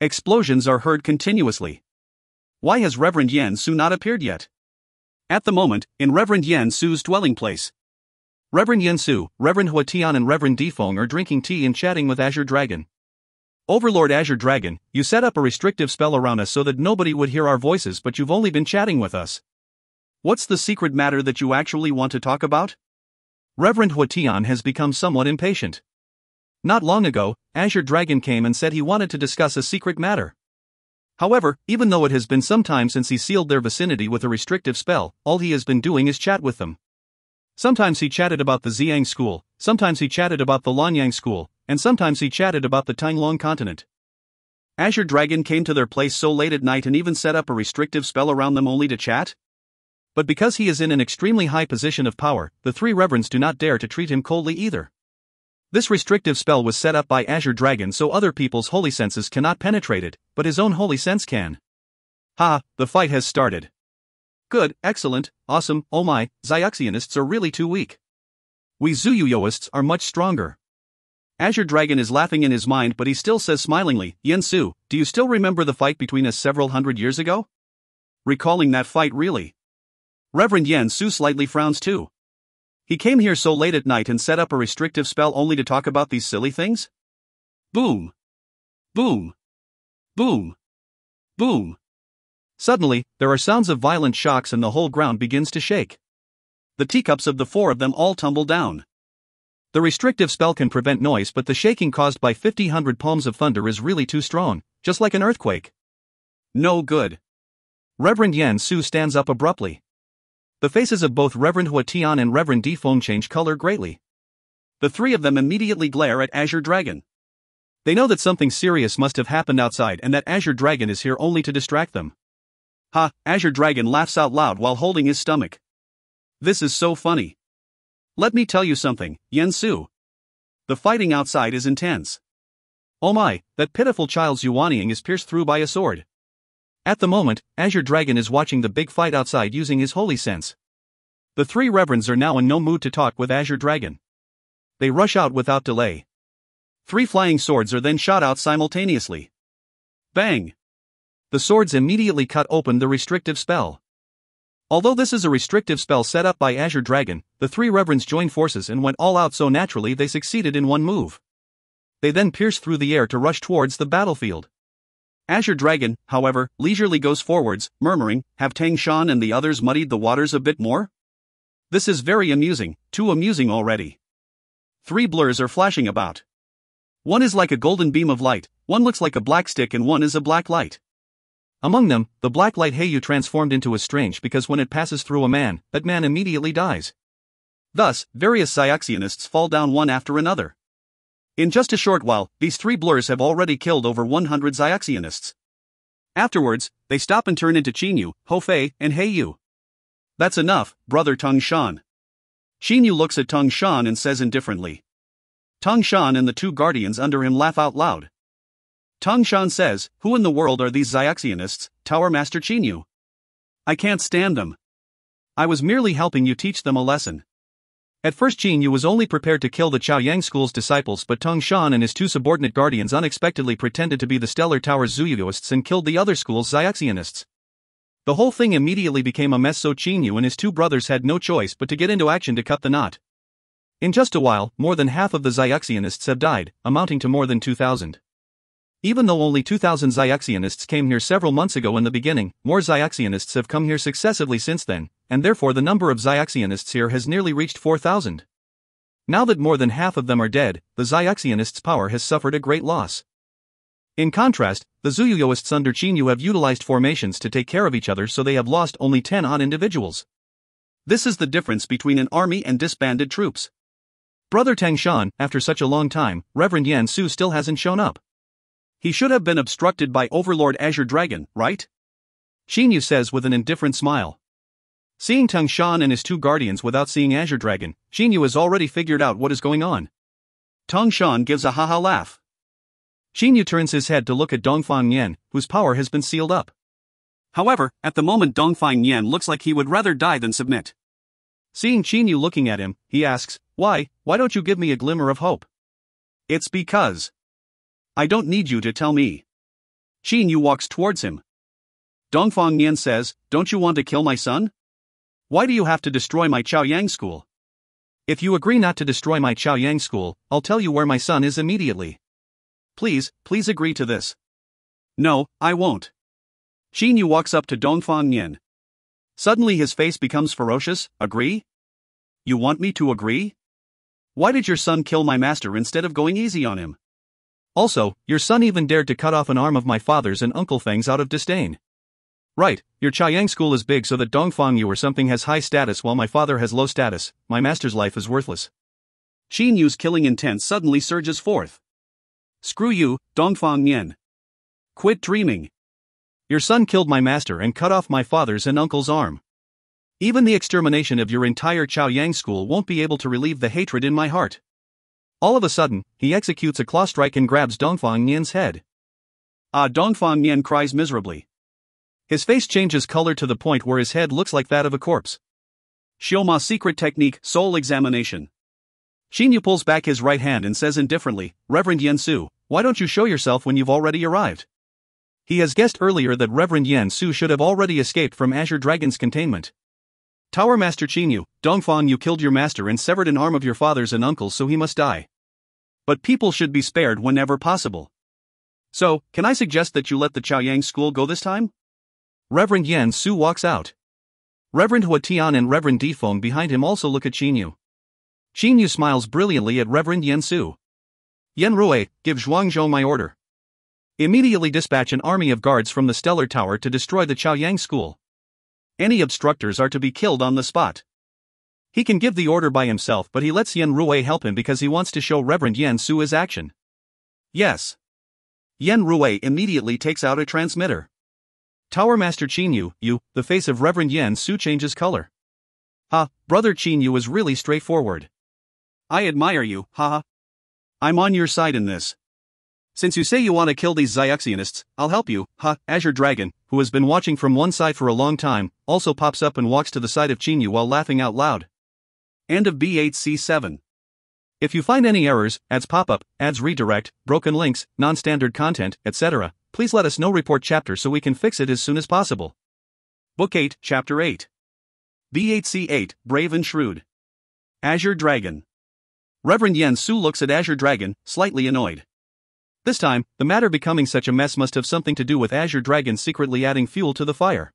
Explosions are heard continuously. Why has Reverend Yan Su not appeared yet? At the moment, in Reverend Yan Su's dwelling place, Reverend Yan Su, Reverend Hua Tian and Reverend Defeng are drinking tea and chatting with Azure Dragon. Overlord Azure Dragon, you set up a restrictive spell around us so that nobody would hear our voices, but you've only been chatting with us. What's the secret matter that you actually want to talk about? Reverend Hua Tian has become somewhat impatient. Not long ago, Azure Dragon came and said he wanted to discuss a secret matter. However, even though it has been some time since he sealed their vicinity with a restrictive spell, all he has been doing is chat with them. Sometimes he chatted about the Xiang school, sometimes he chatted about the Lanyang school, and sometimes he chatted about the Tanglong continent. Azure Dragon came to their place so late at night and even set up a restrictive spell around them only to chat? But because he is in an extremely high position of power, the three reverends do not dare to treat him coldly either. This restrictive spell was set up by Azure Dragon so other people's holy senses cannot penetrate it, but his own holy sense can. Ha, the fight has started. Good, excellent, awesome, oh my, Xiaxianists are really too weak. We Zuyuyoists are much stronger. Azure Dragon is laughing in his mind, but he still says smilingly, Yan Su, do you still remember the fight between us several hundred years ago? Recalling that fight really. Reverend Yan Su slightly frowns too. He came here so late at night and set up a restrictive spell only to talk about these silly things? Boom. Boom. Boom. Boom. Suddenly, there are sounds of violent shocks and the whole ground begins to shake. The teacups of the four of them all tumble down. The restrictive spell can prevent noise, but the shaking caused by 50 palms of thunder is really too strong, just like an earthquake. No good. Reverend Yan Su stands up abruptly. The faces of both Reverend Hua Tian and Reverend Defeng change color greatly. The three of them immediately glare at Azure Dragon. They know that something serious must have happened outside and that Azure Dragon is here only to distract them. Ha, Azure Dragon laughs out loud while holding his stomach. This is so funny. Let me tell you something, Yan Su. The fighting outside is intense. Oh my, that pitiful child's Yuanying is pierced through by a sword. At the moment, Azure Dragon is watching the big fight outside using his holy sense. The three reverends are now in no mood to talk with Azure Dragon. They rush out without delay. 3 flying swords are then shot out simultaneously. Bang! The swords immediately cut open the restrictive spell. Although this is a restrictive spell set up by Azure Dragon, the 3 reverends joined forces and went all out so naturally they succeeded in one move. They then pierced through the air to rush towards the battlefield. Azure Dragon, however, leisurely goes forwards, murmuring, have Tang Shan and the others muddied the waters a bit more? This is very amusing, too amusing already. 3 blurs are flashing about. One is like a golden beam of light, one looks like a black stick and one is a black light. Among them, the black light Heiyu transformed into a strange because when it passes through a man, that man immediately dies. Thus, various Xiaxianists fall down one after another. In just a short while, these 3 blurs have already killed over 100 Xiaxianists. Afterwards, they stop and turn into Qinyu, Hofei, and Heiyu. That's enough, brother Tang Shan. Qinyu looks at Tang Shan and says indifferently. Tang Shan and the 2 guardians under him laugh out loud. Tang Shan says, who in the world are these Xiaxianists, Tower Master Qinyu? I can't stand them. I was merely helping you teach them a lesson. At first Qinyu was only prepared to kill the Chaoyang school's disciples, but Tang Shan and his 2 subordinate guardians unexpectedly pretended to be the Stellar Tower's Zuyuyoists and killed the other school's Xiaxianists. The whole thing immediately became a mess, so Qinyu and his 2 brothers had no choice but to get into action to cut the knot. In just a while, more than half of the Xiaxianists have died, amounting to more than 2,000. Even though only 2,000 Xiaxianists came here several months ago in the beginning, more Xiaxianists have come here successively since then, and therefore the number of Xiaxianists here has nearly reached 4,000. Now that more than half of them are dead, the Xiaxianists' power has suffered a great loss. In contrast, the Zuyuyoists under Qinyu have utilized formations to take care of each other, so they have lost only 10 odd individuals. This is the difference between an army and disbanded troops. Brother Tang Shan, after such a long time, Reverend Yan Su still hasn't shown up. He should have been obstructed by Overlord Azure Dragon, right? Qinyu says with an indifferent smile. Seeing Tang Shan and his 2 guardians without seeing Azure Dragon, Qinyu has already figured out what is going on. Tang Shan gives a haha laugh. Qinyu turns his head to look at Dongfang Yan, whose power has been sealed up. However, at the moment Dongfang Yan looks like he would rather die than submit. Seeing Qinyu looking at him, he asks, why don't you give me a glimmer of hope? It's because I don't need you to tell me. Qin Yu walks towards him. Dongfang Nian says, "Don't you want to kill my son? Why do you have to destroy my Chaoyang school? If you agree not to destroy my Chaoyang school, I'll tell you where my son is immediately. Please agree to this." "No, I won't." Qin Yu walks up to Dongfang Nian. Suddenly his face becomes ferocious. "Agree? You want me to agree? Why did your son kill my master instead of going easy on him? Also, your son even dared to cut off an arm of my father's and Uncle Feng's out of disdain. Right, your Chaoyang school is big so that Dongfang Yu or something has high status while my father has low status. My master's life is worthless." Qin Yu's killing intent suddenly surges forth. "Screw you, Dongfang Nian. Quit dreaming. Your son killed my master and cut off my father's and uncle's arm. Even the extermination of your entire Chaoyang school won't be able to relieve the hatred in my heart." All of a sudden, he executes a claw strike and grabs Dongfang Nian's head. Dongfang Nian cries miserably. His face changes color to the point where his head looks like that of a corpse. Xioma secret technique, soul examination. Qin Yu pulls back his right hand and says indifferently, "Reverend Yen Su, why don't you show yourself when you've already arrived?" He has guessed earlier that Reverend Yen Su should have already escaped from Azure Dragon's containment. "Tower Master Qin Yu, Dongfang Yu killed your master and severed an arm of your father's and uncle's, so he must die. But people should be spared whenever possible. So, can I suggest that you let the Chaoyang school go this time?" Reverend Yen Su walks out. Reverend Hua Tian and Reverend Difeng behind him also look at Qin Yu. Qin Yu smiles brilliantly at Reverend Yen Su. "Yen Rui, give Zhuangzhou my order. Immediately dispatch an army of guards from the Stellar Tower to destroy the Chaoyang school. Any obstructors are to be killed on the spot." He can give the order by himself, but he lets Yen Rui help him because he wants to show Reverend Yen Su his action. "Yes." Yen Rui immediately takes out a transmitter. Tower Master Qin Yu, the face of Reverend Yen Su changes color. Brother Qin Yu is really straightforward. "I admire you, haha. I'm on your side in this. Since you say you want to kill these Xiaxianists, I'll help you, Azure Dragon, who has been watching from one side for a long time, also pops up and walks to the side of Qin Yu while laughing out loud. End of B8C7. If you find any errors, ads pop-up, ads redirect, broken links, non-standard content, etc., please let us know. Report chapter so we can fix it as soon as possible. Book 8, Chapter 8. B8C8, Brave and Shrewd. Azure Dragon. Reverend Yen Su looks at Azure Dragon, slightly annoyed. This time, the matter becoming such a mess must have something to do with Azure Dragon secretly adding fuel to the fire.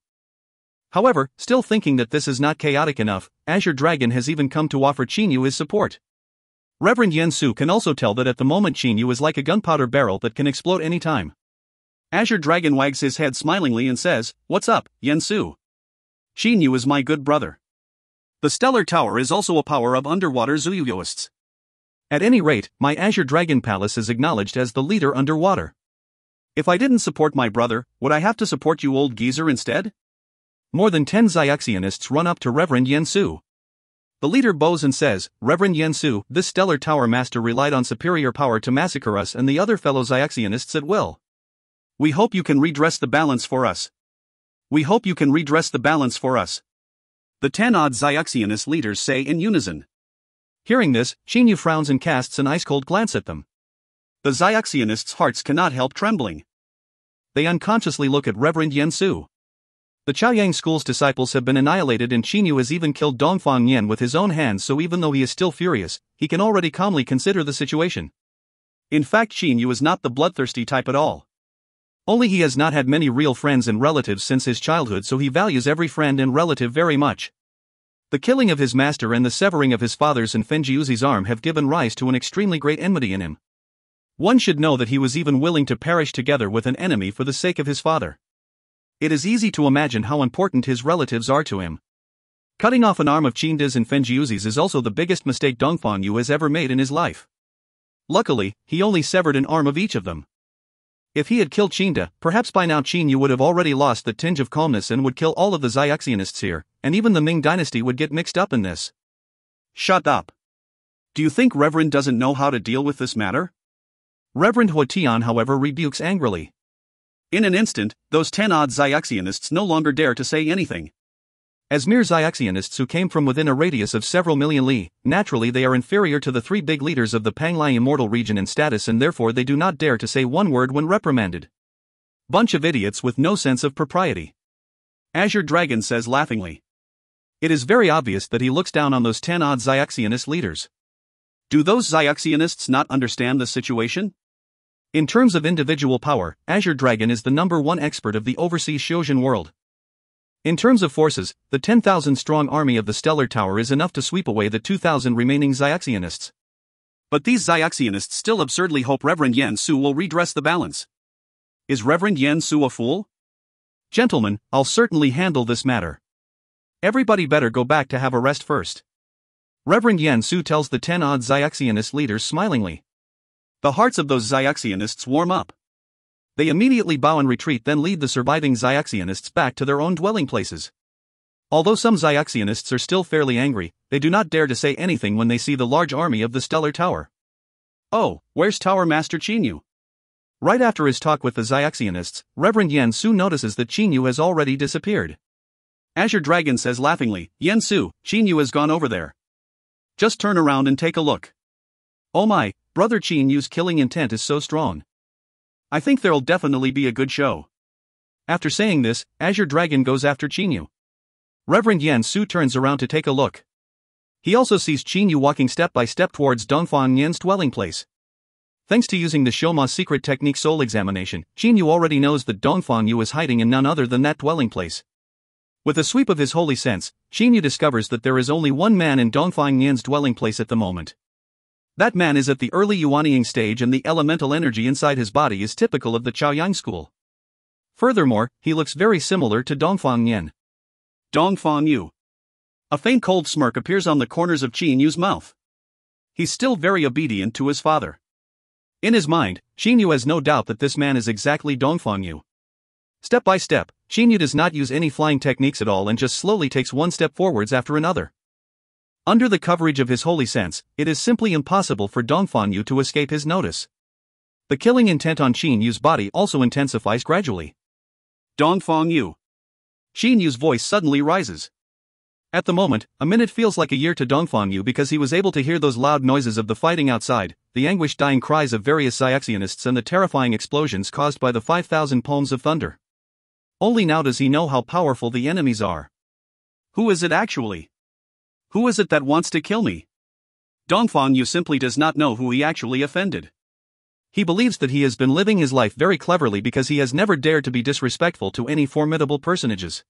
However, still thinking that this is not chaotic enough, Azure Dragon has even come to offer Qin Yu his support. Reverend Yen Su can also tell that at the moment Qin Yu is like a gunpowder barrel that can explode any time. Azure Dragon wags his head smilingly and says, "What's up, Yen Su? Qin Yu is my good brother. The Stellar Tower is also a power of underwater Zuyuyoists. At any rate, my Azure Dragon Palace is acknowledged as the leader underwater. If I didn't support my brother, would I have to support you old geezer instead?" More than 10 Xiaxianists run up to Reverend Yen Su. The leader bows and says, "Reverend Yen Su, this Stellar Tower Master relied on superior power to massacre us and the other fellow Xiaxianists at will. We hope you can redress the balance for us. We hope you can redress the balance for us." The 10-odd Xiaxianist leaders say in unison. Hearing this, Qin Yu frowns and casts an ice-cold glance at them. The Xiaxianists' hearts cannot help trembling. They unconsciously look at Reverend Yen Su. The Chaoyang school's disciples have been annihilated and Qin Yu has even killed Dongfang Yen with his own hands, so even though he is still furious, he can already calmly consider the situation. In fact, Qin Yu is not the bloodthirsty type at all. Only he has not had many real friends and relatives since his childhood, so he values every friend and relative very much. The killing of his master and the severing of his father's and Fenjiuzi's arm have given rise to an extremely great enmity in him. One should know that he was even willing to perish together with an enemy for the sake of his father. It is easy to imagine how important his relatives are to him. Cutting off an arm of Qinda's and Fenjiuzi's is also the biggest mistake Dongfang Yu has ever made in his life. Luckily, he only severed an arm of each of them. If he had killed Qinda, perhaps by now Qin Yu would have already lost the tinge of calmness and would kill all of the Xiaxianists here, and even the Ming dynasty would get mixed up in this. Shut up. Do you think Reverend doesn't know how to deal with this matter? Reverend Hua Tian, however, rebukes angrily. In an instant, those 10-odd Xiaxianists no longer dare to say anything. As mere Xiaxianists who came from within a radius of several million li, naturally they are inferior to the 3 big leaders of the Panglai Immortal region in status, and therefore they do not dare to say one word when reprimanded. Bunch of idiots with no sense of propriety. Azure Dragon says laughingly. It is very obvious that he looks down on those 10-odd Zyuxianist leaders. Do those Zyuxianists not understand the situation? In terms of individual power, Azure Dragon is the #1 expert of the overseas Shojin world. In terms of forces, the 10,000-strong army of the Stellar Tower is enough to sweep away the 2,000 remaining Zyuxianists. But these Zyuxianists still absurdly hope Reverend Yen Su will redress the balance. Is Reverend Yen Su a fool? Gentlemen, I'll certainly handle this matter. Everybody better go back to have a rest first. Reverend Yen Su tells the 10-odd Zyuxianist leaders smilingly. The hearts of those Zyuxianists warm up. They immediately bow and retreat, then lead the surviving Zyuxianists back to their own dwelling places. Although some Zyuxianists are still fairly angry, they do not dare to say anything when they see the large army of the Stellar Tower. Oh, where's Tower Master Qinyu? Right after his talk with the Zyuxianists, Reverend Yen Su notices that Qinyu has already disappeared. Azure Dragon says laughingly, Yen Su, Qinyu has gone over there. Just turn around and take a look. Oh my, brother Qinyu's killing intent is so strong. I think there'll definitely be a good show. After saying this, Azure Dragon goes after Qinyu. Reverend Yen Su turns around to take a look. He also sees Qinyu walking step by step towards Dongfang Yan's dwelling place. Thanks to using the Shoma's secret technique soul examination, Qinyu already knows that Dongfang Yu is hiding in none other than that dwelling place. With a sweep of his holy sense, Qinyu discovers that there is only one man in Dongfang Yan's dwelling place at the moment. That man is at the early Yuanying stage, and the elemental energy inside his body is typical of the Chaoyang school. Furthermore, he looks very similar to Dongfang Yan. Dongfang Yu. A faint cold smirk appears on the corners of Qinyu's mouth. He's still very obedient to his father. In his mind, Qinyu has no doubt that this man is exactly Dongfang Yu. Step by step, Qinyu does not use any flying techniques at all and just slowly takes one step forwards after another. Under the coverage of his holy sense, it is simply impossible for Dongfang Yu to escape his notice. The killing intent on Qinyu's body also intensifies gradually. Dongfang Yu. Qinyu's voice suddenly rises. At the moment, a minute feels like a year to Dongfang Yu because he was able to hear those loud noises of the fighting outside, the anguished dying cries of various Zyuxianists, and the terrifying explosions caused by the 5,000 palms of thunder. Only now does he know how powerful the enemies are. Who is it actually? Who is it that wants to kill me? Dongfang Yu simply does not know who he actually offended. He believes that he has been living his life very cleverly because he has never dared to be disrespectful to any formidable personages.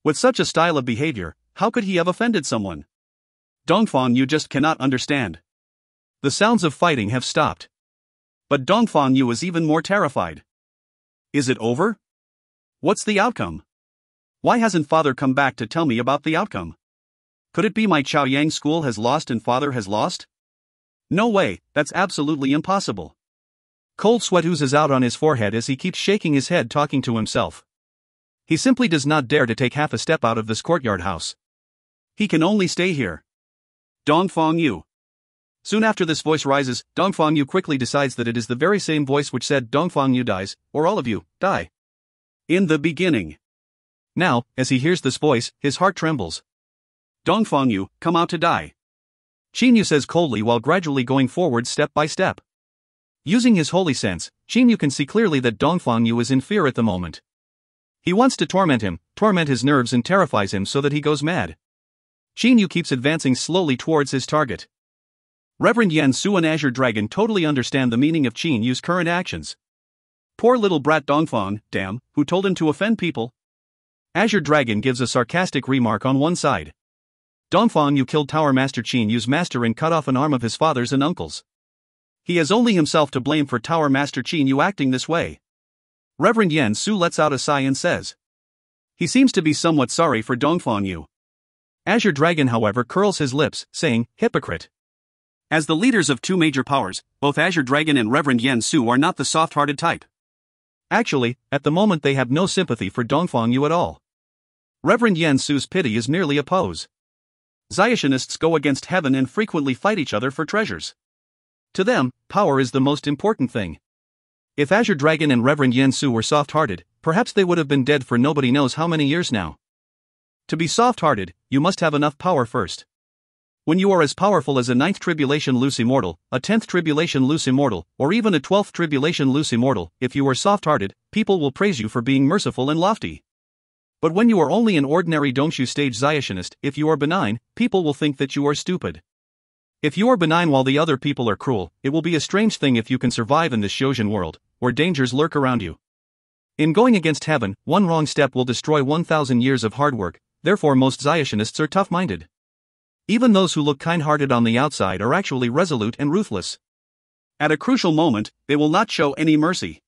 With such a style of behavior, how could he have offended someone? Dongfang Yu just cannot understand. The sounds of fighting have stopped. But Dongfang Yu is even more terrified. Is it over? What's the outcome? Why hasn't father come back to tell me about the outcome? Could it be my Chaoyang school has lost and father has lost? No way, that's absolutely impossible. Cold sweat oozes out on his forehead as he keeps shaking his head, talking to himself. He simply does not dare to take half a step out of this courtyard house. He can only stay here. Dongfang Yu. Soon after this voice rises, Dongfang Yu quickly decides that it is the very same voice which said Dongfang Yu dies, or all of you, die. In the beginning. Now, as he hears this voice, his heart trembles. Dongfang Yu, come out to die. Qinyu says coldly while gradually going forward step by step. Using his holy sense, Qinyu can see clearly that Dongfang Yu is in fear at the moment. He wants to torment him, torment his nerves, and terrifies him so that he goes mad. Qinyu keeps advancing slowly towards his target. Reverend Yen Su and Azure Dragon totally understand the meaning of Qinyu's current actions. Poor little brat Dongfang, damn, who told him to offend people? Azure Dragon gives a sarcastic remark on one side. Dongfang Yu killed Tower Master Qinyu's master and cut off an arm of his father's and uncle's. He has only himself to blame for Tower Master Qinyu acting this way. Reverend Yen Su lets out a sigh and says. He seems to be somewhat sorry for Dongfang Yu. Azure Dragon, however, curls his lips, saying, hypocrite. As the leaders of two major powers, both Azure Dragon and Reverend Yen Su are not the soft-hearted type. Actually, at the moment they have no sympathy for Dongfang Yu at all. Reverend Yen Su's pity is merely a pose. Zyuxianists go against heaven and frequently fight each other for treasures. To them, power is the most important thing. If Azure Dragon and Reverend Yen Su were soft-hearted, perhaps they would have been dead for nobody knows how many years now. To be soft-hearted, you must have enough power first. When you are as powerful as a 9th tribulation loose immortal, a 10th tribulation loose immortal, or even a 12th tribulation loose immortal, if you are soft-hearted, people will praise you for being merciful and lofty. But when you are only an ordinary Dongxu stage Zionist, if you are benign, people will think that you are stupid. If you are benign while the other people are cruel, it will be a strange thing if you can survive in this Shojin world, where dangers lurk around you. In going against heaven, one wrong step will destroy 1,000 years of hard work, therefore most Zionists are tough-minded. Even those who look kind-hearted on the outside are actually resolute and ruthless. At a crucial moment, they will not show any mercy.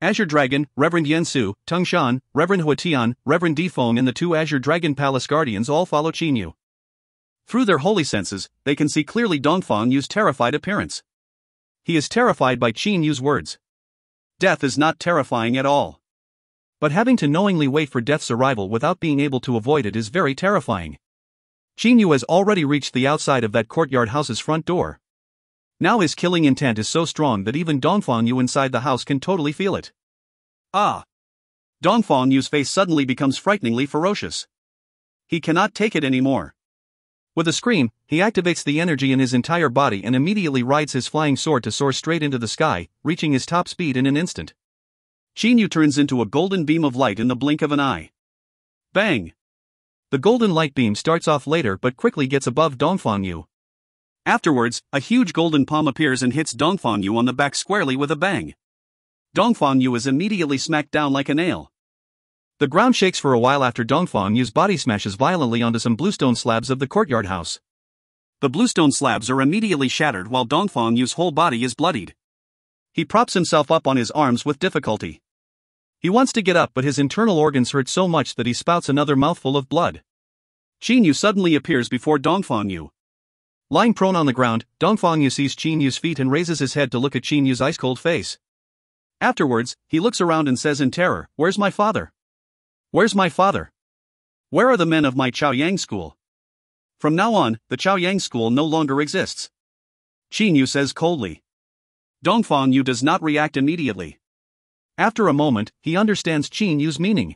Azure Dragon, Reverend Yen Su, Tung Shan, Reverend Huatian, Reverend Difeng and the 2 Azure Dragon Palace Guardians all follow Qin Yu. Through their holy senses, they can see clearly Dongfang Yu's terrified appearance. He is terrified by Qin Yu's words. Death is not terrifying at all. But having to knowingly wait for death's arrival without being able to avoid it is very terrifying. Qin Yu has already reached the outside of that courtyard house's front door. Now his killing intent is so strong that even Dongfang Yu inside the house can totally feel it. Ah! Dongfang Yu's face suddenly becomes frighteningly ferocious. He cannot take it anymore. With a scream, he activates the energy in his entire body and immediately rides his flying sword to soar straight into the sky, reaching his top speed in an instant. Qin Yu turns into a golden beam of light in the blink of an eye. Bang! The golden light beam starts off later but quickly gets above Dongfang Yu. Afterwards, a huge golden palm appears and hits Dongfang Yu on the back squarely with a bang. Dongfang Yu is immediately smacked down like a nail. The ground shakes for a while after Dongfang Yu's body smashes violently onto some bluestone slabs of the courtyard house. The bluestone slabs are immediately shattered while Dongfang Yu's whole body is bloodied. He props himself up on his arms with difficulty. He wants to get up but his internal organs hurt so much that he spouts another mouthful of blood. Qin Yu suddenly appears before Dongfang Yu. Lying prone on the ground, Dongfang Yu sees Qin Yu's feet and raises his head to look at Qin Yu's ice-cold face. Afterwards, he looks around and says in terror, "Where's my father? Where's my father? Where are the men of my Chaoyang school? From now on, the Chaoyang school no longer exists." Qin Yu says coldly. Dongfang Yu does not react immediately. After a moment, he understands Qin Yu's meaning.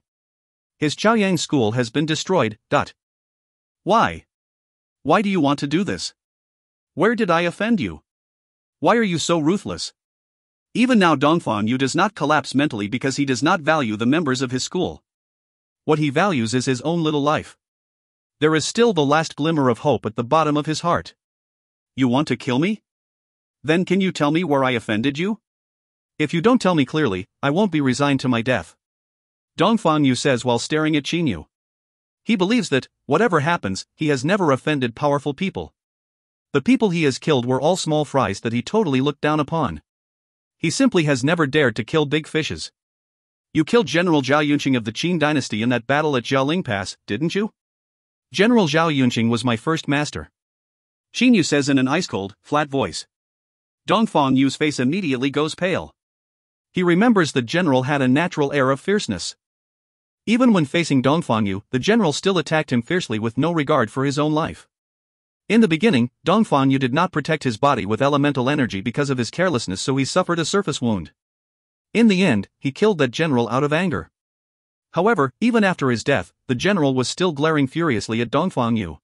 His Chaoyang school has been destroyed. Why? Why do you want to do this? Where did I offend you? Why are you so ruthless? Even now Dongfang Yu does not collapse mentally because he does not value the members of his school. What he values is his own little life. There is still the last glimmer of hope at the bottom of his heart. You want to kill me? Then can you tell me where I offended you? If you don't tell me clearly, I won't be resigned to my death. Dongfang Yu says while staring at Qin Yu. He believes that, whatever happens, he has never offended powerful people. The people he has killed were all small fries that he totally looked down upon. He simply has never dared to kill big fishes. You killed General Zhao Yunqing of the Qin dynasty in that battle at Jiaoling Pass, didn't you? General Zhao Yunqing was my first master. Qin Yu says in an ice-cold, flat voice. Dongfang Yu's face immediately goes pale. He remembers the general had a natural air of fierceness. Even when facing Dongfang Yu, the general still attacked him fiercely with no regard for his own life. In the beginning, Dongfang Yu did not protect his body with elemental energy because of his carelessness, so he suffered a surface wound. In the end, he killed that general out of anger. However, even after his death, the general was still glaring furiously at Dongfang Yu.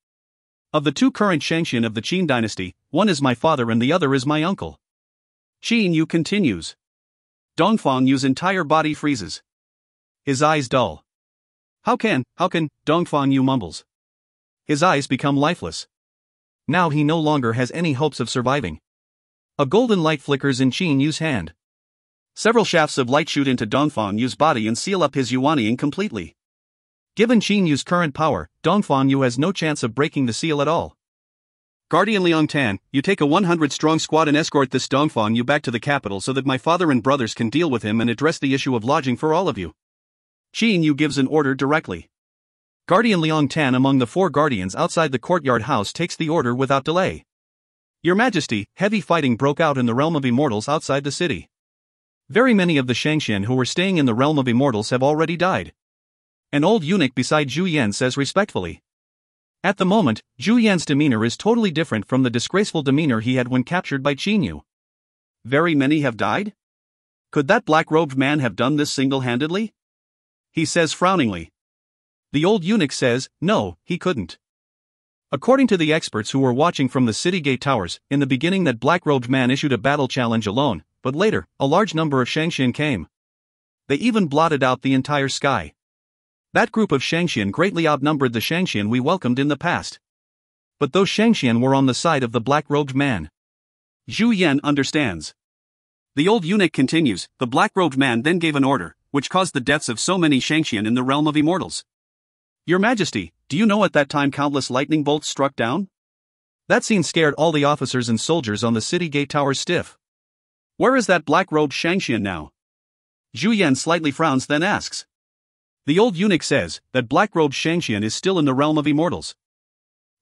Of the 2 current Shangxian of the Qin dynasty, one is my father and the other is my uncle. Qin Yu continues. Dongfang Yu's entire body freezes. His eyes dull. How can, Dongfang Yu mumbles. His eyes become lifeless. Now he no longer has any hopes of surviving. A golden light flickers in Qin Yu's hand. Several shafts of light shoot into Dongfang Yu's body and seal up his Yuanying completely. Given Qin Yu's current power, Dongfang Yu has no chance of breaking the seal at all. Guardian Liang Tan, you take a 100-strong squad and escort this Dongfang Yu back to the capital so that my father and brothers can deal with him and address the issue of lodging for all of you. Qin Yu gives an order directly. Guardian Liang Tan among the 4 guardians outside the courtyard house takes the order without delay. Your Majesty, heavy fighting broke out in the realm of immortals outside the city. Very many of the Shangxian who were staying in the realm of immortals have already died. An old eunuch beside Zhu Yan says respectfully. At the moment, Zhu Yan's demeanor is totally different from the disgraceful demeanor he had when captured by Qin Yu. Very many have died? Could that black-robed man have done this single-handedly? He says frowningly. The old eunuch says, no, he couldn't. According to the experts who were watching from the city gate towers, in the beginning that black-robed man issued a battle challenge alone, but later, a large number of Shangxian came. They even blotted out the entire sky. That group of Shangxian greatly outnumbered the Shangxian we welcomed in the past. But those Shangxian were on the side of the black-robed man. Zhu Yan understands. The old eunuch continues, the black-robed man then gave an order, which caused the deaths of so many Shangxian in the realm of immortals. Your Majesty, do you know at that time countless lightning bolts struck down? That scene scared all the officers and soldiers on the city gate towers stiff. Where is that black-robed Shangxian now? Zhu Yan slightly frowns then asks. The old eunuch says that black-robed Shangxian is still in the realm of immortals.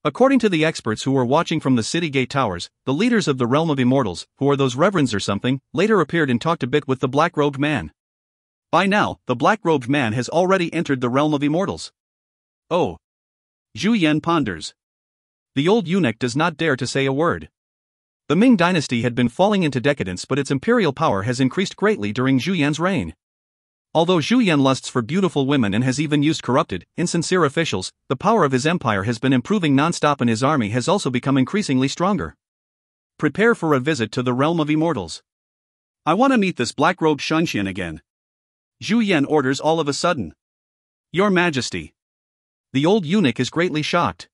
According to the experts who were watching from the city gate towers, the leaders of the realm of immortals, who are those reverends or something, later appeared and talked a bit with the black-robed man. By now, the black-robed man has already entered the realm of immortals. Oh. Zhu Yan ponders. The old eunuch does not dare to say a word. The Ming dynasty had been falling into decadence, but its imperial power has increased greatly during Zhu Yan's reign. Although Zhu Yan lusts for beautiful women and has even used corrupted, insincere officials, the power of his empire has been improving non-stop and his army has also become increasingly stronger. Prepare for a visit to the realm of immortals. I want to meet this black-robed Shangxian again. Zhu Yan orders all of a sudden. Your Majesty. The old eunuch is greatly shocked.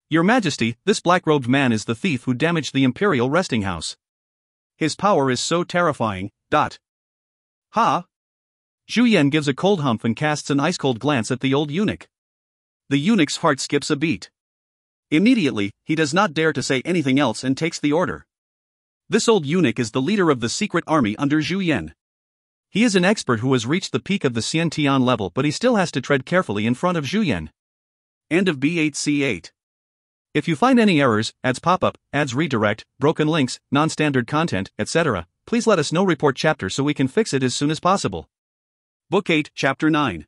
Your Majesty, this black-robed man is the thief who damaged the imperial resting house. His power is so terrifying. Ha? Zhu Yan gives a cold humph and casts an ice-cold glance at the old eunuch. The eunuch's heart skips a beat. Immediately, he does not dare to say anything else and takes the order. This old eunuch is the leader of the secret army under Zhu Yan. He is an expert who has reached the peak of the Xiantian level, but he still has to tread carefully in front of Zhu Yan. End of B8C8. If you find any errors, ads pop-up, ads redirect, broken links, non-standard content, etc., please let us know. Report chapter so we can fix it as soon as possible. Book 8, Chapter 9.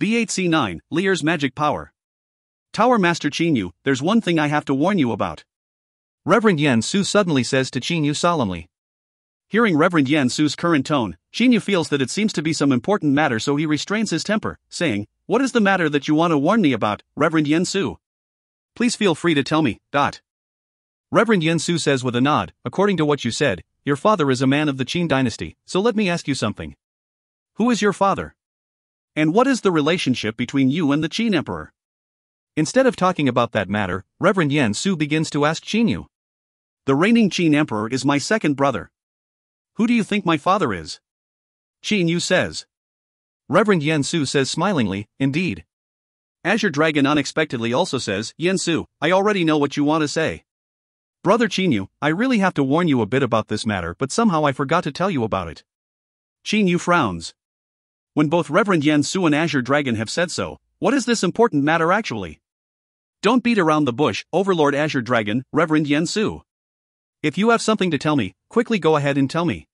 B8C9, Lear's Magic Power. Tower Master Qinyu, there's one thing I have to warn you about. Reverend Yan Su suddenly says to Qinyu solemnly. Hearing Reverend Yan Su's current tone, Qinyu feels that it seems to be some important matter, so he restrains his temper, saying, What is the matter that you want to warn me about, Reverend Yan Su? Please feel free to tell me. Reverend Yan Su says with a nod, according to what you said, your father is a man of the Qin dynasty, so let me ask you something. Who is your father? And what is the relationship between you and the Qin emperor? Instead of talking about that matter, Reverend Yan Su begins to ask Qinyu. The reigning Qin emperor is my second brother. Who do you think my father is? Qinyu says. Reverend Yan Su says smilingly, indeed. Azure Dragon unexpectedly also says, Yan Su, I already know what you want to say. Brother Qinyu, I really have to warn you a bit about this matter, but somehow I forgot to tell you about it. Qinyu frowns. When both Reverend Yan Su and Azure Dragon have said so, what is this important matter actually? Don't beat around the bush, Overlord Azure Dragon, Reverend Yan Su. If you have something to tell me, quickly go ahead and tell me.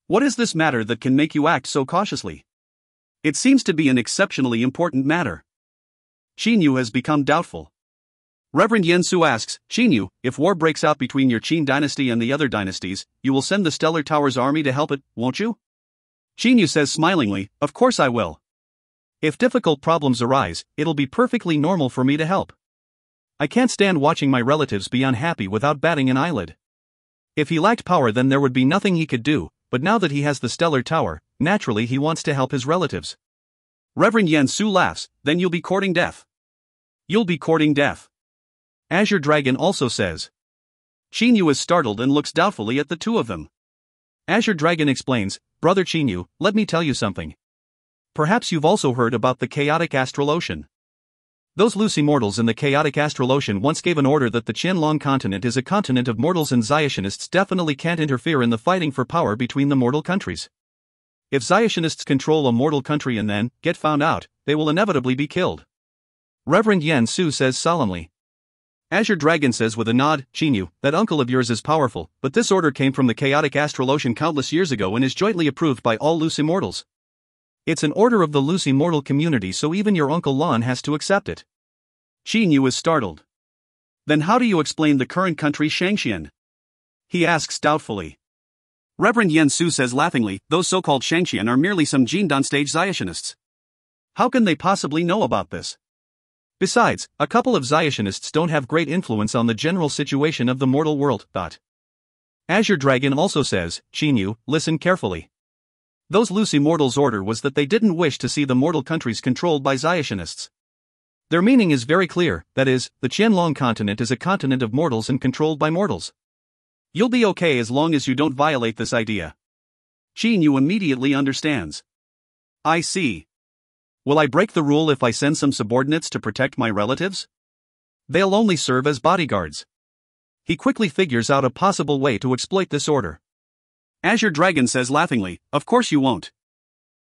What is this matter that can make you act so cautiously? It seems to be an exceptionally important matter. Qinyu has become doubtful. Reverend Yan Su asks, Qinyu, if war breaks out between your Qin dynasty and the other dynasties, you will send the Stellar Tower's army to help it, won't you? Qinyu says smilingly, of course I will. If difficult problems arise, it'll be perfectly normal for me to help. I can't stand watching my relatives be unhappy without batting an eyelid. If he lacked power, then there would be nothing he could do, but now that he has the Stellar Tower, naturally he wants to help his relatives. Reverend Yan Su laughs, then you'll be courting death. You'll be courting death. Azure Dragon also says. Qinyu is startled and looks doubtfully at the two of them. Azure Dragon explains, Brother Qinyu, let me tell you something. Perhaps you've also heard about the chaotic astral ocean. Those loose immortals in the chaotic astral ocean once gave an order that the Qianlong continent is a continent of mortals, and Xiationists definitely can't interfere in the fighting for power between the mortal countries. If Xiationists control a mortal country and then get found out, they will inevitably be killed. Reverend Yan Su says solemnly. Azure Dragon says with a nod, Qinyu, that uncle of yours is powerful, but this order came from the chaotic astral ocean countless years ago and is jointly approved by all loose immortals. It's an order of the loose immortal community, so even your Uncle Lan has to accept it. Qinyu is startled. Then how do you explain the current country Shangxian? He asks doubtfully. Reverend Yan Su says laughingly, those so-called Shangxian are merely some Jindan stage Xiationists. How can they possibly know about this? Besides, a couple of Zyationists don't have great influence on the general situation of the mortal world. Azure Dragon also says, Chinyu, listen carefully. Those Lucy mortals' order was that they didn't wish to see the mortal countries controlled by Zyationists. Their meaning is very clear, that is, the Qianlong continent is a continent of mortals and controlled by mortals. You'll be okay as long as you don't violate this idea. Chinyu immediately understands. I see. Will I break the rule if I send some subordinates to protect my relatives? They'll only serve as bodyguards. He quickly figures out a possible way to exploit this order. Azure Dragon says laughingly, of course you won't.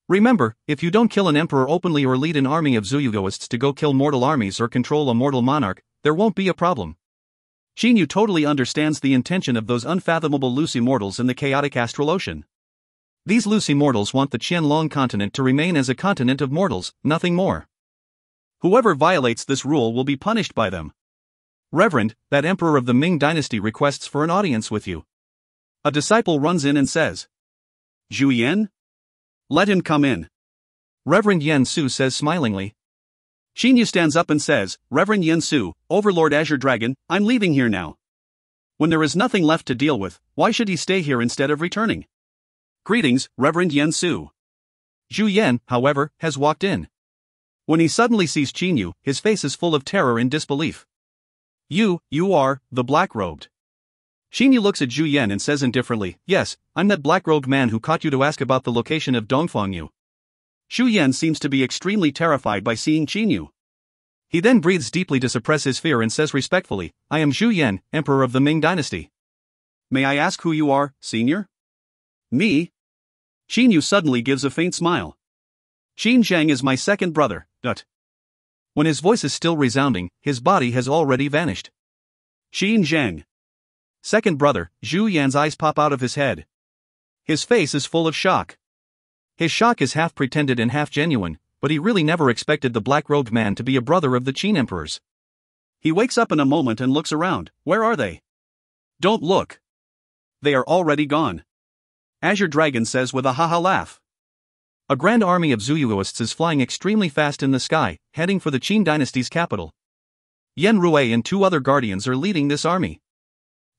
Remember, if you don't kill an emperor openly or lead an army of Zuyugoists to go kill mortal armies or control a mortal monarch, there won't be a problem. Chinyu totally understands the intention of those unfathomable Lucy mortals in the chaotic astral ocean. These Lucy mortals want the Qianlong continent to remain as a continent of mortals, nothing more. Whoever violates this rule will be punished by them. Reverend, that emperor of the Ming dynasty requests for an audience with you. A disciple runs in and says, Zhu Yan? Let him come in. Reverend Yen Su says smilingly. Chinyu stands up and says, Reverend Yen Su, Overlord Azure Dragon, I'm leaving here now. When there is nothing left to deal with, why should he stay here instead of returning? Greetings, Reverend Yen Su. Zhu Yan, however, has walked in. When he suddenly sees Chinyu, his face is full of terror and disbelief. You are, the black-robed. Chinyu looks at Zhu Yan and says indifferently, yes, I'm that black-robed man who caught you to ask about the location of Dongfangyu. Zhu Yan seems to be extremely terrified by seeing Chinyu. He then breathes deeply to suppress his fear and says respectfully, I am Zhu Yan, Emperor of the Ming dynasty. May I ask who you are, senior? Me? Chinyu suddenly gives a faint smile. Qin Zhang is my second brother. When his voice is still resounding, his body has already vanished. Qin Zhang. Second brother, Zhu Yan's eyes pop out of his head. His face is full of shock. His shock is half pretended and half genuine, but he really never expected the black-robed man to be a brother of the Qin emperors. He wakes up in a moment and looks around. Where are they? Don't look. They are already gone. Azure Dragon says with a ha-ha laugh. A grand army of Zuyugoists is flying extremely fast in the sky, heading for the Qin dynasty's capital. Yen Rue and two other guardians are leading this army.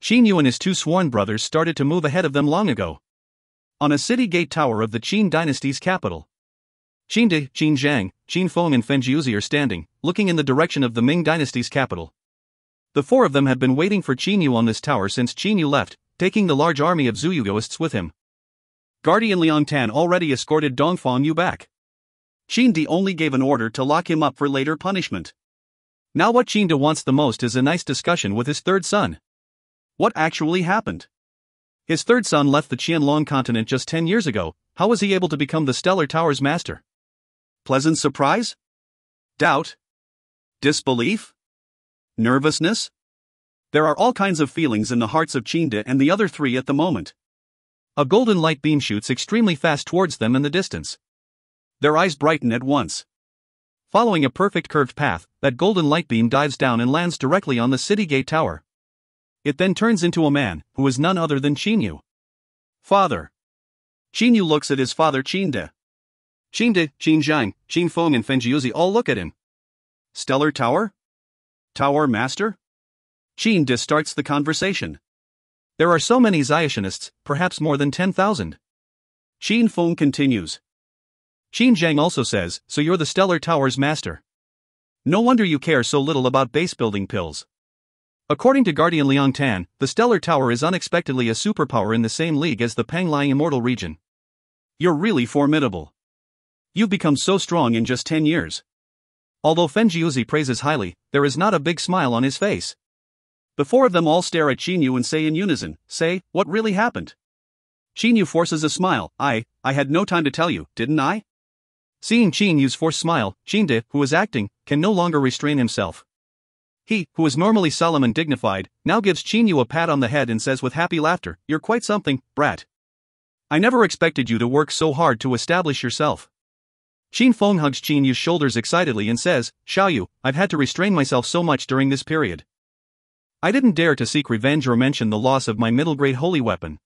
Chinyu and his two sworn brothers started to move ahead of them long ago. On a city gate tower of the Qin dynasty's capital, Qinde, Qin Zhang, Qin Feng and Fen Jiuzi are standing, looking in the direction of the Ming dynasty's capital. The four of them have been waiting for Chinyu on this tower since Chinyu left, taking the large army of Zuyugoists with him. Guardian Liang Tan already escorted Dongfangyu back. Qinde only gave an order to lock him up for later punishment. Now what Qinde wants the most is a nice discussion with his third son. What actually happened? His third son left the Qianlong continent just 10 years ago. How was he able to become the Stellar Tower's master? Pleasant surprise? Doubt? Disbelief? Nervousness? There are all kinds of feelings in the hearts of Qinde and the other three at the moment. A golden light beam shoots extremely fast towards them in the distance. Their eyes brighten at once. Following a perfect curved path, that golden light beam dives down and lands directly on the city gate tower. It then turns into a man, who is none other than Chinyu. Father. Chinyu looks at his father Qinde. Qinde, Qin Zhang, Qin Feng and Fen Jiuzi all look at him. Stellar Tower? Tower Master? Qinde starts the conversation. There are so many Zyationists, perhaps more than 10,000. Qin Feng continues. Qin Zhang also says, so you're the Stellar Tower's master. No wonder you care so little about base-building pills. According to Guardian Liang Tan, the Stellar Tower is unexpectedly a superpower in the same league as the Panglai Immortal region. You're really formidable. You've become so strong in just 10 years. Although Fen Jiuzi praises highly, there is not a big smile on his face. The four of them all stare at Chinyu and say in unison, what really happened? Chinyu forces a smile. I had no time to tell you, didn't I? Seeing Chinyu's forced smile, Qinde, who is acting, can no longer restrain himself. He, who is normally solemn and dignified, now gives Chinyu a pat on the head and says with happy laughter, you're quite something, brat. I never expected you to work so hard to establish yourself. Qin Feng hugs Chinyu's shoulders excitedly and says, Xiaoyu, I've had to restrain myself so much during this period. I didn't dare to seek revenge or mention the loss of my middle-grade holy weapon.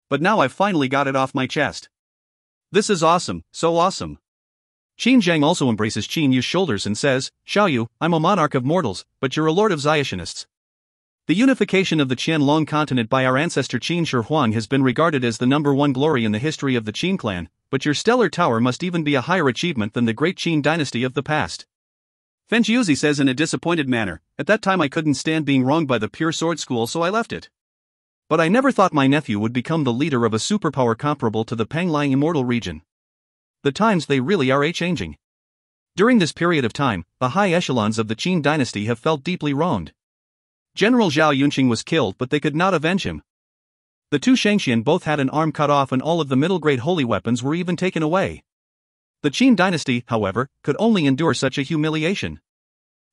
But now I've finally got it off my chest. This is awesome, so awesome. Qin Zhang also embraces Qin Yu's shoulders and says, Xiao Yu, I'm a monarch of mortals, but you're a lord of Xiationists. The unification of the Qianlong continent by our ancestor Qin Shi Huang has been regarded as the #1 glory in the history of the Qin clan, but your stellar tower must even be a higher achievement than the great Qin dynasty of the past. Fen Jiuzi says in a disappointed manner, at that time I couldn't stand being wronged by the pure sword school, so I left it. But I never thought my nephew would become the leader of a superpower comparable to the Panglai immortal region. The times they really are changing. During this period of time, the high echelons of the Qin dynasty have felt deeply wronged. General Zhao Yunqing was killed, but they could not avenge him. The two Shangxian both had an arm cut off and all of the middle-grade holy weapons were even taken away. The Qin dynasty, however, could only endure such a humiliation.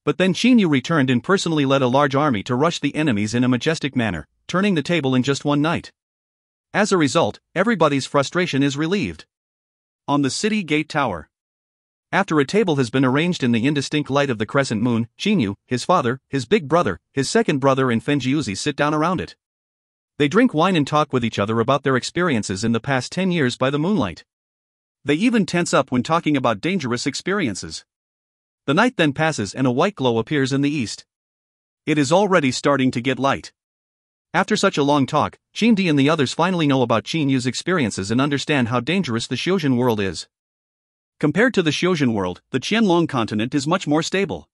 But then Qin Yu returned and personally led a large army to rush the enemies in a majestic manner, turning the table in just one night. As a result, everybody's frustration is relieved. On the city gate tower. After a table has been arranged in the indistinct light of the crescent moon, Qin Yu, his father, his big brother, his second brother and Fen Jiuzi sit down around it. They drink wine and talk with each other about their experiences in the past 10 years by the moonlight. They even tense up when talking about dangerous experiences. The night then passes and a white glow appears in the east. It is already starting to get light. After such a long talk, Qin Di and the others finally know about Qin Yu's experiences and understand how dangerous the Xiuzhen world is. Compared to the Xiuzhen world, the Qianlong continent is much more stable.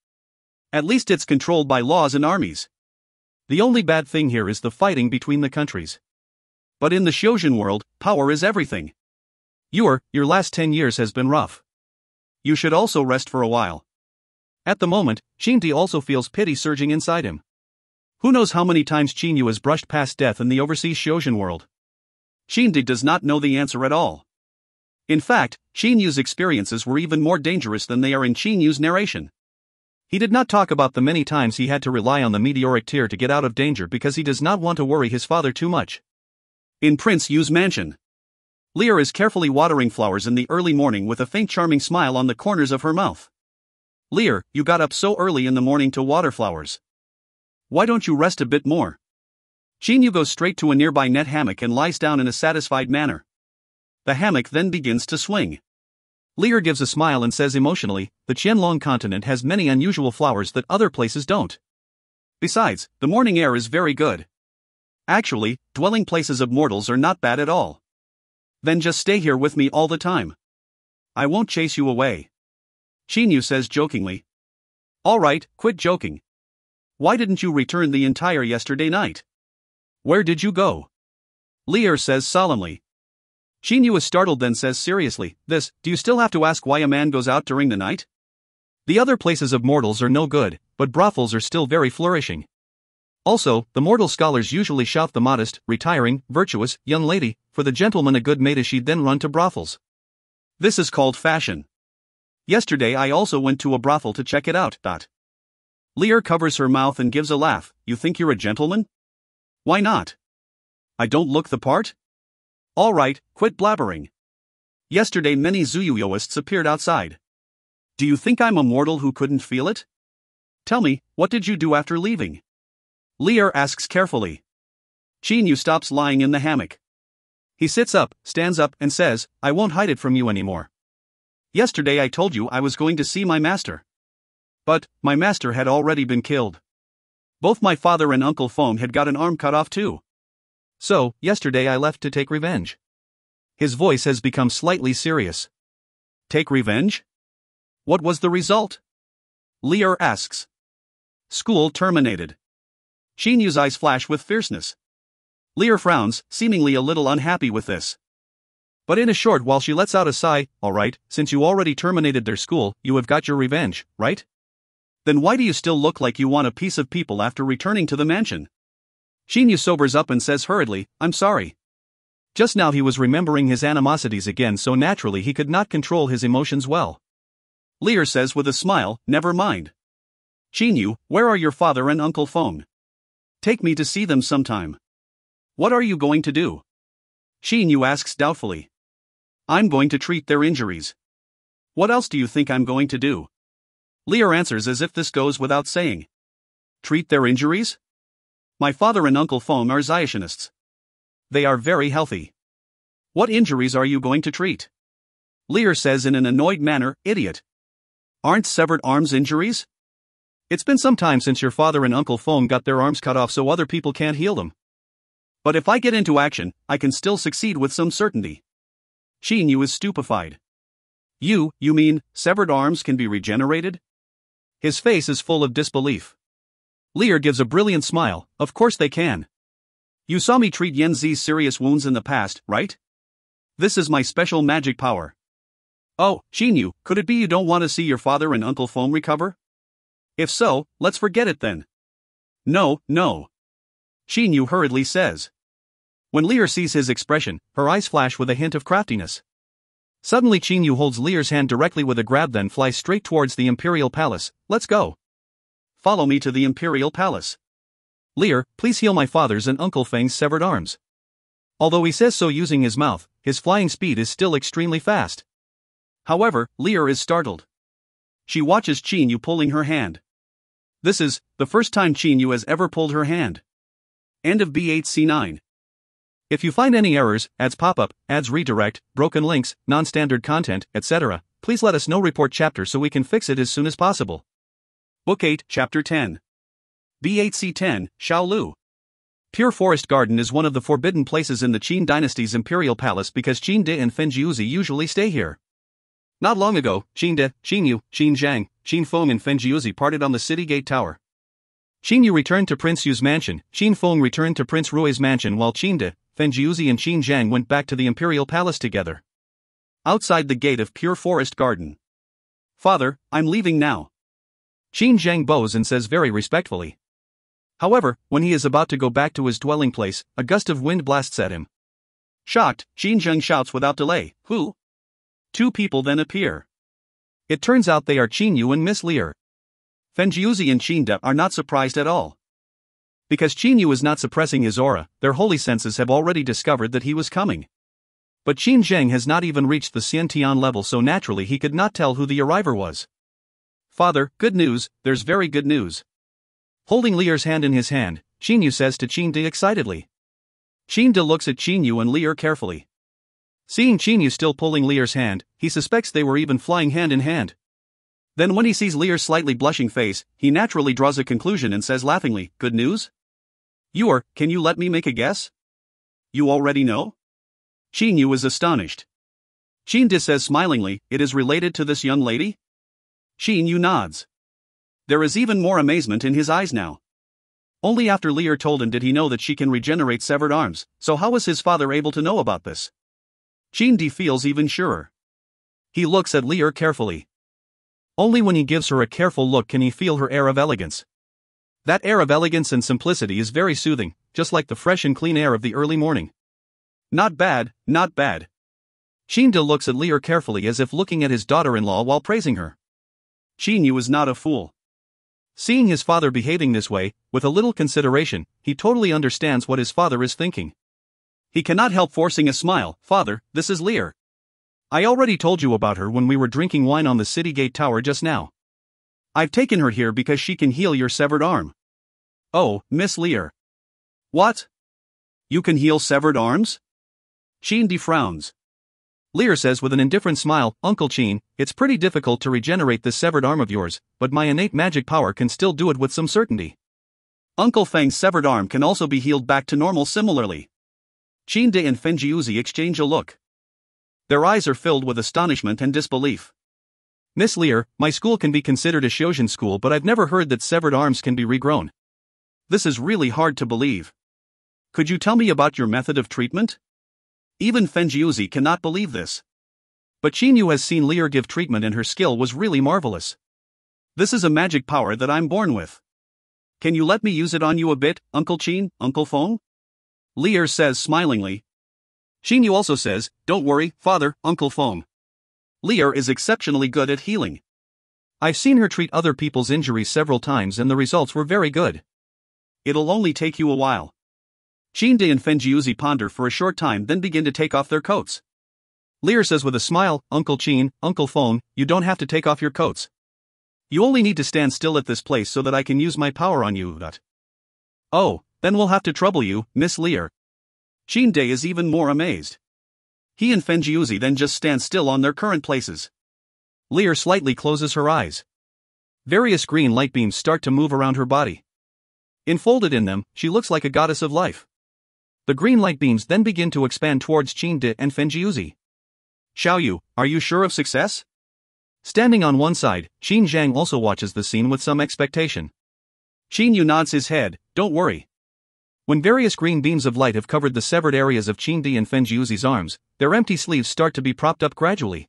At least it's controlled by laws and armies. The only bad thing here is the fighting between the countries. But in the Xiuzhen world, power is everything. Your last 10 years has been rough. You should also rest for a while. At the moment, Qin Di also feels pity surging inside him. Who knows how many times Qin Yu has brushed past death in the overseas Xiuzhen world? Qin Di does not know the answer at all. In fact, Qin Yu's experiences were even more dangerous than they are in Qin Yu's narration. He did not talk about the many times he had to rely on the meteoric tear to get out of danger because he does not want to worry his father too much. In Prince Yu's mansion, Lear is carefully watering flowers in the early morning with a faint charming smile on the corners of her mouth. Lear, you got up so early in the morning to water flowers. Why don't you rest a bit more? Qin Yu goes straight to a nearby net hammock and lies down in a satisfied manner. The hammock then begins to swing. Lear gives a smile and says emotionally, the Qianlong continent has many unusual flowers that other places don't. Besides, the morning air is very good. Actually, dwelling places of mortals are not bad at all. Then just stay here with me all the time. I won't chase you away. Qin Yu says jokingly. All right, quit joking. Why didn't you return the entire yesterday night? Where did you go? Lear says solemnly. Qin Yu is startled then says seriously, do you still have to ask why a man goes out during the night? The other places of mortals are no good, but brothels are still very flourishing. Also, the mortal scholars usually shout the modest, retiring, virtuous, young lady, for the gentleman a good maid as she'd then run to brothels. This is called fashion. Yesterday I also went to a brothel to check it out. Lear covers her mouth and gives a laugh. You think you're a gentleman? Why not? I don't look the part? All right, quit blabbering. Yesterday many Zuyuyoists appeared outside. Do you think I'm a mortal who couldn't feel it? Tell me, what did you do after leaving? Lear asks carefully. Qin Yu stops lying in the hammock. He sits up, stands up, and says, I won't hide it from you anymore. Yesterday I told you I was going to see my master. But, my master had already been killed. Both my father and Uncle Feng had got an arm cut off too. So, yesterday I left to take revenge. His voice has become slightly serious. Take revenge? What was the result? Lear asks. School terminated. Qin Yu's eyes flash with fierceness. Lear frowns, seemingly a little unhappy with this. But in a short while she lets out a sigh. All right, since you already terminated their school, you have got your revenge, right? Then why do you still look like you want a piece of people after returning to the mansion? Qin Yu sobers up and says hurriedly, I'm sorry. Just now he was remembering his animosities again, so naturally he could not control his emotions well. Lear says with a smile, never mind. Qin Yu, where are your father and Uncle Feng? Take me to see them sometime. What are you going to do? Qin Yu asks doubtfully. I'm going to treat their injuries. What else do you think I'm going to do? Lear answers as if this goes without saying. Treat their injuries? My father and Uncle Feng are Xiationists. They are very healthy. What injuries are you going to treat? Lear says in an annoyed manner, idiot. Aren't severed arms injuries? It's been some time since your father and Uncle Fong got their arms cut off so other people can't heal them. But if I get into action, I can still succeed with some certainty. Qin Yu is stupefied. You mean, severed arms can be regenerated? His face is full of disbelief. Lear gives a brilliant smile, of course they can. You saw me treat Yan Zi's serious wounds in the past, right? This is my special magic power. Oh, Qin Yu, could it be you don't want to see your father and Uncle Fong recover? If so, let's forget it then. No. Qin Yu hurriedly says. When Lear sees his expression, her eyes flash with a hint of craftiness. Suddenly Qin Yu holds Lear's hand directly with a grab, then flies straight towards the Imperial Palace. Let's go. Follow me to the Imperial Palace. Lear, please heal my father's and Uncle Feng's severed arms. Although he says so using his mouth, his flying speed is still extremely fast. However, Lear is startled. She watches Qin Yu pulling her hand. This is the first time Qin Yu has ever pulled her hand. End of B8C9. If you find any errors, ads pop-up, ads redirect, broken links, non-standard content, etc., please let us know. Report chapter so we can fix it as soon as possible. Book 8, Chapter 10. B8C10, Shaolu. Pure Forest Garden is one of the forbidden places in the Qin dynasty's imperial palace because Qin De and Fenjiuzi usually stay here. Not long ago, Qin De, Qin Yu, Qin Zhang, Qin Feng and Fenjiuzi parted on the city gate tower. Qin Yu returned to Prince Yu's mansion, Qin Feng returned to Prince Rui's mansion, while Qin De, Fenjiuzi and Qin Zhang went back to the imperial palace together. Outside the gate of Pure Forest Garden. Father, I'm leaving now. Qin Zhang bows and says very respectfully. However, when he is about to go back to his dwelling place, a gust of wind blasts at him. Shocked, Qin Zhang shouts without delay, who? Two people then appear. It turns out they are Qin Yu and Miss Lear. Fenjiuzi and Qin De are not surprised at all. Because Qin Yu is not suppressing his aura, their holy senses have already discovered that he was coming. But Qin Zhang has not even reached the Xiantian level, so naturally he could not tell who the arriver was. Father, good news, there's very good news. Holding Lear's hand in his hand, Qin Yu says to Qin De excitedly. Qin De looks at Qin Yu and Lear carefully. Seeing Qin Yu still pulling Lear's hand, he suspects they were even flying hand in hand. Then when he sees Lear's slightly blushing face, he naturally draws a conclusion and says laughingly, good news? Can you let me make a guess? You already know? Qin Yu is astonished. Qin De says smilingly, it is related to this young lady? Qin Yu nods. There is even more amazement in his eyes now. Only after Lear told him did he know that she can regenerate severed arms, so how was his father able to know about this? Qin De feels even surer. He looks at Lear carefully. Only when he gives her a careful look can he feel her air of elegance. That air of elegance and simplicity is very soothing, just like the fresh and clean air of the early morning. Not bad, not bad. Qin De looks at Lear carefully as if looking at his daughter-in-law while praising her. Qin Yu is not a fool. Seeing his father behaving this way, with a little consideration, he totally understands what his father is thinking. He cannot help forcing a smile. Father, this is Lear. I already told you about her when we were drinking wine on the city gate tower just now. I've taken her here because she can heal your severed arm. Oh, Miss Lear. What? You can heal severed arms? Qin De frowns. Lear says with an indifferent smile, Uncle Qin, it's pretty difficult to regenerate this severed arm of yours, but my innate magic power can still do it with some certainty. Uncle Feng's severed arm can also be healed back to normal similarly. Qin De and Fenjiuzi exchange a look. Their eyes are filled with astonishment and disbelief. Miss Lear, my school can be considered a Shojin school, but I've never heard that severed arms can be regrown. This is really hard to believe. Could you tell me about your method of treatment? Even Fenjiuzi cannot believe this. But Qin Yu has seen Lear give treatment and her skill was really marvelous. This is a magic power that I'm born with. Can you let me use it on you a bit, Uncle Qin, Uncle Feng? Lear says smilingly. Qin Yu also says, don't worry, Father, Uncle Feng. Lear is exceptionally good at healing. I've seen her treat other people's injuries several times and the results were very good. It'll only take you a while. Qin De and Fenjiuzi ponder for a short time, then begin to take off their coats. Lear says with a smile, Uncle Qin, Uncle Feng, you don't have to take off your coats. You only need to stand still at this place so that I can use my power on you. Oh, then we'll have to trouble you, Miss Lear. Qin De is even more amazed. He and Fenjiuzi then just stand still on their current places. Lear slightly closes her eyes. Various green light beams start to move around her body. Enfolded in them, she looks like a goddess of life. The green light beams then begin to expand towards Qin De and Fenjiuzi. Xiaoyu, are you sure of success? Standing on one side, Qin Zhang also watches the scene with some expectation. Qin Yu nods his head, don't worry. When various green beams of light have covered the severed areas of Qin De and Fenjiuzi's arms, their empty sleeves start to be propped up gradually.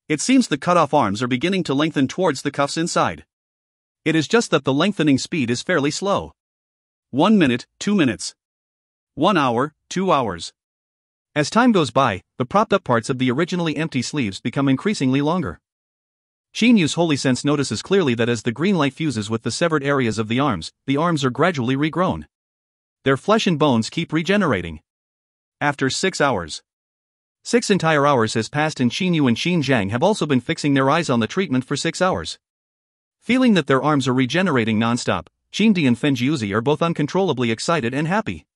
It seems the cut-off arms are beginning to lengthen towards the cuffs inside. It is just that the lengthening speed is fairly slow. 1 minute, 2 minutes. 1 hour, 2 hours. As time goes by, the propped-up parts of the originally empty sleeves become increasingly longer. Qin Yu's holy sense notices clearly that as the green light fuses with the severed areas of the arms are gradually regrown. Their flesh and bones keep regenerating. After 6 hours. 6 entire hours has passed and Qin Yu and Qin Zhang have also been fixing their eyes on the treatment for 6 hours. Feeling that their arms are regenerating non-stop, Qin De and Fenjiuzi are both uncontrollably excited and happy.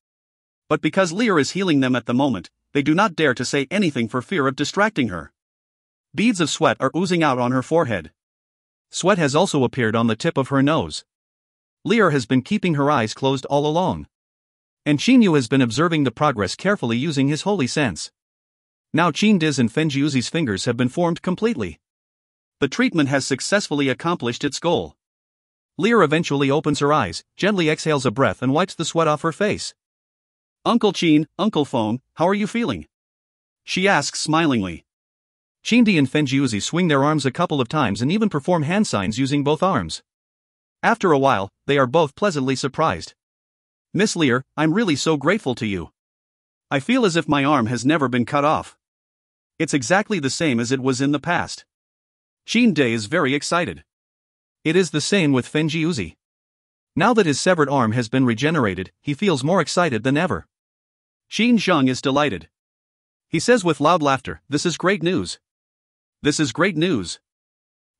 But because Lear is healing them at the moment, they do not dare to say anything for fear of distracting her. Beads of sweat are oozing out on her forehead. Sweat has also appeared on the tip of her nose. Lear has been keeping her eyes closed all along. And Qin Yu has been observing the progress carefully using his holy sense. Now Qin De's and Fenjiuzi's fingers have been formed completely. The treatment has successfully accomplished its goal. Lear eventually opens her eyes, gently exhales a breath and wipes the sweat off her face. Uncle Qin, Uncle Feng, how are you feeling? She asks smilingly. Qin De and Fenjiuzi swing their arms a couple of times and even perform hand signs using both arms. After a while, they are both pleasantly surprised. Miss Lear, I'm really so grateful to you. I feel as if my arm has never been cut off. It's exactly the same as it was in the past. Qin De is very excited. It is the same with Fenjiuzi. Now that his severed arm has been regenerated, he feels more excited than ever. Qin Zheng is delighted. He says with loud laughter, "This is great news. This is great news.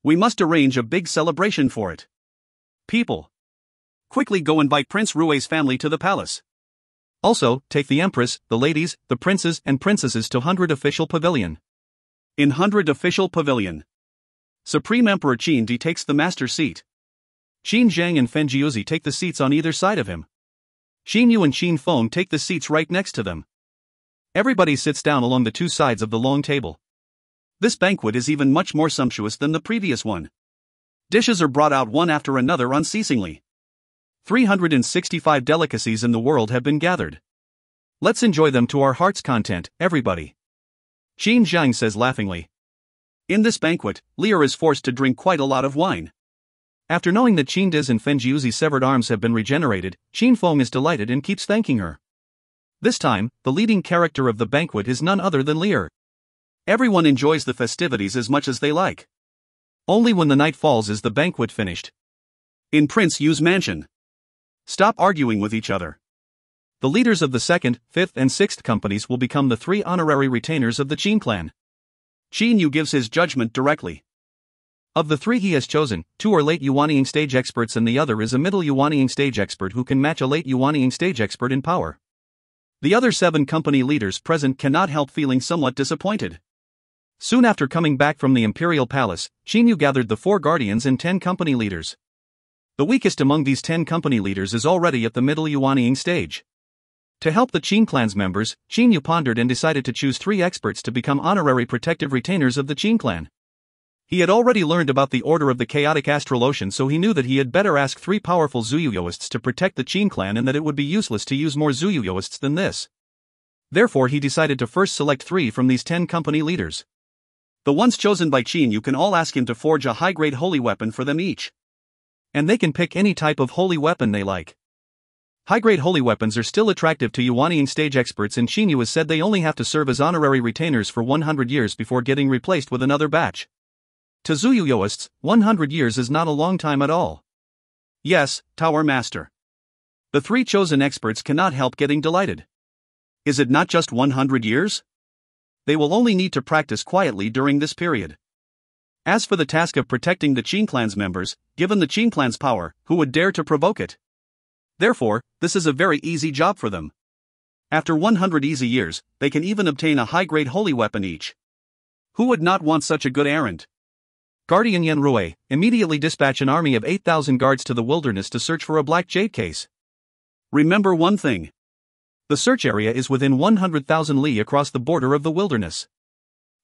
We must arrange a big celebration for it. People, quickly go invite Prince Rui's family to the palace. Also, take the Empress, the ladies, the princes and princesses to 100 Official Pavilion. In 100 Official Pavilion, Supreme Emperor Qin De takes the master seat. Qin Zhang and Fenjiuzi take the seats on either side of him. Qin Yu and Qin Feng take the seats right next to them. Everybody sits down along the two sides of the long table. This banquet is even much more sumptuous than the previous one. Dishes are brought out one after another unceasingly. 365 delicacies in the world have been gathered. Let's enjoy them to our heart's content, everybody. Qin Zhang says laughingly. In this banquet, Lear is forced to drink quite a lot of wine. After knowing that Qin De's and Fenjiuzi's severed arms have been regenerated, Qin Feng is delighted and keeps thanking her. This time, the leading character of the banquet is none other than Lear. Everyone enjoys the festivities as much as they like. Only when the night falls is the banquet finished. In Prince Yu's mansion. Stop arguing with each other. The leaders of the 2nd, 5th and 6th companies will become the 3 honorary retainers of the Qin clan. Qin Yu gives his judgment directly. Of the 3 he has chosen, 2 are late Yuanying stage experts and the other is a middle Yuanying stage expert who can match a late Yuanying stage expert in power. The other 7 company leaders present cannot help feeling somewhat disappointed. Soon after coming back from the Imperial Palace, Qin Yu gathered the 4 guardians and 10 company leaders. The weakest among these 10 company leaders is already at the middle Yuanying stage. To help the Qin clan's members, Qin Yu pondered and decided to choose 3 experts to become honorary protective retainers of the Qin clan. He had already learned about the Order of the Chaotic Astral Ocean, so he knew that he had better ask 3 powerful Zuyuyoists to protect the Qin clan and that it would be useless to use more Zuyuyoists than this. Therefore he decided to first select 3 from these 10 company leaders. The ones chosen by Qin Yu can all ask him to forge a high-grade holy weapon for them each. And they can pick any type of holy weapon they like. High-grade holy weapons are still attractive to Yuanying stage experts and Qin Yu has said they only have to serve as honorary retainers for 100 years before getting replaced with another batch. To Zuyuyoists, 100 years is not a long time at all. Yes, Tower Master. The 3 chosen experts cannot help getting delighted. Is it not just 100 years? They will only need to practice quietly during this period. As for the task of protecting the Qin clan's members, given the Qin clan's power, who would dare to provoke it? Therefore, this is a very easy job for them. After 100 easy years, they can even obtain a high-grade holy weapon each. Who would not want such a good errand? Guardian Yen Rui, immediately dispatch an army of 8,000 guards to the wilderness to search for a black jade case. Remember one thing. The search area is within 100,000 li across the border of the wilderness.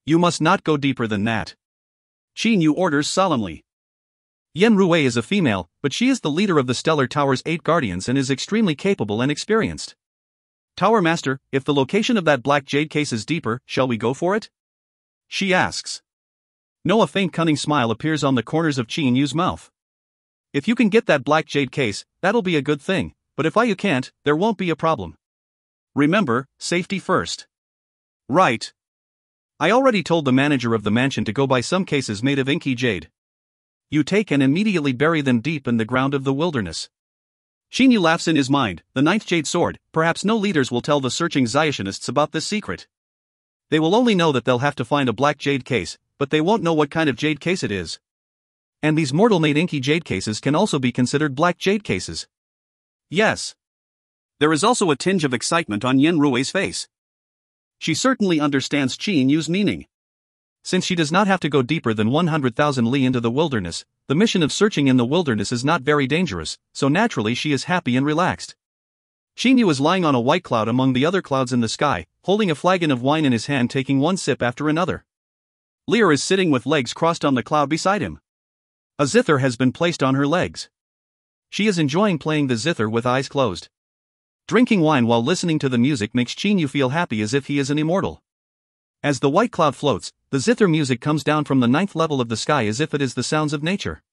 You must not go deeper than that. Qin Yu orders solemnly. Yen Rui is a female, but she is the leader of the Stellar Tower's 8 guardians and is extremely capable and experienced. Tower Master, if the location of that black jade case is deeper, shall we go for it? She asks. No, a faint cunning smile appears on the corners of Qin Yu's mouth. If you can get that black jade case, that'll be a good thing, but if you can't, there won't be a problem. Remember, safety first. Right. I already told the manager of the mansion to go buy some cases made of inky jade. You take and immediately bury them deep in the ground of the wilderness. Qin Yu laughs in his mind, the 9th jade sword. Perhaps no leaders will tell the searching Xiationists about this secret. They will only know that they'll have to find a black jade case, but they won't know what kind of jade case it is. And these mortal-made inky jade cases can also be considered black jade cases. Yes. There is also a tinge of excitement on Yen Rui's face. She certainly understands Qin Yu's meaning. Since she does not have to go deeper than 100,000 li into the wilderness, the mission of searching in the wilderness is not very dangerous, so naturally she is happy and relaxed. Qin Yu is lying on a white cloud among the other clouds in the sky, holding a flagon of wine in his hand, taking one sip after another. Lear is sitting with legs crossed on the cloud beside him. A zither has been placed on her legs. She is enjoying playing the zither with eyes closed. Drinking wine while listening to the music makes Qin Yu feel happy as if he is an immortal. As the white cloud floats, the zither music comes down from the 9th level of the sky as if it is the sounds of nature.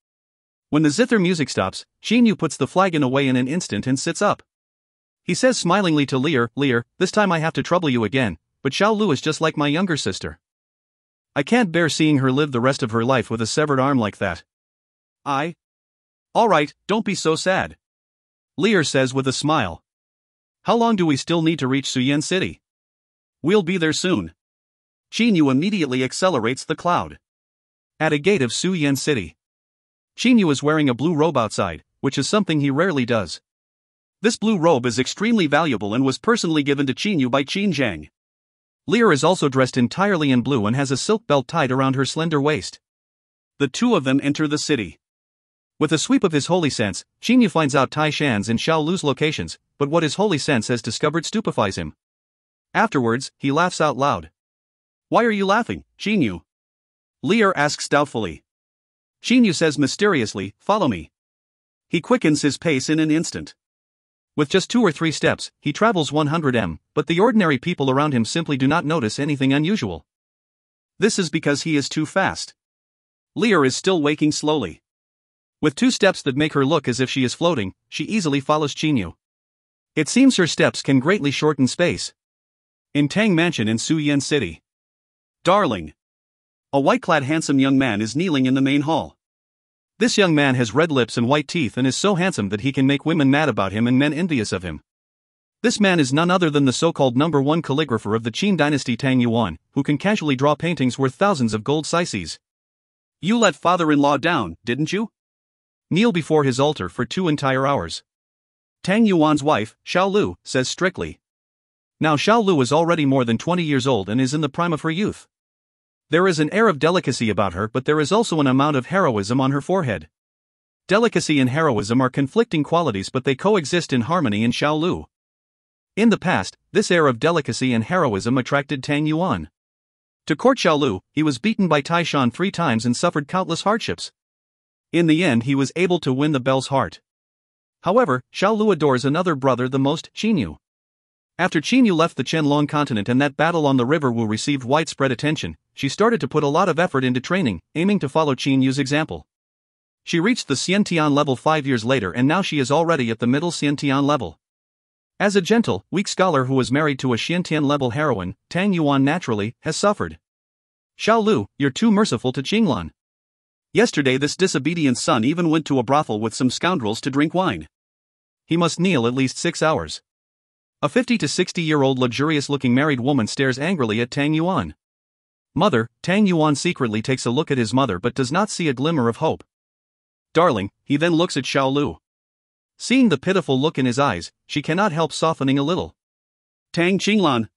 When the zither music stops, Qin Yu puts the flagon away in an instant and sits up. He says smilingly to Lear, this time I have to trouble you again, but Xiao Lu is just like my younger sister. I can't bear seeing her live the rest of her life with a severed arm like that. Alright, don't be so sad. Lear says with a smile. How long do we still need to reach Suyen City? We'll be there soon. Qin Yu immediately accelerates the cloud. At a gate of Suyen City. Qin Yu is wearing a blue robe outside, which is something he rarely does. This blue robe is extremely valuable and was personally given to Qin Yu by Qin Zhang. Lear is also dressed entirely in blue and has a silk belt tied around her slender waist. The two of them enter the city. With a sweep of his holy sense, Qin Yu finds out Tai Shan's and Xiao Lu's locations, but what his holy sense has discovered stupefies him. Afterwards, he laughs out loud. Why are you laughing, Qin Yu? Lear asks doubtfully. Qin Yu says mysteriously, follow me. He quickens his pace in an instant. With just 2 or 3 steps, he travels 100 m, but the ordinary people around him simply do not notice anything unusual. This is because he is too fast. Lear is still waking slowly. With 2 steps that make her look as if she is floating, she easily follows Qin Yu. It seems her steps can greatly shorten space. In Tang Mansion in Suyen City. Darling. A white-clad handsome young man is kneeling in the main hall. This young man has red lips and white teeth and is so handsome that he can make women mad about him and men envious of him. This man is none other than the so-called #1 calligrapher of the Qin dynasty Tang Yuan, who can casually draw paintings worth thousands of gold seises. You let father-in-law down, didn't you? Kneel before his altar for 2 entire hours. Tang Yuan's wife, Xiao Lu, says strictly. Now Xiao Lu is already more than 20 years old and is in the prime of her youth. There is an air of delicacy about her, but there is also an amount of heroism on her forehead. Delicacy and heroism are conflicting qualities, but they coexist in harmony in Xiao Lu. In the past, this air of delicacy and heroism attracted Tang Yuan. To court Xiao Lu, he was beaten by Tai Shan 3 times and suffered countless hardships. In the end, he was able to win the belle's heart. However, Xiao Lu adores another brother the most, Qin Yu. After Qin Yu left the Qianlong continent and that battle on the river Wu received widespread attention, she started to put a lot of effort into training, aiming to follow Qin Yu's example. She reached the Xiantian level 5 years later and now she is already at the middle Xiantian level. As a gentle, weak scholar who was married to a Xiantian level heroine, Tang Yuan naturally has suffered. Xiao Lu, you're too merciful to Qinglan. Yesterday this disobedient son even went to a brothel with some scoundrels to drink wine. He must kneel at least 6 hours. A 50 to 60-year-old luxurious-looking married woman stares angrily at Tang Yuan. Mother, Tang Yuan secretly takes a look at his mother but does not see a glimmer of hope. Darling, he then looks at Xiao Lu. Seeing the pitiful look in his eyes, she cannot help softening a little. Tang Qinglan!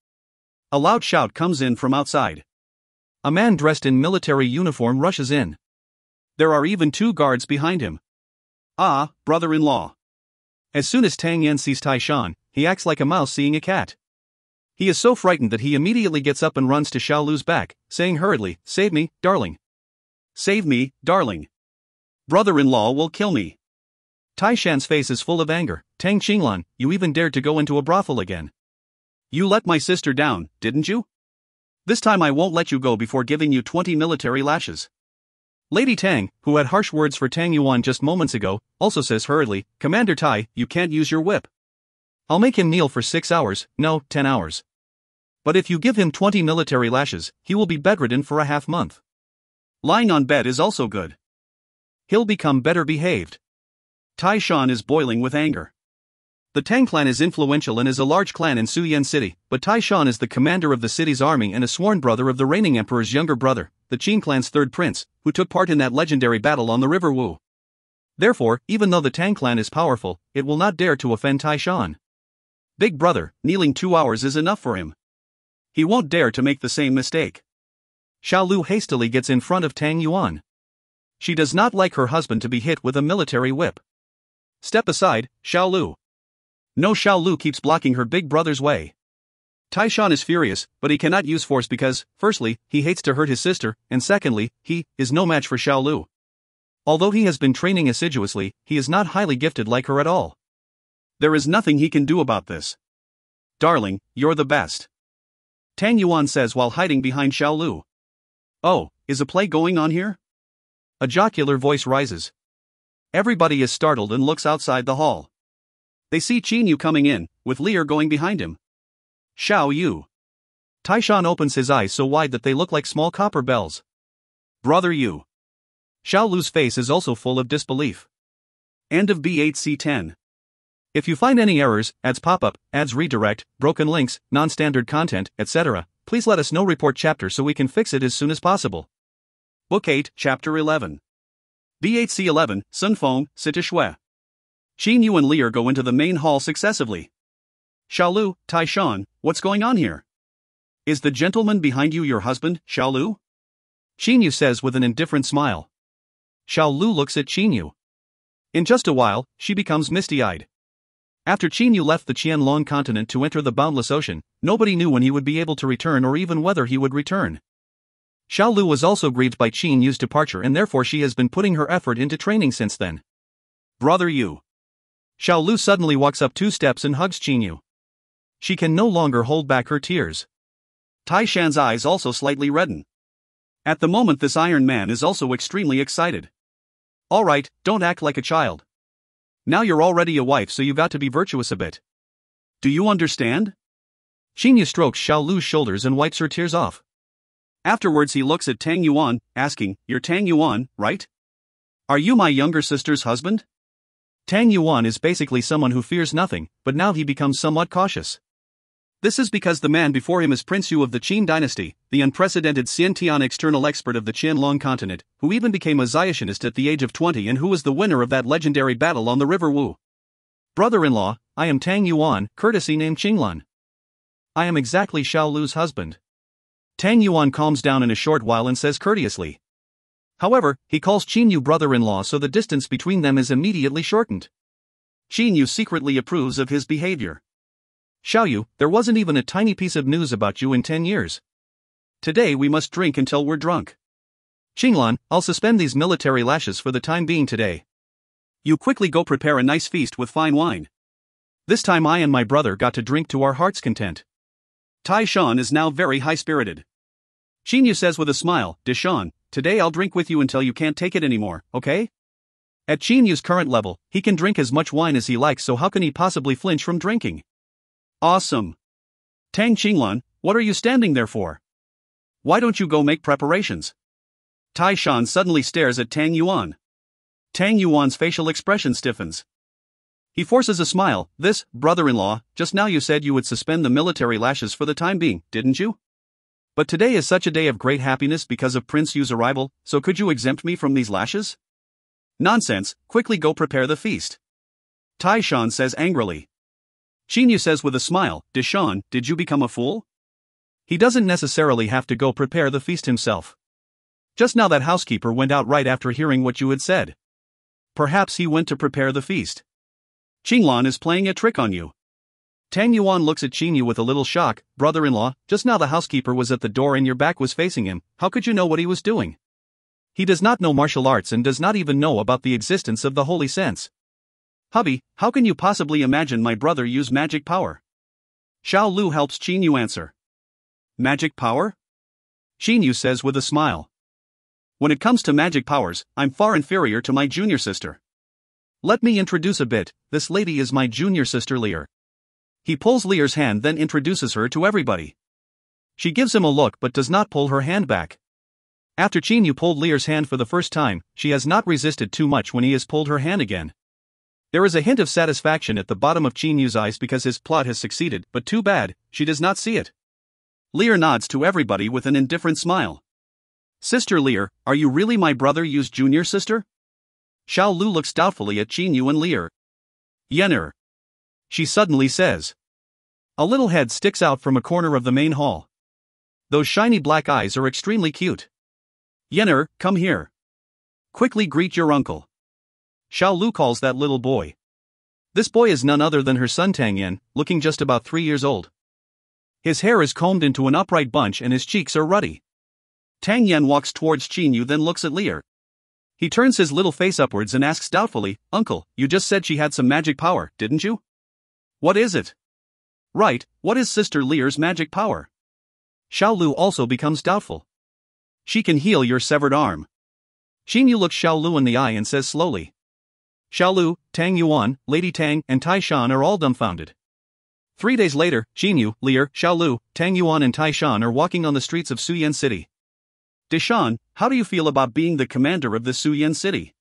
A loud shout comes in from outside. A man dressed in military uniform rushes in. There are even 2 guards behind him. Ah, brother-in-law. As soon as Tang Yan sees Tai Shan, he acts like a mouse seeing a cat. He is so frightened that he immediately gets up and runs to Xiao Lu's back, saying hurriedly, "Save me, darling. Save me, darling. Brother-in-law will kill me." Tai Shan's face is full of anger. "Tang Qinglan, you even dared to go into a brothel again. You let my sister down, didn't you? This time I won't let you go before giving you 20 military lashes." Lady Tang, who had harsh words for Tang Yuan just moments ago, also says hurriedly, "Commander Tai, you can't use your whip. I'll make him kneel for 6 hours, no, 10 hours. But if you give him 20 military lashes, he will be bedridden for a half month. Lying on bed is also good. He'll become better behaved." Tai Shan is boiling with anger. The Tang clan is influential and is a large clan in Suyan City, but Tai Shan is the commander of the city's army and a sworn brother of the reigning emperor's younger brother, the Qin clan's 3rd prince, who took part in that legendary battle on the River Wu. Therefore, even though the Tang clan is powerful, it will not dare to offend Tai Shan. Big brother, kneeling 2 hours is enough for him. He won't dare to make the same mistake. Xiao Lu hastily gets in front of Tang Yuan. She does not like her husband to be hit with a military whip. "Step aside, Xiao Lu." No, Xiao Lu keeps blocking her big brother's way. Tai Shan is furious, but he cannot use force because, firstly, he hates to hurt his sister, and secondly, he is no match for Xiao Lu. Although he has been training assiduously, he is not highly gifted like her at all. There is nothing he can do about this. "Darling, you're the best," Tang Yuan says while hiding behind Xiao Lu. "Oh, is a play going on here?" A jocular voice rises. Everybody is startled and looks outside the hall. They see Qin Yu coming in, with Lear going behind him. "Xiao Yu." Tai Shan opens his eyes so wide that they look like small copper bells. "Brother Yu." Xiao Lu's face is also full of disbelief. End of B8C10. If you find any errors, ads pop up, ads redirect, broken links, non-standard content, etc., please let us know. Report chapter so we can fix it as soon as possible. Book 8, Chapter 11. B8C11, Sun Feng, Sita Shui. Qin Yu and Lear go into the main hall successively. "Xiao Lu, Tai Shan, what's going on here? Is the gentleman behind you your husband, Xiao Lu?" Qin Yu says with an indifferent smile. Xiao Lu looks at Qin Yu. In just a while, she becomes misty-eyed. After Qin Yu left the Qianlong continent to enter the boundless ocean, nobody knew when he would be able to return or even whether he would return. Xiao Lu was also grieved by Qin Yu's departure and therefore she has been putting her effort into training since then. "Brother Yu." Xiao Lu suddenly walks up 2 steps and hugs Qin Yu. She can no longer hold back her tears. Tai Shan's eyes also slightly redden. At the moment this Iron Man is also extremely excited. "Alright, don't act like a child. Now you're already a wife so you got to be virtuous a bit. Do you understand?" Qin Yu strokes Xiao Lu's shoulders and wipes her tears off. Afterwards he looks at Tang Yuan, asking, "You're Tang Yuan, right? Are you my younger sister's husband?" Tang Yuan is basically someone who fears nothing, but now he becomes somewhat cautious. This is because the man before him is Prince Yu of the Qin dynasty, the unprecedented Xiantian external expert of the Qianlong continent, who even became a Zionist at the age of 20 and who was the winner of that legendary battle on the River Wu. "Brother-in-law, I am Tang Yuan, courtesy named Qinglan. I am exactly Xiao Lu's husband." Tang Yuan calms down in a short while and says courteously. However, he calls Qin Yu brother-in-law so the distance between them is immediately shortened. Qin Yu secretly approves of his behavior. "Xiao Yu, there wasn't even a tiny piece of news about you in 10 years. Today we must drink until we're drunk. Qinglan, I'll suspend these military lashes for the time being today. You quickly go prepare a nice feast with fine wine. This time I and my brother got to drink to our heart's content." Tai Shan is now very high-spirited. Qin Yu says with a smile, "Deshan, today I'll drink with you until you can't take it anymore, okay?" At Qin Yu's current level, he can drink as much wine as he likes, so how can he possibly flinch from drinking? Awesome. "Tang Qinglan, what are you standing there for? Why don't you go make preparations?" Tai Shan suddenly stares at Tang Yuan. Tang Yuan's facial expression stiffens. He forces a smile. "This, brother-in-law, just now you said you would suspend the military lashes for the time being, didn't you? But today is such a day of great happiness because of Prince Yu's arrival, so could you exempt me from these lashes?" "Nonsense, quickly go prepare the feast," Tai Shan says angrily. Xinyu says with a smile, Deshawn, did you become a fool? He doesn't necessarily have to go prepare the feast himself. Just now that housekeeper went out right after hearing what you had said. Perhaps he went to prepare the feast. Qinglan is playing a trick on you. Tang Yuan looks at Xinyu with a little shock. Brother-in-law, just now the housekeeper was at the door and your back was facing him. How could you know what he was doing? He does not know martial arts and does not even know about the existence of the holy sense. Hubby, how can you possibly imagine my brother use magic power? Xiao Lu helps Xinyu answer. Magic power? Xinyu says with a smile. When it comes to magic powers, I'm far inferior to my junior sister. Let me introduce a bit, this lady is my junior sister Lear. He pulls Lear's hand then introduces her to everybody. She gives him a look but does not pull her hand back. After Xinyu pulled Lear's hand for the first time, she has not resisted too much when he has pulled her hand again. There is a hint of satisfaction at the bottom of Qinyu's eyes because his plot has succeeded, but too bad, she does not see it. Lear nods to everybody with an indifferent smile. Sister Lear, are you really my brother Yu's junior sister? Xiao Lu looks doubtfully at Xinyu and Lear. Yenner. She suddenly says. A little head sticks out from a corner of the main hall. Those shiny black eyes are extremely cute. Yenner, come here. Quickly greet your uncle. Xiao Lu calls that little boy. This boy is none other than her son Tang Yen, looking just about 3 years old. His hair is combed into an upright bunch and his cheeks are ruddy. Tang Yen walks towards Xinyu then looks at Lear. He turns his little face upwards and asks doubtfully, Uncle, you just said she had some magic power, didn't you? What is it? Right, what is Sister Lear's magic power? Xiao Lu also becomes doubtful. She can heal your severed arm. Xinyu looks Xiao Lu in the eye and says slowly. Xiao Lu, Tang Yuan, Lady Tang, and Tai Shan are all dumbfounded. 3 days later, Xinyu, Lear, Xiao Lu, Tang Yuan and Tai Shan are walking on the streets of Suyan City. Deshawn, how do you feel about being the commander of the Suyan City?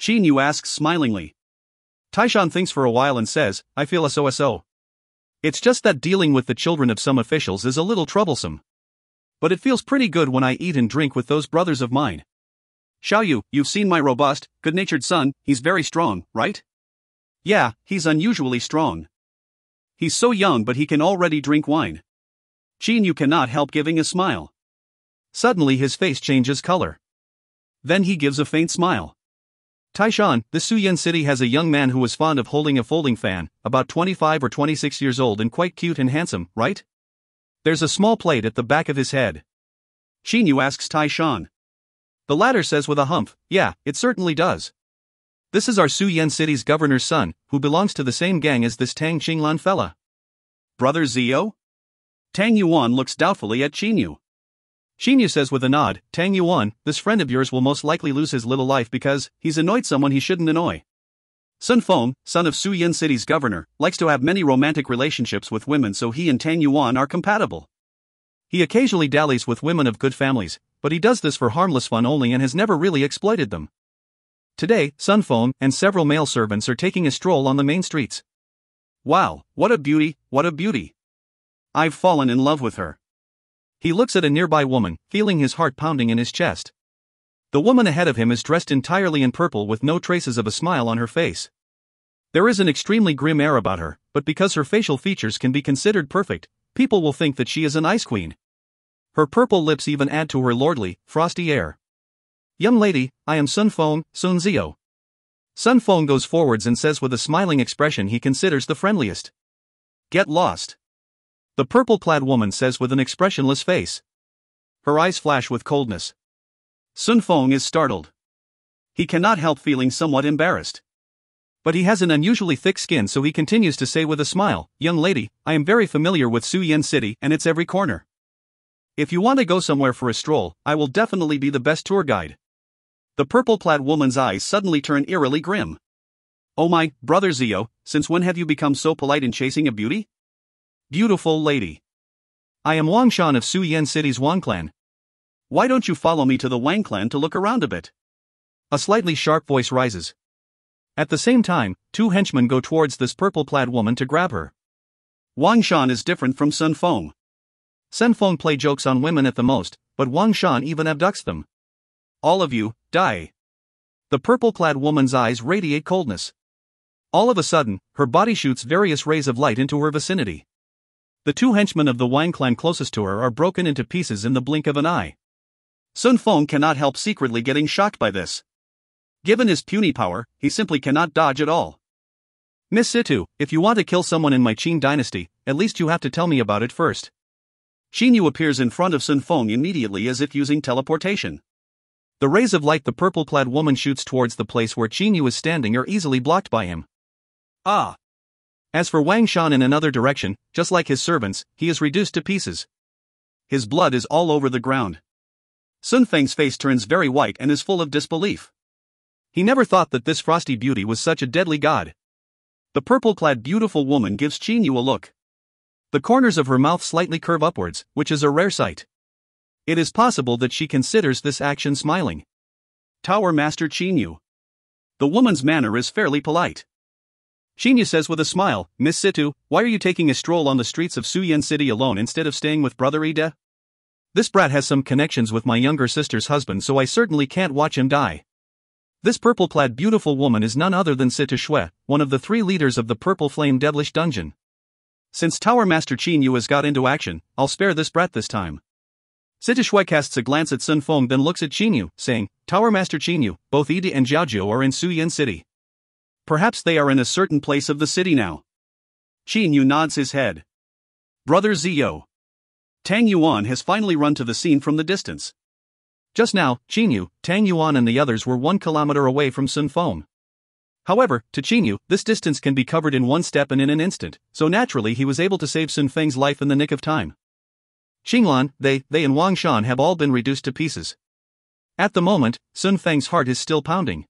Xinyu asks smilingly. Tai Shan thinks for a while and says, I feel so. It's just that dealing with the children of some officials is a little troublesome. But it feels pretty good when I eat and drink with those brothers of mine. Xiaoyu, you've seen my robust, good-natured son, he's very strong, right? Yeah, he's unusually strong. He's so young but he can already drink wine. Xinyu cannot help giving a smile. Suddenly his face changes color. Then he gives a faint smile. Taishan, the Suyan city has a young man who is fond of holding a folding fan, about 25 or 26 years old and quite cute and handsome, right? There's a small plate at the back of his head. Xinyu asks Taishan. The latter says with a humph, yeah, it certainly does. This is our Suyan city's governor's son, who belongs to the same gang as this Tang Qinglan fella. Brother Zio? Tang Yuan looks doubtfully at Xinyu. Xinyu says with a nod, Tang Yuan, this friend of yours will most likely lose his little life because he's annoyed someone he shouldn't annoy. Sun Feng, son of Suyan city's governor, likes to have many romantic relationships with women, so he and Tang Yuan are compatible. He occasionally dallies with women of good families, but he does this for harmless fun only and has never really exploited them. Today, Sun Feng and several male servants are taking a stroll on the main streets. Wow, what a beauty, what a beauty. I've fallen in love with her. He looks at a nearby woman, feeling his heart pounding in his chest. The woman ahead of him is dressed entirely in purple with no traces of a smile on her face. There is an extremely grim air about her, but because her facial features can be considered perfect, people will think that she is an ice queen. Her purple lips even add to her lordly, frosty air. Young lady, I am Sun Feng, Sun Zio. Sun Feng goes forwards and says with a smiling expression he considers the friendliest. Get lost. The purple-clad woman says with an expressionless face. Her eyes flash with coldness. Sun Feng is startled. He cannot help feeling somewhat embarrassed. But he has an unusually thick skin, so he continues to say with a smile, Young lady, I am very familiar with Suyan City and its every corner. If you want to go somewhere for a stroll, I will definitely be the best tour guide. The purple-clad woman's eyes suddenly turn eerily grim. Oh my, brother Zio, since when have you become so polite in chasing a beauty? Beautiful lady. I am Wang Shan of Suyan City's Wang clan. Why don't you follow me to the Wang clan to look around a bit? A slightly sharp voice rises. At the same time, 2 henchmen go towards this purple-clad woman to grab her. Wang Shan is different from Sun Feng. Sun Feng play jokes on women at the most, but Wang Shan even abducts them. All of you, die. The purple-clad woman's eyes radiate coldness. All of a sudden, her body shoots various rays of light into her vicinity. The two henchmen of the Wang clan closest to her are broken into pieces in the blink of an eye. Sun Feng cannot help secretly getting shocked by this. Given his puny power, he simply cannot dodge at all. Miss Situ, if you want to kill someone in my Qin dynasty, at least you have to tell me about it first. Qin Yu appears in front of Sun Feng immediately as if using teleportation. The rays of light the purple-clad woman shoots towards the place where Qin Yu is standing are easily blocked by him. Ah! As for Wang Shan in another direction, just like his servants, he is reduced to pieces. His blood is all over the ground. Sun Feng's face turns very white and is full of disbelief. He never thought that this frosty beauty was such a deadly god. The purple-clad beautiful woman gives Qin Yu a look. The corners of her mouth slightly curve upwards, which is a rare sight. It is possible that she considers this action smiling. Tower Master Qin Yu. The woman's manner is fairly polite. Qin Yu says with a smile, Miss Situ, why are you taking a stroll on the streets of Suyan City alone instead of staying with Brother Ida? This brat has some connections with my younger sister's husband, so I certainly can't watch him die. This purple-clad beautiful woman is none other than Situ Shui, one of the 3 leaders of the Purple Flame Devilish Dungeon. Since Tower Master Qin Yu has got into action, I'll spare this brat this time. Situ Shui casts a glance at Sun Feng, then looks at Qin Yu, saying, Tower Master Qin Yu, both Ida and Zhaojiu are in Suyan City. Perhaps they are in a certain place of the city now. Qin Yu nods his head. Brother Zio. Tang Yuan has finally run to the scene from the distance. Just now, Qin Yu, Tang Yuan and the others were 1 kilometer away from Sun Feng. However, to Qin Yu, this distance can be covered in 1 step and in an instant, so naturally he was able to save Sun Feng's life in the nick of time. Qinglan, they and Wang Shan have all been reduced to pieces. At the moment, Sun Feng's heart is still pounding.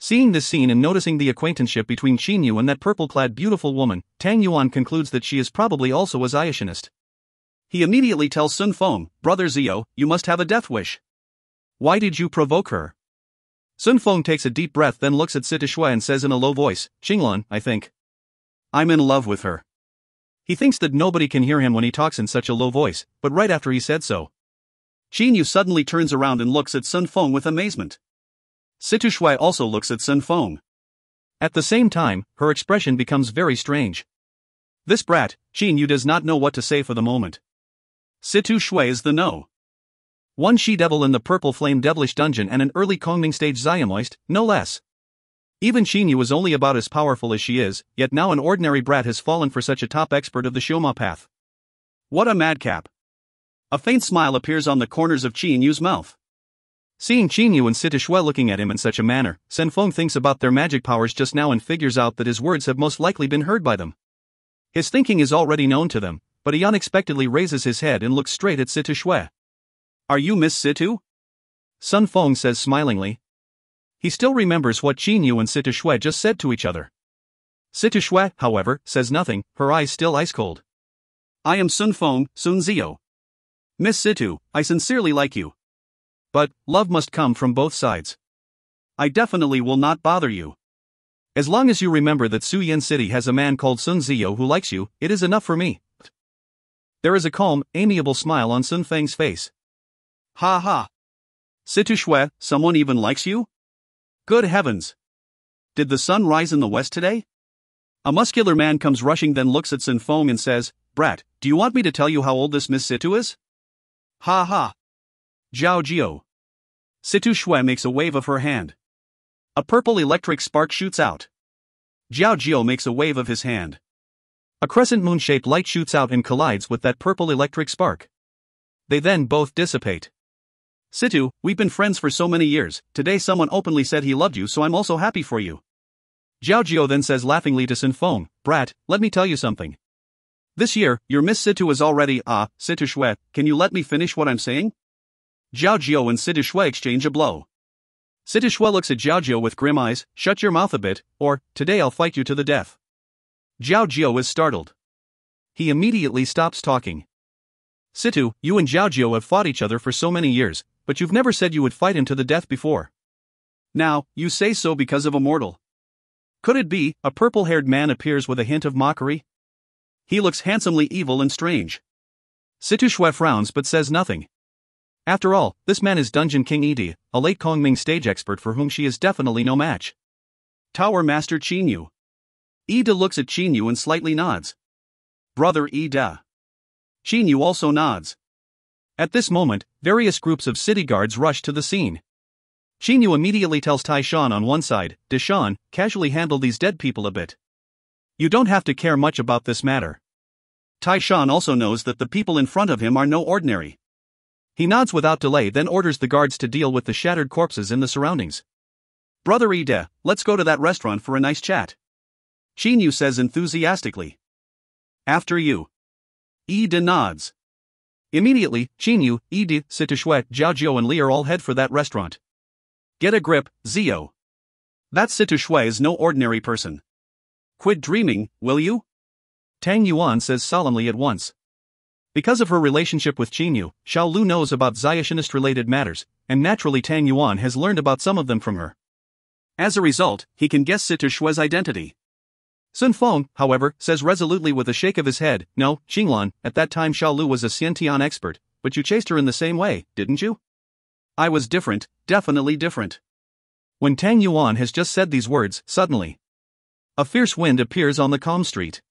Seeing this scene and noticing the acquaintanceship between Qin Yu and that purple-clad beautiful woman, Tang Yuan concludes that she is probably also a Zionist. He immediately tells Sun Feng, Brother Zio, you must have a death wish. Why did you provoke her? Sun Feng takes a deep breath, then looks at Situ Shui and says in a low voice, Qinglan, I think I'm in love with her. He thinks that nobody can hear him when he talks in such a low voice, but right after he said so, Qin Yu suddenly turns around and looks at Sun Feng with amazement. Situ Shui also looks at Sun Feng. At the same time, her expression becomes very strange. This brat, Qin Yu, does not know what to say for the moment. Situ Shui is the no. 1 she-devil in the Purple Flame Devilish Dungeon and an early Kongming stage Xiamoist, no less. Even Qin Yu is only about as powerful as she is, yet now an ordinary brat has fallen for such a top expert of the Shoma path. What a madcap. A faint smile appears on the corners of Qin Yu's mouth. Seeing Qin Yu and Situ Shui looking at him in such a manner, Sun Feng thinks about their magic powers just now and figures out that his words have most likely been heard by them. His thinking is already known to them, but he unexpectedly raises his head and looks straight at Situ Shui. Are you Miss Situ? Sun Feng says smilingly. He still remembers what Qin Yu and Situ Shui just said to each other. Situ Shui, however, says nothing, her eyes still ice-cold. I am Sun Feng, Sun Zio. Miss Situ, I sincerely like you. But, love must come from both sides. I definitely will not bother you. As long as you remember that Suyan City has a man called Sun Zio who likes you, it is enough for me. There is a calm, amiable smile on Sun Feng's face. Ha ha. Situ Shui, someone even likes you? Good heavens. Did the sun rise in the west today? A muscular man comes rushing, then looks at Sun Feng and says, Brat, do you want me to tell you how old this Miss Situ is? Ha ha. Zhao Jiu. Situ Shui makes a wave of her hand. A purple electric spark shoots out. Zhao Jiu makes a wave of his hand. A crescent moon-shaped light shoots out and collides with that purple electric spark. They then both dissipate. Situ, we've been friends for so many years, today someone openly said he loved you, so I'm also happy for you. Zhao Jiu then says laughingly to Sun Feng, Brat, let me tell you something. This year, your Miss Situ is already, Situ Shui, can you let me finish what I'm saying? Zhao Jiu and Situ Shui exchange a blow. Situ Shui looks at Zhao Jiu with grim eyes, shut your mouth a bit, or, today I'll fight you to the death. Zhao Jiu is startled. He immediately stops talking. Situ, you and Zhao Jiu have fought each other for so many years, but you've never said you would fight him to the death before. Now, you say so because of a mortal. Could it be, a purple-haired man appears with a hint of mockery? He looks handsomely evil and strange. Situ Shui frowns but says nothing. After all, this man is Dungeon King Idi, a late Kongming stage expert for whom she is definitely no match. Tower Master Qin Yu. Ida looks at Chinyu and slightly nods. Brother Ida. Chinyu also nods. At this moment, various groups of city guards rush to the scene. Chinyu immediately tells Taishan on one side, Deshan, casually handle these dead people a bit. You don't have to care much about this matter. Taishan also knows that the people in front of him are no ordinary. He nods without delay, then orders the guards to deal with the shattered corpses in the surroundings. Brother Ida, let's go to that restaurant for a nice chat. Chinyu says enthusiastically. After you. Ida nods. Immediately, Chinyu, Ida, Sitishue, Jiaojiu and Li are all head for that restaurant. Get a grip, Zio. That Sitishue is no ordinary person. Quit dreaming, will you? Tang Yuan says solemnly at once. Because of her relationship with Chinyu, Xiao Lu knows about Zionist-related matters, and naturally Tang Yuan has learned about some of them from her. As a result, he can guess Situshue's identity. Sun Feng, however, says resolutely with a shake of his head, no, Xinglan, at that time Xiao Lu was a Xiantian expert, but you chased her in the same way, didn't you? I was different, definitely different. When Tang Yuan has just said these words, suddenly, a fierce wind appears on the calm street.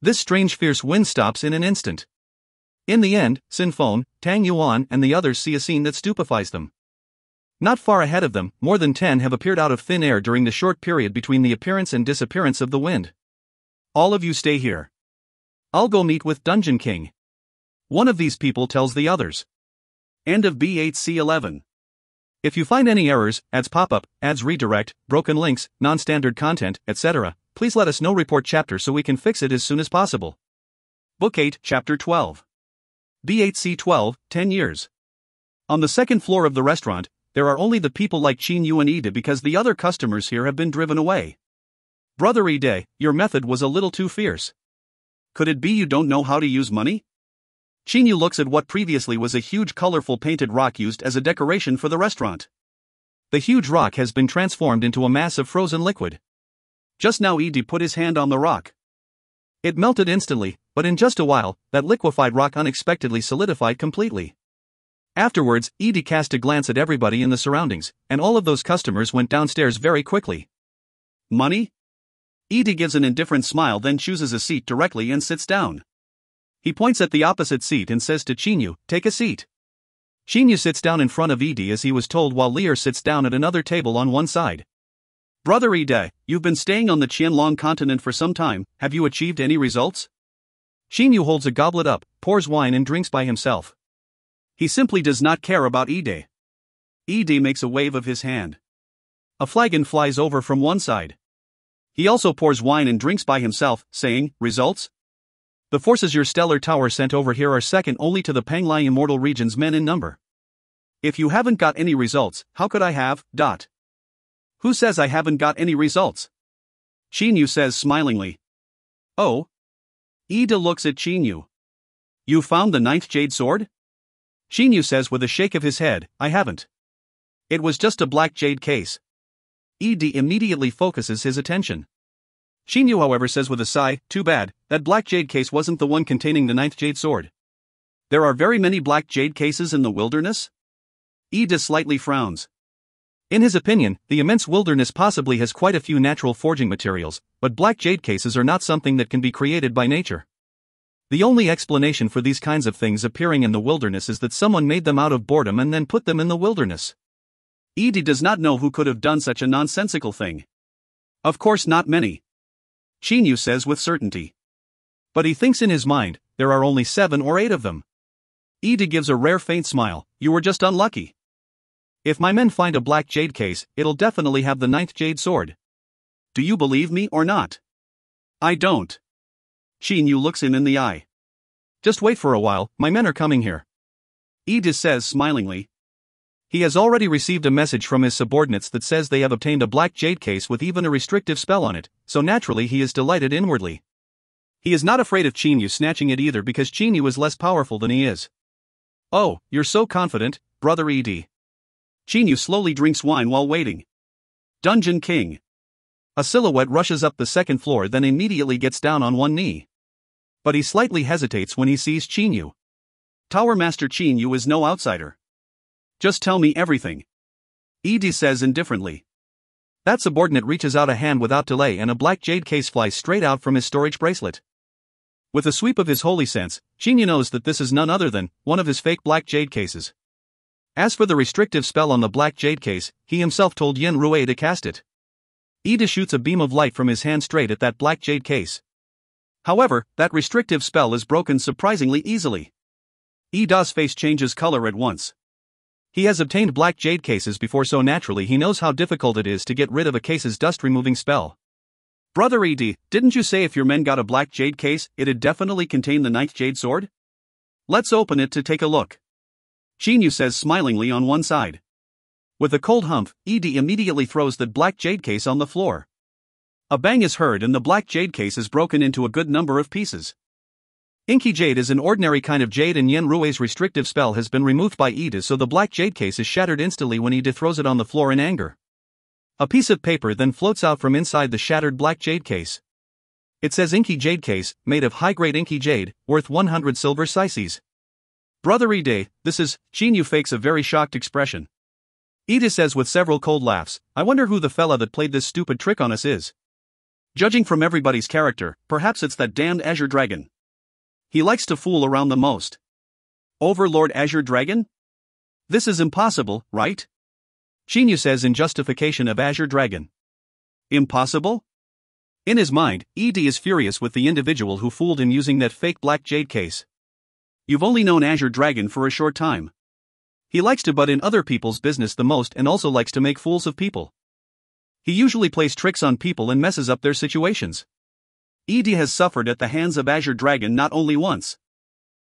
This strange fierce wind stops in an instant. In the end, Sin Feng, Tang Yuan and the others see a scene that stupefies them. Not far ahead of them, more than 10 have appeared out of thin air during the short period between the appearance and disappearance of the wind. All of you stay here. I'll go meet with Dungeon King. One of these people tells the others. End of B8C11. If you find any errors, ads pop-up, ads redirect, broken links, non-standard content, etc., please let us know. Report chapter so we can fix it as soon as possible. Book 8, Chapter 12. B8C12, 10 years. On the second floor of the restaurant, there are only the people like Chinyu and Ida because the other customers here have been driven away. Brother Ida, your method was a little too fierce. Could it be you don't know how to use money? Chinyu looks at what previously was a huge colorful painted rock used as a decoration for the restaurant. The huge rock has been transformed into a mass of frozen liquid. Just now Ida put his hand on the rock. It melted instantly, but in just a while, that liquefied rock unexpectedly solidified completely. Afterwards, Ida cast a glance at everybody in the surroundings, and all of those customers went downstairs very quickly. Money? Ida gives an indifferent smile, then chooses a seat directly and sits down. He points at the opposite seat and says to Chinyu, take a seat. Chinyu sits down in front of Ida as he was told, while Lear sits down at another table on one side. Brother Ida, you've been staying on the Qianlong continent for some time, have you achieved any results? Chinyu holds a goblet up, pours wine and drinks by himself. He simply does not care about Ida. Ida makes a wave of his hand. A flagon flies over from one side. He also pours wine and drinks by himself, saying, results? The forces your stellar tower sent over here are second only to the Panglai Immortal Region's men in number. If you haven't got any results, how could I have? Who says I haven't got any results? Chinyu says smilingly. Oh? Ida looks at Chinyu. You found the 9th Jade Sword? Chinyu says with a shake of his head, I haven't. It was just a black jade case. Ida immediately focuses his attention. Chinyu however says with a sigh, too bad, that black jade case wasn't the one containing the 9th Jade Sword. There are very many black jade cases in the wilderness? Ida slightly frowns. In his opinion, the immense wilderness possibly has quite a few natural forging materials, but black jade cases are not something that can be created by nature. The only explanation for these kinds of things appearing in the wilderness is that someone made them out of boredom and then put them in the wilderness. Ida does not know who could have done such a nonsensical thing. Of course not many. Chinyu says with certainty. But he thinks in his mind, there are only 7 or 8 of them. Ida gives a rare faint smile, you were just unlucky. If my men find a black jade case, it'll definitely have the 9th Jade Sword. Do you believe me or not? I don't. Chinyu looks him in the eye. Just wait for a while, my men are coming here. Ida says smilingly. He has already received a message from his subordinates that says they have obtained a black jade case with even a restrictive spell on it, so naturally he is delighted inwardly. He is not afraid of Chinyu snatching it either because Chinyu is less powerful than he is. Oh, you're so confident, brother Ed. Chinyu slowly drinks wine while waiting. Dungeon King. A silhouette rushes up the second floor, then immediately gets down on one knee. But he slightly hesitates when he sees Chinyu. Tower Master Chinyu is no outsider. Just tell me everything. Ed says indifferently. That subordinate reaches out a hand without delay and a black jade case flies straight out from his storage bracelet. With a sweep of his holy sense, Chinyu knows that this is none other than one of his fake black jade cases. As for the restrictive spell on the black jade case, he himself told Yin Rui to cast it. Ida shoots a beam of light from his hand straight at that black jade case. However, that restrictive spell is broken surprisingly easily. Ida's face changes color at once. He has obtained black jade cases before, so naturally he knows how difficult it is to get rid of a case's dust-removing spell. Brother Ed, didn't you say if your men got a black jade case, it'd definitely contain the ninth jade sword? Let's open it to take a look. Chinyu says smilingly on one side. With a cold humph, Ed immediately throws that black jade case on the floor. A bang is heard and the black jade case is broken into a good number of pieces. Inky jade is an ordinary kind of jade and Yin Rui's restrictive spell has been removed by Ida, so the black jade case is shattered instantly when Ida throws it on the floor in anger. A piece of paper then floats out from inside the shattered black jade case. It says Inky jade case, made of high-grade inky jade, worth 100 silver seises. Brother Ida, this is, Chinyu fakes a very shocked expression. Ida says with several cold laughs, I wonder who the fella that played this stupid trick on us is. Judging from everybody's character, perhaps it's that damned Azure Dragon. He likes to fool around the most. Overlord Azure Dragon? This is impossible, right? Chinyu says in justification of Azure Dragon. Impossible? In his mind, Ed is furious with the individual who fooled him using that fake black jade case. You've only known Azure Dragon for a short time. He likes to butt in other people's business the most and also likes to make fools of people. He usually plays tricks on people and messes up their situations. Ed has suffered at the hands of Azure Dragon not only once.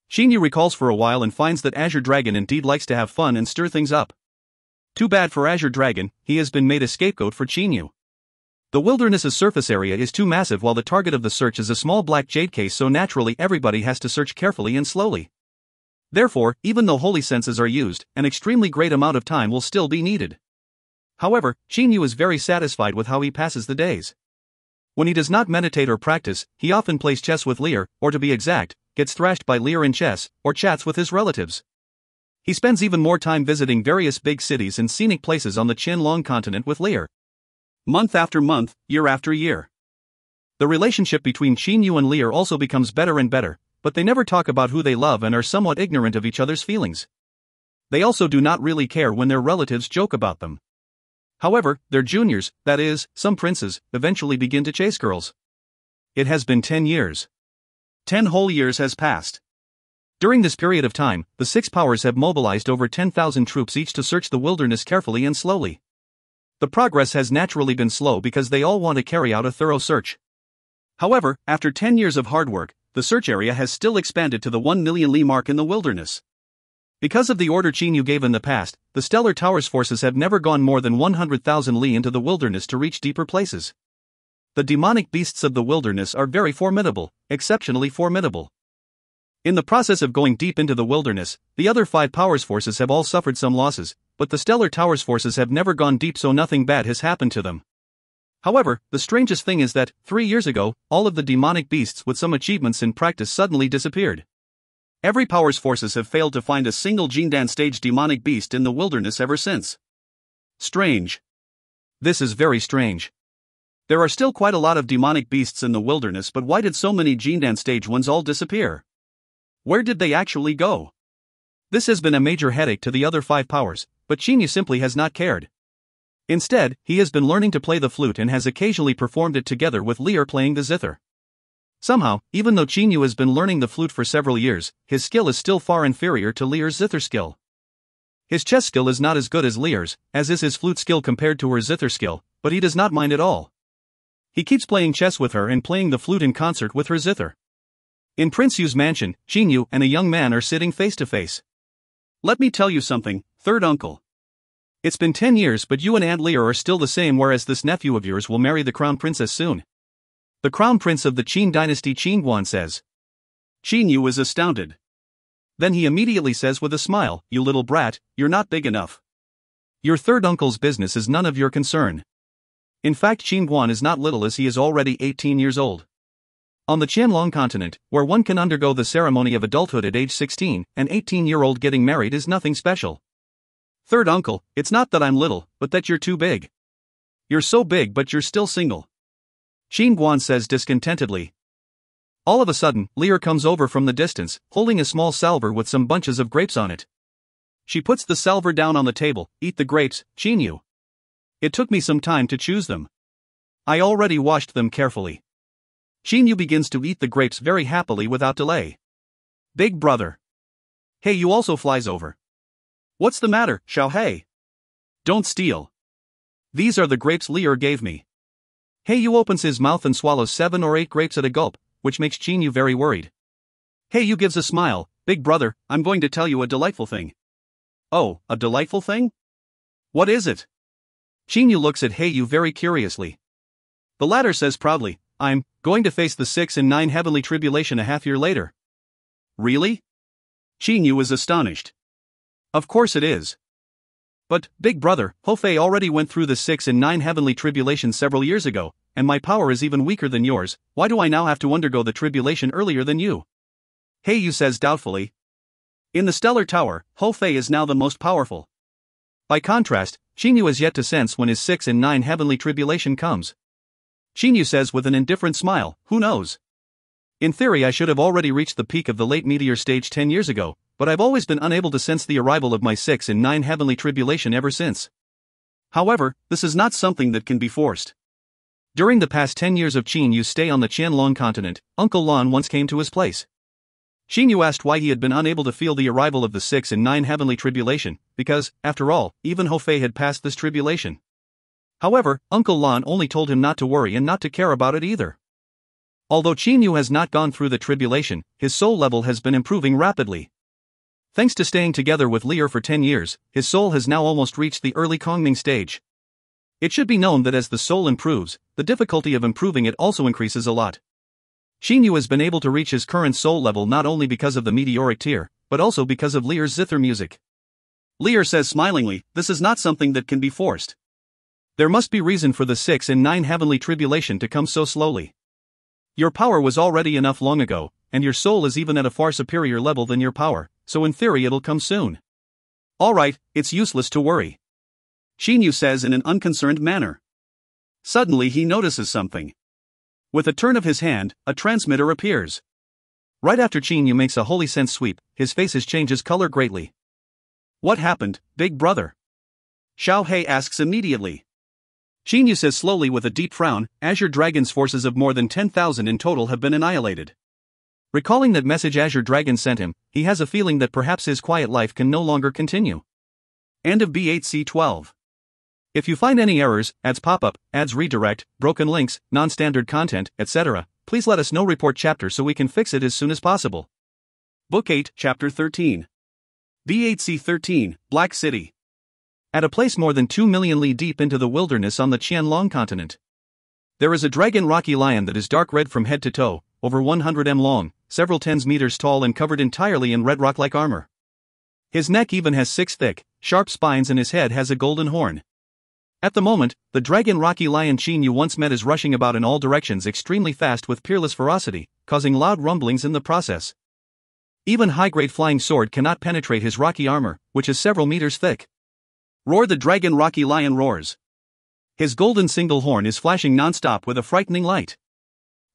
Chinyu recalls for a while and finds that Azure Dragon indeed likes to have fun and stir things up. Too bad for Azure Dragon, he has been made a scapegoat for Chinyu. The wilderness's surface area is too massive while the target of the search is a small black jade case, so naturally everybody has to search carefully and slowly. Therefore, even though holy senses are used, an extremely great amount of time will still be needed. However, Chinyu is very satisfied with how he passes the days. When he does not meditate or practice, he often plays chess with Lear, or to be exact, gets thrashed by Lear in chess, or chats with his relatives. He spends even more time visiting various big cities and scenic places on the Qinlong continent with Lear. Month after month, year after year. The relationship between Chinyu and Lear also becomes better and better, but they never talk about who they love and are somewhat ignorant of each other's feelings. They also do not really care when their relatives joke about them. However, their juniors, that is, some princes, eventually begin to chase girls. It has been 10 years. 10 whole years has passed. During this period of time, the six powers have mobilized over 10,000 troops each to search the wilderness carefully and slowly. The progress has naturally been slow because they all want to carry out a thorough search. However, after 10 years of hard work, the search area has still expanded to the 1 million li mark in the wilderness. Because of the order Chinyu gave in the past, the Stellar Tower's forces have never gone more than 100,000 li into the wilderness to reach deeper places. The demonic beasts of the wilderness are very formidable, exceptionally formidable. In the process of going deep into the wilderness, the other 5 powers forces have all suffered some losses, but the Stellar Tower's forces have never gone deep, so nothing bad has happened to them. However, the strangest thing is that, 3 years ago, all of the demonic beasts with some achievements in practice suddenly disappeared. Every power's forces have failed to find a single Jindan stage demonic beast in the wilderness ever since. Strange. This is very strange. There are still quite a lot of demonic beasts in the wilderness, but why did so many Jindan stage ones all disappear? Where did they actually go? This has been a major headache to the other 5 powers, but Chinyu simply has not cared. Instead, he has been learning to play the flute and has occasionally performed it together with Lear playing the zither. Somehow, even though Chinyu has been learning the flute for several years, his skill is still far inferior to Lear's zither skill. His chess skill is not as good as Lear's, as is his flute skill compared to her zither skill, but he does not mind at all. He keeps playing chess with her and playing the flute in concert with her zither. In Prince Yu's mansion, Chinyu and a young man are sitting face to face. Let me tell you something, third uncle. It's been 10 years, but you and Aunt Lear are still the same, whereas this nephew of yours will marry the crown princess soon. The crown prince of the Qin dynasty Qingguan says. Chinyu is astounded. Then he immediately says with a smile, "You little brat, you're not big enough. Your third uncle's business is none of your concern." In fact, Qingguan is not little, as he is already 18 years old. On the Qianlong continent, where one can undergo the ceremony of adulthood at age 16, an 18-year-old getting married is nothing special. Third uncle, it's not that I'm little, but that you're too big. You're so big but you're still single. Qin Guan says discontentedly. All of a sudden, Lear comes over from the distance, holding a small salver with some bunches of grapes on it. She puts the salver down on the table. Eat the grapes, Qin Yu. It took me some time to choose them. I already washed them carefully. Qin Yu begins to eat the grapes very happily without delay. Big brother. Hey, you also flies over. What's the matter, Xiao Hei? Don't steal. These are the grapes Lear gave me. Hey Yu opens his mouth and swallows 7 or 8 grapes at a gulp, which makes Qin Yu very worried. Hey Yu gives a smile. Big brother, I'm going to tell you a delightful thing. Oh, a delightful thing? What is it? Qin Yu looks at Hey Yu very curiously. The latter says proudly, I'm going to face the 6 and 9 heavenly tribulation a half year later. Really? Qin Yu is astonished. Of course it is. But, big brother, Ho Fei already went through the 6 and 9 heavenly tribulation several years ago, and my power is even weaker than yours. Why do I now have to undergo the tribulation earlier than you? Hey Yu says doubtfully. In the Stellar Tower, Ho Fei is now the most powerful. By contrast, Qin Yu has yet to sense when his 6 and 9 heavenly tribulation comes. Qin Yu says with an indifferent smile, who knows? In theory I should have already reached the peak of the late meteor stage 10 years ago, but I've always been unable to sense the arrival of my 6 and 9 heavenly tribulation ever since. However, this is not something that can be forced. During the past 10 years of Qin Yu's stay on the Qianlong continent, Uncle Lon once came to his place. Qin Yu asked why he had been unable to feel the arrival of the 6 and 9 heavenly tribulation, because, after all, even Ho Fei had passed this tribulation. However, Uncle Lon only told him not to worry and not to care about it either. Although Qin Yu has not gone through the tribulation, his soul level has been improving rapidly. Thanks to staying together with Lear for 10 years, his soul has now almost reached the early Kongming stage. It should be known that as the soul improves, the difficulty of improving it also increases a lot. Qin Yu has been able to reach his current soul level not only because of the meteoric tear, but also because of Lear's zither music. Lear says smilingly, this is not something that can be forced. There must be reason for the 6 and 9 heavenly tribulation to come so slowly. Your power was already enough long ago, and your soul is even at a far superior level than your power, so in theory it'll come soon. Alright, it's useless to worry. Qin Yu says in an unconcerned manner. Suddenly he notices something. With a turn of his hand, a transmitter appears. Right after Qin Yu makes a holy sense sweep, his face changes color greatly. What happened, big brother? Xiao Hei asks immediately. Qin Yu says slowly with a deep frown, Azure Dragon's forces of more than 10,000 in total have been annihilated. Recalling that message Azure Dragon sent him, he has a feeling that perhaps his quiet life can no longer continue. End of B8C12. If you find any errors, ads pop up, ads redirect, broken links, non-standard content, etc., please let us know. Report chapter so we can fix it as soon as possible. Book 8, Chapter 13. B8C13, Black City. At a place more than 2 million li deep into the wilderness on the Qianlong continent, there is a dragon rocky lion that is dark red from head to toe, over 100 m long, several tens meters tall and covered entirely in red rock-like armor. His neck even has 6 thick, sharp spines and his head has a golden horn. At the moment, the dragon rocky lion Qin Yu once met is rushing about in all directions extremely fast with peerless ferocity, causing loud rumblings in the process. Even high-grade flying sword cannot penetrate his rocky armor, which is several meters thick. Roar! The dragon rocky lion roars. His golden single horn is flashing non-stop with a frightening light.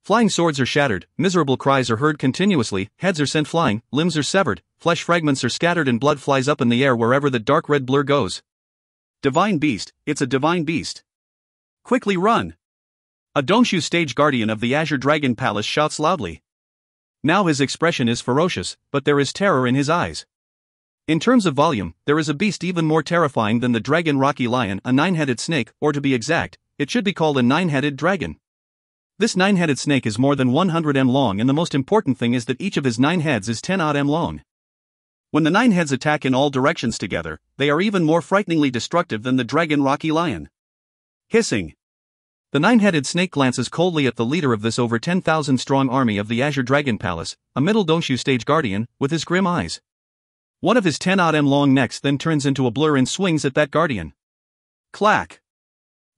Flying swords are shattered, miserable cries are heard continuously, heads are sent flying, limbs are severed, flesh fragments are scattered and blood flies up in the air wherever the dark red blur goes. Divine beast, it's a divine beast. Quickly run! A Dongshu stage guardian of the Azure Dragon Palace shouts loudly. Now his expression is ferocious, but there is terror in his eyes. In terms of volume, there is a beast even more terrifying than the dragon rocky lion, a 9-headed snake, or to be exact, it should be called a 9-headed dragon. This 9-headed snake is more than 100 m long, and the most important thing is that each of his 9 heads is 10 odd m long. When the 9 heads attack in all directions together, they are even more frighteningly destructive than the dragon rocky lion. Hissing. The 9-headed snake glances coldly at the leader of this over 10,000 strong army of the Azure Dragon Palace, a middle Dongshu stage guardian, with his grim eyes. One of his 10 odd m long necks then turns into a blur and swings at that guardian. Clack!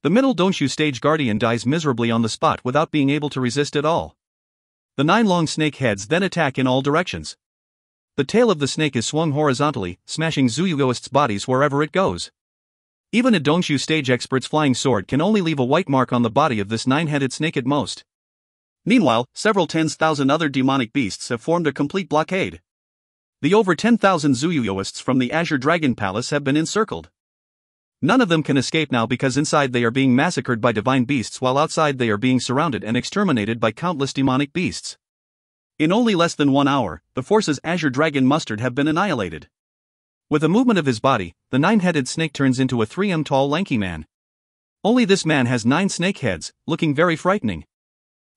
The middle Dongshu stage guardian dies miserably on the spot without being able to resist at all. The 9 long snake heads then attack in all directions. The tail of the snake is swung horizontally, smashing Zuyugoists' bodies wherever it goes. Even a Dongshu stage expert's flying sword can only leave a white mark on the body of this nine-headed snake at most. Meanwhile, several tens thousand other demonic beasts have formed a complete blockade. The over 10,000 Zuyuyoists from the Azure Dragon Palace have been encircled. None of them can escape now because inside they are being massacred by divine beasts while outside they are being surrounded and exterminated by countless demonic beasts. In only less than 1 hour, the forces Azure Dragon mustered have been annihilated. With a movement of his body, the nine-headed snake turns into a 3 m tall lanky man. Only this man has 9 snake heads, looking very frightening.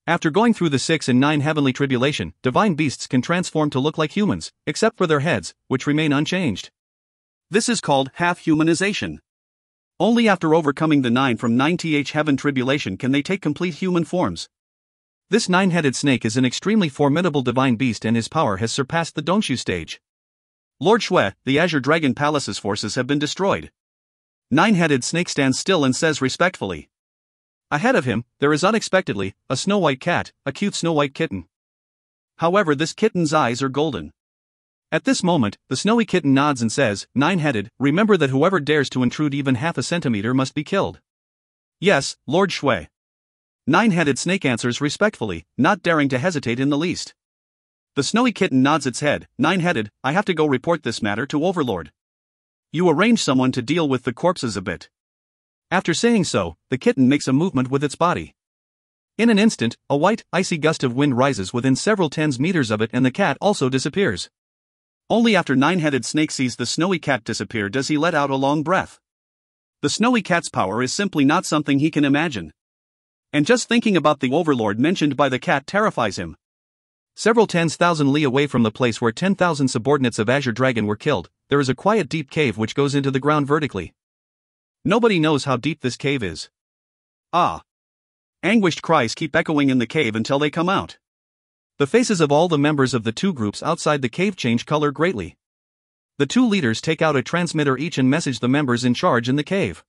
After going through the 6 and 9 heavenly tribulation, divine beasts can transform to look like humans, except for their heads, which remain unchanged. This is called half-humanization. Only after overcoming the 9 from 9th heaven tribulation can they take complete human forms. This nine-headed snake is an extremely formidable divine beast and his power has surpassed the Dongshu stage. Lord Shui, the Azure Dragon Palace's forces have been destroyed. Nine-headed snake stands still and says respectfully. Ahead of him, there is unexpectedly, a snow-white cat, a cute snow-white kitten. However, this kitten's eyes are golden. At this moment, the snowy kitten nods and says, "Nine-headed, remember that whoever dares to intrude even half a centimeter must be killed." "Yes, Lord Shui." Nine-headed snake answers respectfully, not daring to hesitate in the least. The snowy kitten nods its head. "Nine-headed, I have to go report this matter to Overlord. You arrange someone to deal with the corpses a bit." After saying so, the kitten makes a movement with its body. In an instant, a white, icy gust of wind rises within several tens meters of it and the cat also disappears. Only after nine-headed snake sees the snowy cat disappear does he let out a long breath. The snowy cat's power is simply not something he can imagine. And just thinking about the overlord mentioned by the cat terrifies him. Several tens thousand li away from the place where 10,000 subordinates of Azure Dragon were killed, there is a quiet deep cave which goes into the ground vertically. Nobody knows how deep this cave is. Ah! Anguished cries keep echoing in the cave until they come out. The faces of all the members of the two groups outside the cave change color greatly. The two leaders take out a transmitter each and message the members in charge in the cave.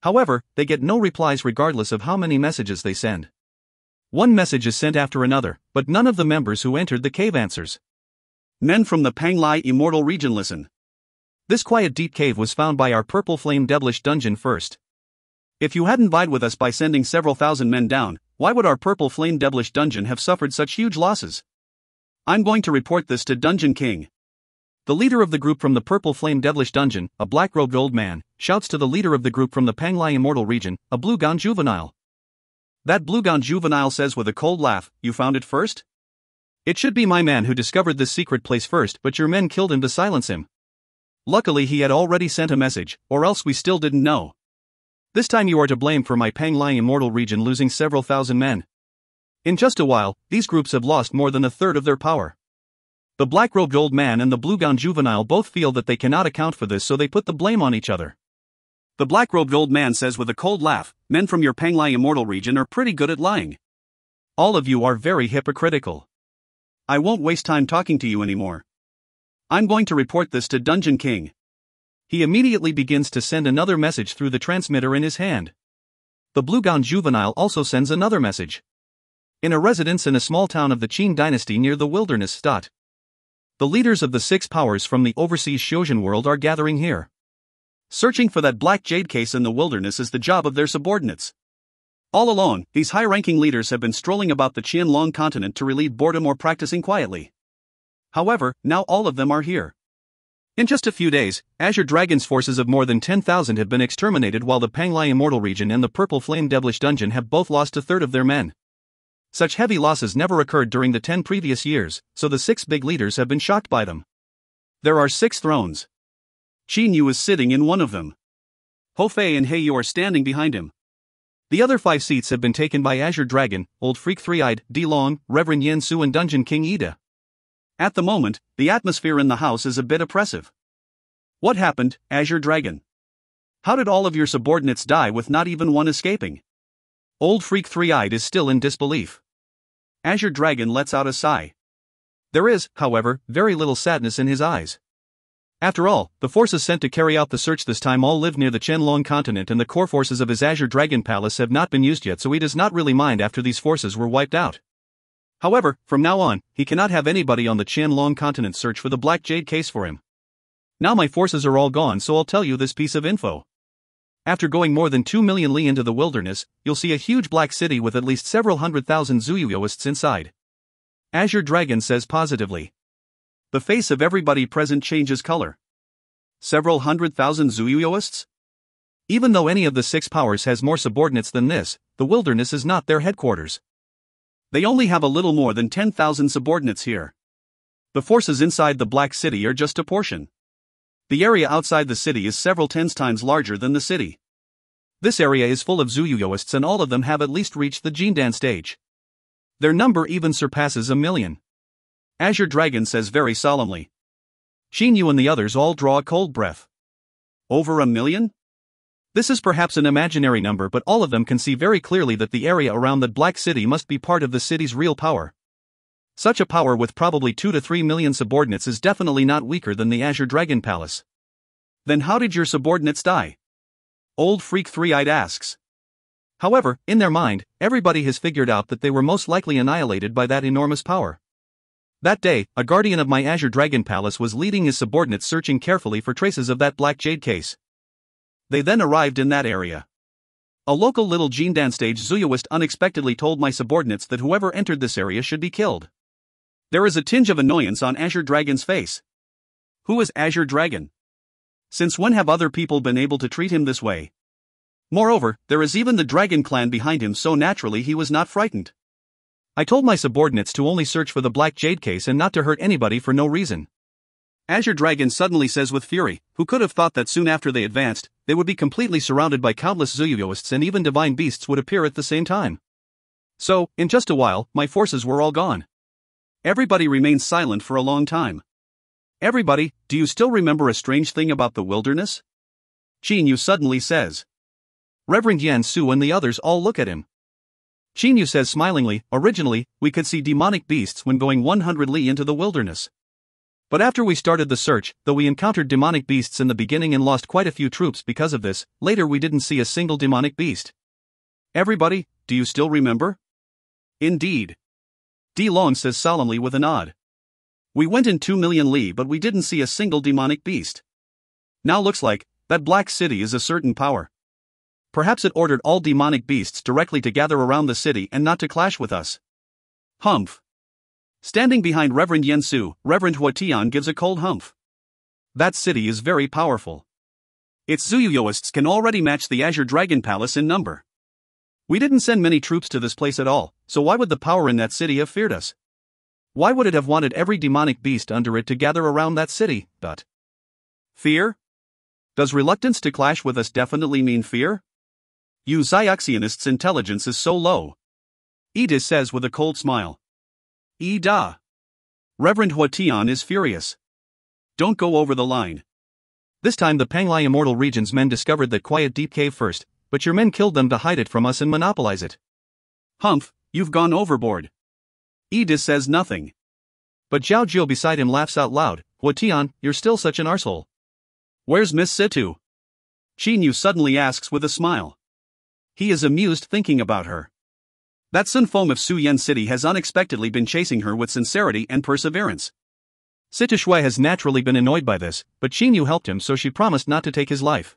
However, they get no replies regardless of how many messages they send. One message is sent after another, but none of the members who entered the cave answers. Men from the Panglai Immortal region listen. This quiet deep cave was found by our Purple Flame Devilish dungeon first. If you hadn't vied with us by sending several thousand men down, why would our Purple Flame Devilish dungeon have suffered such huge losses? I'm going to report this to Dungeon King. The leader of the group from the Purple Flame Devilish dungeon, a black-robed old man, shouts to the leader of the group from the Panglai Immortal region, a blue-gowned juvenile. That blue-gowned juvenile says with a cold laugh, "You found it first? It should be my man who discovered this secret place first, but your men killed him to silence him. Luckily he had already sent a message, or else we still didn't know. This time you are to blame for my Panglai Immortal region losing several thousand men. In just a while, these groups have lost more than a third of their power." The black-robed old man and the blue-gowned juvenile both feel that they cannot account for this, so they put the blame on each other. The black-robed old man says with a cold laugh, "Men from your Panglai Immortal region are pretty good at lying. All of you are very hypocritical. I won't waste time talking to you anymore. I'm going to report this to Dungeon King." He immediately begins to send another message through the transmitter in his hand. The blue-gowned juvenile also sends another message. In a residence in a small town of the Qin dynasty near the wilderness Stat. The leaders of the 6 powers from the overseas Shojin world are gathering here. Searching for that black jade case in the wilderness is the job of their subordinates. All along, these high-ranking leaders have been strolling about the Qianlong continent to relieve boredom or practicing quietly. However, now all of them are here. In just a few days, Azure Dragon's forces of more than 10,000 have been exterminated while the Panglai Immortal region and the Purple Flame Devilish dungeon have both lost a third of their men. Such heavy losses never occurred during the 10 previous years, so the 6 big leaders have been shocked by them. There are 6 thrones. Qin Yu is sitting in one of them. Ho Fei and He Yu are standing behind him. The other 5 seats have been taken by Azure Dragon, Old Freak Three-Eyed, Di Long, Reverend Yen Su and Dungeon King Ida. At the moment, the atmosphere in the house is a bit oppressive. What happened, Azure Dragon? How did all of your subordinates die with not even one escaping? Old Freak Three-Eyed is still in disbelief. Azure Dragon lets out a sigh. There is, however, very little sadness in his eyes. After all, the forces sent to carry out the search this time all live near the Qianlong continent and the core forces of his Azure Dragon Palace have not been used yet, so he does not really mind after these forces were wiped out. However, from now on, he cannot have anybody on the Qianlong continent search for the Black Jade case for him. Now my forces are all gone, so I'll tell you this piece of info. After going more than 2 million li into the wilderness, you'll see a huge black city with at least several 100,000 Zuyuyoists inside. Azure Dragon says positively. The face of everybody present changes color. Several 100,000 Zuyuyoists? Even though any of the 6 powers has more subordinates than this, the wilderness is not their headquarters. They only have a little more than 10,000 subordinates here. The forces inside the Black City are just a portion. The area outside the city is several tens times larger than the city. This area is full of Zuyuyoists and all of them have at least reached the Jindan stage. Their number even surpasses 1 million. Azure Dragon says very solemnly. Xinyu and the others all draw a cold breath. Over 1 million? This is perhaps an imaginary number, but all of them can see very clearly that the area around the Black City must be part of the city's real power. Such a power with probably 2 to 3 million subordinates is definitely not weaker than the Azure Dragon Palace. Then how did your subordinates die? Old Freak Three-Eyed asks. However, in their mind, everybody has figured out that they were most likely annihilated by that enormous power. That day, a guardian of my Azure Dragon Palace was leading his subordinates searching carefully for traces of that black jade case. They then arrived in that area. A local little Jindan stage Zuyuist unexpectedly told my subordinates that whoever entered this area should be killed. There is a tinge of annoyance on Azure Dragon's face. Who is Azure Dragon? Since when have other people been able to treat him this way? Moreover, there is even the Dragon clan behind him, so naturally he was not frightened. I told my subordinates to only search for the black jade case and not to hurt anybody for no reason. Azure Dragon suddenly says with fury, who could have thought that soon after they advanced, they would be completely surrounded by countless Zuyuyoists and even divine beasts would appear at the same time. So, in just a while, my forces were all gone. Everybody remained silent for a long time. Everybody, do you still remember a strange thing about the wilderness? Xinyu suddenly says. Reverend Yan Su and the others all look at him. Xinyu says smilingly, originally, we could see demonic beasts when going 100 li into the wilderness. But after we started the search, though we encountered demonic beasts in the beginning and lost quite a few troops because of this, later we didn't see a single demonic beast. Everybody, do you still remember? Indeed. Di Long says solemnly with a nod. We went in 2 million li but we didn't see a single demonic beast. Now looks like, that Black City is a certain power. Perhaps it ordered all demonic beasts directly to gather around the city and not to clash with us. Humph. Standing behind Reverend Yan Su, Reverend Huatian gives a cold humph. That city is very powerful. Its Zuyuyoists can already match the Azure Dragon Palace in number. We didn't send many troops to this place at all, so why would the power in that city have feared us? Why would it have wanted every demonic beast under it to gather around that city? Fear? Does reluctance to clash with us definitely mean fear? You Xiaxianists' intelligence is so low. Edis says with a cold smile. Ida. Reverend Huatian is furious. Don't go over the line. This time the Panglai Immortal Region's men discovered that quiet deep cave first, but your men killed them to hide it from us and monopolize it. Humph, you've gone overboard. Edis says nothing. But Zhao Jiu beside him laughs out loud. Huatian, you're still such an arsehole. Where's Miss Situ? Xinyu suddenly asks with a smile. He is amused thinking about her. That Sun Feng of Su Yen City has unexpectedly been chasing her with sincerity and perseverance. Situ Shui has naturally been annoyed by this, but Xinyu helped him, so she promised not to take his life.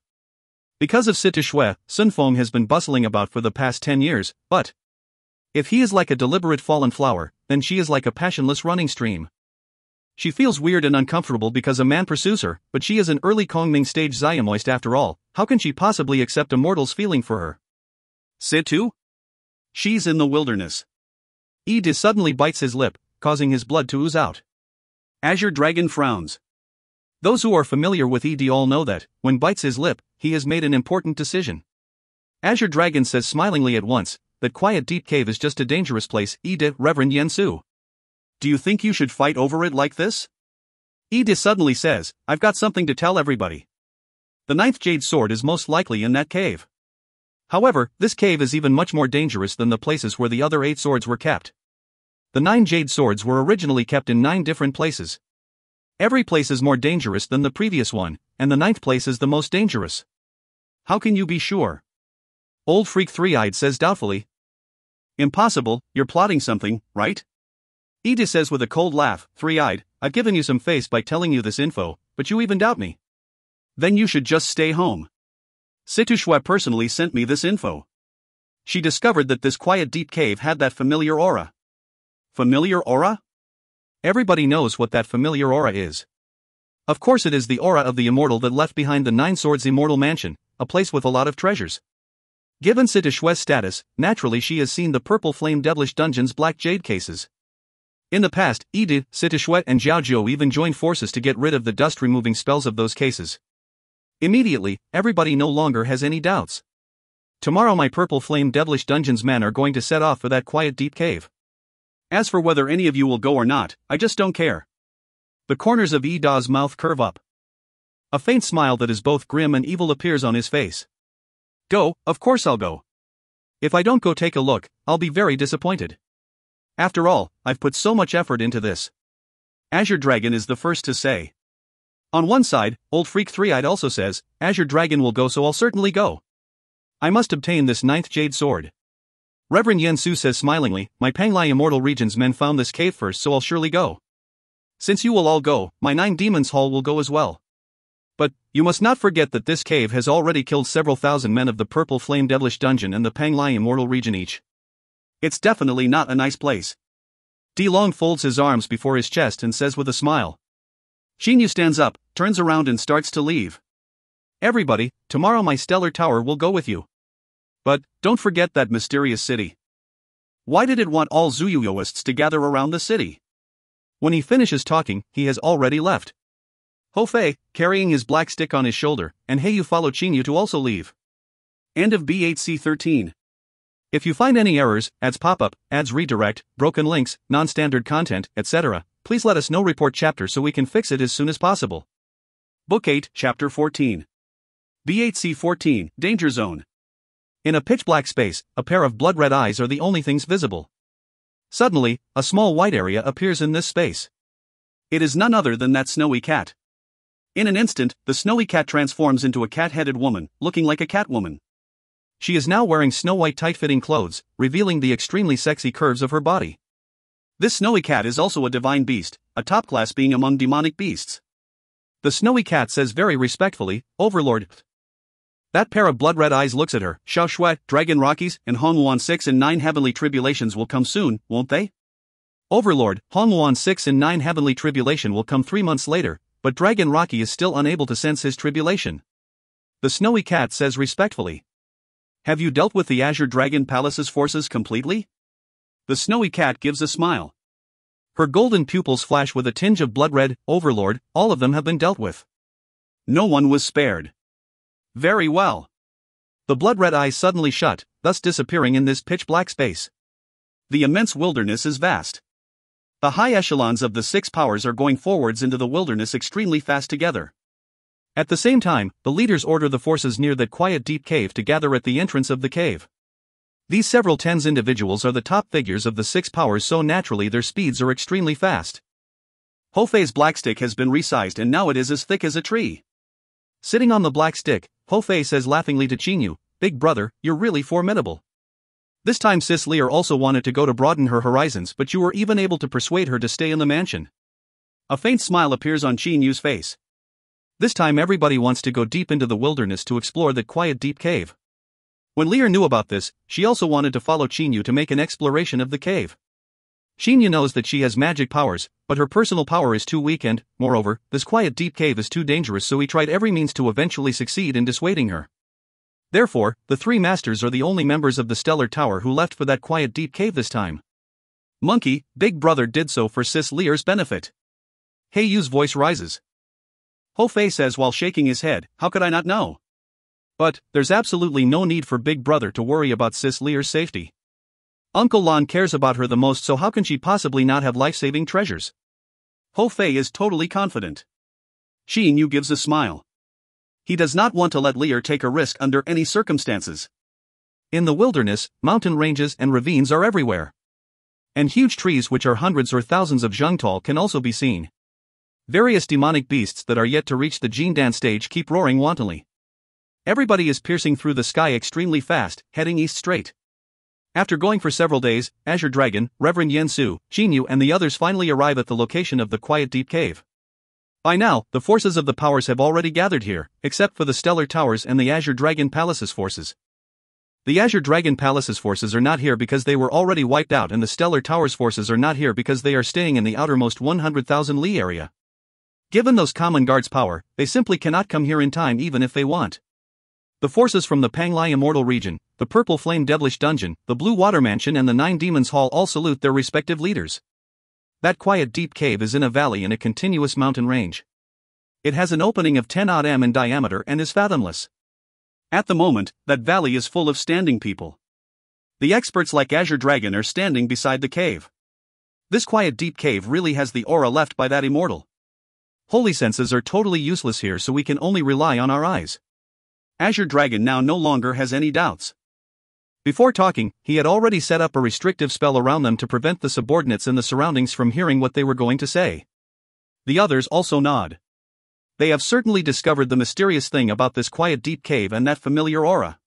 Because of Situ Shui, Sun Feng has been bustling about for the past 10 years, but if he is like a deliberate fallen flower, then she is like a passionless running stream. She feels weird and uncomfortable because a man pursues her, but she is an early Kongming stage Xiamoist after all. How can she possibly accept a mortal's feeling for her? Situ? She's in the wilderness. Edis suddenly bites his lip, causing his blood to ooze out. Azure Dragon frowns. Those who are familiar with Ed all know that, when bites his lip, he has made an important decision. Azure Dragon says smilingly at once, that quiet deep cave is just a dangerous place. Ed, Reverend Yan Su. Do you think you should fight over it like this? Ed suddenly says, I've got something to tell everybody. The 9th Jade Sword is most likely in that cave. However, this cave is even much more dangerous than the places where the other 8 swords were kept. The 9 Jade Swords were originally kept in 9 different places. Every place is more dangerous than the previous one, and the 9th place is the most dangerous. How can you be sure? Old Freak Three-Eyed says doubtfully. Impossible, you're plotting something, right? Edis says with a cold laugh, Three-Eyed, I've given you some face by telling you this info, but you even doubt me. Then you should just stay home. Situ Shue personally sent me this info. She discovered that this quiet deep cave had that familiar aura. Familiar aura? Everybody knows what that familiar aura is. Of course it is the aura of the immortal that left behind the Nine Swords Immortal Mansion, a place with a lot of treasures. Given Situ Shue's status, naturally she has seen the Purple Flame Devilish Dungeon's black jade cases. In the past, Yi, Situ Shue and Zhao Zhou even joined forces to get rid of the dust-removing spells of those cases. Immediately, everybody no longer has any doubts. Tomorrow my Purple Flame Devilish Dungeon's men are going to set off for that quiet deep cave. As for whether any of you will go or not, I just don't care. The corners of Yi Da's mouth curve up. A faint smile that is both grim and evil appears on his face. Go, of course I'll go. If I don't go take a look, I'll be very disappointed. After all, I've put so much effort into this. Azure Dragon is the first to say. On one side, Old Freak Three-Eyed also says, Azure Dragon will go, so I'll certainly go. I must obtain this 9th Jade Sword. Reverend Yen Su says smilingly, my Panglai Immortal Region's men found this cave first, so I'll surely go. Since you will all go, my 9 Demons Hall will go as well. But, you must not forget that this cave has already killed several thousand men of the Purple Flame Devilish Dungeon and the Panglai Immortal Region each. It's definitely not a nice place. Di Long folds his arms before his chest and says with a smile. Xinyu stands up, turns around and starts to leave. Everybody, tomorrow my stellar tower will go with you. But, don't forget that mysterious city. Why did it want all Zuyuyoists to gather around the city? When he finishes talking, he has already left. Ho Fei, carrying his black stick on his shoulder, and Heiyu follow Xinyu to also leave. End of B8C 13. If you find any errors, ads pop-up, ads redirect, broken links, non-standard content, etc., please let us know. Report chapter so we can fix it as soon as possible. Book 8, Chapter 14. B8C 14, Danger Zone. In a pitch-black space, a pair of blood-red eyes are the only things visible. Suddenly, a small white area appears in this space. It is none other than that snowy cat. In an instant, the snowy cat transforms into a cat-headed woman, looking like a catwoman. She is now wearing snow-white tight-fitting clothes, revealing the extremely sexy curves of her body. This snowy cat is also a divine beast, a top-class being among demonic beasts. The snowy cat says very respectfully, Overlord. That pair of blood-red eyes looks at her. Xiao Shui, Dragon Rockies, and Hongwuan 6 and 9 Heavenly Tribulations will come soon, won't they? Overlord, Hongwuan 6 and 9 Heavenly Tribulation will come 3 months later, but Dragon Rocky is still unable to sense his tribulation. The snowy cat says respectfully. Have you dealt with the Azure Dragon Palace's forces completely? The snowy cat gives a smile. Her golden pupils flash with a tinge of blood red. Overlord, all of them have been dealt with. No one was spared. Very well. The blood-red eyes suddenly shut, thus disappearing in this pitch-black space. The immense wilderness is vast. The high echelons of the 6 powers are going forwards into the wilderness extremely fast together. At the same time, the leaders order the forces near that quiet deep cave to gather at the entrance of the cave. These several tens individuals are the top figures of the 6 powers, so naturally their speeds are extremely fast. Ho Fei's black stick has been resized and now it is as thick as a tree. Sitting on the black stick, Ho Fei says laughingly to Xinyu, Big brother, you're really formidable. This time Sis Lear also wanted to go to broaden her horizons, but you were even able to persuade her to stay in the mansion. A faint smile appears on Xinyu's face. This time everybody wants to go deep into the wilderness to explore that quiet deep cave. When Lear knew about this, she also wanted to follow Xinyu to make an exploration of the cave. Xinyu knows that she has magic powers, but her personal power is too weak and, moreover, this quiet deep cave is too dangerous, so he tried every means to eventually succeed in dissuading her. Therefore, the 3 masters are the only members of the Stellar Tower who left for that quiet deep cave this time. Monkey, Big Brother did so for Sis Lear's benefit. Heiyu's voice rises. Ho Fei says while shaking his head, how could I not know? But, there's absolutely no need for Big Brother to worry about Sis Lear's safety. Uncle Lan cares about her the most, so how can she possibly not have life-saving treasures? Ho Fei is totally confident. Xinyu gives a smile. He does not want to let Lear take a risk under any circumstances. In the wilderness, mountain ranges and ravines are everywhere. And huge trees which are hundreds or thousands of zheng tall can also be seen. Various demonic beasts that are yet to reach the Jindan stage keep roaring wantonly. Everybody is piercing through the sky extremely fast, heading east straight. After going for several days, Azure Dragon, Reverend Yen Su, Xinyu and the others finally arrive at the location of the quiet deep cave. By now, the forces of the powers have already gathered here, except for the Stellar Towers and the Azure Dragon Palace's forces. The Azure Dragon Palace's forces are not here because they were already wiped out, and the Stellar Towers forces are not here because they are staying in the outermost 100,000 li area. Given those common guards' power, they simply cannot come here in time even if they want. The forces from the Panglai Immortal region, the Purple Flame Devilish Dungeon, the Blue Water Mansion and the Nine Demons Hall all salute their respective leaders. That quiet deep cave is in a valley in a continuous mountain range. It has an opening of 10 odd m in diameter and is fathomless. At the moment, that valley is full of standing people. The experts like Azure Dragon are standing beside the cave. This quiet deep cave really has the aura left by that immortal. Holy senses are totally useless here, so we can only rely on our eyes. Azure Dragon now no longer has any doubts. Before talking, he had already set up a restrictive spell around them to prevent the subordinates in the surroundings from hearing what they were going to say. The others also nod. They have certainly discovered the mysterious thing about this quiet deep cave and that familiar aura.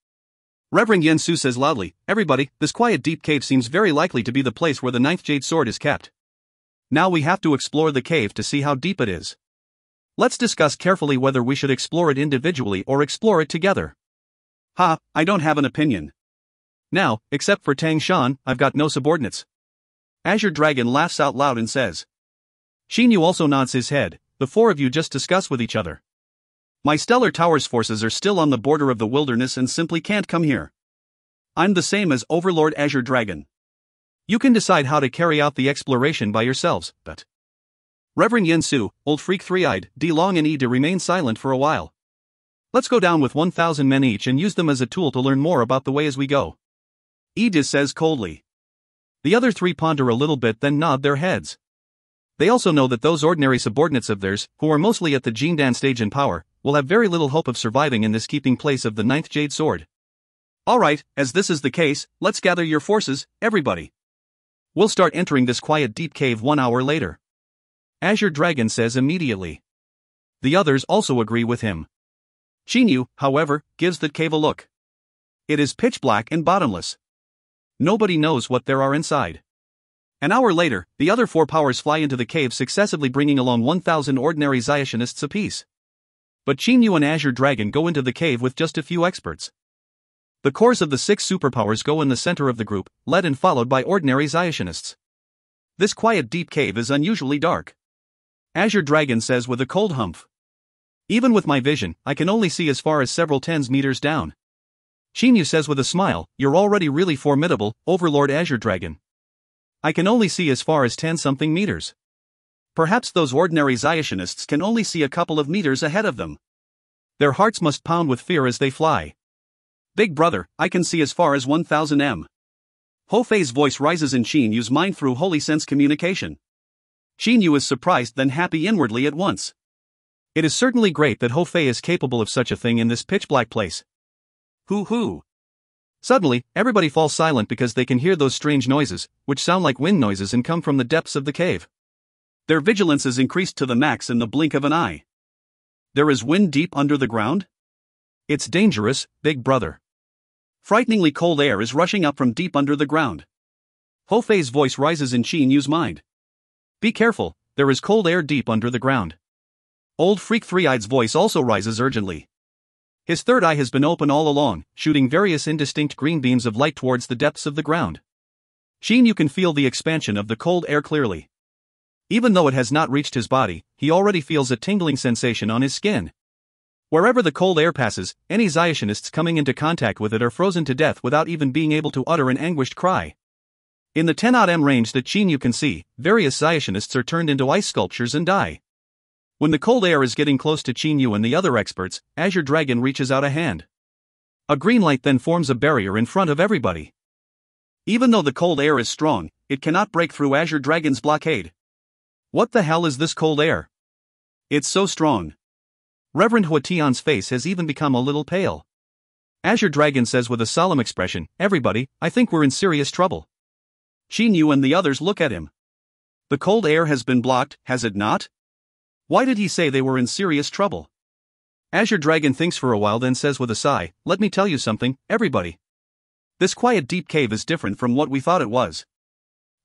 Reverend Yen Su says loudly, "Everybody, this quiet deep cave seems very likely to be the place where the ninth jade sword is kept. Now we have to explore the cave to see how deep it is. Let's discuss carefully whether we should explore it individually or explore it together." "Ha, I don't have an opinion. Now, except for Tang Shan, I've got no subordinates." Azure Dragon laughs out loud and says. Xinyu also nods his head. "The four of you just discuss with each other. My Stellar Towers forces are still on the border of the wilderness and simply can't come here. I'm the same as Overlord Azure Dragon. You can decide how to carry out the exploration by yourselves, but..." Reverend Yen Su, Old Freak Three-Eyed, D Long and Ida remain silent for a while. "Let's go down with 1,000 men each and use them as a tool to learn more about the way as we go," Ida says coldly. The other three ponder a little bit, then nod their heads. They also know that those ordinary subordinates of theirs, who are mostly at the Jindan stage in power, will have very little hope of surviving in this keeping place of the ninth jade sword. "Alright, as this is the case, let's gather your forces, everybody. We'll start entering this quiet deep cave 1 hour later," Azure Dragon says immediately. The others also agree with him. Xinyu, however, gives the cave a look. It is pitch black and bottomless. Nobody knows what there are inside. An hour later, the other four powers fly into the cave, successively bringing along 1,000 ordinary Zyationists apiece. But Xinyu and Azure Dragon go into the cave with just a few experts. The cores of the 6 superpowers go in the center of the group, led and followed by ordinary Zyationists. This quiet deep cave is unusually dark. Azure Dragon says with a cold humph. "Even with my vision, I can only see as far as several tens meters down." Xinyu says with a smile, "You're already really formidable, Overlord Azure Dragon. I can only see as far as 10-something meters. Perhaps those ordinary Zyationists can only see a couple of meters ahead of them. Their hearts must pound with fear as they fly. Big brother, I can see as far as 1,000 m." Ho Fei's voice rises in Xinyu's mind through holy sense communication. Xinyu is surprised then happy inwardly at once. It is certainly great that Ho Fei is capable of such a thing in this pitch-black place. Hoo-hoo. Suddenly, everybody falls silent because they can hear those strange noises, which sound like wind noises and come from the depths of the cave. Their vigilance is increased to the max in the blink of an eye. There is wind deep under the ground? It's dangerous, big brother. Frighteningly cold air is rushing up from deep under the ground. Ho Fei's voice rises in Xinyu's mind. "Be careful, there is cold air deep under the ground." Old Freak Three-Eyed's voice also rises urgently. His third eye has been open all along, shooting various indistinct green beams of light towards the depths of the ground. Xinyu can feel the expansion of the cold air clearly. Even though it has not reached his body, he already feels a tingling sensation on his skin. Wherever the cold air passes, any Zyationists coming into contact with it are frozen to death without even being able to utter an anguished cry. In the 10 odd m range that Xinyu can see, various Zyationists are turned into ice sculptures and die. When the cold air is getting close to Xinyu and the other experts, Azure Dragon reaches out a hand. A green light then forms a barrier in front of everybody. Even though the cold air is strong, it cannot break through Azure Dragon's blockade. What the hell is this cold air? It's so strong. Reverend Huatian's face has even become a little pale. Azure Dragon says with a solemn expression, "Everybody, I think we're in serious trouble." Xinyu and the others look at him. The cold air has been blocked, has it not? Why did he say they were in serious trouble? Azure Dragon thinks for a while, then says with a sigh, "Let me tell you something, everybody. This quiet deep cave is different from what we thought it was.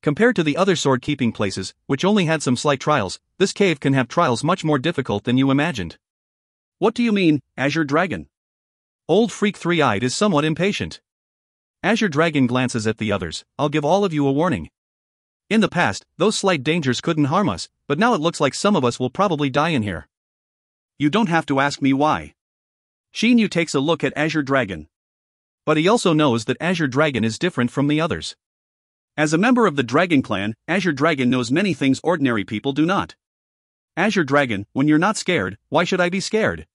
Compared to the other sword-keeping places, which only had some slight trials, this cave can have trials much more difficult than you imagined. What do you mean, Azure Dragon? Old Freak Three-Eyed is somewhat impatient. Azure Dragon glances at the others. I'll give all of you a warning. In the past, those slight dangers couldn't harm us, but now it looks like some of us will probably die in here. You don't have to ask me why. Shinyu takes a look at Azure Dragon. But he also knows that Azure Dragon is different from the others. As a member of the Dragon Clan, Azure Dragon knows many things ordinary people do not. Azure Dragon, when you're not scared, why should I be scared?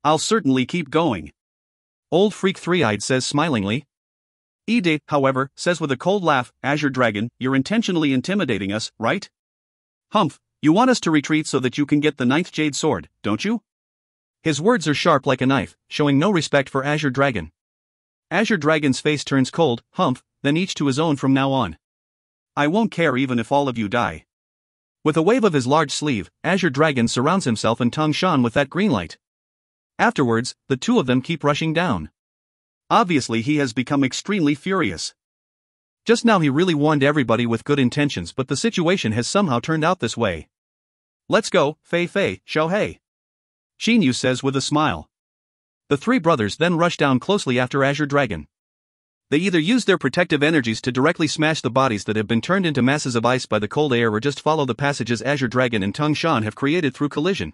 I'll certainly keep going. Old Freak Three-Eyed says smilingly. Ide, however, says with a cold laugh, Azure Dragon, you're intentionally intimidating us, right? Humph, you want us to retreat so that you can get the 9th Jade Sword, don't you? His words are sharp like a knife, showing no respect for Azure Dragon. Azure Dragon's face turns cold. Humph, then each to his own from now on. I won't care even if all of you die. With a wave of his large sleeve, Azure Dragon surrounds himself and Tung Shan with that green light. Afterwards, the two of them keep rushing down. Obviously he has become extremely furious. Just now he really warned everybody with good intentions, but the situation has somehow turned out this way. Let's go, Fei Fei, Xiao Hei. Shinyu says with a smile. The three brothers then rush down closely after Azure Dragon. They either use their protective energies to directly smash the bodies that have been turned into masses of ice by the cold air or just follow the passages Azure Dragon and Tung Shan have created through collision.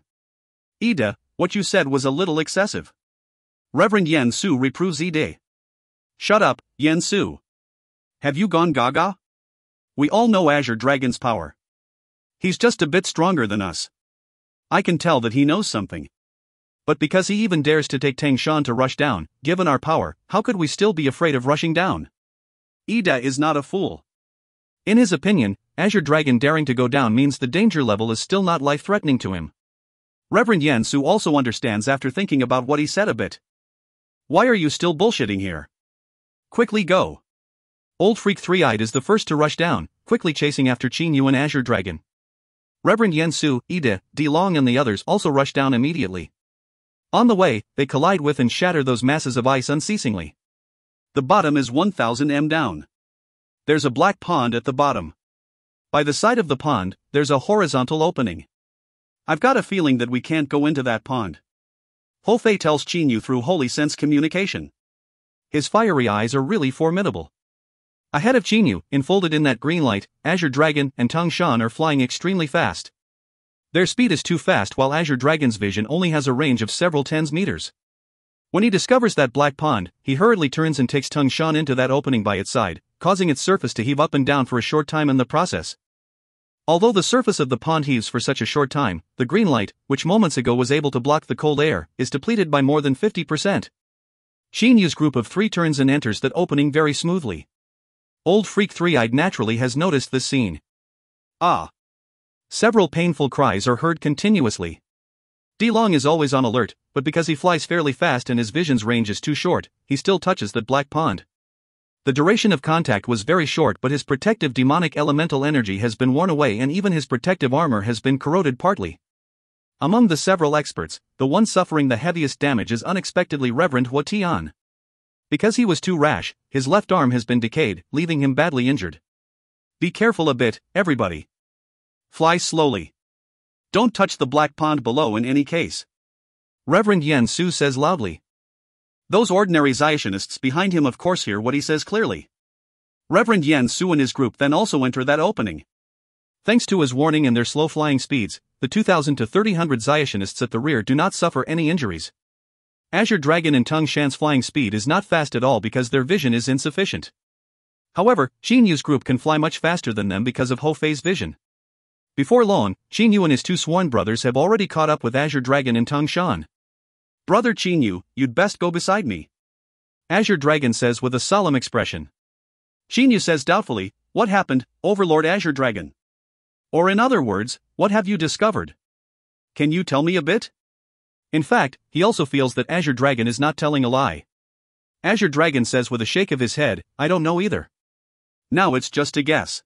Ida, what you said was a little excessive. Reverend Yen Su reproves Ide. Shut up, Yen Su. Have you gone gaga? We all know Azure Dragon's power. He's just a bit stronger than us. I can tell that he knows something. But because he even dares to take Tang Shan to rush down, given our power, how could we still be afraid of rushing down? Ida is not a fool. In his opinion, Azure Dragon daring to go down means the danger level is still not life-threatening to him. Reverend Yen Su also understands after thinking about what he said a bit. Why are you still bullshitting here? Quickly go. Old Freak Three-Eyed is the first to rush down, quickly chasing after Qin and Azure Dragon. Reverend Yen Su, Ida, D Long and the others also rush down immediately. On the way, they collide with and shatter those masses of ice unceasingly. The bottom is 1000 m down. There's a black pond at the bottom. By the side of the pond, there's a horizontal opening. I've got a feeling that we can't go into that pond. Ho Fei tells Qin through holy sense communication. His fiery eyes are really formidable. Ahead of Qin, enfolded in that green light, Azure Dragon and Tung Shan are flying extremely fast. Their speed is too fast while Azure Dragon's vision only has a range of several tens meters. When he discovers that black pond, he hurriedly turns and takes Tung Shan into that opening by its side, causing its surface to heave up and down for a short time in the process. Although the surface of the pond heaves for such a short time, the green light, which moments ago was able to block the cold air, is depleted by more than 50%. Shinyu's group of three turns and enters that opening very smoothly. Old Freak Three-Eyed naturally has noticed this scene. Ah! Several painful cries are heard continuously. D Long is always on alert, but because he flies fairly fast and his vision's range is too short, he still touches that black pond. The duration of contact was very short, but his protective demonic elemental energy has been worn away and even his protective armor has been corroded partly. Among the several experts, the one suffering the heaviest damage is unexpectedly Reverend Hua Tian. Because he was too rash, his left arm has been decayed, leaving him badly injured. Be careful a bit, everybody. Fly slowly. Don't touch the black pond below in any case. Reverend Yen Su says loudly. Those ordinary Xiationists behind him of course hear what he says clearly. Reverend Yen Su and his group then also enter that opening. Thanks to his warning and their slow flying speeds, the 2,000 to 300 Xiationists at the rear do not suffer any injuries. Azure Dragon and Tung Shan's flying speed is not fast at all because their vision is insufficient. However, Shinyu's group can fly much faster than them because of Ho Fei's vision. Before long, Qin and his two sworn brothers have already caught up with Azure Dragon and Tung Shan. Brother Qin, you'd best go beside me. Azure Dragon says with a solemn expression. Qin says doubtfully, what happened, Overlord Azure Dragon? Or in other words, what have you discovered? Can you tell me a bit? In fact, he also feels that Azure Dragon is not telling a lie. Azure Dragon says with a shake of his head, I don't know either. Now it's just a guess.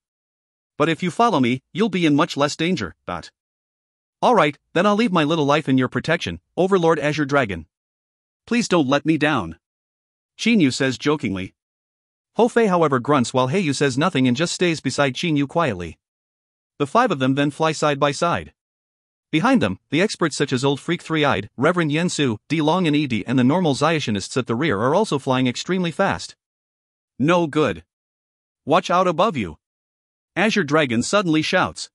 But if you follow me, you'll be in much less danger, Alright, then I'll leave my little life in your protection, Overlord Azure Dragon. Please don't let me down. Qin says jokingly. Hofei however grunts while Heiyu says nothing and just stays beside Qinyu quietly. The five of them then fly side by side. Behind them, the experts such as Old Freak Three-Eyed, Reverend Yen Su, D Long and Ed and the normal Zyationists at the rear are also flying extremely fast. No good. Watch out above you. Azure Dragon suddenly shouts.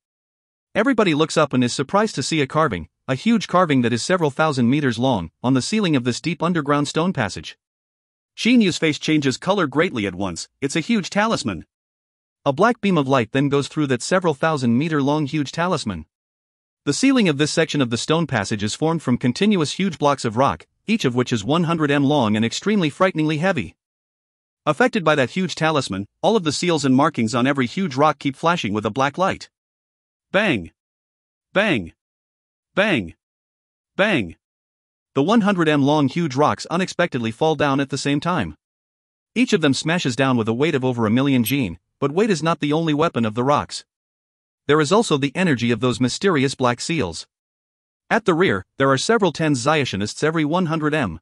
Everybody looks up and is surprised to see a huge carving that is several thousand meters long, on the ceiling of this deep underground stone passage. Qinyu's face changes color greatly at once. It's a huge talisman. A black beam of light then goes through that several thousand meter long huge talisman. The ceiling of this section of the stone passage is formed from continuous huge blocks of rock, each of which is 100 m long and extremely frighteningly heavy. Affected by that huge talisman, all of the seals and markings on every huge rock keep flashing with a black light. Bang! Bang! Bang! Bang! The 100 m long huge rocks unexpectedly fall down at the same time. Each of them smashes down with a weight of over 1,000,000 Jin, but weight is not the only weapon of the rocks. There is also the energy of those mysterious black seals. At the rear, there are several tens Zyationists every 100 m.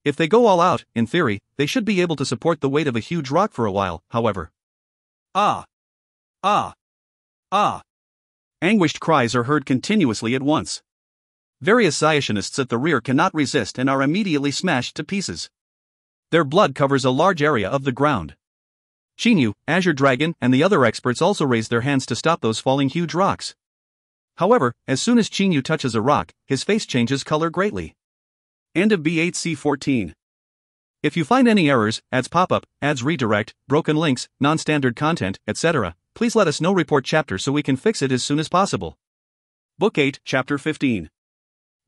If they go all out, in theory, they should be able to support the weight of a huge rock for a while, however. Ah! Ah! Ah! Anguished cries are heard continuously at once. Various Zyationists at the rear cannot resist and are immediately smashed to pieces. Their blood covers a large area of the ground. Qinyu, Azure Dragon, and the other experts also raise their hands to stop those falling huge rocks. However, as soon as Qinyu touches a rock, his face changes color greatly. End of B8C14. If you find any errors, ads pop-up, ads redirect, broken links, non-standard content, etc., please let us know. Report chapter so we can fix it as soon as possible. Book 8, Chapter 15.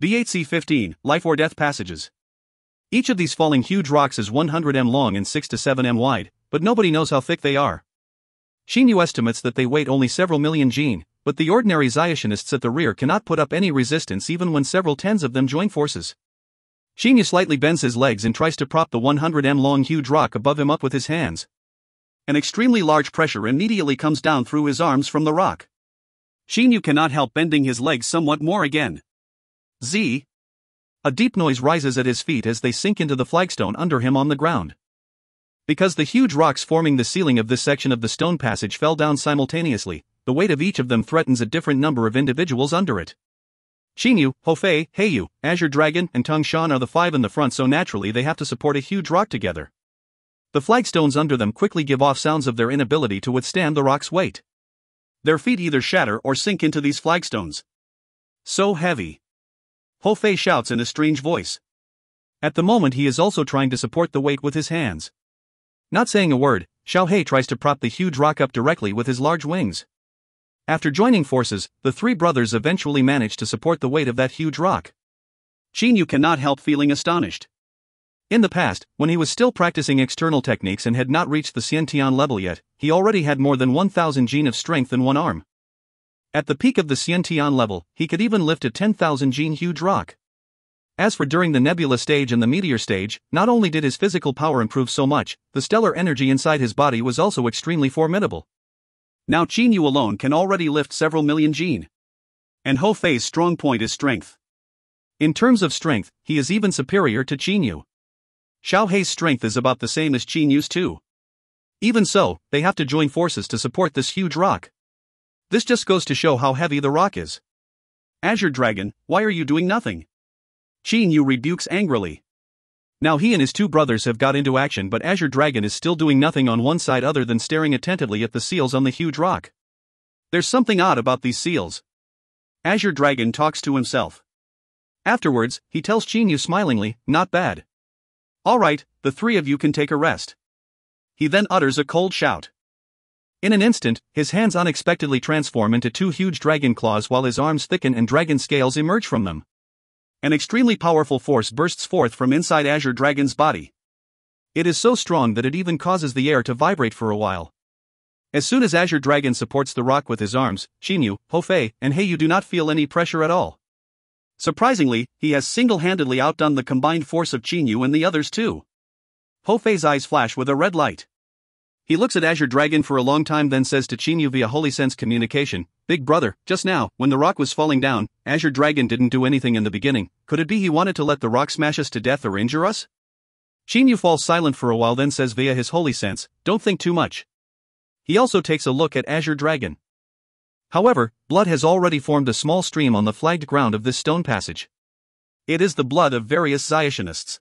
B8C15, Life or Death Passages. Each of these falling huge rocks is 100 m long and 6 to 7 m wide, but nobody knows how thick they are. Qinyu estimates that they weigh only several million Jin, but the ordinary Zyationists at the rear cannot put up any resistance even when several tens of them join forces. Qinyu slightly bends his legs and tries to prop the 100 m long huge rock above him up with his hands. An extremely large pressure immediately comes down through his arms from the rock. Qinyu cannot help bending his legs somewhat more again. Z. A deep noise rises at his feet as they sink into the flagstone under him on the ground. Because the huge rocks forming the ceiling of this section of the stone passage fell down simultaneously, the weight of each of them threatens a different number of individuals under it. Qinyu, Hofei, Heiyu, Azure Dragon, and Tongshan are the five in the front, so naturally they have to support a huge rock together. The flagstones under them quickly give off sounds of their inability to withstand the rock's weight. Their feet either shatter or sink into these flagstones. So heavy. Hofei shouts in a strange voice. At the moment he is also trying to support the weight with his hands. Not saying a word, Xiaohei tries to prop the huge rock up directly with his large wings. After joining forces, the three brothers eventually manage to support the weight of that huge rock. Qinyu cannot help feeling astonished. In the past, when he was still practicing external techniques and had not reached the Xiantian level yet, he already had more than 1,000 Jin of strength in one arm. At the peak of the Xiantian level, he could even lift a 10,000 Jin huge rock. As for during the nebula stage and the meteor stage, not only did his physical power improve so much, the stellar energy inside his body was also extremely formidable. Now Qinyu alone can already lift several million Jin. And Hofei's strong point is strength. In terms of strength, he is even superior to Qinyu. Xiaohei's strength is about the same as Qinyu's too. Even so, they have to join forces to support this huge rock. This just goes to show how heavy the rock is. Azure Dragon, why are you doing nothing? Qinyu rebukes angrily. Now he and his two brothers have got into action, but Azure Dragon is still doing nothing on one side other than staring attentively at the seals on the huge rock. There's something odd about these seals. Azure Dragon talks to himself. Afterwards, he tells Qinyu smilingly, not bad. Alright, the three of you can take a rest. He then utters a cold shout. In an instant, his hands unexpectedly transform into two huge dragon claws while his arms thicken and dragon scales emerge from them. An extremely powerful force bursts forth from inside Azure Dragon's body. It is so strong that it even causes the air to vibrate for a while. As soon as Azure Dragon supports the rock with his arms, Qinyu, Hofei, and Heiyu do not feel any pressure at all. Surprisingly, he has single-handedly outdone the combined force of Qinyu and the others too. Hofei's eyes flash with a red light. He looks at Azure Dragon for a long time, then says to Qinyu via Holy Sense communication, Big brother, just now, when the rock was falling down, Azure Dragon didn't do anything in the beginning. Could it be he wanted to let the rock smash us to death or injure us? Xinyu falls silent for a while, then says via his holy sense, "Don't think too much." He also takes a look at Azure Dragon. However, blood has already formed a small stream on the flagged ground of this stone passage. It is the blood of various Zyationists.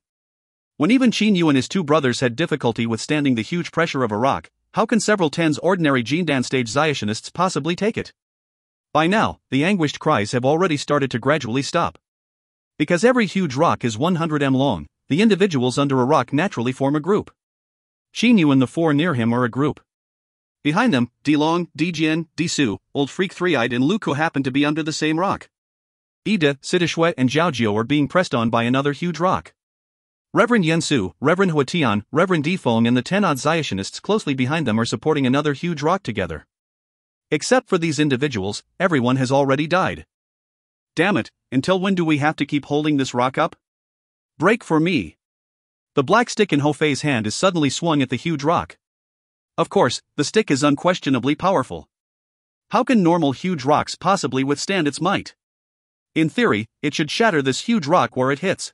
When even Xinyu and his two brothers had difficulty withstanding the huge pressure of a rock, how can several tens ordinary Jindan stage Zyationists possibly take it? By now, the anguished cries have already started to gradually stop. Because every huge rock is 100 m long, the individuals under a rock naturally form a group. Xinyu and the four near him are a group. Behind them, Dilong, Dijin, Disu, Old Freak Three-Eyed and Luku happen to be under the same rock. Ida, Sitishue and Zhaojiu are being pressed on by another huge rock. Reverend Yensu, Reverend Huatian, Reverend Defeng and the 10-odd Zyationists closely behind them are supporting another huge rock together. Except for these individuals, everyone has already died. Damn it, until when do we have to keep holding this rock up? Break for me. The black stick in Hofei's hand is suddenly swung at the huge rock. Of course, the stick is unquestionably powerful. How can normal huge rocks possibly withstand its might? In theory, it should shatter this huge rock where it hits.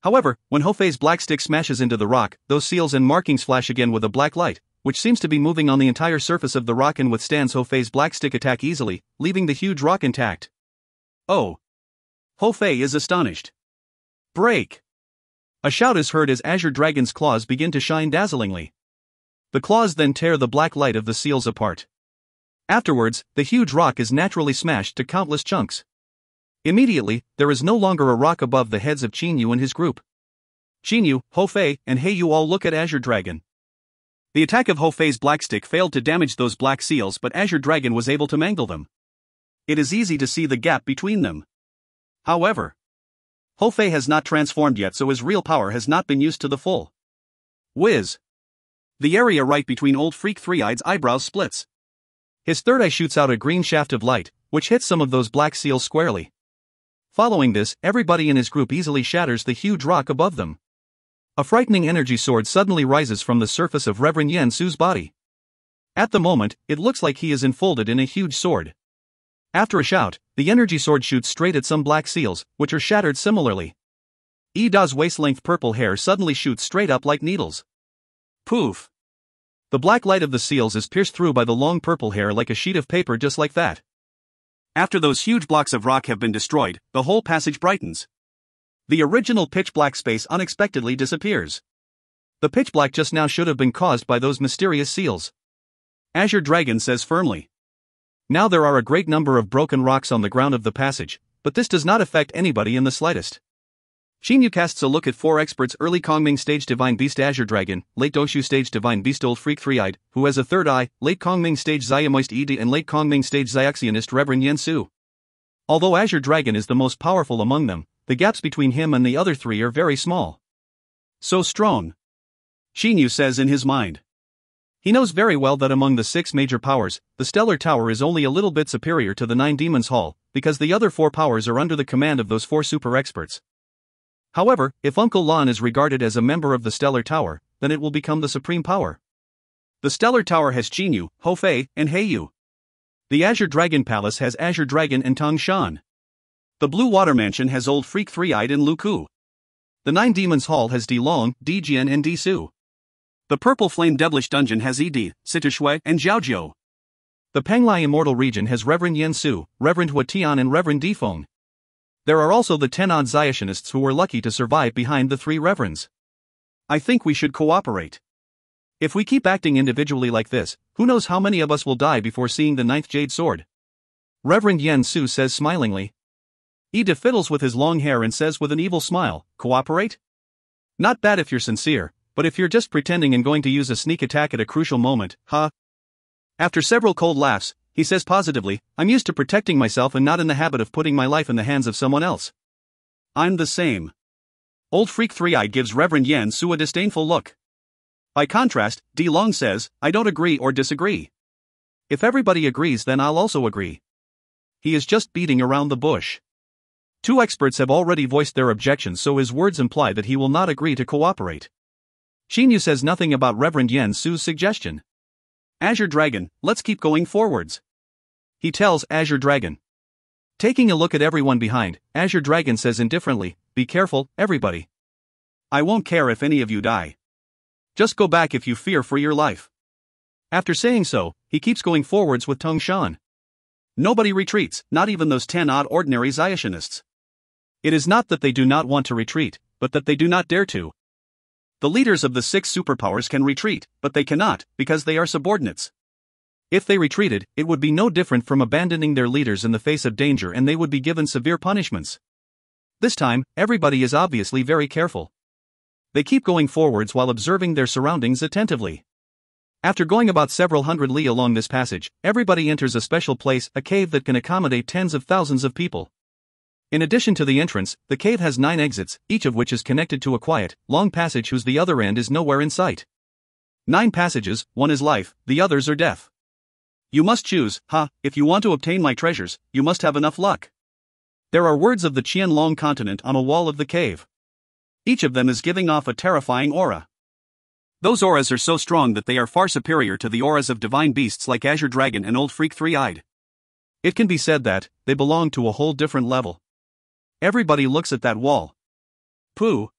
However, when Hofei's black stick smashes into the rock, those seals and markings flash again with a black light, which seems to be moving on the entire surface of the rock and withstands Hofei's black stick attack easily, leaving the huge rock intact. Oh! Hofei is astonished. Break! A shout is heard as Azure Dragon's claws begin to shine dazzlingly. The claws then tear the black light of the seals apart. Afterwards, the huge rock is naturally smashed to countless chunks. Immediately, there is no longer a rock above the heads of Xinyu and his group. Xinyu, Hofei, and Heiyu all look at Azure Dragon. The attack of Hofei's black stick failed to damage those black seals, but Azure Dragon was able to mangle them. It is easy to see the gap between them. However, Hofei has not transformed yet, so his real power has not been used to the full. Whiz! The area right between Old Freak Three-Eyed's eyebrows splits. His third eye shoots out a green shaft of light, which hits some of those black seals squarely. Following this, everybody in his group easily shatters the huge rock above them. A frightening energy sword suddenly rises from the surface of Reverend Yensu's body. At the moment, it looks like he is enfolded in a huge sword. After a shout, the energy sword shoots straight at some black seals, which are shattered similarly. Ida's waist-length purple hair suddenly shoots straight up like needles. Poof! The black light of the seals is pierced through by the long purple hair like a sheet of paper, just like that. After those huge blocks of rock have been destroyed, the whole passage brightens. The original pitch-black space unexpectedly disappears. The pitch-black just now should have been caused by those mysterious seals. Azure Dragon says firmly. Now there are a great number of broken rocks on the ground of the passage, but this does not affect anybody in the slightest. Xinyu casts a look at four experts: early Kongming stage Divine Beast Azure Dragon, late Doshu stage Divine Beast Old Freak Three-Eyed, who has a third eye, late Kongming stage Xayamoist Edi and late Kongming stage Zyaccionist Reverend Yensu. Although Azure Dragon is the most powerful among them, the gaps between him and the other three are very small. So strong, Xinyu says in his mind. He knows very well that among the 6 major powers, the Stellar Tower is only a little bit superior to the 9 Demons Hall, because the other 4 powers are under the command of those 4 super experts. However, if Uncle Lan is regarded as a member of the Stellar Tower, then it will become the supreme power. The Stellar Tower has Xinyu, Hofei, and Heiyu. The Azure Dragon Palace has Azure Dragon and Tang Shan. The Blue Water Mansion has Old Freak Three-Eyed and Luku. The 9 Demons Hall has Dilong, Dijian and Disu. The Purple Flame Devilish Dungeon has Idi, Sitishue, and Zhaojiu. The Penglai Immortal Region has Reverend Yensu, Reverend Huatian and Reverend Defeng. There are also the 10-odd Zyationists who were lucky to survive behind the 3 Reverends. I think we should cooperate. If we keep acting individually like this, who knows how many of us will die before seeing the 9th Jade Sword? Reverend Yensu says smilingly. Ida fiddles with his long hair and says with an evil smile, cooperate? Not bad if you're sincere, but if you're just pretending and going to use a sneak attack at a crucial moment, huh? After several cold laughs, he says positively, I'm used to protecting myself and not in the habit of putting my life in the hands of someone else. I'm the same. Old Freak Three-Eyed gives Reverend Yensu a disdainful look. By contrast, Dilong says, I don't agree or disagree. If everybody agrees, then I'll also agree. He is just beating around the bush. 2 experts have already voiced their objections, so his words imply that he will not agree to cooperate. Xinyu says nothing about Reverend Yensu's suggestion. Azure Dragon, let's keep going forwards. He tells Azure Dragon. Taking a look at everyone behind, Azure Dragon says indifferently, be careful, everybody. I won't care if any of you die. Just go back if you fear for your life. After saying so, he keeps going forwards with Tung Shan. Nobody retreats, not even those 10-odd ordinary Xiationists. It is not that they do not want to retreat, but that they do not dare to. The leaders of the 6 superpowers can retreat, but they cannot, because they are subordinates. If they retreated, it would be no different from abandoning their leaders in the face of danger, and they would be given severe punishments. This time, everybody is obviously very careful. They keep going forwards while observing their surroundings attentively. After going about several hundred li along this passage, everybody enters a special place, a cave that can accommodate tens of thousands of people. In addition to the entrance, the cave has 9 exits, each of which is connected to a quiet, long passage whose the other end is nowhere in sight. 9 passages, one is life, the others are death. You must choose, if you want to obtain my treasures, you must have enough luck. There are words of the Qianlong continent on a wall of the cave. Each of them is giving off a terrifying aura. Those auras are so strong that they are far superior to the auras of divine beasts like Azure Dragon and Old Freak Three-Eyed. It can be said that they belong to a whole different level. Everybody looks at that wall. Pooh.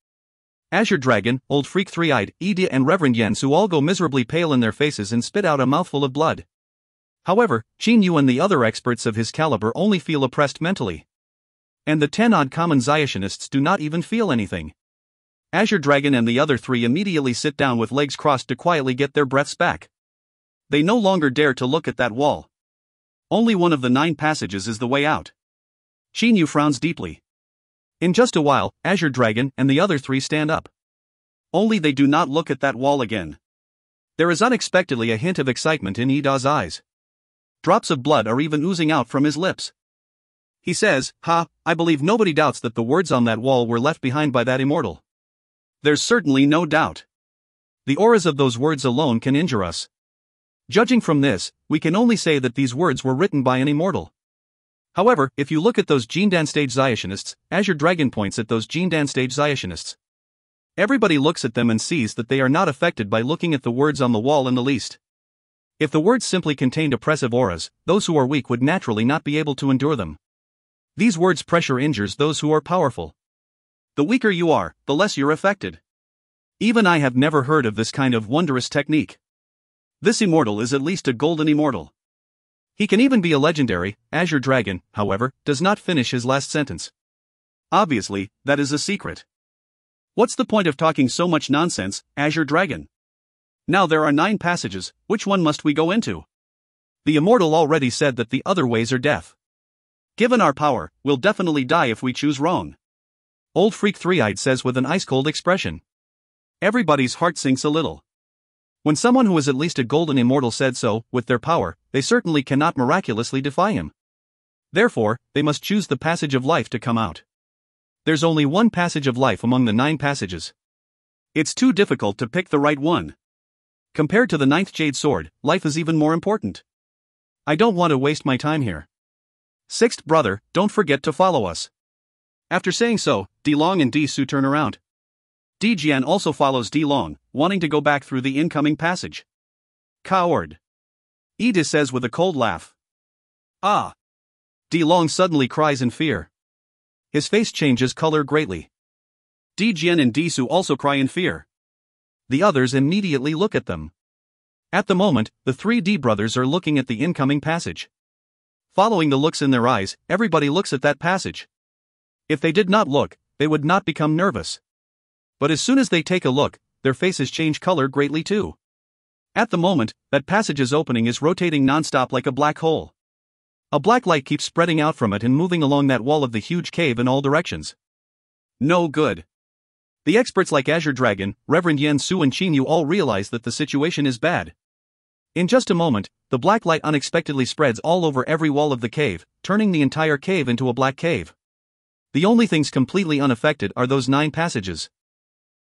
Azure Dragon, Old Freak Three-Eyed, Ida and Reverend Yensu all go miserably pale in their faces and spit out a mouthful of blood. However, Qin Yu and the other experts of his caliber only feel oppressed mentally. And the 10-odd common Xiationists do not even feel anything. Azure Dragon and the other 3 immediately sit down with legs crossed to quietly get their breaths back. They no longer dare to look at that wall. Only one of the 9 passages is the way out. Qin Yu frowns deeply. In just a while, Azure Dragon and the other 3 stand up. Only they do not look at that wall again. There is unexpectedly a hint of excitement in Ida's eyes. Drops of blood are even oozing out from his lips. He says, I believe nobody doubts that the words on that wall were left behind by that immortal. There's certainly no doubt. The auras of those words alone can injure us. Judging from this, we can only say that these words were written by an immortal. However, if you look at those Jindan stage Xiationists, Azure Dragon points at those Jindan stage Xiationists. Everybody looks at them and sees that they are not affected by looking at the words on the wall in the least. If the words simply contained oppressive auras, those who are weak would naturally not be able to endure them. These words' pressure injures those who are powerful. The weaker you are, the less you're affected. Even I have never heard of this kind of wondrous technique. This immortal is at least a golden immortal. He can even be a legendary. Azure Dragon, however, does not finish his last sentence. Obviously, that is a secret. What's the point of talking so much nonsense, Azure Dragon? Now there are 9 passages, which one must we go into? The immortal already said that the other ways are death. Given our power, we'll definitely die if we choose wrong. Old Freak Three-Eyed says with an ice-cold expression. Everybody's heart sinks a little. When someone who is at least a golden immortal said so, with their power, they certainly cannot miraculously defy him. Therefore, they must choose the passage of life to come out. There's only one passage of life among the 9 passages. It's too difficult to pick the right one. Compared to the 9th Jade Sword, life is even more important. I don't want to waste my time here. 6th brother, don't forget to follow us. After saying so, Di Long and Di Su turn around. Di Jian also follows Di Long, wanting to go back through the incoming passage. Coward. Ida says with a cold laugh. Ah! Di Long suddenly cries in fear. His face changes color greatly. Di Jian and Di Su also cry in fear. The others immediately look at them. At the moment, the 3 D brothers are looking at the incoming passage. Following the looks in their eyes, everybody looks at that passage. If they did not look, they would not become nervous. But as soon as they take a look, their faces change color greatly too. At the moment, that passage's opening is rotating non-stop like a black hole. A black light keeps spreading out from it and moving along that wall of the huge cave in all directions. No good. The experts like Azure Dragon, Reverend Yensu and Qin Yu all realize that the situation is bad. In just a moment, the black light unexpectedly spreads all over every wall of the cave, turning the entire cave into a black cave. The only things completely unaffected are those 9 passages.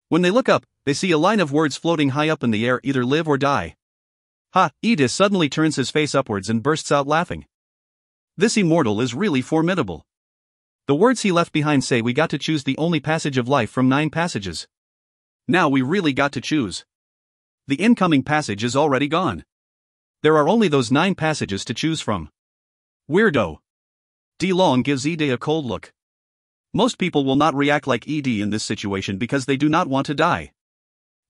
When they look up, they see a line of words floating high up in the air: either live or die. Ida suddenly turns his face upwards and bursts out laughing. This immortal is really formidable. The words he left behind say we got to choose the only passage of life from 9 passages. Now we really got to choose. The incoming passage is already gone. There are only those 9 passages to choose from. Weirdo. Di Long gives Ida a cold look. Most people will not react like ED in this situation because they do not want to die.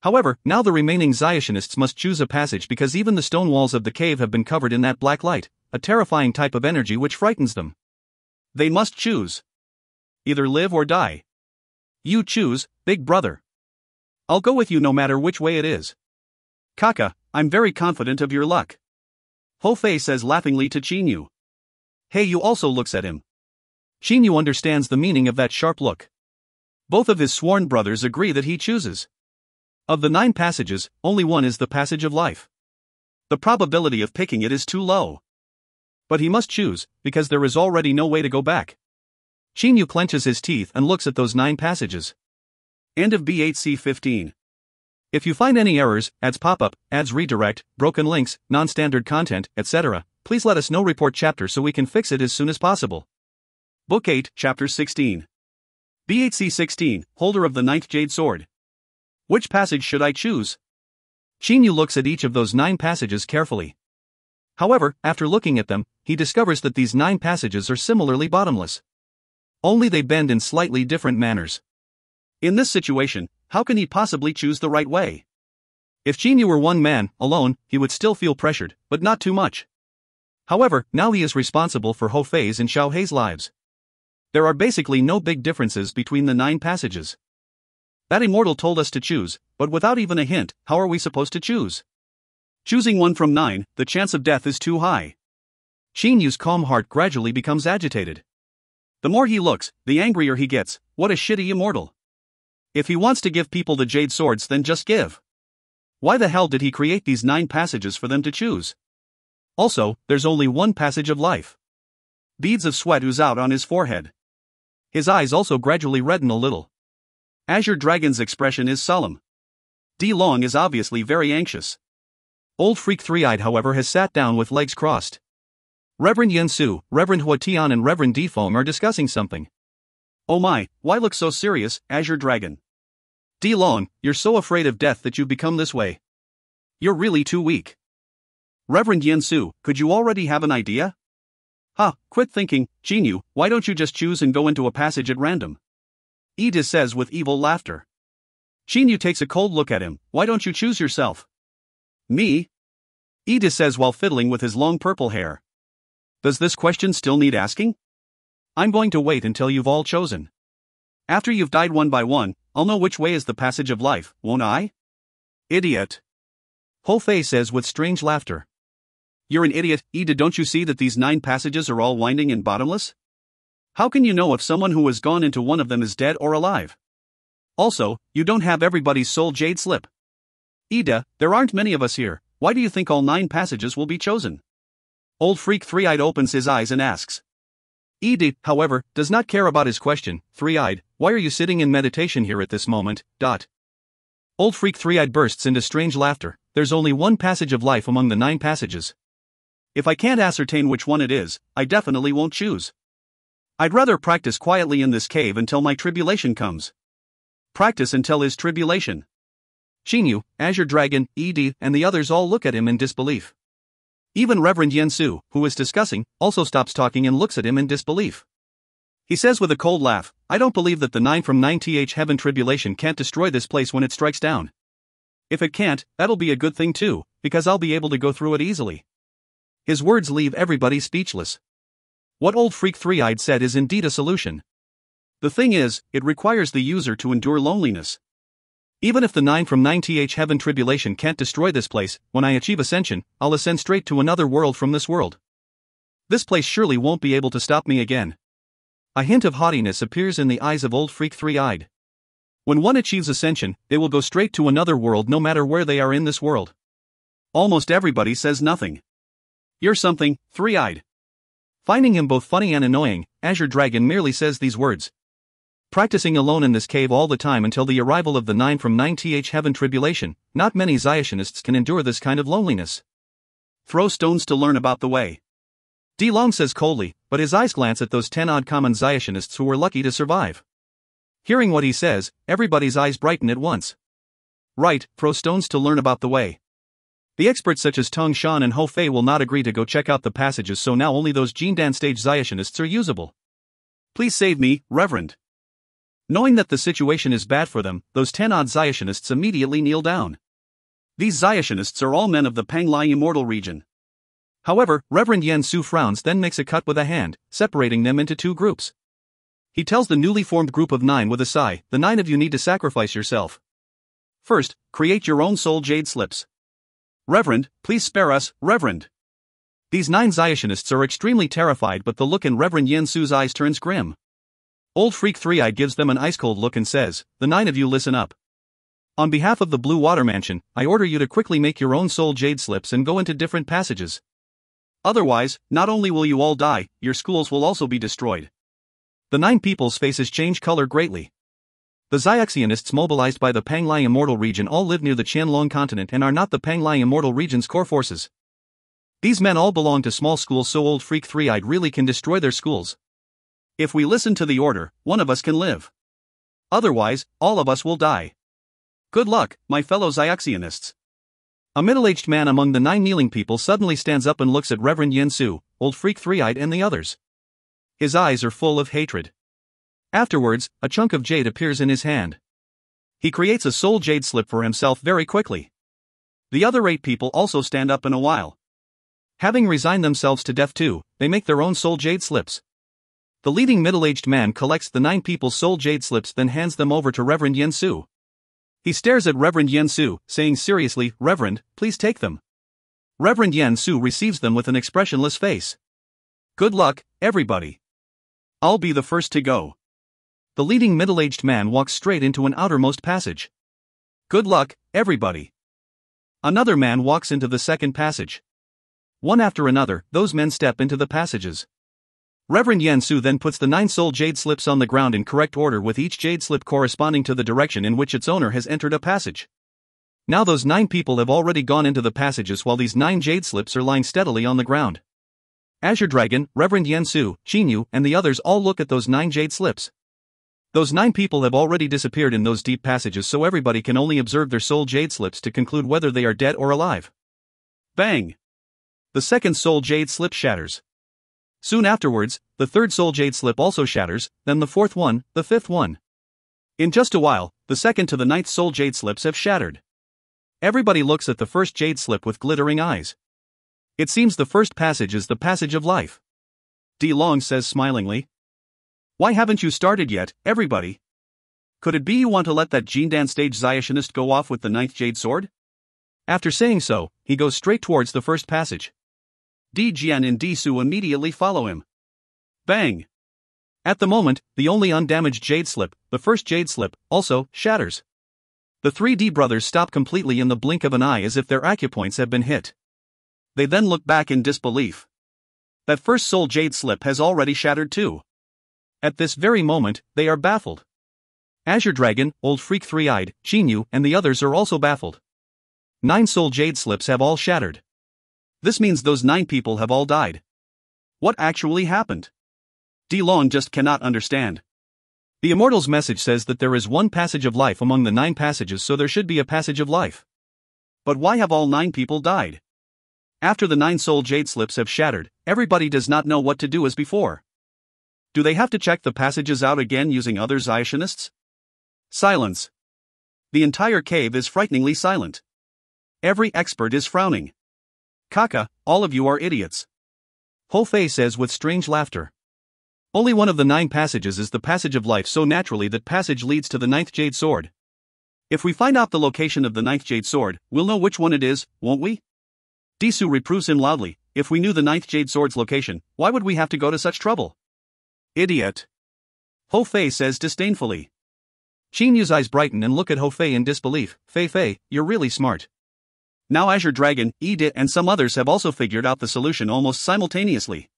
However, now the remaining Ziationists must choose a passage because even the stone walls of the cave have been covered in that black light, a terrifying type of energy which frightens them. They must choose. Either live or die. You choose, big brother. I'll go with you no matter which way it is. Kaka, I'm very confident of your luck. Ho Fei says laughingly to Qinyu. Yu also looks at him. Qinyu understands the meaning of that sharp look. Both of his sworn brothers agree that he chooses. Of the 9 passages, only one is the passage of life. The probability of picking it is too low. But he must choose, because there is already no way to go back. Qinyu clenches his teeth and looks at those 9 passages. End of B8C 15. If you find any errors, ads pop-up, ads redirect, broken links, non-standard content, etc., please let us know. Report chapter so we can fix it as soon as possible. Book 8, Chapter 16. B8C 16, Holder of the 9th Jade Sword. Which passage should I choose? Qinyu looks at each of those 9 passages carefully. However, after looking at them, he discovers that these 9 passages are similarly bottomless. Only they bend in slightly different manners. In this situation, how can he possibly choose the right way? If Qinyu were one man, alone, he would still feel pressured, but not too much. However, now he is responsible for Ho Fei's and Xiao Hei's lives. There are basically no big differences between the 9 passages. That immortal told us to choose, but without even a hint, how are we supposed to choose? Choosing one from 9, the chance of death is too high. Qinyu's calm heart gradually becomes agitated. The more he looks, the angrier he gets. What a shitty immortal. If he wants to give people the jade swords, then just give. Why the hell did he create these 9 passages for them to choose? Also, there's only one passage of life. Beads of sweat ooze out on his forehead. His eyes also gradually redden a little. Azure Dragon's expression is solemn. Di Long is obviously very anxious. Old Freak Three-Eyed, however, has sat down with legs crossed. Reverend Yen Su, Reverend Hua Tian and Reverend Di Feng are discussing something. Oh my, why look so serious, Azure Dragon? Di Long, you're so afraid of death that you become this way. You're really too weak. Reverend Yen Su, could you already have an idea? Quit thinking, Qinyu, why don't you just choose and go into a passage at random? Edith says with evil laughter. Qinyu takes a cold look at him. Why don't you choose yourself? Me? Edith says while fiddling with his long purple hair. Does this question still need asking? I'm going to wait until you've all chosen. After you've died one by one, I'll know which way is the passage of life, won't I? Idiot. Ho Fei says with strange laughter. You're an idiot, Ida. Don't you see that these 9 passages are all winding and bottomless? How can you know if someone who has gone into one of them is dead or alive? Also, you don't have everybody's soul jade slip. Ida, there aren't many of us here. Why do you think all 9 passages will be chosen? Old Freak Three-Eyed opens his eyes and asks. Ida, however, does not care about his question. Three-Eyed, why are you sitting in meditation here at this moment? Old Freak Three-Eyed bursts into strange laughter. There's only one passage of life among the 9 passages. If I can't ascertain which one it is, I definitely won't choose. I'd rather practice quietly in this cave until my tribulation comes. Practice until his tribulation. Qinyu, Azure Dragon, Ed, and the others all look at him in disbelief. Even Reverend Yen Su, who is discussing, also stops talking and looks at him in disbelief. He says with a cold laugh, I don't believe that the 9 from 9th Heaven Tribulation can't destroy this place when it strikes down. If it can't, that'll be a good thing too, because I'll be able to go through it easily. His words leave everybody speechless. What Old Freak Three-Eyed said is indeed a solution. The thing is, it requires the user to endure loneliness. Even if the 9 from 9th Heaven Tribulation can't destroy this place, when I achieve ascension, I'll ascend straight to another world from this world. This place surely won't be able to stop me again. A hint of haughtiness appears in the eyes of Old Freak Three-Eyed. When one achieves ascension, they will go straight to another world no matter where they are in this world. Almost everybody says nothing. You're something, Three-Eyed. Finding him both funny and annoying, Azure Dragon merely says these words. Practicing alone in this cave all the time until the arrival of the 9 from 9th Heaven Tribulation, not many Ziationists can endure this kind of loneliness. Throw stones to learn about the way. Di Long says coldly, but his eyes glance at those 10-odd common Ziationists who were lucky to survive. Hearing what he says, everybody's eyes brighten at once. Right, throw stones to learn about the way. The experts such as Tong Shan and Ho Fei will not agree to go check out the passages, so now only those Jindan stage Ziationists are usable. Please save me, Reverend. Knowing that the situation is bad for them, those 10-odd Zyationists immediately kneel down. These Zyationists are all men of the Panglai Immortal region. However, Reverend Yen Su frowns, then makes a cut with a hand, separating them into 2 groups. He tells the newly formed group of 9 with a sigh, "The 9 of you need to sacrifice yourself. First, create your own soul jade slips. Reverend, please spare us, Reverend." These 9 Zyationists are extremely terrified, but the look in Reverend Yen Su's eyes turns grim. Old Freak Three-Eyed gives them an ice-cold look and says, "The 9 of you listen up. On behalf of the Blue Water Mansion, I order you to quickly make your own soul jade slips and go into different passages. Otherwise, not only will you all die, your schools will also be destroyed." The 9 people's faces change color greatly. The Zyationists mobilized by the Panglai Immortal region all live near the Qianlong continent and are not the Panglai Immortal region's core forces. These men all belong to small schools, so Old Freak Three-Eyed really can destroy their schools. If we listen to the order, one of us can live. Otherwise, all of us will die. Good luck, my fellow Zyationists. A middle-aged man among the 9 kneeling people suddenly stands up and looks at Reverend Yen Su, Old Freak Three-Eyed and the others. His eyes are full of hatred. Afterwards, a chunk of jade appears in his hand. He creates a soul jade slip for himself very quickly. The other 8 people also stand up in a while. Having resigned themselves to death too, they make their own soul jade slips. The leading middle-aged man collects the 9 people's soul jade slips, then hands them over to Reverend Yen Su. He stares at Reverend Yen Su, saying seriously, "Reverend, please take them." Reverend Yen Su receives them with an expressionless face. "Good luck, everybody. I'll be the first to go." The leading middle-aged man walks straight into an outermost passage. "Good luck, everybody." Another man walks into the second passage. One after another, those men step into the passages. Reverend Yen Su then puts the 9 soul jade slips on the ground in correct order, with each jade slip corresponding to the direction in which its owner has entered a passage. Now those 9 people have already gone into the passages while these 9 jade slips are lying steadily on the ground. Azure Dragon, Reverend Yen Su, Qinyu, and the others all look at those 9 jade slips. Those 9 people have already disappeared in those deep passages, so everybody can only observe their soul jade slips to conclude whether they are dead or alive. Bang! The second soul jade slip shatters. Soon afterwards, the third soul jade slip also shatters, then the fourth one, the fifth one. In just a while, the second to the 9th soul jade slips have shattered. Everybody looks at the first jade slip with glittering eyes. It seems the first passage is the passage of life. D. Long says smilingly, "Why haven't you started yet, everybody? Could it be you want to let that Jindan stage Zyatianist go off with the 9th jade sword?" After saying so, he goes straight towards the first passage. D. Jian and D. Su immediately follow him. Bang! At the moment, the only undamaged jade slip, the first jade slip, also shatters. The 3D brothers stop completely in the blink of an eye as if their acupoints have been hit. They then look back in disbelief. That first soul jade slip has already shattered too. At this very moment, they are baffled. Azure Dragon, Old Freak Three-Eyed, Qinyu, and the others are also baffled. 9 soul jade slips have all shattered. This means those 9 people have all died. What actually happened? D. Long just cannot understand. The Immortal's message says that there is one passage of life among the 9 passages, so there should be a passage of life. But why have all 9 people died? After the 9 soul jade slips have shattered, everybody does not know what to do as before. Do they have to check the passages out again using other Zyationists? Silence. The entire cave is frighteningly silent. Every expert is frowning. "Kaka, all of you are idiots," Ho Fei says with strange laughter. Only one of the 9 passages is the passage of life, so naturally that passage leads to the 9th jade sword. If we find out the location of the 9th jade sword, we'll know which one it is, won't we? Disu reproves him loudly, "If we knew the 9th jade sword's location, why would we have to go to such trouble?" Idiot. Ho Fei says disdainfully. Qinyu's eyes brighten and look at Ho Fei in disbelief. Fei, you're really smart." Now Azure Dragon, Edith, and some others have also figured out the solution almost simultaneously.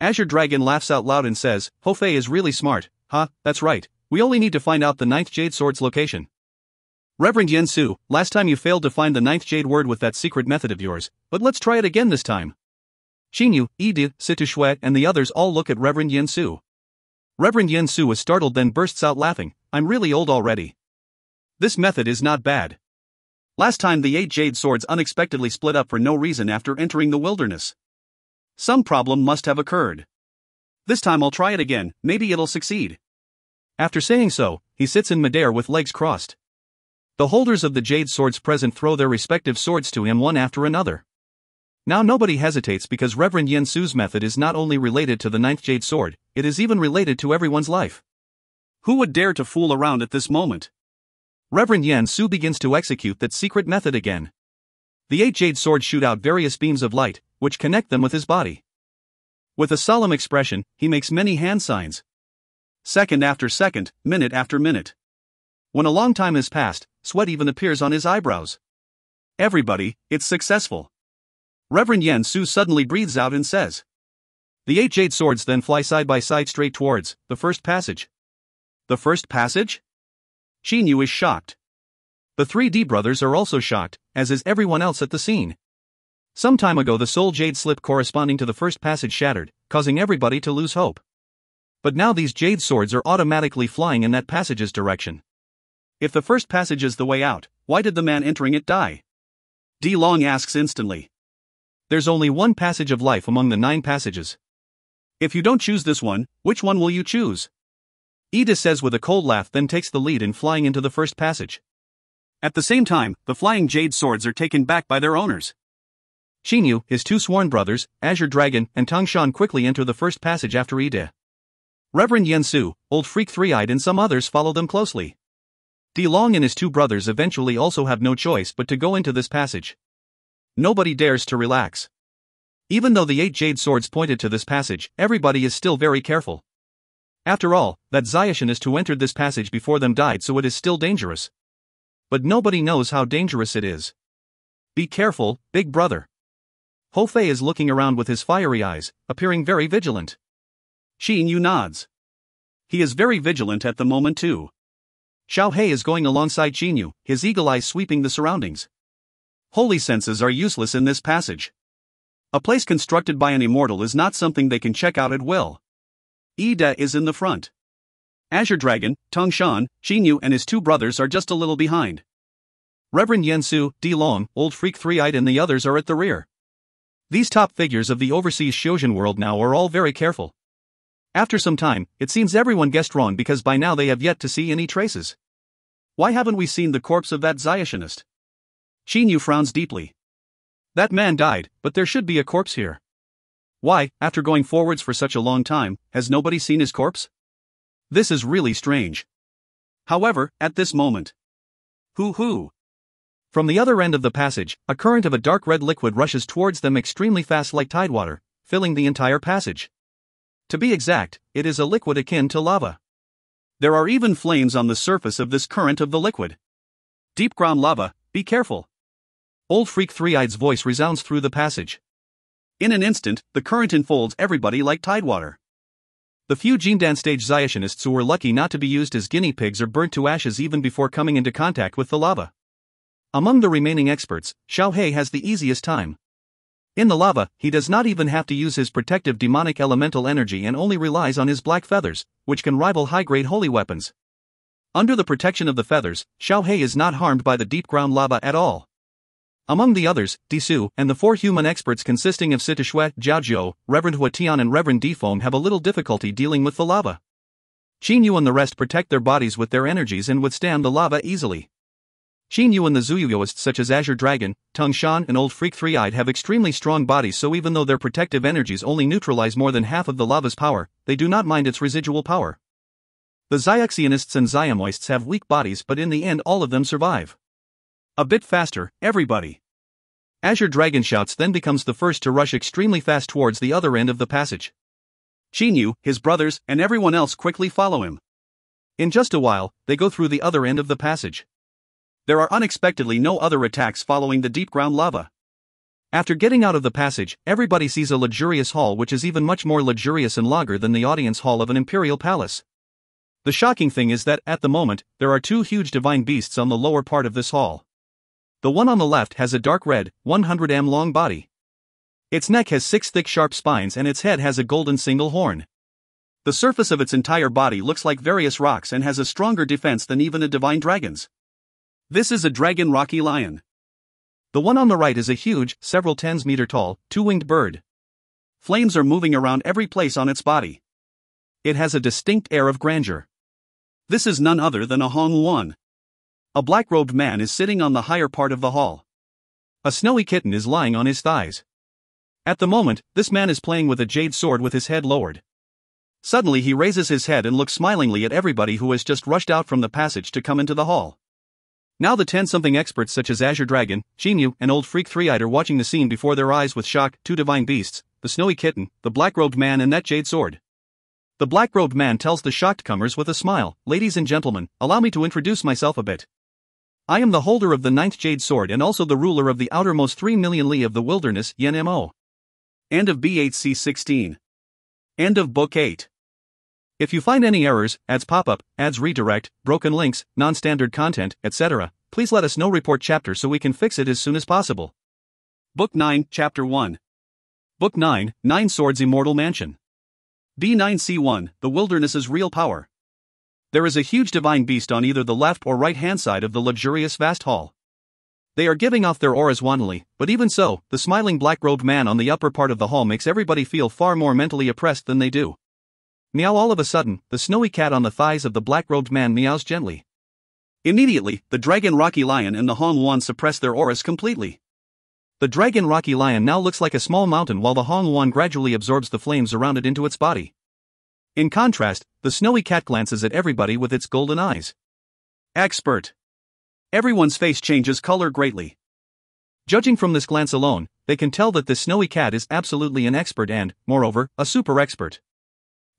Azure Dragon laughs out loud and says, "Ho Fei is really smart, huh? That's right, we only need to find out the 9th jade sword's location." Reverend Yen Su, last time you failed to find the 9th jade word with that secret method of yours, but let's try it again this time. Qinyu, Edith, Situ Shui, and the others all look at Reverend Yen Su. Reverend Yen Su is startled, then bursts out laughing. "I'm really old already. This method is not bad. Last time the 8 jade swords unexpectedly split up for no reason after entering the wilderness. Some problem must have occurred. This time I'll try it again, maybe it'll succeed." After saying so, he sits in midair with legs crossed. The holders of the jade swords present throw their respective swords to him one after another. Now nobody hesitates because Reverend Yen Su's method is not only related to the ninth jade sword, it is even related to everyone's life. Who would dare to fool around at this moment? Reverend Yen Su begins to execute that secret method again. The 8 jade swords shoot out various beams of light, which connect them with his body. With a solemn expression, he makes many hand signs. Second after second, minute after minute. When a long time has passed, sweat even appears on his eyebrows. Everybody, it's successful. Reverend Yen Su suddenly breathes out and says. The 8 jade swords then fly side by side straight towards the first passage. The first passage? Xinyu is shocked. The 3D brothers are also shocked, as is everyone else at the scene. Some time ago the soul jade slip corresponding to the first passage shattered, causing everybody to lose hope. But now these jade swords are automatically flying in that passage's direction. If the first passage is the way out, why did the man entering it die? Di Long asks instantly. There's only one passage of life among the 9 passages. If you don't choose this one, which one will you choose? Ida says with a cold laugh, then takes the lead in flying into the first passage. At the same time, the flying jade swords are taken back by their owners. Xinyu, his 2 sworn brothers, Azure Dragon, and Tangshan quickly enter the first passage after Ida. Reverend Yen Su, Old Freak 3-Eyed and some others follow them closely. Di Long and his 2 brothers eventually also have no choice but to go into this passage. Nobody dares to relax. Even though the 8 jade swords pointed to this passage, everybody is still very careful. After all, that Zionist who entered this passage before them died, so it is still dangerous. But nobody knows how dangerous it is. Be careful, big brother. Ho Fei is looking around with his fiery eyes, appearing very vigilant. Xinyu nods. He is very vigilant at the moment too. Xiao Hei is going alongside Xinyu, his eagle eyes sweeping the surroundings. Holy senses are useless in this passage. A place constructed by an immortal is not something they can check out at will. Ida is in the front. Azure Dragon, Tangshan, Xinyu and his 2 brothers are just a little behind. Reverend Yen Su, Di Long, Old Freak 3-Eyed and the others are at the rear. These top figures of the overseas Shojin world now are all very careful. After some time, it seems everyone guessed wrong because by now they have yet to see any traces. Why haven't we seen the corpse of that Zionist? Xinyu frowns deeply. That man died, but there should be a corpse here. Why, after going forwards for such a long time, has nobody seen his corpse? This is really strange. However, at this moment. Hoo-hoo! From the other end of the passage, a current of a dark red liquid rushes towards them extremely fast like tidewater, filling the entire passage. To be exact, it is a liquid akin to lava. There are even flames on the surface of this current of the liquid. Deep ground lava, be careful. Old Freak 3-Eyed's voice resounds through the passage. In an instant, the current enfolds everybody like tidewater. The few Jindan stage Zionists who were lucky not to be used as guinea pigs are burnt to ashes even before coming into contact with the lava. Among the remaining experts, Xiao Hei has the easiest time. In the lava, he does not even have to use his protective demonic elemental energy and only relies on his black feathers, which can rival high-grade holy weapons. Under the protection of the feathers, Xiao Hei is not harmed by the deep ground lava at all. Among the others, Disu and the 4 human experts consisting of Sitishue, Jiaozhou, Reverend Huatian and Reverend Defong have a little difficulty dealing with the lava. Xinyu and the rest protect their bodies with their energies and withstand the lava easily. Xinyu and the Zuyuyoists such as Azure Dragon, Tangshan and Old Freak 3-Eyed have extremely strong bodies, so even though their protective energies only neutralize more than half of the lava's power, they do not mind its residual power. The Xiaxianists and Xiamoists have weak bodies, but in the end all of them survive. A bit faster, everybody. Azure Dragon shouts, then becomes the first to rush extremely fast towards the other end of the passage. Xinyu, his brothers, and everyone else quickly follow him. In just a while, they go through the other end of the passage. There are unexpectedly no other attacks following the deep ground lava. After getting out of the passage, everybody sees a luxurious hall which is even much more luxurious and longer than the audience hall of an imperial palace. The shocking thing is that, at the moment, there are 2 huge divine beasts on the lower part of this hall. The one on the left has a dark red, 100 m long body. Its neck has 6 thick sharp spines and its head has a golden single horn. The surface of its entire body looks like various rocks and has a stronger defense than even a divine dragon's. This is a dragon rocky lion. The one on the right is a huge, several tens meter tall, 2-winged bird. Flames are moving around every place on its body. It has a distinct air of grandeur. This is none other than a Hong Wan. A black-robed man is sitting on the higher part of the hall. A snowy kitten is lying on his thighs. At the moment, this man is playing with a jade sword with his head lowered. Suddenly he raises his head and looks smilingly at everybody who has just rushed out from the passage to come into the hall. Now the 10-something experts such as Azure Dragon, Shinyu, and Old Freak Three-Eyed are watching the scene before their eyes with shock: two divine beasts, the snowy kitten, the black-robed man, and that jade sword. The black-robed man tells the shocked comers with a smile, "Ladies and gentlemen, allow me to introduce myself a bit. I am the holder of the 9th jade sword and also the ruler of the outermost 3 million li of the wilderness, Yen Mo." End of B8C 16. End of Book 8. If you find any errors, ads pop up, ads redirect, broken links, non-standard content, etc., please let us know. Report chapter so we can fix it as soon as possible. Book 9, Chapter 1. Book 9, 9 Swords Immortal Mansion. B9C1, The Wilderness's Real Power. There is a huge divine beast on either the left or right-hand side of the luxurious vast hall. They are giving off their auras wantonnly, but even so, the smiling black-robed man on the upper part of the hall makes everybody feel far more mentally oppressed than they do. Meow! All of a sudden, the snowy cat on the thighs of the black-robed man meows gently. Immediately, the dragon Rocky Lion and the Hong Wan suppress their auras completely. The dragon Rocky Lion now looks like a small mountain while the Hong Wan gradually absorbs the flames around it into its body. In contrast, the snowy cat glances at everybody with its golden eyes. Expert. Everyone's face changes color greatly. Judging from this glance alone, they can tell that this snowy cat is absolutely an expert and, moreover, a super expert.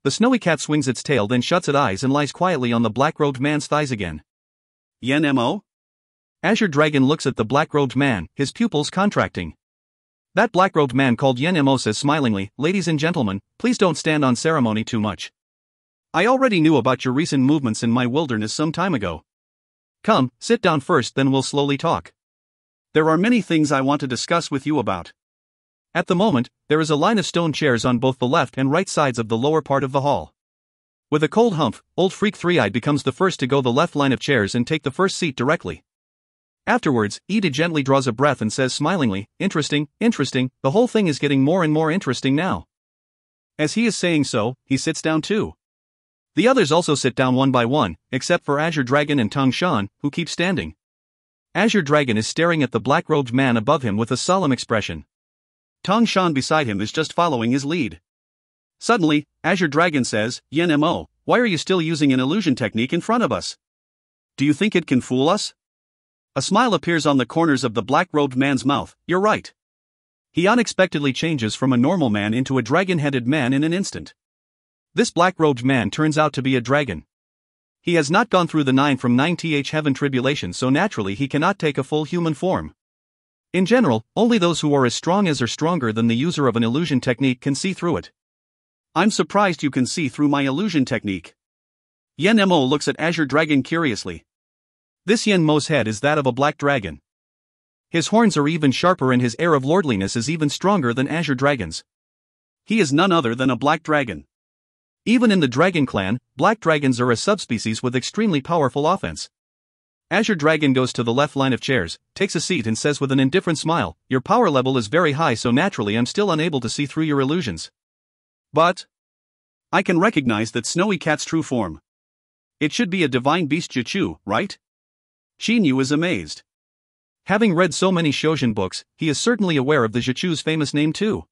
The snowy cat swings its tail, then shuts its eyes and lies quietly on the black-robed man's thighs again. Yen Mo? Azure Dragon looks at the black-robed man, his pupils contracting. That black-robed man called Yen Mo says smilingly, "Ladies and gentlemen, please don't stand on ceremony too much. I already knew about your recent movements in my wilderness some time ago. Come, sit down first, then we'll slowly talk. There are many things I want to discuss with you about." At the moment, there is a line of stone chairs on both the left and right sides of the lower part of the hall. With a cold humph, Old Freak Three-Eyed becomes the first to go the left line of chairs and take the first seat directly. Afterwards, Ida gently draws a breath and says smilingly, "Interesting, interesting, the whole thing is getting more and more interesting now." As he is saying so, he sits down too. The others also sit down one by one, except for Azure Dragon and Tong Shan, who keep standing. Azure Dragon is staring at the black-robed man above him with a solemn expression. Tong Shan beside him is just following his lead. Suddenly, Azure Dragon says, "Yen Mo, why are you still using an illusion technique in front of us? Do you think it can fool us?" A smile appears on the corners of the black-robed man's mouth. "You're right." He unexpectedly changes from a normal man into a dragon-headed man in an instant. This black-robed man turns out to be a dragon. He has not gone through the 9 from 9th heaven tribulation, so naturally he cannot take a full human form. In general, only those who are as strong as or stronger than the user of an illusion technique can see through it. I'm surprised you can see through my illusion technique. Yen Mo looks at Azure Dragon curiously. This Yen Mo's head is that of a black dragon. His horns are even sharper and his air of lordliness is even stronger than Azure Dragon's. He is none other than a black dragon. Even in the dragon clan, black dragons are a subspecies with extremely powerful offense. Azure Dragon goes to the left line of chairs, takes a seat and says with an indifferent smile, "Your power level is very high, so naturally I'm still unable to see through your illusions. But I can recognize that snowy cat's true form. It should be a divine beast Jichu, right?" Shinyu is amazed. Having read so many Shojin books, he is certainly aware of the Jichu's famous name too.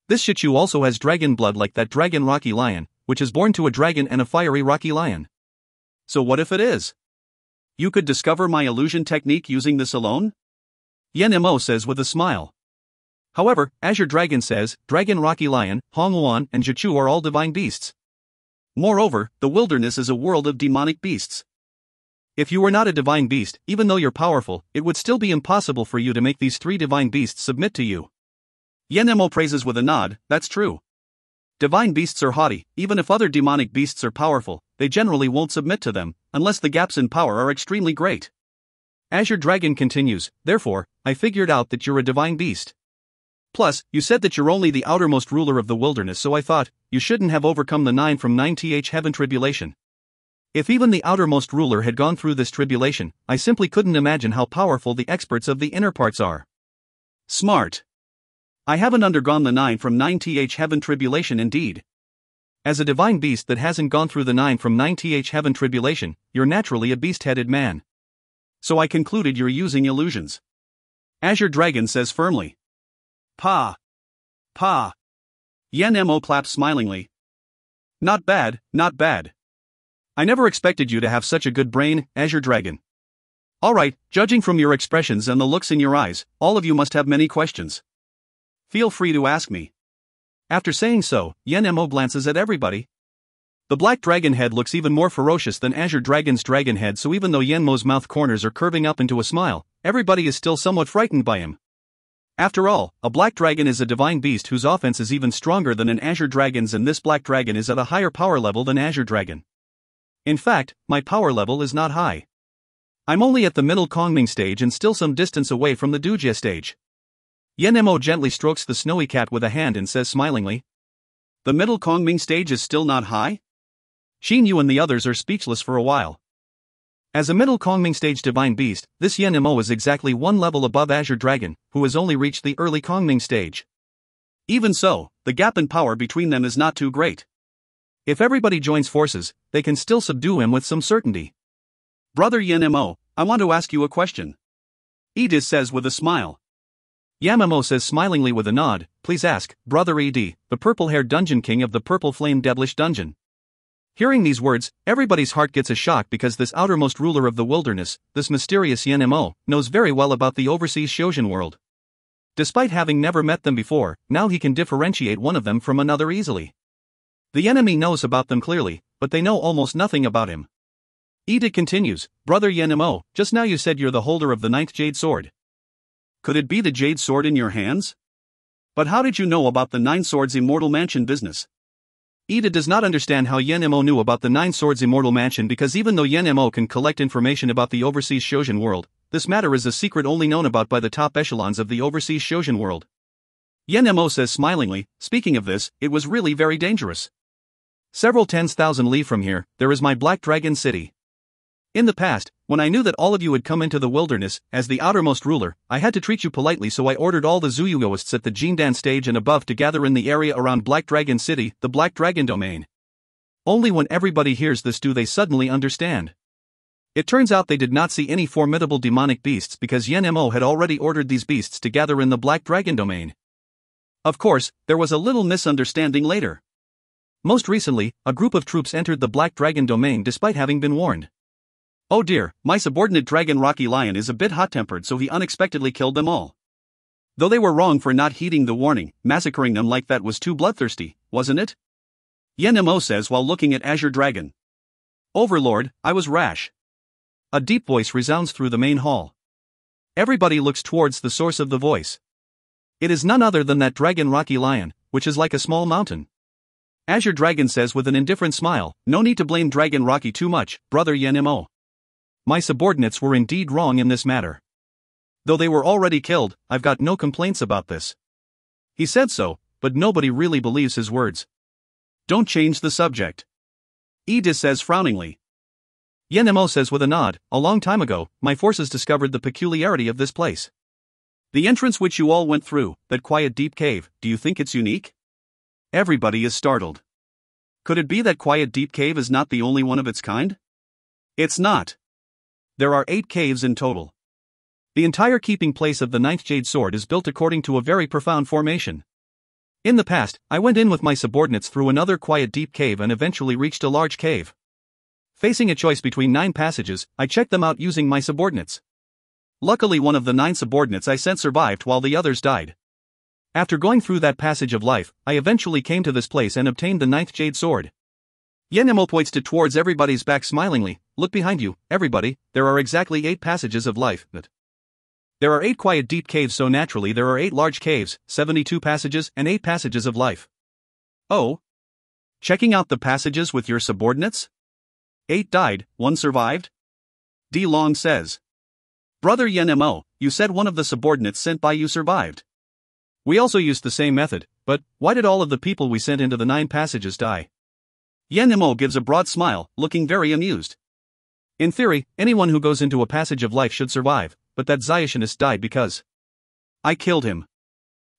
This Jichu also has dragon blood like that dragon Rocky Lion, which is born to a dragon and a fiery Rocky Lion. So what if it is? You could discover my illusion technique using this alone? Yen Mo says with a smile. However, Azure Dragon says, Dragon Rocky Lion, Hong Wan, and Jichu are all divine beasts. Moreover, the wilderness is a world of demonic beasts. If you were not a divine beast, even though you're powerful, it would still be impossible for you to make these 3 divine beasts submit to you. Yen Mo praises with a nod, "That's true. Divine beasts are haughty. Even if other demonic beasts are powerful, they generally won't submit to them, unless the gaps in power are extremely great." Azure Dragon continues, "Therefore, I figured out that you're a divine beast. Plus, you said that you're only the outermost ruler of the wilderness, so I thought, you shouldn't have overcome the 9 from 9th heaven tribulation. If even the outermost ruler had gone through this tribulation, I simply couldn't imagine how powerful the experts of the inner parts are." Smart. I haven't undergone the 9 from 9th heaven tribulation indeed. As a divine beast that hasn't gone through the 9 from 9th heaven tribulation, you're naturally a beast-headed man. So I concluded you're using illusions. Azure Dragon says firmly. Pa. Pa. Yen Mo claps smilingly. Not bad, not bad. I never expected you to have such a good brain, Azure Dragon. Alright, judging from your expressions and the looks in your eyes, all of you must have many questions. Feel free to ask me. After saying so, Yen Mo glances at everybody. The black dragon head looks even more ferocious than Azure Dragon's dragon head, so even though Yen Mo's mouth corners are curving up into a smile, everybody is still somewhat frightened by him. After all, a black dragon is a divine beast whose offense is even stronger than an Azure Dragon's, and this black dragon is at a higher power level than Azure Dragon. In fact, my power level is not high. I'm only at the middle Kongming stage and still some distance away from the Dujie stage. Yen Mo gently strokes the snowy cat with a hand and says smilingly. The middle Kongming stage is still not high? Xin Yu and the others are speechless for a while. As a middle Kongming stage divine beast, this Yen Mo is exactly one level above Azure Dragon, who has only reached the early Kongming stage. Even so, the gap in power between them is not too great. If everybody joins forces, they can still subdue him with some certainty. Brother Yen Mo, I want to ask you a question. Edis says with a smile. Yamamo says smilingly with a nod, please ask, Brother Ed, the purple-haired dungeon king of the purple flame devilish dungeon. Hearing these words, everybody's heart gets a shock because this outermost ruler of the wilderness, this mysterious Yen Mo, knows very well about the overseas Shojin world. Despite having never met them before, now he can differentiate one of them from another easily. The enemy knows about them clearly, but they know almost nothing about him. Edith continues, Brother Yen Mo, just now you said you're the holder of the 9th Jade Sword. Could it be the Jade Sword in your hands? But how did you know about the 9 Swords Immortal Mansion business? Ida does not understand how Yen Mo knew about the 9 Swords Immortal Mansion, because even though Yen Mo can collect information about the overseas Shojin world, this matter is a secret only known about by the top echelons of the overseas Shojin world. Yen Mo says smilingly, speaking of this, it was really very dangerous. Several tens thousand li from here, there is my Black Dragon City. In the past, when I knew that all of you had come into the wilderness, as the outermost ruler, I had to treat you politely, so I ordered all the Zuyugoists at the Jindan stage and above to gather in the area around Black Dragon City, the Black Dragon domain. Only when everybody hears this do they suddenly understand. It turns out they did not see any formidable demonic beasts because Yen Mo had already ordered these beasts to gather in the Black Dragon domain. Of course, there was a little misunderstanding later. Most recently, a group of troops entered the Black Dragon domain despite having been warned. Oh dear, my subordinate dragon Rocky Lion is a bit hot-tempered, so he unexpectedly killed them all. Though they were wrong for not heeding the warning, massacring them like that was too bloodthirsty, wasn't it? Yen Mo says while looking at Azure Dragon. Overlord, I was rash. A deep voice resounds through the main hall. Everybody looks towards the source of the voice. It is none other than that dragon Rocky Lion, which is like a small mountain. Azure Dragon says with an indifferent smile, no need to blame Dragon Rocky too much, Brother Yen Mo. My subordinates were indeed wrong in this matter. Though they were already killed, I've got no complaints about this. He said so, but nobody really believes his words. Don't change the subject. Edis says frowningly. Yen Mo says with a nod, a long time ago, my forces discovered the peculiarity of this place. The entrance which you all went through, that quiet deep cave, do you think it's unique? Everybody is startled. Could it be that quiet deep cave is not the only one of its kind? It's not. There are 8 caves in total. The entire keeping place of the 9th Jade Sword is built according to a very profound formation. In the past, I went in with my subordinates through another quiet deep cave and eventually reached a large cave. Facing a choice between 9 passages, I checked them out using my subordinates. Luckily one of the 9 subordinates I sent survived while the others died. After going through that passage of life, I eventually came to this place and obtained the 9th Jade Sword. Yen Mo points to towards everybody's back smilingly, look behind you, everybody, there are exactly 8 passages of life. There are 8 quiet deep caves, so naturally there are 8 large caves, 72 passages, and 8 passages of life. Oh? Checking out the passages with your subordinates? 8 died, 1 survived? D. Long says. Brother Yen Mo, you said one of the subordinates sent by you survived. We also used the same method, but why did all of the people we sent into the 9 passages die? Yen Mo gives a broad smile, looking very amused. In theory, anyone who goes into a passage of life should survive, but that Zionist died because I killed him.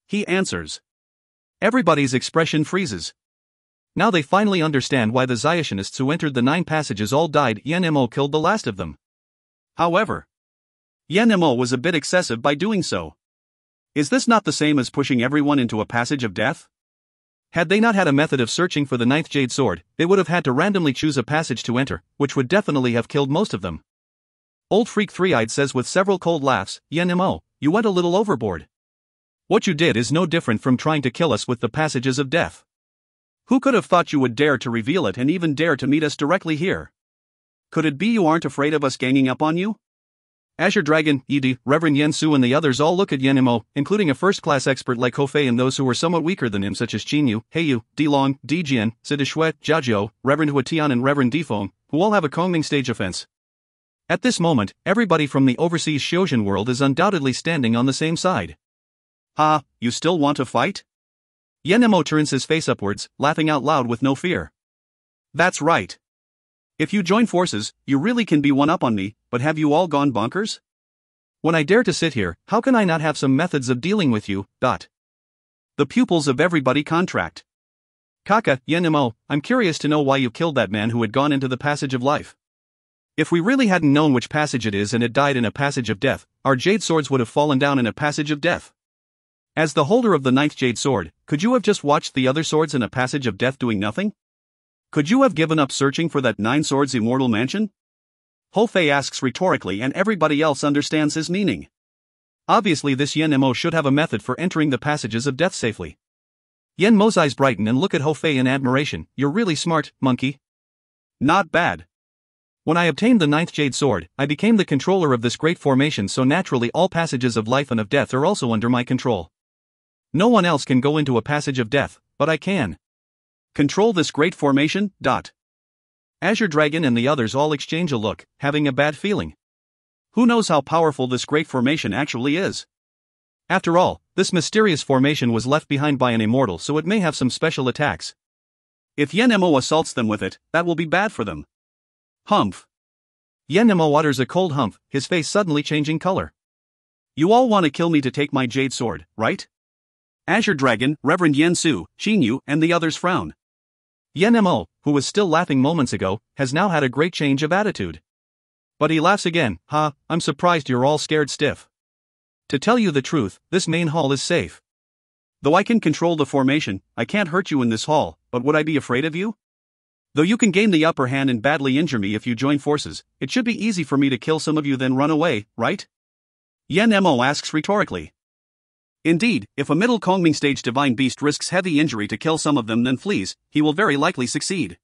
He answers. Everybody's expression freezes. Now they finally understand why the Zyationists who entered the 9 passages all died. Yen Mo killed the last of them. However, Yen Mo was a bit excessive by doing so. Is this not the same as pushing everyone into a passage of death? Had they not had a method of searching for the 9th Jade Sword, they would have had to randomly choose a passage to enter, which would definitely have killed most of them. Old Freak Three-Eyed says with several cold laughs, Yen Mo, you went a little overboard. What you did is no different from trying to kill us with the passages of death. Who could have thought you would dare to reveal it and even dare to meet us directly here? Could it be you aren't afraid of us ganging up on you? Azure Dragon, Ed, Reverend Yen Su and the others all look at Yen Mo, including a first-class expert like Ho Fei and those who were somewhat weaker than him such as Qin Yu, Heiyu, Di Long, Di Jian, Sida Shui, Jiajiao, Reverend Hua Tian and Reverend Difeng, who all have a Kongming stage offense. At this moment, everybody from the overseas Xiozhen world is undoubtedly standing on the same side. Ha, you still want to fight? Yen Mo turns his face upwards, laughing out loud with no fear. That's right. If you join forces, you really can be one up on me, but have you all gone bonkers? When I dare to sit here, how can I not have some methods of dealing with you? The pupils of everybody contract. Kaka, Yen Mo, I'm curious to know why you killed that man who had gone into the passage of life. If we really hadn't known which passage it is and had died in a passage of death, our jade swords would have fallen down in a passage of death. As the holder of the 9th Jade Sword, could you have just watched the other swords in a passage of death doing nothing? Could you have given up searching for that 9 swords immortal mansion? Ho Fei asks rhetorically and everybody else understands his meaning. Obviously this Yen Mo should have a method for entering the passages of death safely. Yen Mo's eyes brighten and look at Ho Fei in admiration. You're really smart, monkey. Not bad. When I obtained the 9th Jade Sword, I became the controller of this great formation, so naturally all passages of life and of death are also under my control. No one else can go into a passage of death, but I can. Control this great formation. Azure Dragon and the others all exchange a look, having a bad feeling. Who knows how powerful this great formation actually is? After all, this mysterious formation was left behind by an immortal, so it may have some special attacks. If Yen Mo assaults them with it, that will be bad for them. Humph. Yen Mo utters a cold humph, his face suddenly changing color. You all want to kill me to take my jade sword, right? Azure Dragon, Reverend Yen Su, Qin Yu, and the others frown. Yen Mo, who was still laughing moments ago, has now had a great change of attitude. But he laughs again. I'm surprised you're all scared stiff. To tell you the truth, this main hall is safe. Though I can control the formation, I can't hurt you in this hall, but would I be afraid of you? Though you can gain the upper hand and badly injure me if you join forces, it should be easy for me to kill some of you then run away, right? Yen Mo asks rhetorically. Indeed, if a middle Kongming stage divine beast risks heavy injury to kill some of them then flees, he will very likely succeed.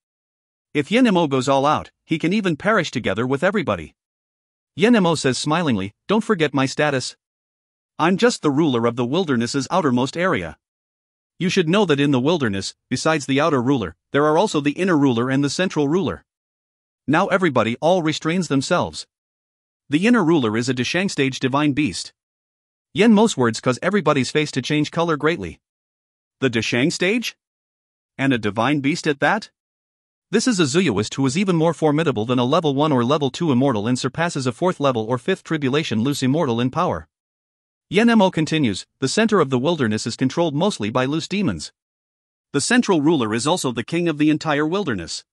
If Yen Mo goes all out, he can even perish together with everybody. Yen Mo says smilingly, don't forget my status. I'm just the ruler of the wilderness's outermost area. You should know that in the wilderness, besides the outer ruler, there are also the inner ruler and the central ruler. Now everybody all restrains themselves. The inner ruler is a Deshang stage divine beast. Yen Mo's words cause everybody's face to change color greatly. The Deshang stage? And a divine beast at that? This is a Zuyuist who is even more formidable than a level 1 or level 2 immortal and surpasses a 4th level or 5th tribulation loose immortal in power. Yen Mo continues, the center of the wilderness is controlled mostly by loose demons. The central ruler is also the king of the entire wilderness.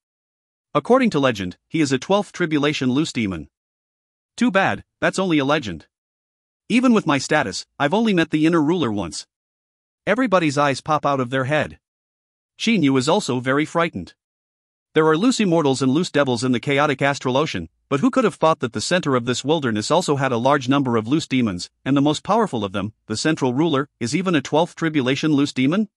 According to legend, he is a 12th tribulation loose demon. Too bad, that's only a legend. Even with my status, I've only met the inner ruler once. Everybody's eyes pop out of their head. Qin Yu is also very frightened. There are loose immortals and loose devils in the chaotic astral ocean, but who could have thought that the center of this wilderness also had a large number of loose demons, and the most powerful of them, the central ruler, is even a 12th tribulation loose demon?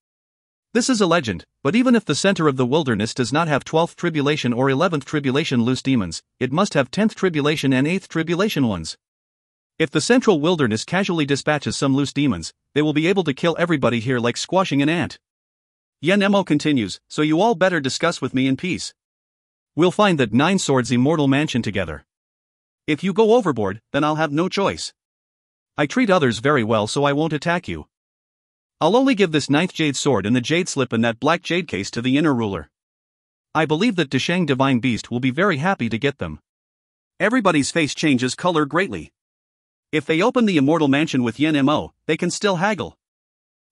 This is a legend, but even if the center of the wilderness does not have 12th tribulation or 11th tribulation loose demons, it must have 10th tribulation and 8th tribulation ones. If the central wilderness casually dispatches some loose demons, they will be able to kill everybody here like squashing an ant. Yen Mo continues, so you all better discuss with me in peace. We'll find that 9 swords immortal mansion together. If you go overboard, then I'll have no choice. I treat others very well, so I won't attack you. I'll only give this 9th jade sword and the jade slip and that black jade case to the inner ruler. I believe that Deshang divine beast will be very happy to get them. Everybody's face changes color greatly. If they open the immortal mansion with Yen Mo, they can still haggle.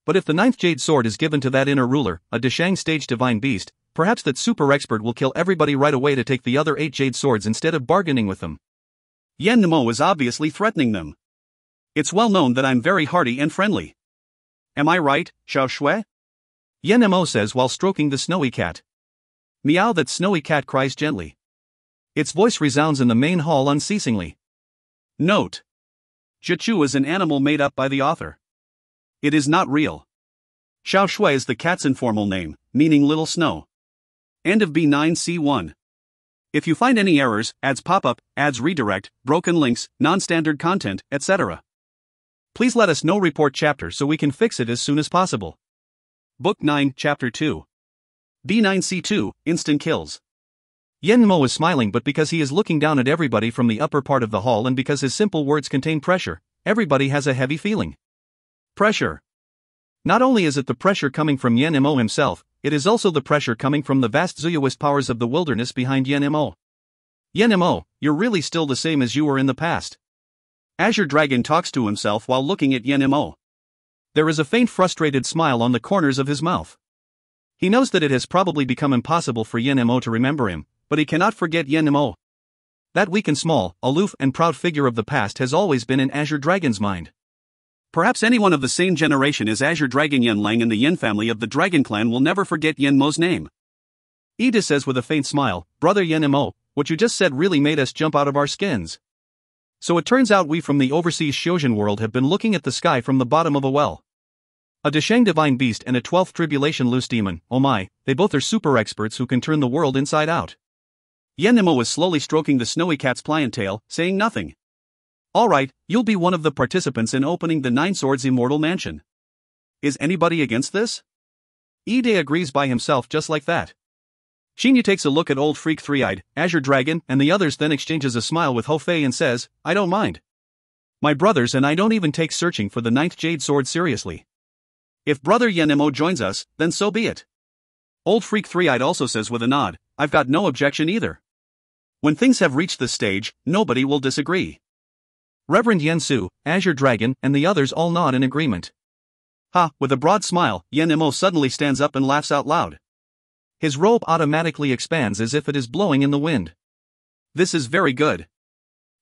But if the 9th jade sword is given to that inner ruler, a Deshang stage divine beast, perhaps that super expert will kill everybody right away to take the other 8 jade swords instead of bargaining with them. Yan Nemo is obviously threatening them. It's well known that I'm very hearty and friendly. Am I right, Xiao Shui? Yan Nemo says while stroking the snowy cat. Meow, that snowy cat cries gently. Its voice resounds in the main hall unceasingly. Note: Jichu is an animal made up by the author. It is not real. Xiao Shui is the cat's informal name, meaning little snow. End of B9C1. If you find any errors, ads pop up, ads redirect, broken links, non-standard content, etc., please let us know. Report chapter so we can fix it as soon as possible. Book 9, Chapter 2. B9C2, Instant Kills. Yan Mo is smiling, but because he is looking down at everybody from the upper part of the hall and because his simple words contain pressure, everybody has a heavy feeling. Pressure. Not only is it the pressure coming from Yan Mo himself, it is also the pressure coming from the vast Zuyawist powers of the wilderness behind Yan Mo. Yan Mo, you're really still the same as you were in the past. Azure Dragon talks to himself while looking at Yan Mo. There is a faint frustrated smile on the corners of his mouth. He knows that it has probably become impossible for Yan Mo to remember him, but he cannot forget Yan Mo. That weak and small, aloof and proud figure of the past has always been in Azure Dragon's mind. Perhaps anyone of the same generation as Azure Dragon Yan Lang and the Yin family of the Dragon Clan will never forget Yan Mo's name. Ida says with a faint smile, "Brother Yan Mo, what you just said really made us jump out of our skins." So it turns out we from the overseas Shojin world have been looking at the sky from the bottom of a well. A Deshang divine beast and a 12th tribulation loose demon, oh my, they both are super experts who can turn the world inside out. Yan Mo was slowly stroking the snowy cat's pliant tail, saying nothing. Alright, you'll be one of the participants in opening the Nine Swords Immortal Mansion. Is anybody against this? Ide agrees by himself just like that. Xinyu takes a look at old freak Three-Eyed, Azure Dragon, and the others, then exchanges a smile with Ho Fei and says, "I don't mind. My brothers and I don't even take searching for the 9th Jade Sword seriously. If Brother Yan Mo joins us, then so be it." Old freak Three-Eyed also says with a nod, "I've got no objection either. When things have reached this stage, nobody will disagree." Reverend Yan Su, Azure Dragon, and the others all nod in agreement. Ha! With a broad smile, Yan Mo suddenly stands up and laughs out loud. His robe automatically expands as if it is blowing in the wind. This is very good.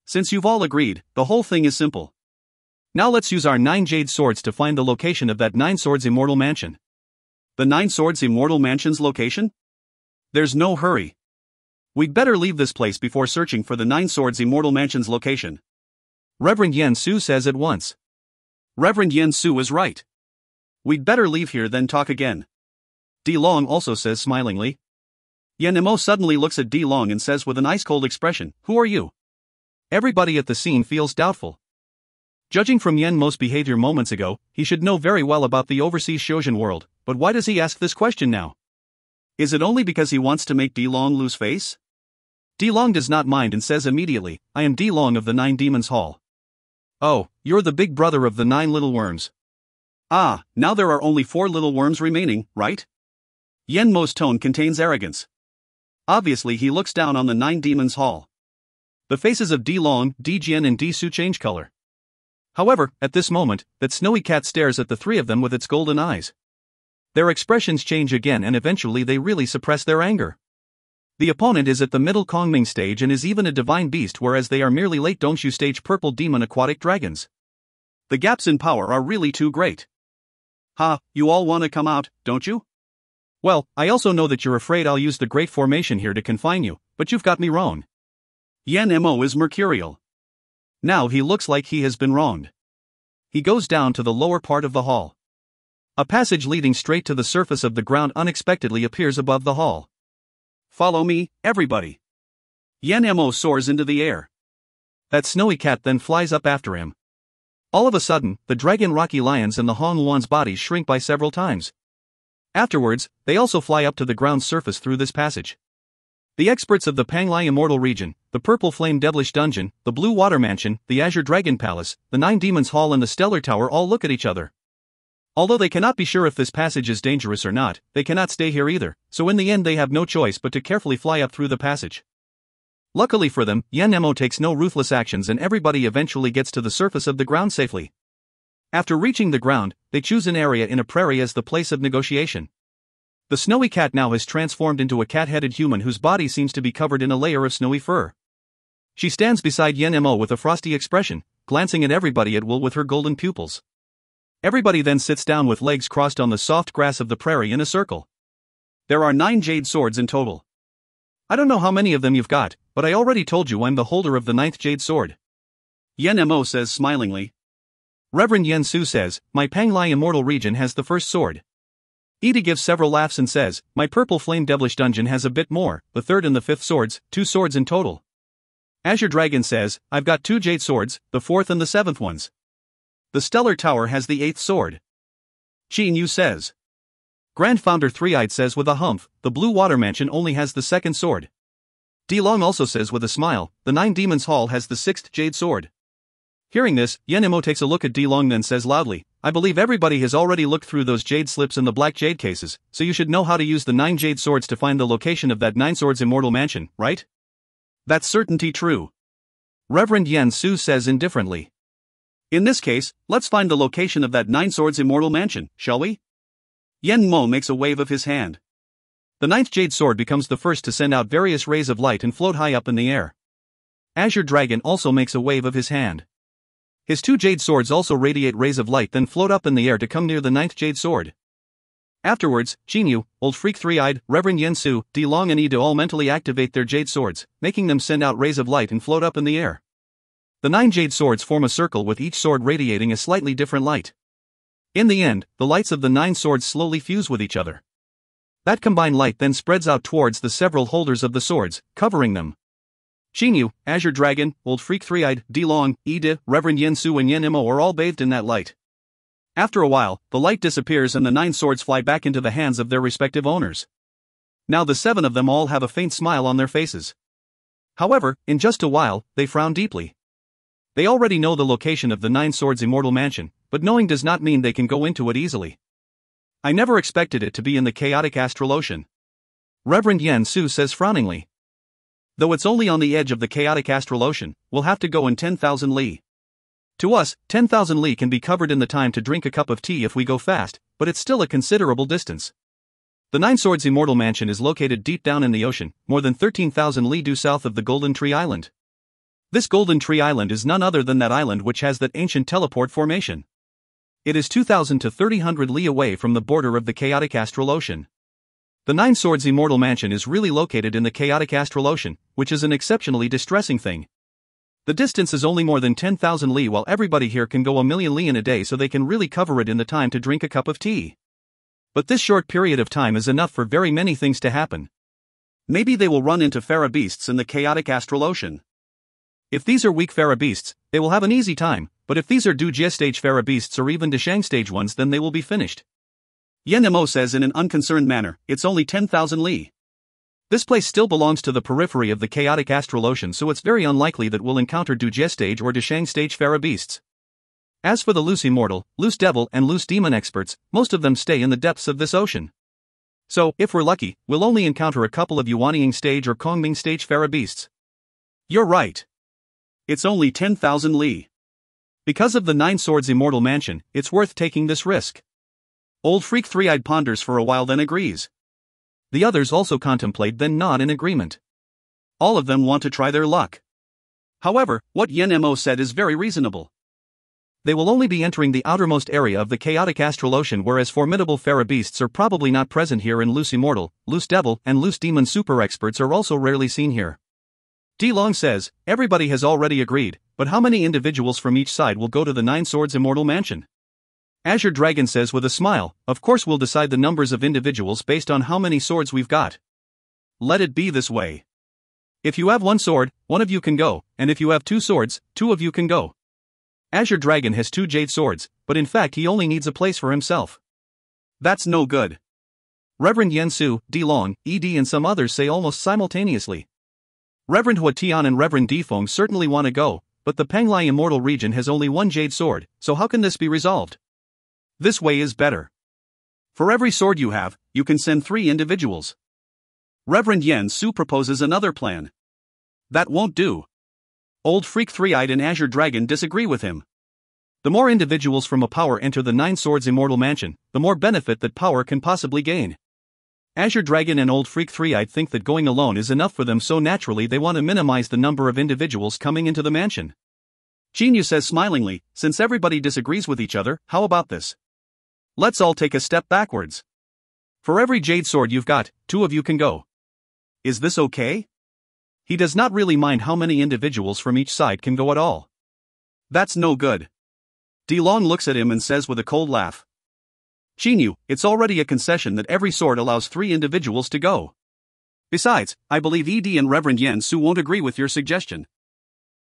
Since you've all agreed, the whole thing is simple. Now let's use our 9 Jade Swords to find the location of that 9 Swords Immortal Mansion. The 9 Swords Immortal Mansion's location? There's no hurry. We'd better leave this place before searching for the 9 Swords Immortal Mansion's location. Reverend Yan Su says at once. Reverend Yan Su is right. We'd better leave here then talk again. Di Long also says smilingly. Yan Mo suddenly looks at Di Long and says with an ice-cold expression, "Who are you?" Everybody at the scene feels doubtful. Judging from Yan Mo's behavior moments ago, he should know very well about the overseas Shojin world, but why does he ask this question now? Is it only because he wants to make Di Long lose face? Di Long does not mind and says immediately, "I am Di Long of the 9 Demons Hall." "Oh, you're the big brother of the 9 little worms. Ah, now there are only 4 little worms remaining, right?" Yan Mo's tone contains arrogance. Obviously he looks down on the 9 Demons Hall. The faces of Di Long, Di Jian and Di Su change color. However, at this moment, that snowy cat stares at the 3 of them with its golden eyes. Their expressions change again and eventually they really suppress their anger. The opponent is at the middle Kongming stage and is even a divine beast, whereas they are merely late Dongshu stage purple demon aquatic dragons. The gaps in power are really too great. Ha, you all want to come out, don't you? Well, I also know that you're afraid I'll use the great formation here to confine you, but you've got me wrong. Yan Mo is mercurial. Now he looks like he has been wronged. He goes down to the lower part of the hall. A passage leading straight to the surface of the ground unexpectedly appears above the hall. Follow me, everybody. Yan Mo soars into the air. That snowy cat then flies up after him. All of a sudden, the dragon Rocky Lions and the Hong Luan's bodies shrink by several times. Afterwards, they also fly up to the ground's surface through this passage. The experts of the Panglai Immortal Region, the Purple Flame Devilish Dungeon, the Blue Water Mansion, the Azure Dragon Palace, the 9 Demons Hall and the Stellar Tower all look at each other. Although they cannot be sure if this passage is dangerous or not, they cannot stay here either, so in the end they have no choice but to carefully fly up through the passage. Luckily for them, Yan Mo takes no ruthless actions and everybody eventually gets to the surface of the ground safely. After reaching the ground, they choose an area in a prairie as the place of negotiation. The snowy cat now has transformed into a cat-headed human whose body seems to be covered in a layer of snowy fur. She stands beside Yen Mo with a frosty expression, glancing at everybody at will with her golden pupils. Everybody then sits down with legs crossed on the soft grass of the prairie in a circle. There are 9 jade swords in total. I don't know how many of them you've got, but I already told you I'm the holder of the 9th jade sword. Yen Mo says smilingly. Reverend Yen Su says, my Panglai immortal region has the first sword. Ida gives several laughs and says, my purple flame devilish dungeon has a bit more, the 3rd and the 5th swords, 2 swords in total. Azure Dragon says, I've got 2 jade swords, the 4th and the 7th ones. The Stellar Tower has the 8th sword. Qin Yu says. Grand Founder Three-Eyed says with a humph, the Blue Water Mansion only has the 2nd sword. D Long also says with a smile, the 9 Demons Hall has the 6th jade sword. Hearing this, Yen Mo takes a look at D Long then says loudly, I believe everybody has already looked through those jade slips in the black jade cases, so you should know how to use the 9 jade swords to find the location of that 9 swords immortal mansion, right? That's certainty true. Reverend Yen Su says indifferently. In this case, let's find the location of that 9 swords immortal mansion, shall we? Yen Mo makes a wave of his hand. The 9th jade sword becomes the first to send out various rays of light and float high up in the air. Azure Dragon also makes a wave of his hand. His 2 jade swords also radiate rays of light then float up in the air to come near the 9th jade sword. Afterwards, Qin Yu, Old Freak Three-Eyed, Reverend Yen Su, D Long and Ida all mentally activate their jade swords, making them send out rays of light and float up in the air. The 9 jade swords form a circle with each sword radiating a slightly different light. In the end, the lights of the 9 swords slowly fuse with each other. That combined light then spreads out towards the several holders of the swords, covering them. Qin Yu, Azure Dragon, Old Freak Three-Eyed, D Long, Ida, Reverend Yen Su and Yen Mo are all bathed in that light. After a while, the light disappears and the 9 swords fly back into the hands of their respective owners. Now the 7 of them all have a faint smile on their faces. However, in just a while, they frown deeply. They already know the location of the 9 swords immortal mansion, but knowing does not mean they can go into it easily. I never expected it to be in the chaotic astral ocean. Reverend Yen Su says frowningly. Though it's only on the edge of the chaotic astral ocean, we'll have to go in 10,000 li. To us, 10,000 li can be covered in the time to drink a cup of tea if we go fast, but it's still a considerable distance. The 9 Swords Immortal Mansion is located deep down in the ocean, more than 13,000 li due south of the Golden Tree Island. This Golden Tree Island is none other than that island which has that ancient teleport formation. It is 2,000 to 3,000 li away from the border of the chaotic astral ocean. The 9 Swords Immortal Mansion is really located in the chaotic astral ocean, which is an exceptionally distressing thing. The distance is only more than 10,000 li while everybody here can go a million li in a day so they can really cover it in the time to drink a cup of tea. But this short period of time is enough for very many things to happen. Maybe they will run into Phara beasts in the chaotic astral ocean. If these are weak Phara beasts, they will have an easy time, but if these are Dujie stage Phara beasts or even Deshang stage ones then they will be finished. Yen Mo says in an unconcerned manner, it's only 10,000 li. This place still belongs to the periphery of the chaotic astral ocean so it's very unlikely that we'll encounter Dujie stage or Deshang stage Phara beasts. As for the loose immortal, loose devil and loose demon experts, most of them stay in the depths of this ocean. So, if we're lucky, we'll only encounter a couple of Yuanying stage or Kongming stage Phara beasts. You're right. It's only 10,000 li. Because of the 9 Swords Immortal Mansion, it's worth taking this risk. Old Freak Three-Eyed ponders for a while then agrees. The others also contemplate then nod in agreement. All of them want to try their luck. However, what Yen Mo said is very reasonable. They will only be entering the outermost area of the chaotic astral ocean whereas formidable Phara beasts are probably not present here and loose immortal, loose devil and loose demon super experts are also rarely seen here. D Long says, everybody has already agreed, but how many individuals from each side will go to the 9 Swords Immortal Mansion? Azure Dragon says with a smile, of course we'll decide the numbers of individuals based on how many swords we've got. Let it be this way. If you have 1 sword, 1 of you can go, and if you have 2 swords, 2 of you can go. Azure Dragon has 2 jade swords, but in fact he only needs a place for himself. That's no good. Reverend Yen Su, D Long, Ed and some others say almost simultaneously. Reverend Hua Tian and Reverend Difeng certainly want to go, but the Panglai Immortal region has only 1 jade sword, so how can this be resolved? This way is better. For every sword you have, you can send 3 individuals. Reverend Yen Su proposes another plan. That won't do. Old Freak Three-Eyed and Azure Dragon disagree with him. The more individuals from a power enter the 9 Swords Immortal Mansion, the more benefit that power can possibly gain. Azure Dragon and Old Freak 3-Eyed think that going alone is enough for them, so naturally they want to minimize the number of individuals coming into the mansion. Jinyu says smilingly, since everybody disagrees with each other, how about this? Let's all take a step backwards. For every jade sword you've got, 2 of you can go. Is this okay? He does not really mind how many individuals from each side can go at all. That's no good. Dilong looks at him and says with a cold laugh. Jinyu, it's already a concession that every sword allows 3 individuals to go. Besides, I believe ED and Reverend Yen Su won't agree with your suggestion.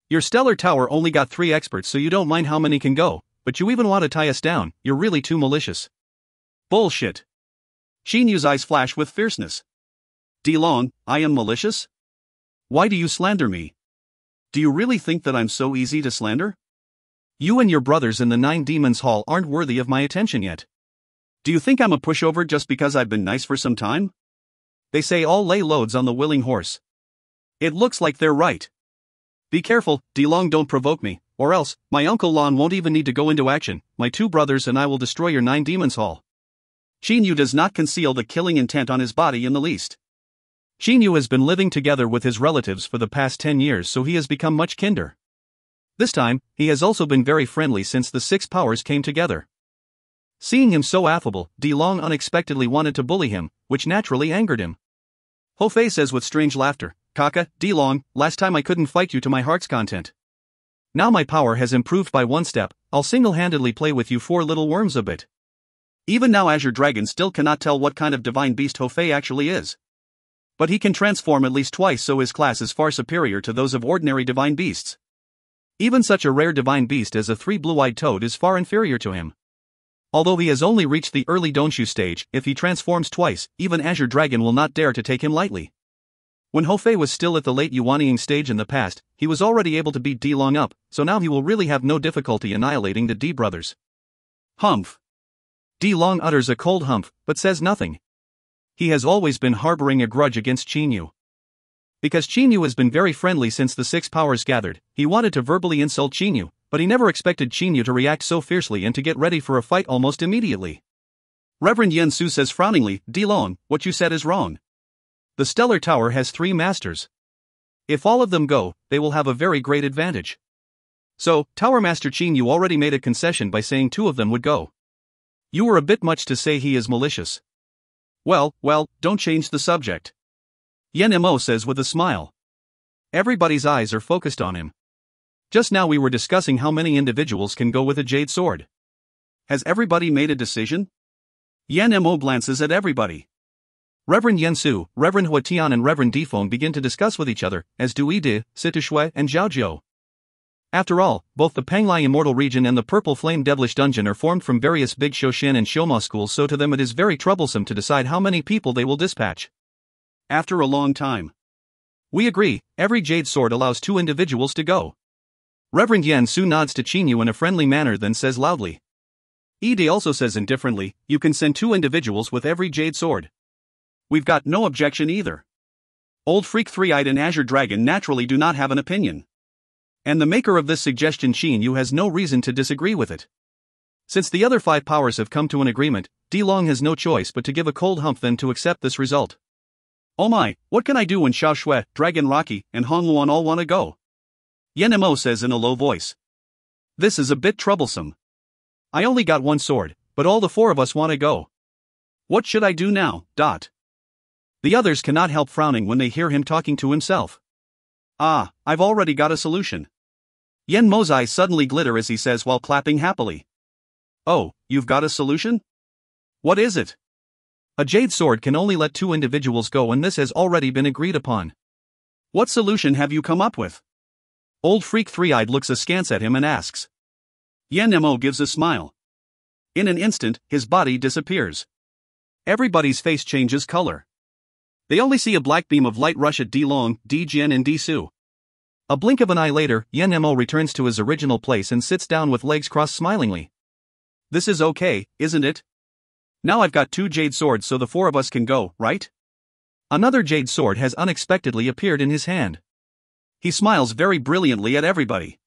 Your stellar tower only got 3 experts, so you don't mind how many can go, but you even want to tie us down. You're really too malicious. Bullshit. Jinyu's eyes flash with fierceness. Dilong, I am malicious? Why do you slander me? Do you really think that I'm so easy to slander? You and your brothers in the 9 Demons Hall aren't worthy of my attention yet. Do you think I'm a pushover just because I've been nice for some time? They say all lay loads on the willing horse. It looks like they're right. Be careful, Dilong, don't provoke me, or else, my Uncle Lon won't even need to go into action. My 2 brothers and I will destroy your 9 Demons Hall. Jinyu does not conceal the killing intent on his body in the least. Jinyu has been living together with his relatives for the past 10 years, so he has become much kinder. This time, he has also been very friendly since the 6 powers came together. Seeing him so affable, Dilong unexpectedly wanted to bully him, which naturally angered him. Hofei says with strange laughter, Kaka, Dilong, last time I couldn't fight you to my heart's content. Now my power has improved by 1 step, I'll single-handedly play with you 4 little worms a bit. Even now Azure Dragon still cannot tell what kind of divine beast Hofei actually is. But he can transform at least twice, so his class is far superior to those of ordinary divine beasts. Even such a rare divine beast as a 3 blue-eyed toad is far inferior to him. Although he has only reached the early Donshu stage, if he transforms twice, even Azure Dragon will not dare to take him lightly. When Hofei was still at the late Yuanying stage in the past, he was already able to beat Dilong up, so now he will really have no difficulty annihilating the D brothers. Humph. Dilong utters a cold humph, but says nothing. He has always been harboring a grudge against Jinyu. Because Jinyu has been very friendly since the 6 powers gathered, he wanted to verbally insult Jinyu, but he never expected Jinyu to react so fiercely and to get ready for a fight almost immediately. Reverend Yen Su says frowningly, Dilong, what you said is wrong. The Stellar Tower has 3 masters. If all of them go, they will have a very great advantage. So, Tower Master Jinyu already made a concession by saying 2 of them would go. You were a bit much to say he is malicious. Well, don't change the subject. Yen Mo says with a smile. Everybody's eyes are focused on him. Just now we were discussing how many individuals can go with a jade sword. Has everybody made a decision? Yen Mo glances at everybody. Reverend Yen Su, Reverend Hua Tian and Reverend Difeng begin to discuss with each other, as do Yi, Situshui and Zhao Jiu. After all, both the Panglai Immortal Region and the Purple Flame Devilish Dungeon are formed from various big Shoshin and Shoma schools, so to them it is very troublesome to decide how many people they will dispatch. After a long time. We agree, every jade sword allows 2 individuals to go. Reverend Yen Su nods to Jinyu in a friendly manner, then says loudly. Ide also says indifferently, you can send 2 individuals with every jade sword. We've got no objection either. Old Freak 3-Eyed and Azure Dragon naturally do not have an opinion. And the maker of this suggestion, Jinyu, has no reason to disagree with it. Since the other 5 powers have come to an agreement, Dilong has no choice but to give a cold hump then to accept this result. Oh my, what can I do when Xiao Shui, Dragon Rocky, and Hong Luan all want to go? Yen Mo says in a low voice. This is a bit troublesome. I only got 1 sword, but all the 4 of us want to go. What should I do now? The others cannot help frowning when they hear him talking to himself. Ah, I've already got a solution. Yen Mo's eyes suddenly glitter as he says while clapping happily. Oh, you've got a solution? What is it? A jade sword can only let 2 individuals go, and this has already been agreed upon. What solution have you come up with? Old Freak 3-Eyed looks askance at him and asks. Yen Mo gives a smile. In an instant, his body disappears. Everybody's face changes color. They only see a black beam of light rush at Dilong, Dijin and Disu. A blink of an eye later, Yen Mo returns to his original place and sits down with legs crossed smilingly. This is okay, isn't it? Now I've got 2 jade swords, so the 4 of us can go, right? Another jade sword has unexpectedly appeared in his hand. He smiles very brilliantly at everybody.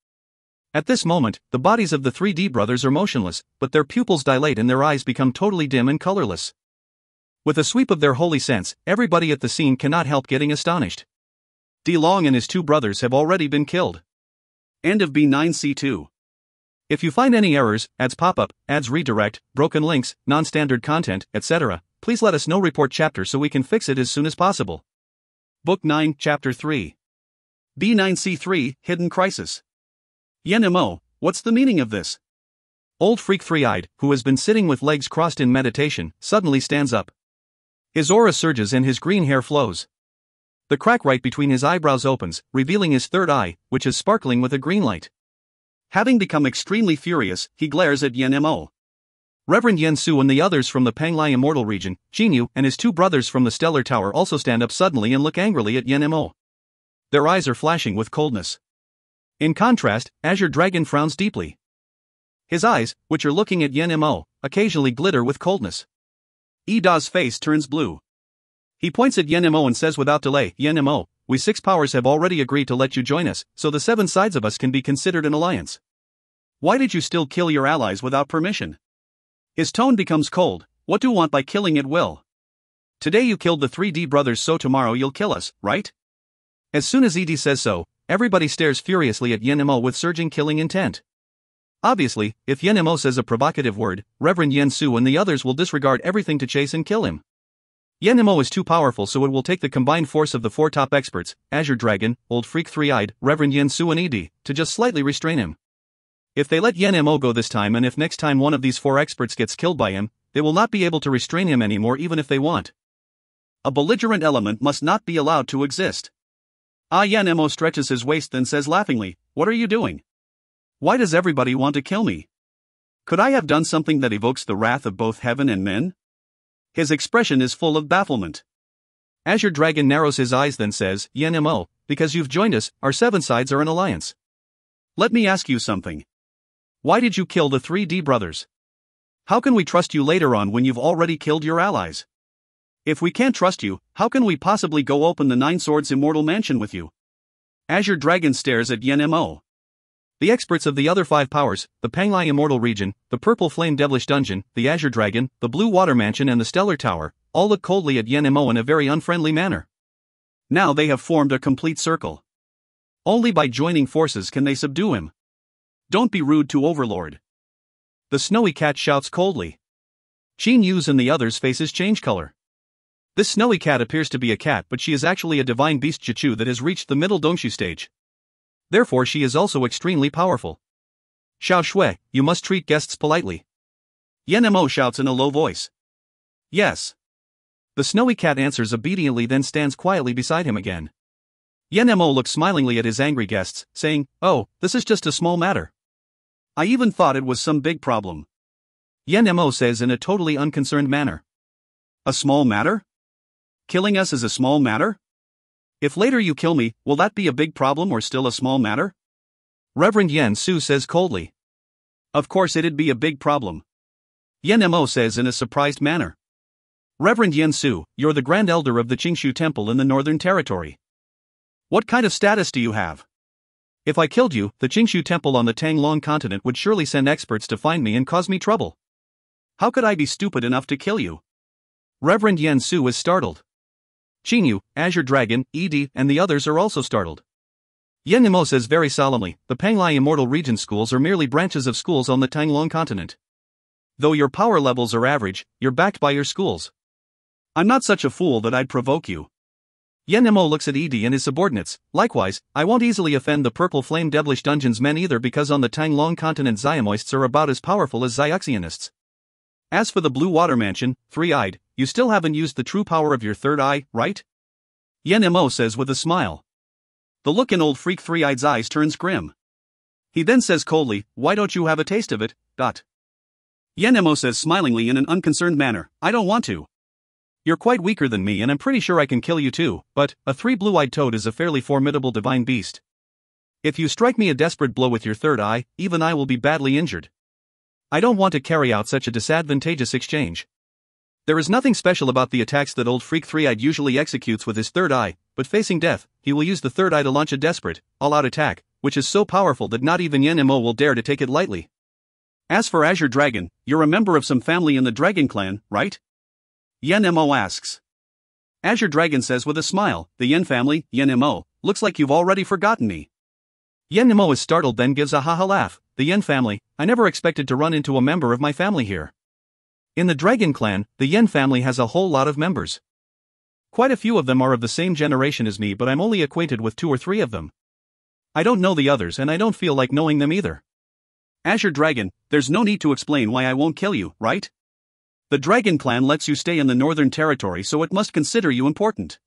At this moment, the bodies of the 3D brothers are motionless, but their pupils dilate and their eyes become totally dim and colorless. With a sweep of their holy sense, everybody at the scene cannot help getting astonished. De Long and his two brothers have already been killed. End of B9C2. If you find any errors, ads pop up, ads redirect, broken links, non-standard content, etc., please let us know. Report chapter so we can fix it as soon as possible. Book 9, Chapter 3. B9C3, Hidden Crisis. Yen-mo, what's the meaning of this? Old freak three-eyed, who has been sitting with legs crossed in meditation, suddenly stands up. His aura surges and his green hair flows. The crack right between his eyebrows opens, revealing his third eye, which is sparkling with a green light. Having become extremely furious, he glares at Yen-mo. Reverend Yen Su and the others from the Panglai Immortal region, Jinyu and his two brothers from the Stellar Tower also stand up suddenly and look angrily at Yen-mo. Their eyes are flashing with coldness. In contrast, Azure Dragon frowns deeply. His eyes, which are looking at Yen-mo, occasionally glitter with coldness. Ida's face turns blue. He points at Yen-mo and says without delay, Yen-mo, we six powers have already agreed to let you join us, so the seven sides of us can be considered an alliance. Why did you still kill your allies without permission? His tone becomes cold. What do you want by killing at will? Today you killed the 3D brothers, so tomorrow you'll kill us, right? As soon as Ed says so, everybody stares furiously at Yen-mo with surging killing intent. Obviously, if Yen-mo says a provocative word, Reverend Yen Su and the others will disregard everything to chase and kill him. Yen-mo is too powerful, so it will take the combined force of the four top experts, Azure Dragon, Old Freak Three-Eyed, Reverend Yen Su and Ed, to just slightly restrain him. If they let Yen-mo go this time, and if next time one of these four experts gets killed by him, they will not be able to restrain him anymore even if they want. A belligerent element must not be allowed to exist. Yen-mo stretches his waist then says laughingly, what are you doing? Why does everybody want to kill me? Could I have done something that evokes the wrath of both heaven and men? His expression is full of bafflement. Azure Dragon narrows his eyes then says, Yen-mo, because you've joined us, our seven sides are an alliance. Let me ask you something. Why did you kill the 3D brothers? How can we trust you later on when you've already killed your allies? If we can't trust you, how can we possibly go open the Nine Swords Immortal Mansion with you? Azure Dragon stares at Yen-mo. The experts of the other five powers, the Panglai Immortal Region, the Purple Flame Devilish Dungeon, the Azure Dragon, the Blue Water Mansion and the Stellar Tower, all look coldly at Yen-mo in a very unfriendly manner. Now they have formed a complete circle. Only by joining forces can they subdue him. Don't be rude to Overlord. The Snowy Cat shouts coldly. Jinyu's and the others' faces change color. This Snowy Cat appears to be a cat, but she is actually a divine beast Jichu that has reached the middle Dongshu stage. Therefore she is also extremely powerful. Xiao Shui, you must treat guests politely. Yen-mo shouts in a low voice. Yes. The Snowy Cat answers obediently then stands quietly beside him again. Yen-mo looks smilingly at his angry guests, saying, oh, this is just a small matter. I even thought it was some big problem. Yen-mo says in a totally unconcerned manner. A small matter? Killing us is a small matter? If later you kill me, will that be a big problem or still a small matter? Reverend Yen Su says coldly. Of course it'd be a big problem. Yen-mo says in a surprised manner. Reverend Yen Su, you're the Grand Elder of the Qingshu Temple in the Northern Territory. What kind of status do you have? If I killed you, the Qingshu Temple on the Tanglong continent would surely send experts to find me and cause me trouble. How could I be stupid enough to kill you? Reverend Yen Su is startled. Jinyu, Azure Dragon, Ed, and the others are also startled. Yen-mo says very solemnly, the Panglai Immortal Region schools are merely branches of schools on the Tanglong continent. Though your power levels are average, you're backed by your schools. I'm not such a fool that I'd provoke you. Yen-mo looks at Ed and his subordinates. Likewise, I won't easily offend the Purple Flame Devilish Dungeon's men either, because on the Tanglong continent Xiamoists are about as powerful as Xiuxianists. As for the Blue Water Mansion, Three-Eyed, you still haven't used the true power of your third eye, right? Yen-mo says with a smile. The look in Old Freak Three-Eyed's eyes turns grim. He then says coldly, why don't you have a taste of it, Yen-mo says smilingly in an unconcerned manner, I don't want to. You're quite weaker than me and I'm pretty sure I can kill you too, but a three blue-eyed toad is a fairly formidable divine beast. If you strike me a desperate blow with your third eye, even I will be badly injured. I don't want to carry out such a disadvantageous exchange. There is nothing special about the attacks that Old Freak Three-Eyed usually executes with his third eye, but facing death, he will use the third eye to launch a desperate, all-out attack, which is so powerful that not even Yen-mo will dare to take it lightly. As for Azure Dragon, you're a member of some family in the Dragon Clan, right? Yen Mo asks. Azure Dragon says with a smile, the Yen family, Yen Mo, looks like you've already forgotten me. Yen Mo is startled, then gives a haha laugh. The Yen family, I never expected to run into a member of my family here. In the Dragon Clan, the Yen family has a whole lot of members. Quite a few of them are of the same generation as me, but I'm only acquainted with 2 or 3 of them. I don't know the others, and I don't feel like knowing them either. Azure Dragon, there's no need to explain why I won't kill you, right? The Dragon Clan lets you stay in the Northern Territory, so it must consider you important.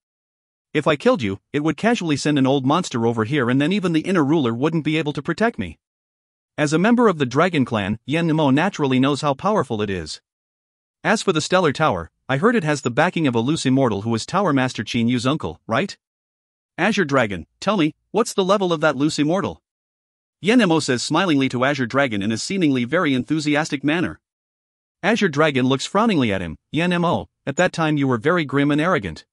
If I killed you, it would casually send an old monster over here, and then even the inner ruler wouldn't be able to protect me. As a member of the Dragon Clan, Yen Mo naturally knows how powerful it is. As for the Stellar Tower, I heard it has the backing of a loose immortal who is Tower Master Qin Yu's uncle, right? Azure Dragon, tell me, what's the level of that loose immortal? Yen Mo says smilingly to Azure Dragon in a seemingly very enthusiastic manner. Azure Dragon looks frowningly at him. Yen Mo, at that time you were very grim and arrogant.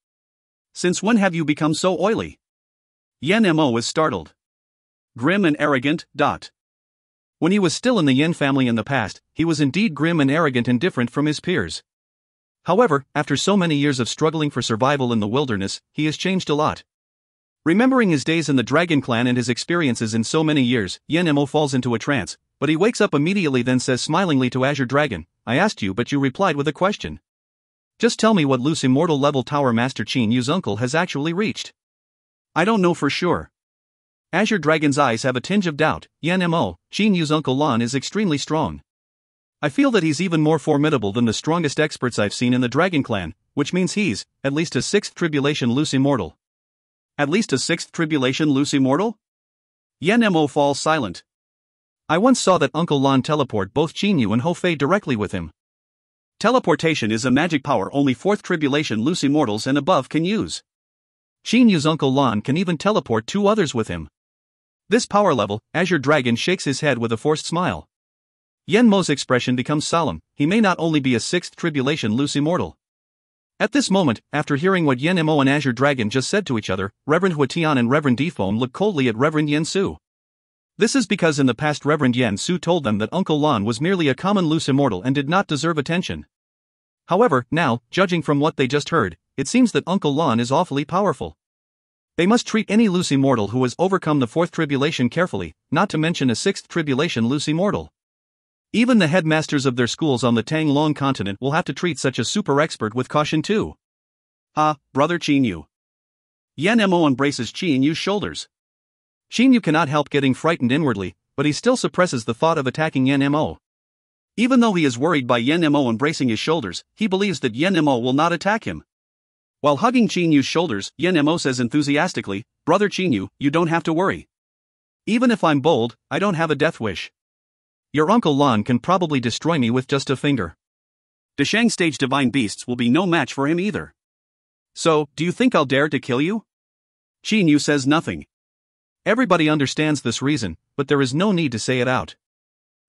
Since when have you become so oily? Yen Mo is startled. Grim and arrogant. When he was still in the Yen family in the past, he was indeed grim and arrogant and different from his peers. However, after so many years of struggling for survival in the wilderness, he has changed a lot. Remembering his days in the Dragon Clan and his experiences in so many years, Yen Mo falls into a trance, but he wakes up immediately, then says smilingly to Azure Dragon, I asked you, but you replied with a question. Just tell me what loose immortal level Tower Master Qin Yu's uncle has actually reached. I don't know for sure. Azure Dragon's eyes have a tinge of doubt. Yen Mo, Qin Yu's uncle Lan is extremely strong. I feel that he's even more formidable than the strongest experts I've seen in the Dragon Clan, which means he's, at least a 6th Tribulation loose immortal. At least a 6th Tribulation loose immortal? Yen Mo falls silent. I once saw that Uncle Lan teleport both Qin Yu and Ho Fei directly with him. Teleportation is a magic power only 4th Tribulation loose immortals and above can use. Qin Yu's Uncle Lan can even teleport 2 others with him. This power level, Azure Dragon shakes his head with a forced smile. Yen Mo's expression becomes solemn. He may not only be a 6th Tribulation loose immortal. At this moment, after hearing what Yen Mo and Azure Dragon just said to each other, Reverend Huatian and Reverend Defoam look coldly at Reverend Yen Su. This is because in the past Reverend Yen Su told them that Uncle Lan was merely a common loose immortal and did not deserve attention. However, now, judging from what they just heard, it seems that Uncle Lan is awfully powerful. They must treat any loose immortal who has overcome the 4th Tribulation carefully, not to mention a 6th Tribulation loose immortal. Even the headmasters of their schools on the Tang Long continent will have to treat such a super expert with caution too. Brother Qin Yu. Yen Mo embraces Qin Yu's shoulders. Qin Yu cannot help getting frightened inwardly, but he still suppresses the thought of attacking Yen Mo. Even though he is worried by Yen Mo embracing his shoulders, he believes that Yen Mo will not attack him. While hugging Qin Yu's shoulders, Yen Mo says enthusiastically, Brother Qin Yu, you don't have to worry. Even if I'm bold, I don't have a death wish. Your Uncle Lan can probably destroy me with just a finger. Deshang stage divine beasts will be no match for him either. So, do you think I'll dare to kill you? Qin Yu says nothing. Everybody understands this reason, but there is no need to say it out.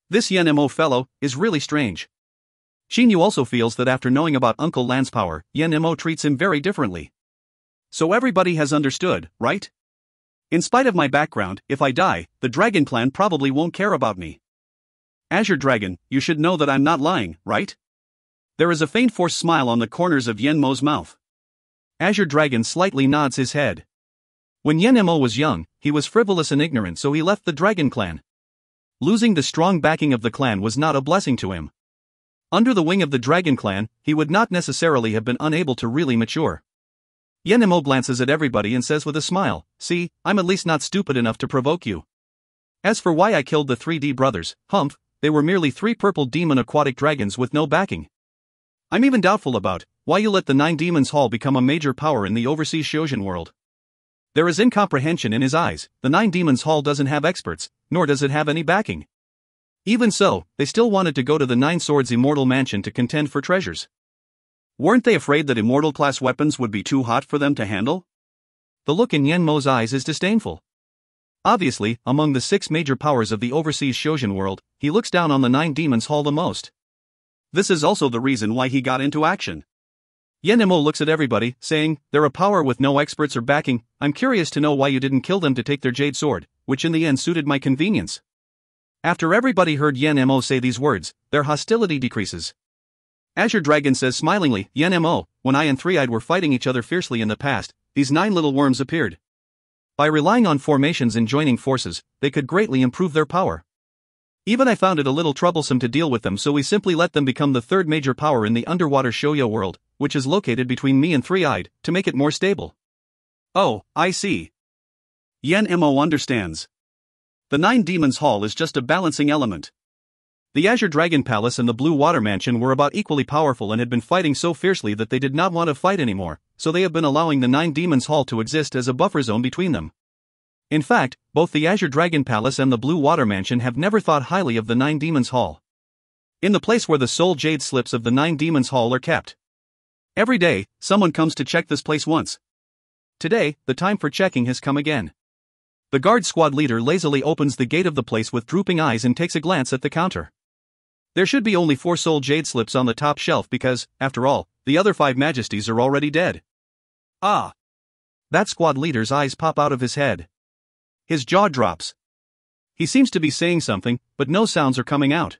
This Yen Mo fellow is really strange. Qin Yu also feels that after knowing about Uncle Lan's power, Yen Mo treats him very differently. So everybody has understood, right? In spite of my background, if I die, the Dragon Clan probably won't care about me. Azure Dragon, you should know that I'm not lying, right? There is a faint forced smile on the corners of Yen Mo's mouth. Azure Dragon slightly nods his head. When Yen Mo was young, he was frivolous and ignorant, so he left the Dragon Clan. Losing the strong backing of the clan was not a blessing to him. Under the wing of the Dragon Clan, he would not necessarily have been unable to really mature. Yen Mo glances at everybody and says with a smile, see, I'm at least not stupid enough to provoke you. As for why I killed the 3D brothers, humph, they were merely 3 purple demon aquatic dragons with no backing. I'm even doubtful about why you let the 9 Demons Hall become a major power in the overseas Shojin world. There is incomprehension in his eyes. The 9 Demons Hall doesn't have experts, nor does it have any backing. Even so, they still wanted to go to the 9 Swords Immortal Mansion to contend for treasures. Weren't they afraid that immortal-class weapons would be too hot for them to handle? The look in Yen Mo's eyes is disdainful. Obviously, among the 6 major powers of the overseas Shojin world, he looks down on the 9 Demons Hall the most. This is also the reason why he got into action. Yen Mo looks at everybody, saying, they're a power with no experts or backing. I'm curious to know why you didn't kill them to take their jade sword, which in the end suited my convenience. After everybody heard Yen Mo say these words, their hostility decreases. Azure Dragon says smilingly, Yen Mo, when I and Three-Eyed were fighting each other fiercely in the past, these 9 little worms appeared. By relying on formations and joining forces, they could greatly improve their power. Even I found it a little troublesome to deal with them, so we simply let them become the 3rd major power in the underwater shoujo world, which is located between me and Three-Eyed, to make it more stable. Oh, I see. Yen Mo understands. The 9 Demons Hall is just a balancing element. The Azure Dragon Palace and the Blue Water Mansion were about equally powerful and had been fighting so fiercely that they did not want to fight anymore, so they have been allowing the 9 Demons Hall to exist as a buffer zone between them. In fact, both the Azure Dragon Palace and the Blue Water Mansion have never thought highly of the 9 Demons Hall. In the place where the soul jade slips of the 9 Demons Hall are kept. Every day, someone comes to check this place once. Today, the time for checking has come again. The guard squad leader lazily opens the gate of the place with drooping eyes and takes a glance at the counter. There should be only 4 soul jade slips on the top shelf because, after all, the other 5 majesties are already dead. Ah! That squad leader's eyes pop out of his head. His jaw drops. He seems to be saying something, but no sounds are coming out.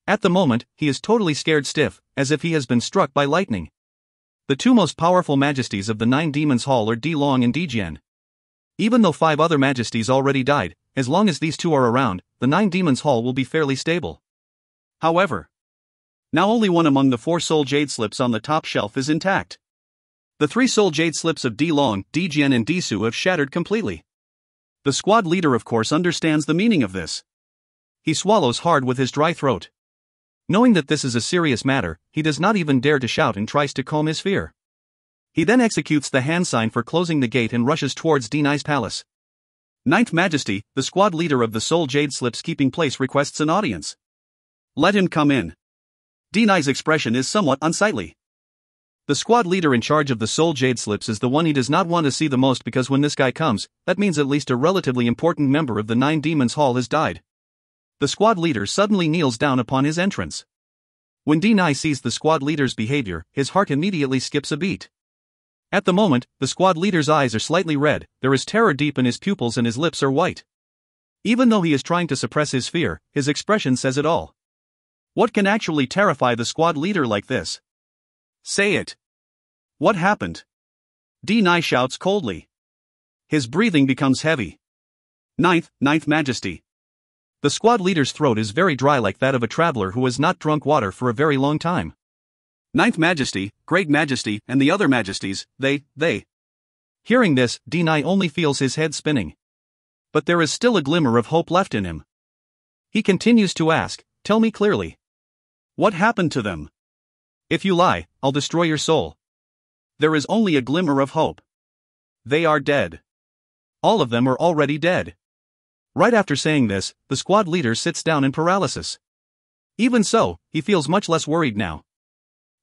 At the moment, he is totally scared stiff, as if he has been struck by lightning. The 2 most powerful majesties of the 9 Demons Hall are Di Long and Di Jian. Even though 5 other majesties already died, as long as these 2 are around, the 9 Demons Hall will be fairly stable. However, now only one among the 4 soul jade slips on the top shelf is intact. The 3 soul jade slips of Di Long, Di Jian and Di Su have shattered completely. The squad leader of course understands the meaning of this. He swallows hard with his dry throat. Knowing that this is a serious matter, he does not even dare to shout and tries to calm his fear. He then executes the hand sign for closing the gate and rushes towards Dinai's palace. 9th Majesty, the squad leader of the soul jade slips keeping place requests an audience. Let him come in. Dinai's expression is somewhat unsightly. The squad leader in charge of the soul jade slips is the one he does not want to see the most because when this guy comes, that means at least a relatively important member of the 9 Demons Hall has died. The squad leader suddenly kneels down upon his entrance. When Dinai sees the squad leader's behavior, his heart immediately skips a beat. At the moment, the squad leader's eyes are slightly red, there is terror deep in his pupils and his lips are white. Even though he is trying to suppress his fear, his expression says it all. What can actually terrify the squad leader like this? Say it. What happened? Dinai shouts coldly. His breathing becomes heavy. 9th Majesty. The squad leader's throat is very dry like that of a traveler who has not drunk water for a very long time. 9th Majesty, Great Majesty, and the other majesties, they. Hearing this, Dinai only feels his head spinning. But there is still a glimmer of hope left in him. He continues to ask, tell me clearly. What happened to them? If you lie, I'll destroy your soul. There is only a glimmer of hope. They are dead. All of them are already dead. Right after saying this, the squad leader sits down in paralysis. Even so, he feels much less worried now.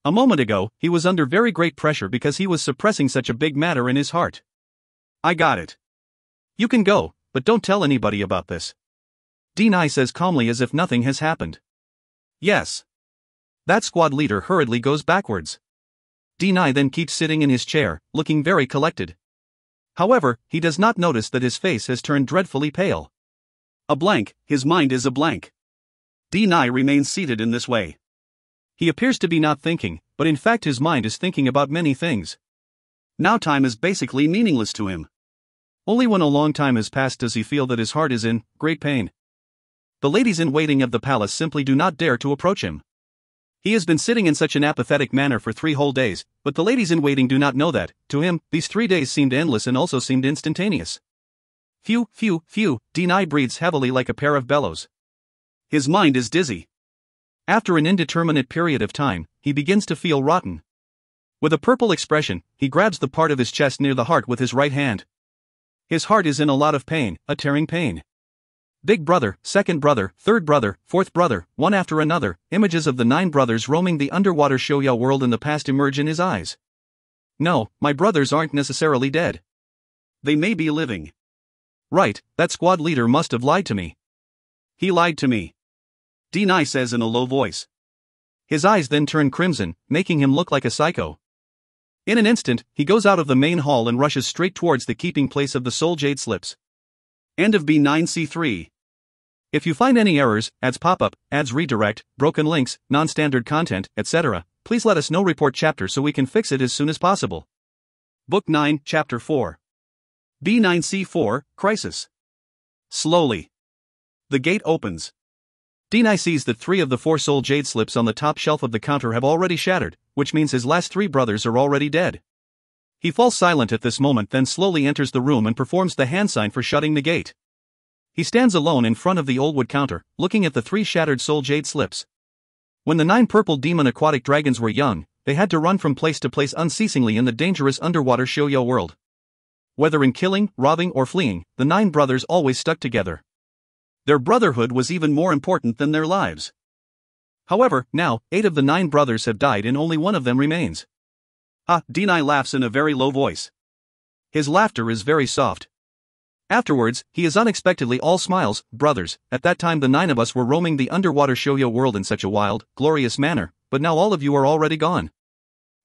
A moment ago, he was under very great pressure because he was suppressing such a big matter in his heart. I got it. You can go, but don't tell anybody about this. Dinai says calmly as if nothing has happened. Yes. That squad leader hurriedly goes backwards. Dinai then keeps sitting in his chair, looking very collected. However, he does not notice that his face has turned dreadfully pale. A blank, his mind is a blank. Dinai remains seated in this way. He appears to be not thinking, but in fact his mind is thinking about many things. Now time is basically meaningless to him. Only when a long time has passed does he feel that his heart is in great pain. The ladies in waiting of the palace simply do not dare to approach him. He has been sitting in such an apathetic manner for 3 whole days, but the ladies in waiting do not know that, to him, these 3 days seemed endless and also seemed instantaneous. Phew, Dinai breathes heavily like a pair of bellows. His mind is dizzy. After an indeterminate period of time, he begins to feel rotten. With a purple expression, he grabs the part of his chest near the heart with his right hand. His heart is in a lot of pain, a tearing pain. Big brother, second brother, third brother, fourth brother, one after another, images of the 9 brothers roaming the underwater shoujo world in the past emerge in his eyes. No, my brothers aren't necessarily dead. They may be living. Right, that squad leader must have lied to me. He lied to me. Dinai says in a low voice. His eyes then turn crimson, making him look like a psycho. In an instant, he goes out of the main hall and rushes straight towards the keeping place of the soul jade slips. End of B9C3. If you find any errors, ads pop up, ads redirect, broken links, non-standard content, etc., please let us know. Report chapter so we can fix it as soon as possible. Book 9, Chapter 4. B9C4, Crisis. Slowly. The gate opens. D9 sees that 3 of the 4 soul jade slips on the top shelf of the counter have already shattered, which means his last 3 brothers are already dead. He falls silent at this moment, then slowly enters the room and performs the hand sign for shutting the gate. He stands alone in front of the old wood counter, looking at the 3 shattered soul jade slips. When the 9 purple demon aquatic dragons were young, they had to run from place to place unceasingly in the dangerous underwater shoujo world. Whether in killing, robbing, or fleeing, the 9 brothers always stuck together. Their brotherhood was even more important than their lives. However, now, 8 of the 9 brothers have died and only 1 of them remains. D9 laughs in a very low voice. His laughter is very soft. Afterwards, he is unexpectedly all smiles. Brothers, at that time the 9 of us were roaming the underwater shoujo world in such a wild, glorious manner, but now all of you are already gone.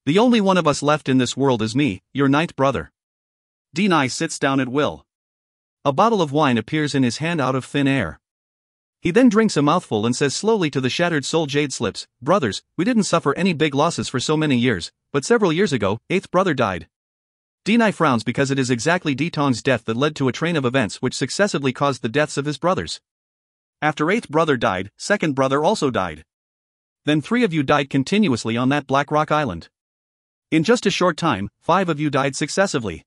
The only one of us left in this world is me, your 9th brother. D9 sits down at will. A bottle of wine appears in his hand out of thin air. He then drinks a mouthful and says slowly to the shattered soul jade slips, "Brothers, we didn't suffer any big losses for so many years, but several years ago, 8th brother died." D9 frowns because it is exactly D-Tong's death that led to a train of events which successively caused the deaths of his brothers. After 8th brother died, 2nd brother also died. Then 3 of you died continuously on that Black Rock Island. In just a short time, 5 of you died successively.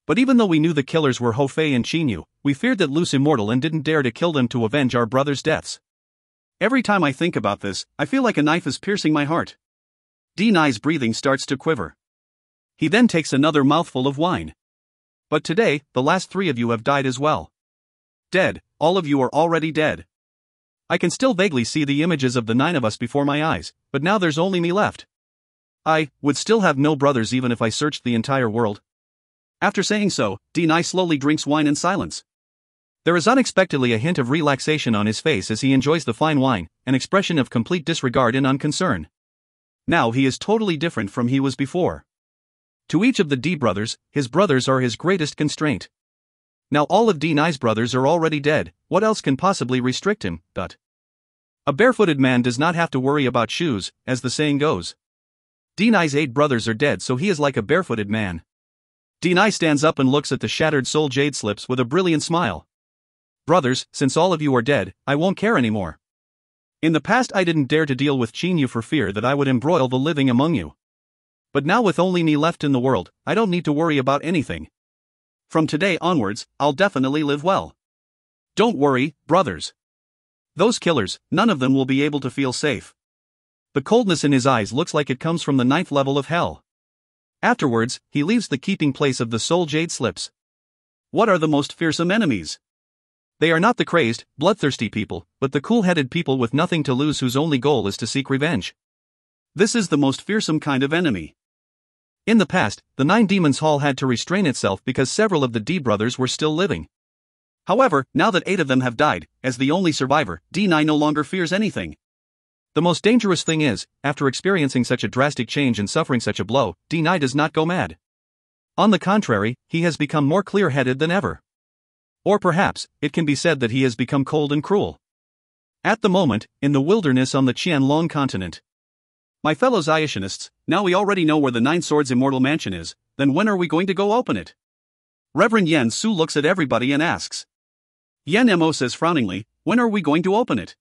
But even though we knew the killers were Hofei and Qinyu, we feared that Lu's immortal and didn't dare to kill them to avenge our brothers' deaths. Every time I think about this, I feel like a knife is piercing my heart. D9's breathing starts to quiver. He then takes another mouthful of wine. But today, the last 3 of you have died as well. Dead, all of you are already dead. I can still vaguely see the images of the 9 of us before my eyes, but now there's only me left. I would still have no brothers even if I searched the entire world. After saying so, D9 slowly drinks wine in silence. There is unexpectedly a hint of relaxation on his face as he enjoys the fine wine, an expression of complete disregard and unconcern. Now he is totally different from he was before. To each of the D brothers, his brothers are his greatest constraint. Now all of D9's brothers are already dead, what else can possibly restrict him? A barefooted man does not have to worry about shoes, as the saying goes. D9's 8 brothers are dead, so he is like a barefooted man. D9 stands up and looks at the shattered soul jade slips with a brilliant smile. Brothers, since all of you are dead, I won't care anymore. In the past I didn't dare to deal with Qinyu for fear that I would embroil the living among you. But now with only me left in the world, I don't need to worry about anything. From today onwards, I'll definitely live well. Don't worry, brothers. Those killers, none of them will be able to feel safe. The coldness in his eyes looks like it comes from the 9th level of hell. Afterwards, he leaves the keeping place of the soul jade slips. What are the most fearsome enemies? They are not the crazed, bloodthirsty people, but the cool-headed people with nothing to lose whose only goal is to seek revenge. This is the most fearsome kind of enemy. In the past, the 9 Demons Hall had to restrain itself because several of the D brothers were still living. However, now that 8 of them have died, as the only survivor, D9 no longer fears anything. The most dangerous thing is, after experiencing such a drastic change and suffering such a blow, D9 does not go mad. On the contrary, he has become more clear-headed than ever. Or perhaps, it can be said that he has become cold and cruel. At the moment, in the wilderness on the Qianlong continent. My fellow Zayashinists, now we already know where the 9 Swords Immortal Mansion is, then when are we going to go open it? Reverend Yen Su looks at everybody and asks. Yen Mo says frowningly, when are we going to open it?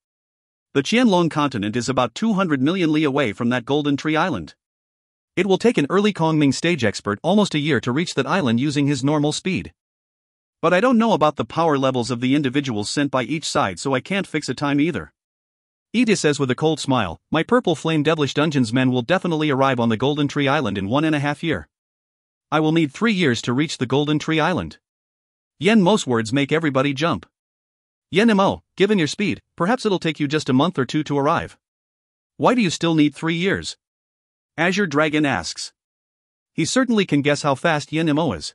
The Qianlong continent is about 200 million li away from that Golden Tree Island. It will take an early Kongming stage expert almost a year to reach that island using his normal speed. But I don't know about the power levels of the individuals sent by each side, so I can't fix a time either. Ida says with a cold smile, my Purple Flame Devilish Dungeons men will definitely arrive on the Golden Tree Island in 1.5 years. I will need 3 years to reach the Golden Tree Island. Yen Mo's words make everybody jump. Yen Mo, given your speed, perhaps it'll take you just a month or 2 to arrive. Why do you still need 3 years? Azure Dragon asks. He certainly can guess how fast Yen Mo is.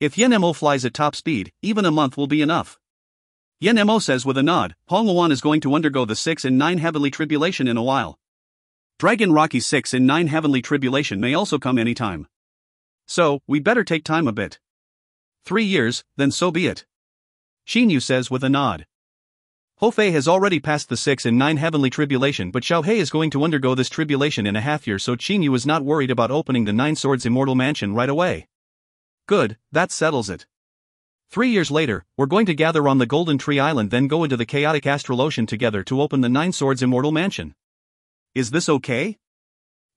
If Yen Mo flies at top speed, even a month will be enough. Yen Mo says with a nod, Hongluan is going to undergo the 6 and 9 heavenly tribulation in a while. Dragon Rocky's 6 and 9 heavenly tribulation may also come anytime. So, we better take time a bit. 3 years, then so be it. Xinyu says with a nod. Ho Fei has already passed the 6 and 9 heavenly tribulation, but Xiao Hei is going to undergo this tribulation in a half year, so Qin Yu is not worried about opening the 9 Swords Immortal Mansion right away. Good, that settles it. 3 years later, we're going to gather on the Golden Tree Island, then go into the chaotic astral ocean together to open the 9 Swords Immortal Mansion. Is this okay?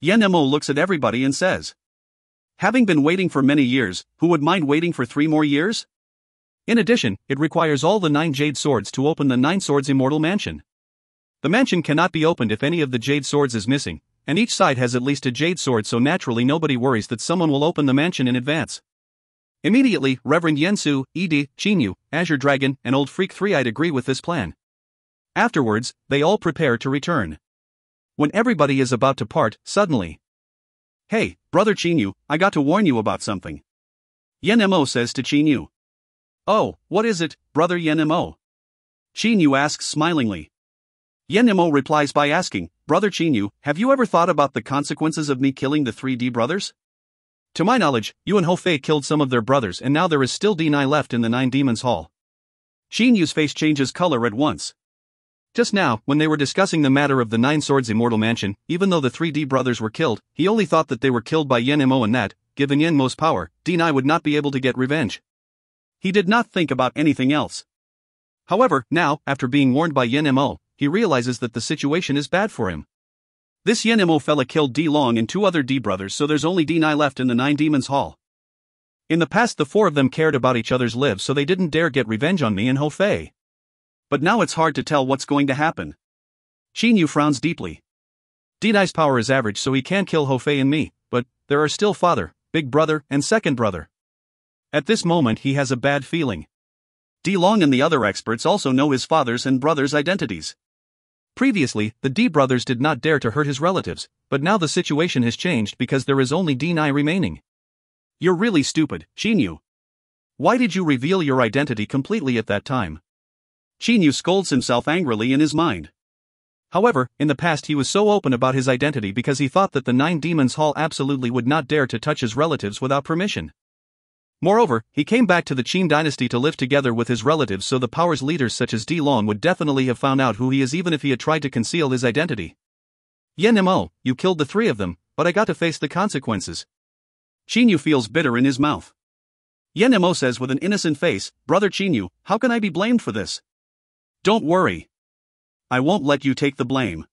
Yen Mo looks at everybody and says, having been waiting for many years, who would mind waiting for 3 more years? In addition, it requires all the 9 jade swords to open the 9 Swords Immortal Mansion. The mansion cannot be opened if any of the jade swords is missing, and each side has at least a jade sword, so naturally nobody worries that someone will open the mansion in advance. Immediately, Reverend Yensu, Ed, Qin Yu, Azure Dragon, and Old Freak Three-Eyed agree with this plan. Afterwards, they all prepare to return. When everybody is about to part, suddenly, "Hey, brother Qin Yu, I got to warn you about something." Yen Mo says to Qin Yu. "Oh, what is it, brother Yen Mo?" Qin Yu asks smilingly. Yen Mo replies by asking, "Brother Qin Yu, have you ever thought about the consequences of me killing the 3D brothers? To my knowledge, you and Ho Fei killed some of their brothers, and now there is still D9 left in the 9 Demons Hall." Qin Yu's face changes color at once. Just now, when they were discussing the matter of the 9 Swords Immortal Mansion, even though the 3D brothers were killed, he only thought that they were killed by Yen Mo and that, given Yen Mo's power, D9 would not be able to get revenge. He did not think about anything else. However, now, after being warned by Yen Mo, he realizes that the situation is bad for him. This Yen Mo fella killed D Long and 2 other D brothers, so there's only D9 left in the 9 Demons Hall. In the past, the 4 of them cared about each other's lives, so they didn't dare get revenge on me and Ho Fei. But now it's hard to tell what's going to happen. Qin Yu frowns deeply. D9's power is average, so he can kill Ho Fei and me, but there are still father, big brother, and second brother. At this moment he has a bad feeling. D Long and the other experts also know his father's and brother's identities. Previously, the D brothers did not dare to hurt his relatives, but now the situation has changed because there is only D9 remaining. You're really stupid, Qin Yu. Why did you reveal your identity completely at that time? Qin Yu scolds himself angrily in his mind. However, in the past he was so open about his identity because he thought that the 9 Demons Hall absolutely would not dare to touch his relatives without permission. Moreover, he came back to the Qin dynasty to live together with his relatives, so the power's leaders such as D Long would definitely have found out who he is even if he had tried to conceal his identity. Yen Mo, you killed the 3 of them, but I got to face the consequences. Qin Yu feels bitter in his mouth. Yen Mo says with an innocent face, "Brother Qin Yu, how can I be blamed for this?" "Don't worry. I won't let you take the blame.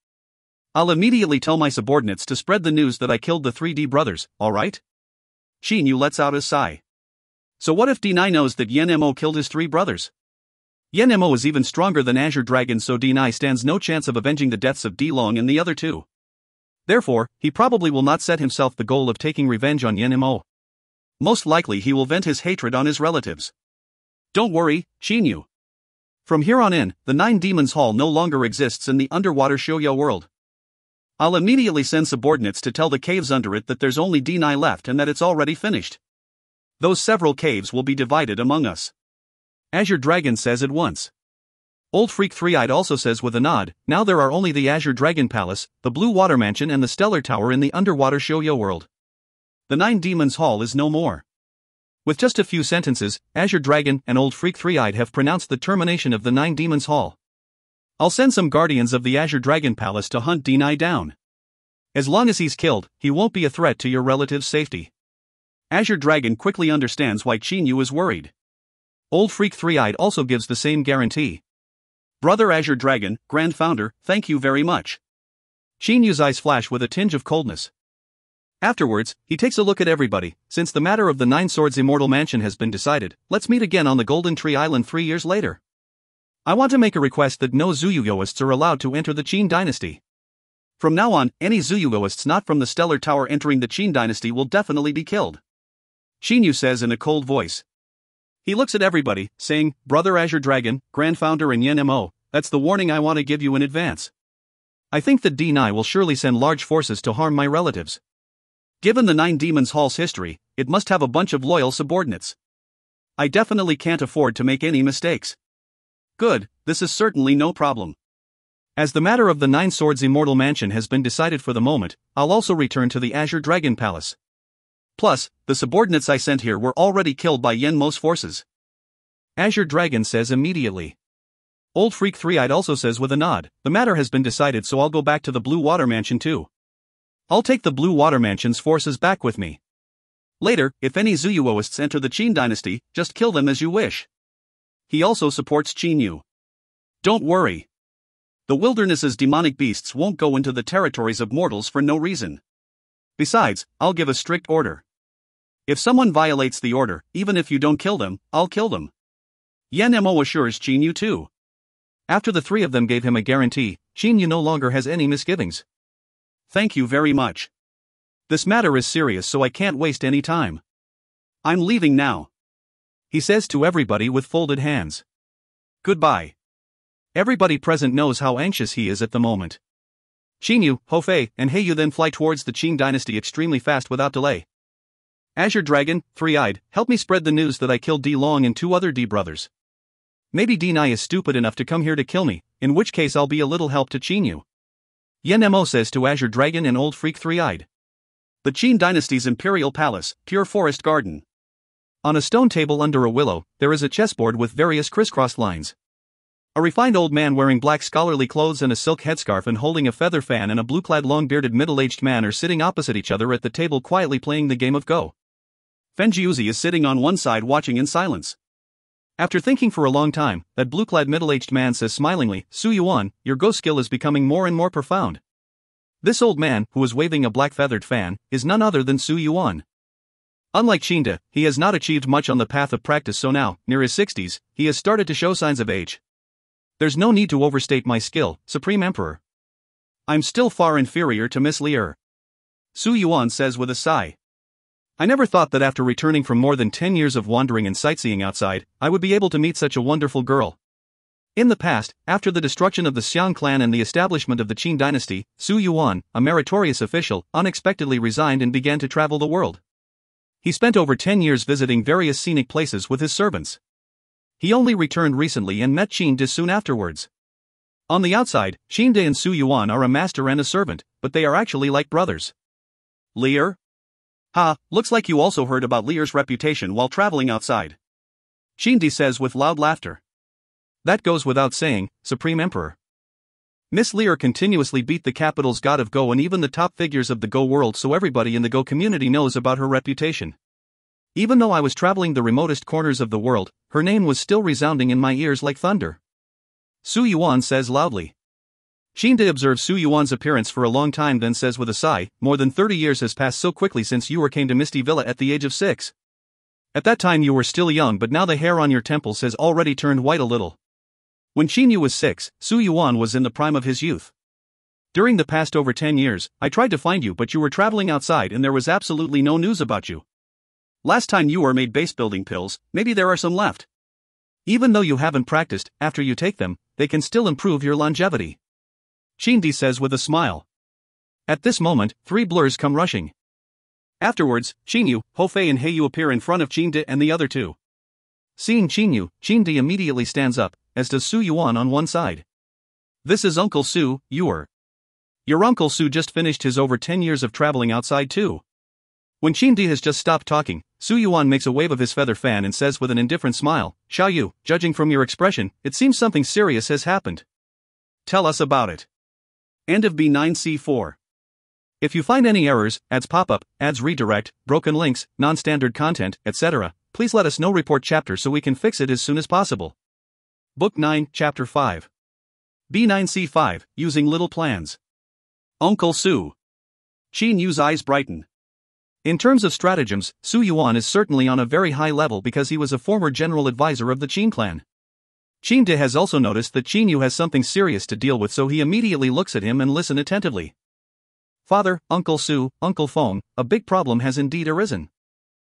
I'll immediately tell my subordinates to spread the news that I killed the 3D brothers, alright?" Qin Yu lets out a sigh. So what if D9 knows that Yen Mo killed his 3 brothers? Yen Mo is even stronger than Azure Dragon, so D9 stands no chance of avenging the deaths of D Long and the other 2. Therefore, he probably will not set himself the goal of taking revenge on Yen Mo. Most likely he will vent his hatred on his relatives. Don't worry, Qin Yu. From here on in, the 9 Demons Hall no longer exists in the underwater Shouyo world. I'll immediately send subordinates to tell the caves under it that there's only D9 left and that it's already finished. Those several caves will be divided among us. Azure Dragon says at once. Old Freak Three-Eyed also says with a nod, now there are only the Azure Dragon Palace, the Blue Water Mansion and the Stellar Tower in the underwater Shouyo world. The 9 Demons Hall is no more. With just a few sentences, Azure Dragon and Old Freak Three-Eyed have pronounced the termination of the 9 Demons Hall. I'll send some guardians of the Azure Dragon Palace to hunt D9 down. As long as he's killed, he won't be a threat to your relative's safety. Azure Dragon quickly understands why Qin Yu is worried. Old Freak Three-Eyed also gives the same guarantee. Brother Azure Dragon, Grand Founder, thank you very much. Qin Yu's eyes flash with a tinge of coldness. Afterwards, he takes a look at everybody. Since the matter of the 9 Swords Immortal Mansion has been decided, let's meet again on the Golden Tree Island 3 years later. I want to make a request that no Zuyugoists are allowed to enter the Qin dynasty. From now on, any Zuyugoists not from the Stellar Tower entering the Qin dynasty will definitely be killed. Qin Yu says in a cold voice. He looks at everybody, saying, Brother Azure Dragon, Grand Founder and Yen Mo, that's the warning I want to give you in advance. I think that D9 will surely send large forces to harm my relatives. Given the 9 Demons Hall's history, it must have a bunch of loyal subordinates. I definitely can't afford to make any mistakes. Good, this is certainly no problem. As the matter of the 9 Swords Immortal Mansion has been decided for the moment, I'll also return to the Azure Dragon Palace. Plus, the subordinates I sent here were already killed by Yen Mo's forces. Azure Dragon says immediately. Old Freak Three-Eyed also says with a nod, the matter has been decided, so I'll go back to the Blue Water Mansion too. I'll take the Blue Water Mansion's forces back with me. Later, if any Zuyuoists enter the Qin dynasty, just kill them as you wish. He also supports Qin Yu. Don't worry. The wilderness's demonic beasts won't go into the territories of mortals for no reason. Besides, I'll give a strict order. If someone violates the order, even if you don't kill them, I'll kill them. Yan Mo assures Qin Yu too. After the three of them gave him a guarantee, Qin Yu no longer has any misgivings. Thank you very much. This matter is serious, so I can't waste any time. I'm leaving now. He says to everybody with folded hands. Goodbye. Everybody present knows how anxious he is at the moment. Qin Yu, Ho Fei, and He Yu then fly towards the Qin dynasty extremely fast without delay. Azure Dragon, Three-Eyed, help me spread the news that I killed D Long and 2 other D brothers. Maybe D Nai is stupid enough to come here to kill me, in which case I'll be a little help to Qin Yu. Yan Mo says to Azure Dragon and Old Freak Three-Eyed. The Qin dynasty's imperial palace, Pure Forest Garden. On a stone table under a willow, there is a chessboard with various crisscrossed lines. A refined old man wearing black scholarly clothes and a silk headscarf and holding a feather fan and a blue-clad long-bearded middle-aged man are sitting opposite each other at the table quietly playing the game of Go. Fenjiuzi is sitting on one side watching in silence. After thinking for a long time, that blue-clad middle-aged man says smilingly, Su Yuan, your Go skill is becoming more and more profound. This old man, who is waving a black feathered fan, is none other than Su Yuan. Unlike Qinda, he has not achieved much on the path of practice, so now, near his 60s, he has started to show signs of age. There's no need to overstate my skill, Supreme Emperor. I'm still far inferior to Miss Lier. Su Yuan says with a sigh. I never thought that after returning from more than 10 years of wandering and sightseeing outside, I would be able to meet such a wonderful girl. In the past, after the destruction of the Xiang clan and the establishment of the Qin dynasty, Su Yuan, a meritorious official, unexpectedly resigned and began to travel the world. He spent over 10 years visiting various scenic places with his servants. He only returned recently and met Qin De soon afterwards. On the outside, Qin De and Su Yuan are a master and a servant, but they are actually like brothers. Lier? Ha, looks like you also heard about Lier's reputation while traveling outside. Qin De says with loud laughter. That goes without saying, Supreme Emperor. Miss Lier continuously beat the capital's god of Go and even the top figures of the Go world, so everybody in the Go community knows about her reputation. Even though I was traveling the remotest corners of the world, her name was still resounding in my ears like thunder. Su Yuan says loudly. Qin De observes Su Yuan's appearance for a long time, then says with a sigh, more than 30 years has passed so quickly since you came to Misty Villa at the age of 6. At that time you were still young, but now the hair on your temples has already turned white a little. When Qin Yu was 6, Su Yuan was in the prime of his youth. During the past over 10 years, I tried to find you, but you were traveling outside and there was absolutely no news about you. Last time you were made base building pills, maybe there are some left. Even though you haven't practiced, after you take them, they can still improve your longevity. Qin De says with a smile. At this moment, 3 blurs come rushing. Afterwards, Qin Yu, Ho Fei and He Yu appear in front of Qin De and the other 2. Seeing Qin Yu, Qin De immediately stands up, as does Su Yuan on one side. This is Uncle Su, Your Uncle Su just finished his over 10 years of traveling outside too. When Qin De has just stopped talking, Su Yuan makes a wave of his feather fan and says with an indifferent smile, Xiao Yu, judging from your expression, it seems something serious has happened. Tell us about it. End of B9C4. If you find any errors, ads pop-up, ads redirect, broken links, non-standard content, etc., please let us know. Report chapter so we can fix it as soon as possible. Book 9, Chapter 5. B9C5, Using Little Plans. Uncle Su. Qin Yu's eyes brighten. In terms of stratagems, Su Yuan is certainly on a very high level because he was a former general advisor of the Qin clan. Qin De has also noticed that Qin Yu has something serious to deal with, so he immediately looks at him and listens attentively. Father, Uncle Su, Uncle Feng, a big problem has indeed arisen.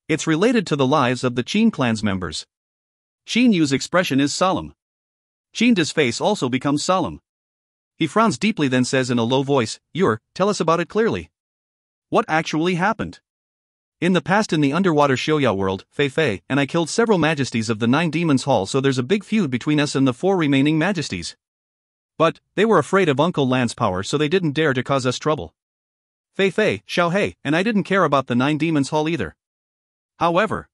It's related to the lives of the Qin clan's members. Qin Yu's expression is solemn. Qin De's face also becomes solemn. He frowns deeply, then says in a low voice, tell us about it clearly. What actually happened? In the past, in the underwater Xiaoya world, Fei Fei and I killed several majesties of the 9 Demons Hall, so there's a big feud between us and the 4 remaining majesties. But they were afraid of Uncle Lan's power, so they didn't dare to cause us trouble. Fei Fei, Xiao He, and I didn't care about the 9 Demons Hall either. However,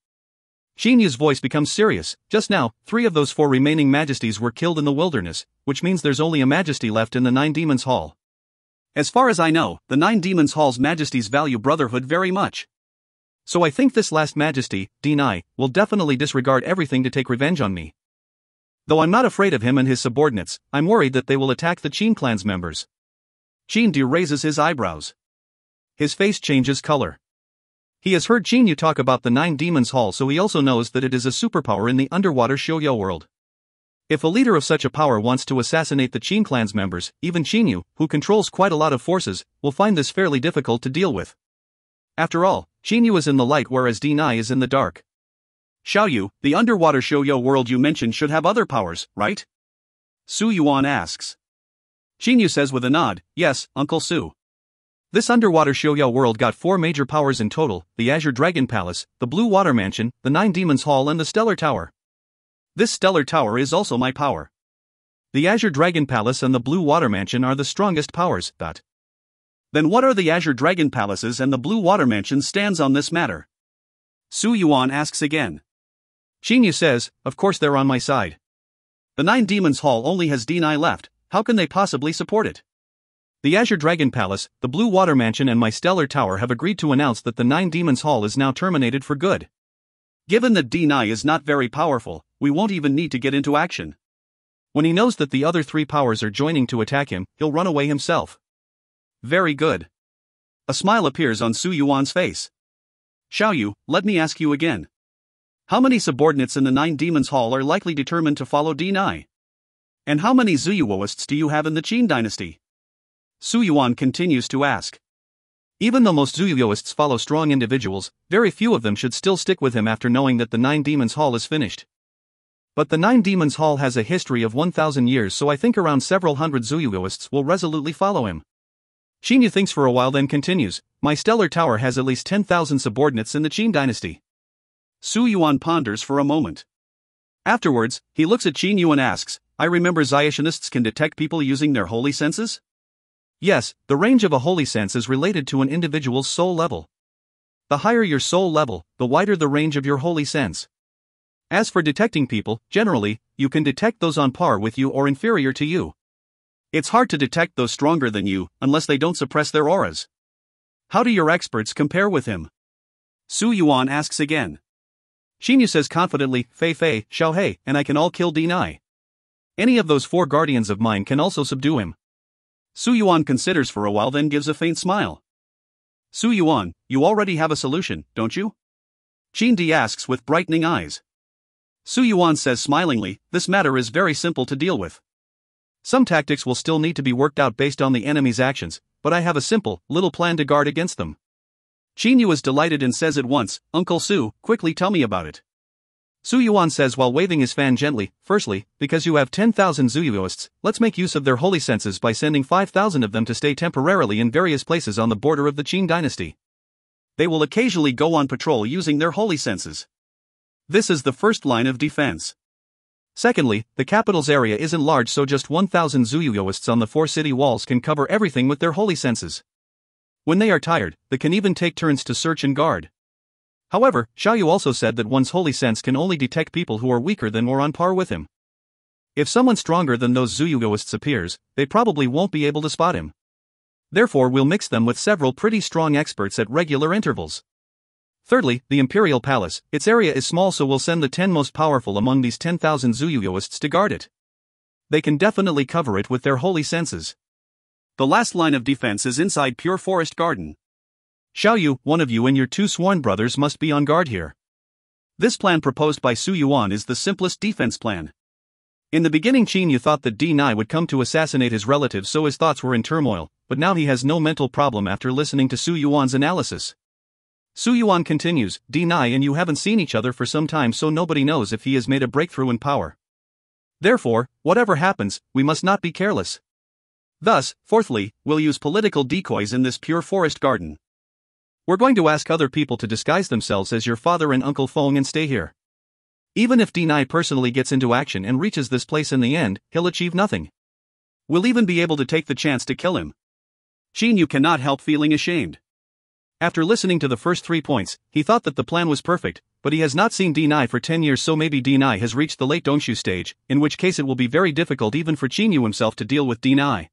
Xing Yu's voice becomes serious. Just now, 3 of those 4 remaining majesties were killed in the wilderness, which means there's only a majesty left in the 9 Demons Hall. As far as I know, the 9 Demons Hall's majesties value brotherhood very much. So I think this last majesty, Deny, will definitely disregard everything to take revenge on me. Though I'm not afraid of him and his subordinates, I'm worried that they will attack the Qin clan's members. Qin Du raises his eyebrows. His face changes color. He has heard Qin Yu talk about the 9 Demons Hall, so he also knows that it is a superpower in the underwater Shouyo world. If a leader of such a power wants to assassinate the Qin clan's members, even Qin Yu, who controls quite a lot of forces, will find this fairly difficult to deal with. After all, Qin Yu is in the light whereas Deny is in the dark. Xiaoyu, the underwater Shouyo world you mentioned should have other powers, right? Su Yuan asks. Qin Yu says with a nod, yes, Uncle Su. This underwater Shouyo world got 4 major powers in total: the Azure Dragon Palace, the Blue Water Mansion, the 9 Demons Hall and the Stellar Tower. This Stellar Tower is also my power. The Azure Dragon Palace and the Blue Water Mansion are the strongest powers. Then what are the Azure Dragon Palaces and the Blue Water Mansion stands on this matter? Su Yuan asks again. Qin Yu says, of course they're on my side. The 9 Demons Hall only has Deny left, how can they possibly support it? The Azure Dragon Palace, the Blue Water Mansion and my Stellar Tower have agreed to announce that the 9 Demons Hall is now terminated for good. Given that Deny is not very powerful, we won't even need to get into action. When he knows that the other 3 powers are joining to attack him, he'll run away himself. Very good. A smile appears on Su Yuan's face. Xiaoyu, let me ask you again. How many subordinates in the 9 Demons Hall are likely determined to follow Deny? And how many Zuyuoists do you have in the Qin dynasty? Su Yuan continues to ask. Even though most Zuyuoists follow strong individuals, very few of them should still stick with him after knowing that the 9 Demons Hall is finished. But the 9 Demons Hall has a history of 1,000 years, so I think around several hundred Zuyuoists will resolutely follow him. Qin Yu thinks for a while then continues, my Stellar Tower has at least 10,000 subordinates in the Qin dynasty. Su Yuan ponders for a moment. Afterwards, he looks at Qin Yu and asks, I remember Zayashinists can detect people using their holy senses? Yes, the range of a holy sense is related to an individual's soul level. The higher your soul level, the wider the range of your holy sense. As for detecting people, generally, you can detect those on par with you or inferior to you. It's hard to detect those stronger than you, unless they don't suppress their auras. How do your experts compare with him? Su Yuan asks again. Qin Yu says confidently, Fei Fei, Xiao Hei, and I can all kill Deny. Any of those 4 guardians of mine can also subdue him. Su Yuan considers for a while then gives a faint smile. Su Yuan, you already have a solution, don't you? Qin Di asks with brightening eyes. Su Yuan says smilingly, this matter is very simple to deal with. Some tactics will still need to be worked out based on the enemy's actions, but I have a simple, little plan to guard against them. Qin Yu is delighted and says at once, Uncle Su, quickly tell me about it. Su Yuan says while waving his fan gently, firstly, because you have 10,000 Zuyuoists, let's make use of their holy senses by sending 5,000 of them to stay temporarily in various places on the border of the Qin dynasty. They will occasionally go on patrol using their holy senses. This is the first line of defense. Secondly, the capital's area isn't large, so just 1,000 Zuyuoists on the 4 city walls can cover everything with their holy senses. When they are tired, they can even take turns to search and guard. However, Xiaoyu also said that one's holy sense can only detect people who are weaker than or on par with him. If someone stronger than those Zuyuoists appears, they probably won't be able to spot him. Therefore we'll mix them with several pretty strong experts at regular intervals. Thirdly, the Imperial Palace, its area is small, so we'll send the 10 most powerful among these 10,000 Zuyuoists to guard it. They can definitely cover it with their holy senses. The last line of defense is inside Pure Forest Garden. Xiaoyu, one of you and your 2 sworn brothers must be on guard here. This plan proposed by Su Yuan is the simplest defense plan. In the beginning Qin Yu thought that Deny would come to assassinate his relatives, so his thoughts were in turmoil, but now he has no mental problem after listening to Su Yuan's analysis. Su Yuan continues, Deny and you haven't seen each other for some time, so nobody knows if he has made a breakthrough in power. Therefore, whatever happens, we must not be careless. Thus, fourthly, we'll use political decoys in this Pure Forest Garden. We're going to ask other people to disguise themselves as your father and Uncle Feng and stay here. Even if Deny personally gets into action and reaches this place in the end, he'll achieve nothing. We'll even be able to take the chance to kill him. Qin Yu cannot help feeling ashamed. After listening to the first 3 points, he thought that the plan was perfect, but he has not seen D9 for 10 years, so maybe D9 has reached the late Dongshu stage, in which case it will be very difficult even for Qinyu himself to deal with D9.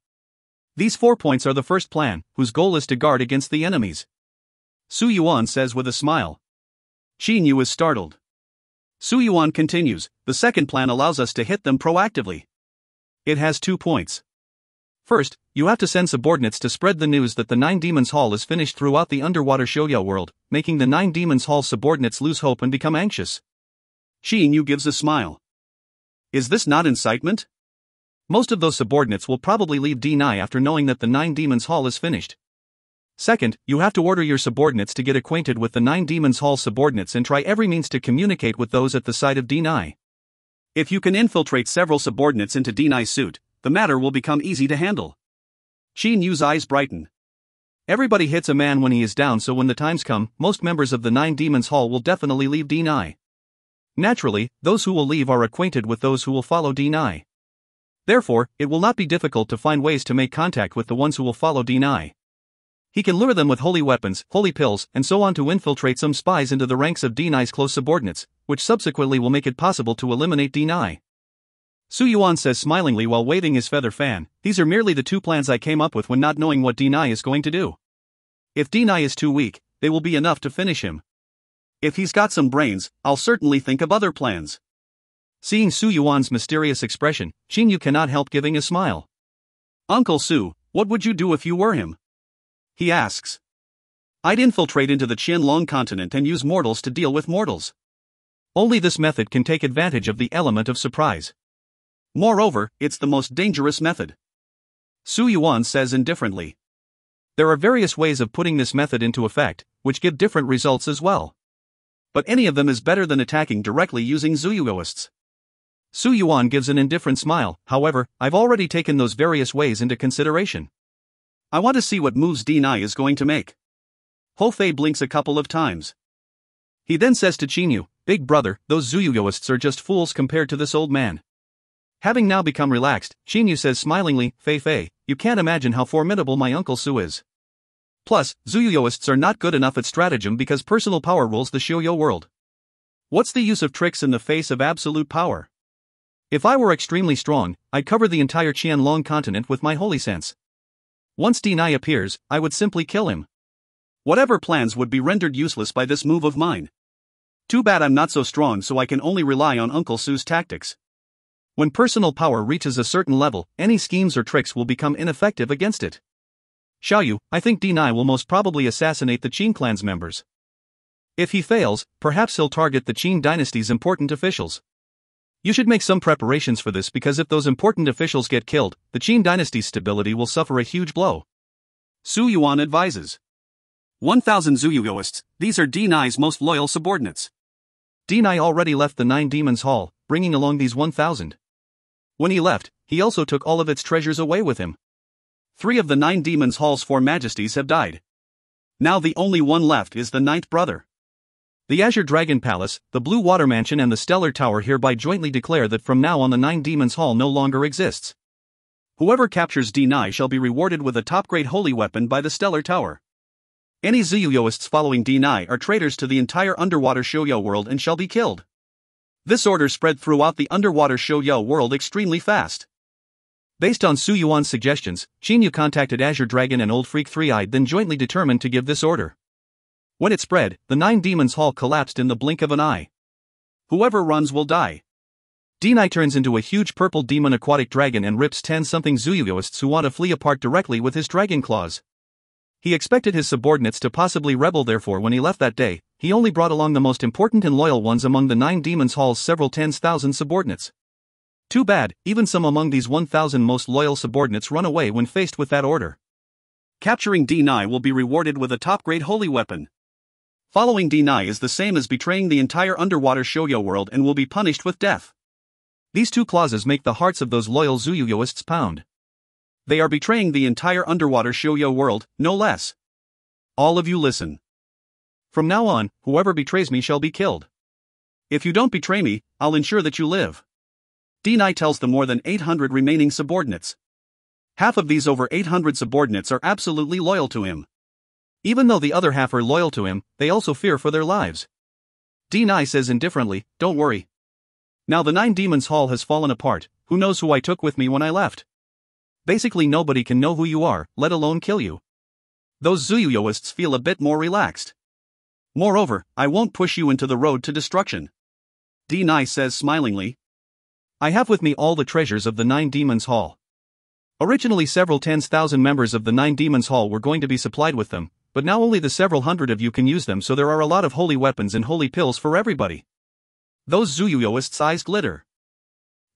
These 4 points are the first plan, whose goal is to guard against the enemies. Su Yuan says with a smile. Qinyu is startled. Su Yuan continues, the second plan allows us to hit them proactively. It has 2 points. First, you have to send subordinates to spread the news that the Nine Demons Hall is finished throughout the underwater Shoyo world, making the Nine Demons Hall subordinates lose hope and become anxious. Qinyu gives a smile. Is this not incitement? Most of those subordinates will probably leave D9 after knowing that the Nine Demons Hall is finished. Second, you have to order your subordinates to get acquainted with the Nine Demons Hall subordinates and try every means to communicate with those at the side of D9. If you can infiltrate several subordinates into D9's suit, the matter will become easy to handle. Qinyu's eyes brighten. Everybody hits a man when he is down, so when the times come, most members of the Nine Demons Hall will definitely leave D9. Naturally, those who will leave are acquainted with those who will follow D9. Therefore, it will not be difficult to find ways to make contact with the ones who will follow D9. He can lure them with holy weapons, holy pills, and so on to infiltrate some spies into the ranks of D9's close subordinates, which subsequently will make it possible to eliminate D9. Su Yuan says smilingly while waving his feather fan, these are merely the 2 plans I came up with when not knowing what D9 is going to do. If D9 is too weak, they will be enough to finish him. If he's got some brains, I'll certainly think of other plans. Seeing Su Yuan's mysterious expression, Qinyu cannot help giving a smile. Uncle Su, what would you do if you were him? He asks. I'd infiltrate into the Qianlong continent and use mortals to deal with mortals. Only this method can take advantage of the element of surprise. Moreover, it's the most dangerous method. Su Yuan says indifferently. There are various ways of putting this method into effect, which give different results as well. But any of them is better than attacking directly using Zuyugoists. Su Yuan gives an indifferent smile, however, I've already taken those various ways into consideration. I want to see what moves D9 is going to make. Ho Fei blinks a couple of times. He then says to Qinyu, Big brother, those Zuyugoists are just fools compared to this old man. Having now become relaxed, Qinyu says smilingly, Fei, you can't imagine how formidable my Uncle Su is. Plus, Zuyuyoists are not good enough at stratagem because personal power rules the Shoyo world. What's the use of tricks in the face of absolute power? If I were extremely strong, I'd cover the entire Qianlong continent with my holy sense. Once D9 appears, I would simply kill him. Whatever plans would be rendered useless by this move of mine. Too bad I'm not so strong, so I can only rely on Uncle Su's tactics. When personal power reaches a certain level, any schemes or tricks will become ineffective against it. Xiaoyu, I think D9 will most probably assassinate the Qin clan's members. If he fails, perhaps he'll target the Qin dynasty's important officials. You should make some preparations for this because if those important officials get killed, the Qin dynasty's stability will suffer a huge blow. Su Yuan advises. 1,000 Zuyugoists, these are D9's most loyal subordinates. D9 already left the Nine Demons Hall, bringing along these 1,000. When he left, he also took all of its treasures away with him. 3 of the Nine Demons Hall's 4 majesties have died. Now the only one left is the 9th brother. The Azure Dragon Palace, the Blue Water Mansion and the Stellar Tower hereby jointly declare that from now on the Nine Demons Hall no longer exists. Whoever captures D9 shall be rewarded with a top-grade holy weapon by the Stellar Tower. Any Zuyuyoists following D9 are traitors to the entire underwater Shoyo world and shall be killed. This order spread throughout the underwater Shoyo world extremely fast. Based on Su Yuan's suggestions, Qinyu contacted Azure Dragon and Old Freak Three-Eyed, then jointly determined to give this order. When it spread, the Nine Demons Hall collapsed in the blink of an eye. Whoever runs will die. D9 turns into a huge purple demon aquatic dragon and rips 10-something Zuyugoists who want to flee apart directly with his dragon claws. He expected his subordinates to possibly rebel, therefore when he left that day, he only brought along the most important and loyal ones among the Nine Demons Hall's several tens thousand subordinates. Too bad, even some among these 1,000 most loyal subordinates run away when faced with that order. Capturing D9 will be rewarded with a top-grade holy weapon. Following D9 is the same as betraying the entire underwater Shoyo world and will be punished with death. These 2 clauses make the hearts of those loyal Zuyuyoists pound. They are betraying the entire underwater Shoyo world, no less. All of you listen. From now on, whoever betrays me shall be killed. If you don't betray me, I'll ensure that you live. D9 tells the more than 800 remaining subordinates. Half of these over 800 subordinates are absolutely loyal to him. Even though the other half are loyal to him, they also fear for their lives. Deni says indifferently, don't worry. Now the 9 Demons Hall has fallen apart, who knows who I took with me when I left? Basically nobody can know who you are, let alone kill you. Those Zuyuyoists feel a bit more relaxed. Moreover, I won't push you into the road to destruction. Deni says smilingly. I have with me all the treasures of the 9 Demons Hall. Originally several 10,000 members of the 9 Demons Hall were going to be supplied with them, but now only the several hundred of you can use them, so there are a lot of holy weapons and holy pills for everybody. Those Zuyuyoists' eyes glitter.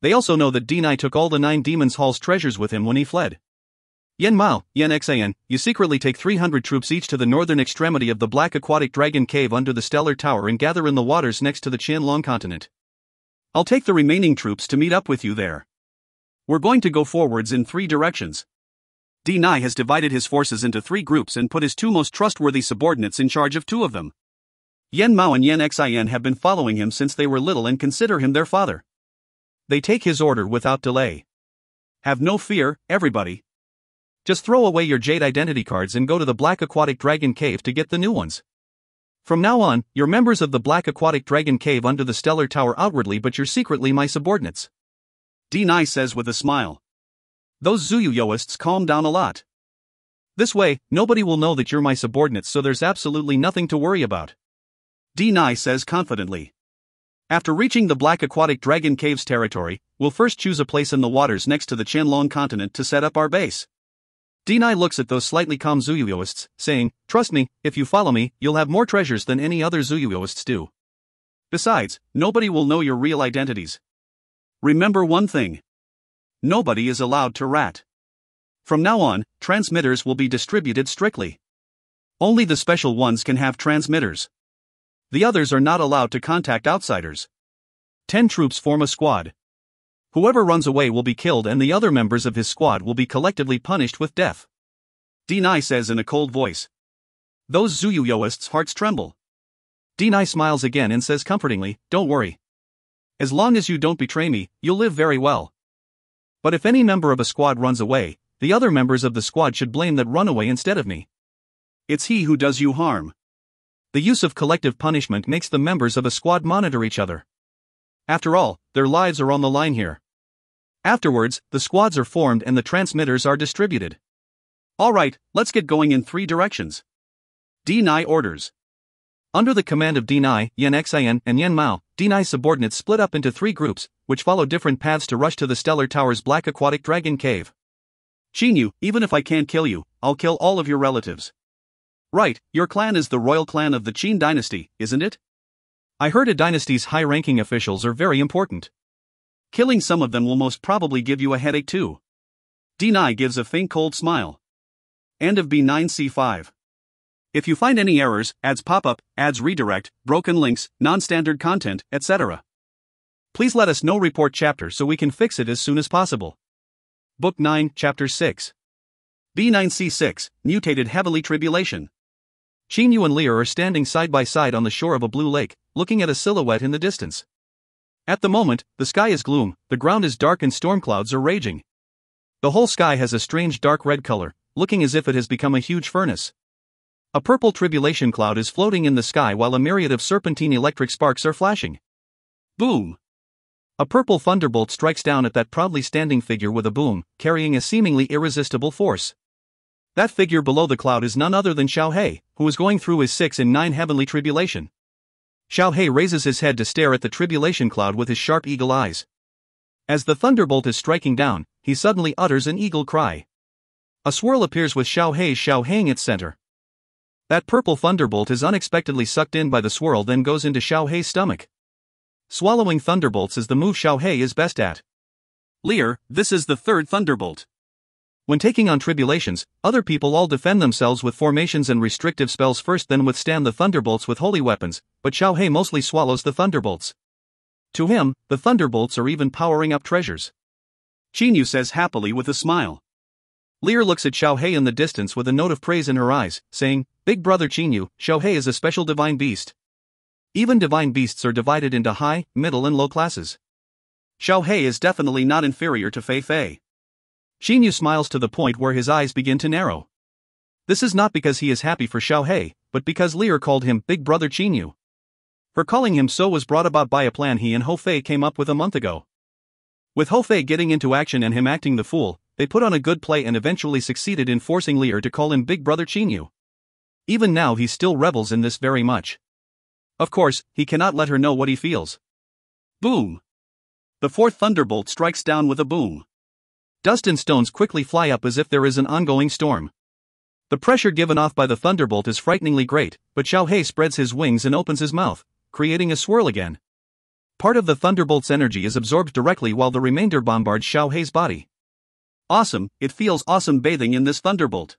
They also know that Deni took all the 9 Demons Hall's treasures with him when he fled. Yen Mao, Yen Xan, you secretly take 300 troops each to the northern extremity of the Black Aquatic Dragon Cave under the Stellar Tower and gather in the waters next to the Qianlong continent. I'll take the remaining troops to meet up with you there. We're going to go forwards in 3 directions. Deni has divided his forces into 3 groups and put his 2 most trustworthy subordinates in charge of 2 of them. Yen Mao and Yen Xan have been following him since they were little and consider him their father. They take his order without delay. Have no fear, everybody. Just throw away your jade identity cards and go to the Black Aquatic Dragon Cave to get the new ones. From now on, you're members of the Black Aquatic Dragon Cave under the Stellar Tower outwardly, but you're secretly my subordinates. Deni says with a smile. Those Zuyuyoists calm down a lot. This way, nobody will know that you're my subordinates, so there's absolutely nothing to worry about. Deni says confidently. After reaching the Black Aquatic Dragon Cave's territory, we'll first choose a place in the waters next to the Qianlong continent to set up our base. Deni looks at those slightly calm Zuyuyoists, saying, trust me, if you follow me, you'll have more treasures than any other Zuyuyoists do. Besides, nobody will know your real identities. Remember one thing. Nobody is allowed to rat. From now on, transmitters will be distributed strictly. Only the special ones can have transmitters. The others are not allowed to contact outsiders. 10 troops form a squad. Whoever runs away will be killed and the other members of his squad will be collectively punished with death. Deni says in a cold voice. Those Zuyuyoists' hearts tremble. Deni smiles again and says comfortingly, don't worry. As long as you don't betray me, you'll live very well. But if any member of a squad runs away, the other members of the squad should blame that runaway instead of me. It's he who does you harm. The use of collective punishment makes the members of a squad monitor each other. After all, their lives are on the line here. Afterwards, the squads are formed and the transmitters are distributed. Alright, let's get going in 3 directions. Deni orders. Under the command of Deni, Yen Xan, and Yen Mao, Deni's subordinates split up into 3 groups, which follow different paths to rush to the Stellar Tower's Black Aquatic Dragon Cave. Qinyu, even if I can't kill you, I'll kill all of your relatives. Right, your clan is the royal clan of the Qin dynasty, isn't it? I heard a dynasty's high-ranking officials are very important. Killing some of them will most probably give you a headache too. Deni gives a faint cold smile. End of B9C5. If you find any errors, ads pop up, ads redirect, broken links, non-standard content, etc. Please let us know. Report chapter so we can fix it as soon as possible. Book 9, Chapter 6. B9C6, Mutated Heavenly Tribulation. Qinyu and Lear are standing side by side on the shore of a blue lake, looking at a silhouette in the distance. At the moment, the sky is gloom, the ground is dark and storm clouds are raging. The whole sky has a strange dark red color, looking as if it has become a huge furnace. A purple tribulation cloud is floating in the sky while a myriad of serpentine electric sparks are flashing. Boom! A purple thunderbolt strikes down at that proudly standing figure with a boom, carrying a seemingly irresistible force. That figure below the cloud is none other than Xiao He, who is going through his 6 and 9 heavenly tribulation. Xiao He raises his head to stare at the tribulation cloud with his sharp eagle eyes. As the thunderbolt is striking down, he suddenly utters an eagle cry. A swirl appears with Xiao He's Xiao Hang its center. That purple thunderbolt is unexpectedly sucked in by the swirl, then goes into Xiao He's stomach. Swallowing thunderbolts is the move Xiao He is best at. Lear, this is the 3rd thunderbolt. When taking on tribulations, other people all defend themselves with formations and restrictive spells first, then withstand the thunderbolts with holy weapons, but Xiao He mostly swallows the thunderbolts. To him, the thunderbolts are even powering up treasures. Qinyu says happily with a smile. Lear looks at Xiao He in the distance with a note of praise in her eyes, saying, Big brother Qinyu, Xiao He is a special divine beast. Even divine beasts are divided into high, middle and low classes. Xiao He is definitely not inferior to Fei Fei. Qinyu smiles to the point where his eyes begin to narrow. This is not because he is happy for Xiao He, but because Lear called him Big Brother Qinyu. Her calling him so was brought about by a plan he and Ho Fei came up with a month ago. With Ho Fei getting into action and him acting the fool, they put on a good play and eventually succeeded in forcing Lear to call him Big Brother Chinyu. Even now he still revels in this very much. Of course, he cannot let her know what he feels. Boom! The fourth thunderbolt strikes down with a boom. Dust and stones quickly fly up as if there is an ongoing storm. The pressure given off by the thunderbolt is frighteningly great, but Xiao Hei spreads his wings and opens his mouth, creating a swirl again. Part of the thunderbolt's energy is absorbed directly while the remainder bombards Xiao Hei's body. Awesome, it feels awesome bathing in this thunderbolt.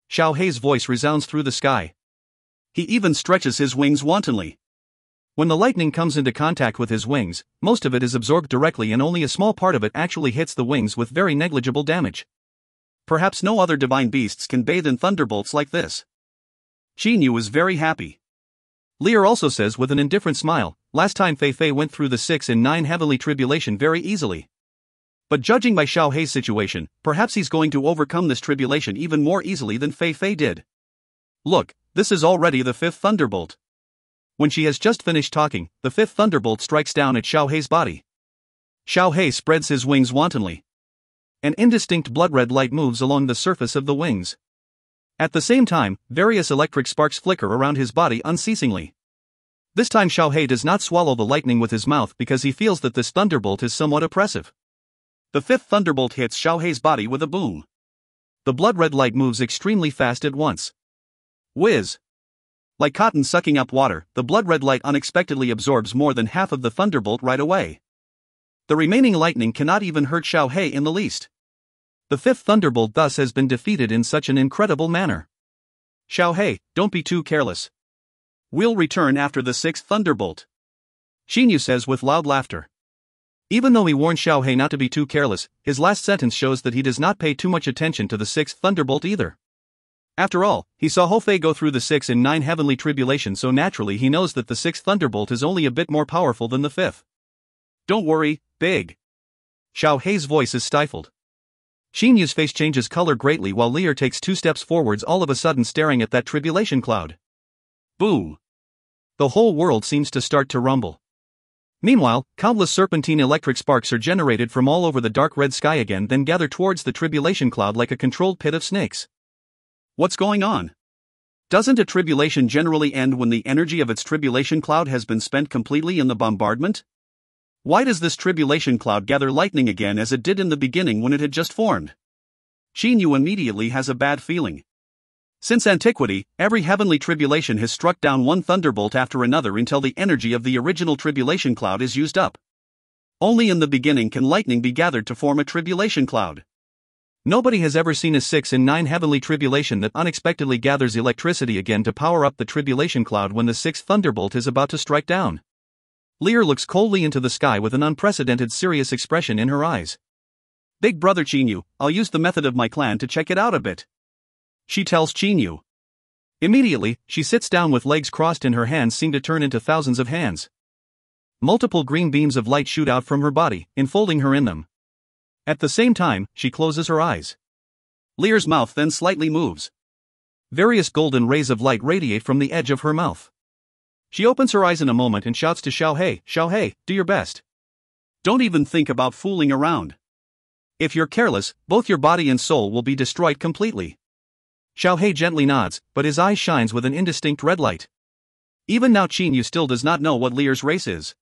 Xiao Hei's voice resounds through the sky. He even stretches his wings wantonly. When the lightning comes into contact with his wings, most of it is absorbed directly and only a small part of it actually hits the wings with very negligible damage. Perhaps no other divine beasts can bathe in thunderbolts like this. Chinyu is very happy. Lear also says with an indifferent smile, last time Fei Fei went through the 6 and 9 heavenly tribulation very easily. But judging by Xiao Hei's situation, perhaps he's going to overcome this tribulation even more easily than Fei Fei did. Look, this is already the 5th thunderbolt. When she has just finished talking, the 5th thunderbolt strikes down at Xiao Hei's body. Xiao Hei spreads his wings wantonly. An indistinct blood-red light moves along the surface of the wings. At the same time, various electric sparks flicker around his body unceasingly. This time Xiao Hei does not swallow the lightning with his mouth because he feels that this thunderbolt is somewhat oppressive. The 5th thunderbolt hits Xiao Hei's body with a boom. The blood-red light moves extremely fast at once. Whiz! Like cotton sucking up water, the blood-red light unexpectedly absorbs more than half of the thunderbolt right away. The remaining lightning cannot even hurt Xiao Hei in the least. The 5th thunderbolt thus has been defeated in such an incredible manner. Xiao Hei, don't be too careless. We'll return after the 6th thunderbolt. Chinyu says with loud laughter. Even though he warned Xiao Hei not to be too careless, his last sentence shows that he does not pay too much attention to the 6th thunderbolt either. After all, he saw Ho Fei go through the 6 and 9 heavenly tribulation, so naturally he knows that the 6th thunderbolt is only a bit more powerful than the 5th. Don't worry, Big. Xiao Hei's voice is stifled. Xinyu's face changes color greatly while Lear takes 2 steps forwards, all of a sudden staring at that tribulation cloud. Boom! The whole world seems to start to rumble. Meanwhile, countless serpentine electric sparks are generated from all over the dark red sky again, then gather towards the tribulation cloud like a controlled pit of snakes. What's going on? Doesn't a tribulation generally end when the energy of its tribulation cloud has been spent completely in the bombardment? Why does this tribulation cloud gather lightning again as it did in the beginning when it had just formed? Chinyu immediately has a bad feeling. Since antiquity, every heavenly tribulation has struck down one thunderbolt after another until the energy of the original tribulation cloud is used up. Only in the beginning can lightning be gathered to form a tribulation cloud. Nobody has ever seen a 6 and 9 heavenly tribulation that unexpectedly gathers electricity again to power up the tribulation cloud when the 6th thunderbolt is about to strike down. Lear looks coldly into the sky with an unprecedented serious expression in her eyes. Big Brother Chinyu, I'll use the method of my clan to check it out a bit. She tells Chinyu. Immediately, she sits down with legs crossed and her hands seem to turn into thousands of hands. Multiple green beams of light shoot out from her body, enfolding her in them. At the same time, she closes her eyes. Lear's mouth then slightly moves. Various golden rays of light radiate from the edge of her mouth. She opens her eyes in a moment and shouts to Xiao Hei, do your best. Don't even think about fooling around. If you're careless, both your body and soul will be destroyed completely. Xiao Hei gently nods, but his eye shines with an indistinct red light. Even now Chinyu still does not know what Lear's race is.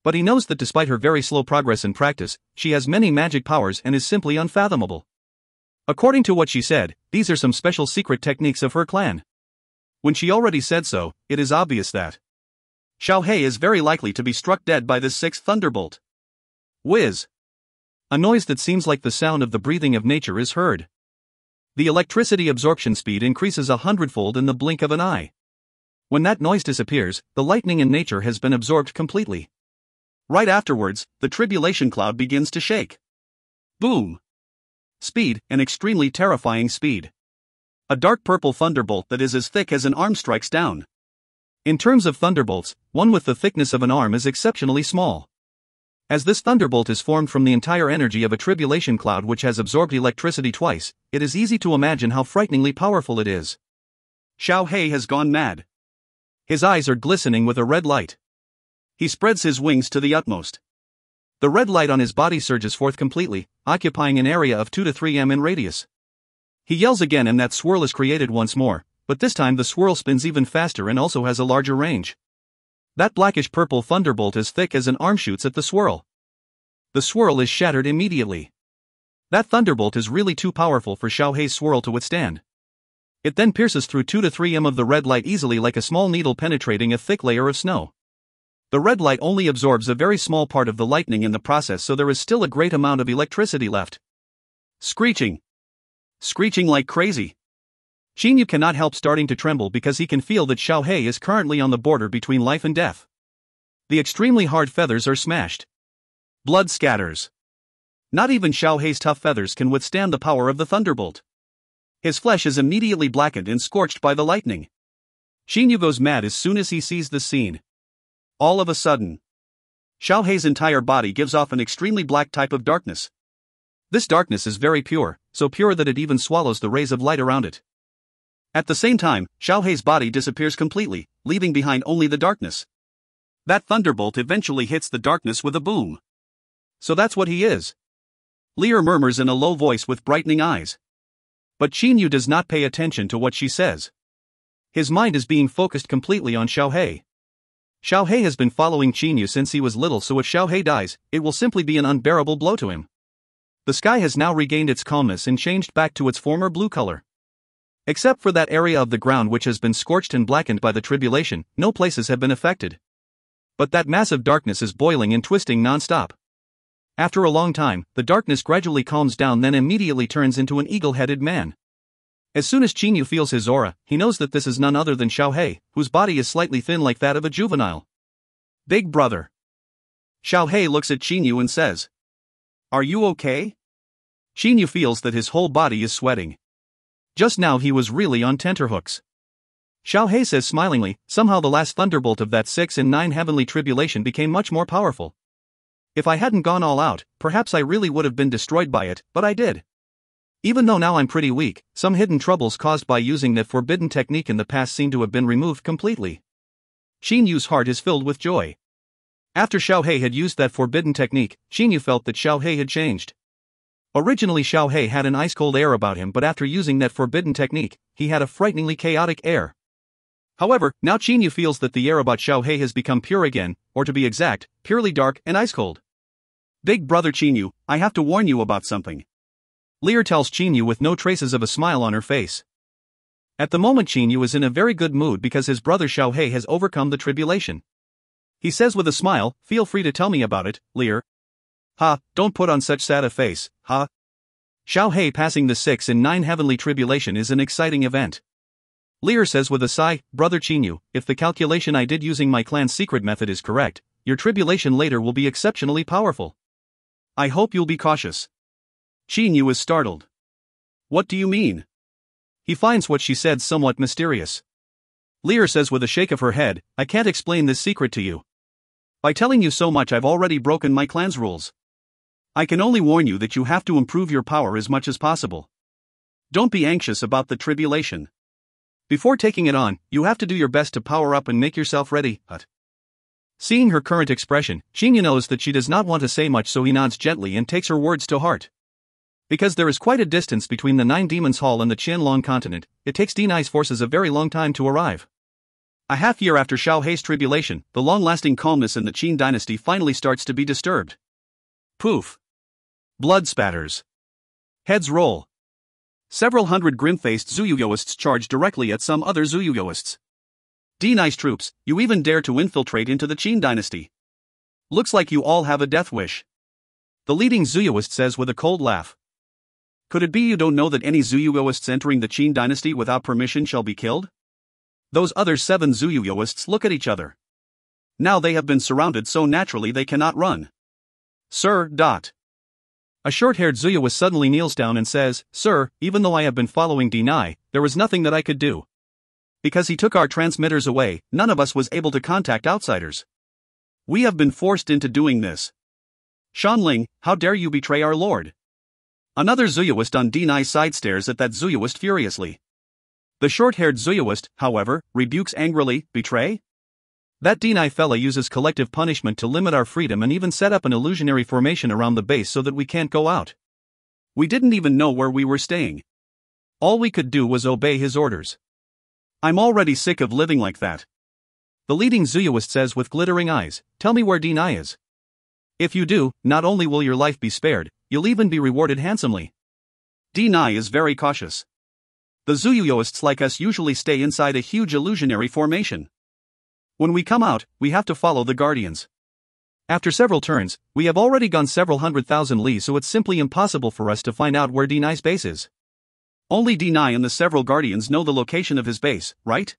But he knows that despite her very slow progress in practice, she has many magic powers and is simply unfathomable. According to what she said, these are some special secret techniques of her clan. When she already said so, it is obvious that Xiao Hei is very likely to be struck dead by this 6th thunderbolt. Whiz! A noise that seems like the sound of the breathing of nature is heard. The electricity absorption speed increases 100-fold in the blink of an eye. When that noise disappears, the lightning in nature has been absorbed completely. Right afterwards, the tribulation cloud begins to shake. Boom! Speed, an extremely terrifying speed. A dark purple thunderbolt that is as thick as an arm strikes down. In terms of thunderbolts, one with the thickness of an arm is exceptionally small. As this thunderbolt is formed from the entire energy of a tribulation cloud which has absorbed electricity twice, it is easy to imagine how frighteningly powerful it is. Xiao Hei has gone mad. His eyes are glistening with a red light. He spreads his wings to the utmost. The red light on his body surges forth completely, occupying an area of 2 to 3 m in radius. He yells again and that swirl is created once more, but this time the swirl spins even faster and also has a larger range. That blackish-purple thunderbolt as thick as an arm shoots at the swirl. The swirl is shattered immediately. That thunderbolt is really too powerful for Xiaohei's swirl to withstand. It then pierces through 2 to 3 m of the red light easily like a small needle penetrating a thick layer of snow. The red light only absorbs a very small part of the lightning in the process, so there is still a great amount of electricity left. Screeching. Screeching like crazy. Xinyu cannot help starting to tremble because he can feel that Xiaohei is currently on the border between life and death. The extremely hard feathers are smashed. Blood scatters. Not even Xiaohei's tough feathers can withstand the power of the thunderbolt. His flesh is immediately blackened and scorched by the lightning. Xinyu goes mad as soon as he sees this scene. All of a sudden, Xiaohei's entire body gives off an extremely black type of darkness. This darkness is very pure, so pure that it even swallows the rays of light around it. At the same time, Xiaohei's body disappears completely, leaving behind only the darkness. That thunderbolt eventually hits the darkness with a boom. So that's what he is. Lear murmurs in a low voice with brightening eyes. But Xinyu does not pay attention to what she says. His mind is being focused completely on Xiaohei. Xiaohei has been following Xinyu since he was little, so if Xiaohei dies, it will simply be an unbearable blow to him. The sky has now regained its calmness and changed back to its former blue color. Except for that area of the ground which has been scorched and blackened by the tribulation, no places have been affected. But that massive darkness is boiling and twisting non-stop. After a long time, the darkness gradually calms down, then immediately turns into an eagle-headed man. As soon as Xinyu feels his aura, he knows that this is none other than Xiaohei, whose body is slightly thin like that of a juvenile. Big brother. Xiaohei looks at Xinyu and says, "Are you okay?" Xinyu feels that his whole body is sweating. Just now he was really on tenterhooks. Xiaohei says smilingly, "Somehow the last thunderbolt of that 6 and 9 heavenly tribulation became much more powerful. If I hadn't gone all out, perhaps I really would have been destroyed by it, but I did. Even though now I'm pretty weak, some hidden troubles caused by using that forbidden technique in the past seem to have been removed completely." Xinyu's heart is filled with joy. After Xiaohei had used that forbidden technique, Xinyu felt that Xiaohei had changed. Originally Xiaohei had an ice-cold air about him, but after using that forbidden technique, he had a frighteningly chaotic air. However, now Xinyu feels that the air about Xiaohei has become pure again, or to be exact, purely dark and ice-cold. "Big brother Xinyu, I have to warn you about something," Lear tells Xinyu with no traces of a smile on her face. At the moment Xinyu is in a very good mood because his brother Xiaohei has overcome the tribulation. He says with a smile, "Feel free to tell me about it, Lear." "Ha, don't put on such sad a face, ha." Xiaohei passing the 6 and 9 heavenly tribulation is an exciting event. Lear says with a sigh, "Brother Xinyu, if the calculation I did using my clan's secret method is correct, your tribulation later will be exceptionally powerful. I hope you'll be cautious." Xinyu is startled. "What do you mean?" He finds what she said somewhat mysterious. Lear says with a shake of her head, "I can't explain this secret to you. By telling you so much I've already broken my clan's rules. I can only warn you that you have to improve your power as much as possible. Don't be anxious about the tribulation. Before taking it on, you have to do your best to power up and make yourself ready." Seeing her current expression, Xinyu knows that she does not want to say much, so he nods gently and takes her words to heart. Because there is quite a distance between the 9 Demons Hall and the Qianlong continent, it takes Denai's forces a very long time to arrive. A half year after Xiaohei's tribulation, the long-lasting calmness in the Qin dynasty finally starts to be disturbed. Poof. Blood spatters. Heads roll. Several hundred grim-faced Zuyuyoists charge directly at some other Zuyuyoists. Denai's troops, you even dare to infiltrate into the Qin dynasty. Looks like you all have a death wish. The leading Zuyuist says with a cold laugh. Could it be you don't know that any Zuyuyoists entering the Qin dynasty without permission shall be killed? Those other 7 Zuyuyoists look at each other. Now they have been surrounded so naturally they cannot run. Sir. A short-haired Zuyuist suddenly kneels down and says, "Sir, even though I have been following Denai, there was nothing that I could do. Because he took our transmitters away, none of us was able to contact outsiders. We have been forced into doing this. Shanling, how dare you betray our lord?" Another Zuyuist on Denai's side stares at that Zuyuist furiously. The short-haired Zuyuist, however, rebukes angrily, betray? That Deni fella uses collective punishment to limit our freedom and even set up an illusionary formation around the base so that we can't go out. We didn't even know where we were staying. All we could do was obey his orders. I'm already sick of living like that. The leading Zuyuist says with glittering eyes, tell me where Deni is. If you do, not only will your life be spared, you'll even be rewarded handsomely. Deni is very cautious. The Zuyuists like us usually stay inside a huge illusionary formation. When we come out, we have to follow the Guardians. After several turns, we have already gone several 100,000 li, so it's simply impossible for us to find out where Deni's base is. Only Deni and the several Guardians know the location of his base, right?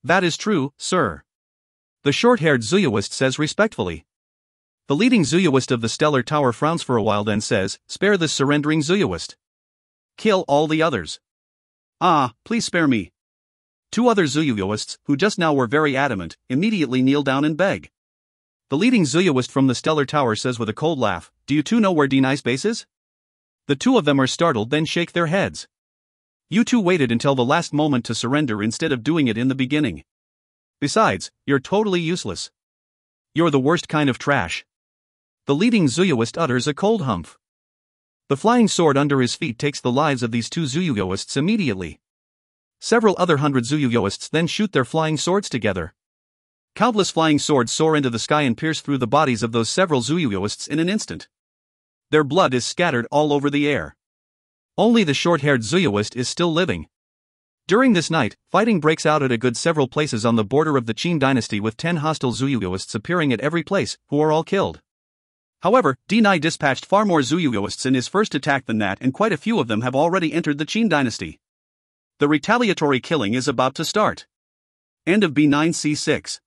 That is true, sir. The short-haired Zuyuist says respectfully. The leading Zuyuist of the Stellar Tower frowns for a while, then says, spare this surrendering Zuyuist. Kill all the others. Ah, please spare me. Two other Zuyuists, who just now were very adamant, immediately kneel down and beg. The leading Zuyuist from the Stellar Tower says with a cold laugh, do you two know where Deni's base is? The two of them are startled, then shake their heads. You two waited until the last moment to surrender instead of doing it in the beginning. Besides, you're totally useless. You're the worst kind of trash. The leading Zuyuist utters a cold humph. The flying sword under his feet takes the lives of these two Zuyuists immediately. Several other hundred Zuyuists then shoot their flying swords together. Countless flying swords soar into the sky and pierce through the bodies of those several Zuyuists in an instant. Their blood is scattered all over the air. Only the short-haired Zuyuist is still living. During this night, fighting breaks out at a good several places on the border of the Qin dynasty, with 10 hostile Zuyuists appearing at every place, who are all killed. However, Deni dispatched far more Zuyuists in his first attack than that, and quite a few of them have already entered the Qin dynasty. The retaliatory killing is about to start. End of B9C6.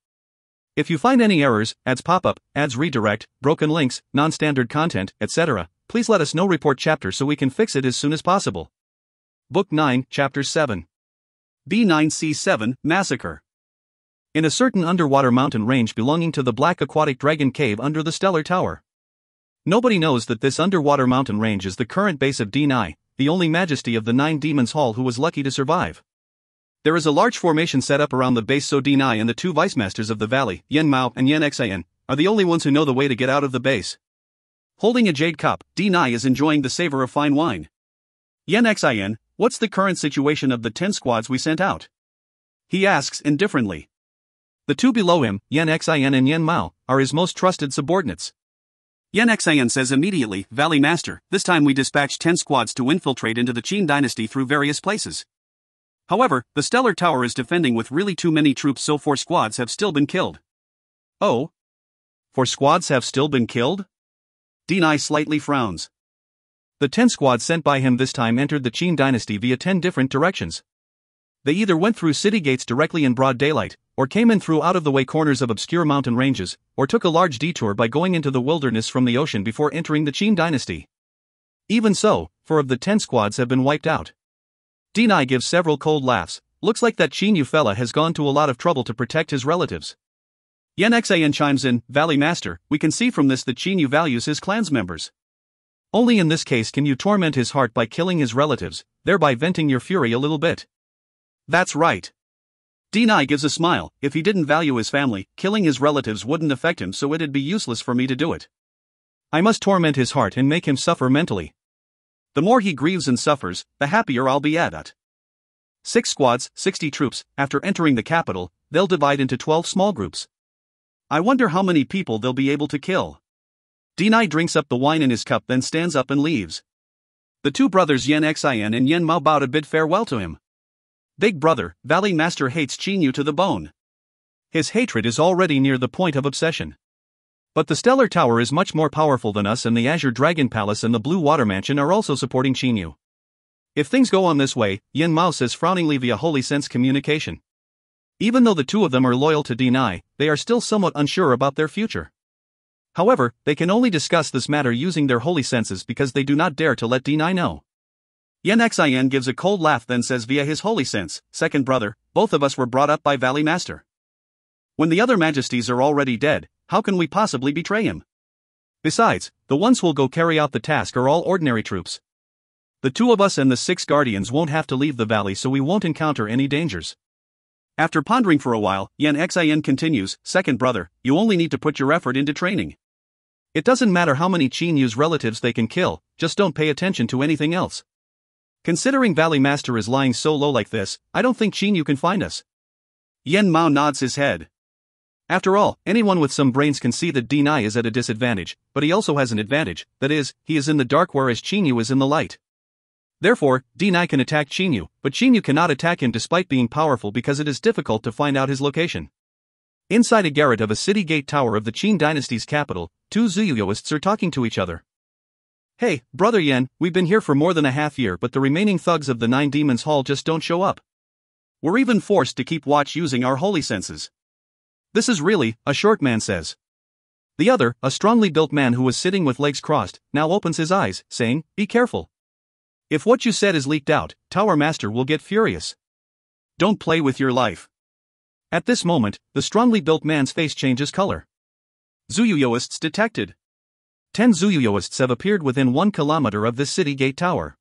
If you find any errors, ads pop up, ads redirect, broken links, non-standard content, etc., please let us know. Report chapter so we can fix it as soon as possible. Book 9, Chapter 7. B9C7, Massacre. In a certain underwater mountain range belonging to the Black Aquatic Dragon Cave under the Stellar Tower. Nobody knows that this underwater mountain range is the current base of Deni, the only majesty of the 9 Demons Hall who was lucky to survive. There is a large formation set up around the base, so Deni and the 2 vice masters of the valley, Yen Mao and Yen Xian, are the only ones who know the way to get out of the base. Holding a jade cup, Deni is enjoying the savor of fine wine. Yen Xian, what's the current situation of the 10 squads we sent out? He asks indifferently. The 2 below him, Yen Xian and Yen Mao, are his most trusted subordinates. Yen Xian says immediately, Valley Master, this time we dispatched 10 squads to infiltrate into the Qin dynasty through various places. However, the Stellar Tower is defending with really too many troops, so 4 squads have still been killed. Oh? 4 squads have still been killed? Deni slightly frowns. The 10 squads sent by him this time entered the Qin dynasty via 10 different directions. They either went through city gates directly in broad daylight, or came in through out-of-the-way corners of obscure mountain ranges, or took a large detour by going into the wilderness from the ocean before entering the Qin dynasty. Even so, 4 of the 10 squads have been wiped out. Deni gives several cold laughs. Looks like that Qin fella has gone to a lot of trouble to protect his relatives. Yen Xian chimes in, Valley Master, we can see from this that Qin values his clan's members. Only in this case can you torment his heart by killing his relatives, thereby venting your fury a little bit. That's right. Deni gives a smile. If he didn't value his family, killing his relatives wouldn't affect him, so it'd be useless for me to do it. I must torment his heart and make him suffer mentally. The more he grieves and suffers, the happier I'll be at. 6 squads, 60 troops. After entering the capital, they'll divide into 12 small groups. I wonder how many people they'll be able to kill. Deni drinks up the wine in his cup, then stands up and leaves. The 2 brothers Yen Xian and Yen Mao bowed a bid farewell to him. Big brother, Valley Master hates Qin to the bone. His hatred is already near the point of obsession. But the Stellar Tower is much more powerful than us, and the Azure Dragon Palace and the Blue Water Mansion are also supporting Qin. If things go on this way, Yen Mao says frowningly via Holy Sense communication. Even though the 2 of them are loyal to Deni, they are still somewhat unsure about their future. However, they can only discuss this matter using their holy senses because they do not dare to let Deni know. Yen Xian gives a cold laugh, then says via his holy sense, second brother, both of us were brought up by Valley Master. When the other majesties are already dead, how can we possibly betray him? Besides, the ones who'll go carry out the task are all ordinary troops. The two of us and the 6 guardians won't have to leave the valley, so we won't encounter any dangers. After pondering for a while, Yen Xin continues, second brother, you only need to put your effort into training. It doesn't matter how many Chinyu's relatives they can kill, just don't pay attention to anything else. Considering Valley Master is lying so low like this, I don't think Chinyu can find us. Yen Mao nods his head. After all, anyone with some brains can see that Dinai is at a disadvantage, but he also has an advantage, that is, he is in the dark whereas Chinyu is in the light. Therefore, Dinai can attack Chinyu, but Chinyu cannot attack him despite being powerful because it is difficult to find out his location. Inside a garret of a city gate tower of the Qin dynasty's capital, 2 Zuyuyoists are talking to each other. Hey, brother Yen, we've been here for more than a half year but the remaining thugs of the 9 Demons Hall just don't show up. We're even forced to keep watch using our holy senses. This is really, a short man says. The other, a strongly built man who was sitting with legs crossed, now opens his eyes, saying, be careful. If what you said is leaked out, Tower Master will get furious. Don't play with your life. At this moment, the strongly built man's face changes color. Zuyuyoists detected. 10 Zuyuyoists have appeared within 1 kilometer of this city gate tower.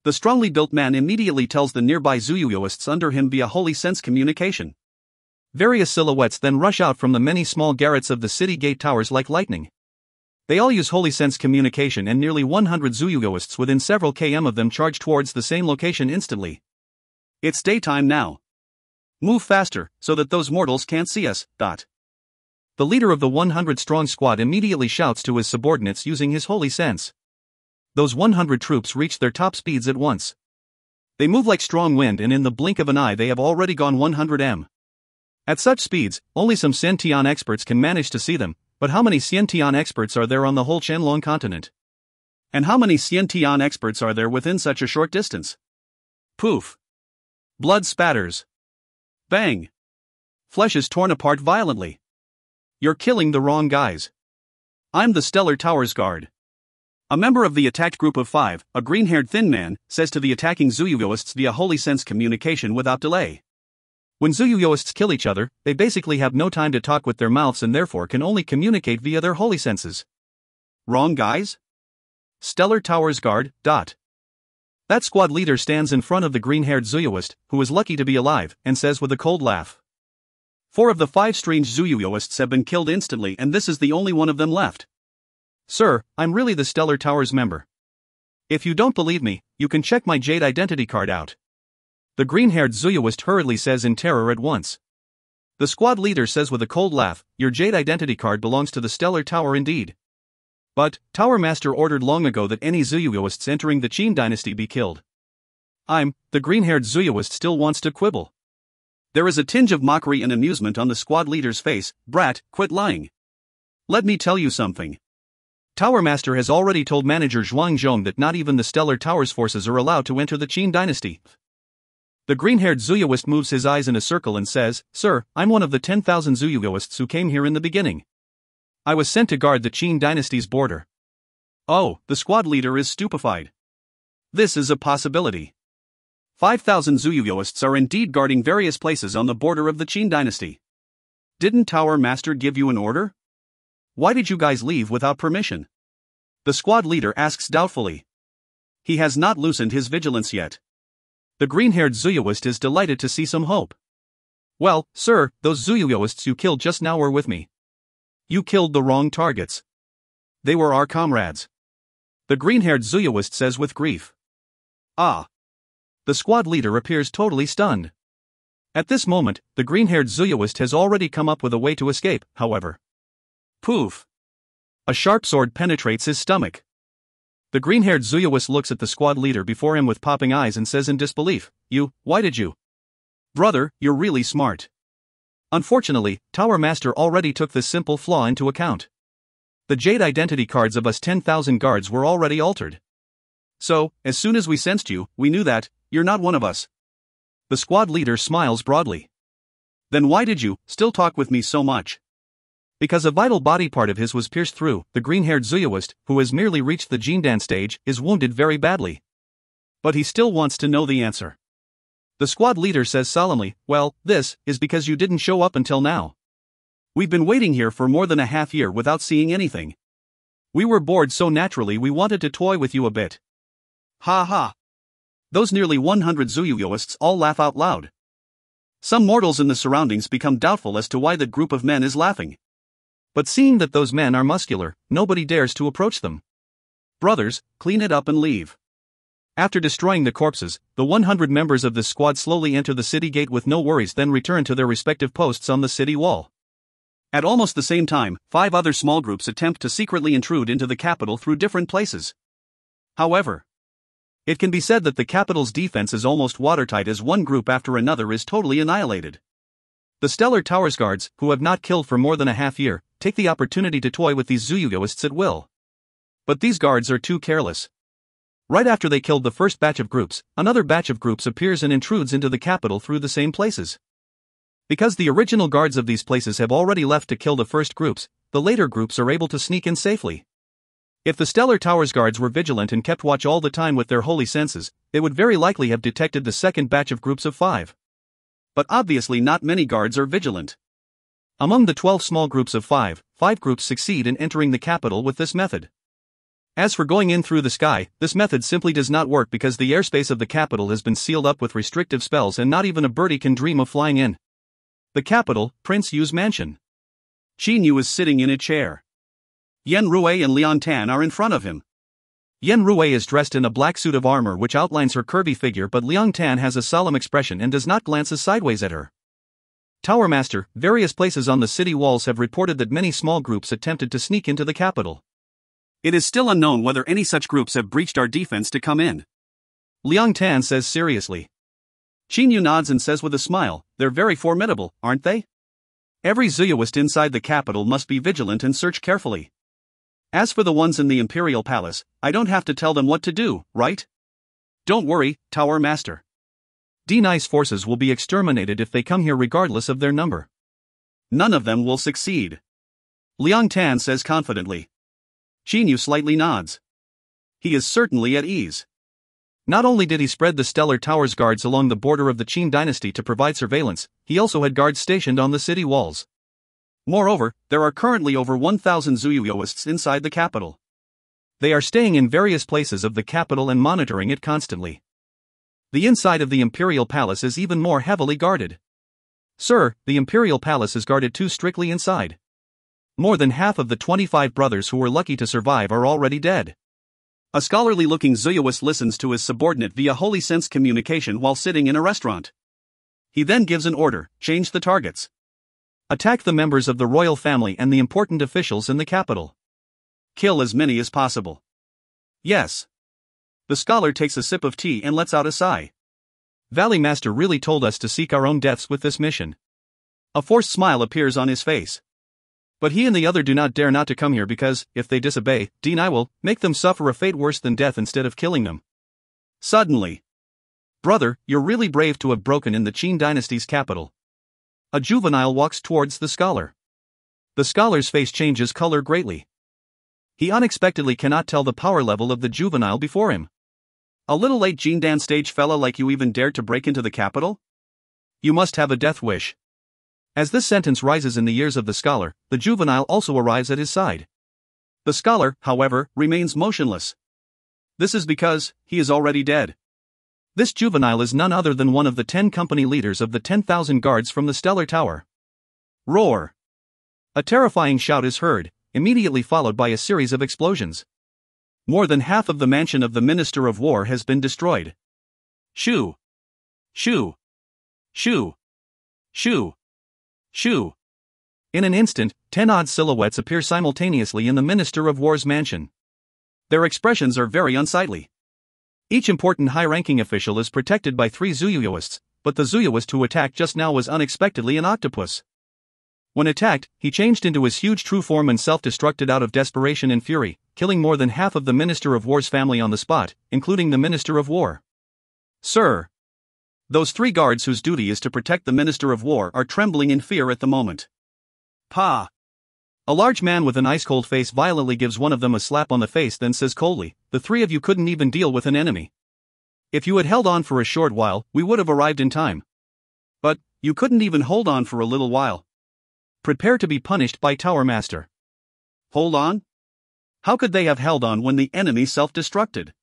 The strongly built man immediately tells the nearby Zuyuyoists under him via holy sense communication. Various silhouettes then rush out from the many small garrets of the city gate towers like lightning. They all use holy sense communication and nearly 100 Zuyuyoists within several km of them charge towards the same location instantly. It's daytime now. Move faster, so that those mortals can't see us. The leader of the 100-strong squad immediately shouts to his subordinates using his holy sense. Those 100 troops reach their top speeds at once. They move like strong wind and in the blink of an eye they have already gone 100 m. At such speeds, only some Xiantian experts can manage to see them, but how many Xiantian experts are there on the whole Qianlong continent? And how many Xiantian experts are there within such a short distance? Poof! Blood spatters. Bang! Flesh is torn apart violently. You're killing the wrong guys. I'm the Stellar Towers Guard. A member of the attacked group of 5, a green-haired thin man, says to the attacking Zuyuyoists via holy sense communication without delay. When Zuyuyoists kill each other, they basically have no time to talk with their mouths and therefore can only communicate via their holy senses. Wrong guys? Stellar Towers Guard. That squad leader stands in front of the green-haired Zuyuyoist, who is lucky to be alive, and says with a cold laugh. 4 of the 5 strange Zuyuyoists have been killed instantly and this is the only one of them left. Sir, I'm really the Stellar Towers member. If you don't believe me, you can check my Jade identity card out. The green-haired Zuyuyoist hurriedly says in terror at once. The squad leader says with a cold laugh, your Jade identity card belongs to the Stellar Tower indeed. But, Tower Master ordered long ago that any Zuyuyoists entering the Qin dynasty be killed. The green-haired Zuyuyoist still wants to quibble. There is a tinge of mockery and amusement on the squad leader's face. Brat, quit lying. Let me tell you something. Tower Master has already told manager Zhuang Zhong that not even the Stellar Towers forces are allowed to enter the Qin dynasty. The green-haired Zuyuyoist moves his eyes in a circle and says, Sir, I'm one of the 10,000 Zuyuyoists who came here in the beginning. I was sent to guard the Qin dynasty's border. Oh, the squad leader is stupefied. This is a possibility. 5,000 Zuyuyoists are indeed guarding various places on the border of the Qin dynasty. Didn't Tower Master give you an order? Why did you guys leave without permission? The squad leader asks doubtfully. He has not loosened his vigilance yet. The green-haired Zuyuyoist is delighted to see some hope. Well, sir, those Zuyuyoists you killed just now were with me. You killed the wrong targets. They were our comrades. The green-haired Zuyuyoist says with grief. Ah. The squad leader appears totally stunned. At this moment, the green-haired Zuyuyoist has already come up with a way to escape, however. Poof. A sharp sword penetrates his stomach. The green-haired Zuyuyoist looks at the squad leader before him with popping eyes and says in disbelief, why did you? Brother, you're really smart. Unfortunately, Tower Master already took this simple flaw into account. The Jade identity cards of us 10,000 guards were already altered. So, as soon as we sensed you, we knew that, you're not one of us. The squad leader smiles broadly. Then why did you still talk with me so much? Because a vital body part of his was pierced through, the green-haired Zuyuyoist, who has merely reached the Jindan stage, is wounded very badly. But he still wants to know the answer. The squad leader says solemnly, well, this is because you didn't show up until now. We've been waiting here for more than a half year without seeing anything. We were bored so naturally we wanted to toy with you a bit. Ha ha. Those nearly 100 Zuyuyoists all laugh out loud. Some mortals in the surroundings become doubtful as to why that group of men is laughing. But seeing that those men are muscular, nobody dares to approach them. Brothers, clean it up and leave. After destroying the corpses, the 100 members of this squad slowly enter the city gate with no worries, then return to their respective posts on the city wall. At almost the same time, 5 other small groups attempt to secretly intrude into the capital through different places. However, it can be said that the capital's defense is almost watertight as one group after another is totally annihilated. The Stellar Towers guards, who have not killed for more than a half year, take the opportunity to toy with these Zuyuyoists at will. But these guards are too careless. Right after they killed the first batch of groups, another batch of groups appears and intrudes into the capital through the same places. Because the original guards of these places have already left to kill the first groups, the later groups are able to sneak in safely. If the Stellar Towers guards were vigilant and kept watch all the time with their holy senses, they would very likely have detected the second batch of groups of 5. But obviously not many guards are vigilant. Among the 12 small groups of 5 groups succeed in entering the capital with this method. As for going in through the sky, this method simply does not work because the airspace of the capital has been sealed up with restrictive spells and not even a birdie can dream of flying in. The capital, Prince Yu's mansion. Qin Yu is sitting in a chair. Yan Rui and Liang Tan are in front of him. Yan Rui is dressed in a black suit of armor which outlines her curvy figure, but Liang Tan has a solemn expression and does not glance sideways at her. Tower Master, various places on the city walls have reported that many small groups attempted to sneak into the capital. It is still unknown whether any such groups have breached our defense to come in. Liang Tan says seriously. Qin Yu nods and says with a smile, they're very formidable, aren't they? Every Zuyuist inside the capital must be vigilant and search carefully. As for the ones in the Imperial Palace, I don't have to tell them what to do, right? Don't worry, Tower Master. D-Nice forces will be exterminated if they come here regardless of their number. None of them will succeed. Liang Tan says confidently. Qin Yu slightly nods. He is certainly at ease. Not only did he spread the Stellar Towers guards along the border of the Qin dynasty to provide surveillance, he also had guards stationed on the city walls. Moreover, there are currently over 1,000 Zuyuyoists inside the capital. They are staying in various places of the capital and monitoring it constantly. The inside of the Imperial Palace is even more heavily guarded. Sir, the Imperial Palace is guarded too strictly inside. More than half of the 25 brothers who were lucky to survive are already dead. A scholarly-looking Zuyuist listens to his subordinate via holy sense communication while sitting in a restaurant. He then gives an order, change the targets. Attack the members of the royal family and the important officials in the capital. Kill as many as possible. Yes. The scholar takes a sip of tea and lets out a sigh. Valley Master really told us to seek our own deaths with this mission. A forced smile appears on his face. But he and the other do not dare not to come here because, if they disobey, D-Ni will make them suffer a fate worse than death instead of killing them. Suddenly. Brother, you're really brave to have broken in the Qin dynasty's capital. A juvenile walks towards the scholar. The scholar's face changes color greatly. He unexpectedly cannot tell the power level of the juvenile before him. A little late Jindan stage fella like you even dared to break into the capital? You must have a death wish. As this sentence rises in the ears of the scholar, the juvenile also arrives at his side. The scholar, however, remains motionless. This is because he is already dead. This juvenile is none other than one of the 10 company leaders of the 10,000 guards from the Stellar Tower. Roar! A terrifying shout is heard, immediately followed by a series of explosions. More than half of the mansion of the Minister of War has been destroyed. Shoo! Shoo! Shoo! Shoo! Shoo! In an instant, 10 odd silhouettes appear simultaneously in the Minister of War's mansion. Their expressions are very unsightly. Each important high-ranking official is protected by 3 Zuyuyoists, but the Zuyuist who attacked just now was unexpectedly an octopus. When attacked, he changed into his huge true form and self-destructed out of desperation and fury, killing more than half of the Minister of War's family on the spot, including the Minister of War. Sir! Those 3 guards whose duty is to protect the Minister of War are trembling in fear at the moment. Pa! A large man with an ice-cold face violently gives one of them a slap on the face, then says coldly, the 3 of you couldn't even deal with an enemy. If you had held on for a short while, we would have arrived in time. But, you couldn't even hold on for a little while. Prepare to be punished by Tower Master. Hold on? How could they have held on when the enemy self-destructed?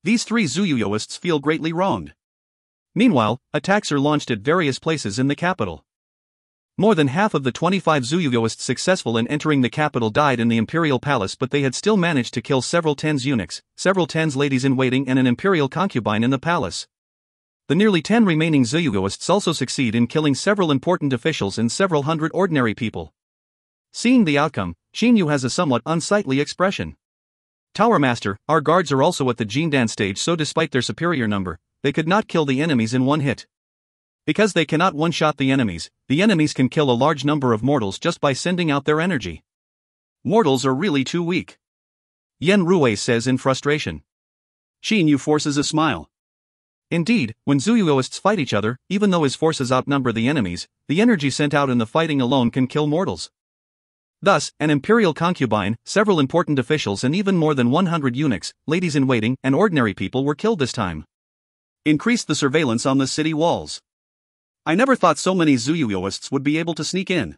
These three Zuyuyoists feel greatly wronged. Meanwhile, attacks are launched at various places in the capital. More than half of the 25 Zuyuyoists successful in entering the capital died in the imperial palace, but they had still managed to kill several tens eunuchs, several tens ladies-in-waiting and an imperial concubine in the palace. The nearly 10 remaining Zuyuyoists also succeed in killing several important officials and several hundred ordinary people. Seeing the outcome, Qin has a somewhat unsightly expression. Tower Master, our guards are also at the Jindan stage, so despite their superior number, they could not kill the enemies in one hit. Because they cannot one-shot the enemies can kill a large number of mortals just by sending out their energy. Mortals are really too weak. Yen Rui says in frustration. Qin forces a smile. Indeed, when Zuyuyoists fight each other, even though his forces outnumber the enemies, the energy sent out in the fighting alone can kill mortals. Thus, an imperial concubine, several important officials and even more than 100 eunuchs, ladies-in-waiting, and ordinary people were killed this time. Increase the surveillance on the city walls. I never thought so many Zuyuyoists would be able to sneak in.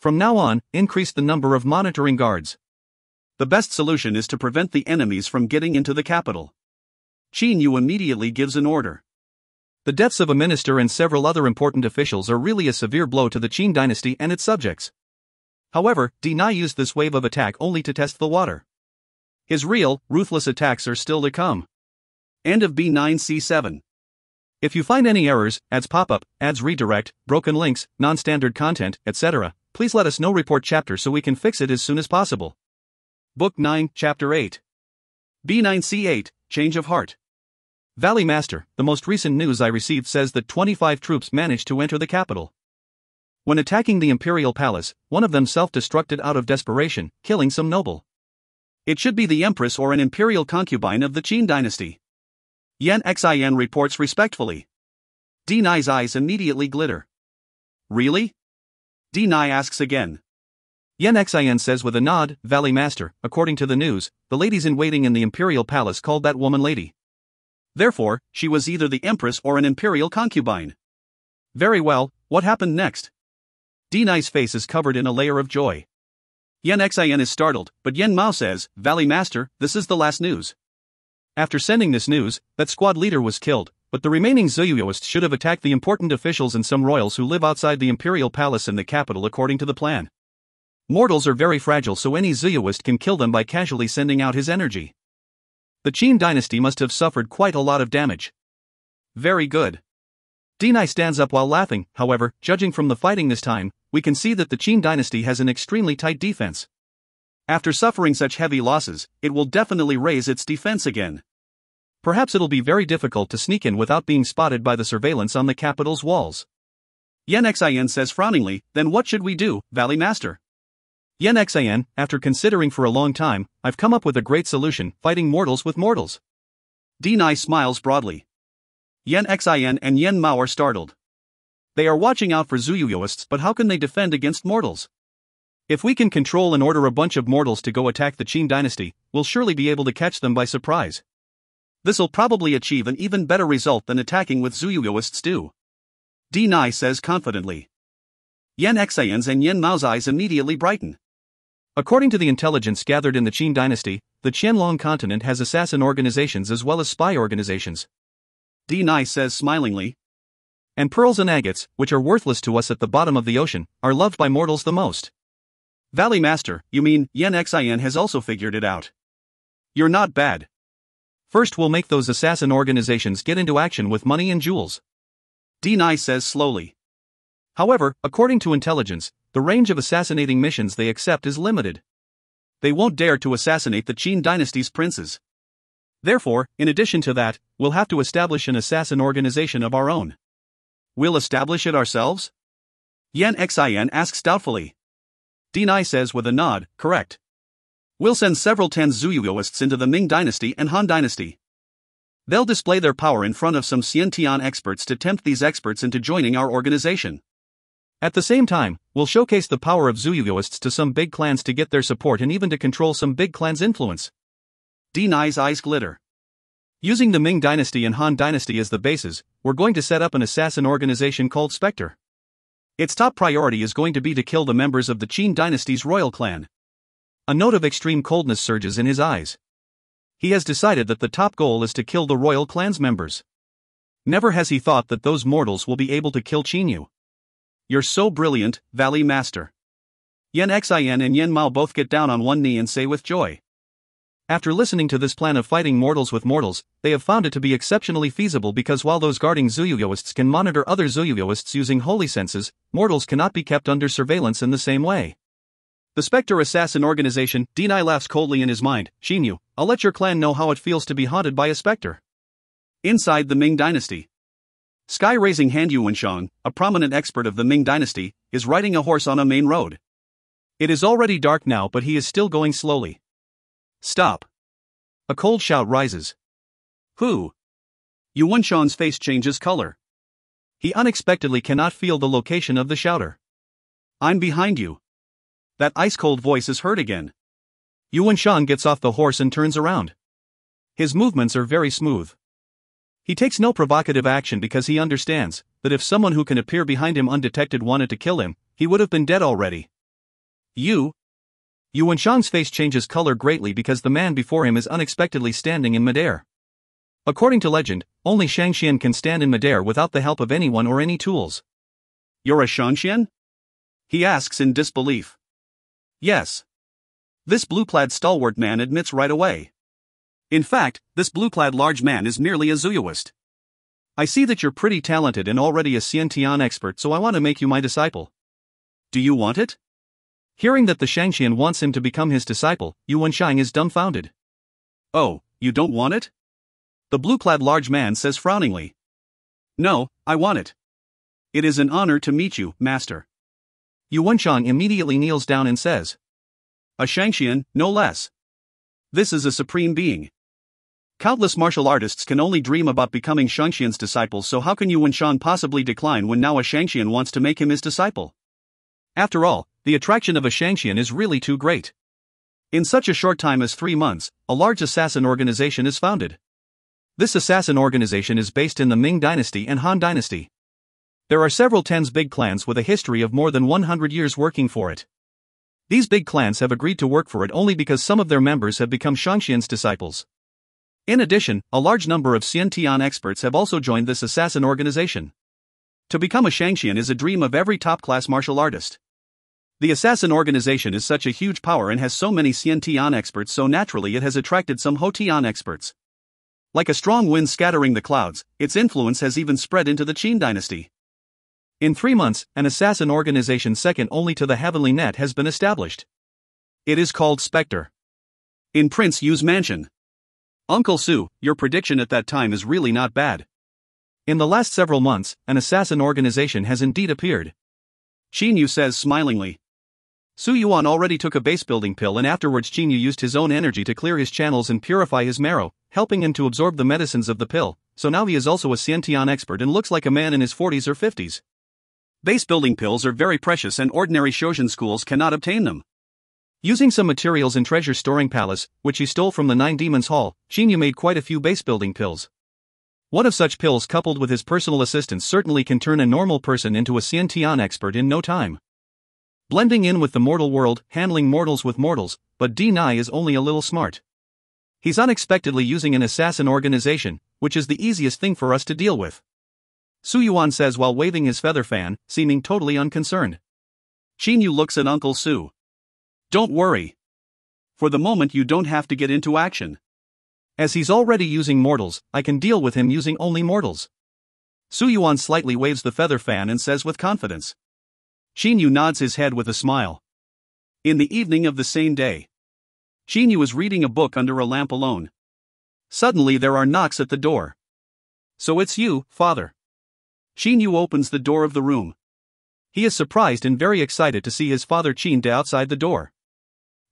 From now on, increase the number of monitoring guards. The best solution is to prevent the enemies from getting into the capital. Qin immediately gives an order. The deaths of a minister and several other important officials are really a severe blow to the Qin dynasty and its subjects. However, Deny used this wave of attack only to test the water. His real, ruthless attacks are still to come. End of B9C7. If you find any errors, ads pop up, ads redirect, broken links, non-standard content, etc., please let us know. Report chapter so we can fix it as soon as possible. Book 9, Chapter 8. B9C8, Change of Heart. Valley Master, the most recent news I received says that 25 troops managed to enter the capital. When attacking the imperial palace, one of them self-destructed out of desperation, killing some noble. It should be the empress or an imperial concubine of the Qin dynasty. Yen Xin reports respectfully. Deny's eyes immediately glitter. Really? Deny asks again. Yen Xin says with a nod, Valley Master, according to the news, the ladies-in-waiting in the imperial palace called that woman lady. Therefore, she was either the empress or an imperial concubine. Very well, what happened next? Deny's face is covered in a layer of joy. Yen Xin is startled, but Yen Mao says, Valley Master, this is the last news. After sending this news, that squad leader was killed, but the remaining Zuyuyoists should have attacked the important officials and some royals who live outside the imperial palace in the capital according to the plan. Mortals are very fragile, so any Zuyuyoist can kill them by casually sending out his energy. The Qin dynasty must have suffered quite a lot of damage. Very good. Deny stands up while laughing. However, judging from the fighting this time, we can see that the Qin dynasty has an extremely tight defense. After suffering such heavy losses, it will definitely raise its defense again. Perhaps it'll be very difficult to sneak in without being spotted by the surveillance on the capital's walls. Yen Xin says frowningly, then what should we do, Valley Master? Yen Xin, after considering for a long time, I've come up with a great solution, fighting mortals with mortals. Deny smiles broadly. Yen Xin and Yen Mao are startled. They are watching out for Zuyuyoists, but how can they defend against mortals? If we can control and order a bunch of mortals to go attack the Qin dynasty, we'll surely be able to catch them by surprise. This'll probably achieve an even better result than attacking with Zuyuyoists do. Deny says confidently. Yen Xin's and Yen Mao's eyes immediately brighten. According to the intelligence gathered in the Qin dynasty, the Qianlong continent has assassin organizations as well as spy organizations. Deny says smilingly. And pearls and agates, which are worthless to us at the bottom of the ocean, are loved by mortals the most. Valley Master, you mean Yen Xin has also figured it out? You're not bad. First we'll make those assassin organizations get into action with money and jewels. Deny says slowly. However, according to intelligence, the range of assassinating missions they accept is limited. They won't dare to assassinate the Qin dynasty's princes. Therefore, in addition to that, we'll have to establish an assassin organization of our own. We'll establish it ourselves? Yen Xin asks doubtfully. Deny says with a nod, correct. We'll send several tens Zuyuyoists into the Ming dynasty and Han dynasty. They'll display their power in front of some Xiantian experts to tempt these experts into joining our organization. At the same time, we'll showcase the power of Zuyuyoists to some big clans to get their support and even to control some big clans' influence. Deny's eyes glitter. Using the Ming dynasty and Han dynasty as the bases, we're going to set up an assassin organization called Spectre. Its top priority is going to be to kill the members of the Qin dynasty's royal clan. A note of extreme coldness surges in his eyes. He has decided that the top goal is to kill the royal clan's members. Never has he thought that those mortals will be able to kill Qinyu. You're so brilliant, Valley Master. Yen Xin and Yen Mao both get down on one knee and say with joy. After listening to this plan of fighting mortals with mortals, they have found it to be exceptionally feasible because while those guarding Zuyuyoists can monitor other Zuyuyoists using holy senses, mortals cannot be kept under surveillance in the same way. The Spectre Assassin Organization, Denai laughs coldly in his mind. Xinyu, I'll let your clan know how it feels to be haunted by a spectre. Inside the Ming Dynasty. Sky-raising Han Yuanshang, a prominent expert of the Ming Dynasty, is riding a horse on a main road. It is already dark now, but he is still going slowly. Stop. A cold shout rises. Who? Yuanshang's face changes color. He unexpectedly cannot feel the location of the shouter. I'm behind you. That ice-cold voice is heard again. Yuanshang gets off the horse and turns around. His movements are very smooth. He takes no provocative action because he understands that if someone who can appear behind him undetected wanted to kill him, he would have been dead already. Yuanshang's face changes color greatly because the man before him is unexpectedly standing in midair. According to legend, only Shangxian can stand in midair without the help of anyone or any tools. You're a Shangxian? He asks in disbelief. Yes. This blue-clad stalwart man admits right away. In fact, this blue-clad large man is merely a Zuyuist. I see that you're pretty talented and already a Xiantian expert, so I want to make you my disciple. Do you want it? Hearing that the Shangxian wants him to become his disciple, Yuanshang is dumbfounded. Oh, you don't want it? The blue-clad large man says frowningly. No, I want it. It is an honor to meet you, master. Yuanshang immediately kneels down and says. A Shangxian, no less. This is a supreme being. Countless martial artists can only dream about becoming Shangxian's disciples, so how can Yuanshang possibly decline when now a Shangxian wants to make him his disciple? After all, the attraction of a Shangxian is really too great. In such a short time as 3 months, a large assassin organization is founded. This assassin organization is based in the Ming Dynasty and Han Dynasty. There are several tens big clans with a history of more than 100 years working for it. These big clans have agreed to work for it only because some of their members have become Shangxian's disciples. In addition, a large number of Xiantian experts have also joined this assassin organization. To become a Shangxian is a dream of every top-class martial artist. The assassin organization is such a huge power and has so many Xiantian experts, so naturally it has attracted some Hotian experts. Like a strong wind scattering the clouds, its influence has even spread into the Qin dynasty. In 3 months, an assassin organization second only to the Heavenly Net has been established. It is called Spectre. In Prince Yu's mansion. Uncle Su, your prediction at that time is really not bad. In the last several months, an assassin organization has indeed appeared. Qinyu says smilingly. Su Yuan already took a base-building pill, and afterwards Qinyu used his own energy to clear his channels and purify his marrow, helping him to absorb the medicines of the pill, so now he is also a Xiantian expert and looks like a man in his 40s or 50s. Base-building pills are very precious and ordinary Shojin schools cannot obtain them. Using some materials in Treasure Storing Palace, which he stole from the Nine Demons Hall, Qinyu made quite a few base-building pills. One of such pills coupled with his personal assistance certainly can turn a normal person into a Xiantian expert in no time. Blending in with the mortal world, handling mortals with mortals, but Denai is only a little smart. He's unexpectedly using an assassin organization, which is the easiest thing for us to deal with. Su Yuan says while waving his feather fan, seeming totally unconcerned. Qinyu looks at Uncle Su. Don't worry. For the moment you don't have to get into action. As he's already using mortals, I can deal with him using only mortals. Su Yuan slightly waves the feather fan and says with confidence. Qinyu nods his head with a smile. In the evening of the same day, Qinyu is reading a book under a lamp alone. Suddenly there are knocks at the door. So it's you, father. Qinyu opens the door of the room. He is surprised and very excited to see his father Qin De outside the door.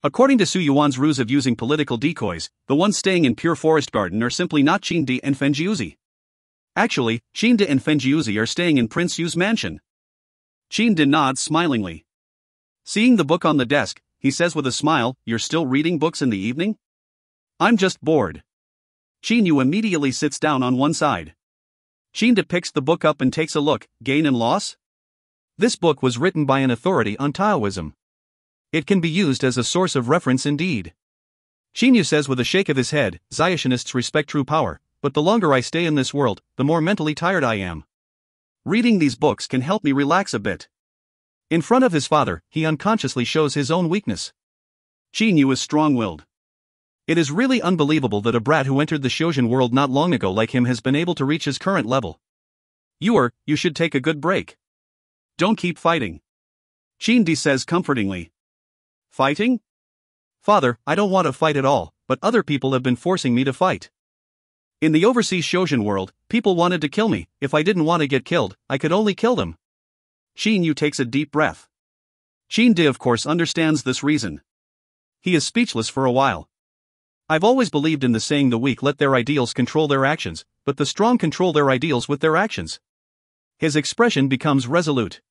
According to Su Yuan's ruse of using political decoys, the ones staying in Pure Forest Garden are simply not Qin De and Fenjiuzi. Actually, Qin De and Fenjiuzi are staying in Prince Yu's mansion. Qin De nods smilingly. Seeing the book on the desk, he says with a smile, "You're still reading books in the evening?" "I'm just bored." Qin Yu immediately sits down on one side. Qin De picks the book up and takes a look. Gain and Loss? This book was written by an authority on Taoism. It can be used as a source of reference indeed. Shinyu says with a shake of his head, Zayashinists respect true power, but the longer I stay in this world, the more mentally tired I am. Reading these books can help me relax a bit. In front of his father, he unconsciously shows his own weakness. Shinyu is strong-willed. It is really unbelievable that a brat who entered the Shojin world not long ago like him has been able to reach his current level. You should take a good break. Don't keep fighting. Shinji says comfortingly. Fighting? Father, I don't want to fight at all, but other people have been forcing me to fight. In the overseas Shojin world, people wanted to kill me. If I didn't want to get killed, I could only kill them. Shinyu takes a deep breath. Shinji of course understands this reason. He is speechless for a while. I've always believed in the saying the weak let their ideals control their actions, but the strong control their ideals with their actions. His expression becomes resolute.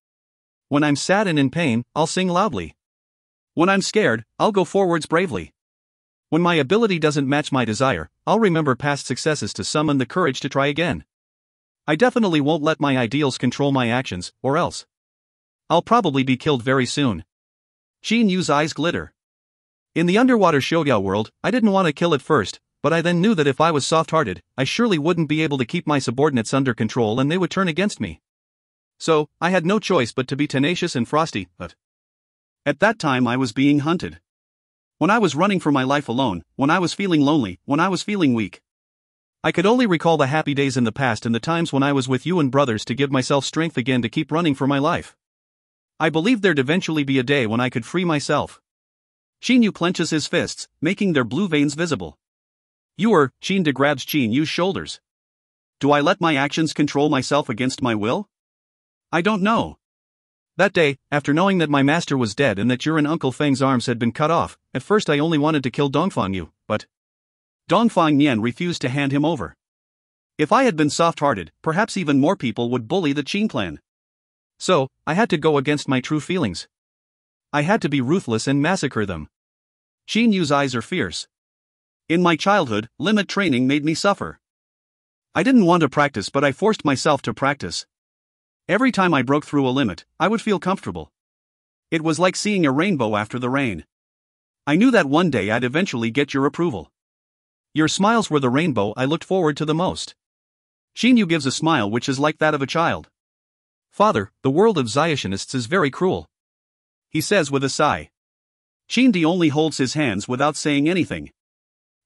When I'm sad and in pain, I'll sing loudly. When I'm scared, I'll go forwards bravely. When my ability doesn't match my desire, I'll remember past successes to summon the courage to try again. I definitely won't let my ideals control my actions, or else I'll probably be killed very soon. Shinyu's eyes glitter. In the underwater Shogya world, I didn't want to kill at first, but I then knew that if I was soft-hearted, I surely wouldn't be able to keep my subordinates under control and they would turn against me. So, I had no choice but to be tenacious and frosty, but at that time I was being hunted. When I was running for my life alone, when I was feeling lonely, when I was feeling weak. I could only recall the happy days in the past and the times when I was with you and brothers to give myself strength again to keep running for my life. I believed there'd eventually be a day when I could free myself. Shinyu clenches his fists, making their blue veins visible. Shinji grabs Shinyu's shoulders. Do I let my actions control myself against my will? I don't know. That day, after knowing that my master was dead and that your and Uncle Feng's arms had been cut off, at first I only wanted to kill Dongfang Yu, but Dongfang Nian refused to hand him over. If I had been soft-hearted, perhaps even more people would bully the Qin clan. So, I had to go against my true feelings. I had to be ruthless and massacre them. Shinyu's eyes are fierce. In my childhood, limit training made me suffer. I didn't want to practice, but I forced myself to practice. Every time I broke through a limit, I would feel comfortable. It was like seeing a rainbow after the rain. I knew that one day I'd eventually get your approval. Your smiles were the rainbow I looked forward to the most. Shinyu gives a smile which is like that of a child. Father, the world of Zayashinists is very cruel. He says with a sigh. Shinji only holds his hands without saying anything.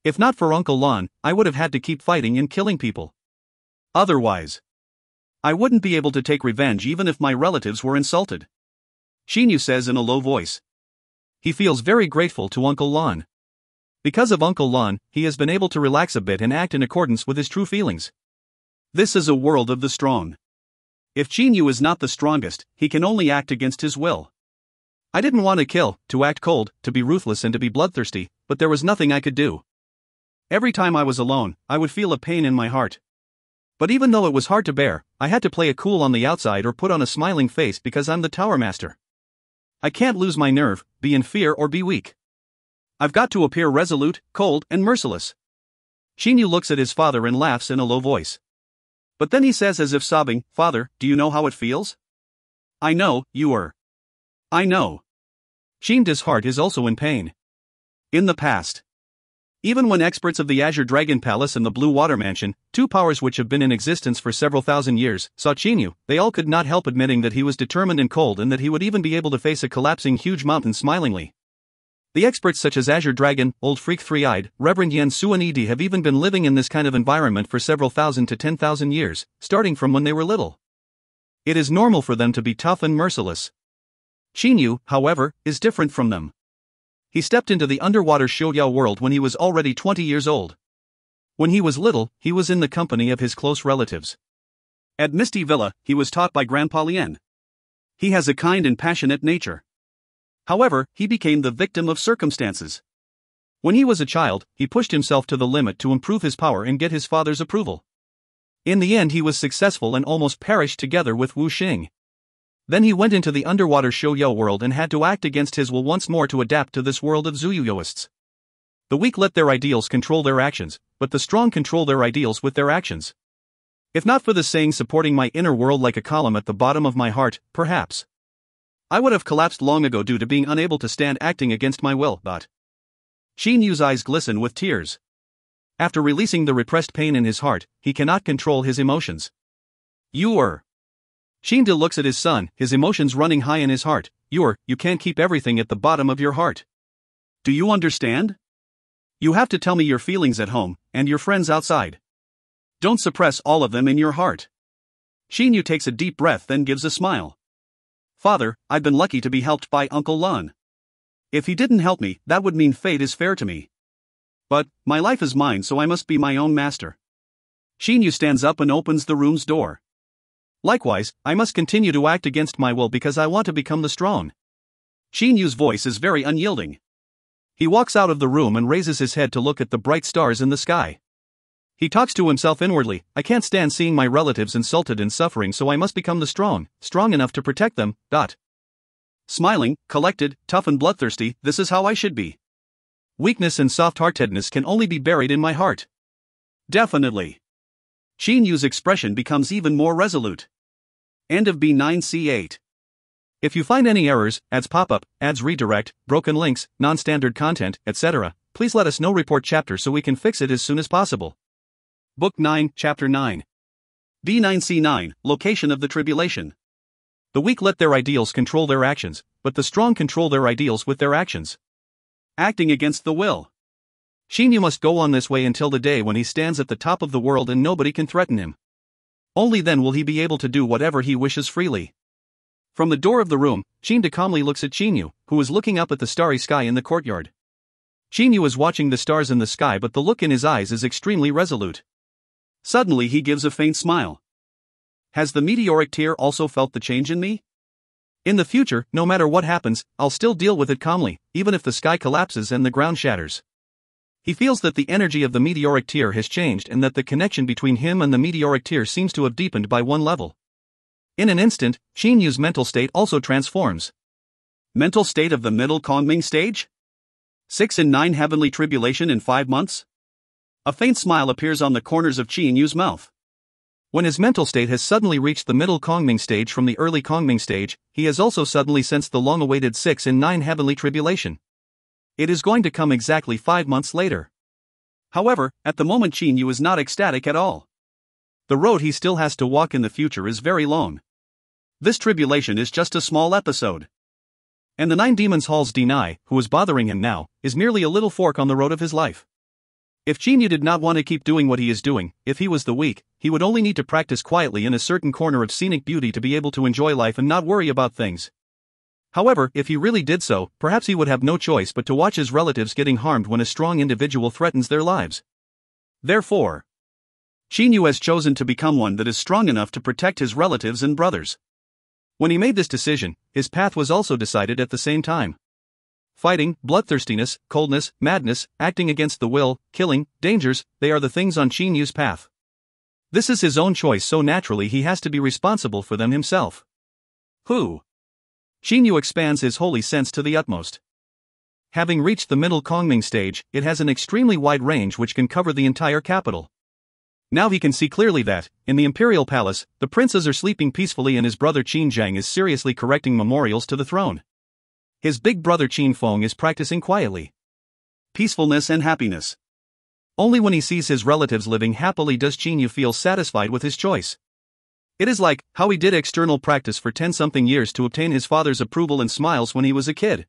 If not for Uncle Lon, I would have had to keep fighting and killing people. Otherwise, I wouldn't be able to take revenge even if my relatives were insulted. Shinyu says in a low voice. He feels very grateful to Uncle Lon. Because of Uncle Lon, he has been able to relax a bit and act in accordance with his true feelings. This is a world of the strong. If Shinyu is not the strongest, he can only act against his will. I didn't want to kill, to act cold, to be ruthless and to be bloodthirsty, but there was nothing I could do. Every time I was alone, I would feel a pain in my heart. But even though it was hard to bear, I had to play it cool on the outside or put on a smiling face because I'm the Tower Master. I can't lose my nerve, be in fear or be weak. I've got to appear resolute, cold, and merciless. Shinyu looks at his father and laughs in a low voice. But then he says as if sobbing, Father, do you know how it feels? I know, I know. Shinji's heart is also in pain. In the past. Even when experts of the Azure Dragon Palace and the Blue Water Mansion, two powers which have been in existence for several thousand years, saw Shinyu, they all could not help admitting that he was determined and cold and that he would even be able to face a collapsing huge mountain smilingly. The experts such as Azure Dragon, Old Freak Three-Eyed, Reverend Yan Su and Ed have even been living in this kind of environment for several thousand to 10,000 years, starting from when they were little. It is normal for them to be tough and merciless. Shinyu, however, is different from them. He stepped into the underwater Shogya world when he was already 20 years old. When he was little, he was in the company of his close relatives. At Misty Villa, he was taught by Grandpa Lien. He has a kind and passionate nature. However, he became the victim of circumstances. When he was a child, he pushed himself to the limit to improve his power and get his father's approval. In the end he was successful and almost perished together with Wu Xing. Then he went into the underwater Shouyo world and had to act against his will once more to adapt to this world of Zuyuyoists. The weak let their ideals control their actions, but the strong control their ideals with their actions. If not for the saying supporting my inner world like a column at the bottom of my heart, perhaps I would have collapsed long ago due to being unable to stand acting against my will, but Xin Yu's eyes glisten with tears. After releasing the repressed pain in his heart, he cannot control his emotions. Xin looks at his son, his emotions running high in his heart. You can't keep everything at the bottom of your heart. Do you understand? You have to tell me your feelings at home, and your friends outside. Don't suppress all of them in your heart. Xin Yu takes a deep breath, then gives a smile. Father, I've been lucky to be helped by Uncle Lun. If he didn't help me, that would mean fate is fair to me. But, my life is mine, so I must be my own master. Xin Yu stands up and opens the room's door. Likewise, I must continue to act against my will because I want to become the strong. Xin Yu's voice is very unyielding. He walks out of the room and raises his head to look at the bright stars in the sky. He talks to himself inwardly. I can't stand seeing my relatives insulted and suffering, so I must become the strong enough to protect them. Smiling, collected, tough and bloodthirsty, this is how I should be. Weakness and soft-heartedness can only be buried in my heart. Definitely. Xin Yu's expression becomes even more resolute. End of B9C8. If you find any errors, ads pop up, ads redirect, broken links, non-standard content, etc., please let us know. Report chapter so we can fix it as soon as possible. Book 9, Chapter 9. B9C9, Location of the Tribulation. The weak let their ideals control their actions, but the strong control their ideals with their actions. Acting against the will. Xin Yu must go on this way until the day when he stands at the top of the world and nobody can threaten him. Only then will he be able to do whatever he wishes freely. From the door of the room, Xin De calmly looks at Xin Yu, who is looking up at the starry sky in the courtyard. Xin Yu is watching the stars in the sky, but the look in his eyes is extremely resolute. Suddenly he gives a faint smile. Has the meteoric tear also felt the change in me? In the future, no matter what happens, I'll still deal with it calmly, even if the sky collapses and the ground shatters. He feels that the energy of the meteoric tear has changed and that the connection between him and the meteoric tear seems to have deepened by one level. In an instant, Xin Yu's mental state also transforms. Mental state of the middle Kongming stage? 6 and 9 heavenly tribulation in 5 months? A faint smile appears on the corners of Xin Yu's mouth. When his mental state has suddenly reached the middle Kongming stage from the early Kongming stage, he has also suddenly sensed the long-awaited 6 and 9 heavenly tribulation. It is going to come exactly 5 months later. However, at the moment Xin Yu is not ecstatic at all. The road he still has to walk in the future is very long. This tribulation is just a small episode. And the 9 demons Halls deny, who is bothering him now, is merely a little fork on the road of his life. If Xin Yu did not want to keep doing what he is doing, if he was the weak, he would only need to practice quietly in a certain corner of scenic beauty to be able to enjoy life and not worry about things. However, if he really did so, perhaps he would have no choice but to watch his relatives getting harmed when a strong individual threatens their lives. Therefore, Xin Yu has chosen to become one that is strong enough to protect his relatives and brothers. When he made this decision, his path was also decided at the same time. Fighting, bloodthirstiness, coldness, madness, acting against the will, killing, dangers, they are the things on Xin Yu's path. This is his own choice, so naturally he has to be responsible for them himself. Who? Xin Yu expands his holy sense to the utmost. Having reached the middle Kongming stage, it has an extremely wide range which can cover the entire capital. Now he can see clearly that, in the imperial palace, the princes are sleeping peacefully and his brother Qin Zhang is seriously correcting memorials to the throne. His big brother Qin Feng is practicing quietly. Peacefulness and happiness. Only when he sees his relatives living happily does Qin Yu feel satisfied with his choice. It is like how he did external practice for 10-something years to obtain his father's approval and smiles when he was a kid.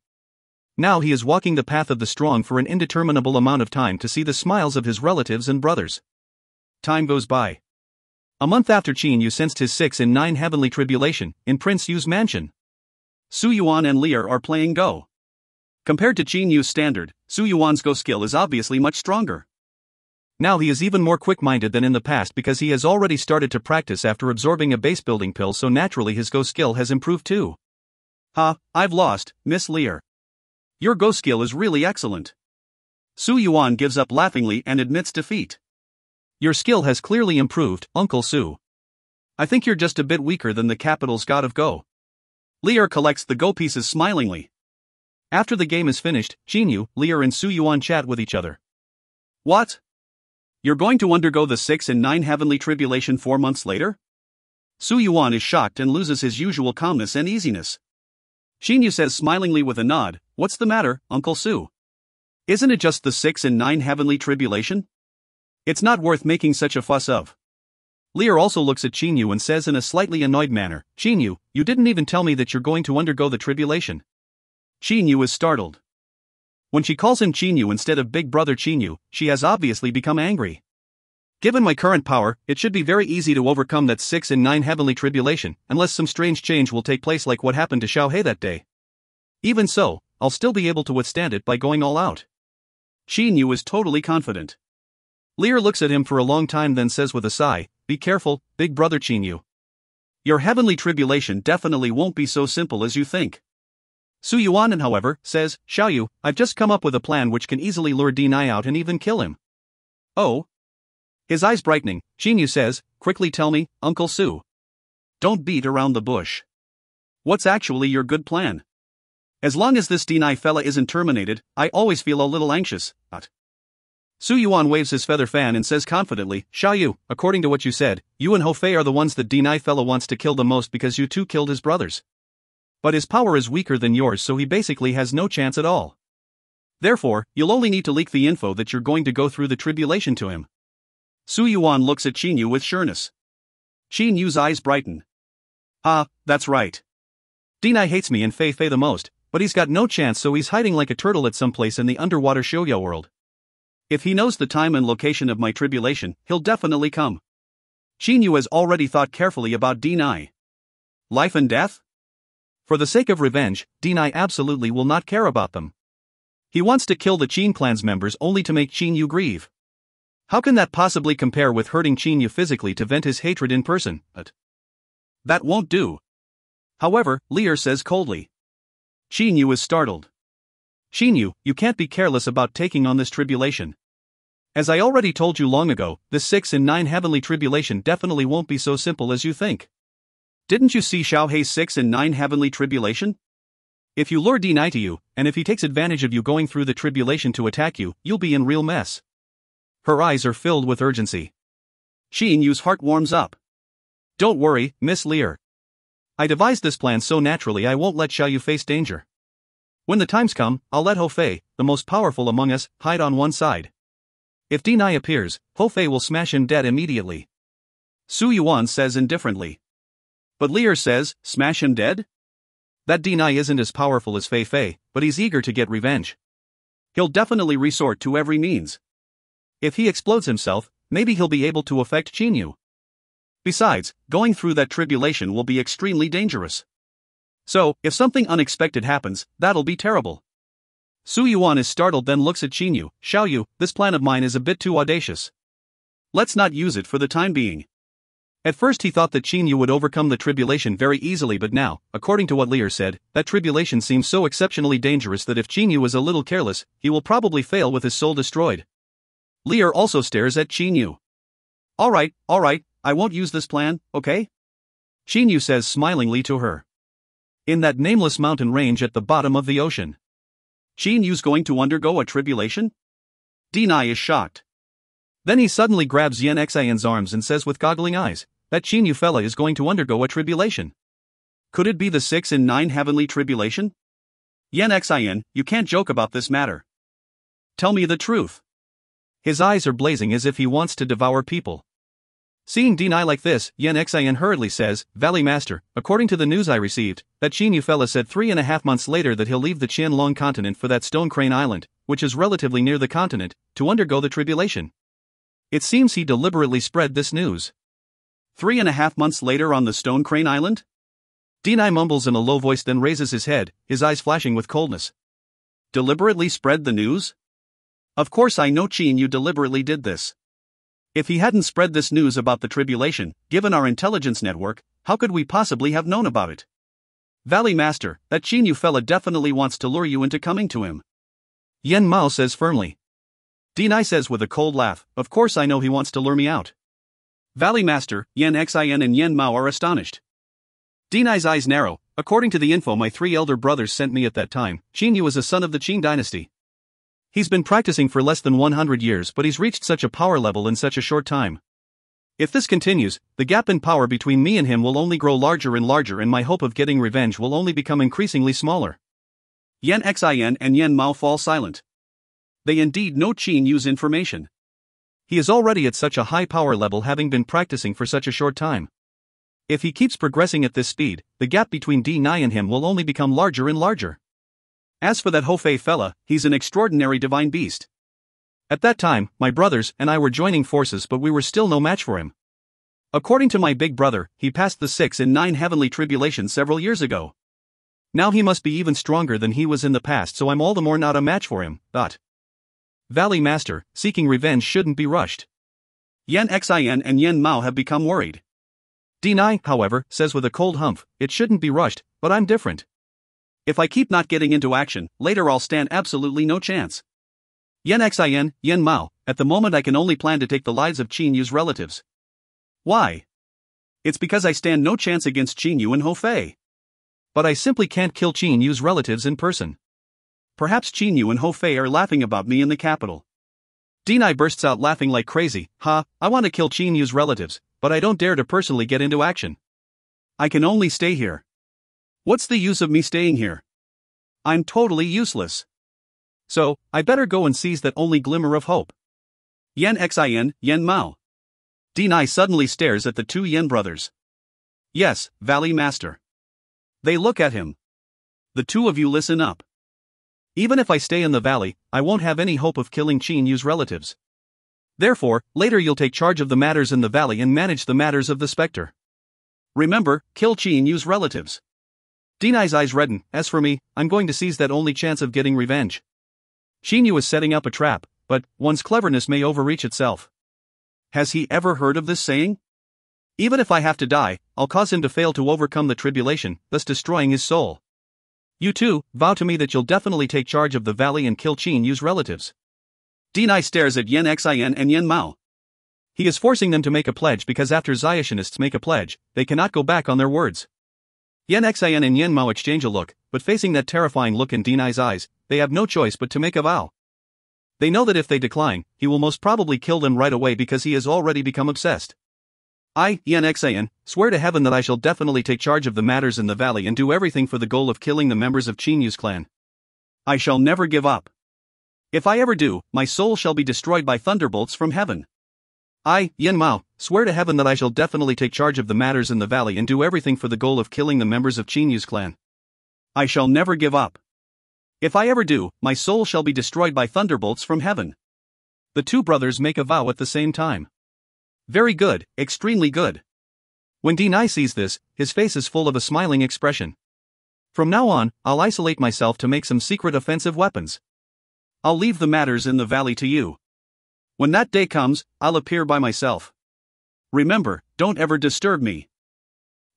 Now he is walking the path of the strong for an indeterminable amount of time to see the smiles of his relatives and brothers. Time goes by. A month after Qin Yu sensed his 6 and 9 heavenly tribulation, in Prince Yu's mansion. Su Yuan and Lear are playing Go. Compared to Qin Yu's standard, Su Yuan's Go skill is obviously much stronger. Now he is even more quick-minded than in the past because he has already started to practice after absorbing a base-building pill, so naturally his Go skill has improved too. I've lost, Miss Lear. Your Go skill is really excellent. Su Yuan gives up laughingly and admits defeat. Your skill has clearly improved, Uncle Su. I think you're just a bit weaker than the capital's god of Go. Lear collects the Go pieces smilingly. After the game is finished, Qin Yu, Lear and Su Yuan chat with each other. What? You're going to undergo the 6 and 9 heavenly tribulation 4 months later? Su Yuan is shocked and loses his usual calmness and easiness. Qin Yu says smilingly with a nod, What's the matter, Uncle Su? Isn't it just the 6 and 9 heavenly tribulation? It's not worth making such a fuss of. Lear also looks at Chinyu and says in a slightly annoyed manner, Chinyu, you didn't even tell me that you're going to undergo the tribulation. Chinyu is startled. When she calls him Chinyu instead of Big Brother Chinyu, she has obviously become angry. Given my current power, it should be very easy to overcome that 6 and 9 heavenly tribulation, unless some strange change will take place like what happened to Xiaohei that day. Even so, I'll still be able to withstand it by going all out. Chinyu is totally confident. Lear looks at him for a long time, then says with a sigh, be careful, Big Brother Chinyu. Your heavenly tribulation definitely won't be so simple as you think. Su Yuan, however, says, Xiaoyu, I've just come up with a plan which can easily lure Deny out and even kill him. Oh? His eyes brightening, Chinyu says, quickly tell me, Uncle Su. Don't beat around the bush. What's actually your good plan? As long as this Deny fella isn't terminated, I always feel a little anxious. Su Yuan waves his feather fan and says confidently, Xiaoyu, according to what you said, you and Ho Fei are the ones that Deny fella wants to kill the most because you two killed his brothers. But his power is weaker than yours, so he basically has no chance at all. Therefore, you'll only need to leak the info that you're going to go through the tribulation to him. Su Yuan looks at Chinyu with sureness. Chinyu's eyes brighten. Ah, that's right. Deny hates me and Fei Fei the most, but he's got no chance, so he's hiding like a turtle at some place in the underwater Shouyo world. If he knows the time and location of my tribulation, he'll definitely come. Chinyu has already thought carefully about Deny. Life and death? For the sake of revenge, Deny absolutely will not care about them. He wants to kill the Qin clan's members only to make Chinyu grieve. How can that possibly compare with hurting Chinyu physically to vent his hatred in person? That won't do. However, Lear says coldly. Chinyu is startled. Chinyu, you can't be careless about taking on this tribulation. As I already told you long ago, this 6 and 9 heavenly tribulation definitely won't be so simple as you think. Didn't you see Xiaohei's 6 and 9 heavenly tribulation? If you lure Deny to you, and if he takes advantage of you going through the tribulation to attack you, you'll be in real mess. Her eyes are filled with urgency. Chinyu's heart warms up. Don't worry, Miss Lear. I devised this plan so naturally I won't let Xiaoyu face danger. When the times come, I'll let Ho Fei, the most powerful among us, hide on one side. If Deny appears, Ho Fei will smash him dead immediately. Su Yuan says indifferently. But Lear says, smash him dead? That Deny isn't as powerful as Fei Fei, but he's eager to get revenge. He'll definitely resort to every means. If he explodes himself, maybe he'll be able to affect Chinyu. Besides, going through that tribulation will be extremely dangerous. So, if something unexpected happens, that'll be terrible. Su Yuan is startled, then looks at Chinyu. Xiaoyu, this plan of mine is a bit too audacious. Let's not use it for the time being. At first he thought that Chinyu would overcome the tribulation very easily, but now, according to what Lear said, that tribulation seems so exceptionally dangerous that if Chinyu is a little careless, he will probably fail with his soul destroyed. Lear also stares at Chinyu. Alright, I won't use this plan, okay? Chinyu says smilingly to her. In that nameless mountain range at the bottom of the ocean. Chinyu's going to undergo a tribulation? Deny is shocked. Then he suddenly grabs Yen Xian's arms and says with goggling eyes, that Chinyu fella is going to undergo a tribulation. Could it be the 6 and 9 heavenly tribulation? Yen Xian, you can't joke about this matter. Tell me the truth. His eyes are blazing as if he wants to devour people. Seeing Deny like this, Yen Xian hurriedly says, Valley Master, according to the news I received, that Chinyu fella said 3.5 months later that he'll leave the Qianlong continent for that Stone Crane Island, which is relatively near the continent, to undergo the tribulation. It seems he deliberately spread this news. 3.5 months later on the Stone Crane Island? Deny mumbles in a low voice, then raises his head, his eyes flashing with coldness. Deliberately spread the news? Of course I know Chinyu deliberately did this. If he hadn't spread this news about the tribulation, given our intelligence network, how could we possibly have known about it? Valley Master, that Chinyu fella definitely wants to lure you into coming to him. Yen Mao says firmly. Deny says with a cold laugh, of course I know he wants to lure me out. Valley Master, Yen Xian and Yen Mao are astonished. Deny's eyes narrow. According to the info my 3 elder brothers sent me at that time, Chinyu is a son of the Qin dynasty. He's been practicing for less than 100 years, but he's reached such a power level in such a short time. If this continues, the gap in power between me and him will only grow larger and larger, and my hope of getting revenge will only become increasingly smaller. Yen Xian and Yen Mao fall silent. they indeed know Qin Yu's information. He is already at such a high power level, having been practicing for such a short time. If he keeps progressing at this speed, the gap between D9 and him will only become larger and larger. As for that Hofei fella, he's an extraordinary divine beast. At that time, my brothers and I were joining forces, but we were still no match for him. According to my big brother, he passed the 6 and 9 heavenly tribulations several years ago. Now he must be even stronger than he was in the past, so I'm all the more not a match for him. Valley Master, seeking revenge shouldn't be rushed. Yan Xin and Yen Mao have become worried. D9, however, says with a cold humph, it shouldn't be rushed, but I'm different. If I keep not getting into action, later I'll stand absolutely no chance. Yan Xin, Yen Mao, at the moment I can only plan to take the lives of Qin Yu's relatives. Why? It's because I stand no chance against Qin Yu and Hofei. But I simply can't kill Qin Yu's relatives in person. Perhaps Qin Yu and Hofei are laughing about me in the capital. D9 bursts out laughing like crazy. I want to kill Qin Yu's relatives, but I don't dare to personally get into action. I can only stay here. What's the use of me staying here? I'm totally useless. So, I better go and seize that only glimmer of hope. Yan Xin, Yen Mao. D9 suddenly stares at the two Yen brothers. Yes, Valley Master. They look at him. The two of you listen up. Even if I stay in the valley, I won't have any hope of killing Qin Yu's relatives. Therefore, later you'll take charge of the matters in the valley and manage the matters of the Spectre. Remember, kill Qin Yu's relatives. D9's eyes redden. As for me, I'm going to seize that only chance of getting revenge. Qin Yu is setting up a trap, but one's cleverness may overreach itself. Has he ever heard of this saying? Even if I have to die, I'll cause him to fail to overcome the tribulation, thus destroying his soul. You two, vow to me that you'll definitely take charge of the valley and kill Qin Yu's relatives. D9 stares at Yan Xin and Yen Mao. He is forcing them to make a pledge because after Zionist make a pledge, they cannot go back on their words. Yan Xin and Yen Mao exchange a look, but facing that terrifying look in D9's eyes, they have no choice but to make a vow. They know that if they decline, he will most probably kill them right away because he has already become obsessed. I, Yan Xin, swear to heaven that I shall definitely take charge of the matters in the valley and do everything for the goal of killing the members of Qin Yu's clan. I shall never give up. If I ever do, my soul shall be destroyed by thunderbolts from heaven. I, Yen Mao, swear to heaven that I shall definitely take charge of the matters in the valley and do everything for the goal of killing the members of Qin Yu's clan. I shall never give up. If I ever do, my soul shall be destroyed by thunderbolts from heaven. The two brothers make a vow at the same time. Very good, extremely good. When D9 sees this, his face is full of a smiling expression. From now on, I'll isolate myself to make some secret offensive weapons. I'll leave the matters in the valley to you. When that day comes, I'll appear by myself. Remember, don't ever disturb me.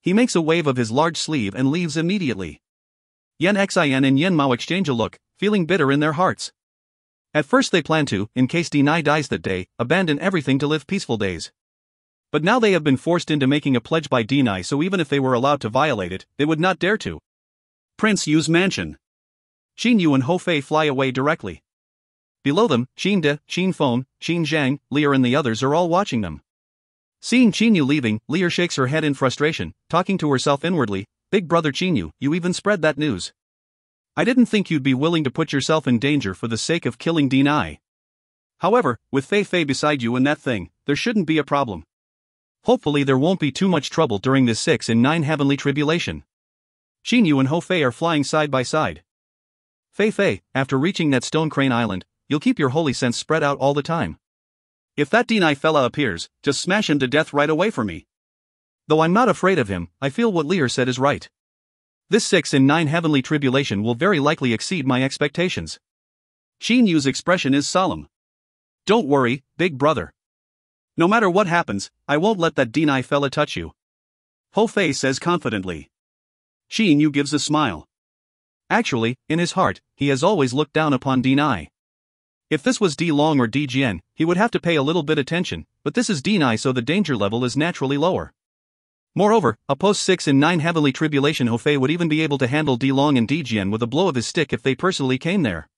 He makes a wave of his large sleeve and leaves immediately. Yan Xin and Yen Mao exchange a look, feeling bitter in their hearts. At first they plan to, in case D9 dies that day, abandon everything to live peaceful days. But now they have been forced into making a pledge by D9, so even if they were allowed to violate it, they would not dare to. Prince Yu's mansion. Qin Yu and Hofei fly away directly. Below them, Qin De, Qin Feng, Qin Zhang, Lear and the others are all watching them. Seeing Qin Yu leaving, Lear shakes her head in frustration, talking to herself inwardly. Big brother Qin Yu, you even spread that news. I didn't think you'd be willing to put yourself in danger for the sake of killing D9. However, with Fei Fei beside you and that thing, there shouldn't be a problem. Hopefully there won't be too much trouble during this 6 and 9 heavenly tribulation. Qin Yu and Hofei are flying side by side. Fei Fei, after reaching that stone crane island, you'll keep your holy sense spread out all the time. If that D9 fella appears, just smash him to death right away for me. Though I'm not afraid of him, I feel what Lear said is right. This 6 and 9 heavenly tribulation will very likely exceed my expectations. Qin Yu's expression is solemn. Don't worry, big brother. No matter what happens, I won't let that D9 fella touch you. Hofei says confidently. Qin Yu gives a smile. Actually, in his heart, he has always looked down upon D9. If this was D Long or D Jian, he would have to pay a little bit attention, but this is D9, so the danger level is naturally lower. Moreover, a post-6 and 9 heavenly tribulation Hofei would even be able to handle D Long and D Jian with a blow of his stick if they personally came there.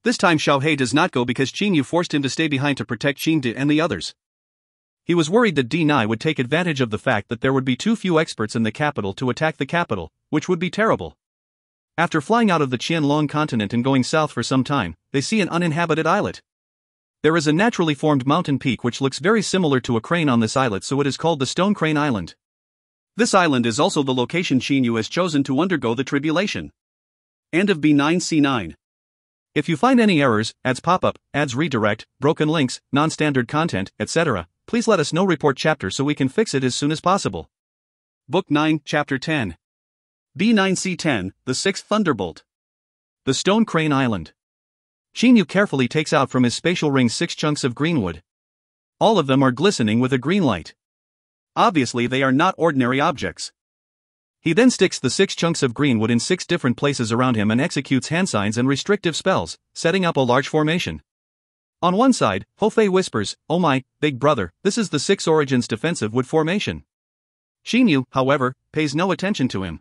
This time Xiao He does not go because Qin Yu forced him to stay behind to protect Qin De and the others. He was worried that D9 would take advantage of the fact that there would be too few experts in the capital to attack the capital, which would be terrible. After flying out of the Qianlong continent and going south for some time, they see an uninhabited islet. There is a naturally formed mountain peak which looks very similar to a crane on this islet, so it is called the Stone Crane Island. This island is also the location Xinyu has chosen to undergo the tribulation. End of B9C9. If you find any errors, ads pop-up, ads redirect, broken links, non-standard content, etc., please let us know. Report chapter so we can fix it as soon as possible. Book 9, Chapter 10. B9C10, The Sixth Thunderbolt. The Stone Crane Island. Xinyu carefully takes out from his spatial ring 6 chunks of green wood. All of them are glistening with a green light. Obviously they are not ordinary objects. He then sticks the 6 chunks of green wood in 6 different places around him and executes hand signs and restrictive spells, setting up a large formation. On one side, Hofei whispers, "Oh my, big brother, this is the 6 Origins defensive wood formation." Xinyu, however, pays no attention to him.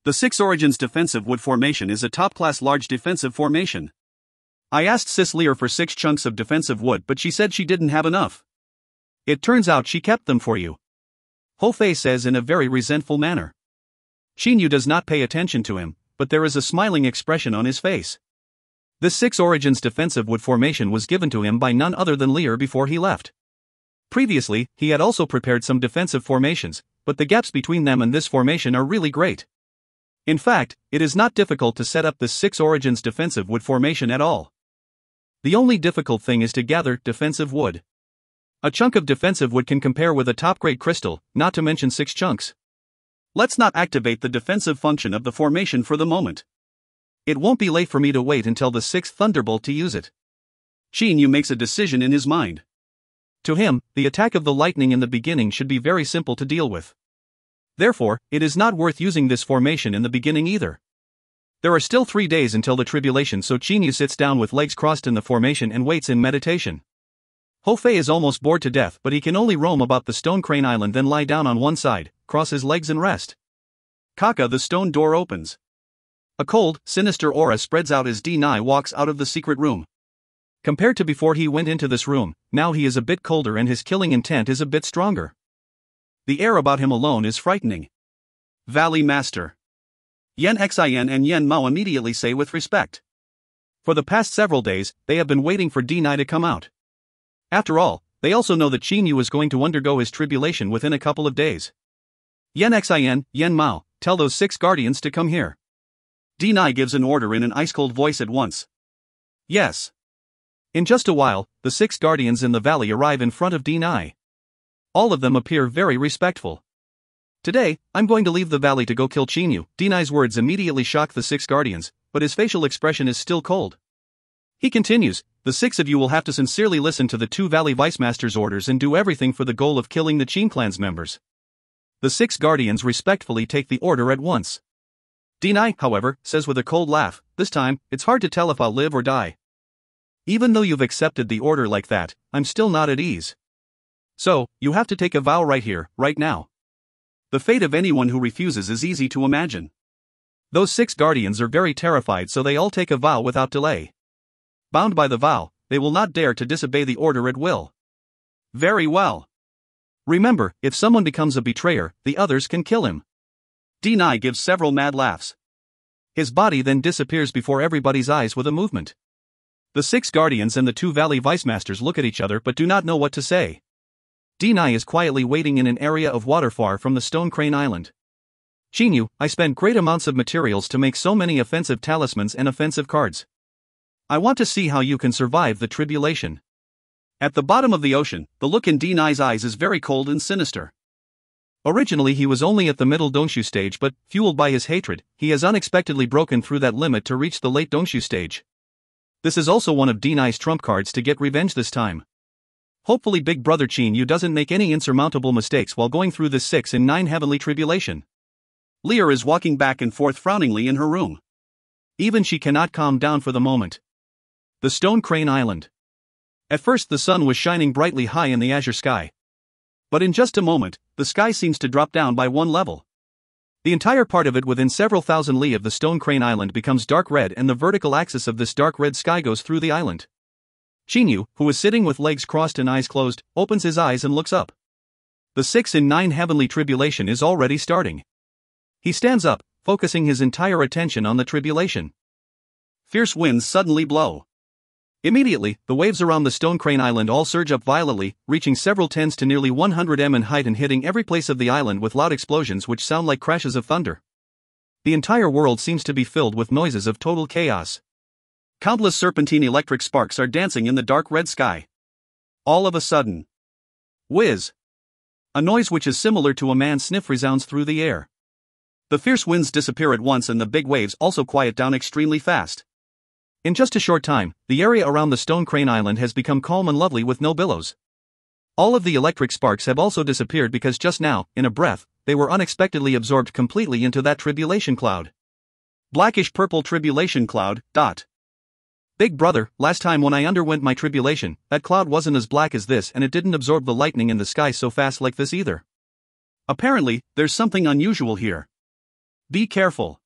The 6 Origins defensive wood formation is a top-class large defensive formation. I asked Sis Lear for 6 chunks of defensive wood, but she said she didn't have enough. It turns out she kept them for you. Hofei says in a very resentful manner. Xinyu does not pay attention to him, but there is a smiling expression on his face. This 6 Origins defensive wood formation was given to him by none other than Lear before he left. Previously, he had also prepared some defensive formations, but the gaps between them and this formation are really great. In fact, it is not difficult to set up this 6 Origins defensive wood formation at all. The only difficult thing is to gather defensive wood. A chunk of defensive wood can compare with a top-grade crystal, not to mention 6 chunks. Let's not activate the defensive function of the formation for the moment. It won't be late for me to wait until the 6th Thunderbolt to use it. Xinyu makes a decision in his mind. To him, the attack of the lightning in the beginning should be very simple to deal with. Therefore, it is not worth using this formation in the beginning either. There are still 3 days until the tribulation, so Xinyu sits down with legs crossed in the formation and waits in meditation. Hofei is almost bored to death, but he can only roam about the Stone Crane Island, then lie down on one side, cross his legs and rest. Kaka, the stone door opens. A cold, sinister aura spreads out as D9 walks out of the secret room. Compared to before he went into this room, now he is a bit colder and his killing intent is a bit stronger. The air about him alone is frightening. Valley Master. Yen Xin and Yen Mao immediately say with respect. For the past several days, they have been waiting for D9 to come out. After all, they also know that Xinyu is going to undergo his tribulation within a couple of days. Yen Xin, Yen Mao, tell those 6 guardians to come here. D9 gives an order in an ice-cold voice at once. Yes. In just a while, the 6 guardians in the valley arrive in front of D9. All of them appear very respectful. Today, I'm going to leave the valley to go kill Xinyu. D9's words immediately shock the 6 guardians, but his facial expression is still cold. He continues, the 6 of you will have to sincerely listen to the 2 Valley Vice Masters' orders and do everything for the goal of killing the Qin clan's members. The 6 guardians respectfully take the order at once. D9, however, says with a cold laugh, this time, it's hard to tell if I'll live or die. Even though you've accepted the order like that, I'm still not at ease. So, you have to take a vow right here, right now. The fate of anyone who refuses is easy to imagine. Those 6 guardians are very terrified, so they all take a vow without delay. Bound by the vow, they will not dare to disobey the order at will. Very well. Remember, if someone becomes a betrayer, the others can kill him. D9 gives several mad laughs. His body then disappears before everybody's eyes with a movement. The 6 guardians and the 2 Valley Vice Masters look at each other but do not know what to say. D9 is quietly waiting in an area of water far from the Stone Crane Island. Xinyu, I spent great amounts of materials to make so many offensive talismans and offensive cards. I want to see how you can survive the tribulation. At the bottom of the ocean, the look in D9's eyes is very cold and sinister. Originally he was only at the middle Dongshu stage, but, fueled by his hatred, he has unexpectedly broken through that limit to reach the late Dongshu stage. This is also one of D9's trump cards to get revenge this time. Hopefully Big Brother Xinyu doesn't make any insurmountable mistakes while going through this 6 in 9 heavenly tribulation. Lear is walking back and forth frowningly in her room. Even she cannot calm down for the moment. The Stone Crane Island. At first the sun was shining brightly high in the azure sky. But in just a moment, the sky seems to drop down by 1 level. The entire part of it within several thousand li of the Stone Crane Island becomes dark red, and the vertical axis of this dark red sky goes through the island. Xinyu, who is sitting with legs crossed and eyes closed, opens his eyes and looks up. The 6 in 9 heavenly tribulation is already starting. He stands up, focusing his entire attention on the tribulation. Fierce winds suddenly blow. Immediately, the waves around the Stone Crane Island all surge up violently, reaching several tens to nearly 100 m in height and hitting every place of the island with loud explosions which sound like crashes of thunder. The entire world seems to be filled with noises of total chaos. Countless serpentine electric sparks are dancing in the dark red sky. All of a sudden, whiz! A noise which is similar to a man's sniff resounds through the air. The fierce winds disappear at once and the big waves also quiet down extremely fast. In just a short time, the area around the Stone Crane Island has become calm and lovely with no billows. All of the electric sparks have also disappeared because just now, in a breath, they were unexpectedly absorbed completely into that tribulation cloud. Blackish-purple tribulation cloud, Big brother, last time when I underwent my tribulation, that cloud wasn't as black as this and it didn't absorb the lightning in the sky so fast like this either. Apparently, there's something unusual here. Be careful.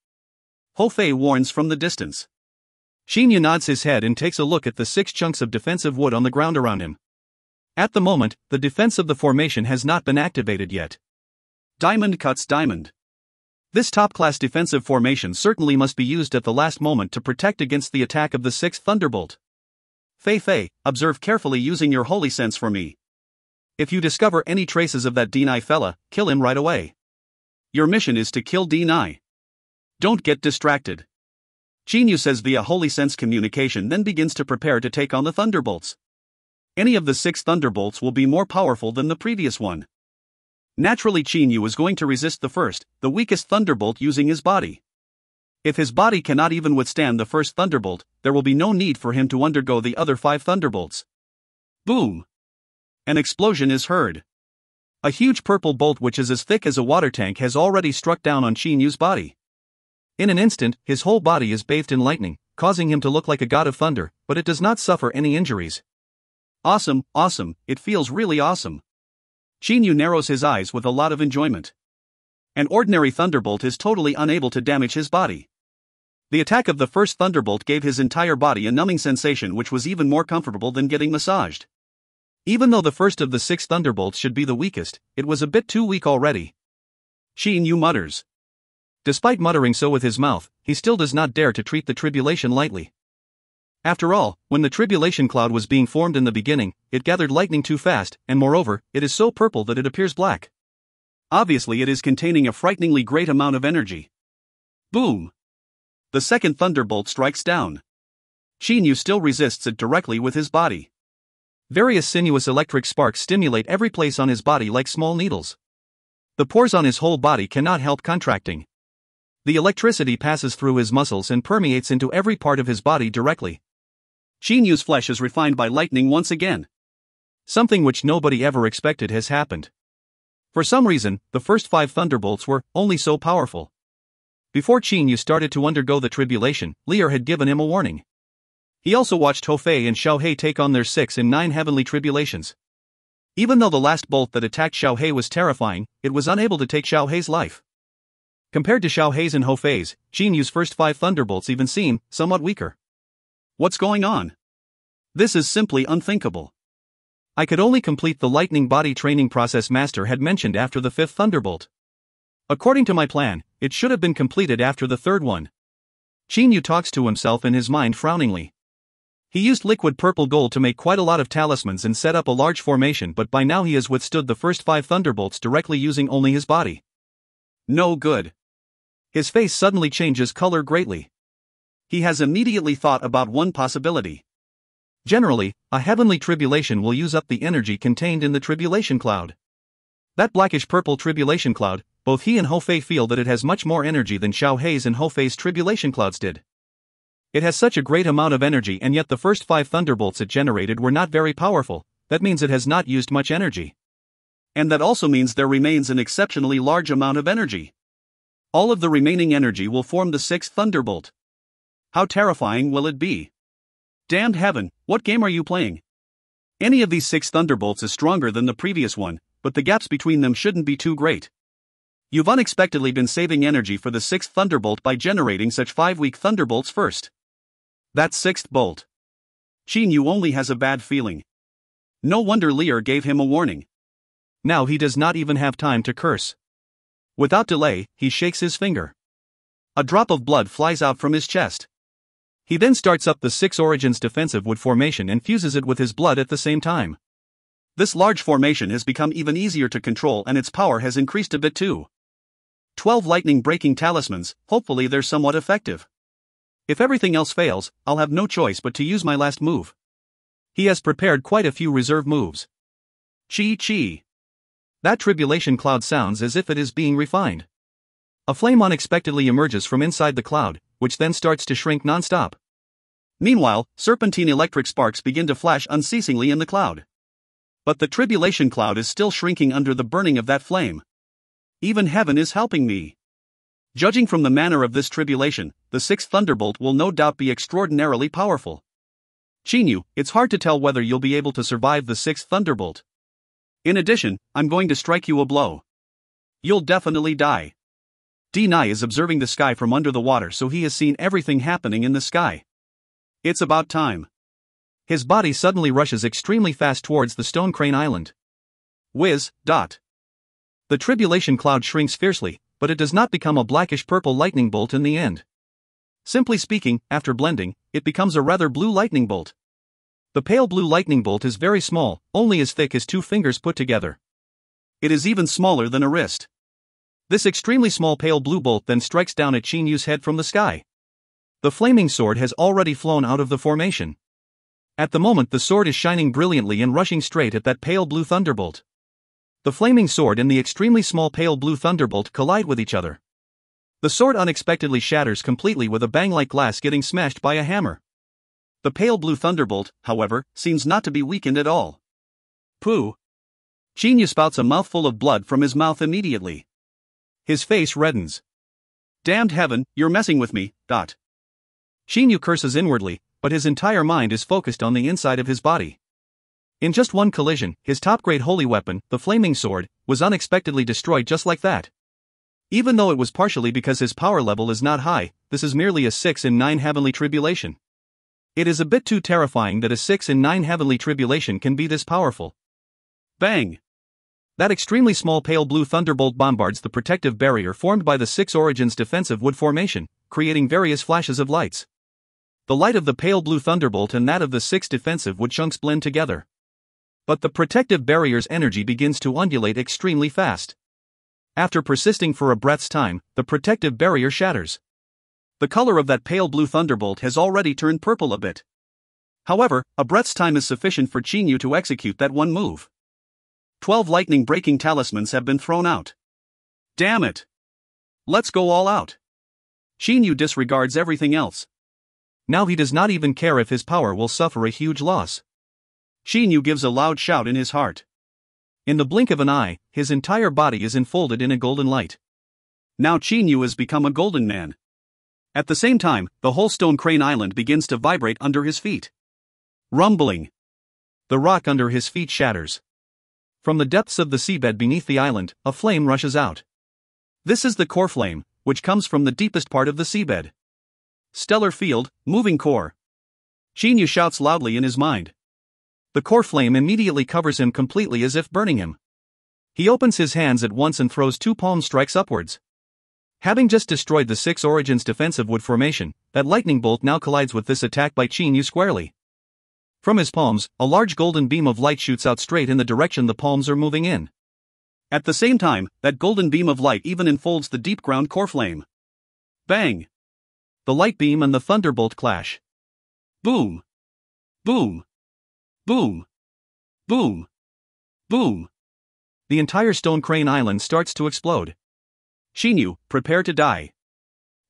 Ho Fei warns from the distance. Xin Yu nods his head and takes a look at the 6 chunks of defensive wood on the ground around him. At the moment, the defense of the formation has not been activated yet. Diamond cuts diamond. This top-class defensive formation certainly must be used at the last moment to protect against the attack of the 6th Thunderbolt. Fei, observe carefully using your holy sense for me. If you discover any traces of that D9 fella, kill him right away. Your mission is to kill D9. Don't get distracted. Xin Yu says via holy sense communication, then begins to prepare to take on the Thunderbolts. Any of the 6 Thunderbolts will be more powerful than the previous one. Naturally, Xin Yu is going to resist the first, the weakest Thunderbolt using his body. If his body cannot even withstand the first Thunderbolt, there will be no need for him to undergo the other 5 Thunderbolts. Boom! An explosion is heard. A huge purple bolt which is as thick as a water tank has already struck down on Xin Yu's body. In an instant, his whole body is bathed in lightning, causing him to look like a god of thunder, but it does not suffer any injuries. Awesome, it feels really awesome. Xin Yu narrows his eyes with a lot of enjoyment. An ordinary thunderbolt is totally unable to damage his body. The attack of the first thunderbolt gave his entire body a numbing sensation which was even more comfortable than getting massaged. Even though the first of the 6 thunderbolts should be the weakest, it was a bit too weak already. Xin Yu mutters. Despite muttering so with his mouth, he still does not dare to treat the tribulation lightly. After all, when the tribulation cloud was being formed in the beginning, it gathered lightning too fast, and moreover, it is so purple that it appears black. Obviously it is containing a frighteningly great amount of energy. Boom! The second thunderbolt strikes down. Xin Yu still resists it directly with his body. Various sinuous electric sparks stimulate every place on his body like small needles. The pores on his whole body cannot help contracting. The electricity passes through his muscles and permeates into every part of his body directly. Xin Yu's flesh is refined by lightning once again. Something which nobody ever expected has happened. For some reason, the first 5 thunderbolts were only so powerful. Before Xin Yu started to undergo the tribulation, Lier had given him a warning. He also watched Ho Fei and Xiao He take on their 6 and 9 heavenly tribulations. Even though the last bolt that attacked Xiao He was terrifying, it was unable to take Xiao He's life. Compared to Xiao He's and Ho Fei's, Xin Yu's first 5 thunderbolts even seem somewhat weaker. What's going on? This is simply unthinkable. I could only complete the lightning body training process Master had mentioned after the 5th thunderbolt. According to my plan, it should have been completed after the 3rd one. Xin Yu talks to himself in his mind frowningly. He used liquid purple gold to make quite a lot of talismans and set up a large formation, but by now he has withstood the first 5 thunderbolts directly using only his body. No good. His face suddenly changes color greatly. He has immediately thought about one possibility. Generally, a heavenly tribulation will use up the energy contained in the tribulation cloud. That blackish-purple tribulation cloud, both he and Ho Fei feel that it has much more energy than Xiao He's and Ho Fei's tribulation clouds did. It has such a great amount of energy, and yet the first 5 thunderbolts it generated were not very powerful. That means it has not used much energy. And that also means there remains an exceptionally large amount of energy. All of the remaining energy will form the 6th thunderbolt. How terrifying will it be? Damned heaven, what game are you playing? Any of these 6 thunderbolts is stronger than the previous one, but the gaps between them shouldn't be too great. You've unexpectedly been saving energy for the 6th thunderbolt by generating such 5 weak thunderbolts first. That 6th bolt. Xin Yu only has a bad feeling. No wonder Lier gave him a warning. Now he does not even have time to curse. Without delay, he shakes his finger. A drop of blood flies out from his chest. He then starts up the 6 Origins defensive wood formation and fuses it with his blood at the same time. This large formation has become even easier to control and its power has increased a bit too. 12 lightning breaking talismans, hopefully they're somewhat effective. If everything else fails, I'll have no choice but to use my last move. He has prepared quite a few reserve moves. Chi. That tribulation cloud sounds as if it is being refined. A flame unexpectedly emerges from inside the cloud, which then starts to shrink non-stop. Meanwhile, serpentine electric sparks begin to flash unceasingly in the cloud. But the tribulation cloud is still shrinking under the burning of that flame. Even heaven is helping me. Judging from the manner of this tribulation, the 6th thunderbolt will no doubt be extraordinarily powerful. Chinyu, it's hard to tell whether you'll be able to survive the 6th thunderbolt. In addition, I'm going to strike you a blow. You'll definitely die. D9 is observing the sky from under the water, so he has seen everything happening in the sky. It's about time. His body suddenly rushes extremely fast towards the stone crane island. Whiz. The tribulation cloud shrinks fiercely, but it does not become a blackish-purple lightning bolt in the end. Simply speaking, after blending, it becomes a rather blue lightning bolt. The pale blue lightning bolt is very small, only as thick as 2 fingers put together. It is even smaller than a wrist. This extremely small pale blue bolt then strikes down at Chinyu's head from the sky. The flaming sword has already flown out of the formation. At the moment the sword is shining brilliantly and rushing straight at that pale blue thunderbolt. The flaming sword and the extremely small pale blue thunderbolt collide with each other. The sword unexpectedly shatters completely with a bang like glass getting smashed by a hammer. The pale blue thunderbolt, however, seems not to be weakened at all. Pooh! Chinyu spouts a mouthful of blood from his mouth immediately. His face reddens. Damned heaven, you're messing with me. Chinyu curses inwardly, but his entire mind is focused on the inside of his body. In just one collision, his top-grade holy weapon, the flaming sword, was unexpectedly destroyed just like that. Even though it was partially because his power level is not high, this is merely a 6 in 9 heavenly tribulation. It is a bit too terrifying that a 6 in 9 heavenly tribulation can be this powerful. Bang! That extremely small pale blue thunderbolt bombards the protective barrier formed by the 6 Origins defensive wood formation, creating various flashes of lights. The light of the pale blue thunderbolt and that of the 6 defensive wood chunks blend together. But the protective barrier's energy begins to undulate extremely fast. After persisting for a breath's time, the protective barrier shatters. The color of that pale blue thunderbolt has already turned purple a bit. However, a breath's time is sufficient for Chinyu to execute that one move. 12 lightning-breaking talismans have been thrown out. Damn it! Let's go all out. Chinyu disregards everything else. Now he does not even care if his power will suffer a huge loss. Chinyu gives a loud shout in his heart. In the blink of an eye, his entire body is enfolded in a golden light. Now Chinyu has become a golden man. At the same time, the whole stone crane island begins to vibrate under his feet. Rumbling. The rock under his feet shatters. From the depths of the seabed beneath the island, a flame rushes out. This is the core flame, which comes from the deepest part of the seabed. Stellar field, moving core. Chinyu shouts loudly in his mind. The core flame immediately covers him completely as if burning him. He opens his hands at once and throws 2 palm strikes upwards. Having just destroyed the 6 Origins defensive wood formation, that lightning bolt now collides with this attack by Chinyu squarely. From his palms, a large golden beam of light shoots out straight in the direction the palms are moving in. At the same time, that golden beam of light even enfolds the deep ground core flame. Bang! The light beam and the thunderbolt clash. Boom! Boom! Boom! Boom! Boom! The entire stone crane island starts to explode. Chinyu, prepare to die.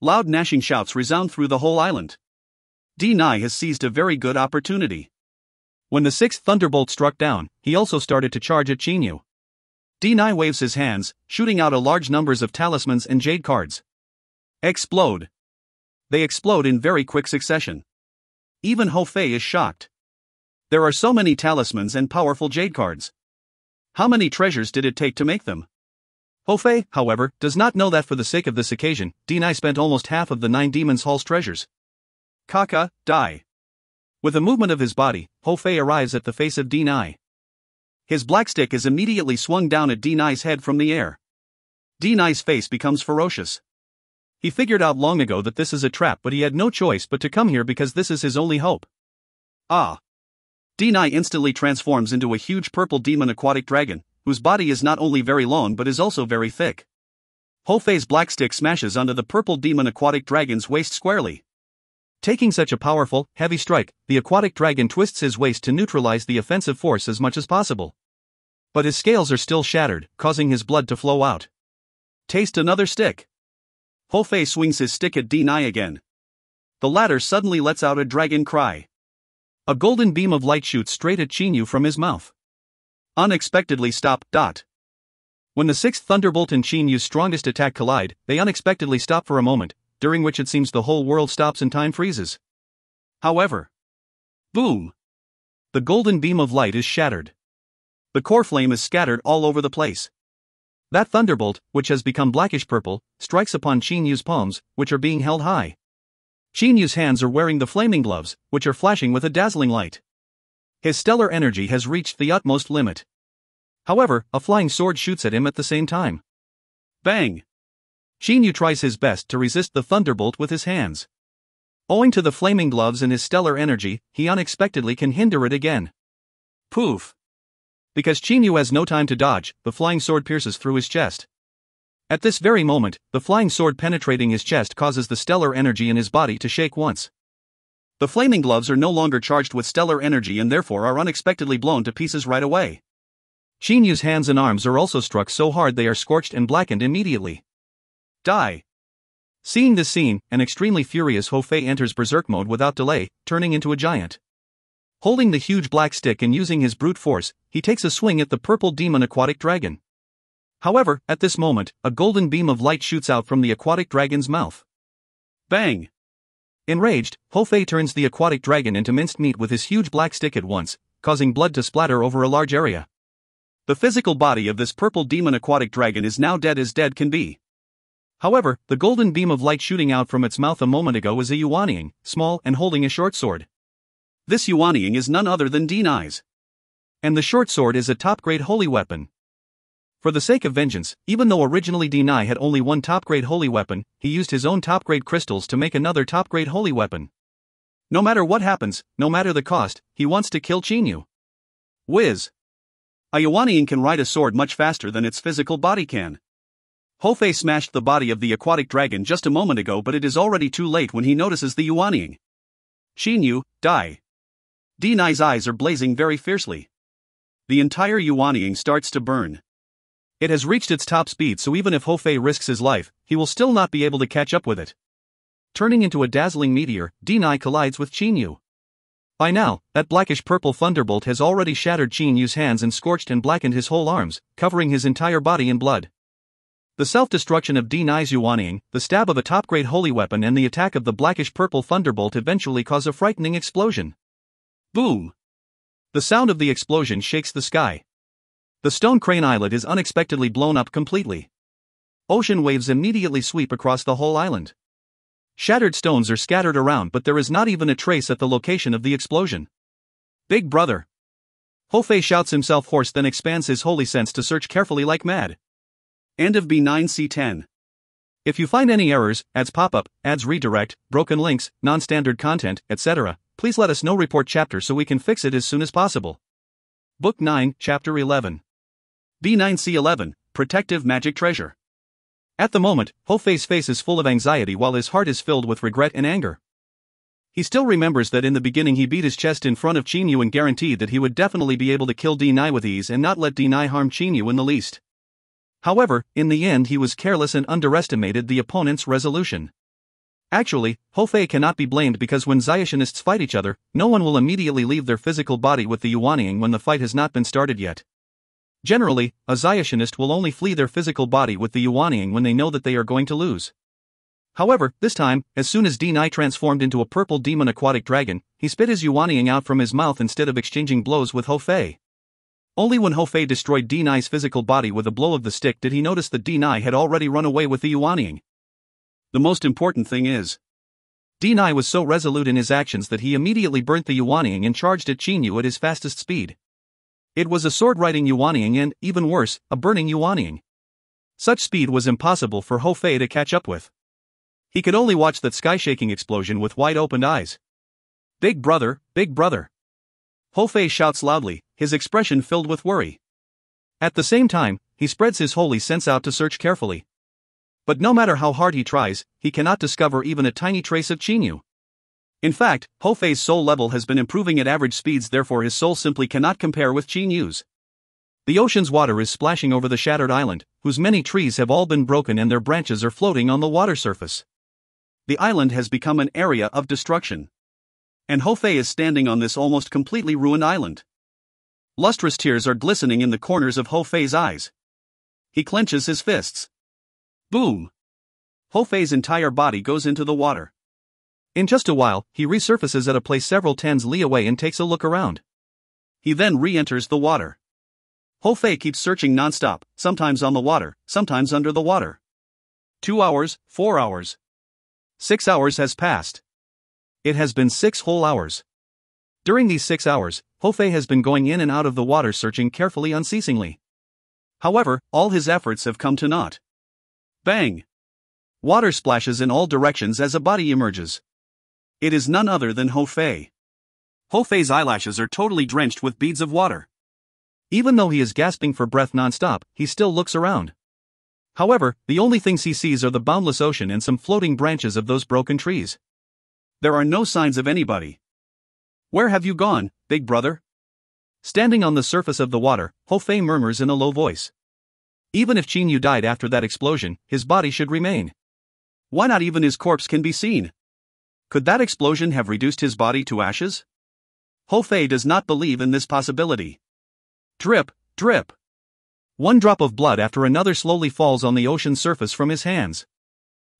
Loud gnashing shouts resound through the whole island. D9 has seized a very good opportunity. When the 6th thunderbolt struck down, he also started to charge at Chinyu. D9 waves his hands, shooting out a large numbers of talismans and jade cards. Explode! They explode in very quick succession. Even Ho Fei is shocked. There are so many talismans and powerful jade cards. How many treasures did it take to make them? Ho Fei, however, does not know that for the sake of this occasion, D9 spent almost half of the 9 Demons Hall's treasures. Kaka, die. With a movement of his body, Ho Fei arrives at the face of D9. His black stick is immediately swung down at D9's head from the air. D9's face becomes ferocious. He figured out long ago that this is a trap, but he had no choice but to come here because this is his only hope. Ah! D9 instantly transforms into a huge purple demon aquatic dragon, whose body is not only very long but is also very thick. Ho-Fei's black stick smashes onto the purple demon aquatic dragon's waist squarely. Taking such a powerful, heavy strike, the aquatic dragon twists his waist to neutralize the offensive force as much as possible. But his scales are still shattered, causing his blood to flow out. Taste another stick. Ho-Fei swings his stick at D9 again. The latter suddenly lets out a dragon cry. A golden beam of light shoots straight at Qinyu from his mouth. Unexpectedly stop. When the sixth thunderbolt and Qinyu's strongest attack collide, they unexpectedly stop for a moment, during which it seems the whole world stops and time freezes. However, boom! The golden beam of light is shattered. The core flame is scattered all over the place. That thunderbolt, which has become blackish purple, strikes upon Qinyu's palms, which are being held high. Qinyu's hands are wearing the flaming gloves, which are flashing with a dazzling light. His stellar energy has reached the utmost limit. However, a flying sword shoots at him at the same time. Bang! Qinyu tries his best to resist the thunderbolt with his hands. Owing to the flaming gloves and his stellar energy, he unexpectedly can hinder it again. Poof! Because Qinyu has no time to dodge, the flying sword pierces through his chest. At this very moment, the flying sword penetrating his chest causes the stellar energy in his body to shake once. The flaming gloves are no longer charged with stellar energy and therefore are unexpectedly blown to pieces right away. Qinyu's hands and arms are also struck so hard they are scorched and blackened immediately. Die! Seeing this scene, an extremely furious Ho-Fei enters berserk mode without delay, turning into a giant. Holding the huge black stick and using his brute force, he takes a swing at the purple demon aquatic dragon. However, at this moment, a golden beam of light shoots out from the aquatic dragon's mouth. Bang! Enraged, Ho-Fei turns the aquatic dragon into minced meat with his huge black stick at once, causing blood to splatter over a large area. The physical body of this purple demon aquatic dragon is now dead as dead can be. However, the golden beam of light shooting out from its mouth a moment ago is a Yuanying, small and holding a short sword. This Yuanying is none other than D9's. And the short sword is a top-grade holy weapon. For the sake of vengeance, even though originally D9 had only one top-grade holy weapon, he used his own top-grade crystals to make another top-grade holy weapon. No matter what happens, no matter the cost, he wants to kill Qinyu. Whiz! A Yuanying can ride a sword much faster than its physical body can. Ho-Fei smashed the body of the aquatic dragon just a moment ago, but it is already too late when he notices the Yuanying. Qinyu, die! D9's eyes are blazing very fiercely. The entire Yuanying starts to burn. It has reached its top speed, so even if Ho-Fei risks his life, he will still not be able to catch up with it. Turning into a dazzling meteor, D9 collides with Qinyu. By now, that blackish-purple thunderbolt has already shattered Qinyu's hands and scorched and blackened his whole arms, covering his entire body in blood. The self-destruction of D9's Yuanying, the stab of a top-grade holy weapon and the attack of the blackish-purple thunderbolt eventually cause a frightening explosion. Boom! The sound of the explosion shakes the sky. The stone crane islet is unexpectedly blown up completely. Ocean waves immediately sweep across the whole island. Shattered stones are scattered around, but there is not even a trace at the location of the explosion. Big brother! Ho-Fei shouts himself hoarse, then expands his holy sense to search carefully like mad. End of B9C10. If you find any errors, ads pop-up, ads redirect, broken links, non-standard content, etc., please let us know. Report chapter so we can fix it as soon as possible. Book 9, Chapter 11. B9C11, Protective Magic Treasure. At the moment, Ho-Fei's face is full of anxiety while his heart is filled with regret and anger. He still remembers that in the beginning he beat his chest in front of Qinyu and guaranteed that he would definitely be able to kill D9 with ease and not let D9 harm Qinyu in the least. However, in the end he was careless and underestimated the opponent's resolution. Actually, Ho-Fei cannot be blamed because when Xiationists fight each other, no one will immediately leave their physical body with the Yuanying when the fight has not been started yet. Generally, a Xiationist will only flee their physical body with the Yuanying when they know that they are going to lose. However, this time, as soon as D9 transformed into a purple demon aquatic dragon, he spit his Yuanying out from his mouth instead of exchanging blows with Ho-Fei. Only when Ho-Fei destroyed D9's physical body with a blow of the stick did he notice that D9 had already run away with the Yuanying. The most important thing is, D9 was so resolute in his actions that he immediately burnt the Yuanying and charged at Qinyu at his fastest speed. It was a sword-riding Yuanying and, even worse, a burning Yuanying. Such speed was impossible for Ho-Fei to catch up with. He could only watch that sky-shaking explosion with wide-opened eyes. Big brother, Big brother! Ho Fei shouts loudly, his expression filled with worry. At the same time, he spreads his holy sense out to search carefully. But no matter how hard he tries, he cannot discover even a tiny trace of Qinyu. In fact, Ho Fei's soul level has been improving at average speeds, therefore his soul simply cannot compare with Qinyu's. The ocean's water is splashing over the shattered island, whose many trees have all been broken and their branches are floating on the water surface. The island has become an area of destruction. And Ho Fei is standing on this almost completely ruined island. Lustrous tears are glistening in the corners of Ho Fei's eyes. He clenches his fists. Boom! Ho Fei's entire body goes into the water. In just a while, he resurfaces at a place several tens li away and takes a look around. He then re-enters the water. Ho Fei keeps searching non-stop, sometimes on the water, sometimes under the water. 2 hours, 4 hours. 6 hours has passed. It has been 6 whole hours. During these 6 hours, Ho Fei has been going in and out of the water searching carefully unceasingly. However, all his efforts have come to naught. Bang! Water splashes in all directions as a body emerges. It is none other than Ho Fei. Ho Fei's eyelashes are totally drenched with beads of water. Even though he is gasping for breath non-stop, he still looks around. However, the only things he sees are the boundless ocean and some floating branches of those broken trees. There are no signs of anybody. Where have you gone, big brother? Standing on the surface of the water, Ho Fei murmurs in a low voice. Even if Qinyu died after that explosion, his body should remain. Why not even his corpse can be seen? Could that explosion have reduced his body to ashes? Ho Fei does not believe in this possibility. Drip, drip. One drop of blood after another slowly falls on the ocean surface from his hands.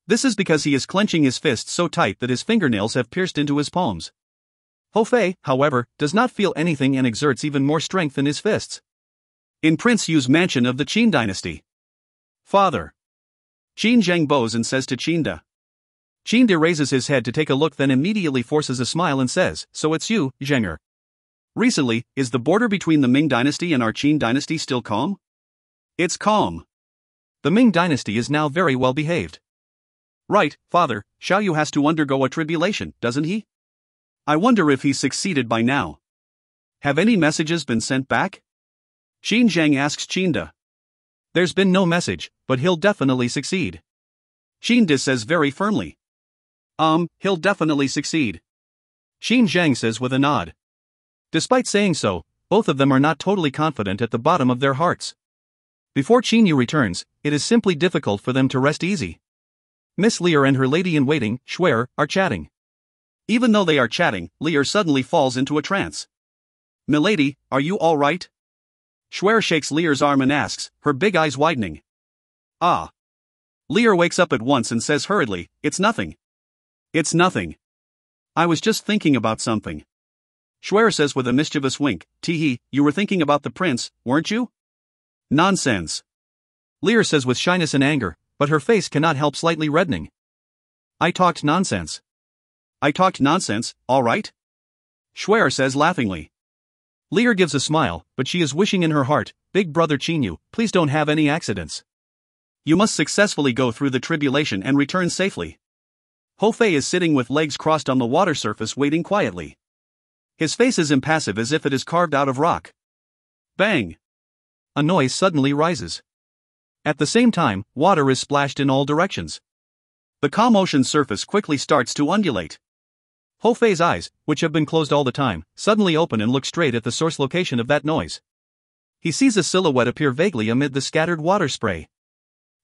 This is because he is clenching his fists so tight that his fingernails have pierced into his palms. Ho Fei, however, does not feel anything and exerts even more strength in his fists. In Prince Yu's mansion of the Qin dynasty. Father. Qin Zheng bows and says to Qinda. Qinda raises his head to take a look, then immediately forces a smile and says, "So it's you, Zhenger. Recently, is the border between the Ming dynasty and our Qin dynasty still calm?" "It's calm. The Ming dynasty is now very well behaved." "Right, father, Xiaoyu has to undergo a tribulation, doesn't he? I wonder if he's succeeded by now. Have any messages been sent back?" Qin Zheng asks Qinda. "There's been no message, but he'll definitely succeed." Qinda says very firmly. He'll definitely succeed." Qin Zheng says with a nod. Despite saying so, both of them are not totally confident at the bottom of their hearts. Before Qinyu returns, it is simply difficult for them to rest easy. Miss Lear and her lady-in-waiting, Shuer, are chatting. Even though they are chatting, Lear suddenly falls into a trance. "Milady, are you all right?" Shuer shakes Lear's arm and asks, her big eyes widening. "Ah." Lear wakes up at once and says hurriedly, "It's nothing. It's nothing. I was just thinking about something." Shuer says with a mischievous wink, "Tee-hee, you were thinking about the prince, weren't you?" "Nonsense." Lear says with shyness and anger, but her face cannot help slightly reddening. "I talked nonsense." "I talked nonsense, all right?" Shuer says laughingly. Lear gives a smile, but she is wishing in her heart, "Big brother Qinyu, please don't have any accidents. You must successfully go through the tribulation and return safely." Ho Fei is sitting with legs crossed on the water surface waiting quietly. His face is impassive as if it is carved out of rock. Bang! A noise suddenly rises. At the same time, water is splashed in all directions. The calm ocean surface quickly starts to undulate. Ho Fei's eyes, which have been closed all the time, suddenly open and look straight at the source location of that noise. He sees a silhouette appear vaguely amid the scattered water spray.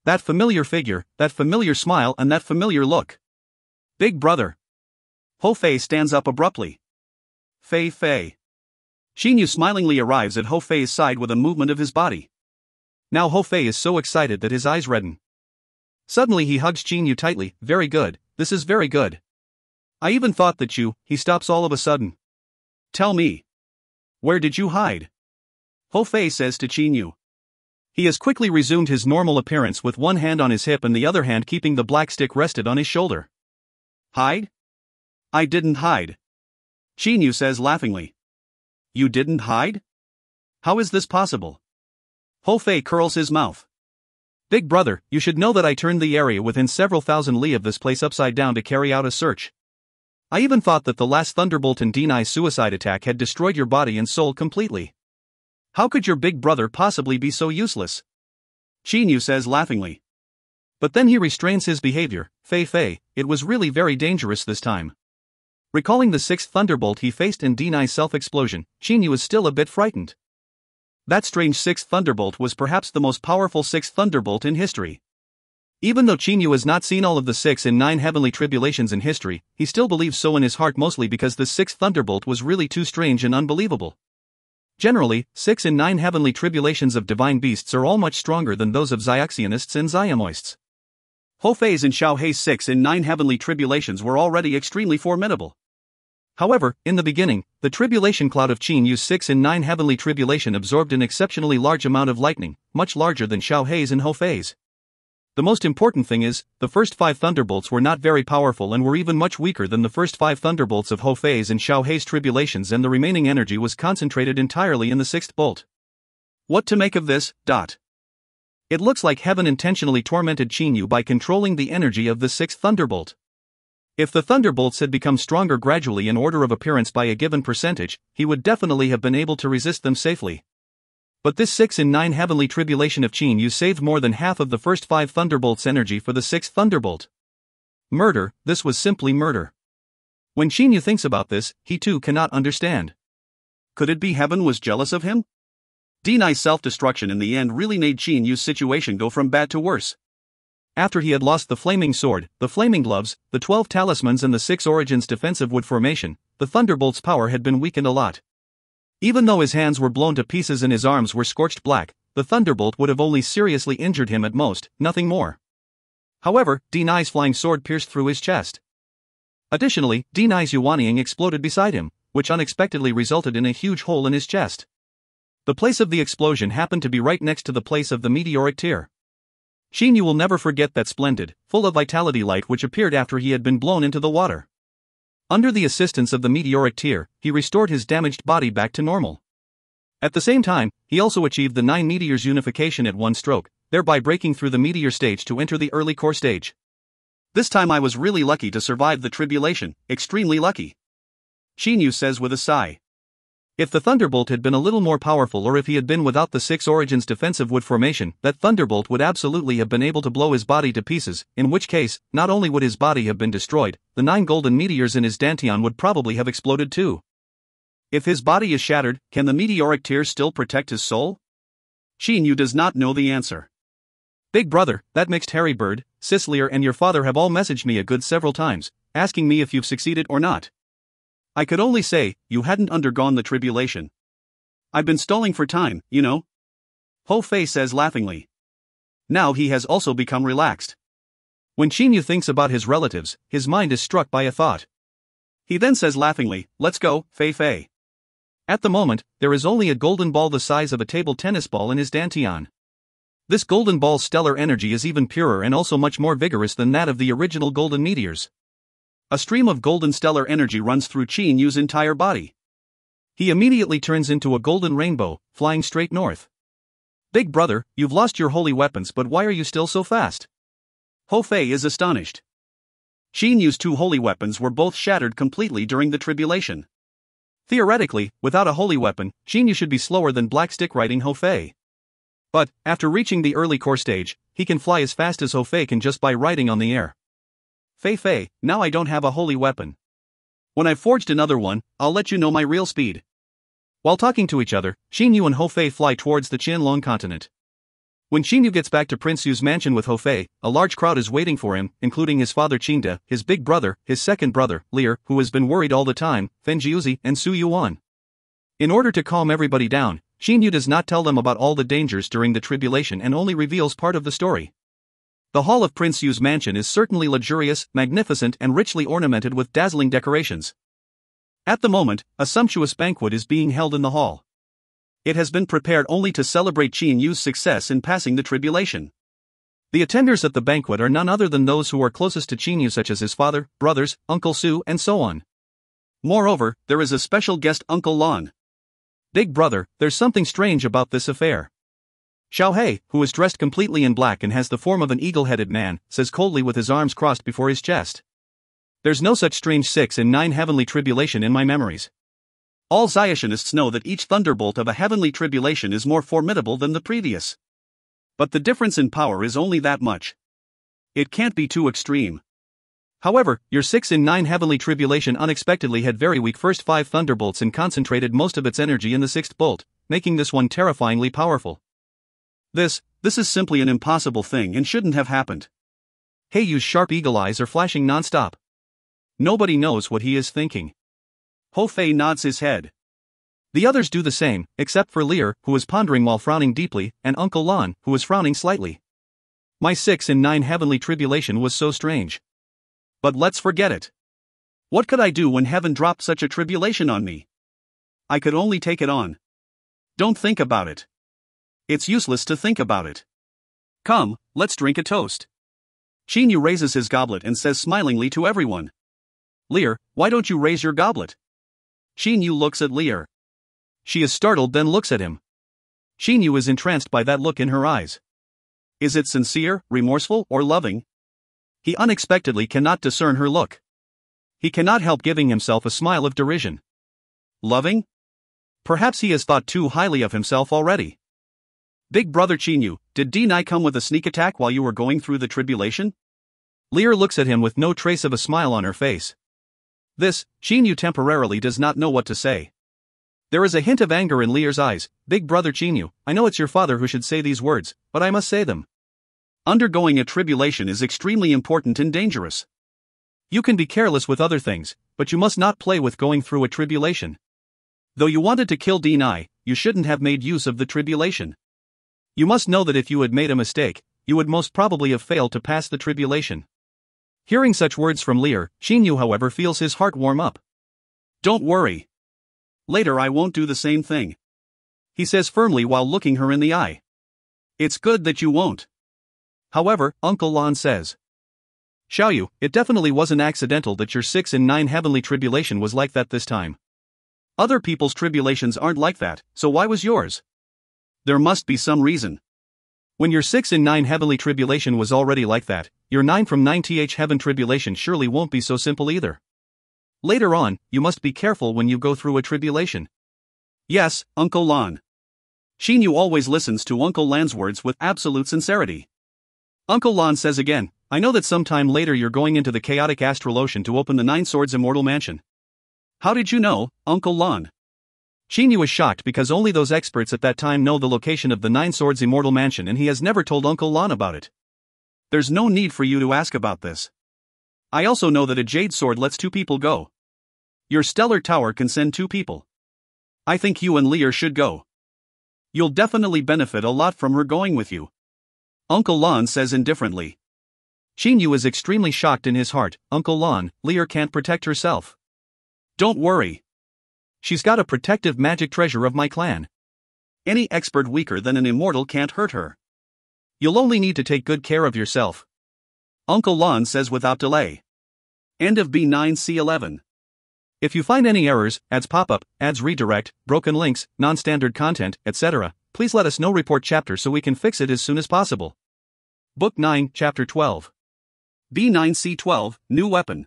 That familiar figure, that familiar smile and that familiar look. "Big brother." Ho Fei stands up abruptly. Fei. Qinyu smilingly arrives at Ho Fei's side with a movement of his body. Now Ho Fei is so excited that his eyes redden. Suddenly he hugs Qinyu tightly. "Very good, this is very good. I even thought that he stops all of a sudden. Tell me. Where did you hide?" Ho Fei says to Qinyu. He has quickly resumed his normal appearance with one hand on his hip and the other hand keeping the black stick rested on his shoulder. "Hide? I didn't hide." Qinyu says laughingly. "You didn't hide? How is this possible?" Ho Fei curls his mouth. Big brother, you should know that I turned the area within several thousand li of this place upside down to carry out a search. I even thought that the last Thunderbolt and Denai's suicide attack had destroyed your body and soul completely. How could your big brother possibly be so useless? Chinyu says laughingly. But then he restrains his behavior. Fei, it was really very dangerous this time. Recalling the sixth Thunderbolt he faced in Denai's self-explosion, Chinyu is still a bit frightened. That strange sixth Thunderbolt was perhaps the most powerful sixth Thunderbolt in history. Even though Chinyu has not seen all of the 6 and 9 heavenly tribulations in history, he still believes so in his heart, mostly because the sixth Thunderbolt was really too strange and unbelievable. Generally, 6 and 9 heavenly tribulations of divine beasts are all much stronger than those of Xiaxianists and Xiamoists. Hou Fei's and Xiao Hei's 6 and 9 heavenly tribulations were already extremely formidable. However, in the beginning, the tribulation cloud of Chinyu's 6 and 9 heavenly tribulation absorbed an exceptionally large amount of lightning, much larger than Xiao Hei's and Hou Fei's. The most important thing is, the first 5 thunderbolts were not very powerful and were even much weaker than the first 5 thunderbolts of Hou Fei's and Xiao Hei's tribulations, and the remaining energy was concentrated entirely in the 6th bolt. What to make of this? It looks like heaven intentionally tormented Chinyu by controlling the energy of the 6th thunderbolt. If the thunderbolts had become stronger gradually in order of appearance by a given percentage, he would definitely have been able to resist them safely. But this 6 and 9 heavenly tribulation of Chinyu saved more than half of the first 5 thunderbolts' energy for the 6th thunderbolt. Murder, this was simply murder. When Chinyu thinks about this, he too cannot understand. Could it be heaven was jealous of him? Denai's self-destruction in the end really made Chinyu's situation go from bad to worse. After he had lost the flaming sword, the flaming gloves, the 12 talismans and the 6 origins defensive wood formation, the thunderbolt's power had been weakened a lot. Even though his hands were blown to pieces and his arms were scorched black, the thunderbolt would have only seriously injured him at most, nothing more. However, Denai's flying sword pierced through his chest. Additionally, Denai's Yuanying exploded beside him, which unexpectedly resulted in a huge hole in his chest. The place of the explosion happened to be right next to the place of the meteoric tear. Chinyu will never forget that splendid, full of vitality light which appeared after he had been blown into the water. Under the assistance of the meteoric tear, he restored his damaged body back to normal. At the same time, he also achieved the 9 meteors unification at one stroke, thereby breaking through the meteor stage to enter the early core stage. This time I was really lucky to survive the tribulation, extremely lucky. Chinyu says with a sigh. If the thunderbolt had been a little more powerful, or if he had been without the 6 origins defensive wood formation, that thunderbolt would absolutely have been able to blow his body to pieces, in which case, not only would his body have been destroyed, the 9 golden meteors in his dantian would probably have exploded too. If his body is shattered, can the meteoric tear still protect his soul? Chinyu does not know the answer. Big brother, that mixed hairy bird, Sislier and your father have all messaged me a good several times, asking me if you've succeeded or not. I could only say, you hadn't undergone the tribulation. I've been stalling for time, you know. Hou Fei says laughingly. Now he has also become relaxed. When Chinyu thinks about his relatives, his mind is struck by a thought. He then says laughingly, let's go, Fei. At the moment, there is only a golden ball the size of a table tennis ball in his dantian. This golden ball's stellar energy is even purer and also much more vigorous than that of the original golden meteors. A stream of golden stellar energy runs through Chinyu's entire body. He immediately turns into a golden rainbow, flying straight north. Big brother, you've lost your holy weapons, but why are you still so fast? Hou Fei is astonished. Chinyu's 2 holy weapons were both shattered completely during the tribulation. Theoretically, without a holy weapon, Chinyu should be slower than black stick riding Hou Fei. But, after reaching the early core stage, he can fly as fast as Hou Fei can just by riding on the air. Fei, now I don't have a holy weapon. When I've forged another one, I'll let you know my real speed. While talking to each other, Chinyu and Hou Fei fly towards the Qianlong continent. When Chinyu gets back to Prince Yu's mansion with Hou Fei, a large crowd is waiting for him, including his father Qingde, his big brother, his second brother, Lear, who has been worried all the time, Fenjiuzi, and Su Yuan. In order to calm everybody down, Chinyu does not tell them about all the dangers during the tribulation and only reveals part of the story. The hall of Prince Yu's mansion is certainly luxurious, magnificent and richly ornamented with dazzling decorations. At the moment, a sumptuous banquet is being held in the hall. It has been prepared only to celebrate Chinyu's success in passing the tribulation. The attenders at the banquet are none other than those who are closest to Chinyu, such as his father, brothers, Uncle Su and so on. Moreover, there is a special guest, Uncle Lan. Big brother, there's something strange about this affair. Xiao Hei, who is dressed completely in black and has the form of an eagle-headed man, says coldly with his arms crossed before his chest. There's no such strange 6 and 9 heavenly tribulation in my memories. All Zionist know that each thunderbolt of a heavenly tribulation is more formidable than the previous. But the difference in power is only that much. It can't be too extreme. However, your 6 in 9 heavenly tribulation unexpectedly had very weak first 5 thunderbolts and concentrated most of its energy in the 6th bolt, making this one terrifyingly powerful. This is simply an impossible thing and shouldn't have happened. Heiyu's sharp eagle eyes are flashing non-stop. Nobody knows what he is thinking. Ho Fei nods his head. The others do the same, except for Lear, who is pondering while frowning deeply, and Uncle Lon, who is frowning slightly. My 6 in 9 heavenly tribulation was so strange. But let's forget it. What could I do when heaven dropped such a tribulation on me? I could only take it on. Don't think about it. It's useless to think about it. Come, let's drink a toast. Xinyu raises his goblet and says smilingly to everyone. Lear, why don't you raise your goblet? Xinyu looks at Lear. She is startled then looks at him. Xinyu is entranced by that look in her eyes. Is it sincere, remorseful, or loving? He unexpectedly cannot discern her look. He cannot help giving himself a smile of derision. Loving? Perhaps he has thought too highly of himself already. Big brother Xinyu, did D9 come with a sneak attack while you were going through the tribulation? Lear looks at him with no trace of a smile on her face. Xinyu temporarily does not know what to say. There is a hint of anger in Lear's eyes. Big brother Xinyu, I know it's your father who should say these words, but I must say them. Undergoing a tribulation is extremely important and dangerous. You can be careless with other things, but you must not play with going through a tribulation. Though you wanted to kill D9, you shouldn't have made use of the tribulation. You must know that if you had made a mistake, you would most probably have failed to pass the tribulation. Hearing such words from Lear, Xinyu however feels his heart warm up. Don't worry. Later I won't do the same thing. He says firmly while looking her in the eye. It's good that you won't. However, Uncle Lon says. Xiaoyu, it definitely wasn't accidental that your 6 in 9 heavenly tribulation was like that this time. Other people's tribulations aren't like that, so why was yours? There must be some reason. When your 6 in 9 heavenly tribulation was already like that, your 9 from 9th heaven tribulation surely won't be so simple either. Later on, you must be careful when you go through a tribulation. Yes, Uncle Lon. Xinyu always listens to Uncle Lan's words with absolute sincerity. Uncle Lon says again, I know that sometime later you're going into the chaotic astral ocean to open the 9 Swords Immortal Mansion. How did you know, Uncle Lon? Xinyu is shocked because only those experts at that time know the location of the 9 Swords Immortal Mansion and he has never told Uncle Lon about it. There's no need for you to ask about this. I also know that a Jade Sword lets 2 people go. Your Stellar Tower can send 2 people. I think you and Lear should go. You'll definitely benefit a lot from her going with you. Uncle Lon says indifferently. Xinyu is extremely shocked in his heart. Uncle Lon, Lear can't protect herself. Don't worry. She's got a protective magic treasure of my clan. Any expert weaker than an immortal can't hurt her. You'll only need to take good care of yourself. Uncle Lon says without delay. End of B9C11. If you find any errors, ads pop-up, ads redirect, broken links, non-standard content, etc., please let us know. Report chapter so we can fix it as soon as possible. Book 9, Chapter 12. B9C12, New Weapon.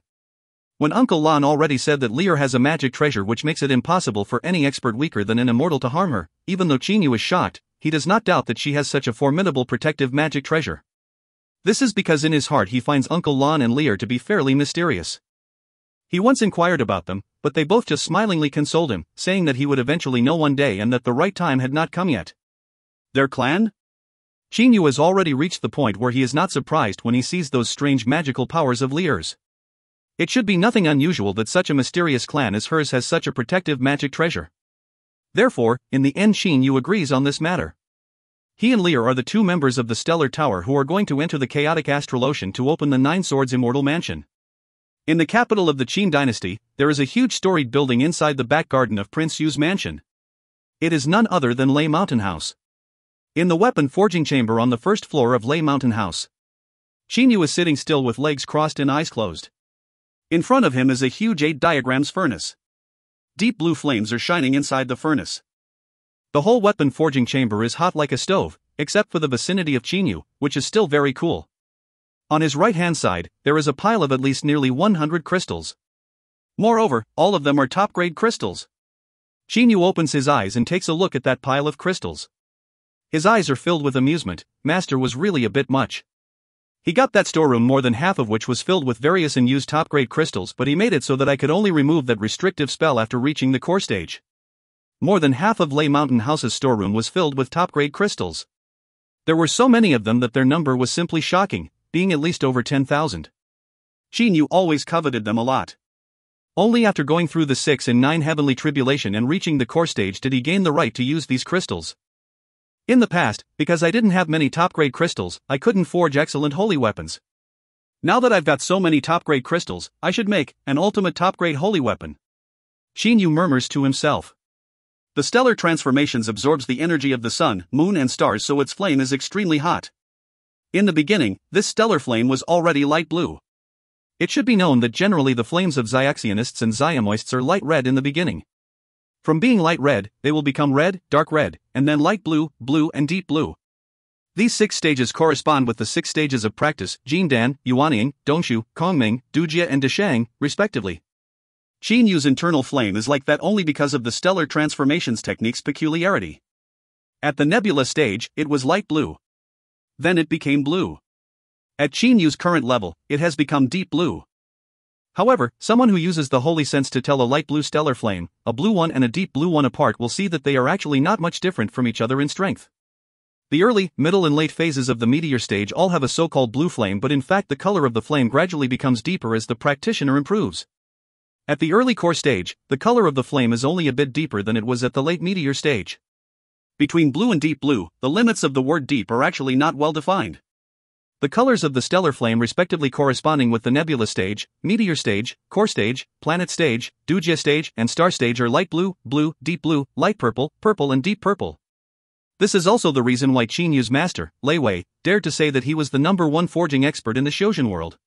When Uncle Lon already said that Lear has a magic treasure which makes it impossible for any expert weaker than an immortal to harm her, even though Xinyu is shocked, he does not doubt that she has such a formidable protective magic treasure. This is because in his heart he finds Uncle Lon and Lear to be fairly mysterious. He once inquired about them, but they both just smilingly consoled him, saying that he would eventually know one day and that the right time had not come yet. Their clan? Xinyu has already reached the point where he is not surprised when he sees those strange magical powers of Lear's. It should be nothing unusual that such a mysterious clan as hers has such a protective magic treasure. Therefore, in the end Xinyu agrees on this matter. He and Lear are the 2 members of the Stellar Tower who are going to enter the chaotic astral ocean to open the 9 Swords Immortal Mansion. In the capital of the Qin dynasty, there is a huge storied building inside the back garden of Prince Yu's mansion. It is none other than Lei Mountain House. In the weapon forging chamber on the 1st floor of Lei Mountain House, Xinyu is sitting still with legs crossed and eyes closed. In front of him is a huge 8 diagrams furnace. Deep blue flames are shining inside the furnace. The whole weapon forging chamber is hot like a stove, except for the vicinity of Chinyu, which is still very cool. On his right-hand side, there is a pile of at least nearly 100 crystals. Moreover, all of them are top-grade crystals. Chinyu opens his eyes and takes a look at that pile of crystals. His eyes are filled with amusement. Master was really a bit much. He got that storeroom, more than half of which was filled with various unused top-grade crystals, but he made it so that I could only remove that restrictive spell after reaching the core stage. More than half of Lei Mountain House's storeroom was filled with top-grade crystals. There were so many of them that their number was simply shocking, being at least over 10,000. Chinyu always coveted them a lot. Only after going through the 6 and 9 heavenly tribulation and reaching the core stage did he gain the right to use these crystals. In the past, because I didn't have many top-grade crystals, I couldn't forge excellent holy weapons. Now that I've got so many top-grade crystals, I should make an ultimate top-grade holy weapon. Chinyu murmurs to himself. The stellar transformations absorbs the energy of the sun, moon and stars, so its flame is extremely hot. In the beginning, this stellar flame was already light blue. It should be known that generally the flames of Xiaxianists and Xiamoists are light red in the beginning. From being light red, they will become red, dark red, and then light blue, blue and deep blue. These 6 stages correspond with the 6 stages of practice, Jindan, Yuanying, Dongshu, Kongming, Dujia and Deshang, respectively. Qinyu's internal flame is like that only because of the stellar transformations technique's peculiarity. At the nebula stage, it was light blue. Then it became blue. At Qinyu's current level, it has become deep blue. However, someone who uses the holy sense to tell a light blue stellar flame, a blue one and a deep blue one apart will see that they are actually not much different from each other in strength. The early, middle and late phases of the meteor stage all have a so-called blue flame, but in fact the color of the flame gradually becomes deeper as the practitioner improves. At the early core stage, the color of the flame is only a bit deeper than it was at the late meteor stage. Between blue and deep blue, the limits of the word deep are actually not well defined. The colors of the stellar flame respectively corresponding with the nebula stage, meteor stage, core stage, planet stage, Dujia stage, and star stage are light blue, blue, deep blue, light purple, purple and deep purple. This is also the reason why Qinyu's master, Lei Wei, dared to say that he was the #1 forging expert in the Shojin world.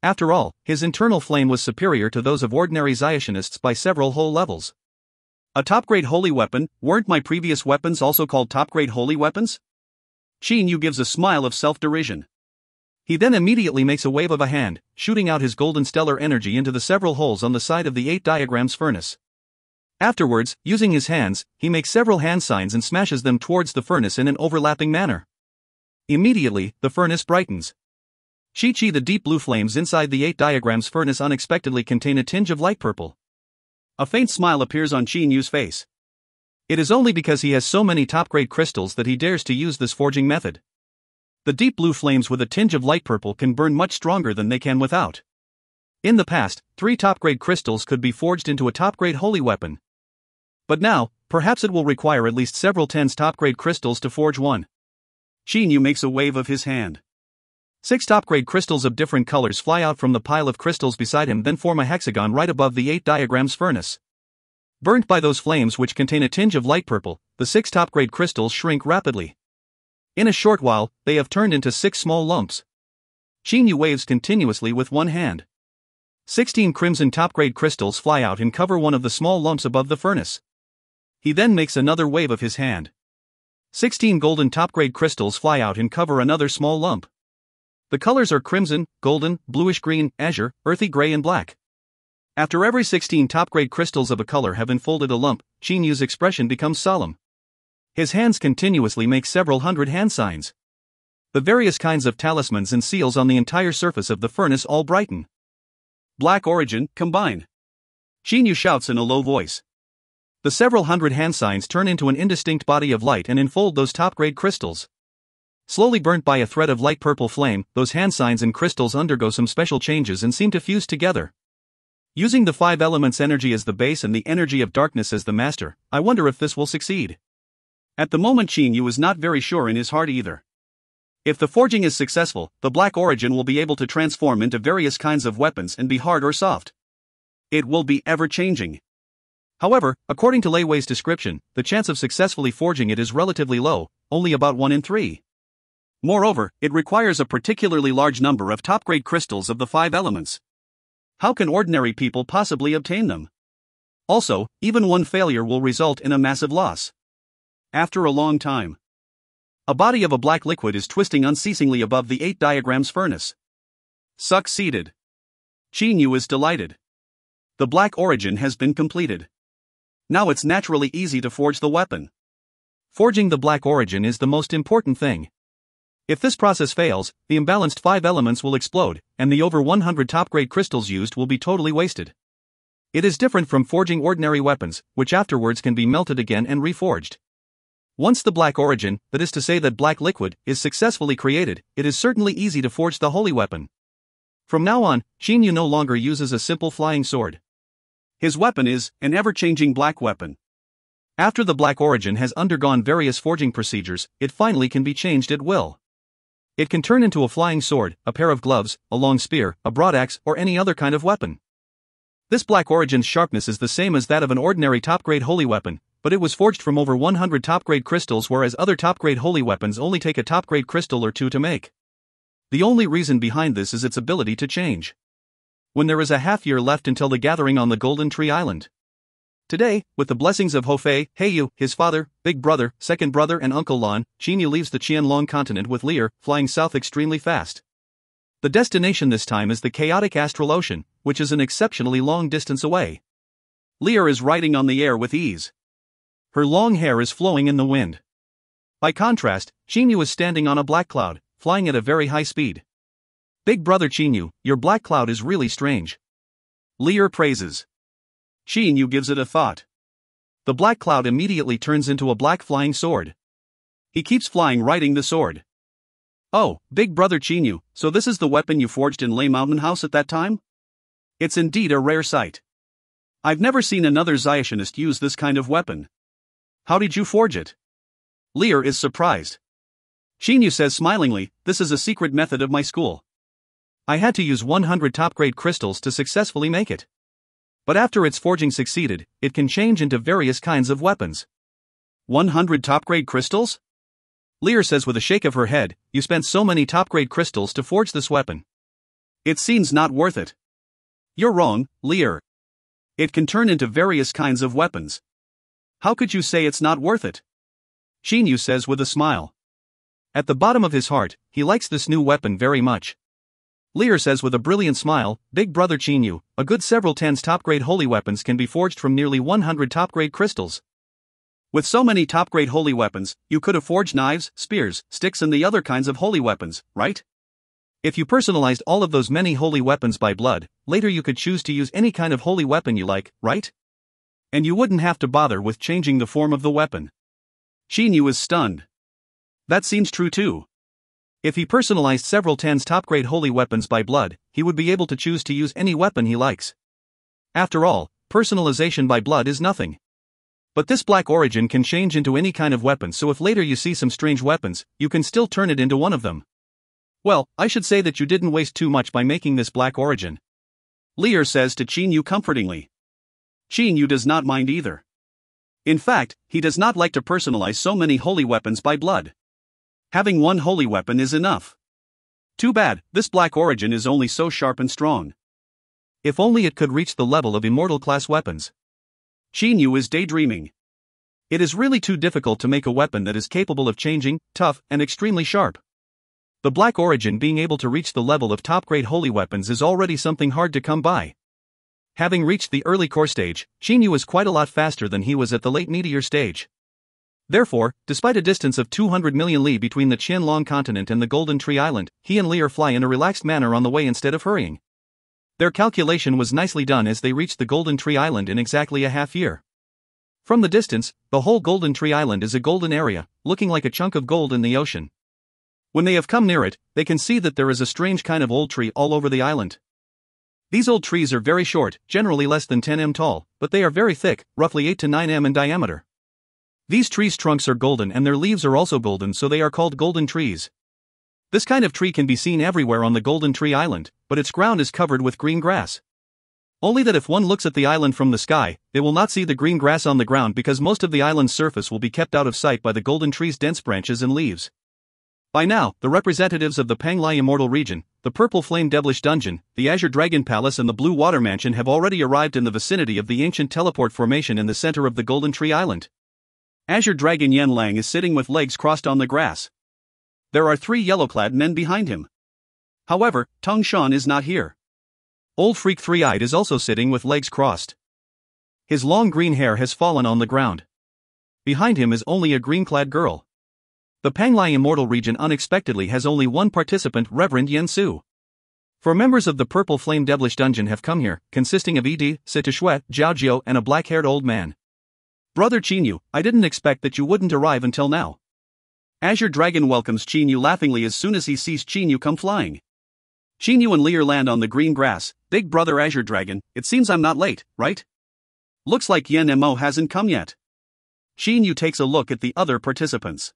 After all, his internal flame was superior to those of ordinary Xiaxianists by several whole levels. A top-grade holy weapon, weren't my previous weapons also called top-grade holy weapons? Chinyu gives a smile of self-derision. He then immediately makes a wave of a hand, shooting out his golden stellar energy into the several holes on the side of the 8 diagrams furnace. Afterwards, using his hands, he makes several hand signs and smashes them towards the furnace in an overlapping manner. Immediately, the furnace brightens. Chi-Chi, the deep blue flames inside the 8 diagrams furnace unexpectedly contain a tinge of light purple. A faint smile appears on Chinyu's face. It is only because he has so many top-grade crystals that he dares to use this forging method. The deep blue flames with a tinge of light purple can burn much stronger than they can without. In the past, 3 top-grade crystals could be forged into a top-grade holy weapon. But now, perhaps it will require at least several tens top-grade crystals to forge one. Chinyu makes a wave of his hand. 6 top-grade crystals of different colors fly out from the pile of crystals beside him, then form a hexagon right above the 8 diagrams furnace. Burnt by those flames which contain a tinge of light purple, the 6 top-grade crystals shrink rapidly. In a short while, they have turned into 6 small lumps. Chinyu waves continuously with one hand. 16 crimson top-grade crystals fly out and cover one of the small lumps above the furnace. He then makes another wave of his hand. 16 golden top-grade crystals fly out and cover another small lump. The colors are crimson, golden, bluish-green, azure, earthy gray and black. After every 16 top-grade crystals of a color have enfolded a lump, Chinyu's expression becomes solemn. His hands continuously make several hundred hand signs. The various kinds of talismans and seals on the entire surface of the furnace all brighten. Black origin, combine. Chinyu shouts in a low voice. The several hundred hand signs turn into an indistinct body of light and enfold those top-grade crystals. Slowly burnt by a thread of light purple flame, those hand signs and crystals undergo some special changes and seem to fuse together. Using the 5 elements energy as the base and the energy of darkness as the master, I wonder if this will succeed. At the moment Chinyu is not very sure in his heart either. If the forging is successful, the black origin will be able to transform into various kinds of weapons and be hard or soft. It will be ever-changing. However, according to Lei Wei's description, the chance of successfully forging it is relatively low, only about 1 in 3. Moreover, it requires a particularly large number of top-grade crystals of the 5 elements. How can ordinary people possibly obtain them? Also, even one failure will result in a massive loss. After a long time, A body of a black liquid is twisting unceasingly above the 8 diagrams furnace. Succeeded. Qin Yu is delighted. The black origin has been completed. Now it's naturally easy to forge the weapon. Forging the black origin is the most important thing. If this process fails, the imbalanced 5 elements will explode, and the over 100 top-grade crystals used will be totally wasted. It is different from forging ordinary weapons, which afterwards can be melted again and reforged. Once the black origin, that is to say that black liquid, is successfully created, it is certainly easy to forge the holy weapon. From now on, Qin Yu no longer uses a simple flying sword. His weapon is an ever-changing black weapon. After the black origin has undergone various forging procedures, it finally can be changed at will. It can turn into a flying sword, a pair of gloves, a long spear, a broadaxe, or any other kind of weapon. This black origin's sharpness is the same as that of an ordinary top-grade holy weapon, but it was forged from over 100 top-grade crystals, whereas other top-grade holy weapons only take a top-grade crystal or two to make. The only reason behind this is its ability to change. When there is a half-year left until the gathering on the Golden Tree Island. Today, with the blessings of Hofei, Heiyu, his father, big brother, second brother and Uncle Lan, Qin Yu leaves the Qianlong continent with Lear, flying south extremely fast. The destination this time is the chaotic astral ocean, which is an exceptionally long distance away. Lear is riding on the air with ease. Her long hair is flowing in the wind. By contrast, Qin Yu is standing on a black cloud, flying at a very high speed. Big brother Qin Yu, your black cloud is really strange. Lear praises. Qin Yu gives it a thought. The black cloud immediately turns into a black flying sword. He keeps flying riding the sword. Oh, big brother Qin Yu, so this is the weapon you forged in Lei Mountain House at that time? It's indeed a rare sight. I've never seen another Zionist use this kind of weapon. How did you forge it? Lear is surprised. Qin Yu says smilingly, this is a secret method of my school. I had to use 100 top-grade crystals to successfully make it. But after its forging succeeded, it can change into various kinds of weapons. 100 top-grade crystals? Lear says with a shake of her head, you spent so many top-grade crystals to forge this weapon. It seems not worth it. You're wrong, Lear. It can turn into various kinds of weapons. How could you say it's not worth it? Qin Yu says with a smile. At the bottom of his heart, he likes this new weapon very much. Lear says with a brilliant smile, big brother Qin Yu, a good several tens top-grade holy weapons can be forged from nearly 100 top-grade crystals. With so many top-grade holy weapons, you could have forged knives, spears, sticks and the other kinds of holy weapons, right? If you personalized all of those many holy weapons by blood, later you could choose to use any kind of holy weapon you like, right? And you wouldn't have to bother with changing the form of the weapon. Qin Yu is stunned. That seems true too. If he personalized several tens top-grade holy weapons by blood, he would be able to choose to use any weapon he likes. After all, personalization by blood is nothing. But this black origin can change into any kind of weapon, so if later you see some strange weapons, you can still turn it into one of them. Well, I should say that you didn't waste too much by making this black origin. Lear says to Qin Yu comfortingly. Qin Yu does not mind either. In fact, he does not like to personalize so many holy weapons by blood. Having one holy weapon is enough. Too bad, this black origin is only so sharp and strong. If only it could reach the level of immortal class weapons. Qin Yu is daydreaming. It is really too difficult to make a weapon that is capable of changing, tough, and extremely sharp. The black origin being able to reach the level of top-grade holy weapons is already something hard to come by. Having reached the early core stage, Qin Yu is quite a lot faster than he was at the late meteor stage. Therefore, despite a distance of 200 million li between the Qianlong continent and the Golden Tree Island, he and Lear fly in a relaxed manner on the way instead of hurrying. Their calculation was nicely done as they reached the Golden Tree Island in exactly a half year. From the distance, the whole Golden Tree Island is a golden area, looking like a chunk of gold in the ocean. When they have come near it, they can see that there is a strange kind of old tree all over the island. These old trees are very short, generally less than 10 m tall, but they are very thick, roughly 8 to 9 m in diameter. These trees' trunks are golden and their leaves are also golden, so they are called golden trees. This kind of tree can be seen everywhere on the Golden Tree Island, but its ground is covered with green grass. Only that if one looks at the island from the sky, they will not see the green grass on the ground because most of the island's surface will be kept out of sight by the golden tree's dense branches and leaves. By now, the representatives of the Panglai Immortal Region, the Purple Flame Devilish Dungeon, the Azure Dragon Palace and the Blue Water Mansion have already arrived in the vicinity of the ancient teleport formation in the center of the Golden Tree Island. Azure Dragon Yan Lang is sitting with legs crossed on the grass. There are 3 yellow-clad men behind him. However, Tung Shan is not here. Old Freak Three-Eyed is also sitting with legs crossed. His long green hair has fallen on the ground. Behind him is only a green-clad girl. The Panglai Immortal region unexpectedly has only one participant, Reverend Yen Su. 4 members of the Purple Flame Devilish Dungeon have come here, consisting of Ed, Sitishue, Zhao Jiao and a black-haired old man. Brother Qinyu, I didn't expect that you wouldn't arrive until now. Azure Dragon welcomes Qinyu laughingly as soon as he sees Qinyu come flying. Qinyu and Lear land on the green grass. Big brother Azure Dragon, it seems I'm not late, right? Looks like Yen Mo hasn't come yet. Qinyu takes a look at the other participants.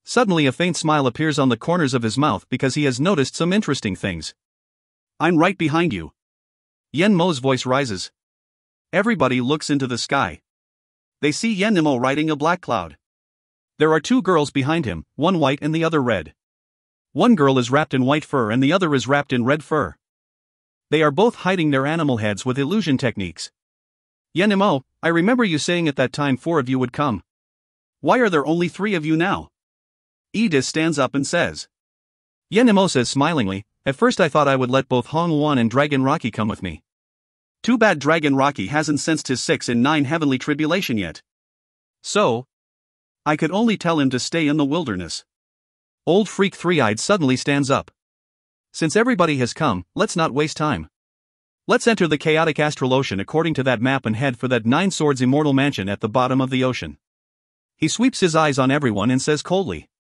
Suddenly a faint smile appears on the corners of his mouth because he has noticed some interesting things. I'm right behind you. Yen Mo's voice rises. Everybody looks into the sky. They see Yen Mo riding a black cloud. There are 2 girls behind him, one white and the other red. One girl is wrapped in white fur and the other is wrapped in red fur. They are both hiding their animal heads with illusion techniques. Yen Mo, I remember you saying at that time 4 of you would come. Why are there only 3 of you now? Edith stands up and says. Yen Mo says smilingly, at first I thought I would let both Hong Wan and Dragon Rocky come with me. Too bad Dragon Rocky hasn't sensed his 6 in 9 heavenly tribulation yet. So, I could only tell him to stay in the wilderness. Old Freak Three-Eyed suddenly stands up. Since everybody has come, let's not waste time. Let's enter the chaotic astral ocean according to that map and head for that 9 Swords Immortal Mansion at the bottom of the ocean. He sweeps his eyes on everyone and says coldly.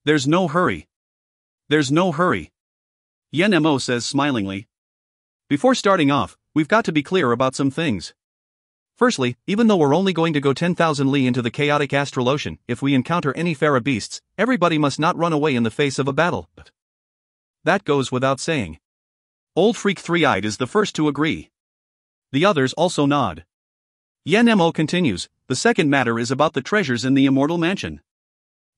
There's no hurry. There's no hurry. Yen Mo says smilingly. Before starting off, we've got to be clear about some things. Firstly, even though we're only going to go 10,000 li into the chaotic astral ocean, if we encounter any Pharaoh beasts, everybody must not run away in the face of a battle. That goes without saying. Old Freak Three-Eyed is the first to agree. The others also nod. Yen Mo continues, the second matter is about the treasures in the Immortal Mansion.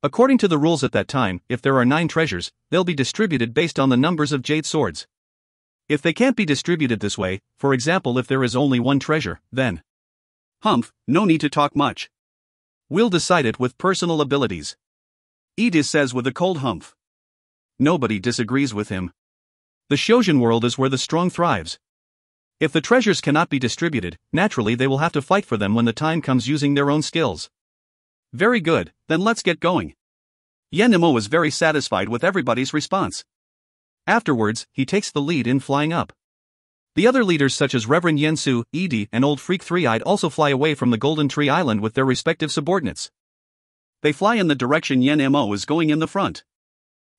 According to the rules at that time, if there are 9 treasures, they'll be distributed based on the numbers of jade swords. If they can't be distributed this way, for example if there is only 1 treasure, then humph, no need to talk much. We'll decide it with personal abilities. Edith says with a cold humph. Nobody disagrees with him. The Shojin world is where the strong thrives. If the treasures cannot be distributed, naturally they will have to fight for them when the time comes using their own skills. Very good, then let's get going. Yen Mo is very satisfied with everybody's response. Afterwards, he takes the lead in flying up. The other leaders such as Reverend Yen Su, Ed, and Old Freak Three-Eyed also fly away from the Golden Tree Island with their respective subordinates. They fly in the direction Yen Mo is going in the front.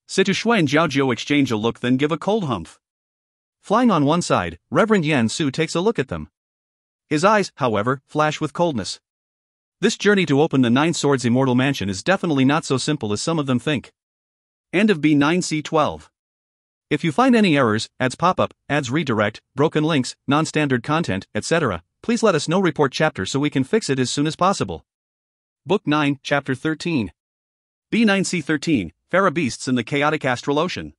Sitishue and Zhao Jiao exchange a look then give a cold humph. Flying on one side, Reverend Yen Su takes a look at them. His eyes, however, flash with coldness. This journey to open the 9 Swords Immortal Mansion is definitely not so simple as some of them think. End of B9C12. If you find any errors, ads pop up, ads redirect, broken links, non-standard content, etc., please let us know. Report chapter so we can fix it as soon as possible. Book 9, Chapter 13. B9C13, Pharaoh Beasts in the Chaotic Astral Ocean.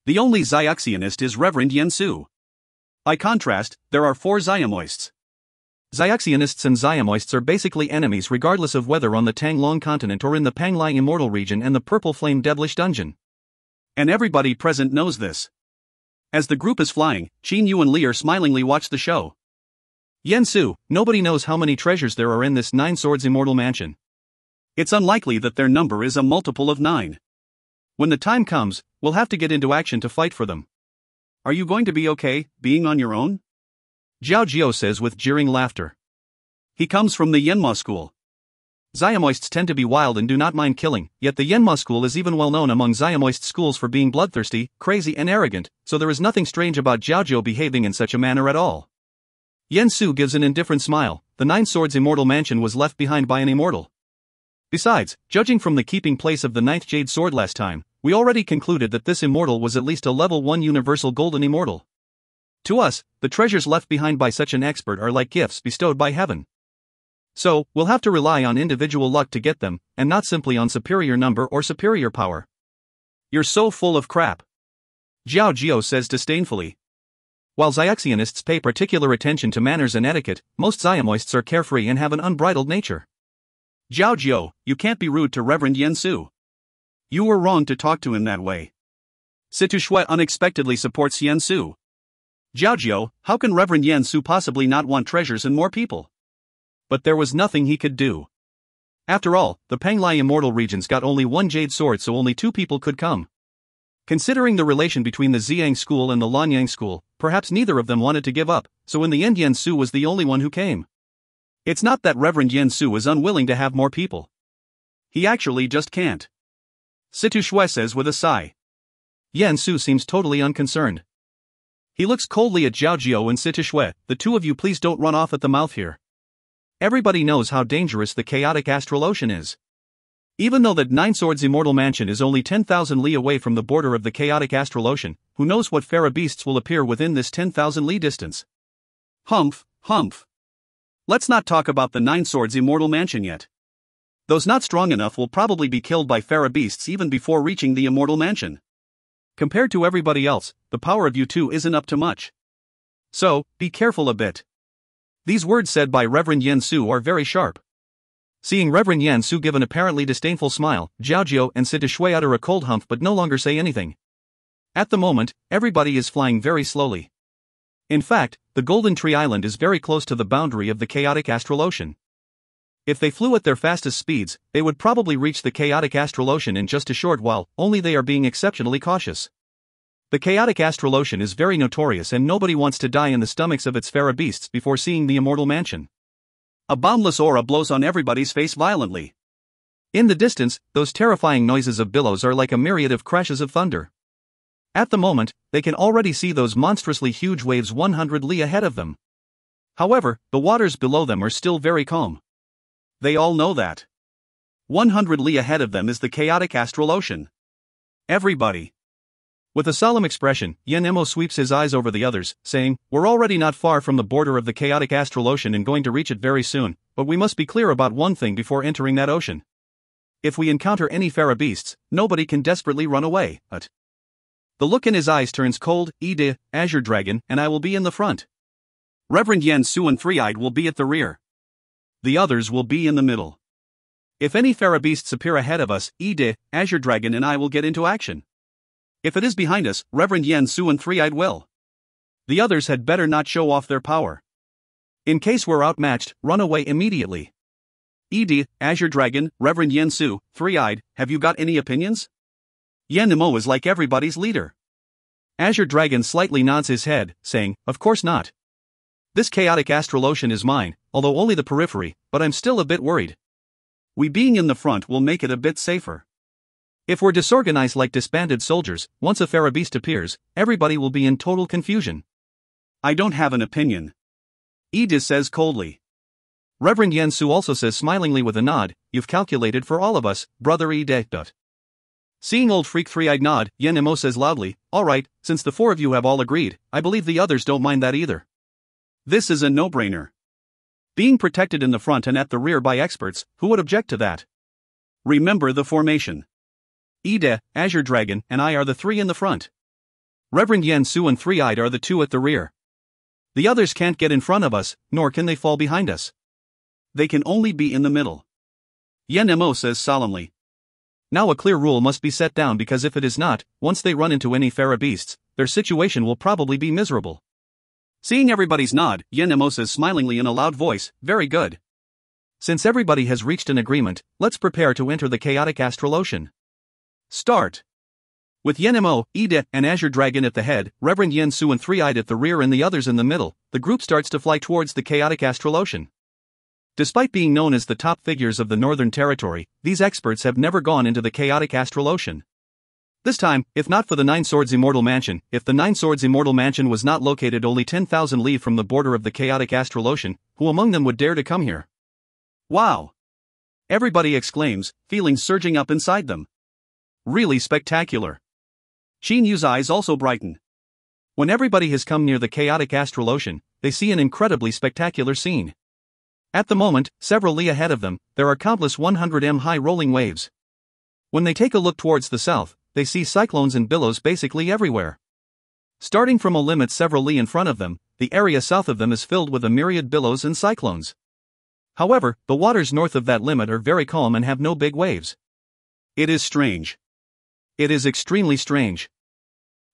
The only Xiaxianist is Reverend Yen Su. By contrast, there are 4 Xiamoists. Xiaxianists and Xiamoists are basically enemies regardless of whether on the Tanglong continent or in the Panglai Immortal region and the Purple Flame Devilish Dungeon. And everybody present knows this. As the group is flying, Qinyu and Lear smilingly watch the show. Yen Su, nobody knows how many treasures there are in this 9 Swords Immortal Mansion. It's unlikely that their number is a multiple of 9. When the time comes, we'll have to get into action to fight for them. Are you going to be okay, being on your own? Zhao Jiao says with jeering laughter. He comes from the Yanma school. Xiamoists tend to be wild and do not mind killing, yet the Yanma school is even well known among Xiamoist schools for being bloodthirsty, crazy and arrogant, so there is nothing strange about Zhao Jiao behaving in such a manner at all. Yen Su gives an indifferent smile. The 9 Swords Immortal Mansion was left behind by an immortal. Besides, judging from the keeping place of the 9th Jade Sword last time, we already concluded that this immortal was at least a level 1 universal golden immortal. To us, the treasures left behind by such an expert are like gifts bestowed by heaven. So, we'll have to rely on individual luck to get them, and not simply on superior number or superior power. You're so full of crap. Zhao Jiao says disdainfully. While Xiaxianists pay particular attention to manners and etiquette, most Xiamoists are carefree and have an unbridled nature. Zhao Jiao, you can't be rude to Reverend Yen Su. You were wrong to talk to him that way. Situ Shui unexpectedly supports Yen Su. Jiao, how can Reverend Yen Su possibly not want treasures and more people? But there was nothing he could do. After all, the Panglai Immortal Regions got only one jade sword, so only 2 people could come. Considering the relation between the Ziyang school and the Lanyang school, perhaps neither of them wanted to give up, so in the end Yen Su was the only one who came. It's not that Reverend Yen Su is unwilling to have more people. He actually just can't. Situ Shui says with a sigh. Yen Su seems totally unconcerned. He looks coldly at Jiao and Situ Shui. The 2 of you please don't run off at the mouth here. Everybody knows how dangerous the chaotic astral ocean is. Even though that 9 Swords Immortal Mansion is only 10,000 li away from the border of the chaotic astral ocean, who knows what fera beasts will appear within this 10,000 li distance. Humph. Let's not talk about the 9 Swords Immortal Mansion yet. Those not strong enough will probably be killed by fera beasts even before reaching the Immortal Mansion. Compared to everybody else, the power of you 2 isn't up to much. So, be careful a bit. These words said by Reverend Yen Su are very sharp. Seeing Reverend Yen Su give an apparently disdainful smile, Jiao and Situ Shui utter a cold humph but no longer say anything. At the moment, everybody is flying very slowly. In fact, the Golden Tree Island is very close to the boundary of the chaotic astral ocean. If they flew at their fastest speeds, they would probably reach the chaotic astral ocean in just a short while, only they are being exceptionally cautious. The chaotic astral ocean is very notorious and nobody wants to die in the stomachs of its fera beasts before seeing the Immortal Mansion. A boundless aura blows on everybody's face violently. In the distance, those terrifying noises of billows are like a myriad of crashes of thunder. At the moment, they can already see those monstrously huge waves 100 li ahead of them. However, the waters below them are still very calm. They all know that. 100 li ahead of them is the chaotic astral ocean. Everybody. With a solemn expression, Yen Emo sweeps his eyes over the others, saying, "We're already not far from the border of the chaotic astral ocean and going to reach it very soon, but we must be clear about one thing before entering that ocean. If we encounter any fera beasts, nobody can desperately run away." The look in his eyes turns cold. Azure Dragon and I will be in the front. Reverend Yen Su and Three-Eyed will be at the rear. The others will be in the middle. If any fera beasts appear ahead of us, Azure Dragon and I will get into action. If it is behind us, Reverend Yen Su and Three-Eyed will. The others had better not show off their power. In case we're outmatched, run away immediately. Azure Dragon, Reverend Yen Su, Three-Eyed, have you got any opinions? Yen Nemo is like everybody's leader. Azure Dragon slightly nods his head, saying, "Of course not. This chaotic astral ocean is mine, although only the periphery, but I'm still a bit worried. We being in the front will make it a bit safer. If we're disorganized like disbanded soldiers, once a fera beast appears, everybody will be in total confusion." "I don't have an opinion," Edis says coldly. Reverend Yen Su also says smilingly with a nod, "You've calculated for all of us, brother Ede. Seeing old freak Three-Eyed nod, Yen Emo says loudly, "Alright, since the 4 of you have all agreed, I believe the others don't mind that either. This is a no-brainer. Being protected in the front and at the rear by experts, who would object to that? Remember the formation. Azure Dragon and I are the 3 in the front. Reverend Yen Su and Three-Eyed are the 2 at the rear. The others can't get in front of us, nor can they fall behind us. They can only be in the middle." Yen Emo says solemnly. Now a clear rule must be set down because if it is not, once they run into any fera beasts, their situation will probably be miserable. Seeing everybody's nod, Yen Emo says smilingly in a loud voice, "Very good. Since everybody has reached an agreement, let's prepare to enter the chaotic astral ocean. Start." With Yen Emo, Ede, and Azure Dragon at the head, Reverend Yen Su and Three-Eyed at the rear and the others in the middle, the group starts to fly towards the chaotic astral ocean. Despite being known as the top figures of the Northern Territory, these experts have never gone into the chaotic astral ocean. This time, if not for the 9 Swords Immortal Mansion, if the 9 Swords Immortal Mansion was not located only 10,000 li from the border of the chaotic astral ocean, who among them would dare to come here? Wow! Everybody exclaims, feelings surging up inside them. Really spectacular. Shin Yu's eyes also brighten. When everybody has come near the chaotic astral ocean, they see an incredibly spectacular scene. At the moment, several li ahead of them, there are countless 100 m high rolling waves. When they take a look towards the south, they see cyclones and billows basically everywhere. Starting from a limit several li in front of them, the area south of them is filled with a myriad billows and cyclones. However, the waters north of that limit are very calm and have no big waves. It is strange. It is extremely strange.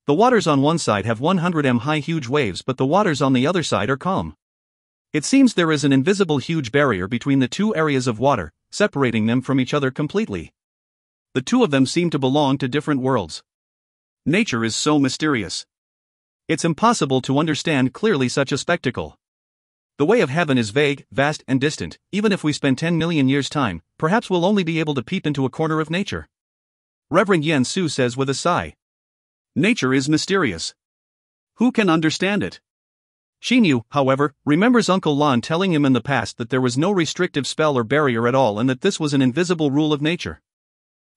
The waters on one side have 100 m high huge waves, but the waters on the other side are calm. It seems there is an invisible huge barrier between the two areas of water, separating them from each other completely. The two of them seem to belong to different worlds. Nature is so mysterious. It's impossible to understand clearly such a spectacle. The way of heaven is vague, vast, and distant. Even if we spend 10 million years' time, perhaps we'll only be able to peep into a corner of nature. Reverend Yen Su says with a sigh. Nature is mysterious. Who can understand it? Xinyu, however, remembers Uncle Lan telling him in the past that there was no restrictive spell or barrier at all and that this was an invisible rule of nature.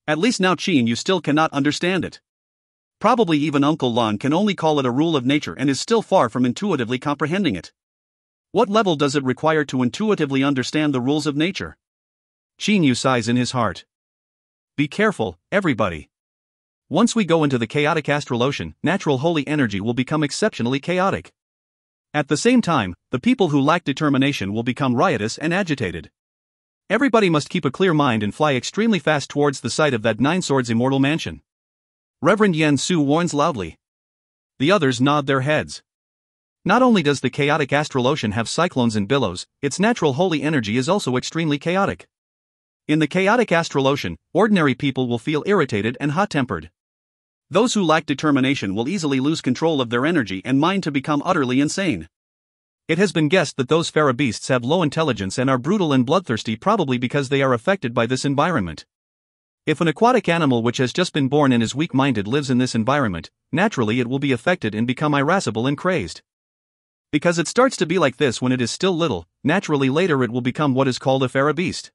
At least now Xinyu still cannot understand it. Probably even Uncle Lan can only call it a rule of nature and is still far from intuitively comprehending it. What level does it require to intuitively understand the rules of nature? Xinyu sighs in his heart. Be careful, everybody. Once we go into the chaotic astral ocean, natural holy energy will become exceptionally chaotic. At the same time, the people who lack determination will become riotous and agitated. Everybody must keep a clear mind and fly extremely fast towards the site of that Nine Swords immortal mansion. Reverend Yen Su warns loudly. The others nod their heads. Not only does the chaotic astral ocean have cyclones and billows, its natural holy energy is also extremely chaotic. In the chaotic astral ocean, ordinary people will feel irritated and hot-tempered. Those who lack determination will easily lose control of their energy and mind to become utterly insane. It has been guessed that those fera beasts have low intelligence and are brutal and bloodthirsty, probably because they are affected by this environment. If an aquatic animal which has just been born and is weak-minded lives in this environment, naturally it will be affected and become irascible and crazed. Because it starts to be like this when it is still little, naturally later it will become what is called a fera beast.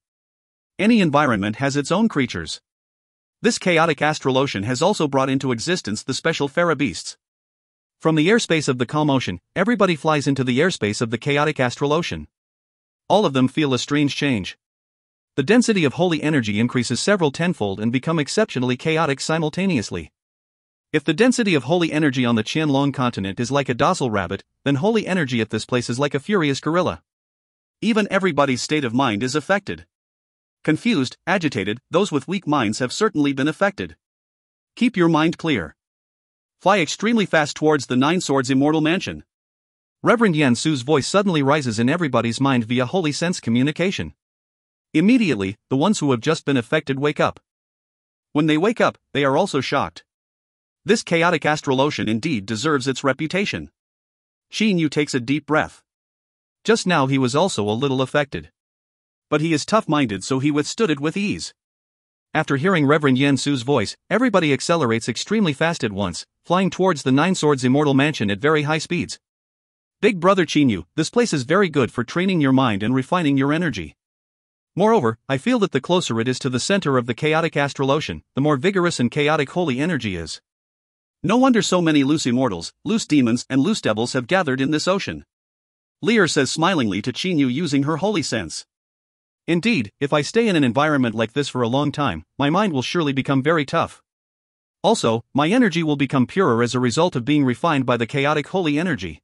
Any environment has its own creatures. This chaotic astral ocean has also brought into existence the special fera beasts. From the airspace of the calm ocean, everybody flies into the airspace of the chaotic astral ocean. All of them feel a strange change. The density of holy energy increases several tenfold and become exceptionally chaotic simultaneously. If the density of holy energy on the Qianlong continent is like a docile rabbit, then holy energy at this place is like a furious gorilla. Even everybody's state of mind is affected. Confused, agitated, those with weak minds have certainly been affected. Keep your mind clear. Fly extremely fast towards the Nine Swords immortal mansion. Reverend Yen Su's voice suddenly rises in everybody's mind via holy sense communication. Immediately, the ones who have just been affected wake up. When they wake up, they are also shocked. This chaotic astral ocean indeed deserves its reputation. Xinyu takes a deep breath. Just now he was also a little affected. But he is tough-minded, so he withstood it with ease. After hearing Reverend Yen Su's voice, everybody accelerates extremely fast at once, flying towards the Nine Swords immortal mansion at very high speeds. Big brother Xinyu, this place is very good for training your mind and refining your energy. Moreover, I feel that the closer it is to the center of the chaotic astral ocean, the more vigorous and chaotic holy energy is. No wonder so many loose immortals, loose demons, and loose devils have gathered in this ocean. Lear says smilingly to Xinyu using her holy sense. Indeed, if I stay in an environment like this for a long time, my mind will surely become very tough. Also, my energy will become purer as a result of being refined by the chaotic holy energy.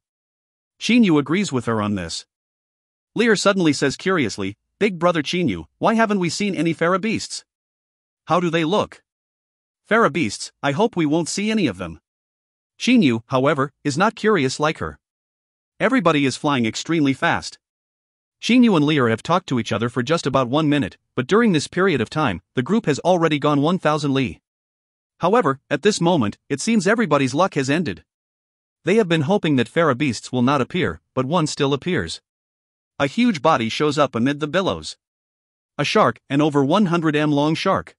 Xinyu agrees with her on this. Lear suddenly says curiously, Big brother Xinyu, why haven't we seen any fera beasts? How do they look? Fera beasts, I hope we won't see any of them. Xinyu, however, is not curious like her. Everybody is flying extremely fast. Xinyu and Lear have talked to each other for just about 1 minute, but during this period of time, the group has already gone 1,000 li. However, at this moment, it seems everybody's luck has ended. They have been hoping that fera beasts will not appear, but one still appears. A huge body shows up amid the billows. A shark, an over 100 m long shark.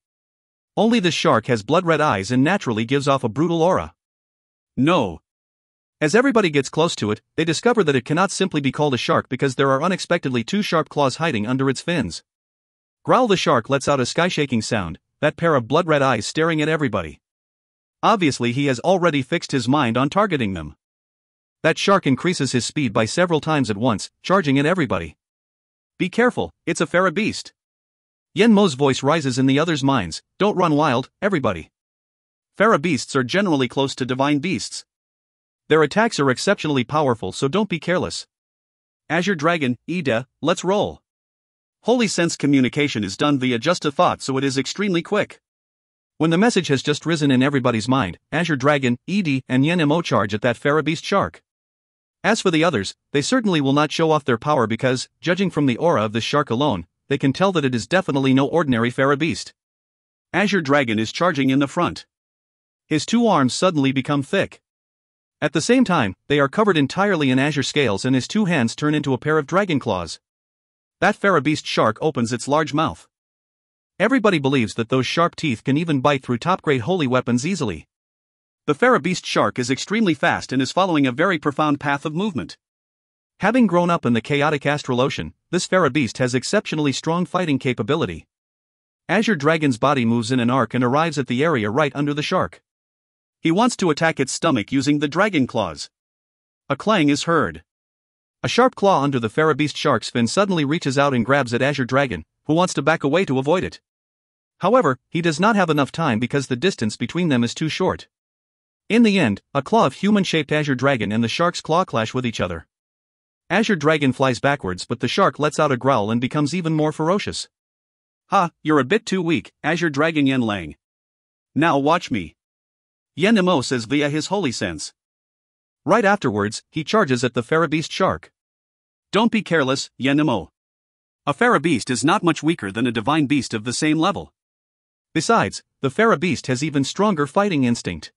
Only this shark has blood-red eyes and naturally gives off a brutal aura. No. As everybody gets close to it, they discover that it cannot simply be called a shark because there are unexpectedly 2 sharp claws hiding under its fins. Growl the shark lets out a sky-shaking sound, that pair of blood-red eyes staring at everybody. Obviously he has already fixed his mind on targeting them. That shark increases his speed by several times at once, charging at everybody. Be careful, it's a fera beast. Yen Mo's voice rises in the others' minds, don't run wild, everybody. Fera beasts are generally close to divine beasts. Their attacks are exceptionally powerful, so don't be careless. Azure Dragon, Ida, let's roll. Holy sense communication is done via just a thought, so it is extremely quick. When the message has just risen in everybody's mind, Azure Dragon, ED, and Yen Mo charge at that Farabeast shark. As for the others, they certainly will not show off their power because, judging from the aura of this shark alone, they can tell that it is definitely no ordinary Farabeast. Azure Dragon is charging in the front. His two arms suddenly become thick. At the same time, they are covered entirely in azure scales and his two hands turn into a pair of dragon claws. That Farabeast shark opens its large mouth. Everybody believes that those sharp teeth can even bite through top-grade holy weapons easily. The Farabeast shark is extremely fast and is following a very profound path of movement. Having grown up in the chaotic astral ocean, this Farabeast has exceptionally strong fighting capability. Azure Dragon's body moves in an arc and arrives at the area right under the shark. He wants to attack its stomach using the dragon claws. A clang is heard. A sharp claw under the Farabeast shark's fin suddenly reaches out and grabs at Azure Dragon, who wants to back away to avoid it. However, he does not have enough time because the distance between them is too short. In the end, a claw of human-shaped Azure Dragon and the shark's claw clash with each other. Azure Dragon flies backwards but the shark lets out a growl and becomes even more ferocious. "Ha, you're a bit too weak, Azure Dragon Yen Lang. Now watch me." Yen Mo says via his holy sense. Right afterwards, he charges at the Farabeast shark. Don't be careless, Yen Mo. A Farabeast is not much weaker than a divine beast of the same level. Besides, the Farabeast has even stronger fighting instinct.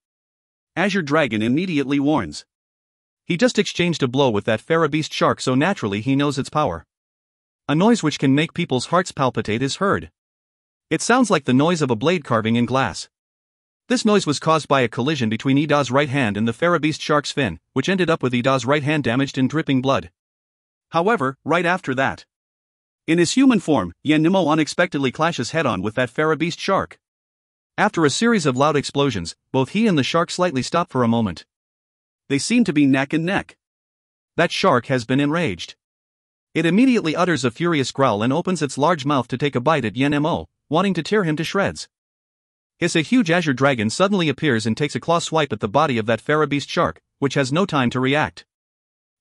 Azure Dragon immediately warns. He just exchanged a blow with that Farabeast shark so naturally he knows its power. A noise which can make people's hearts palpitate is heard. It sounds like the noise of a blade carving in glass. This noise was caused by a collision between Ida's right hand and the Farabeast shark's fin, which ended up with Ida's right hand damaged and dripping blood. However, right after that, in his human form, Yen Mo unexpectedly clashes head-on with that Farabeast shark. After a series of loud explosions, both he and the shark slightly stop for a moment. They seem to be neck and neck. That shark has been enraged. It immediately utters a furious growl and opens its large mouth to take a bite at Yen Mo, wanting to tear him to shreds. Hiss! A huge Azure Dragon suddenly appears and takes a claw swipe at the body of that Farabeast shark, which has no time to react.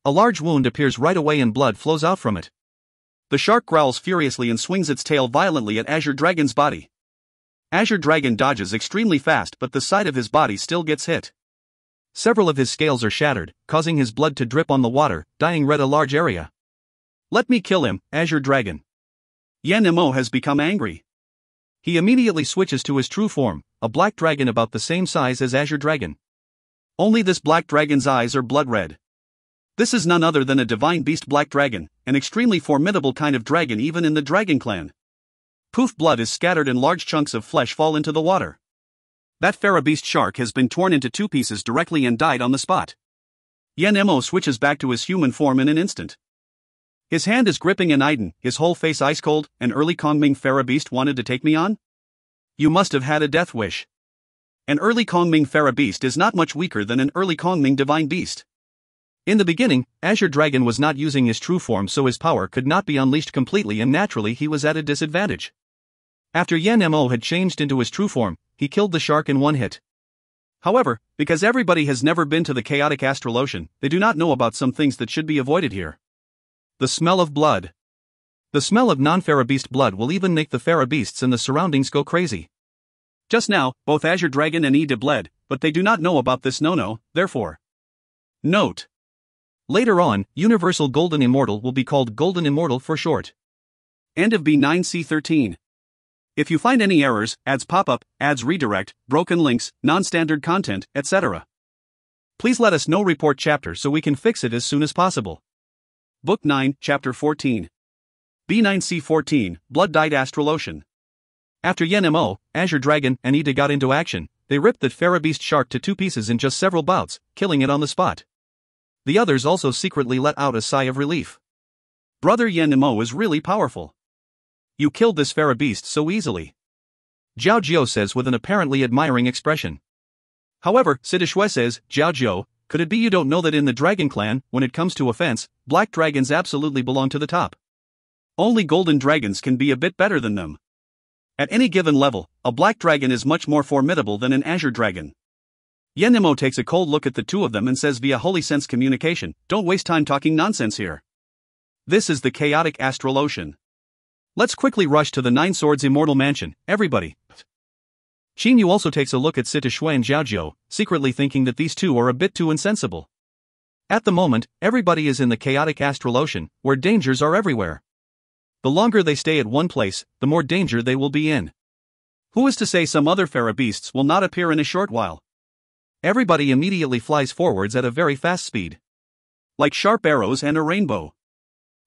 A large wound appears right away and blood flows out from it. The shark growls furiously and swings its tail violently at Azure Dragon's body. Azure Dragon dodges extremely fast but the side of his body still gets hit. Several of his scales are shattered, causing his blood to drip on the water, dyeing red a large area. Let me kill him, Azure Dragon. Yen Mo has become angry. He immediately switches to his true form, a black dragon about the same size as Azure Dragon. Only this black dragon's eyes are blood red. This is none other than a divine beast black dragon, an extremely formidable kind of dragon even in the dragon clan. Poof! Blood is scattered and large chunks of flesh fall into the water. That Farabeast shark has been torn into two pieces directly and died on the spot. Yen Mo switches back to his human form in an instant. His hand is gripping an Aiden, his whole face ice cold. An early Kongming Farabeast wanted to take me on? You must have had a death wish. An early Kongming Farabeast is not much weaker than an early Kongming Divine Beast. In the beginning, Azure Dragon was not using his true form so his power could not be unleashed completely and naturally he was at a disadvantage. After Yen Mo had changed into his true form, he killed the shark in one hit. However, because everybody has never been to the chaotic astral ocean, they do not know about some things that should be avoided here. The smell of blood. The smell of non-Farabeast blood will even make the Farabeasts and the surroundings go crazy. Just now, both Azure Dragon and Ida bled, but they do not know about this no-no, therefore. Note. Later on, Universal Golden Immortal will be called Golden Immortal for short. End of B9C13. If you find any errors, ads pop-up, ads redirect, broken links, non-standard content, etc., please let us know. Report chapter so we can fix it as soon as possible. Book 9, Chapter 14. B9C14, Blood-Dyed Astral Ocean. After Yen Mo, Azure Dragon, and Ida got into action, they ripped that Farabeast shark to two pieces in just several bouts, killing it on the spot. The others also secretly let out a sigh of relief. Brother Yen Mo is really powerful. You killed this Farabeast so easily. Zhao Jiao says with an apparently admiring expression. However, Sidishue says, Zhao Jiao, could it be you don't know that in the Dragon Clan, when it comes to offense, black dragons absolutely belong to the top? Only golden dragons can be a bit better than them. At any given level, a black dragon is much more formidable than an azure dragon. Yen Mo takes a cold look at the two of them and says via holy sense communication, don't waste time talking nonsense here. This is the chaotic astral ocean. Let's quickly rush to the Nine Swords Immortal Mansion, everybody. Qin Yu also takes a look at Sita Shui and Zhao Jiu, secretly thinking that these two are a bit too insensible. At the moment, everybody is in the chaotic astral ocean, where dangers are everywhere. The longer they stay at one place, the more danger they will be in. Who is to say some other fairy beasts will not appear in a short while? Everybody immediately flies forwards at a very fast speed. Like sharp arrows and a rainbow.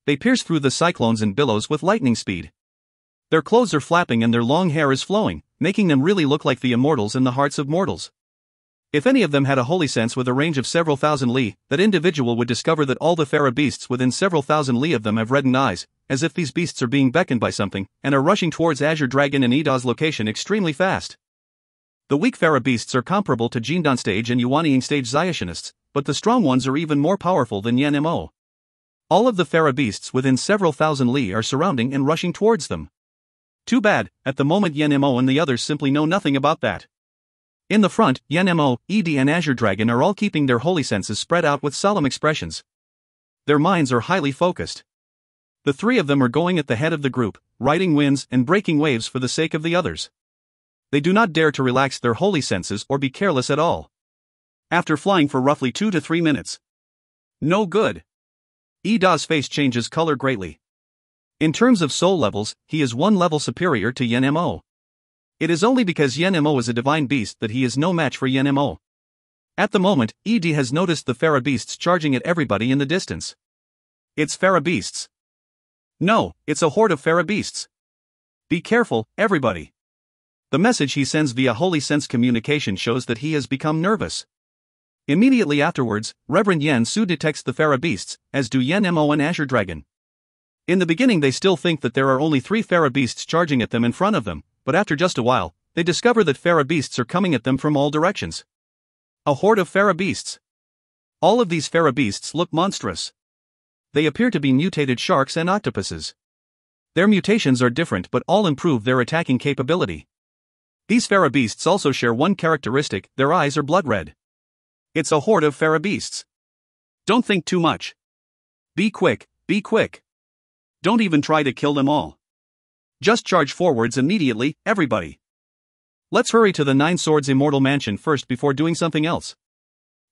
They pierce through the cyclones and billows with lightning speed. Their clothes are flapping and their long hair is flowing, making them really look like the immortals in the hearts of mortals. If any of them had a holy sense with a range of several thousand li, that individual would discover that all the fairy beasts within several thousand li of them have reddened eyes, as if these beasts are being beckoned by something, and are rushing towards Azure Dragon and Ida's location extremely fast. The weak fairy beasts are comparable to Jindan stage and Yuanying stage Xiationists, but the strong ones are even more powerful than Yan Mo. All of the fairy beasts within several thousand li are surrounding and rushing towards them. Too bad, at the moment Yan Mo and the others simply know nothing about that. In the front, Yan Mo, Ed and Azure Dragon are all keeping their holy senses spread out with solemn expressions. Their minds are highly focused. The three of them are going at the head of the group, riding winds and breaking waves for the sake of the others. They do not dare to relax their holy senses or be careless at all. After flying for roughly 2 to 3 minutes. No good. Ida's face changes color greatly. In terms of soul levels, he is 1 level superior to Yan Mo. It is only because Yan Mo is a divine beast that he is no match for Yan Mo. At the moment, Ed has noticed the fairy beasts charging at everybody in the distance. It's fairy beasts. No, it's a horde of fairy beasts. Be careful, everybody. The message he sends via holy sense communication shows that he has become nervous. Immediately afterwards, Reverend Yan Su detects the fairy beasts, as do Yan Mo and Azure Dragon. In the beginning they still think that there are only 3 fairy beasts charging at them in front of them, but after just a while, they discover that fairy beasts are coming at them from all directions. A horde of fairy beasts. All of these fairy beasts look monstrous. They appear to be mutated sharks and octopuses. Their mutations are different but all improve their attacking capability. These fairy beasts also share one characteristic: their eyes are blood red. It's a horde of fairy beasts. Don't think too much. Be quick, be quick. Don't even try to kill them all. Just charge forwards immediately, everybody. Let's hurry to the 9 Swords Immortal Mansion first before doing something else.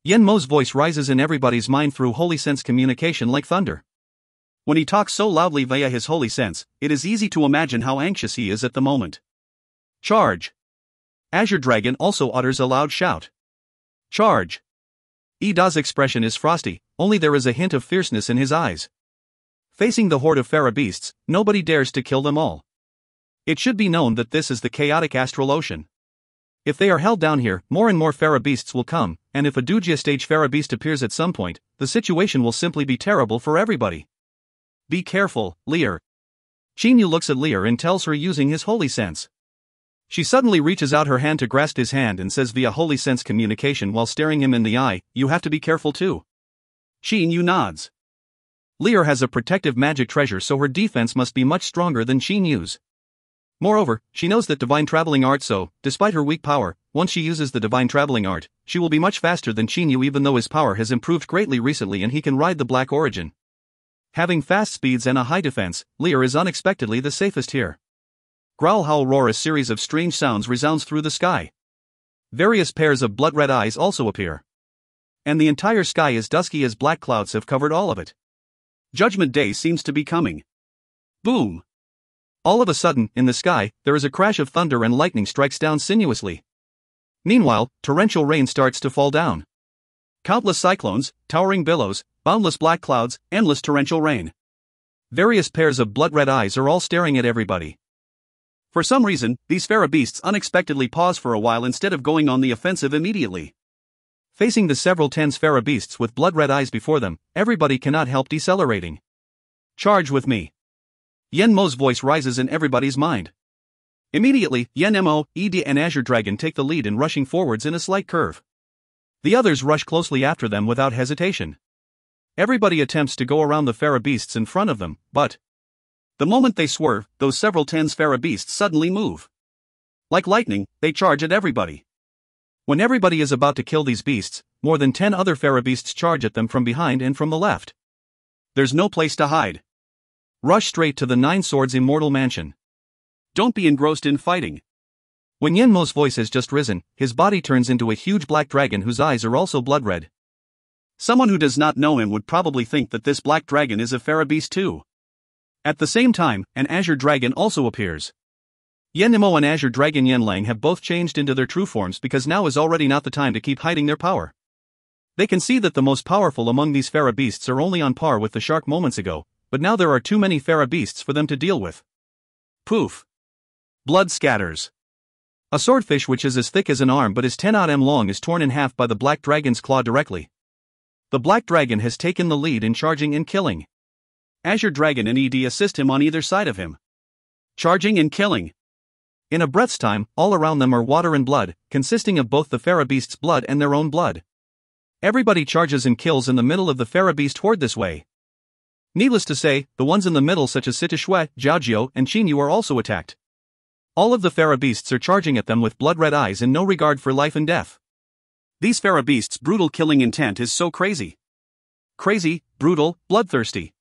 Yan Mo's voice rises in everybody's mind through holy sense communication like thunder. When he talks so loudly via his holy sense, it is easy to imagine how anxious he is at the moment. Charge! Azure Dragon also utters a loud shout. Charge! Ida's expression is frosty, only there is a hint of fierceness in his eyes. Facing the horde of fairy beasts, nobody dares to kill them all. It should be known that this is the chaotic astral ocean. If they are held down here, more and more fairy beasts will come, and if a Dujia stage fairy beast appears at some point, the situation will simply be terrible for everybody. Be careful, Lear. Qin Yu looks at Lear and tells her using his holy sense. She suddenly reaches out her hand to grasp his hand and says via holy sense communication while staring him in the eye, "You have to be careful too." Qin Yu nods. Lear has a protective magic treasure, so her defense must be much stronger than Qin Yu's. Moreover, she knows that divine traveling art, so, despite her weak power, once she uses the divine traveling art, she will be much faster than Qin Yu even though his power has improved greatly recently and he can ride the Black Origin. Having fast speeds and a high defense, Lear is unexpectedly the safest here. Growl howl roar, a series of strange sounds resounds through the sky. Various pairs of blood-red eyes also appear. And the entire sky is dusky as black clouds have covered all of it. Judgment Day seems to be coming. Boom! All of a sudden, in the sky, there is a crash of thunder and lightning strikes down sinuously. Meanwhile, torrential rain starts to fall down. Countless cyclones, towering billows, boundless black clouds, endless torrential rain. Various pairs of blood-red eyes are all staring at everybody. For some reason, these fairy beasts unexpectedly pause for a while instead of going on the offensive immediately. Facing the several tens fairy beasts with blood-red eyes before them, everybody cannot help decelerating. Charge with me. Yan Mo's voice rises in everybody's mind. Immediately, Yan Mo, Ed and Azure Dragon take the lead in rushing forwards in a slight curve. The others rush closely after them without hesitation. Everybody attempts to go around the fairy beasts in front of them, but the moment they swerve, those several tens fairy beasts suddenly move. Like lightning, they charge at everybody. When everybody is about to kill these beasts, more than 10 other fairy beasts charge at them from behind and from the left. There's no place to hide. Rush straight to the 9 Swords Immortal Mansion. Don't be engrossed in fighting. When Yenmo's voice has just risen, his body turns into a huge black dragon whose eyes are also blood red. Someone who does not know him would probably think that this black dragon is a Farabeast too. At the same time, an azure dragon also appears. Yenmo and azure dragon Yenlang have both changed into their true forms because now is already not the time to keep hiding their power. They can see that the most powerful among these Farabeasts are only on par with the shark moments ago, but now there are too many Farabeasts for them to deal with. Poof! Blood scatters. A swordfish which is as thick as an arm but is 10 odd m long is torn in half by the black dragon's claw directly. The black dragon has taken the lead in charging and killing. Azure Dragon and ED assist him on either side of him. Charging and killing. In a breath's time, all around them are water and blood, consisting of both the Farabeast's blood and their own blood. Everybody charges and kills in the middle of the Farabeast horde this way. Needless to say, the ones in the middle such as Sitishue, Jiaojiu, and Qinyu are also attacked. All of the Farabeasts are charging at them with blood-red eyes and no regard for life and death. These Farabeasts' brutal killing intent is so crazy. Crazy, brutal, bloodthirsty.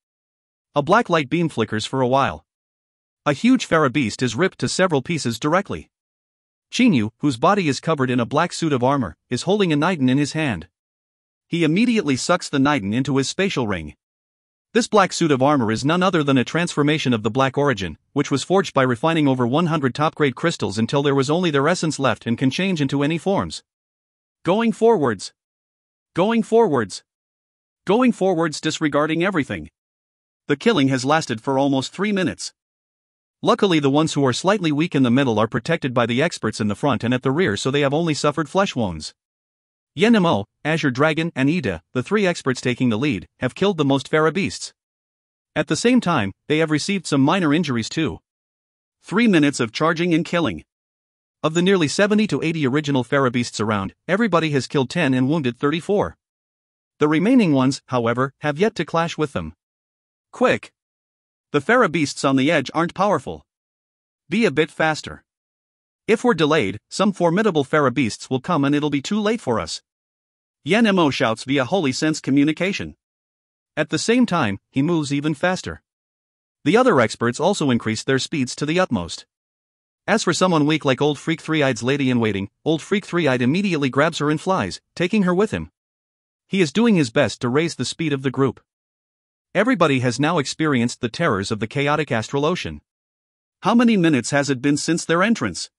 A black light beam flickers for a while. A huge Farabeast is ripped to several pieces directly. Qinyu, whose body is covered in a black suit of armor, is holding a Niden in his hand. He immediately sucks the Niden into his spatial ring. This black suit of armor is none other than a transformation of the Black Origin, which was forged by refining over 100 top-grade crystals until there was only their essence left and can change into any forms. Going forwards. Going forwards. Going forwards, disregarding everything. The killing has lasted for almost 3 minutes. Luckily, the ones who are slightly weak in the middle are protected by the experts in the front and at the rear, so they have only suffered flesh wounds. Yenmo, Azure Dragon, and Ida, the 3 experts taking the lead, have killed the most Farabeasts. At the same time, they have received some minor injuries too. 3 minutes of charging and killing. Of the nearly 70 to 80 original Farabeasts around, everybody has killed 10 and wounded 34. The remaining ones, however, have yet to clash with them. Quick! The Farabeasts on the edge aren't powerful. Be a bit faster. If we're delayed, some formidable Farabeasts will come and it'll be too late for us. Yenmo shouts via Holy Sense communication. At the same time, he moves even faster. The other experts also increase their speeds to the utmost. As for someone weak like Old Freak Three-Eyed's lady-in-waiting, Old Freak Three-Eyed immediately grabs her and flies, taking her with him. He is doing his best to raise the speed of the group. Everybody has now experienced the terrors of the chaotic astral ocean. How many minutes has it been since their entrance?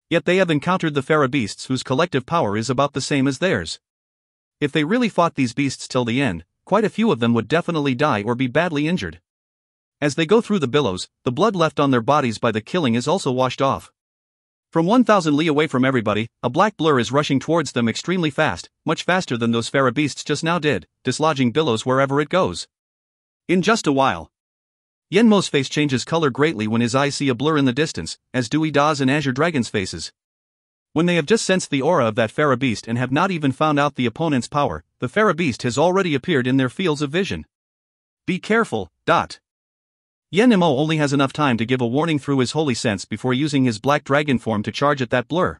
Yet they have encountered the Farabeasts whose collective power is about the same as theirs. If they really fought these beasts till the end, quite a few of them would definitely die or be badly injured. As they go through the billows, the blood left on their bodies by the killing is also washed off. From 1,000 li away from everybody, a black blur is rushing towards them extremely fast, much faster than those Farabeasts just now did, dislodging billows wherever it goes. In just a while, Yenmo's face changes color greatly when his eyes see a blur in the distance, as do Ida's and Azure Dragon's faces. When they have just sensed the aura of that Farabeast and have not even found out the opponent's power, the Farabeast has already appeared in their fields of vision. Be careful, Yenmo only has enough time to give a warning through his holy sense before using his black dragon form to charge at that blur.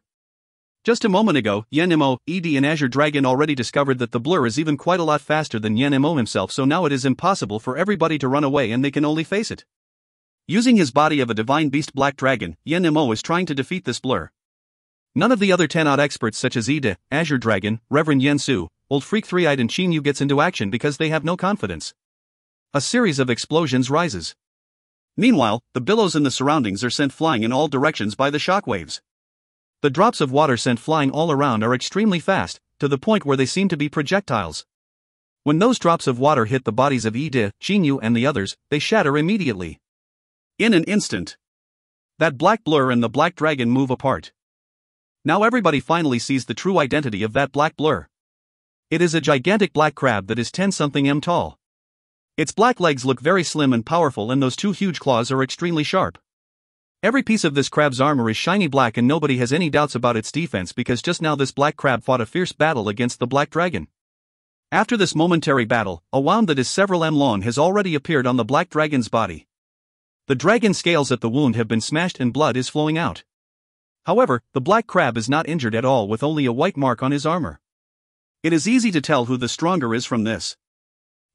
Just a moment ago, Yenmo, Ed and Azure Dragon already discovered that the blur is even quite a lot faster than Yenmo himself, so now it is impossible for everybody to run away and they can only face it. Using his body of a divine beast black dragon, Yenmo is trying to defeat this blur. None of the other 10-odd experts such as Ida, Azure Dragon, Reverend Yensu, Old Freak Three-Eyed and Qinyu gets into action because they have no confidence. A series of explosions rises. Meanwhile, the billows in the surroundings are sent flying in all directions by the shockwaves. The drops of water sent flying all around are extremely fast, to the point where they seem to be projectiles. When those drops of water hit the bodies of Ida, Qinyu and the others, they shatter immediately. In an instant, that black blur and the black dragon move apart. Now everybody finally sees the true identity of that black blur. It is a gigantic black crab that is 10-something m tall. Its black legs look very slim and powerful and those 2 huge claws are extremely sharp. Every piece of this crab's armor is shiny black and nobody has any doubts about its defense because just now this black crab fought a fierce battle against the black dragon. After this momentary battle, a wound that is several m long has already appeared on the black dragon's body. The dragon scales at the wound have been smashed and blood is flowing out. However, the black crab is not injured at all with only a white mark on his armor. It is easy to tell who the stronger is from this.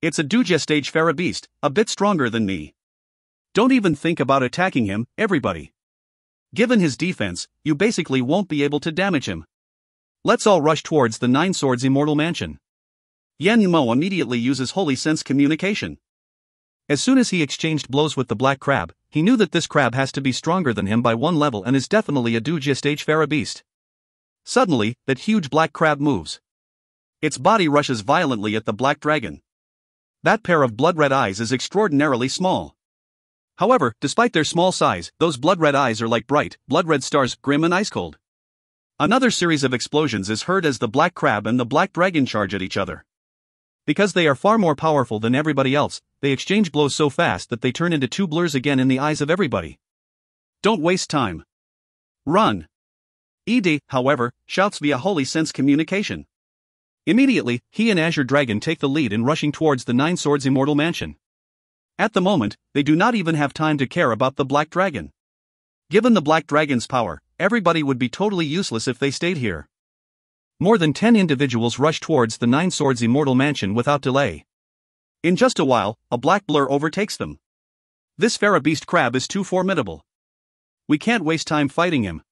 It's a Duja stage Farabeast, a bit stronger than me. Don't even think about attacking him, everybody. Given his defense, you basically won't be able to damage him. Let's all rush towards the Nine Swords Immortal Mansion. Yan Yimou immediately uses Holy Sense communication. As soon as he exchanged blows with the black crab, he knew that this crab has to be stronger than him by one level and is definitely a Dujia stage Pharaoh beast. Suddenly, that huge black crab moves. Its body rushes violently at the black dragon. That pair of blood-red eyes is extraordinarily small. However, despite their small size, those blood-red eyes are like bright, blood-red stars, grim and ice-cold. Another series of explosions is heard as the black crab and the black dragon charge at each other. Because they are far more powerful than everybody else, they exchange blows so fast that they turn into two blurs again in the eyes of everybody. Don't waste time. Run. Ed, however, shouts via Holy Sense communication. Immediately, he and Azure Dragon take the lead in rushing towards the Nine Swords Immortal Mansion. At the moment, they do not even have time to care about the Black Dragon. Given the Black Dragon's power, everybody would be totally useless if they stayed here. More than 10 individuals rush towards the Nine Swords Immortal Mansion without delay. In just a while, a black blur overtakes them. This Pharaoh beast crab is too formidable. We can't waste time fighting him.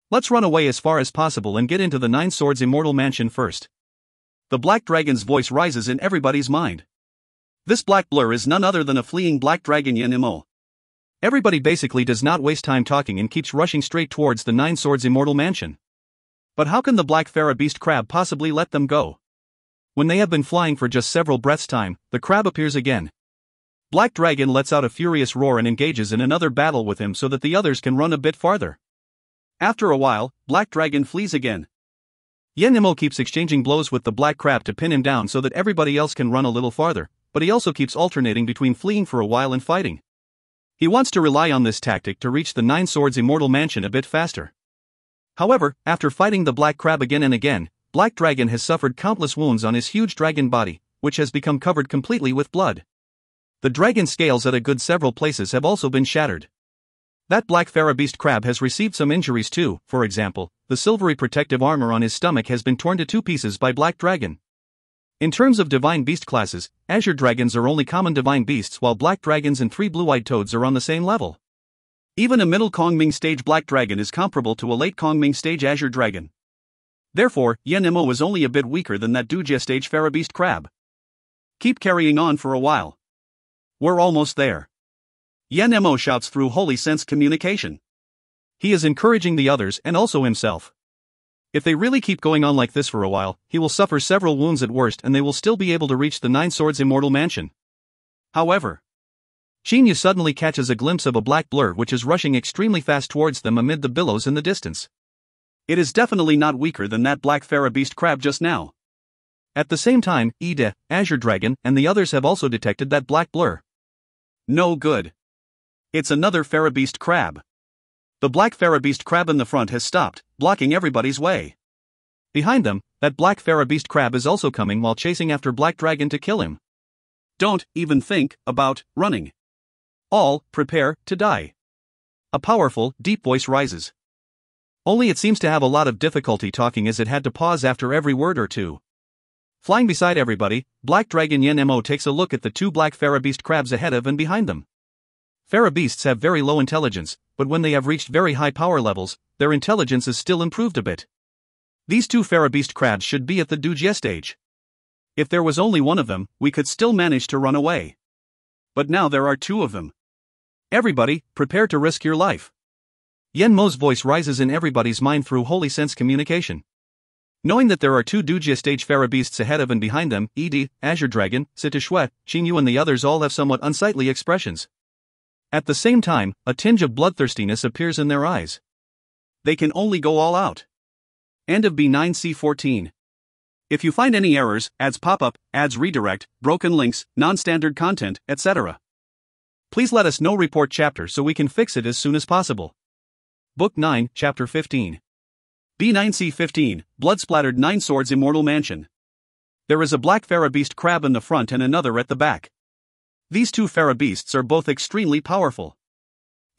Let's run away as far as possible and get into the Nine Swords Immortal Mansion first. The Black Dragon's voice rises in everybody's mind. This black blur is none other than a fleeing black dragon Yan Yimou. Everybody basically does not waste time talking and keeps rushing straight towards the Nine Swords Immortal Mansion. But how can the black Pharaoh beast crab possibly let them go? When they have been flying for just several breaths' time, the crab appears again. Black Dragon lets out a furious roar and engages in another battle with him so that the others can run a bit farther. After a while, Black Dragon flees again. Yan Yimou keeps exchanging blows with the black crab to pin him down so that everybody else can run a little farther, but he also keeps alternating between fleeing for a while and fighting. He wants to rely on this tactic to reach the Nine Swords Immortal Mansion a bit faster. However, after fighting the black crab again and again, Black Dragon has suffered countless wounds on his huge dragon body, which has become covered completely with blood. The dragon scales at a good several places have also been shattered. That black Pharaoh beast crab has received some injuries too. For example, the silvery protective armor on his stomach has been torn to two pieces by Black Dragon. In terms of divine beast classes, Azure Dragons are only common divine beasts while Black Dragons and three blue-eyed toads are on the same level. Even a middle Kongming stage Black Dragon is comparable to a late Kongming stage Azure Dragon. Therefore, Yan Yimou is only a bit weaker than that Dujia stage Pharaoh beast crab. Keep carrying on for a while. We're almost there. Yan Yimou shouts through Holy Sense communication. He is encouraging the others and also himself. If they really keep going on like this for a while, he will suffer several wounds at worst and they will still be able to reach the Nine Swords Immortal Mansion. However, Xinyu suddenly catches a glimpse of a black blur which is rushing extremely fast towards them amid the billows in the distance. It is definitely not weaker than that black Pharaoh beast crab just now. At the same time, Ede, Azure Dragon, and the others have also detected that black blur. No good. It's another Pharaoh beast crab. The black Pharaoh beast crab in the front has stopped, blocking everybody's way. Behind them, that black Pharaoh beast crab is also coming while chasing after Black Dragon to kill him. Don't even think about running. All prepare to die. A powerful, deep voice rises. Only it seems to have a lot of difficulty talking as it had to pause after every word or two. Flying beside everybody, Black Dragon Yan Yimou takes a look at the two black Pharaoh beast crabs ahead of and behind them. Pharaoh beasts have very low intelligence, but when they have reached very high power levels, their intelligence is still improved a bit. These two Pharaoh beast crabs should be at the Dujia stage. If there was only one of them, we could still manage to run away. But now there are two of them. Everybody, prepare to risk your life. Yan Mo's voice rises in everybody's mind through Holy Sense communication. Knowing that there are two Dujia stage Pharaoh beasts ahead of and behind them, Ed, Azure Dragon, Sitishue, Xinyu and the others all have somewhat unsightly expressions. At the same time, a tinge of bloodthirstiness appears in their eyes. They can only go all out. End of B9C14. If you find any errors, ads pop up, ads redirect, broken links, non-standard content, etc., please let us know. Report chapter so we can fix it as soon as possible. Book 9, Chapter 15. B9C15, Blood-Splattered Nine Swords Immortal Mansion. There is a black Pharaoh beast crab in the front and another at the back. These two Pharaoh beasts are both extremely powerful.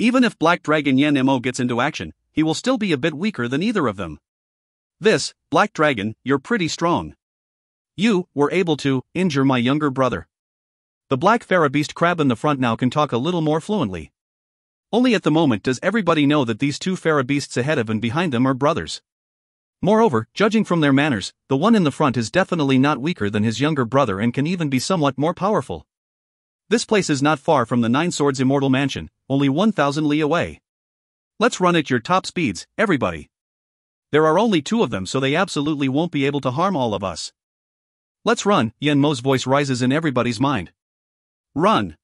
Even if Black Dragon Yan Yimou gets into action, he will still be a bit weaker than either of them. This, Black Dragon, you're pretty strong. You were able to injure my younger brother. The black Pharaoh beast crab in the front now can talk a little more fluently. Only at the moment does everybody know that these two Pharaoh beasts ahead of and behind them are brothers. Moreover, judging from their manners, the one in the front is definitely not weaker than his younger brother and can even be somewhat more powerful. This place is not far from the Nine Swords Immortal Mansion, only 1,000 li away. Let's run at your top speeds, everybody. There are only two of them, so they absolutely won't be able to harm all of us. Let's run, Yen Mo's voice rises in everybody's mind. Run.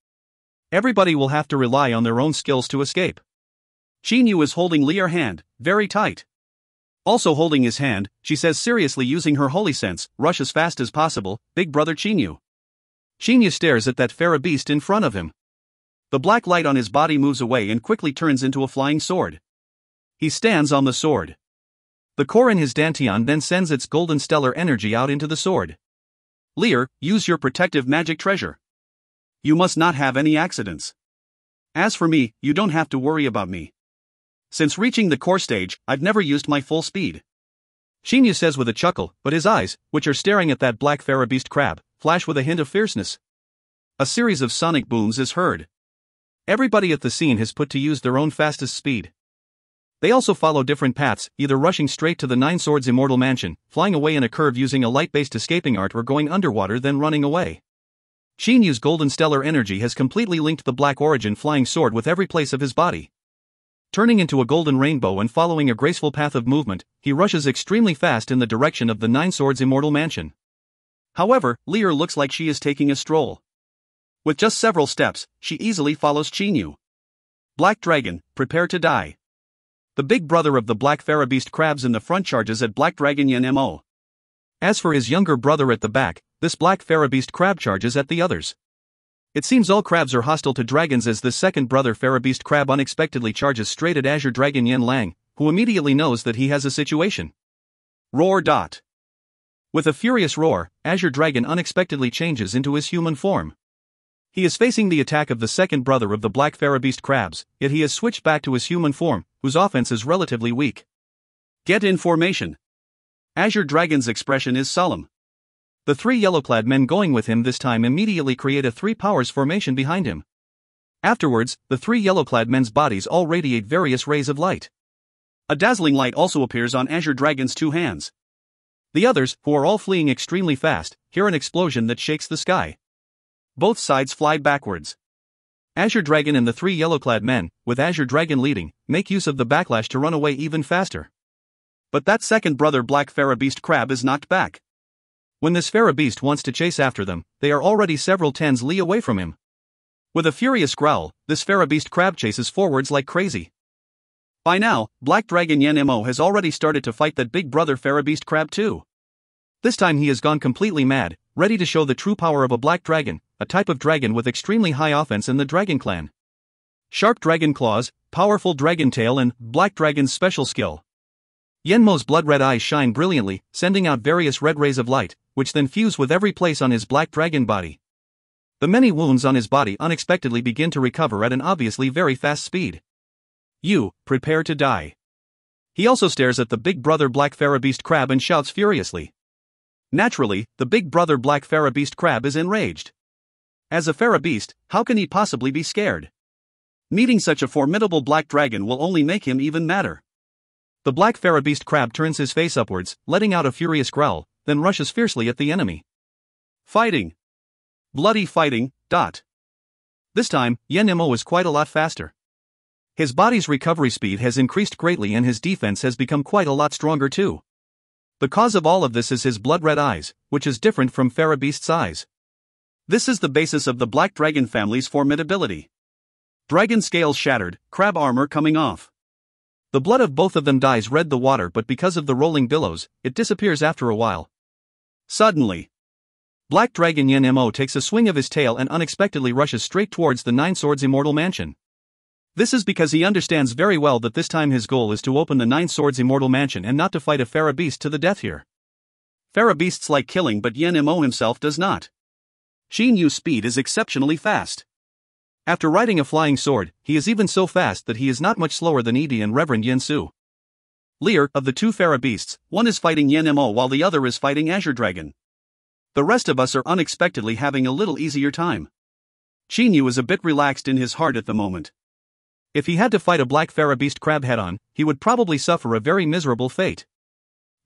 Everybody will have to rely on their own skills to escape. Qin Yu is holding Li's hand, very tight. Also holding his hand, she says seriously using her holy sense, rush as fast as possible, big brother Qin Yu. Qin Yu stares at that Pharaoh beast in front of him. The black light on his body moves away and quickly turns into a flying sword. He stands on the sword. The core in his dantian then sends its golden stellar energy out into the sword. Lear, use your protective magic treasure. You must not have any accidents. As for me, you don't have to worry about me. Since reaching the core stage, I've never used my full speed. Qin Yu says with a chuckle, but his eyes, which are staring at that black Pharaoh beast crab, flash with a hint of fierceness. A series of sonic booms is heard. Everybody at the scene has put to use their own fastest speed. They also follow different paths, either rushing straight to the Nine Swords Immortal Mansion, flying away in a curve using a light-based escaping art, or going underwater then running away. Qin Yu's golden stellar energy has completely linked the Black Origin flying sword with every place of his body. Turning into a golden rainbow and following a graceful path of movement, he rushes extremely fast in the direction of the Nine Swords Immortal Mansion. However, Lear looks like she is taking a stroll. With just several steps, she easily follows Qin Yu. Black Dragon, prepare to die. The big brother of the Black Pharaoh beast crabs in the front charges at Black Dragon Yen Mo. As for his younger brother at the back, this Black Pharaoh beast crab charges at the others. It seems all crabs are hostile to dragons, as the second brother Pharaoh beast crab unexpectedly charges straight at Azure Dragon Yen Lang, who immediately knows that he has a situation. Roar. With a furious roar, Azure Dragon unexpectedly changes into his human form. He is facing the attack of the second brother of the Black Pharaoh beast crabs, yet he has switched back to his human form, whose offense is relatively weak. Get in formation. Azure Dragon's expression is solemn. The three yellow-clad men going with him this time immediately create a three powers formation behind him. Afterwards, the three yellow-clad men's bodies all radiate various rays of light. A dazzling light also appears on Azure Dragon's two hands. The others, who are all fleeing extremely fast, hear an explosion that shakes the sky. Both sides fly backwards. Azure Dragon and the three yellow-clad men, with Azure Dragon leading, make use of the backlash to run away even faster. But that second brother Black Pharaoh beast crab is knocked back. When this Pharaoh beast wants to chase after them, they are already several tens li away from him. With a furious growl, this Pharaoh beast crab chases forwards like crazy. By now, Black Dragon Yen Mo has already started to fight that big brother Pharaoh beast crab too. This time he has gone completely mad, ready to show the true power of a black dragon, a type of dragon with extremely high offense in the Dragon Clan. Sharp dragon claws, powerful dragon tail, and Black Dragon's special skill. Yen Mo's blood-red eyes shine brilliantly, sending out various red rays of light, which then fuse with every place on his black dragon body. The many wounds on his body unexpectedly begin to recover at an obviously very fast speed. You, prepare to die. He also stares at the big brother Black Pharaoh beast crab and shouts furiously. Naturally, the big brother Black Pharaoh beast crab is enraged. As a Pharaoh beast, how can he possibly be scared? Meeting such a formidable black dragon will only make him even madder. The Black Pharaoh beast crab turns his face upwards, letting out a furious growl, then rushes fiercely at the enemy. Fighting. Bloody fighting. This time, Yen Mo is quite a lot faster. His body's recovery speed has increased greatly and his defense has become quite a lot stronger too. The cause of all of this is his blood-red eyes, which is different from Pharaoh beast's eyes. This is the basis of the Black Dragon family's formidability. Dragon scales shattered, crab armor coming off. The blood of both of them dyes red the water, but because of the rolling billows, it disappears after a while. Suddenly, Black Dragon Yen Mo takes a swing of his tail and unexpectedly rushes straight towards the Nine Swords Immortal Mansion. This is because he understands very well that this time his goal is to open the Nine Swords Immortal Mansion and not to fight a Pharaoh beast to the death here. Pharaoh beasts like killing, but Yen Mo himself does not. Qin Yu's speed is exceptionally fast. After riding a flying sword, he is even so fast that he is not much slower than Edi and Reverend Yen Su. Lear, of the two Pharaoh beasts, one is fighting Yen Mo while the other is fighting Azure Dragon. The rest of us are unexpectedly having a little easier time. Qin Yu is a bit relaxed in his heart at the moment. If he had to fight a black Pharaoh beast crab head-on, he would probably suffer a very miserable fate.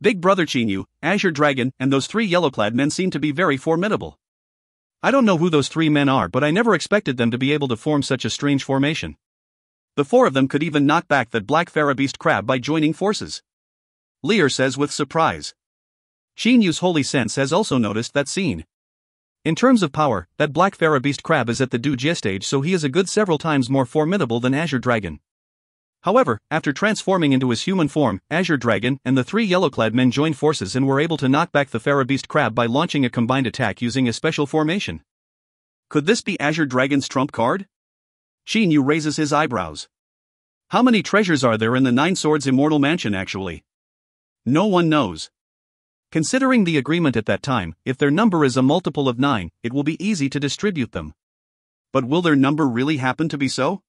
Big Brother Chinyu, Azure Dragon, and those three yellow-clad men seem to be very formidable. I don't know who those three men are, but I never expected them to be able to form such a strange formation. The four of them could even knock back that black Pharaoh beast crab by joining forces. Lear says with surprise. Chinyu's holy sense has also noticed that scene. In terms of power, that black Pharaoh beast crab is at the Dujie stage, so he is a good several times more formidable than Azure Dragon. However, after transforming into his human form, Azure Dragon and the three yellow-clad men joined forces and were able to knock back the Pharaoh beast crab by launching a combined attack using a special formation. Could this be Azure Dragon's trump card? Chinyu raises his eyebrows. How many treasures are there in the Nine Swords Immortal Mansion actually? No one knows. Considering the agreement at that time, if their number is a multiple of 9, it will be easy to distribute them. But will their number really happen to be so?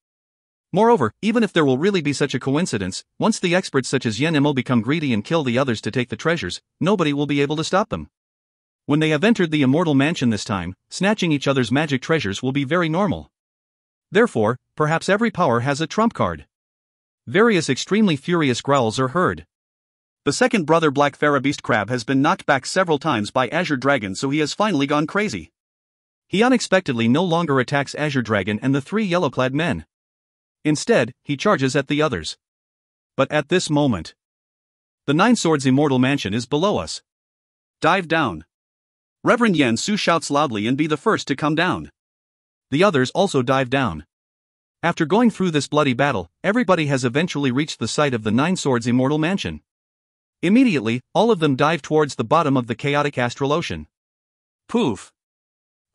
Moreover, even if there will really be such a coincidence, once the experts such as Yen Mo become greedy and kill the others to take the treasures, nobody will be able to stop them. When they have entered the Immortal Mansion this time, snatching each other's magic treasures will be very normal. Therefore, perhaps every power has a trump card. Various extremely furious growls are heard. The second brother Black Pharaoh Beast Crab has been knocked back several times by Azure Dragon, so he has finally gone crazy. He unexpectedly no longer attacks Azure Dragon and the three yellow-clad men. Instead, he charges at the others. But at this moment, the Nine Swords Immortal Mansion is below us. Dive down. Reverend Yen Su shouts loudly and be the first to come down. The others also dive down. After going through this bloody battle, everybody has eventually reached the site of the Nine Swords Immortal Mansion. Immediately, all of them dive towards the bottom of the chaotic astral ocean. Poof!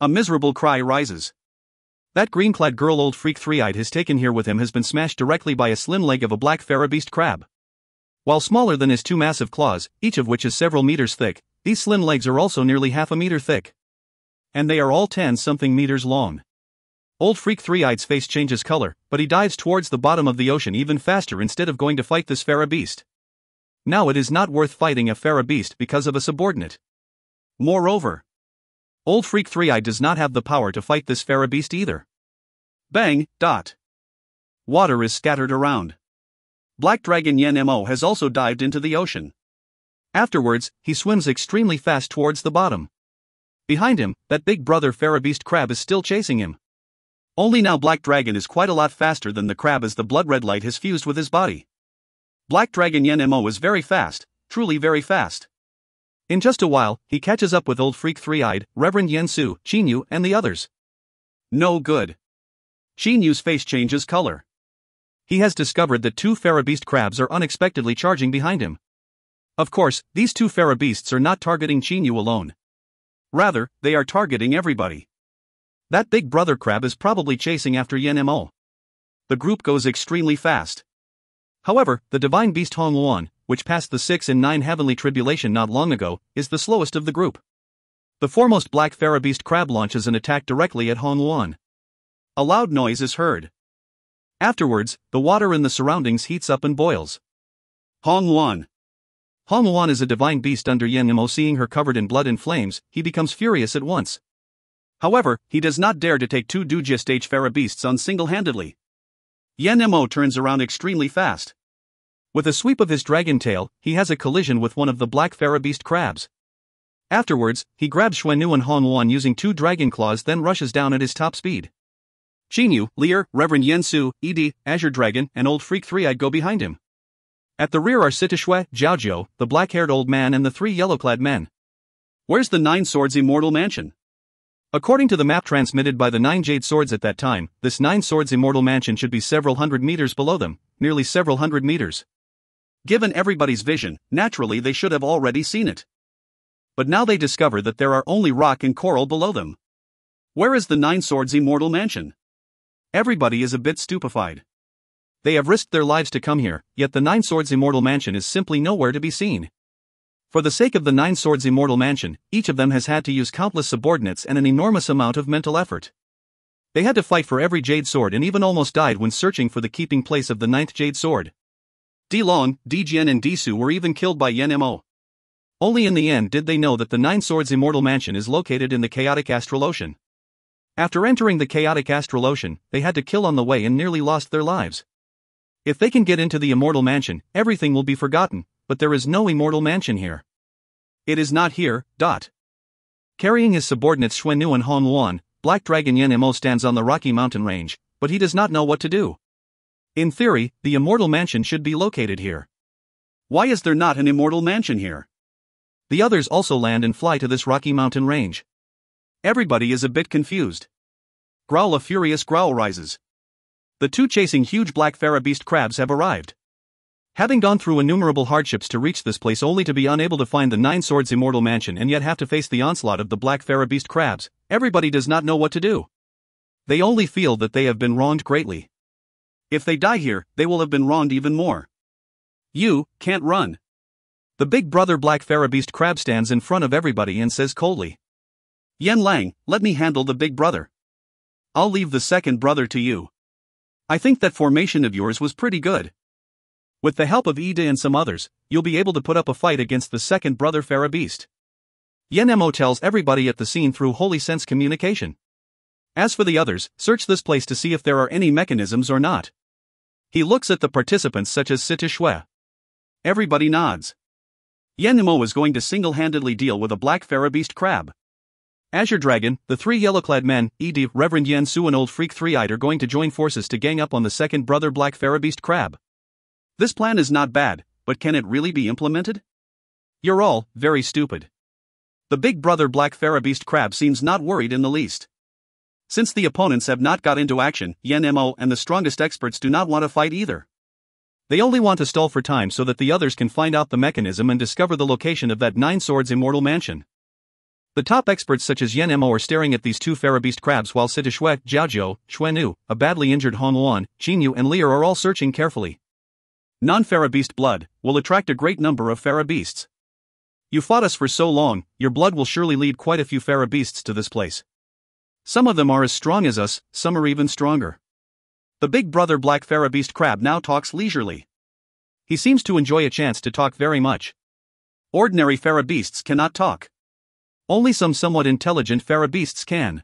A miserable cry rises. That green-clad girl old freak three-eyed has taken here with him has been smashed directly by a slim leg of a black Pharaoh beast crab. While smaller than his two massive claws, each of which is several meters thick, these slim legs are also nearly half a meter thick. And they are all 10-something meters long. Old freak three-eyed's face changes color, but he dives towards the bottom of the ocean even faster instead of going to fight this Pharaoh beast. Now it is not worth fighting a Pharaoh beast because of a subordinate. Moreover, Old Freak Three-Eyed does not have the power to fight this Pharaoh beast either. Bang, dot. Water is scattered around. Black Dragon Yen Mo has also dived into the ocean. Afterwards, he swims extremely fast towards the bottom. Behind him, that big brother Pharaoh beast crab is still chasing him. Only now Black Dragon is quite a lot faster than the crab as the blood red light has fused with his body. Black Dragon Yen Mo is very fast, truly very fast. In just a while, he catches up with Old Freak Three-Eyed, Reverend Yen Su, Chinyu, and the others. No good. Chinyu's face changes color. He has discovered that two Pharaoh beast crabs are unexpectedly charging behind him. Of course, these two Pharaoh beasts are not targeting Chinyu alone. Rather, they are targeting everybody. That big brother crab is probably chasing after Yen Mo. The group goes extremely fast. However, the divine beast Hong Wuan, which passed the 6 and 9 heavenly tribulation not long ago, is the slowest of the group. The foremost black Pharaoh beast crab launches an attack directly at Hong Wuan. A loud noise is heard. Afterwards, the water in the surroundings heats up and boils. Hong Wuan. Hong Wuan is a divine beast under Yen Mo. Seeing her covered in blood and flames, he becomes furious at once. However, he does not dare to take two Dujie stage Pharaoh beasts on single-handedly. Yen Mo turns around extremely fast. With a sweep of his dragon tail, he has a collision with one of the black Pharaoh beast crabs. Afterwards, he grabs Xuannu and Hong Wuan using two dragon claws, then rushes down at his top speed. Chinyu, Lear, Reverend Yen Su, Ed, Azure Dragon, and Old Freak Three-Eyed go behind him. At the rear are Sitishue, Zhaojiu, the black-haired old man, and the three yellow-clad men. Where's the Nine Swords Immortal Mansion? According to the map transmitted by the 9 Jade Swords at that time, this 9 Swords Immortal Mansion should be several hundred meters below them, nearly several hundred meters. Given everybody's vision, naturally they should have already seen it. But now they discover that there are only rock and coral below them. Where is the 9 Swords Immortal Mansion? Everybody is a bit stupefied. They have risked their lives to come here, yet the 9 Swords Immortal Mansion is simply nowhere to be seen. For the sake of the 9 Swords Immortal Mansion, each of them has had to use countless subordinates and an enormous amount of mental effort. They had to fight for every Jade Sword and even almost died when searching for the keeping place of the 9th Jade Sword. Di Long, Di Jian and Di Su were even killed by Yen Mo. Only in the end did they know that the 9 Swords Immortal Mansion is located in the chaotic astral ocean. After entering the chaotic astral ocean, they had to kill on the way and nearly lost their lives. If they can get into the immortal mansion, everything will be forgotten, but there is no immortal mansion here. It is not here. Carrying his subordinates Xuannu and Hong Luan, Black Dragon Yen Mo stands on the Rocky Mountain range, but he does not know what to do. In theory, the immortal mansion should be located here. Why is there not an immortal mansion here? The others also land and fly to this Rocky Mountain range. Everybody is a bit confused. Growl, a furious growl rises. The two chasing huge black Farabeast crabs have arrived. Having gone through innumerable hardships to reach this place only to be unable to find the Nine Swords Immortal Mansion and yet have to face the onslaught of the black Farabeast crabs, everybody does not know what to do. They only feel that they have been wronged greatly. If they die here, they will have been wronged even more. You can't run. The big brother black Farabeast crab stands in front of everybody and says coldly, Yen Lang, let me handle the big brother. I'll leave the second brother to you. I think that formation of yours was pretty good. With the help of Ida and some others, you'll be able to put up a fight against the second brother Farabeast. Yen Mo tells everybody at the scene through holy sense communication. As for the others, search this place to see if there are any mechanisms or not. He looks at the participants such as Sita Shui. Everybody nods. Yen Mo is going to single-handedly deal with a black Farabeast crab. Azure Dragon, the three yellow-clad men, Ed, Reverend Yen Su and Old Freak Three-Eyed are going to join forces to gang up on the second brother black Farabeast crab. This plan is not bad, but can it really be implemented? You're all very stupid. The big brother black Farabeast crab seems not worried in the least. Since the opponents have not got into action, Yen Mo and the strongest experts do not want to fight either. They only want to stall for time so that the others can find out the mechanism and discover the location of that Nine Swords Immortal Mansion. The top experts such as Yen Mo are staring at these two Farabeast crabs while Sita Shui, Jiaozhou, Xuannu, a badly injured Hong Luan, Qinyu and Lear are all searching carefully. Non-Farabeast blood will attract a great number of Farabeasts. You fought us for so long, your blood will surely lead quite a few Farabeasts to this place. Some of them are as strong as us, some are even stronger. The big brother black Farabeast crab now talks leisurely. He seems to enjoy a chance to talk very much. Ordinary Farabeasts cannot talk. Only some somewhat intelligent Farabeasts can.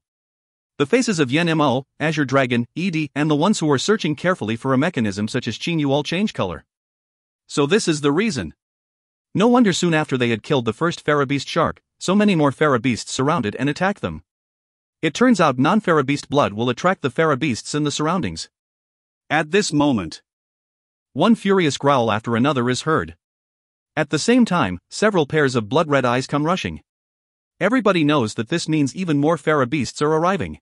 The faces of Yen Mo, Azure Dragon, Ed, and the ones who are searching carefully for a mechanism such as Qinyu all change color. So this is the reason. No wonder soon after they had killed the first Farabeast shark, so many more Farabeasts surrounded and attacked them. It turns out non-Farabeast blood will attract the Farabeasts in the surroundings. At this moment, one furious growl after another is heard. At the same time, several pairs of blood-red eyes come rushing. Everybody knows that this means even more Farabeasts are arriving.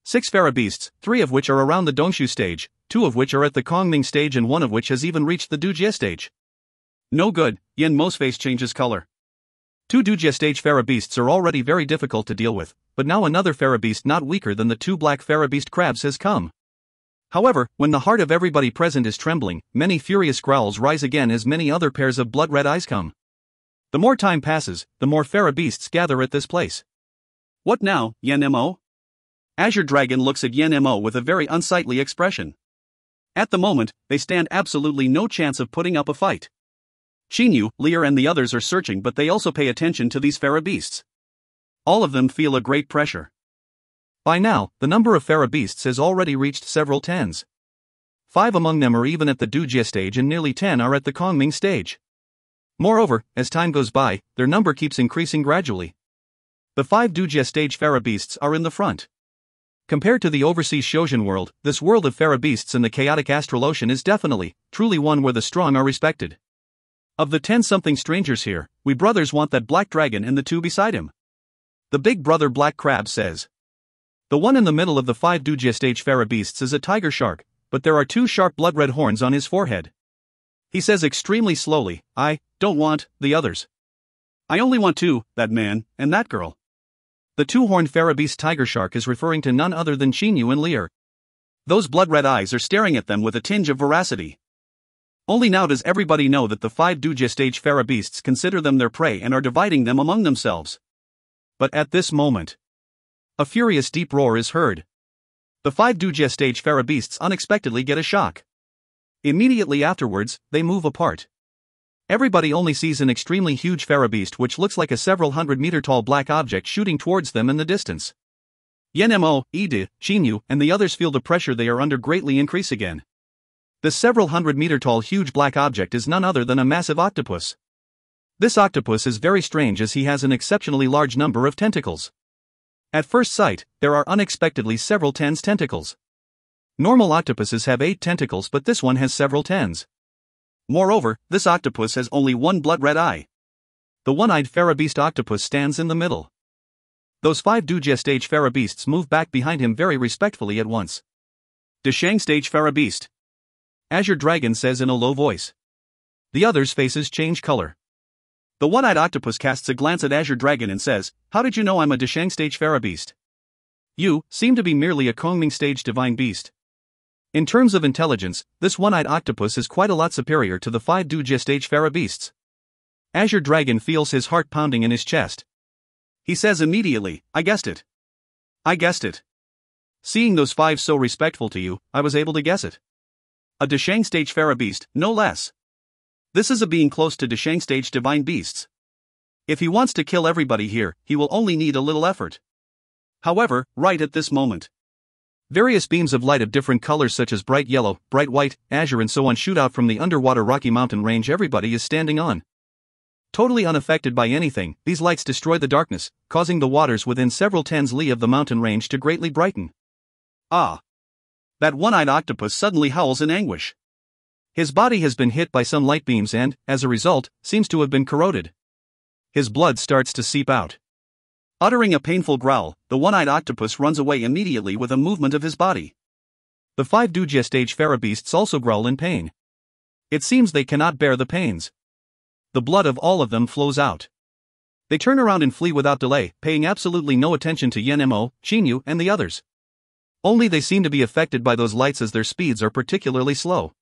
6 Farabeasts, 3 of which are around the Dongshu stage, 2 of which are at the Kongming stage and 1 of which has even reached the Dujie stage. No good, Yen Mo's face changes color. 2 Dujie stage Farabeasts are already very difficult to deal with, but now another Farabeast not weaker than the 2 black Farabeast crabs has come. However, when the heart of everybody present is trembling, many furious growls rise again as many other pairs of blood-red eyes come. The more time passes, the more Farabeasts gather at this place. What now, Yen Mo? Azure Dragon looks at Yen Mo with a very unsightly expression. At the moment, they stand absolutely no chance of putting up a fight. Qinyu, Lear and the others are searching, but they also pay attention to these Farabeasts. All of them feel a great pressure. By now, the number of Farabeasts has already reached several tens. 5 among them are even at the Dujie stage and nearly 10 are at the Kongming stage. Moreover, as time goes by, their number keeps increasing gradually. The 5 Dujie stage Farabeasts are in the front. Compared to the overseas Shojin world, this world of Farabeasts in the chaotic astral ocean is definitely, truly one where the strong are respected. Of the 10-something strangers here, we brothers want that black dragon and the 2 beside him. The big brother black crab says. The one in the middle of the 5 Dujie stage Farabeasts is a tiger shark, but there are 2 sharp blood-red horns on his forehead. He says extremely slowly, I don't want the others. I only want 2, that man, and that girl. The 2-horned Farabeast tiger shark is referring to none other than Qinyu and Lear. Those blood-red eyes are staring at them with a tinge of veracity. Only now does everybody know that the 5 Dujie stage Farabeasts consider them their prey and are dividing them among themselves. But at this moment, a furious deep roar is heard. The 5 Dujie stage Farabeasts unexpectedly get a shock. Immediately afterwards, they move apart. Everybody only sees an extremely huge Farabeast which looks like a several hundred-meter tall black object shooting towards them in the distance. Yen Mo, Ed, Qinyu, and the others feel the pressure they are under greatly increase again. This several hundred-meter tall huge black object is none other than a massive octopus. This octopus is very strange as he has an exceptionally large number of tentacles. At first sight, there are unexpectedly several tens tentacles. Normal octopuses have 8 tentacles, but this one has several tens. Moreover, this octopus has only one blood-red eye. The one-eyed farabeast octopus stands in the middle. Those 5 Duja stage farabeasts move back behind him very respectfully at once. Deshang stage farabeast, Azure Dragon says in a low voice. The others' faces change color. The one-eyed octopus casts a glance at Azure Dragon and says, "How did you know I'm a Deshang stage farabeast? You seem to be merely a Kongming stage divine beast." In terms of intelligence, this one-eyed octopus is quite a lot superior to the 5 Duja stage farabeasts. Azure Dragon feels his heart pounding in his chest. He says immediately, "I guessed it. I guessed it. Seeing those 5 so respectful to you, I was able to guess it. A Deshang stage farabeast, no less. This is a being close to Deshang stage divine beasts. If he wants to kill everybody here, he will only need a little effort." However, right at this moment, various beams of light of different colors such as bright yellow, bright white, azure and so on shoot out from the underwater Rocky Mountain range everybody is standing on. Totally unaffected by anything, these lights destroy the darkness, causing the waters within several tens li of the mountain range to greatly brighten. Ah! That one-eyed octopus suddenly howls in anguish. His body has been hit by some light beams and, as a result, seems to have been corroded. His blood starts to seep out. Uttering a painful growl, the one-eyed octopus runs away immediately with a movement of his body. The 5 Duja stage farabeasts also growl in pain. It seems they cannot bear the pains. The blood of all of them flows out. They turn around and flee without delay, paying absolutely no attention to Yen Mo, Qinyu, and the others. Only they seem to be affected by those lights as their speeds are particularly slow.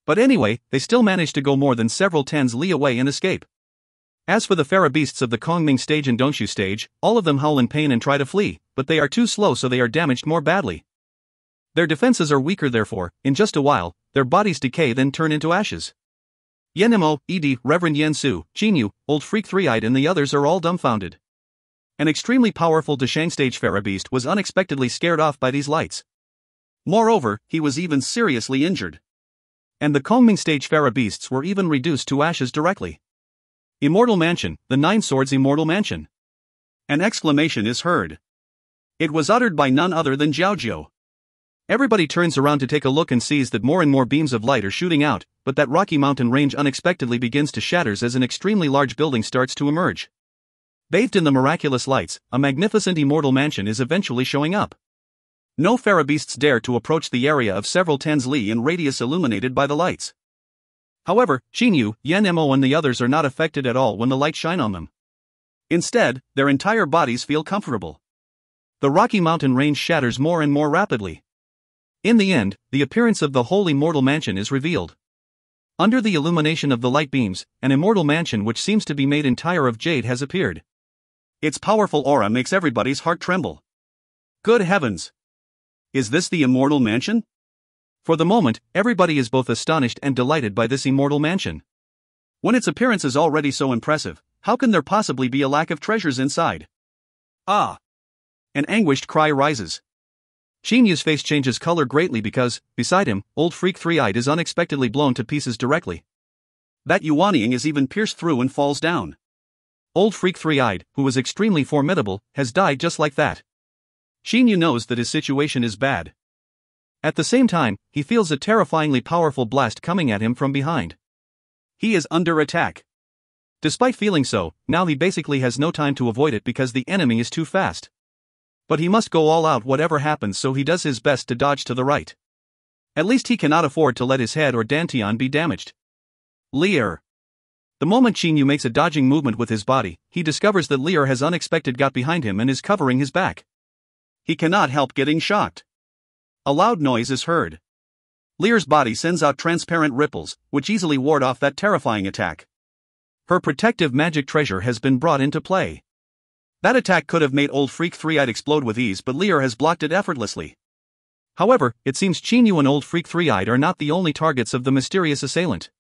But anyway, they still manage to go more than several tens li away and escape. As for the farabeasts of the Kongming stage and Dongshu stage, all of them howl in pain and try to flee, but they are too slow, so they are damaged more badly. Their defenses are weaker, therefore, in just a while, their bodies decay then turn into ashes. Yen Mo, Ed, Reverend Yen Su, Qinyu, Old Freak Three-Eyed and the others are all dumbfounded. An extremely powerful Deshang stage farabeast was unexpectedly scared off by these lights. Moreover, he was even seriously injured. And the Kongming stage farabeasts were even reduced to ashes directly. Immortal Mansion, the 9 Swords Immortal Mansion. An exclamation is heard. It was uttered by none other than Jiaojiu. Everybody turns around to take a look and sees that more and more beams of light are shooting out, but that Rocky Mountain range unexpectedly begins to shatter as an extremely large building starts to emerge. Bathed in the miraculous lights, a magnificent immortal mansion is eventually showing up. No farabeasts dare to approach the area of several tens li in radius illuminated by the lights. However, Qinyu, Yen Mo and the others are not affected at all when the light shine on them. Instead, their entire bodies feel comfortable. The Rocky Mountain range shatters more and more rapidly. In the end, the appearance of the whole immortal mansion is revealed. Under the illumination of the light beams, an immortal mansion which seems to be made entire of jade has appeared. Its powerful aura makes everybody's heart tremble. Good heavens! Is this the immortal mansion? For the moment, everybody is both astonished and delighted by this immortal mansion. When its appearance is already so impressive, how can there possibly be a lack of treasures inside? Ah! An anguished cry rises. Qinyu's face changes color greatly because, beside him, Old Freak Three-Eyed is unexpectedly blown to pieces directly. That Yuanying is even pierced through and falls down. Old Freak Three-Eyed, who was extremely formidable, has died just like that. Qinyu knows that his situation is bad. At the same time, he feels a terrifyingly powerful blast coming at him from behind. He is under attack. Despite feeling so, now he basically has no time to avoid it because the enemy is too fast. But he must go all out whatever happens, so he does his best to dodge to the right. At least he cannot afford to let his head or dantian be damaged. Leer. The moment Qinyu makes a dodging movement with his body, he discovers that Leer has unexpected got behind him and is covering his back. He cannot help getting shocked. A loud noise is heard. Leer's body sends out transparent ripples, which easily ward off that terrifying attack. Her protective magic treasure has been brought into play. That attack could have made Old Freak Three-Eyed explode with ease, but Leer has blocked it effortlessly. However, it seems Qinyu and Old Freak Three-Eyed are not the only targets of the mysterious assailant.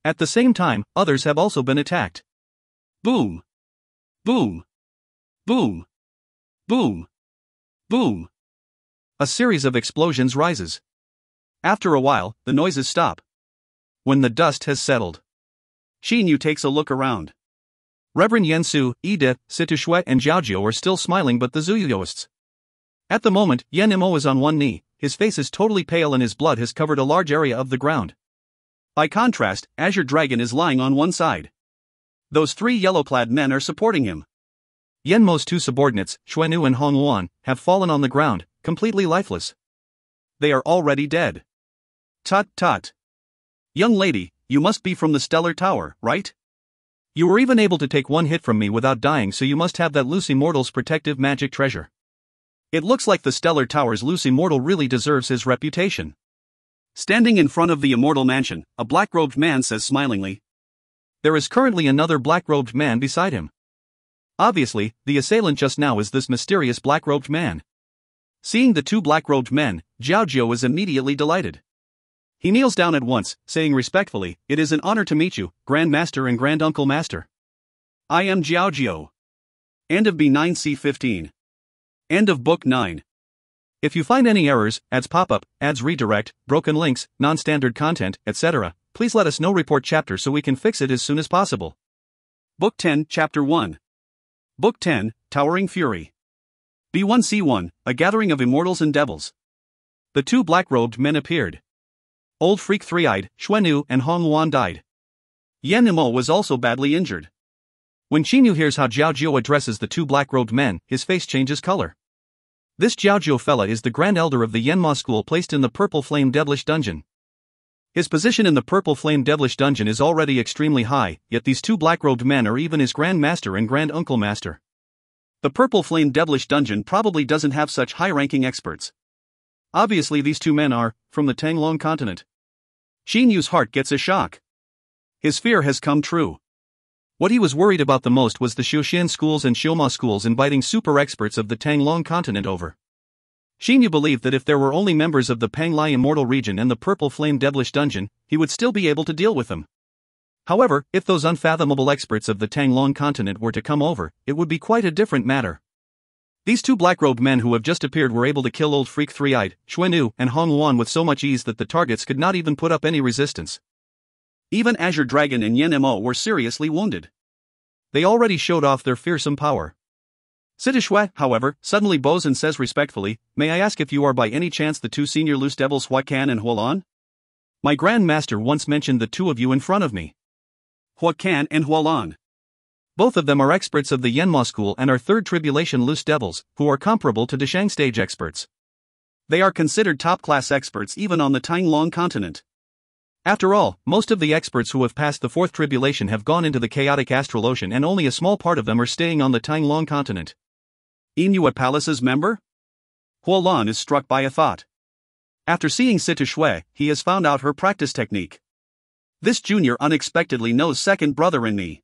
At the same time, others have also been attacked. Boom! Boom! Boom! Boom! Boom! A series of explosions rises. After a while, the noises stop. When the dust has settled, Xinyu takes a look around. Reverend Yansu, Ida, Situshui and Zhaojiu are still smiling, but the Zuyuyoists. At the moment, Yan Imo is on one knee, his face is totally pale and his blood has covered a large area of the ground. By contrast, Azure Dragon is lying on one side. Those three yellow-clad men are supporting him. Yanmo's two subordinates, Xuanu and Hong Luan, have fallen on the ground, completely lifeless. They are already dead. Tut tut. Young lady, you must be from the Stellar Tower, right? You were even able to take one hit from me without dying, so you must have that loose immortal's protective magic treasure. It looks like the Stellar Tower's loose immortal really deserves his reputation. Standing in front of the immortal mansion, a black-robed man says smilingly. There is currently another black-robed man beside him. Obviously, the assailant just now is this mysterious black-robed man. Seeing the two black-robed men, Zhaojiu is immediately delighted. He kneels down at once, saying respectfully, "It is an honor to meet you, Grand Master and Grand Uncle Master. I am Zhaojiu." End of B9C15. End of Book 9. If you find any errors, ads pop up, ads redirect, broken links, non-standard content, etc., please let us know. Report chapter so we can fix it as soon as possible. Book 10, Chapter 1. Book 10, Towering Fury. B1C1, A Gathering of Immortals and Devils. The two black-robed men appeared. Old Freak Three-Eyed, Xuanu and Hong Luan died. Yan Imo was also badly injured. When Xinyu hears how Zhaojiu addresses the two black-robed men, his face changes color. This Zhaojiu fella is the Grand Elder of the Yanma School, placed in the Purple Flame Devilish Dungeon. His position in the Purple Flame Devilish Dungeon is already extremely high, yet these two black-robed men are even his Grand Master and Grand Uncle Master. The Purple Flame Devilish Dungeon probably doesn't have such high-ranking experts. Obviously these two men are from the Tanglong continent. Xinyu's heart gets a shock. His fear has come true. What he was worried about the most was the Xiuxian schools and Xioma schools inviting super experts of the Tanglong continent over. Xinyu believed that if there were only members of the Panglai Immortal region and the Purple Flame Devilish Dungeon, he would still be able to deal with them. However, if those unfathomable experts of the Tanglong continent were to come over, it would be quite a different matter. These two black-robed men who have just appeared were able to kill Old Freak Three-Eyed, Xuanu and Hong Luan with so much ease that the targets could not even put up any resistance. Even Azure Dragon and Yan Mo were seriously wounded. They already showed off their fearsome power. Situshui, however, suddenly bows and says respectfully, "May I ask if you are by any chance the two senior loose devils Huacan and Hualan? My Grand Master once mentioned the two of you in front of me." Huacan and Hualan. Both of them are experts of the Yanma School and are third tribulation loose devils, who are comparable to Deshang stage experts. They are considered top-class experts even on the Tanglong continent. After all, most of the experts who have passed the fourth tribulation have gone into the chaotic astral ocean, and only a small part of them are staying on the Tanglong continent. Inuit Palace's member? Hualan is struck by a thought. After seeing Situshui, he has found out her practice technique. This junior unexpectedly knows second brother in me.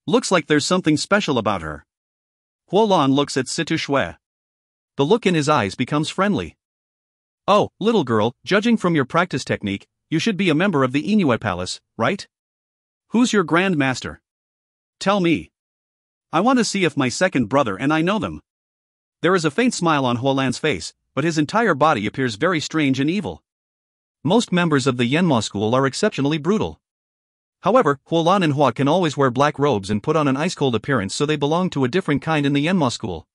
Looks like there's something special about her. Hualan looks at Situshui. The look in his eyes becomes friendly. "Oh, little girl, judging from your practice technique, you should be a member of the Inuit Palace, right? Who's your Grand Master? Tell me. I want to see if my second brother and I know them." There is a faint smile on Hualan's face, but his entire body appears very strange and evil. Most members of the Yanma School are exceptionally brutal. However, Hualan and Hua can always wear black robes and put on an ice-cold appearance, so they belong to a different kind in the Yanma School.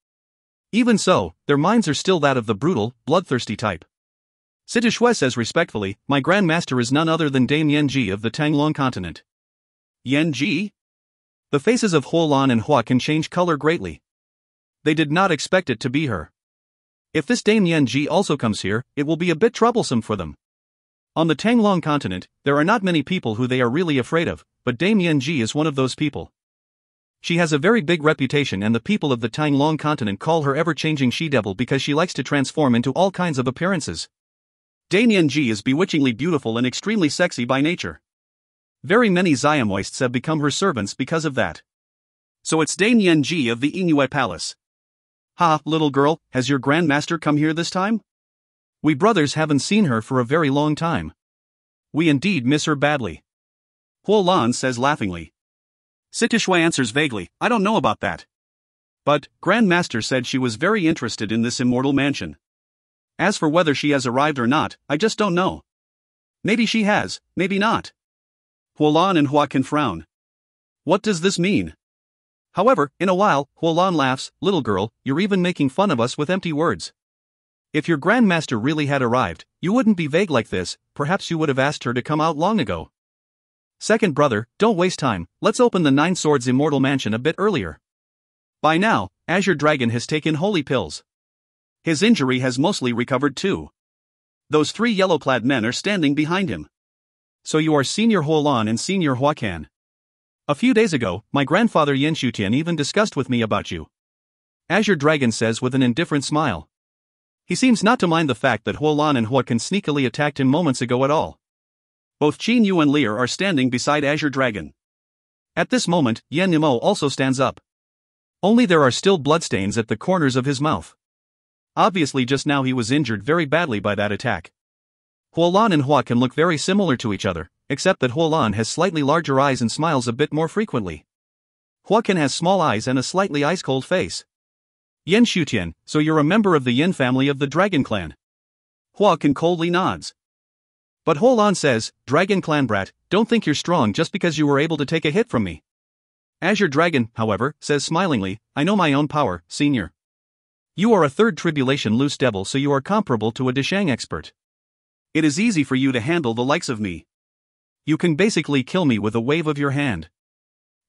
Even so, their minds are still that of the brutal, bloodthirsty type. Situshui says respectfully, "My Grand Master is none other than Dame Yanji of the Tanglong continent." Yanji? The faces of Hualan and Hua can change color greatly. They did not expect it to be her. If this Dame Yanji also comes here, it will be a bit troublesome for them. On the Tanglong continent, there are not many people who they are really afraid of, but Dame Yanji is one of those people. She has a very big reputation, and the people of the Tanglong continent call her ever-changing she-devil because she likes to transform into all kinds of appearances. Dame Yanji is bewitchingly beautiful and extremely sexy by nature. Very many Xiamoists have become her servants because of that. So it's Dame Yanji of the Inuit Palace. "Ha, little girl, has your Grand Master come here this time? We brothers haven't seen her for a very long time. We indeed miss her badly." Hualan says laughingly. Situshui answers vaguely, "I don't know about that. But, Grand Master said she was very interested in this immortal mansion." As for whether she has arrived or not, I just don't know. Maybe she has, maybe not. Huolan and Hua can frown. What does this mean? However, in a while, Huolan laughs, little girl, you're even making fun of us with empty words. If your grandmaster really had arrived, you wouldn't be vague like this, perhaps you would have asked her to come out long ago. Second brother, don't waste time, let's open the Nine Swords Immortal Mansion a bit earlier. By now, Azure Dragon has taken holy pills. His injury has mostly recovered too. Those three yellow-clad men are standing behind him. So you are Senior Huolan and Senior Huacan. A few days ago, my grandfather Yen Shutian even discussed with me about you. Azure Dragon says with an indifferent smile. He seems not to mind the fact that Huolan and Huacan sneakily attacked him moments ago at all. Both Qin Yu and Lear are standing beside Azure Dragon. At this moment, Yen Nimo also stands up. Only there are still bloodstains at the corners of his mouth. Obviously just now he was injured very badly by that attack. Huolan and Huacan look very similar to each other, except that Huolan has slightly larger eyes and smiles a bit more frequently. Huacan has small eyes and a slightly ice-cold face. Yen Shutian, so you're a member of the Yen family of the Dragon Clan. Huacan coldly nods. But Huolan says, Dragon Clan brat, don't think you're strong just because you were able to take a hit from me. Azure Dragon, however, says smilingly, I know my own power, senior. You are a third tribulation loose devil, so you are comparable to a Deshang expert. It is easy for you to handle the likes of me. You can basically kill me with a wave of your hand.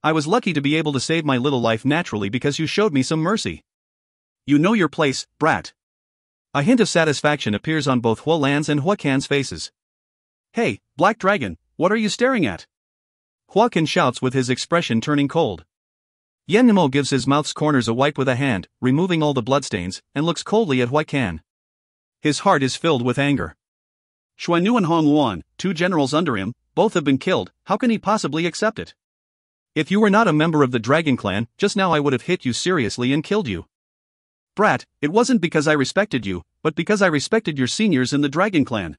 I was lucky to be able to save my little life naturally because you showed me some mercy. You know your place, brat. A hint of satisfaction appears on both Huolan's and Huacan's faces. Hey, Black Dragon, what are you staring at? Huacan shouts with his expression turning cold. Yen Nimo gives his mouth's corners a wipe with a hand, removing all the bloodstains, and looks coldly at Huacan. His heart is filled with anger. Xuanyu and Hong Yuan, two generals under him, both have been killed, how can he possibly accept it? If you were not a member of the Dragon Clan, just now I would have hit you seriously and killed you. Brat, it wasn't because I respected you, but because I respected your seniors in the Dragon Clan.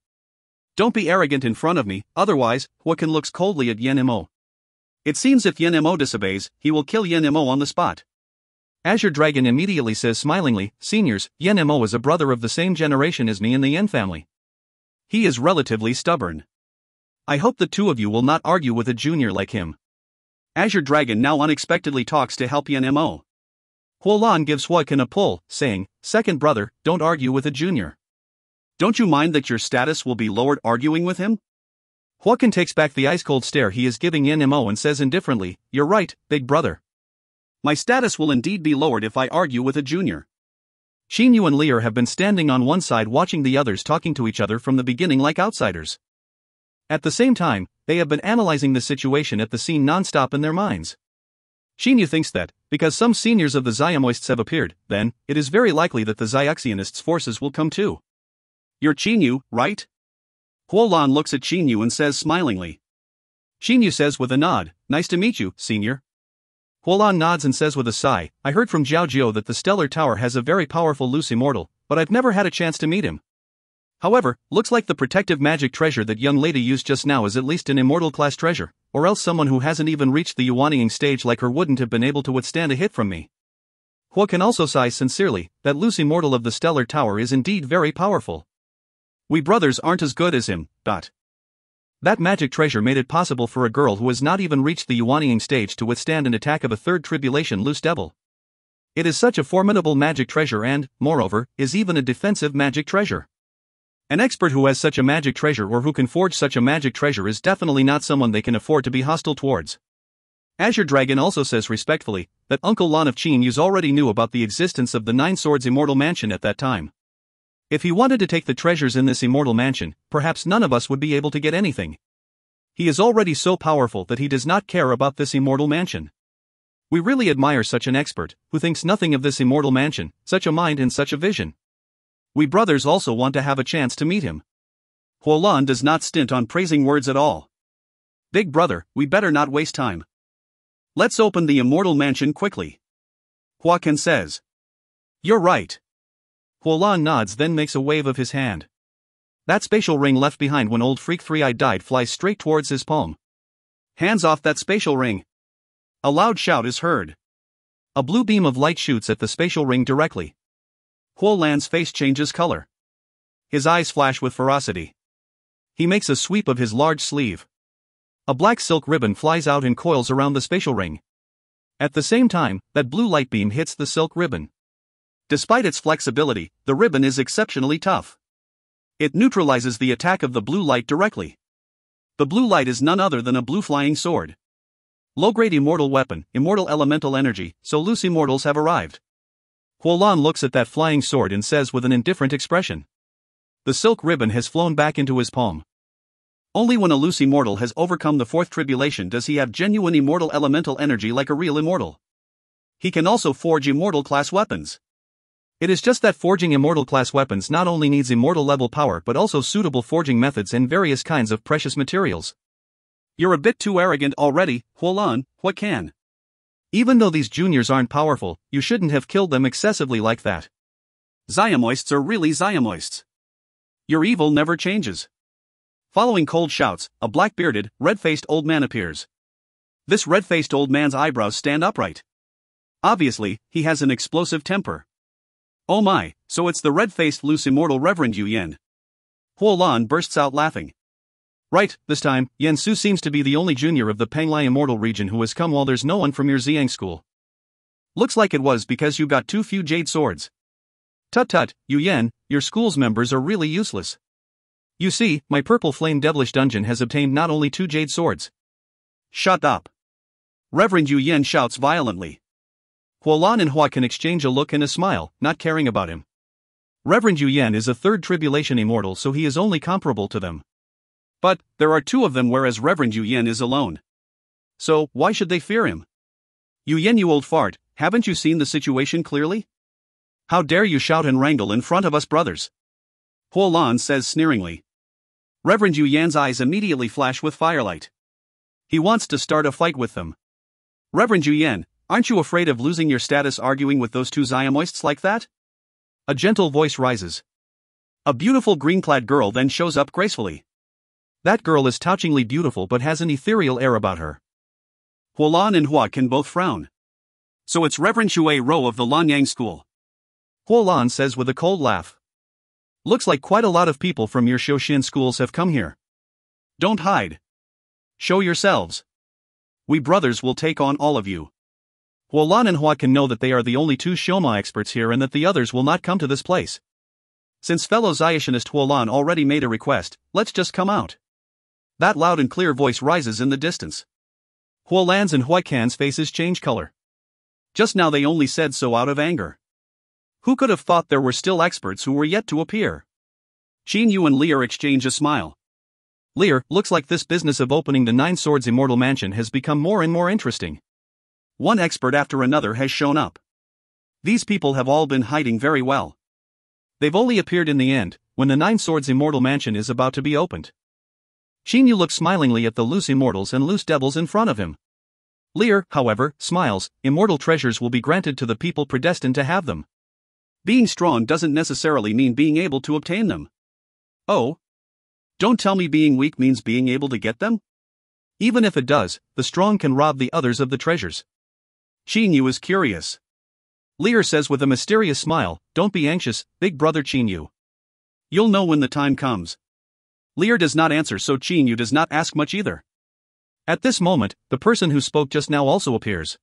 Don't be arrogant in front of me, otherwise, Huacan looks coldly at Yen Nimo. It seems if Yen Nimo disobeys, he will kill Yen Nimo on the spot. Azure Dragon immediately says smilingly, seniors, Yen Nimo is a brother of the same generation as me in the Yen family. He is relatively stubborn. I hope the two of you will not argue with a junior like him. Azure Dragon now unexpectedly talks to help Yen Nimo. Huolan gives Huacan a pull, saying, second brother, don't argue with a junior. Don't you mind that your status will be lowered arguing with him? Huacan takes back the ice-cold stare he is giving Yen Nimo and says indifferently, you're right, big brother. My status will indeed be lowered if I argue with a junior. Qin Yu and Lear have been standing on one side watching the others talking to each other from the beginning like outsiders. At the same time, they have been analyzing the situation at the scene non-stop in their minds. Qin Yu thinks that, because some seniors of the Xiaomoists have appeared, then, it is very likely that the Xiaxianists' forces will come too. You're Qin Yu, right? Huolan looks at Qin Yu and says smilingly. Qin Yu says with a nod, nice to meet you, senior. Huolan nods and says with a sigh, I heard from Zhao Jiao that the Stellar Tower has a very powerful loose immortal, but I've never had a chance to meet him. However, looks like the protective magic treasure that young lady used just now is at least an immortal class treasure, or else someone who hasn't even reached the Yuanying stage like her wouldn't have been able to withstand a hit from me. Huacan also sighs sincerely, that loose immortal of the Stellar Tower is indeed very powerful. We brothers aren't as good as him, but that magic treasure made it possible for a girl who has not even reached the Yuanying stage to withstand an attack of a third tribulation loose devil. It is such a formidable magic treasure and, moreover, is even a defensive magic treasure. An expert who has such a magic treasure or who can forge such a magic treasure is definitely not someone they can afford to be hostile towards. Azure Dragon also says respectfully, that Uncle Lan of Qin Yu's already knew about the existence of the Nine Swords Immortal Mansion at that time. If he wanted to take the treasures in this immortal mansion, perhaps none of us would be able to get anything. He is already so powerful that he does not care about this immortal mansion. We really admire such an expert, who thinks nothing of this immortal mansion, such a mind and such a vision. We brothers also want to have a chance to meet him. Huolan does not stint on praising words at all. Big brother, we better not waste time. Let's open the immortal mansion quickly. Huacan says. You're right. Huolan nods then makes a wave of his hand. That spatial ring left behind when old freak Three-Eyed died flies straight towards his palm. Hands off that spatial ring. A loud shout is heard. A blue beam of light shoots at the spatial ring directly. Huolan's face changes color. His eyes flash with ferocity. He makes a sweep of his large sleeve. A black silk ribbon flies out and coils around the spatial ring. At the same time, that blue light beam hits the silk ribbon. Despite its flexibility, the ribbon is exceptionally tough. It neutralizes the attack of the blue light directly. The blue light is none other than a blue flying sword. Low-grade immortal weapon, immortal elemental energy, so loose immortals have arrived. Huolan looks at that flying sword and says with an indifferent expression. The silk ribbon has flown back into his palm. Only when a loose immortal has overcome the fourth tribulation does he have genuine immortal elemental energy like a real immortal. He can also forge immortal class weapons. It is just that forging immortal class weapons not only needs immortal level power but also suitable forging methods and various kinds of precious materials. You're a bit too arrogant already, Huolan, what can? Even though these juniors aren't powerful, you shouldn't have killed them excessively like that. Xiomoists are really Xiomoists. Your evil never changes. Following cold shouts, a black-bearded, red-faced old man appears. This red-faced old man's eyebrows stand upright. Obviously, he has an explosive temper. Oh my, so it's the red-faced loose immortal Reverend Yu Yan. Huolan bursts out laughing. Right, this time, Yan Su seems to be the only junior of the Penglai Immortal region who has come while there's no one from your Xiang school. Looks like it was because you got too few jade swords. Tut, Yu Yan, your school's members are really useless. You see, my purple flame devilish dungeon has obtained not only 2 jade swords. Shut up. Reverend Yu Yan shouts violently. Huolan and Hua can exchange a look and a smile, not caring about him. Reverend Yu Yan is a third tribulation immortal, so he is only comparable to them. But, there are 2 of them whereas Reverend Yu Yan is alone. So, why should they fear him? Yu Yan, you old fart, haven't you seen the situation clearly? How dare you shout and wrangle in front of us brothers? Huolan says sneeringly. Reverend Yu Yan's eyes immediately flash with firelight. He wants to start a fight with them. Reverend Yu Yan, aren't you afraid of losing your status arguing with those 2 Xiomoists like that? A gentle voice rises. A beautiful green-clad girl then shows up gracefully. That girl is touchingly beautiful but has an ethereal air about her. Huolan and Hua can both frown. So it's Reverend Shui Ro of the Lanyang School. Huolan says with a cold laugh. Looks like quite a lot of people from your Shoshin schools have come here. Don't hide. Show yourselves. We brothers will take on all of you. Huolan and Hua can know that they are the only 2 Shoma experts here and that the others will not come to this place. Since fellow Xiationist Huolan already made a request, let's just come out. That loud and clear voice rises in the distance. Huolan's and Huaikan's faces change color. Just now they only said so out of anger. Who could have thought there were still experts who were yet to appear? Qin Yu and Lear exchange a smile. Lear, looks like this business of opening the 9 Swords Immortal Mansion has become more and more interesting. One expert after another has shown up. These people have all been hiding very well. They've only appeared in the end, when the 9 Swords Immortal Mansion is about to be opened. Qin Yu looks smilingly at the loose immortals and loose devils in front of him. Lear, however, smiles. Immortal treasures will be granted to the people predestined to have them. Being strong doesn't necessarily mean being able to obtain them. Oh? Don't tell me being weak means being able to get them? Even if it does, the strong can rob the others of the treasures. Qin Yu is curious. Lear says with a mysterious smile, don't be anxious, big brother Qin Yu. You'll know when the time comes. Lear does not answer, so Qin Yu does not ask much either. At this moment, the person who spoke just now also appears.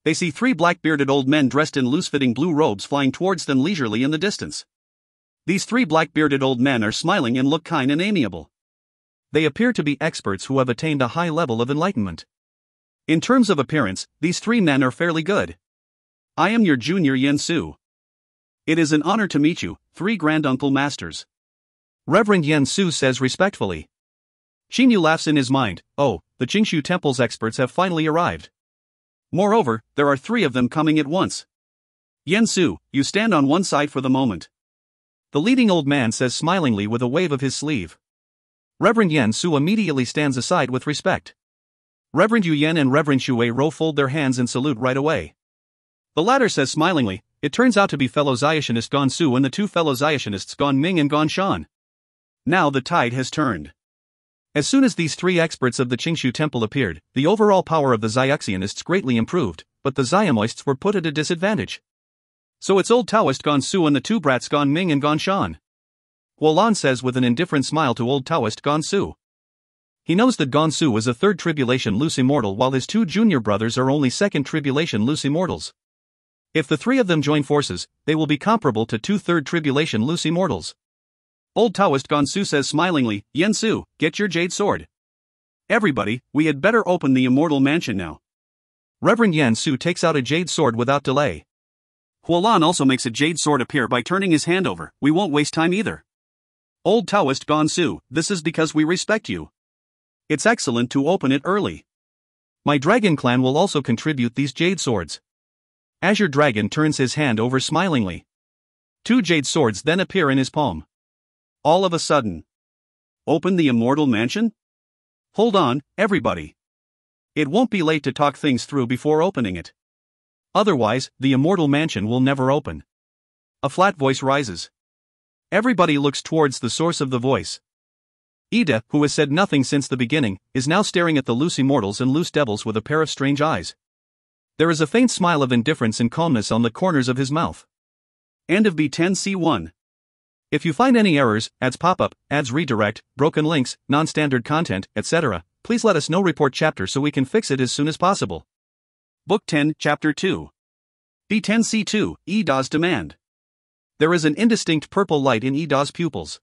They see 3 black-bearded old men dressed in loose-fitting blue robes flying towards them leisurely in the distance. These 3 black-bearded old men are smiling and look kind and amiable. They appear to be experts who have attained a high level of enlightenment. In terms of appearance, these 3 men are fairly good. I am your junior Yan Su. It is an honor to meet you, 3 granduncle masters. Reverend Yan Su says respectfully. Qin Yu laughs in his mind. Oh, the Qingshu Temple's experts have finally arrived. Moreover, there are 3 of them coming at once. Yan Su, you stand on one side for the moment. The leading old man says smilingly with a wave of his sleeve. Reverend Yan Su immediately stands aside with respect. Reverend Yu Yan and Reverend Shui Ro fold their hands and salute right away. The latter says smilingly, it turns out to be fellow Xiationist Gon Su and the 2 fellow Xiationists Gon Ming and Gon Shan. Now the tide has turned. As soon as these 3 experts of the Qingshu Temple appeared, the overall power of the Xiaxianists greatly improved, but the Xiamoists were put at a disadvantage. So it's old Taoist Gon Su and the 2 brats Gon Ming and Gon Shan. Huolan says with an indifferent smile to old Taoist Gonsu. He knows that Gonsu is a third tribulation loose immortal while his two junior brothers are only second tribulation loose immortals. If the three of them join forces, they will be comparable to two third tribulation loose immortals. Old Taoist Gonsu says smilingly, Yensu, get your jade sword. Everybody, we had better open the immortal mansion now. Reverend Yensu takes out a jade sword without delay. Huolan also makes a jade sword appear by turning his hand over. We won't waste time either. Old Taoist Gonsu, this is because we respect you. It's excellent to open it early. My dragon clan will also contribute these jade swords. Azure Dragon turns his hand over smilingly. Two jade swords then appear in his palm. All of a sudden. Open the immortal mansion? Hold on, everybody. It won't be late to talk things through before opening it. Otherwise, the immortal mansion will never open. A flat voice rises. Everybody looks towards the source of the voice. Ida, who has said nothing since the beginning, is now staring at the loose immortals and loose devils with a pair of strange eyes. There is a faint smile of indifference and calmness on the corners of his mouth. End of B10C1. If you find any errors, ads pop-up, ads redirect, broken links, non-standard content, etc., please let us know. Report chapter so we can fix it as soon as possible. Book 10, Chapter 2. B10C2, Ida's Demand. There is an indistinct purple light in Ida's pupils.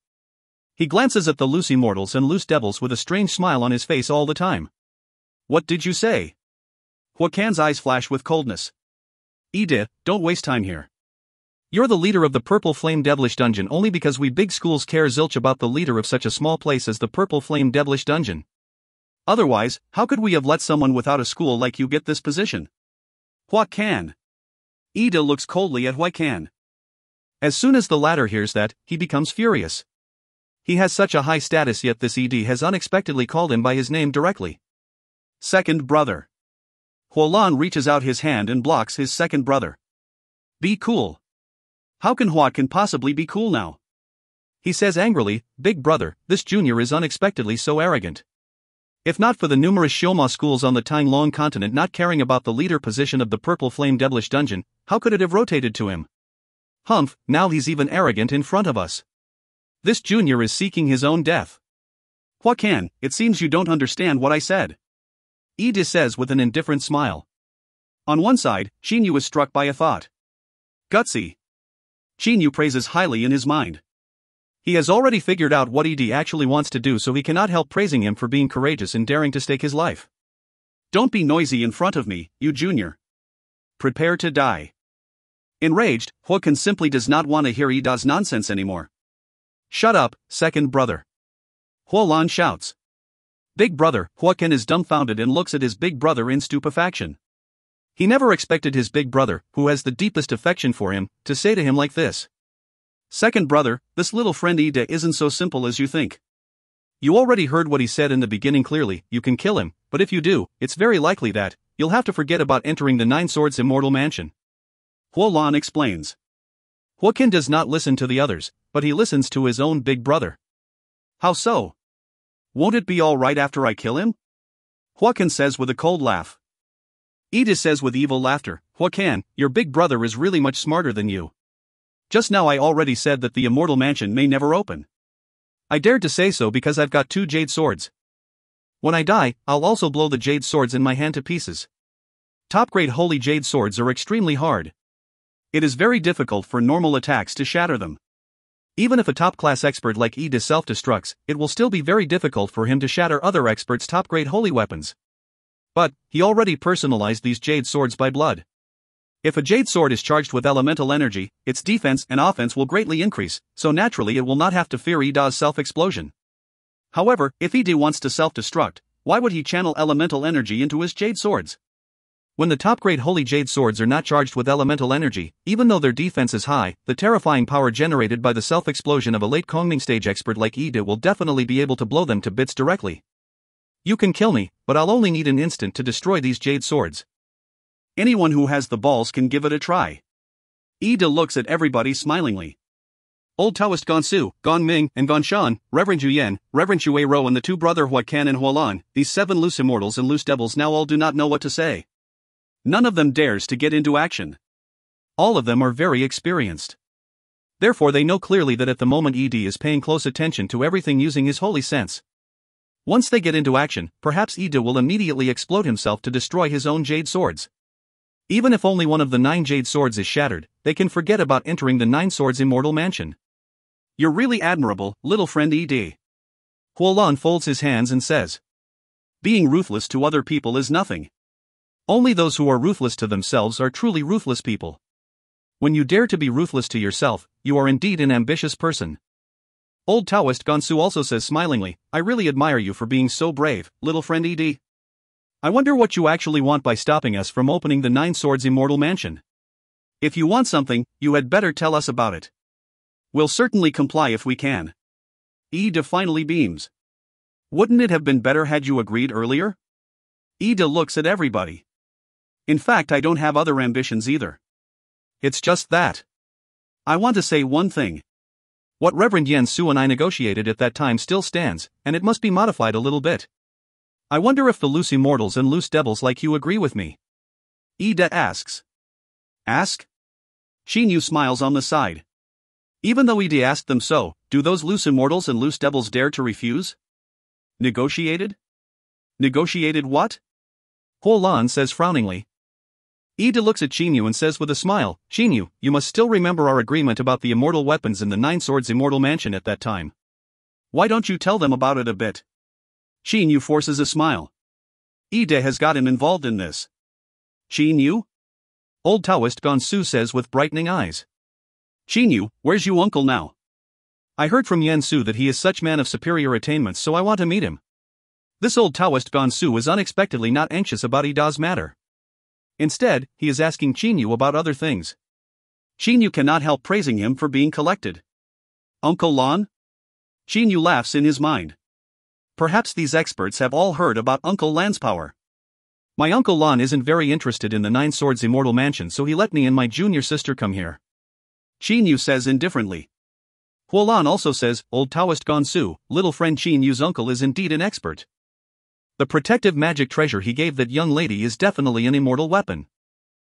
He glances at the loose immortals and loose devils with a strange smile on his face all the time. What did you say? Huacan's eyes flash with coldness. Ida, don't waste time here. You're the leader of the Purple Flame Devilish Dungeon only because we big schools care zilch about the leader of such a small place as the Purple Flame Devilish Dungeon. Otherwise, how could we have let someone without a school like you get this position? Huacan. Ida looks coldly at Huacan. As soon as the latter hears that, he becomes furious. He has such a high status yet this ED has unexpectedly called him by his name directly. Second brother. Huolan reaches out his hand and blocks his second brother. Be cool. How can Huacan possibly be cool now? He says angrily, Big brother, this junior is unexpectedly so arrogant. If not for the numerous Xioma schools on the Tainglong continent not caring about the leader position of the Purple Flame Devilish Dungeon, how could it have rotated to him? Humph, now he's even arrogant in front of us. This junior is seeking his own death. Huacan, it seems you don't understand what I said. Ida says with an indifferent smile. On one side, Xinyu is struck by a thought. Gutsy. Xinyu praises highly in his mind. He has already figured out what ED actually wants to do, so he cannot help praising him for being courageous and daring to stake his life. Don't be noisy in front of me, you junior. Prepare to die. Enraged, Huacan simply does not want to hear Ida's nonsense anymore. Shut up, second brother. Huolan shouts. Big brother, Huacan is dumbfounded and looks at his big brother in stupefaction. He never expected his big brother, who has the deepest affection for him, to say to him like this. Second brother, this little friend Ida isn't so simple as you think. You already heard what he said in the beginning clearly, you can kill him, but if you do, it's very likely that you'll have to forget about entering the Nine Swords Immortal Mansion. Huolan explains. Huacan does not listen to the others, but he listens to his own big brother. How so? Won't it be all right after I kill him? Huacan says with a cold laugh. Ida says with evil laughter, Huacan, your big brother is really much smarter than you. Just now I already said that the Immortal Mansion may never open. I dared to say so because I've got two jade swords. When I die, I'll also blow the jade swords in my hand to pieces. Top-grade holy jade swords are extremely hard. It is very difficult for normal attacks to shatter them. Even if a top-class expert like Ida self-destructs, it will still be very difficult for him to shatter other experts' top-grade holy weapons. But, he already personalized these jade swords by blood. If a jade sword is charged with elemental energy, its defense and offense will greatly increase, so naturally it will not have to fear Ida's self-explosion. However, if Ida wants to self-destruct, why would he channel elemental energy into his jade swords? When the top-grade holy jade swords are not charged with elemental energy, even though their defense is high, the terrifying power generated by the self-explosion of a late Kongming stage expert like Ida will definitely be able to blow them to bits directly. You can kill me, but I'll only need an instant to destroy these jade swords. Anyone who has the balls can give it a try. Ida looks at everybody smilingly. Old Taoist Gonsu, Gongming, and Gonshan, Reverend Yuyen, Reverend Shuei-Ro and the two brother Huacan and Huolan, these 7 loose immortals and loose devils now all do not know what to say. None of them dares to get into action. All of them are very experienced. Therefore they know clearly that at the moment Ed is paying close attention to everything using his holy sense. Once they get into action, perhaps Ed will immediately explode himself to destroy his own jade swords. Even if only one of the 9 jade swords is shattered, they can forget about entering the 9 swords immortal mansion. You're really admirable, little friend Ed. Huolan folds his hands and says, being ruthless to other people is nothing. Only those who are ruthless to themselves are truly ruthless people. When you dare to be ruthless to yourself, you are indeed an ambitious person. Old Taoist Gonsu also says smilingly, I really admire you for being so brave, little friend Ed. I wonder what you actually want by stopping us from opening the 9 swords immortal mansion. If you want something, you had better tell us about it. We'll certainly comply if we can. Eda finally beams. Wouldn't it have been better had you agreed earlier? Eda looks at everybody. In fact, I don't have other ambitions either. It's just that. I want to say one thing. What Reverend Yen Su and I negotiated at that time still stands, and it must be modified a little bit. I wonder if the loose immortals and loose devils like you agree with me. Eda asks. Ask? Shinyu smiles on the side. Even though Eda asked them so, do those loose immortals and loose devils dare to refuse? Negotiated? Negotiated what? Huolan says frowningly. Eda looks at Shinyu and says with a smile, Shinyu, you must still remember our agreement about the immortal weapons in the 9 swords immortal mansion at that time. Why don't you tell them about it a bit? Shinyu forces a smile. Eda has got him involved in this. Shinyu? Old Taoist Gonsu says with brightening eyes. Shinyu, where's you uncle now? I heard from Yen Su that he is such man of superior attainments, so I want to meet him. This old Taoist Gonsu is unexpectedly not anxious about Ida's matter. Instead, he is asking Shinyu about other things. Shinyu cannot help praising him for being collected. Uncle Lan? Shinyu laughs in his mind. Perhaps these experts have all heard about Uncle Lan's power. My Uncle Lan isn't very interested in the 9 swords immortal mansion, so he let me and my junior sister come here. Shinyu says indifferently. Huolan also says, Old Taoist Gonsu, little friend Shinyu's uncle is indeed an expert. The protective magic treasure he gave that young lady is definitely an immortal weapon.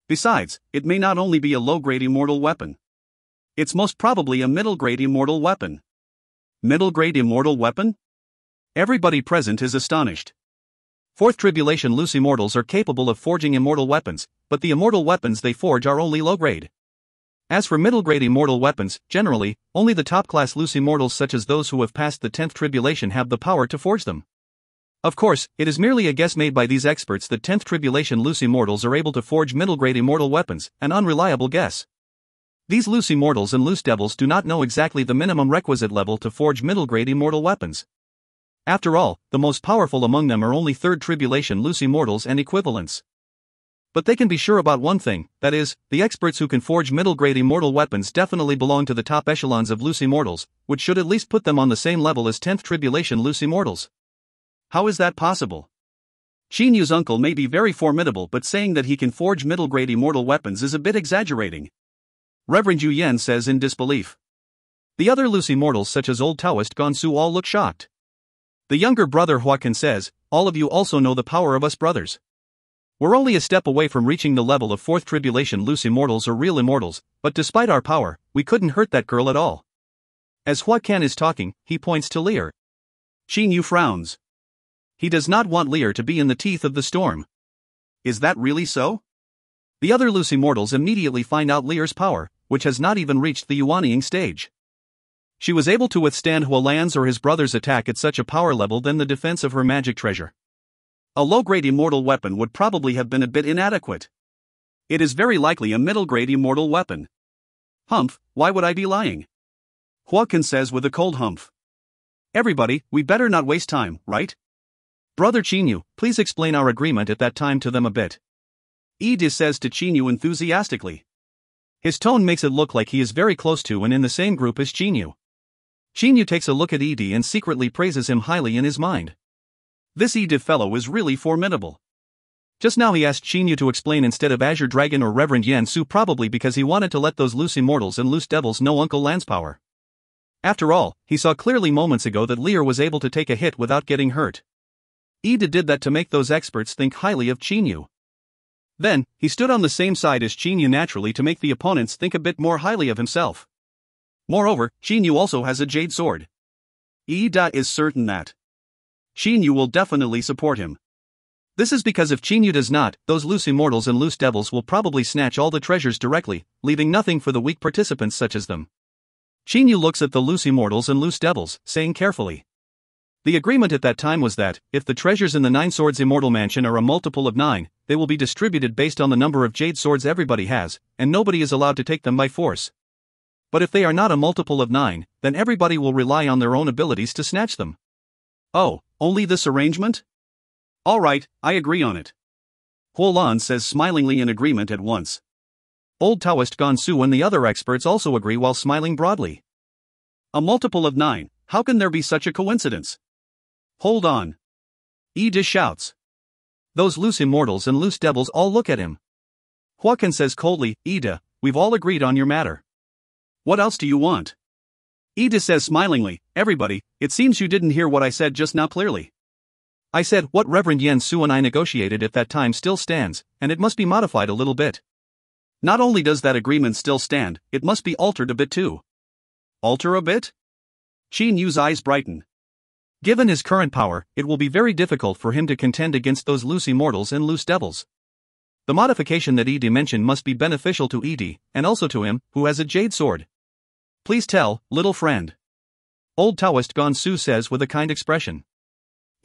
Besides, it may not only be a low-grade immortal weapon. It's most probably a middle-grade immortal weapon. Middle-grade immortal weapon? Everybody present is astonished. 4th Tribulation loose immortals are capable of forging immortal weapons, but the immortal weapons they forge are only low-grade. As for middle-grade immortal weapons, generally, only the top-class loose immortals such as those who have passed the 10th Tribulation have the power to forge them. Of course, it is merely a guess made by these experts that 10th Tribulation loose immortals are able to forge middle-grade immortal weapons, an unreliable guess. These loose immortals and loose devils do not know exactly the minimum requisite level to forge middle-grade immortal weapons. After all, the most powerful among them are only 3rd Tribulation loose immortals and equivalents. But they can be sure about one thing, that is, the experts who can forge middle-grade immortal weapons definitely belong to the top echelons of loose immortals, which should at least put them on the same level as 10th Tribulation loose immortals. How is that possible? Shinyu's uncle may be very formidable, but saying that he can forge middle-grade immortal weapons is a bit exaggerating. Reverend Yu Yen says in disbelief. The other loose immortals such as Old Taoist Gonsu all look shocked. The younger brother Huakan says, all of you also know the power of us brothers. We're only a step away from reaching the level of 4th Tribulation loose immortals or real immortals, but despite our power, we couldn't hurt that girl at all. As Huakan is talking, he points to Lear. Shinyu frowns. He does not want Lear to be in the teeth of the storm. Is that really so? The other loose immortals immediately find out Lear's power, which has not even reached the Yuaniing stage. She was able to withstand Huolan's or his brother's attack at such a power level than the defense of her magic treasure. A low-grade immortal weapon would probably have been a bit inadequate. It is very likely a middle-grade immortal weapon. Humph, why would I be lying? Huakan says with a cold humph. Everybody, we better not waste time, right? Brother Chinyu, please explain our agreement at that time to them a bit. Eda says to Chinyu enthusiastically. His tone makes it look like he is very close to and in the same group as Chinyu. Chinyu takes a look at Eda and secretly praises him highly in his mind. This Eda fellow is really formidable. Just now he asked Chinyu to explain instead of Azure Dragon or Reverend Yen Su, probably because he wanted to let those loose immortals and loose devils know Uncle Lan's power. After all, he saw clearly moments ago that Lear was able to take a hit without getting hurt. Eda did that to make those experts think highly of Chinyu. Then, he stood on the same side as Chinyu naturally to make the opponents think a bit more highly of himself. Moreover, Xinyu also has a jade sword. Ida is certain that Xinyu will definitely support him. This is because if Xinyu does not, those loose immortals and loose devils will probably snatch all the treasures directly, leaving nothing for the weak participants such as them. Xinyu looks at the loose immortals and loose devils, saying carefully. The agreement at that time was that, if the treasures in the Nine Swords Immortal Mansion are a multiple of 9, they will be distributed based on the number of jade swords everybody has, and nobody is allowed to take them by force. But if they are not a multiple of 9, then everybody will rely on their own abilities to snatch them. Oh, only this arrangement? Alright, I agree on it. Huolan says smilingly in agreement at once. Old Taoist Gonsu and the other experts also agree while smiling broadly. A multiple of 9, how can there be such a coincidence? Hold on. Ida shouts. Those loose immortals and loose devils all look at him. Huacan says coldly, Ida, we've all agreed on your matter. What else do you want? Ida says smilingly, everybody, it seems you didn't hear what I said just now clearly. I said what Reverend Yen Su and I negotiated at that time still stands, and it must be modified a little bit. Not only does that agreement still stand, it must be altered a bit too. Alter a bit? Qin Yu's eyes brighten. Given his current power, it will be very difficult for him to contend against those loose immortals and loose devils. The modification that Ida mentioned must be beneficial to Ida, and also to him, who has a jade sword. Please tell, little friend. Old Taoist Gonsu says with a kind expression.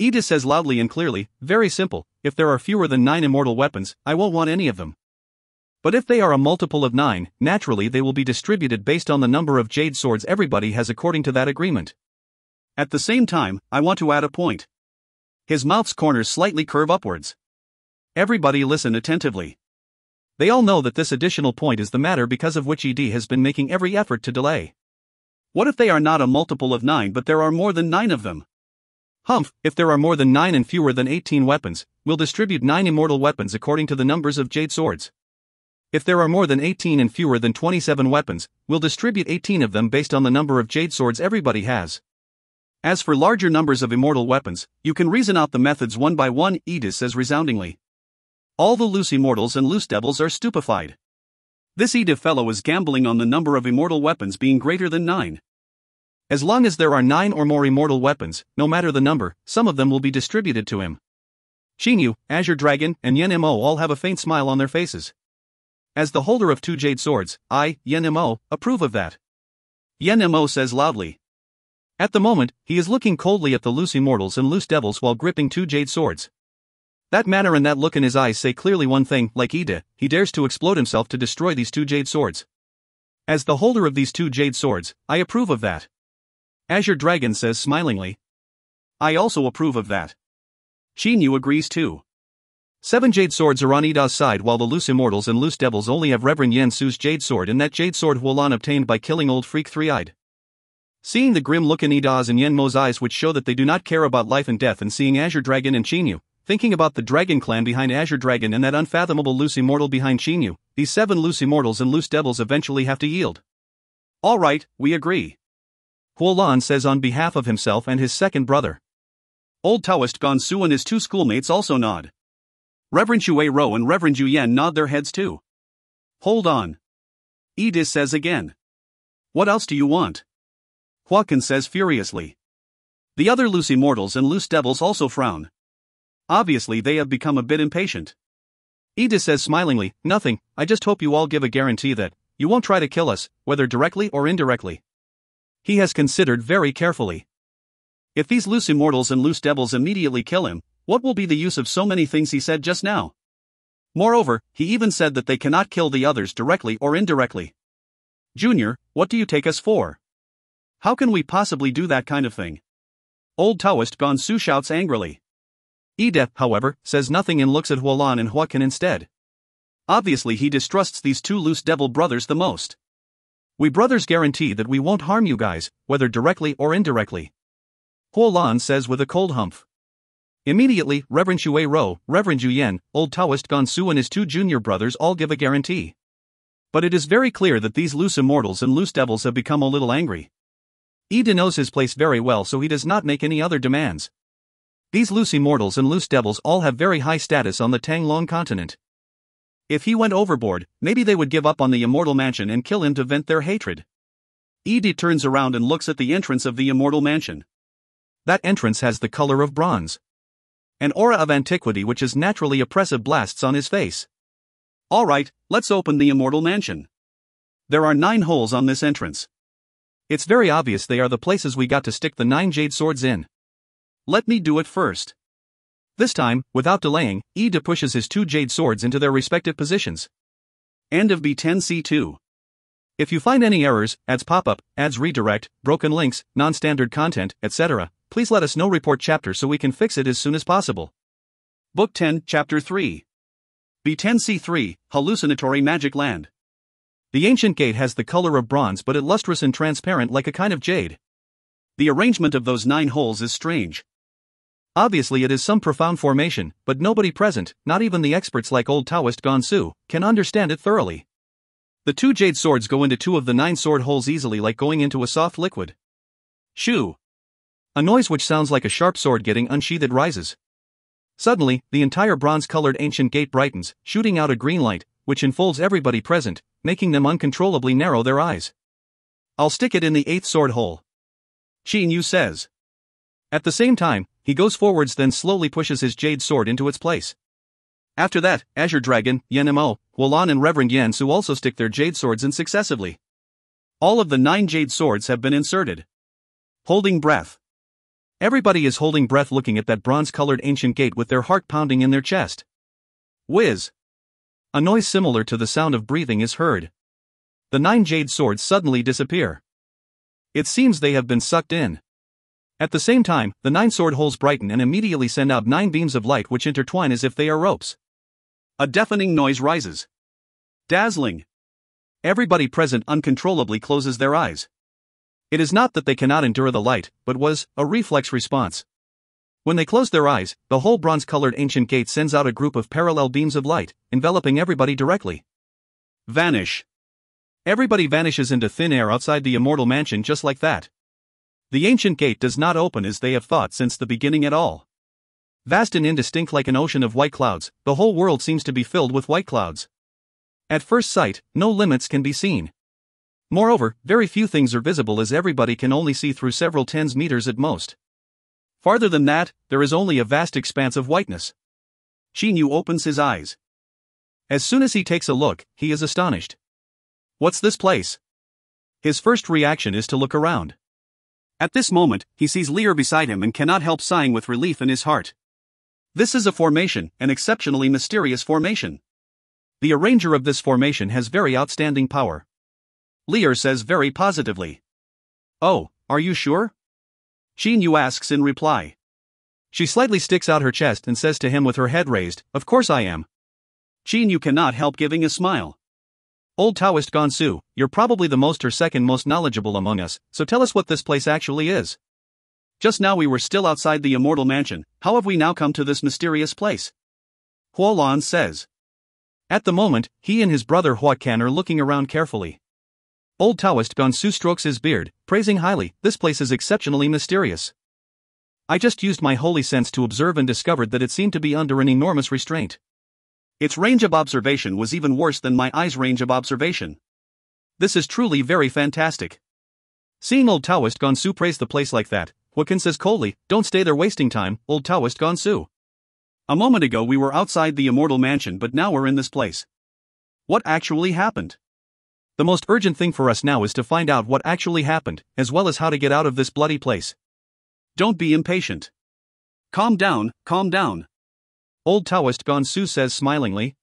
Ida says loudly and clearly, very simple, if there are fewer than 9 immortal weapons, I won't want any of them. But if they are a multiple of 9, naturally they will be distributed based on the number of jade swords everybody has according to that agreement. At the same time, I want to add a point. His mouth's corners slightly curve upwards. Everybody listen attentively. They all know that this additional point is the matter because of which ED has been making every effort to delay. What if they are not a multiple of 9 but there are more than 9 of them? Humph, if there are more than 9 and fewer than 18 weapons, we'll distribute 9 immortal weapons according to the numbers of jade swords. If there are more than 18 and fewer than 27 weapons, we'll distribute 18 of them based on the number of jade swords everybody has. As for larger numbers of immortal weapons, you can reason out the methods one by one, Ida says resoundingly. All the loose immortals and loose devils are stupefied. This Ida fellow is gambling on the number of immortal weapons being greater than 9. As long as there are 9 or more immortal weapons, no matter the number, some of them will be distributed to him. Xinyu, Azure Dragon, and Yen Mo all have a faint smile on their faces. As the holder of 2 jade swords, I, Yen Mo, approve of that. Yen Mo says loudly. At the moment, he is looking coldly at the loose immortals and loose devils while gripping 2 jade swords. That manner and that look in his eyes say clearly one thing, like Ida, he dares to explode himself to destroy these 2 jade swords. As the holder of these 2 jade swords, I approve of that. Azure Dragon says smilingly. I also approve of that. Xinyu agrees too. 7 jade swords are on Ida's side while the loose immortals and loose devils only have Reverend Yen Su's jade sword and that jade sword Huolan obtained by killing old freak Three-Eyed. Seeing the grim look in Ida's and Yen Mo's eyes which show that they do not care about life and death and seeing Azure Dragon and Xinyu, thinking about the dragon clan behind Azure Dragon and that unfathomable loose immortal behind Xinyu, these 7 loose immortals and loose devils eventually have to yield. Alright, we agree. Huolan says on behalf of himself and his second brother. Old Taoist Gonsu and his 2 schoolmates also nod. Reverend Xue Ro and Reverend Yu Yan nod their heads too. Hold on. Edis says again. What else do you want? Huacan says furiously. The other loose immortals and loose devils also frown. Obviously they have become a bit impatient. Edis says smilingly, nothing, I just hope you all give a guarantee that you won't try to kill us, whether directly or indirectly. He has considered very carefully. If these loose immortals and loose devils immediately kill him, what will be the use of so many things he said just now? Moreover, he even said that they cannot kill the others directly or indirectly. Junior, what do you take us for? How can we possibly do that kind of thing? Old Taoist Gonsu shouts angrily. Ida, however, says nothing and looks at Huolan and Huacan instead. Obviously he distrusts these 2 loose devil brothers the most. We brothers guarantee that we won't harm you guys, whether directly or indirectly. Huolan says with a cold humph. Immediately, Reverend Xue Ro, Reverend Yu Yan, Old Taoist Gonsu and his 2 junior brothers all give a guarantee. But it is very clear that these loose immortals and loose devils have become a little angry. Ida knows his place very well so he does not make any other demands. These loose immortals and loose devils all have very high status on the Tanglong continent. If he went overboard, maybe they would give up on the immortal mansion and kill him to vent their hatred. Edi turns around and looks at the entrance of the immortal mansion. That entrance has the color of bronze. An aura of antiquity which is naturally oppressive blasts on his face. Alright, let's open the immortal mansion. There are 9 holes on this entrance. It's very obvious they are the places we got to stick the 9 jade swords in. Let me do it first. This time, without delaying, Edi pushes his 2 jade swords into their respective positions. End of B10C2. If you find any errors, ads pop up, ads redirect, broken links, non-standard content, etc., please let us know. Report chapter so we can fix it as soon as possible. Book 10, Chapter 3. B10C3, Hallucinatory Magic Land. The ancient gate has the color of bronze, but it lustrous and transparent like a kind of jade. The arrangement of those 9 holes is strange. Obviously it is some profound formation, but nobody present, not even the experts like old Taoist Gonsu, can understand it thoroughly. The 2 jade swords go into 2 of the 9 sword holes easily, like going into a soft liquid. Shoo! A noise which sounds like a sharp sword getting unsheathed rises. Suddenly, the entire bronze-colored ancient gate brightens, shooting out a green light, which enfolds everybody present, making them uncontrollably narrow their eyes. I'll stick it in the 8th sword hole. Qin Yu says. At the same time, he goes forwards, then slowly pushes his jade sword into its place. After that, Azure Dragon, Yenmo, Huolan and Reverend Yan Su also stick their jade swords in successively. All of the 9 jade swords have been inserted. Holding breath. Everybody is holding breath looking at that bronze-colored ancient gate with their heart pounding in their chest. Whiz! A noise similar to the sound of breathing is heard. The 9 jade swords suddenly disappear. It seems they have been sucked in. At the same time, the 9 sword holes brighten and immediately send out 9 beams of light which intertwine as if they are ropes. A deafening noise rises. Dazzling. Everybody present uncontrollably closes their eyes. It is not that they cannot endure the light, but was a reflex response. When they close their eyes, the whole bronze-colored ancient gate sends out a group of parallel beams of light, enveloping everybody directly. Vanish. Everybody vanishes into thin air outside the immortal mansion just like that. The ancient gate does not open as they have thought since the beginning at all. Vast and indistinct like an ocean of white clouds, the whole world seems to be filled with white clouds. At first sight, no limits can be seen. Moreover, very few things are visible as everybody can only see through several tens meters at most. Farther than that, there is only a vast expanse of whiteness. Qin Yu opens his eyes. As soon as he takes a look, he is astonished. What's this place? His first reaction is to look around. At this moment, he sees Lear beside him and cannot help sighing with relief in his heart. This is a formation, an exceptionally mysterious formation. The arranger of this formation has very outstanding power. Lear says very positively. Oh, are you sure? Qin Yu asks in reply. She slightly sticks out her chest and says to him with her head raised, of course I am. Qin Yu cannot help giving a smile. Old Taoist Gonsu, you're probably the most or second most knowledgeable among us, so tell us what this place actually is. Just now we were still outside the immortal mansion, how have we now come to this mysterious place? Huolan says. At the moment, he and his brother Huacan are looking around carefully. Old Taoist Gonsu strokes his beard, praising highly, this place is exceptionally mysterious. I just used my holy sense to observe and discovered that it seemed to be under an enormous restraint. Its range of observation was even worse than my eye's range of observation. This is truly very fantastic. Seeing old Taoist Gonsu praise the place like that, Huacan says coldly, don't stay there wasting time, old Taoist Gonsu. A moment ago we were outside the immortal mansion but now we're in this place. What actually happened? The most urgent thing for us now is to find out what actually happened, as well as how to get out of this bloody place. Don't be impatient. Calm down, calm down. Old Taoist Gonsu says smilingly.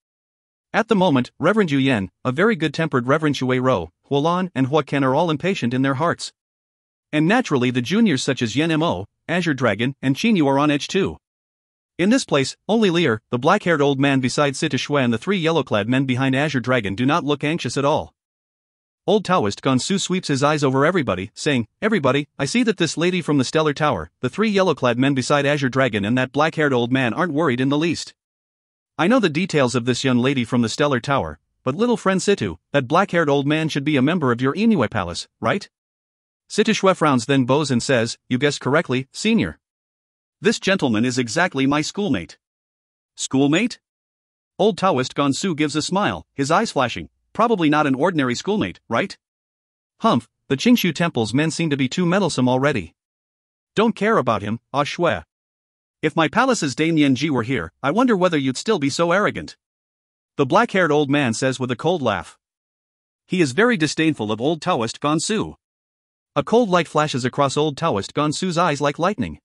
At the moment, Reverend Yu Yen, a very good-tempered Reverend Shui Ro, Huolan and Huacan are all impatient in their hearts. And naturally the juniors such as Yenmo, Azure Dragon, and Qin Yu are on edge too. In this place, only Lear, the black-haired old man beside Sita Shui and the 3 yellow-clad men behind Azure Dragon do not look anxious at all. Old Taoist Gonsu sweeps his eyes over everybody, saying, everybody, I see that this lady from the Stellar Tower, the 3 yellow-clad men beside Azure Dragon and that black-haired old man aren't worried in the least. I know the details of this young lady from the Stellar Tower, but little friend Situ, that black-haired old man should be a member of your Inui Palace, right? Sita Shui frowns then bows and says, you guessed correctly, senior. This gentleman is exactly my schoolmate. Schoolmate? Old Taoist Gonsu gives a smile, his eyes flashing. Probably not an ordinary schoolmate, right? Humph, the Qingshu temple's men seem to be too meddlesome already. Don't care about him, ah Shui. If my palace's Dame Yanji were here, I wonder whether you'd still be so arrogant. The black-haired old man says with a cold laugh. He is very disdainful of old Taoist Gonsu. A cold light flashes across old Taoist Gonsu's eyes like lightning.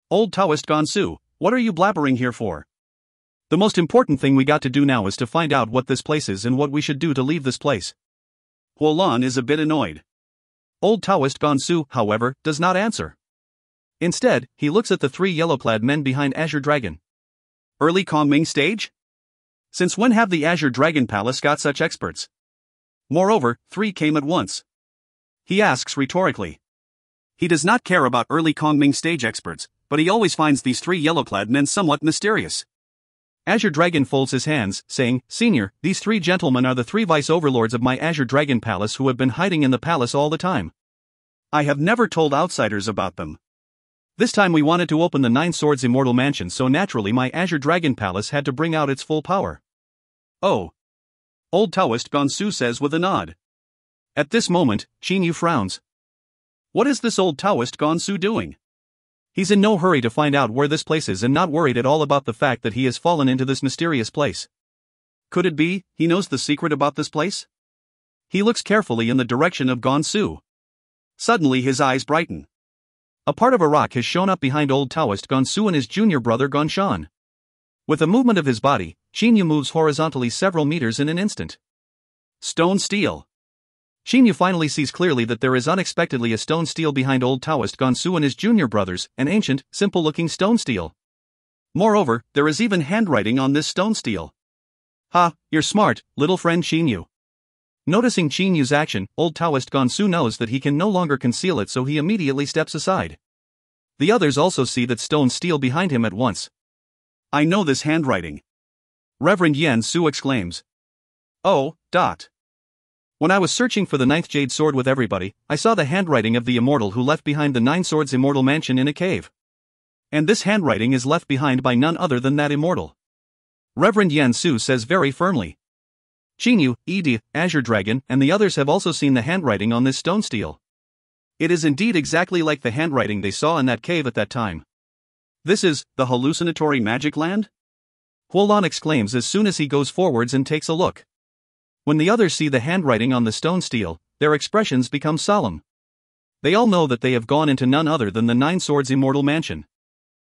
Old Taoist Gonsu, what are you blabbering here for? The most important thing we got to do now is to find out what this place is and what we should do to leave this place. Huolan is a bit annoyed. Old Taoist Gonsu, however, does not answer. Instead, he looks at the three yellow-clad men behind Azure Dragon. Early Kongming stage? Since when have the Azure Dragon Palace got such experts? Moreover, three came at once. He asks rhetorically. He does not care about early Kongming stage experts, but he always finds these three yellow-clad men somewhat mysterious. Azure Dragon folds his hands, saying, Senior, these three gentlemen are the three vice-overlords of my Azure Dragon Palace who have been hiding in the palace all the time. I have never told outsiders about them. This time we wanted to open the Nine Swords Immortal Mansion, so naturally my Azure Dragon Palace had to bring out its full power. Oh. Old Taoist Gonsu says with a nod. At this moment, Qingyu frowns. What is this old Taoist Gonsu doing? He's in no hurry to find out where this place is and not worried at all about the fact that he has fallen into this mysterious place. Could it be, he knows the secret about this place? He looks carefully in the direction of Gonsu. Suddenly his eyes brighten. A part of a rock has shown up behind old Taoist Gonsu and his junior brother Gonshan. With a movement of his body, Qingyu moves horizontally several meters in an instant. Stone steel. Qingyu finally sees clearly that there is unexpectedly a stone steel behind old Taoist Gonsu and his junior brothers, an ancient, simple-looking stone steel. Moreover, there is even handwriting on this stone steel. Ha, you're smart, little friend Qingyu. Noticing Qingyu's action, old Taoist Gonsu knows that he can no longer conceal it, so he immediately steps aside. The others also see that stone steel behind him at once. I know this handwriting. Reverend Yan Su exclaims. Oh. When I was searching for the ninth jade sword with everybody, I saw the handwriting of the immortal who left behind the Nine Swords Immortal Mansion in a cave. And this handwriting is left behind by none other than that immortal. Reverend Yan Su says very firmly. Qingyu, Edi, Azure Dragon, and the others have also seen the handwriting on this stone steel. It is indeed exactly like the handwriting they saw in that cave at that time. This is the hallucinatory magic land? Huolan exclaims as soon as he goes forwards and takes a look. When the others see the handwriting on the stone steel, their expressions become solemn. They all know that they have gone into none other than the Nine Swords Immortal Mansion.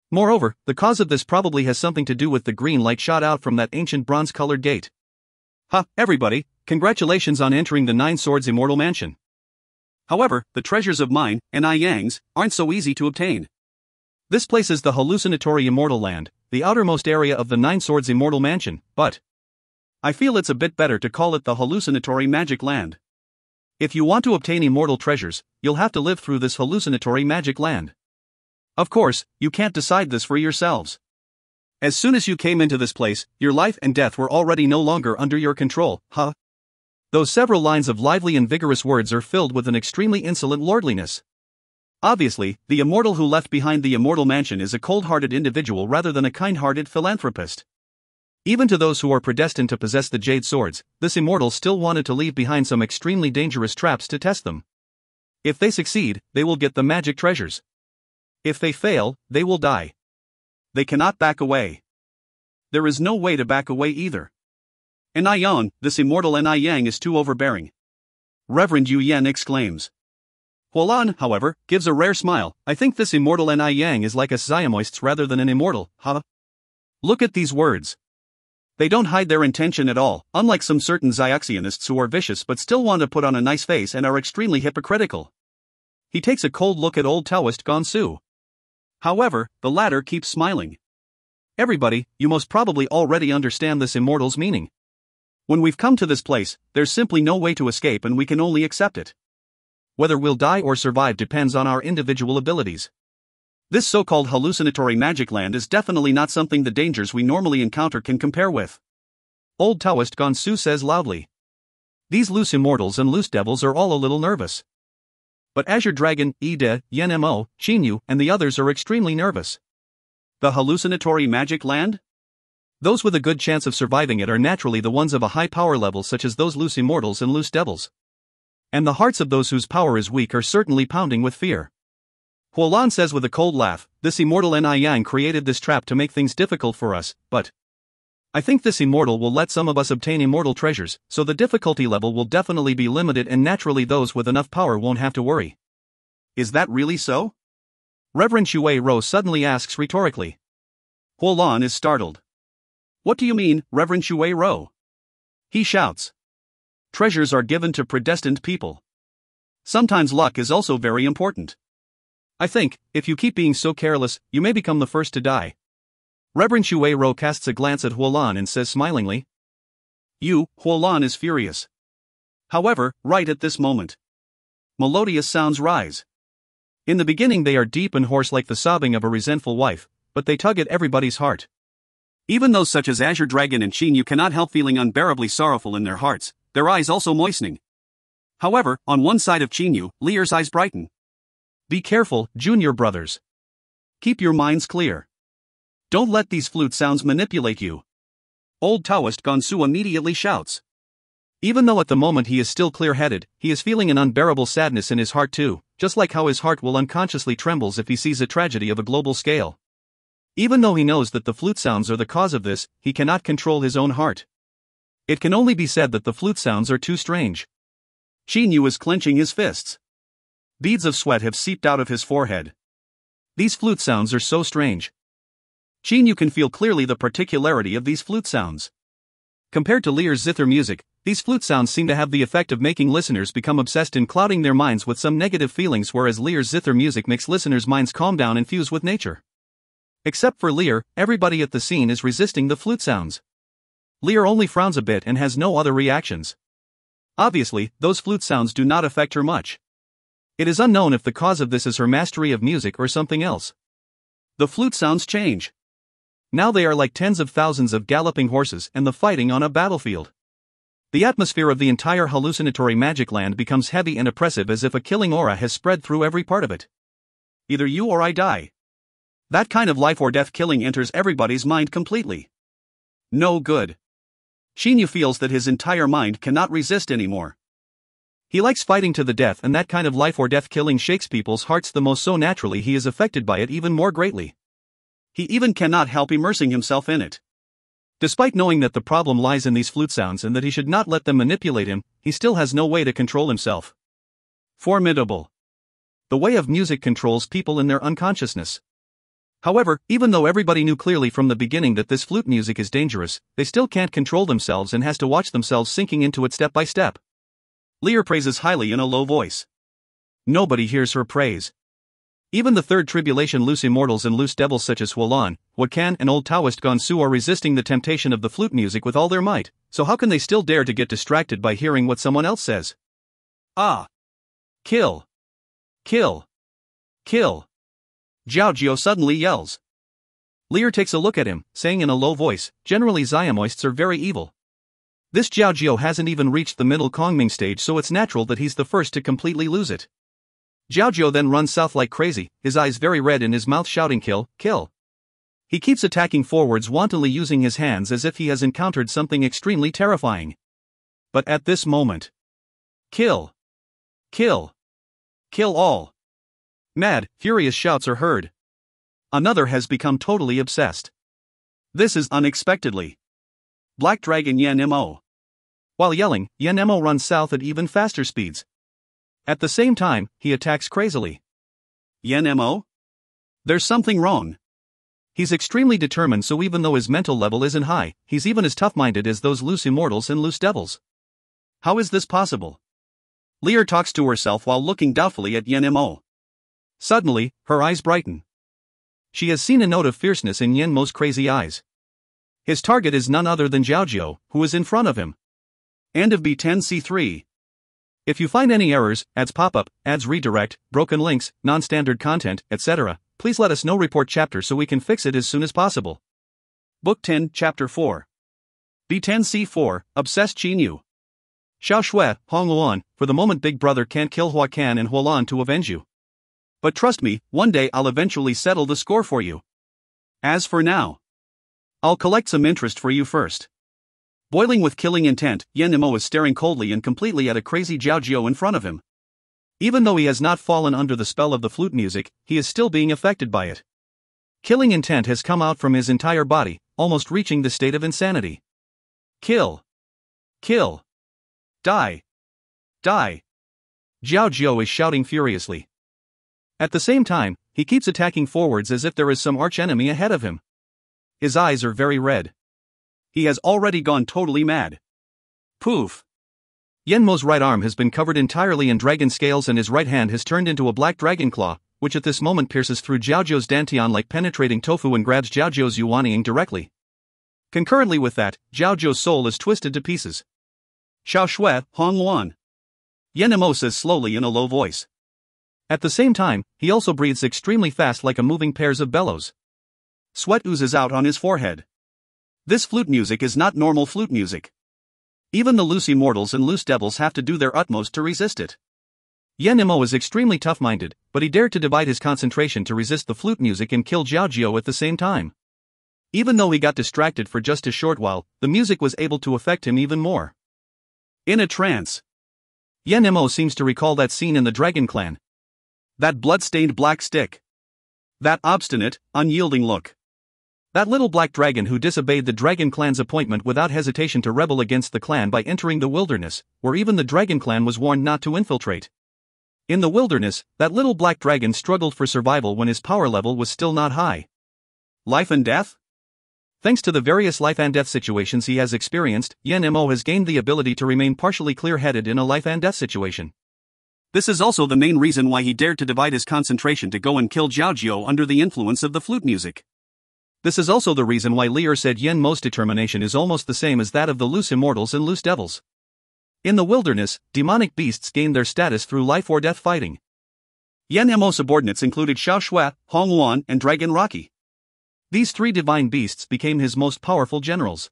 Moreover, the cause of this probably has something to do with the green light shot out from that ancient bronze-colored gate. Ha, everybody, congratulations on entering the Nine Swords Immortal Mansion. However, the treasures of mine, and I Yang's, aren't so easy to obtain. This place is the hallucinatory immortal land, the outermost area of the Nine Swords Immortal Mansion, but I feel it's a bit better to call it the hallucinatory magic land. If you want to obtain immortal treasures, you'll have to live through this hallucinatory magic land. Of course, you can't decide this for yourselves. As soon as you came into this place, your life and death were already no longer under your control, huh? Those several lines of lively and vigorous words are filled with an extremely insolent lordliness. Obviously, the immortal who left behind the immortal mansion is a cold-hearted individual rather than a kind-hearted philanthropist. Even to those who are predestined to possess the jade swords, this immortal still wanted to leave behind some extremely dangerous traps to test them. If they succeed, they will get the magic treasures. If they fail, they will die. They cannot back away. There is no way to back away either. And Ion, this immortal Ni Yang is too overbearing. Reverend Yu Yen exclaims. Huolan, however, gives a rare smile. I think this immortal Ni Yang is like a Xiamoists rather than an immortal, huh? Look at these words. They don't hide their intention at all, unlike some certain Xiaxianists who are vicious but still want to put on a nice face and are extremely hypocritical. He takes a cold look at old Taoist Gonsu. However, the latter keeps smiling. Everybody, you most probably already understand this immortal's meaning. When we've come to this place, there's simply no way to escape and we can only accept it. Whether we'll die or survive depends on our individual abilities. This so-called hallucinatory magic land is definitely not something the dangers we normally encounter can compare with. Old Taoist Gonsu says loudly. These loose immortals and loose devils are all a little nervous. But Azure Dragon, Ide, Yen Mo, Qingyu, and the others are extremely nervous. The hallucinatory magic land? Those with a good chance of surviving it are naturally the ones of a high power level such as those loose immortals and loose devils. And the hearts of those whose power is weak are certainly pounding with fear. Huolan says with a cold laugh, this immortal Ni Yang created this trap to make things difficult for us, but I think this immortal will let some of us obtain immortal treasures, so the difficulty level will definitely be limited and naturally those with enough power won't have to worry. Is that really so? Reverend Shui Ro suddenly asks rhetorically. Huolan is startled. What do you mean, Reverend Shui Ro? He shouts. Treasures are given to predestined people. Sometimes luck is also very important. I think, if you keep being so careless, you may become the first to die. Reverend Shui Ro casts a glance at Huolan and says smilingly. Huolan is furious. However, right at this moment, melodious sounds rise. In the beginning they are deep and hoarse like the sobbing of a resentful wife, but they tug at everybody's heart. Even those such as Azure Dragon and Qin Yu cannot help feeling unbearably sorrowful in their hearts, their eyes also moistening. However, on one side of Qin Yu, Lear's eyes brighten. Be careful, junior brothers. Keep your minds clear. Don't let these flute sounds manipulate you. Old Taoist Gonsu immediately shouts. Even though at the moment he is still clear-headed, he is feeling an unbearable sadness in his heart too, just like how his heart will unconsciously trembles if he sees a tragedy of a global scale. Even though he knows that the flute sounds are the cause of this, he cannot control his own heart. It can only be said that the flute sounds are too strange. Qin Yu is clenching his fists. Beads of sweat have seeped out of his forehead. These flute sounds are so strange. Qin Yu can feel clearly the particularity of these flute sounds. Compared to Lear's zither music, these flute sounds seem to have the effect of making listeners become obsessed in clouding their minds with some negative feelings, whereas Lear's zither music makes listeners' minds calm down and fuse with nature. Except for Lear, everybody at the scene is resisting the flute sounds. Lear only frowns a bit and has no other reactions. Obviously, those flute sounds do not affect her much. It is unknown if the cause of this is her mastery of music or something else. The flute sounds change. Now they are like tens of thousands of galloping horses and the fighting on a battlefield. The atmosphere of the entire hallucinatory magic land becomes heavy and oppressive as if a killing aura has spread through every part of it. Either you or I die. That kind of life or death killing enters everybody's mind completely. No good. Qin Yu feels that his entire mind cannot resist anymore. He likes fighting to the death, and that kind of life or death killing shakes people's hearts the most, so naturally he is affected by it even more greatly. He even cannot help immersing himself in it. Despite knowing that the problem lies in these flute sounds and that he should not let them manipulate him, he still has no way to control himself. Formidable. The way of music controls people in their unconsciousness. However, even though everybody knew clearly from the beginning that this flute music is dangerous, they still can't control themselves and has to watch themselves sinking into it step by step. Lear praises highly in a low voice. Nobody hears her praise. Even the third tribulation loose immortals and loose devils such as Huolan, Huacan and old Taoist Gonsu are resisting the temptation of the flute music with all their might, so how can they still dare to get distracted by hearing what someone else says? Ah! Kill! Kill! Kill! Zhao Jiao suddenly yells. Lear takes a look at him, saying in a low voice, generally Xiamoists are very evil. This Zhao Jiao hasn't even reached the middle Kongming stage, so it's natural that he's the first to completely lose it. Zhao Jiao then runs south like crazy, his eyes very red and his mouth shouting kill, kill. He keeps attacking forwards, wantonly using his hands as if he has encountered something extremely terrifying. But at this moment, kill! Kill! Kill all! Mad, furious shouts are heard. Another has become totally obsessed. This is unexpectedly Black Dragon Yan Mo. While yelling, Yan Mo runs south at even faster speeds. At the same time, he attacks crazily. Yan Mo? There's something wrong. He's extremely determined, so even though his mental level isn't high, he's even as tough-minded as those loose immortals and loose devils. How is this possible? Lear talks to herself while looking doubtfully at Yan Mo. Suddenly, her eyes brighten. She has seen a note of fierceness in Yan Mo's crazy eyes. His target is none other than Zhao Jiao, who is in front of him. End of B10C3. If you find any errors, ads pop up, ads redirect, broken links, non-standard content, etc., please let us know. Report chapter so we can fix it as soon as possible. Book 10, Chapter 4. B10C4, Obsessed Qin Yu. Xiao Shui, Hong Luan, for the moment Big Brother can't kill Huacan and Huolan to avenge you. But trust me, one day I'll eventually settle the score for you. As for now, I'll collect some interest for you first. Boiling with killing intent, Yan Nemo is staring coldly and completely at a crazy Zhao Jiao in front of him. Even though he has not fallen under the spell of the flute music, he is still being affected by it. Killing intent has come out from his entire body, almost reaching the state of insanity. Kill. Kill. Die. Die. Zhao Jiao is shouting furiously. At the same time, he keeps attacking forwards as if there is some archenemy ahead of him. His eyes are very red. He has already gone totally mad. Poof. Yenmo's right arm has been covered entirely in dragon scales and his right hand has turned into a black dragon claw, which at this moment pierces through Zhao Jiao's dantian like penetrating tofu and grabs Zhao Jiao's yuanying directly. Concurrently with that, Zhao Jiao's soul is twisted to pieces. Xiao Shui, Hong Luan. Yan Nemo says slowly in a low voice. At the same time, he also breathes extremely fast like a moving pairs of bellows. Sweat oozes out on his forehead. This flute music is not normal flute music. Even the loose immortals and loose devils have to do their utmost to resist it. Yan Nemo is extremely tough-minded, but he dared to divide his concentration to resist the flute music and kill Zhao Jiao at the same time. Even though he got distracted for just a short while, the music was able to affect him even more. In a trance. Yan Nemo seems to recall that scene in the Dragon Clan. That blood-stained black stick. That obstinate, unyielding look. That little black dragon who disobeyed the Dragon Clan's appointment without hesitation to rebel against the clan by entering the wilderness, where even the Dragon Clan was warned not to infiltrate. In the wilderness, that little black dragon struggled for survival when his power level was still not high. Life and death? Thanks to the various life and death situations he has experienced, Yan Nemo has gained the ability to remain partially clear-headed in a life and death situation. This is also the main reason why he dared to divide his concentration to go and kill Zhao Jiao under the influence of the flute music. This is also the reason why Lier said Yan Mo's determination is almost the same as that of the loose immortals and loose devils. In the wilderness, demonic beasts gained their status through life or death fighting. Yan Mo's subordinates included Xiao Shui, Hong Luan, and Dragon Rocky. These three divine beasts became his most powerful generals.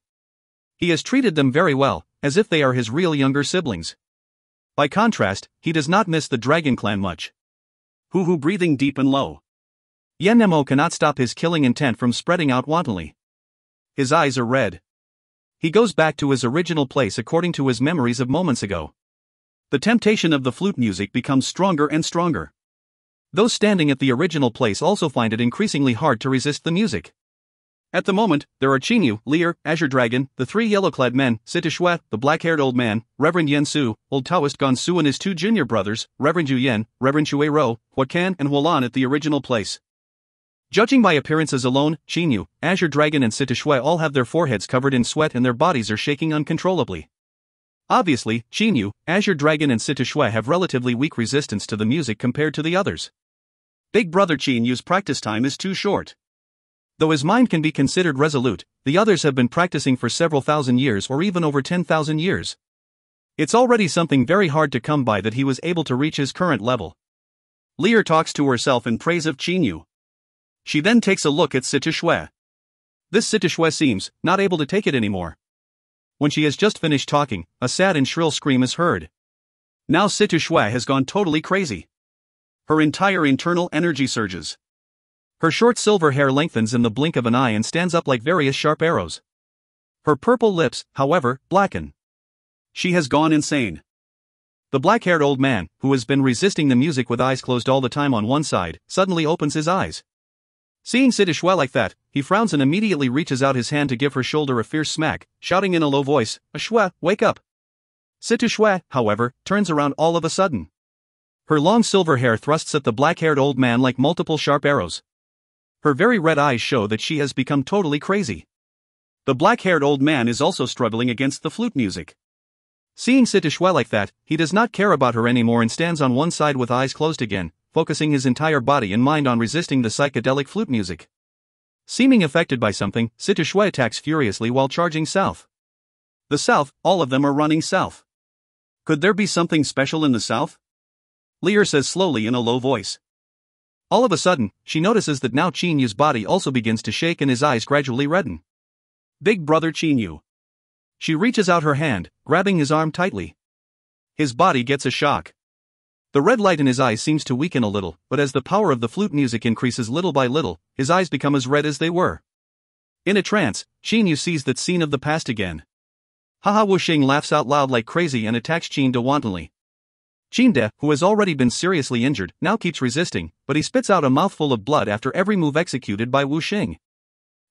He has treated them very well, as if they are his real younger siblings. By contrast, he does not miss the Dragon Clan much. Hoo-hoo breathing deep and low. Yan Nemo cannot stop his killing intent from spreading out wantonly. His eyes are red. He goes back to his original place according to his memories of moments ago. The temptation of the flute music becomes stronger and stronger. Those standing at the original place also find it increasingly hard to resist the music. At the moment, there are Qinyu, Lier, Azure Dragon, the three yellow-clad men, Sita Shui, the black-haired old man, Reverend Yen Su, Old Taoist Gon Su and his two junior brothers, Reverend Yu Yen, Reverend Shui Ro, Huacan and Hualan at the original place. Judging by appearances alone, Qinyu, Azure Dragon and Sita Shui all have their foreheads covered in sweat and their bodies are shaking uncontrollably. Obviously, Qinyu, Azure Dragon and Sita Shui have relatively weak resistance to the music compared to the others. Big brother Qinyu's practice time is too short. Though his mind can be considered resolute, the others have been practicing for several thousand years or even over 10,000 years. It's already something very hard to come by that he was able to reach his current level. Lier talks to herself in praise of Qinyu. She then takes a look at Sita Shui. This Sita Shui seems not able to take it anymore. When she has just finished talking, a sad and shrill scream is heard. Now Sita Shui has gone totally crazy. Her entire internal energy surges. Her short silver hair lengthens in the blink of an eye and stands up like various sharp arrows. Her purple lips, however, blacken. She has gone insane. The black-haired old man, who has been resisting the music with eyes closed all the time on one side, suddenly opens his eyes. Seeing Sita Shui like that, he frowns and immediately reaches out his hand to give her shoulder a fierce smack, shouting in a low voice, "Shui, wake up!" Sita Shui, however, turns around all of a sudden. Her long silver hair thrusts at the black-haired old man like multiple sharp arrows. Her very red eyes show that she has become totally crazy. The black-haired old man is also struggling against the flute music. Seeing Sita Shui like that, he does not care about her anymore and stands on one side with eyes closed again, focusing his entire body and mind on resisting the psychedelic flute music. Seeming affected by something, Sita Shui attacks furiously while charging south. The south, all of them are running south. Could there be something special in the south? Lier says slowly in a low voice. All of a sudden, she notices that now Qinyu's body also begins to shake and his eyes gradually redden. Big brother Qinyu. She reaches out her hand, grabbing his arm tightly. His body gets a shock. The red light in his eyes seems to weaken a little, but as the power of the flute music increases little by little, his eyes become as red as they were. In a trance, Qinyu sees that scene of the past again. Haha, Wuxing laughs out loud like crazy and attacks Qin wantonly. Qin, who has already been seriously injured, now keeps resisting, but he spits out a mouthful of blood after every move executed by Wuxing.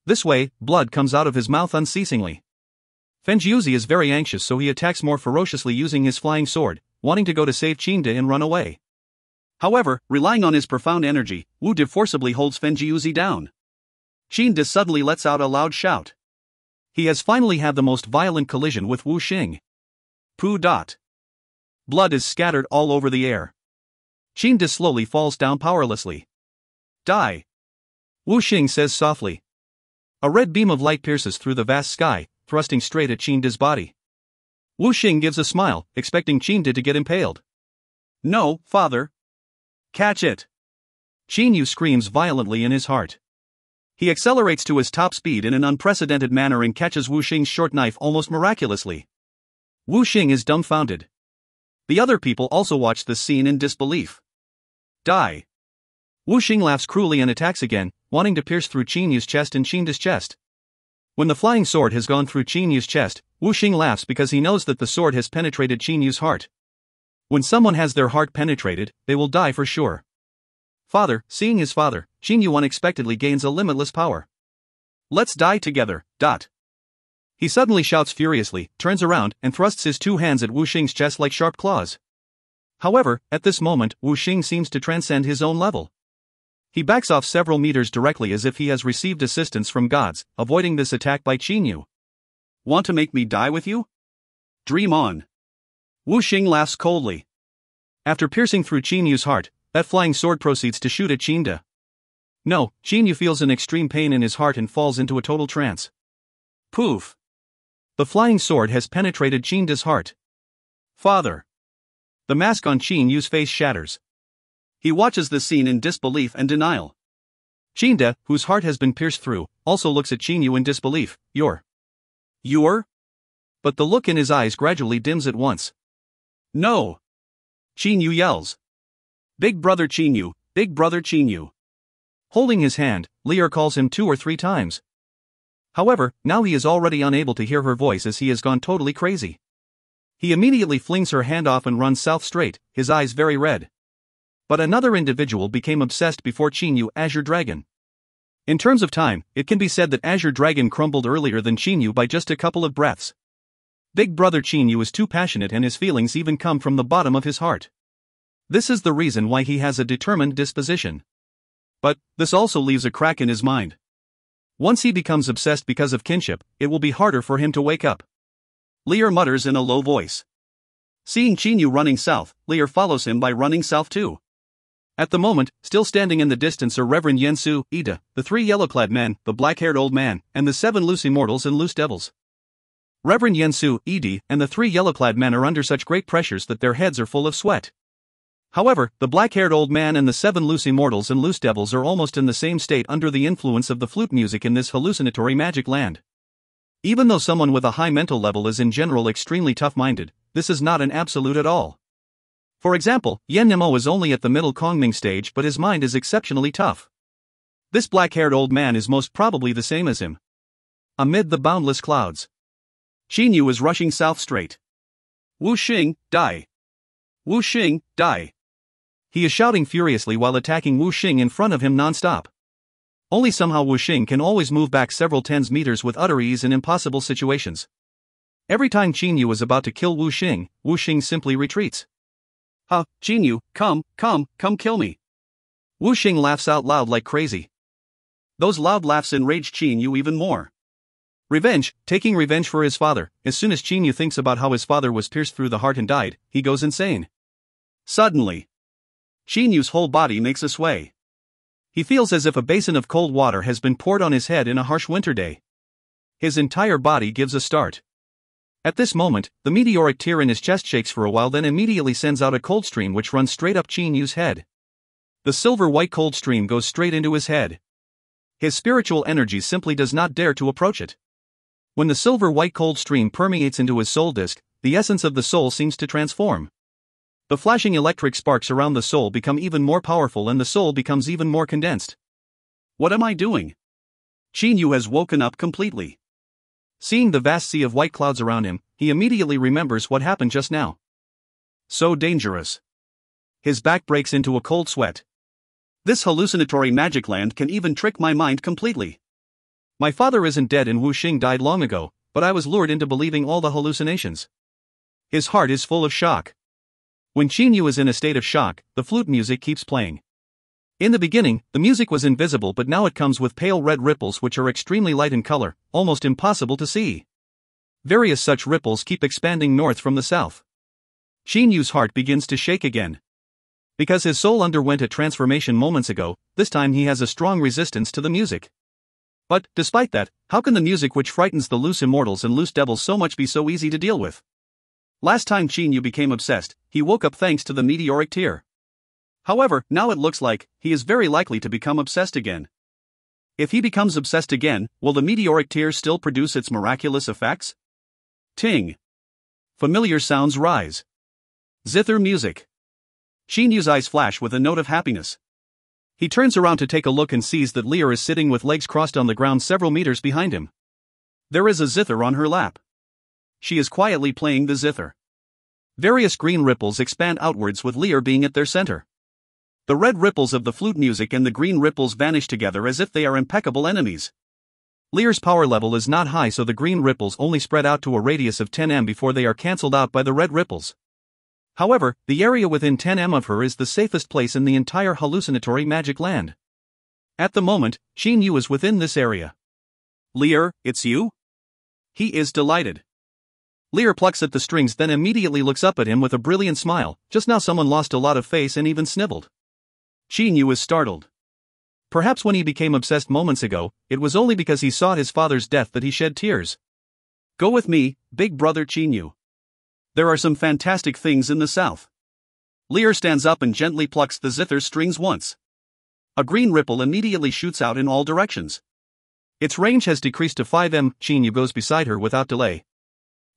This way, blood comes out of his mouth unceasingly. Fenjiuzi is very anxious, so he attacks more ferociously using his flying sword, wanting to go to save Qin and run away. However, relying on his profound energy, Wu De forcibly holds Fenjiuzi down. Qin suddenly lets out a loud shout. He has finally had the most violent collision with Wuxing. Poo. Blood is scattered all over the air. Qin slowly falls down powerlessly. Die. Wuxing says softly. A red beam of light pierces through the vast sky, thrusting straight at Qin body. Wuxing gives a smile, expecting Qin to get impaled. No, father. Catch it. Qin screams violently in his heart. He accelerates to his top speed in an unprecedented manner and catches Wuxing's short knife almost miraculously. Wuxing is dumbfounded. The other people also watch this scene in disbelief. Die. Wuxing laughs cruelly and attacks again, wanting to pierce through Qin chest and Qin's chest. When the flying sword has gone through Qin chest, Wuxing laughs because he knows that the sword has penetrated Qin's heart. When someone has their heart penetrated, they will die for sure. Father, seeing his father, Qin unexpectedly gains a limitless power. Let's die together. He suddenly shouts furiously, turns around, and thrusts his two hands at Wuxing's chest like sharp claws. However, at this moment, Wuxing seems to transcend his own level. He backs off several meters directly as if he has received assistance from gods, avoiding this attack by Qin. Want to make me die with you? Dream on. Wuxing laughs coldly. After piercing through Qin's heart, that flying sword proceeds to shoot at Qin. No, Qin feels an extreme pain in his heart and falls into a total trance. Poof. The flying sword has penetrated Qin's heart. Father. The mask on Qin's face shatters. He watches the scene in disbelief and denial. Qin, whose heart has been pierced through, also looks at Qin in disbelief. You're? But the look in his eyes gradually dims at once. No! Qin yells. Big brother Qin, big brother Qin. Holding his hand, Lier calls him 2 or 3 times. However, now he is already unable to hear her voice as he has gone totally crazy. He immediately flings her hand off and runs south straight, his eyes very red. But another individual became obsessed before Qin, Azure Dragon. In terms of time, it can be said that Azure Dragon crumbled earlier than Qin by just a couple of breaths. Big brother Qin is too passionate and his feelings even come from the bottom of his heart. This is the reason why he has a determined disposition. But this also leaves a crack in his mind. Once he becomes obsessed because of kinship, it will be harder for him to wake up. Lier mutters in a low voice. Seeing Qin running south, Lier follows him by running south too. At the moment, still standing in the distance are Reverend Yensu, Ida, the 3 yellow-clad men, the black-haired old man, and the 7 loose immortals and loose devils. Reverend Yensu, Ida, and the 3 yellow-clad men are under such great pressures that their heads are full of sweat. However, the black-haired old man and the 7 loose immortals and loose devils are almost in the same state under the influence of the flute music in this hallucinatory magic land. Even though someone with a high mental level is in general extremely tough-minded, this is not an absolute at all. For example, Yen Nemo is only at the middle Kongming stage, but his mind is exceptionally tough. This black-haired old man is most probably the same as him. Amid the boundless clouds, Qin is rushing south straight. Wuxing, die! Wuxing, die! He is shouting furiously while attacking Wuxing in front of him non-stop. Only somehow Wuxing can always move back several tens meters with utter ease in impossible situations. Every time Qin is about to kill Wuxing, Wuxing simply retreats. Qin, come kill me. Wuxing laughs out loud like crazy. Those loud laughs enrage Qin even more. Revenge, taking revenge for his father. As soon as Qin thinks about how his father was pierced through the heart and died, he goes insane. Suddenly, Qin's whole body makes a sway. He feels as if a basin of cold water has been poured on his head in a harsh winter day. His entire body gives a start. At this moment, the meteoric tear in his chest shakes for a while, then immediately sends out a cold stream which runs straight up Qin's head. The silver-white cold stream goes straight into his head. His spiritual energy simply does not dare to approach it. When the silver-white cold stream permeates into his soul disk, the essence of the soul seems to transform. The flashing electric sparks around the soul become even more powerful and the soul becomes even more condensed. What am I doing? Qin has woken up completely. Seeing the vast sea of white clouds around him, he immediately remembers what happened just now. So dangerous. His back breaks into a cold sweat. This hallucinatory magic land can even trick my mind completely. My father isn't dead and Wu Xing died long ago, but I was lured into believing all the hallucinations. His heart is full of shock. When Qin Yu is in a state of shock, the flute music keeps playing. In the beginning, the music was invisible, but now it comes with pale red ripples which are extremely light in color, almost impossible to see. Various such ripples keep expanding north from the south. Qin Yu's heart begins to shake again. Because his soul underwent a transformation moments ago, this time he has a strong resistance to the music. But, despite that, how can the music which frightens the loose immortals and loose devils so much be so easy to deal with? Last time Qin Yu became obsessed, he woke up thanks to the meteoric tear. However, now it looks like he is very likely to become obsessed again. If he becomes obsessed again, will the meteoric tear still produce its miraculous effects? Ting. Familiar sounds rise. Zither music. Qin Yu's eyes flash with a note of happiness. He turns around to take a look and sees that Lear is sitting with legs crossed on the ground several meters behind him. There is a zither on her lap. She is quietly playing the zither. Various green ripples expand outwards with Lear being at their center. The red ripples of the flute music and the green ripples vanish together as if they are impeccable enemies. Lear's power level is not high, so the green ripples only spread out to a radius of 10 m before they are cancelled out by the red ripples. However, the area within 10 m of her is the safest place in the entire hallucinatory magic land. At the moment, Qin Yu is within this area. Lear, it's you? He is delighted. Lear plucks at the strings, then immediately looks up at him with a brilliant smile. Just now someone lost a lot of face and even sniveled. Qin Yu is startled. Perhaps when he became obsessed moments ago, it was only because he saw his father's death that he shed tears. Go with me, big brother Qin Yu. There are some fantastic things in the south. Lear stands up and gently plucks the zither strings once. A green ripple immediately shoots out in all directions. Its range has decreased to 5 m. Qin Yu goes beside her without delay.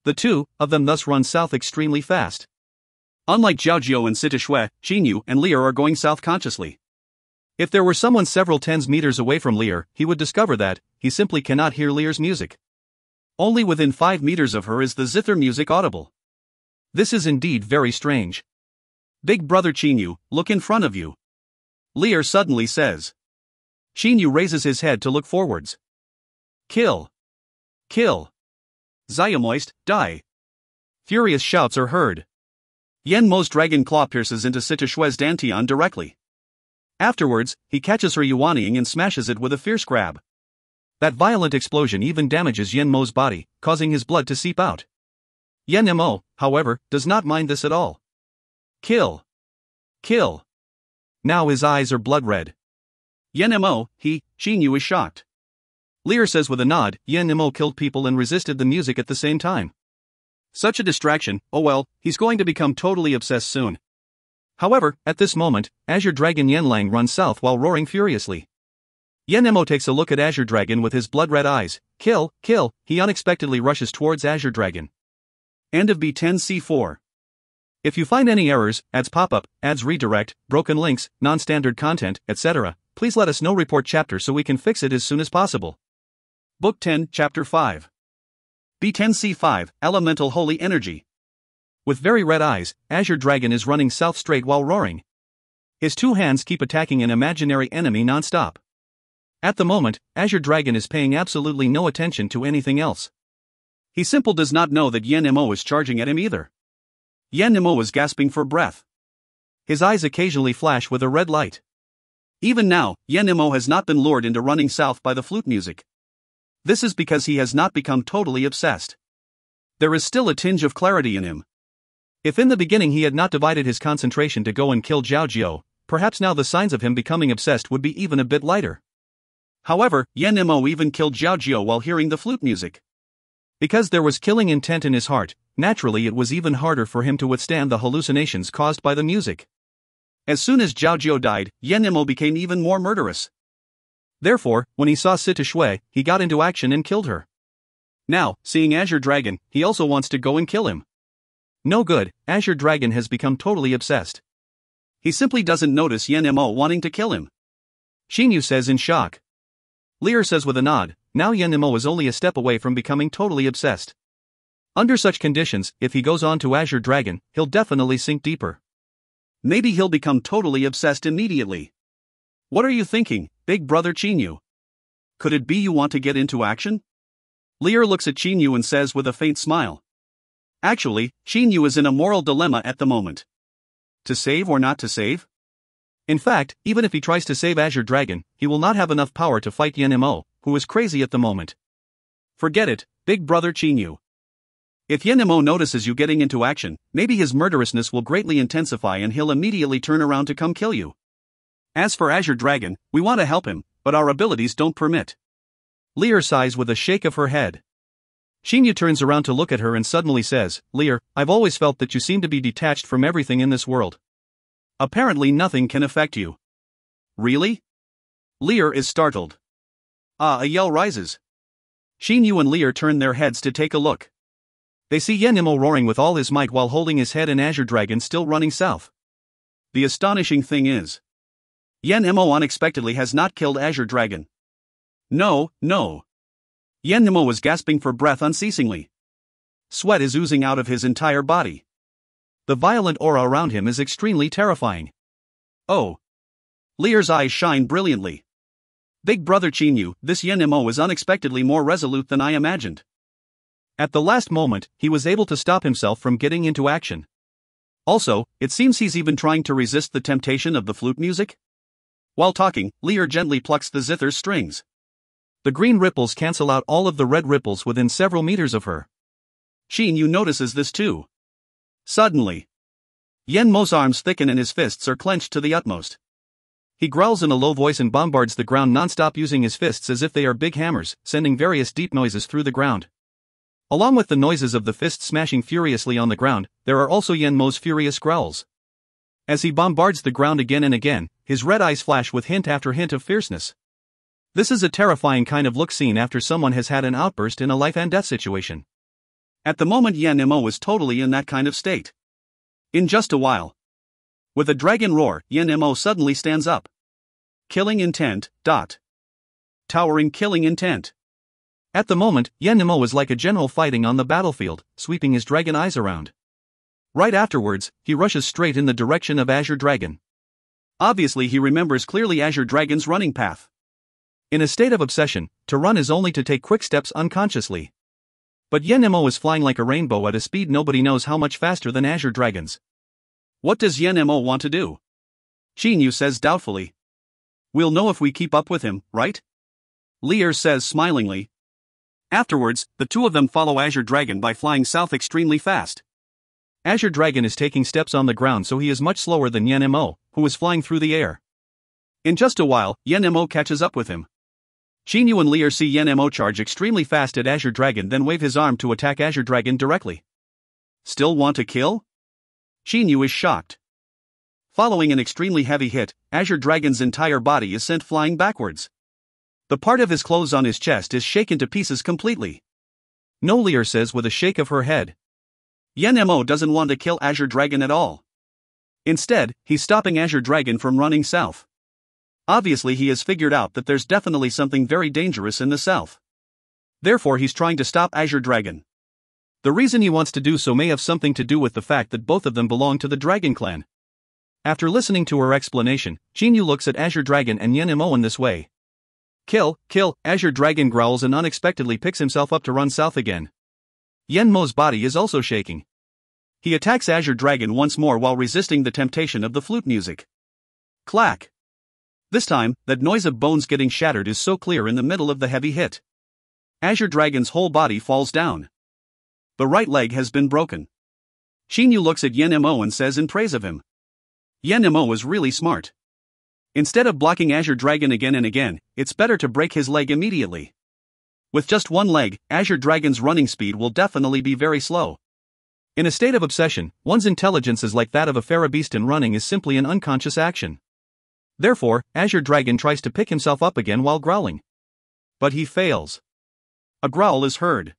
The two of them thus run south extremely fast. Unlike Zhaojiao and Sita Shui, Qin Yu and Lear are going south consciously. If there were someone several tens meters away from Lear, he would discover that he simply cannot hear Lear's music. Only within 5 meters of her is the zither music audible. This is indeed very strange. Big brother Qin Yu, look in front of you. Lear suddenly says. Qin Yu raises his head to look forwards. Kill. Kill. Xayamoist, die. Furious shouts are heard. Yan Mo's dragon claw pierces into Sita Shui's dantian directly. Afterwards, he catches her yuanying and smashes it with a fierce grab. That violent explosion even damages Yan Mo's body, causing his blood to seep out. Yan Mo, however, does not mind this at all. Kill. Kill. Now his eyes are blood red. Yan Mo, Qin Yu is shocked. Lear says with a nod, Yan Mo killed people and resisted the music at the same time. Such a distraction, oh well, he's going to become totally obsessed soon. However, at this moment, Azure Dragon Yanlang runs south while roaring furiously. Yan Mo takes a look at Azure Dragon with his blood-red eyes. Kill, kill, he unexpectedly rushes towards Azure Dragon. End of B10C4. If you find any errors, ads pop-up, ads redirect, broken links, non-standard content, etc., please let us know. Report chapter so we can fix it as soon as possible. Book 10, Chapter 5. B10C5, Elemental Holy Energy. With very red eyes, Azure Dragon is running south straight while roaring. His two hands keep attacking an imaginary enemy non-stop. At the moment, Azure Dragon is paying absolutely no attention to anything else. He simply does not know that Yan Mo is charging at him either. Yan Mo is gasping for breath. His eyes occasionally flash with a red light. Even now, Yan Mo has not been lured into running south by the flute music. This is because he has not become totally obsessed. There is still a tinge of clarity in him. If in the beginning he had not divided his concentration to go and kill Zhaojiao, perhaps now the signs of him becoming obsessed would be even a bit lighter. However, Yan Mo even killed Zhaojiao while hearing the flute music. Because there was killing intent in his heart, naturally it was even harder for him to withstand the hallucinations caused by the music. As soon as Zhaojiao died, Yan Mo became even more murderous. Therefore, when he saw Sita Shui, he got into action and killed her. Now, seeing Azure Dragon, he also wants to go and kill him. No good, Azure Dragon has become totally obsessed. He simply doesn't notice Yan Mo wanting to kill him. Qin Yu says in shock. Lear says with a nod, now Yan Mo is only a step away from becoming totally obsessed. Under such conditions, if he goes on to Azure Dragon, he'll definitely sink deeper. Maybe he'll become totally obsessed immediately. What are you thinking, Big Brother Chinyu? Could it be you want to get into action? Lear looks at Chinyu and says with a faint smile. Actually, Chinyu is in a moral dilemma at the moment. To save or not to save? In fact, even if he tries to save Azure Dragon, he will not have enough power to fight Yenmo, who is crazy at the moment. Forget it, Big Brother Chinyu. If Yenmo notices you getting into action, maybe his murderousness will greatly intensify and he'll immediately turn around to come kill you. As for Azure Dragon, we want to help him, but our abilities don't permit. Lear sighs with a shake of her head. Chinyu turns around to look at her and suddenly says, Lear, I've always felt that you seem to be detached from everything in this world. Apparently nothing can affect you. Really? Lear is startled. A yell rises. Chinyu and Lear turn their heads to take a look. They see Yenmo roaring with all his might while holding his head and Azure Dragon still running south. The astonishing thing is, Yenmo unexpectedly has not killed Azure Dragon. No. Yenmo was gasping for breath unceasingly. Sweat is oozing out of his entire body. The violent aura around him is extremely terrifying. Oh. Lear's eyes shine brilliantly. Big Brother Chinyu, this Yenmo is unexpectedly more resolute than I imagined. At the last moment, he was able to stop himself from getting into action. Also, it seems he's even trying to resist the temptation of the flute music. While talking, Lear gently plucks the zither's strings. The green ripples cancel out all of the red ripples within several meters of her. Chinyu notices this too. Suddenly, Yenmo's arms thicken and his fists are clenched to the utmost. He growls in a low voice and bombards the ground non-stop using his fists as if they are big hammers, sending various deep noises through the ground. Along with the noises of the fists smashing furiously on the ground, there are also Yenmo's furious growls. As he bombards the ground again and again, his red eyes flash with hint after hint of fierceness. This is a terrifying kind of look seen after someone has had an outburst in a life and death situation. At the moment Yenmo is totally in that kind of state. In just a while. With a dragon roar, Yenmo suddenly stands up. Killing intent. Towering killing intent. At the moment, Yenmo is like a general fighting on the battlefield, sweeping his dragon eyes around. Right afterwards, he rushes straight in the direction of Azure Dragon. Obviously he remembers clearly Azure Dragon's running path. In a state of obsession, to run is only to take quick steps unconsciously. But Yenmo is flying like a rainbow at a speed nobody knows how much faster than Azure Dragon's. What does Yenmo want to do? Chinyu says doubtfully. We'll know if we keep up with him, right? Lear says smilingly. Afterwards, the two of them follow Azure Dragon by flying south extremely fast. Azure Dragon is taking steps on the ground so he is much slower than Yenmo, who is flying through the air. In just a while, Yenmo catches up with him. Chinyu and Lear see Yenmo charge extremely fast at Azure Dragon then wave his arm to attack Azure Dragon directly. Still want to kill? Chinyu is shocked. Following an extremely heavy hit, Azure Dragon's entire body is sent flying backwards. The part of his clothes on his chest is shaken to pieces completely. No, Lear says with a shake of her head. Yenmo doesn't want to kill Azure Dragon at all. Instead, he's stopping Azure Dragon from running south. Obviously he has figured out that there's definitely something very dangerous in the south. Therefore he's trying to stop Azure Dragon. The reason he wants to do so may have something to do with the fact that both of them belong to the Dragon Clan. After listening to her explanation, Chinyu looks at Azure Dragon and Yenmo in this way. Kill, Azure Dragon growls and unexpectedly picks himself up to run south again. Yenmo's body is also shaking. He attacks Azure Dragon once more while resisting the temptation of the flute music. Clack! This time, that noise of bones getting shattered is so clear in the middle of the heavy hit. Azure Dragon's whole body falls down. The right leg has been broken. Chinyu looks at Yenmo and says in praise of him. Yenmo is really smart. Instead of blocking Azure Dragon again and again, it's better to break his leg immediately. With just one leg, Azure Dragon's running speed will definitely be very slow. In a state of obsession, one's intelligence is like that of a Farabeast and running is simply an unconscious action. Therefore, Azure Dragon tries to pick himself up again while growling. But he fails. A growl is heard.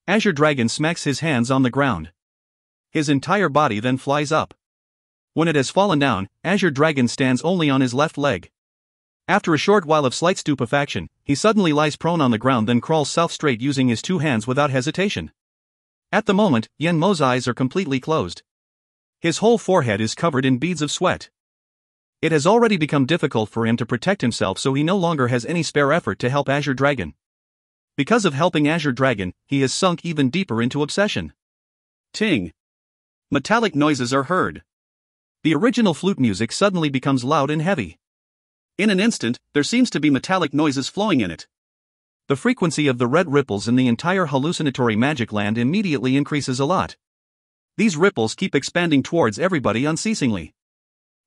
Azure Dragon smacks his hands on the ground. His entire body then flies up. When it has fallen down, Azure Dragon stands only on his left leg. After a short while of slight stupefaction, he suddenly lies prone on the ground then crawls south straight using his two hands without hesitation. At the moment, Yen Mo's eyes are completely closed. His whole forehead is covered in beads of sweat. It has already become difficult for him to protect himself, so he no longer has any spare effort to help Azure Dragon. Because of helping Azure Dragon, he has sunk even deeper into obsession. Ting. Metallic noises are heard. The original flute music suddenly becomes loud and heavy. In an instant, there seems to be metallic noises flowing in it. The frequency of the red ripples in the entire hallucinatory magic land immediately increases a lot. These ripples keep expanding towards everybody unceasingly.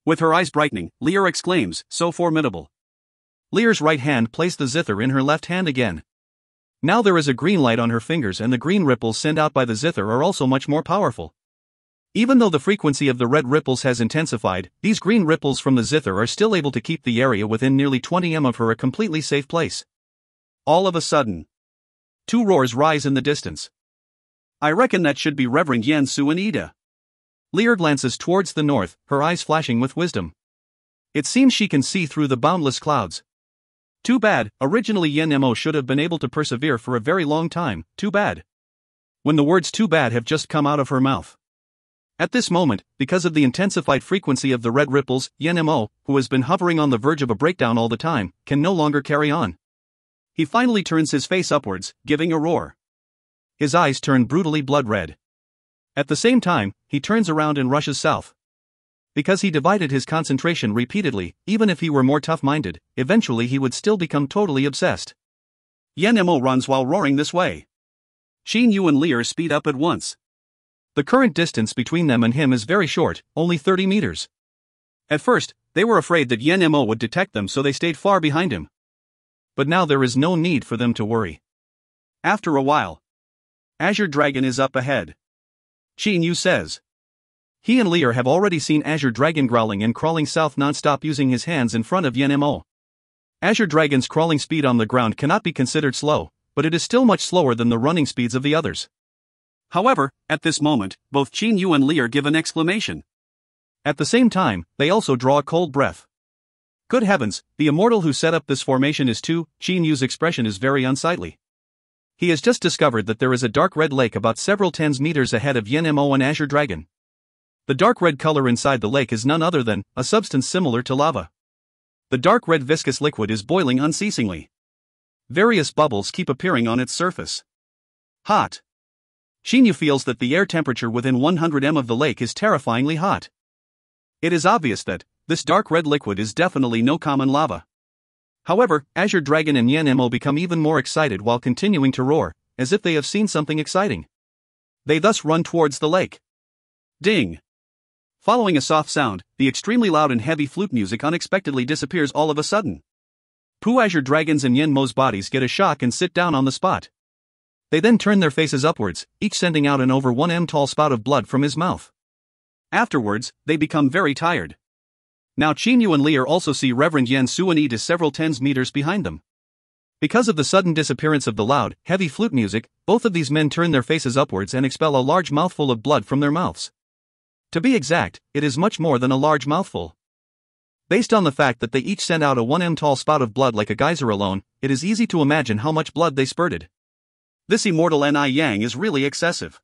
With her eyes brightening, Lear exclaims, "So formidable." Lear's right hand placed the zither in her left hand again. Now there is a green light on her fingers, and the green ripples sent out by the zither are also much more powerful. Even though the frequency of the red ripples has intensified, these green ripples from the zither are still able to keep the area within nearly 20 m of her a completely safe place. All of a sudden, two roars rise in the distance. I reckon that should be Reverend Yen Su and Ida. Lear glances towards the north, her eyes flashing with wisdom. It seems she can see through the boundless clouds. Too bad, originally Yen Mo should have been able to persevere for a very long time, too bad. When the words too bad have just come out of her mouth. At this moment, because of the intensified frequency of the red ripples, Yen Mo, who has been hovering on the verge of a breakdown all the time, can no longer carry on. He finally turns his face upwards, giving a roar. His eyes turn brutally blood red. At the same time, he turns around and rushes south. Because he divided his concentration repeatedly, even if he were more tough-minded, eventually he would still become totally obsessed. Yen Mo runs while roaring this way. Xin Yu and Lear speed up at once. The current distance between them and him is very short, only 30 meters. At first, they were afraid that Yen Mo would detect them, so they stayed far behind him. But now there is no need for them to worry. After a while, Azure Dragon is up ahead. Xin Yu says. He and Lear have already seen Azure Dragon growling and crawling south non-stop using his hands in front of Yen Mo. Azure Dragon's crawling speed on the ground cannot be considered slow, but it is still much slower than the running speeds of the others. However, at this moment, both Xin Yu and Lear give an exclamation. At the same time, they also draw a cold breath. Good heavens, the immortal who set up this formation is too. Xin Yu's expression is very unsightly. He has just discovered that there is a dark red lake about several tens meters ahead of Yen Mo and Azure Dragon. The dark red color inside the lake is none other than a substance similar to lava. The dark red viscous liquid is boiling unceasingly. Various bubbles keep appearing on its surface. Hot. Xin Yu feels that the air temperature within 100 m of the lake is terrifyingly hot. It is obvious that this dark red liquid is definitely no common lava. However, Azure Dragon and Yen Mo become even more excited while continuing to roar, as if they have seen something exciting. They thus run towards the lake. Ding! Following a soft sound, the extremely loud and heavy flute music unexpectedly disappears all of a sudden. Pooh Azure Dragons and Yen Mo's bodies get a shock and sit down on the spot. They then turn their faces upwards, each sending out an over 1 m tall spout of blood from his mouth. Afterwards, they become very tired. Now Xin Yu and Lear also see Reverend Yen Su and Ida several tens meters behind them. Because of the sudden disappearance of the loud, heavy flute music, both of these men turn their faces upwards and expel a large mouthful of blood from their mouths. To be exact, it is much more than a large mouthful. Based on the fact that they each sent out a 1 m tall spout of blood like a geyser alone, it is easy to imagine how much blood they spurted. This immortal Ni Yang is really excessive.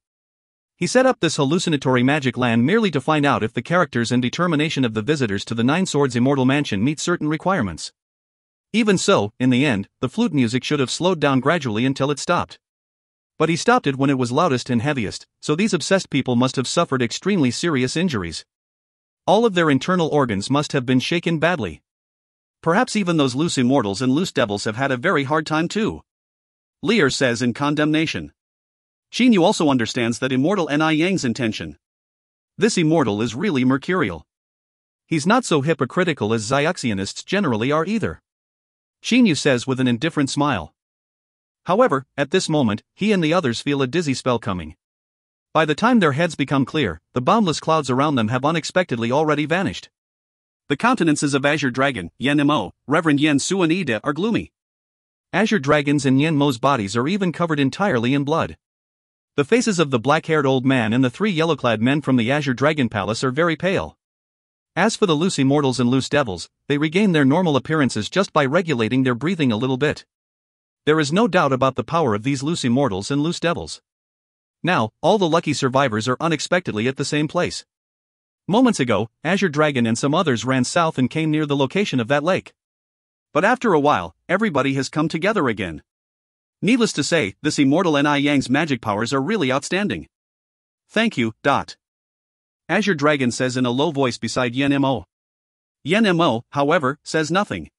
He set up this hallucinatory magic land merely to find out if the characters and determination of the visitors to the Nine Swords Immortal Mansion meet certain requirements. Even so, in the end, the flute music should have slowed down gradually until it stopped. But he stopped it when it was loudest and heaviest, so these obsessed people must have suffered extremely serious injuries. All of their internal organs must have been shaken badly. Perhaps even those loose immortals and loose devils have had a very hard time too. Lear says in condemnation. Xin Yu also understands that immortal Ni Yang's intention. This immortal is really mercurial. He's not so hypocritical as Xiaxianists generally are either. Xin Yu says with an indifferent smile. However, at this moment, he and the others feel a dizzy spell coming. By the time their heads become clear, the boundless clouds around them have unexpectedly already vanished. The countenances of Azure Dragon, Yen Mo, Reverend Yen Su and Ida are gloomy. Azure Dragons and Yen Mo's bodies are even covered entirely in blood. The faces of the black-haired old man and the 3 yellow-clad men from the Azure Dragon Palace are very pale. As for the loose immortals and loose devils, they regain their normal appearances just by regulating their breathing a little bit. There is no doubt about the power of these loose immortals and loose devils. Now, all the lucky survivors are unexpectedly at the same place. Moments ago, Azure Dragon and some others ran south and came near the location of that lake. But after a while, everybody has come together again. Needless to say, this immortal Ni Yang's magic powers are really outstanding. Thank you. Azure Dragon says in a low voice beside Yen Mo. Yen Mo, however, says nothing.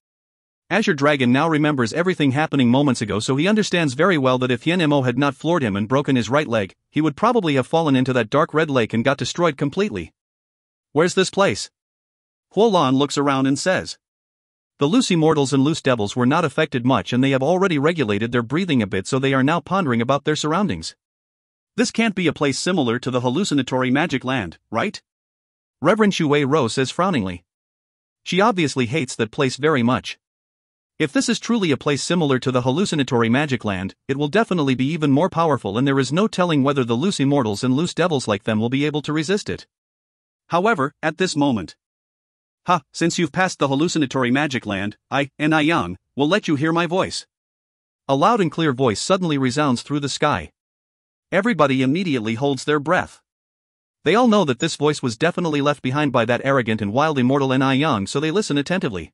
Azure Dragon now remembers everything happening moments ago, so he understands very well that if Yen Mo had not floored him and broken his right leg, he would probably have fallen into that dark red lake and got destroyed completely. Where's this place? Huolan looks around and says. The loose immortals and loose devils were not affected much, and they have already regulated their breathing a bit, so they are now pondering about their surroundings. This can't be a place similar to the hallucinatory magic land, right? Reverend Shui Rou says frowningly. She obviously hates that place very much. If this is truly a place similar to the hallucinatory magic land, it will definitely be even more powerful, and there is no telling whether the loose immortals and loose devils like them will be able to resist it. However, at this moment, since you've passed the hallucinatory magic land, I, Ni Yang, will let you hear my voice. A loud and clear voice suddenly resounds through the sky. Everybody immediately holds their breath. They all know that this voice was definitely left behind by that arrogant and wild immortal Ni Yang, so they listen attentively.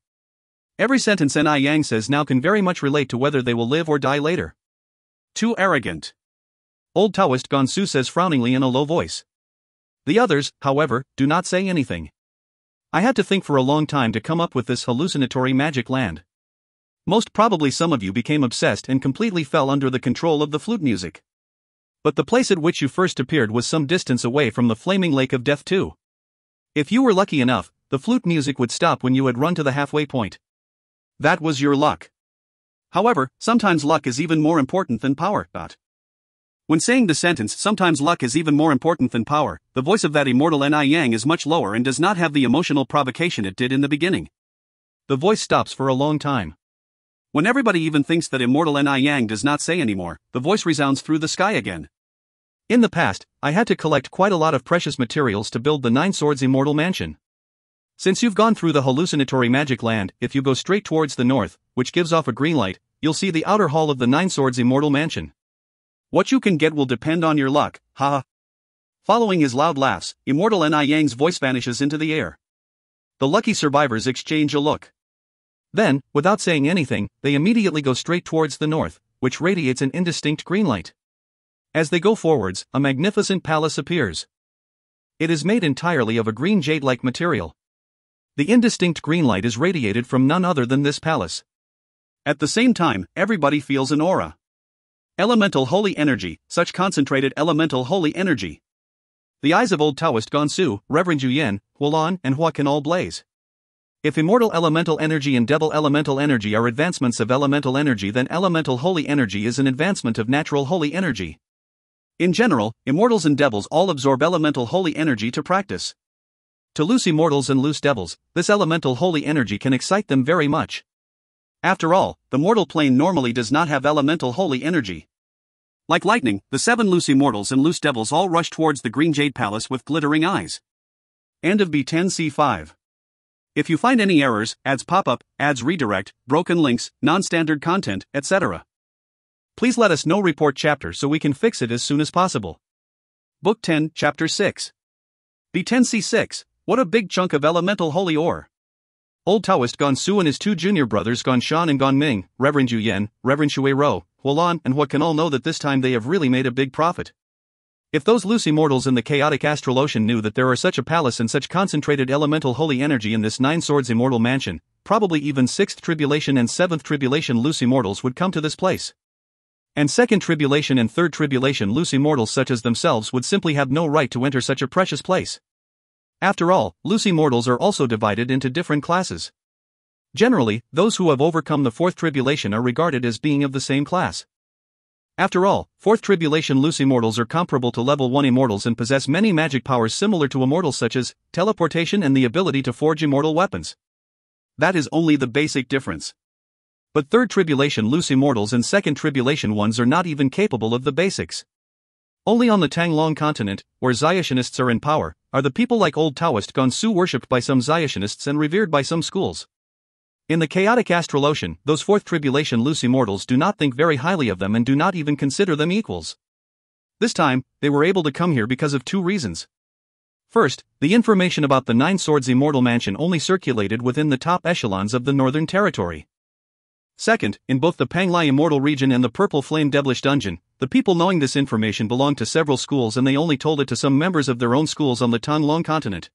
Every sentence Ni Yang says now can very much relate to whether they will live or die later. Too arrogant. Old Taoist Gonsu says frowningly in a low voice. The others, however, do not say anything. I had to think for a long time to come up with this hallucinatory magic land. Most probably some of you became obsessed and completely fell under the control of the flute music. But the place at which you first appeared was some distance away from the flaming lake of death too. If you were lucky enough, the flute music would stop when you had run to the halfway point. That was your luck. However, sometimes luck is even more important than power. When saying the sentence, sometimes luck is even more important than power, the voice of that immortal Ni Yang is much lower and does not have the emotional provocation it did in the beginning. The voice stops for a long time. When everybody even thinks that immortal Ni Yang does not say anymore, the voice resounds through the sky again. In the past, I had to collect quite a lot of precious materials to build the Nine Swords Immortal Mansion. Since you've gone through the hallucinatory magic land, if you go straight towards the north, which gives off a green light, you'll see the outer hall of the Nine Swords Immortal Mansion. What you can get will depend on your luck, haha. Following his loud laughs, immortal Ni Yang's voice vanishes into the air. The lucky survivors exchange a look. Then, without saying anything, they immediately go straight towards the north, which radiates an indistinct green light. As they go forwards, a magnificent palace appears. It is made entirely of a green jade-like material. The indistinct green light is radiated from none other than this palace. At the same time, everybody feels an aura. Elemental holy energy, such concentrated elemental holy energy. The eyes of old Taoist Gonsu, Reverend Yuyen, Huolan, and Hua can all blaze. If immortal elemental energy and devil elemental energy are advancements of elemental energy, then elemental holy energy is an advancement of natural holy energy. In general, immortals and devils all absorb elemental holy energy to practice. To loose immortals and loose devils, this elemental holy energy can excite them very much. After all, the mortal plane normally does not have elemental holy energy. Like lightning, the 7 loose immortals and loose devils all rush towards the Green Jade Palace with glittering eyes. End of B10C5. If you find any errors, ads pop up, ads redirect, broken links, non-standard content, etc., please let us know. Report chapter so we can fix it as soon as possible. Book 10, Chapter 6. B10C6, what a big chunk of elemental holy ore. Old Taoist Gonsu and his 2 junior brothers Gonshan and Gonming, Reverend Yuyen, Reverend Shui Rou, Huolan, and Hua can all know that this time they have really made a big profit. If those loose immortals in the chaotic astral ocean knew that there are such a palace and such concentrated elemental holy energy in this Nine Swords Immortal Mansion, probably even 6th Tribulation and 7th Tribulation loose immortals would come to this place. And 2nd Tribulation and 3rd Tribulation loose immortals such as themselves would simply have no right to enter such a precious place. After all, loose immortals are also divided into different classes. Generally, those who have overcome the 4th Tribulation are regarded as being of the same class. After all, 4th Tribulation loose immortals are comparable to level 1 immortals and possess many magic powers similar to immortals such as teleportation and the ability to forge immortal weapons. That is only the basic difference. But 3rd Tribulation loose immortals and 2nd Tribulation ones are not even capable of the basics. Only on the Tanglong continent, where Zayationists are in power, are the people like old Taoist Gonsu worshipped by some Zayationists and revered by some schools. In the chaotic astral ocean, those 4th Tribulation loose immortals do not think very highly of them and do not even consider them equals. This time, they were able to come here because of two reasons. First, the information about the Nine Swords Immortal Mansion only circulated within the top echelons of the Northern Territory. Second, in both the Panglai Immortal region and the Purple Flame Devilish Dungeon, the people knowing this information belonged to several schools and they only told it to some members of their own schools on the Tanglong continent.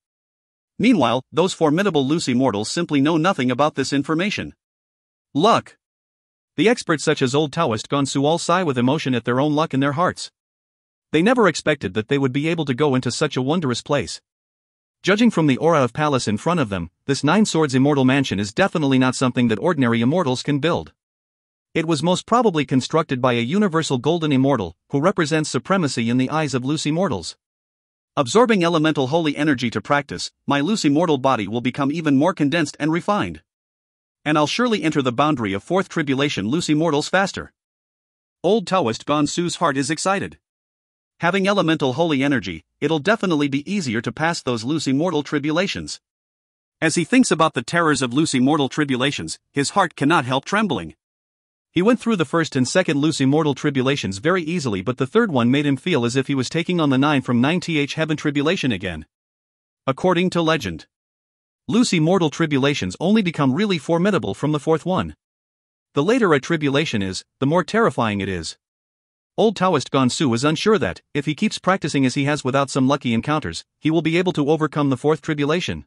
Meanwhile, those formidable loose immortals simply know nothing about this information. Luck. The experts such as Old Taoist Gonsu all sigh with emotion at their own luck in their hearts. They never expected that they would be able to go into such a wondrous place. Judging from the aura of palace in front of them, this Nine Swords Immortal Mansion is definitely not something that ordinary immortals can build. It was most probably constructed by a universal golden immortal, who represents supremacy in the eyes of loose immortals. Absorbing elemental holy energy to practice, my loose immortal body will become even more condensed and refined. And I'll surely enter the boundary of fourth tribulation loose immortals faster. Old Taoist Gonsu's heart is excited. Having elemental holy energy, it'll definitely be easier to pass those loose immortal tribulations. As he thinks about the terrors of loose immortal tribulations, his heart cannot help trembling. He went through the first and second loose immortal tribulations very easily, but the third one made him feel as if he was taking on the 9 from 9th heaven tribulation again. According to legend, loose immortal tribulations only become really formidable from the fourth one. The later a tribulation is, the more terrifying it is. Old Taoist Gonsu is unsure that, if he keeps practicing as he has without some lucky encounters, he will be able to overcome the fourth tribulation.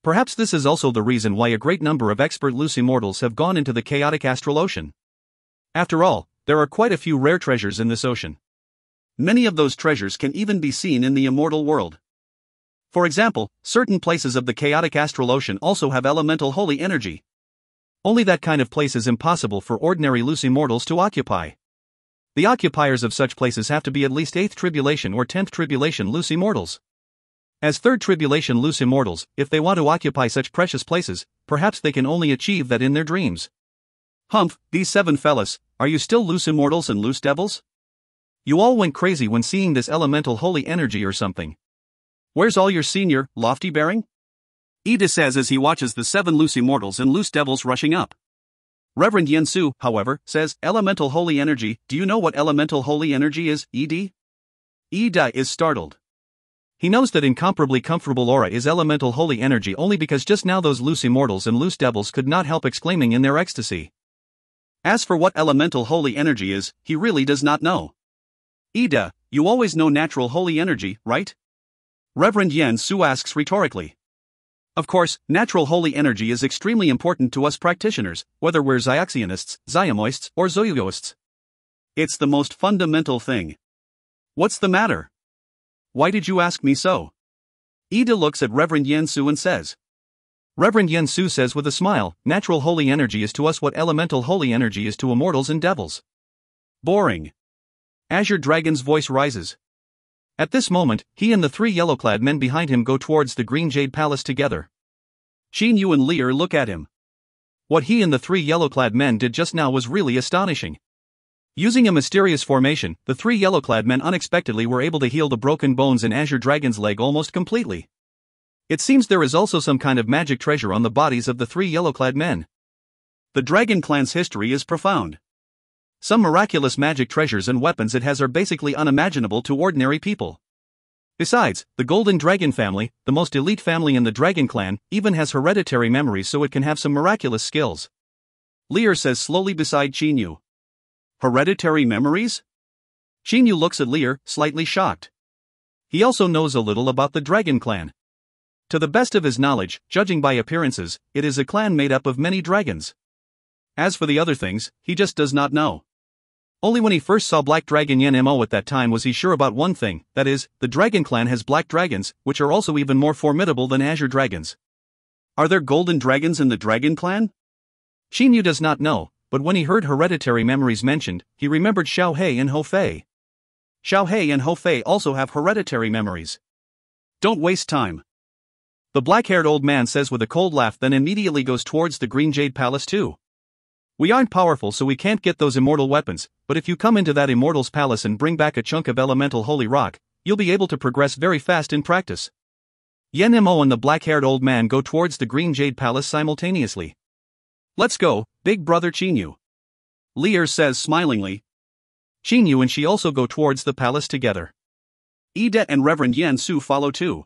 Perhaps this is also the reason why a great number of expert loose immortals have gone into the chaotic astral ocean. After all, there are quite a few rare treasures in this ocean. Many of those treasures can even be seen in the immortal world. For example, certain places of the chaotic astral ocean also have elemental holy energy. Only that kind of place is impossible for ordinary loose immortals to occupy. The occupiers of such places have to be at least 8th tribulation or 10th tribulation loose immortals. As 3rd tribulation loose immortals, if they want to occupy such precious places, perhaps they can only achieve that in their dreams. Humph, these 7 fellas, are you still loose immortals and loose devils? You all went crazy when seeing this elemental holy energy or something. Where's all your senior, lofty bearing? Ida says as he watches the 7 loose immortals and loose devils rushing up. Reverend Yen Su, however, says, elemental holy energy. Do you know what elemental holy energy is, Ed? Ida is startled. He knows that incomparably comfortable aura is elemental holy energy only because just now those loose immortals and loose devils could not help exclaiming in their ecstasy. As for what elemental holy energy is, he really does not know. Ida, you always know natural holy energy, right? Reverend Yen Su asks rhetorically. Of course, natural holy energy is extremely important to us practitioners, whether we're Xiaxianists, Xiamoists, or Zoyogoists. It's the most fundamental thing. What's the matter? Why did you ask me so? Ida looks at Reverend Yen Su and says. Reverend Yen Su says with a smile, natural holy energy is to us what elemental holy energy is to immortals and devils. Boring. Azure Dragon's voice rises. At this moment, he and the 3 yellow-clad men behind him go towards the Green Jade Palace together. Xin Yu and Lear look at him. What he and the 3 yellow-clad men did just now was really astonishing. Using a mysterious formation, the 3 yellow-clad men unexpectedly were able to heal the broken bones in Azure Dragon's leg almost completely. It seems there is also some kind of magic treasure on the bodies of the 3 yellow-clad men. The Dragon Clan's history is profound. Some miraculous magic treasures and weapons it has are basically unimaginable to ordinary people. Besides, the Golden Dragon family, the most elite family in the Dragon Clan, even has hereditary memories so it can have some miraculous skills. Lear says slowly beside Chinyu. Hereditary memories? Chinyu looks at Lear, slightly shocked. He also knows a little about the Dragon Clan. To the best of his knowledge, judging by appearances, it is a clan made up of many dragons. As for the other things, he just does not know. Only when he first saw Black Dragon Yen Mo at that time was he sure about one thing, that is, the Dragon Clan has black dragons, which are also even more formidable than Azure Dragons. Are there golden dragons in the Dragon Clan? Xinyu does not know, but when he heard hereditary memories mentioned, he remembered Xiao He and Ho Fei. Xiao He and Ho Fei also have hereditary memories. Don't waste time. The black-haired old man says with a cold laugh, then immediately goes towards the Green Jade Palace too. We aren't powerful so we can't get those immortal weapons, but if you come into that immortal's palace and bring back a chunk of elemental holy rock, you'll be able to progress very fast in practice. Yen Mo and the black-haired old man go towards the Green Jade Palace simultaneously. Let's go, big brother Chinyu. Lear says smilingly. Xinyu and she also go towards the palace together. Ide and Reverend Yan Su follow too.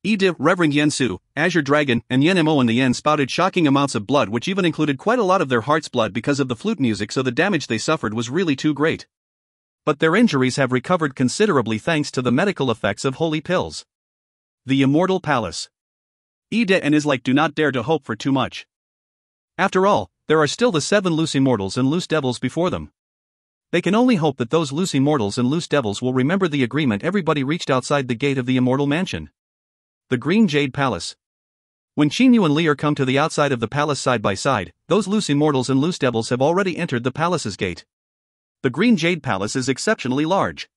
Ide, Reverend Yan Su, Azure Dragon, and Yan Mo and the Yan spouted shocking amounts of blood, which even included quite a lot of their heart's blood because of the flute music, so the damage they suffered was really too great. But their injuries have recovered considerably thanks to the medical effects of holy pills. The Immortal Palace. Ide and his like do not dare to hope for too much. After all, there are still the 7 loose immortals and loose devils before them. They can only hope that those loose immortals and loose devils will remember the agreement everybody reached outside the gate of the Immortal Mansion. The Green Jade Palace. When Xinyu and Lear come to the outside of the palace side by side, those loose immortals and loose devils have already entered the palace's gate. The Green Jade Palace is exceptionally large.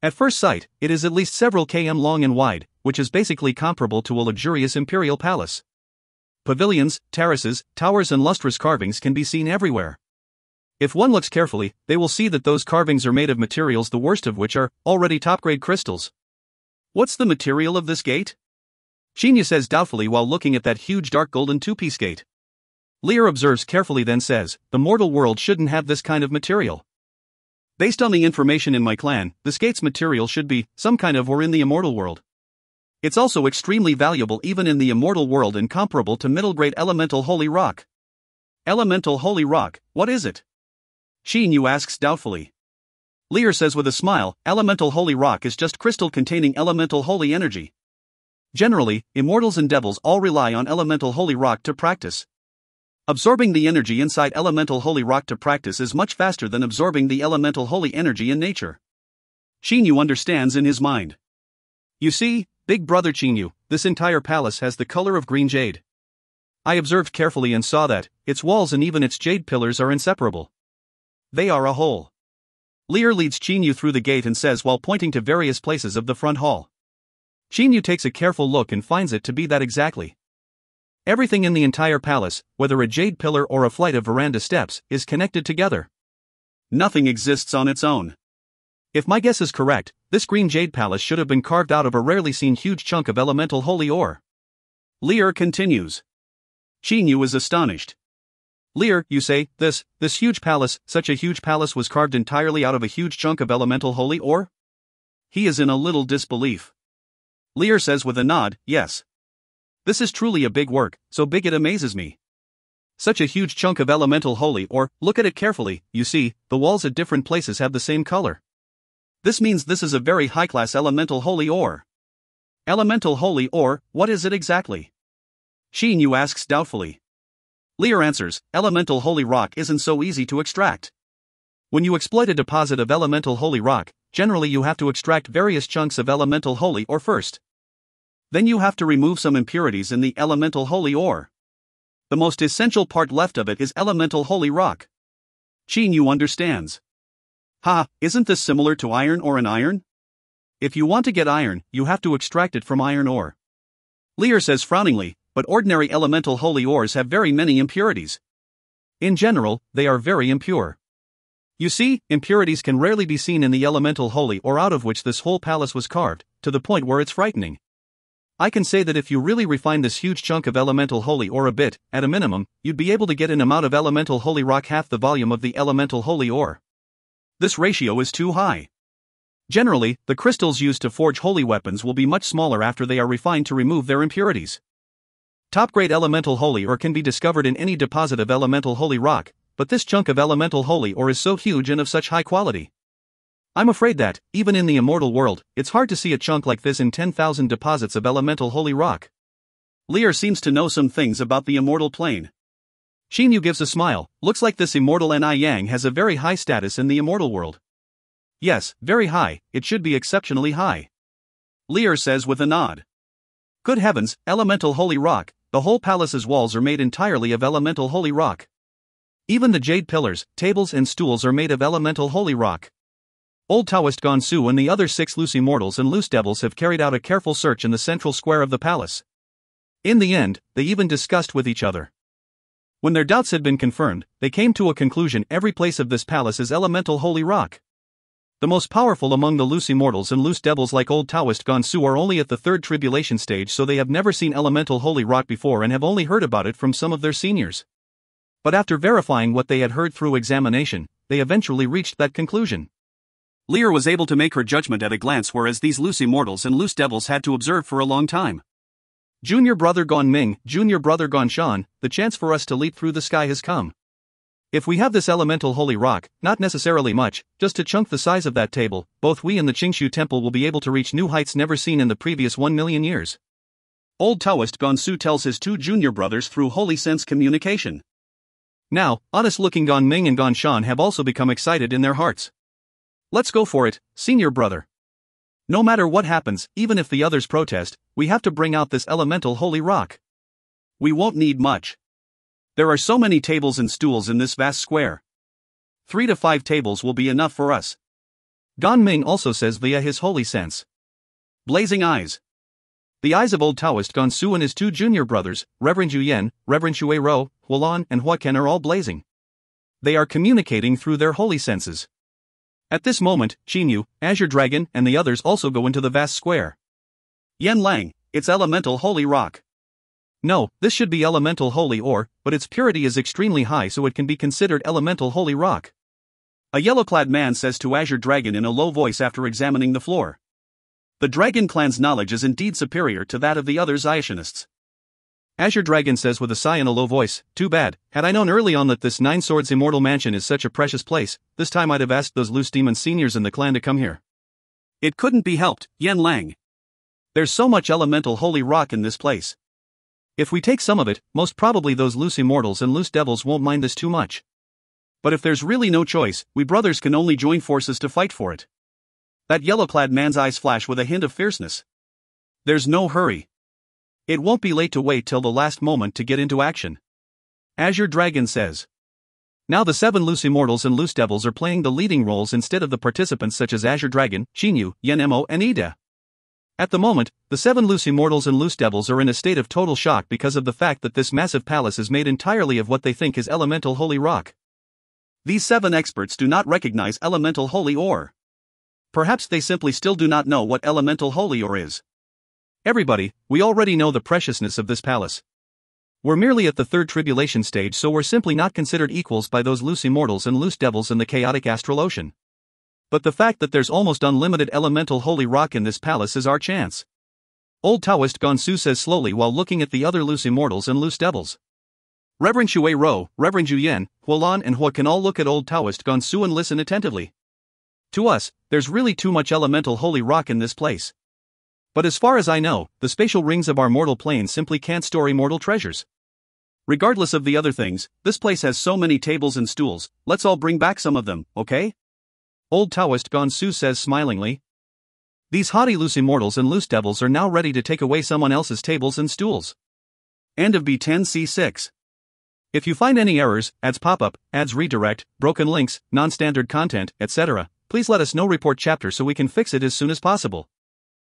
At first sight, it is at least several km long and wide, which is basically comparable to a luxurious imperial palace. Pavilions, terraces, towers and lustrous carvings can be seen everywhere. If one looks carefully, they will see that those carvings are made of materials, the worst of which are already top-grade crystals. What's the material of this gate? Xinyu says doubtfully while looking at that huge dark golden two-piece gate. Lear observes carefully, then says, the mortal world shouldn't have this kind of material. Based on the information in my clan, this gate's material should be some kind of or in the immortal world. It's also extremely valuable even in the immortal world and comparable to middle-grade elemental holy rock. Elemental holy rock, what is it? Xinyu asks doubtfully. Lear says with a smile, elemental holy rock is just crystal containing elemental holy energy. Generally, immortals and devils all rely on elemental holy rock to practice. Absorbing the energy inside elemental holy rock to practice is much faster than absorbing the elemental holy energy in nature. Xinyu understands in his mind. You see, Big Brother Xinyu, this entire palace has the color of green jade. I observed carefully and saw that its walls and even its jade pillars are inseparable. They are a whole. Lear leads Xinyu through the gate and says while pointing to various places of the front hall. Xinyu takes a careful look and finds it to be that exactly. Everything in the entire palace, whether a jade pillar or a flight of veranda steps, is connected together. Nothing exists on its own. If my guess is correct, this green jade palace should have been carved out of a rarely seen huge chunk of elemental holy ore. Lear continues. Xinyu is astonished. Lear, you say, this huge palace, such a huge palace was carved entirely out of a huge chunk of elemental holy ore? He is in a little disbelief. Lear says with a nod, yes. This is truly a big work, so big it amazes me. Such a huge chunk of elemental holy ore, look at it carefully, you see, the walls at different places have the same color. This means this is a very high-class elemental holy ore. Elemental holy ore, what is it exactly? Xinyu asks doubtfully. Lear answers, elemental holy rock isn't so easy to extract. When you exploit a deposit of elemental holy rock, generally you have to extract various chunks of elemental holy ore first. Then you have to remove some impurities in the elemental holy ore. The most essential part left of it is elemental holy rock. Xinyu understands. Isn't this similar to iron or an iron? If you want to get iron, you have to extract it from iron ore. Lear says frowningly, but ordinary elemental holy ores have very many impurities. In general, they are very impure. You see, impurities can rarely be seen in the elemental holy ore out of which this whole palace was carved, to the point where it's frightening. I can say that if you really refine this huge chunk of elemental holy ore a bit, at a minimum, you'd be able to get an amount of elemental holy rock half the volume of the elemental holy ore. This ratio is too high. Generally, the crystals used to forge holy weapons will be much smaller after they are refined to remove their impurities. Top-grade elemental holy ore can be discovered in any deposit of elemental holy rock, but this chunk of elemental holy ore is so huge and of such high quality. I'm afraid that, even in the immortal world, it's hard to see a chunk like this in 10,000 deposits of elemental holy rock. Lear seems to know some things about the immortal plane. Xinyu gives a smile, looks like this immortal Ni Yang has a very high status in the immortal world. Yes, very high, it should be exceptionally high. Lear says with a nod. Good heavens, elemental holy rock, the whole palace's walls are made entirely of elemental holy rock. Even the jade pillars, tables and stools are made of elemental holy rock. Old Taoist Gonsu and the other 6 loose immortals and loose devils have carried out a careful search in the central square of the palace. In the end, they even discussed with each other. When their doubts had been confirmed, they came to a conclusion: every place of this palace is elemental holy rock. The most powerful among the loose immortals and loose devils like Old Taoist Gonsu are only at the 3rd tribulation stage, so they have never seen elemental holy rock before and have only heard about it from some of their seniors. But after verifying what they had heard through examination, they eventually reached that conclusion. Lear was able to make her judgment at a glance, whereas these loose immortals and loose devils had to observe for a long time. Junior brother Gone Ming, junior brother Gone Shan, the chance for us to leap through the sky has come. If we have this elemental holy rock, not necessarily much, just a chunk the size of that table, both we and the Qingshu temple will be able to reach new heights never seen in the previous 1 million years. Old Taoist Gonsu tells his two junior brothers through holy sense communication. Now, honest-looking Gone Ming and Gone Shan have also become excited in their hearts. Let's go for it, senior brother. No matter what happens, even if the others protest, we have to bring out this elemental holy rock. We won't need much. There are so many tables and stools in this vast square. 3 to 5 tables will be enough for us. Gone Ming also says via his holy sense. Blazing eyes. The eyes of old Taoist Gonsu and his two junior brothers, Reverend Yu Yen, Reverend Shui Ro, Hualan, and Hua Ken are all blazing. They are communicating through their holy senses. At this moment, Qinyu, Azure Dragon, and the others also go into the vast square. Yen Lang, it's elemental holy rock. No, this should be elemental holy ore, but its purity is extremely high, so it can be considered elemental holy rock. A yellow-clad man says to Azure Dragon in a low voice after examining the floor. The Dragon clan's knowledge is indeed superior to that of the other Xiationists. Azure Dragon says with a sigh in a low voice, too bad, had I known early on that this 9 Swords Immortal Mansion is such a precious place, this time I'd have asked those loose demon seniors in the clan to come here. It couldn't be helped, Yen Lang. There's so much elemental holy rock in this place. If we take some of it, most probably those loose immortals and loose devils won't mind this too much. But if there's really no choice, we brothers can only join forces to fight for it. That yellow-clad man's eyes flash with a hint of fierceness. There's no hurry. It won't be late to wait till the last moment to get into action. Azure Dragon says. Now the 7 loose immortals and loose devils are playing the leading roles instead of the participants such as Azure Dragon, Qinyu, Yen Mo, and Ida. At the moment, the 7 loose immortals and loose devils are in a state of total shock because of the fact that this massive palace is made entirely of what they think is elemental holy rock. These 7 experts do not recognize elemental holy ore. Perhaps they simply still do not know what elemental holy ore is. Everybody, we already know the preciousness of this palace. We're merely at the 3rd tribulation stage, so we're simply not considered equals by those loose immortals and loose devils in the chaotic astral ocean. But the fact that there's almost unlimited elemental holy rock in this palace is our chance. Old Taoist Gonsu says slowly while looking at the other loose immortals and loose devils. Reverend Shui Ro, Reverend Yu Yen, Hualan, and Hua can all look at old Taoist Gonsu and listen attentively. To us, there's really too much elemental holy rock in this place. But as far as I know, the spatial rings of our mortal plane simply can't store immortal treasures. Regardless of the other things, this place has so many tables and stools, let's all bring back some of them, okay? Old Taoist Gonsu says smilingly. These haughty loose immortals and loose devils are now ready to take away someone else's tables and stools. End of B10C6. If you find any errors, ads pop-up, ads redirect, broken links, non-standard content, etc., please let us know. Report chapter so we can fix it as soon as possible.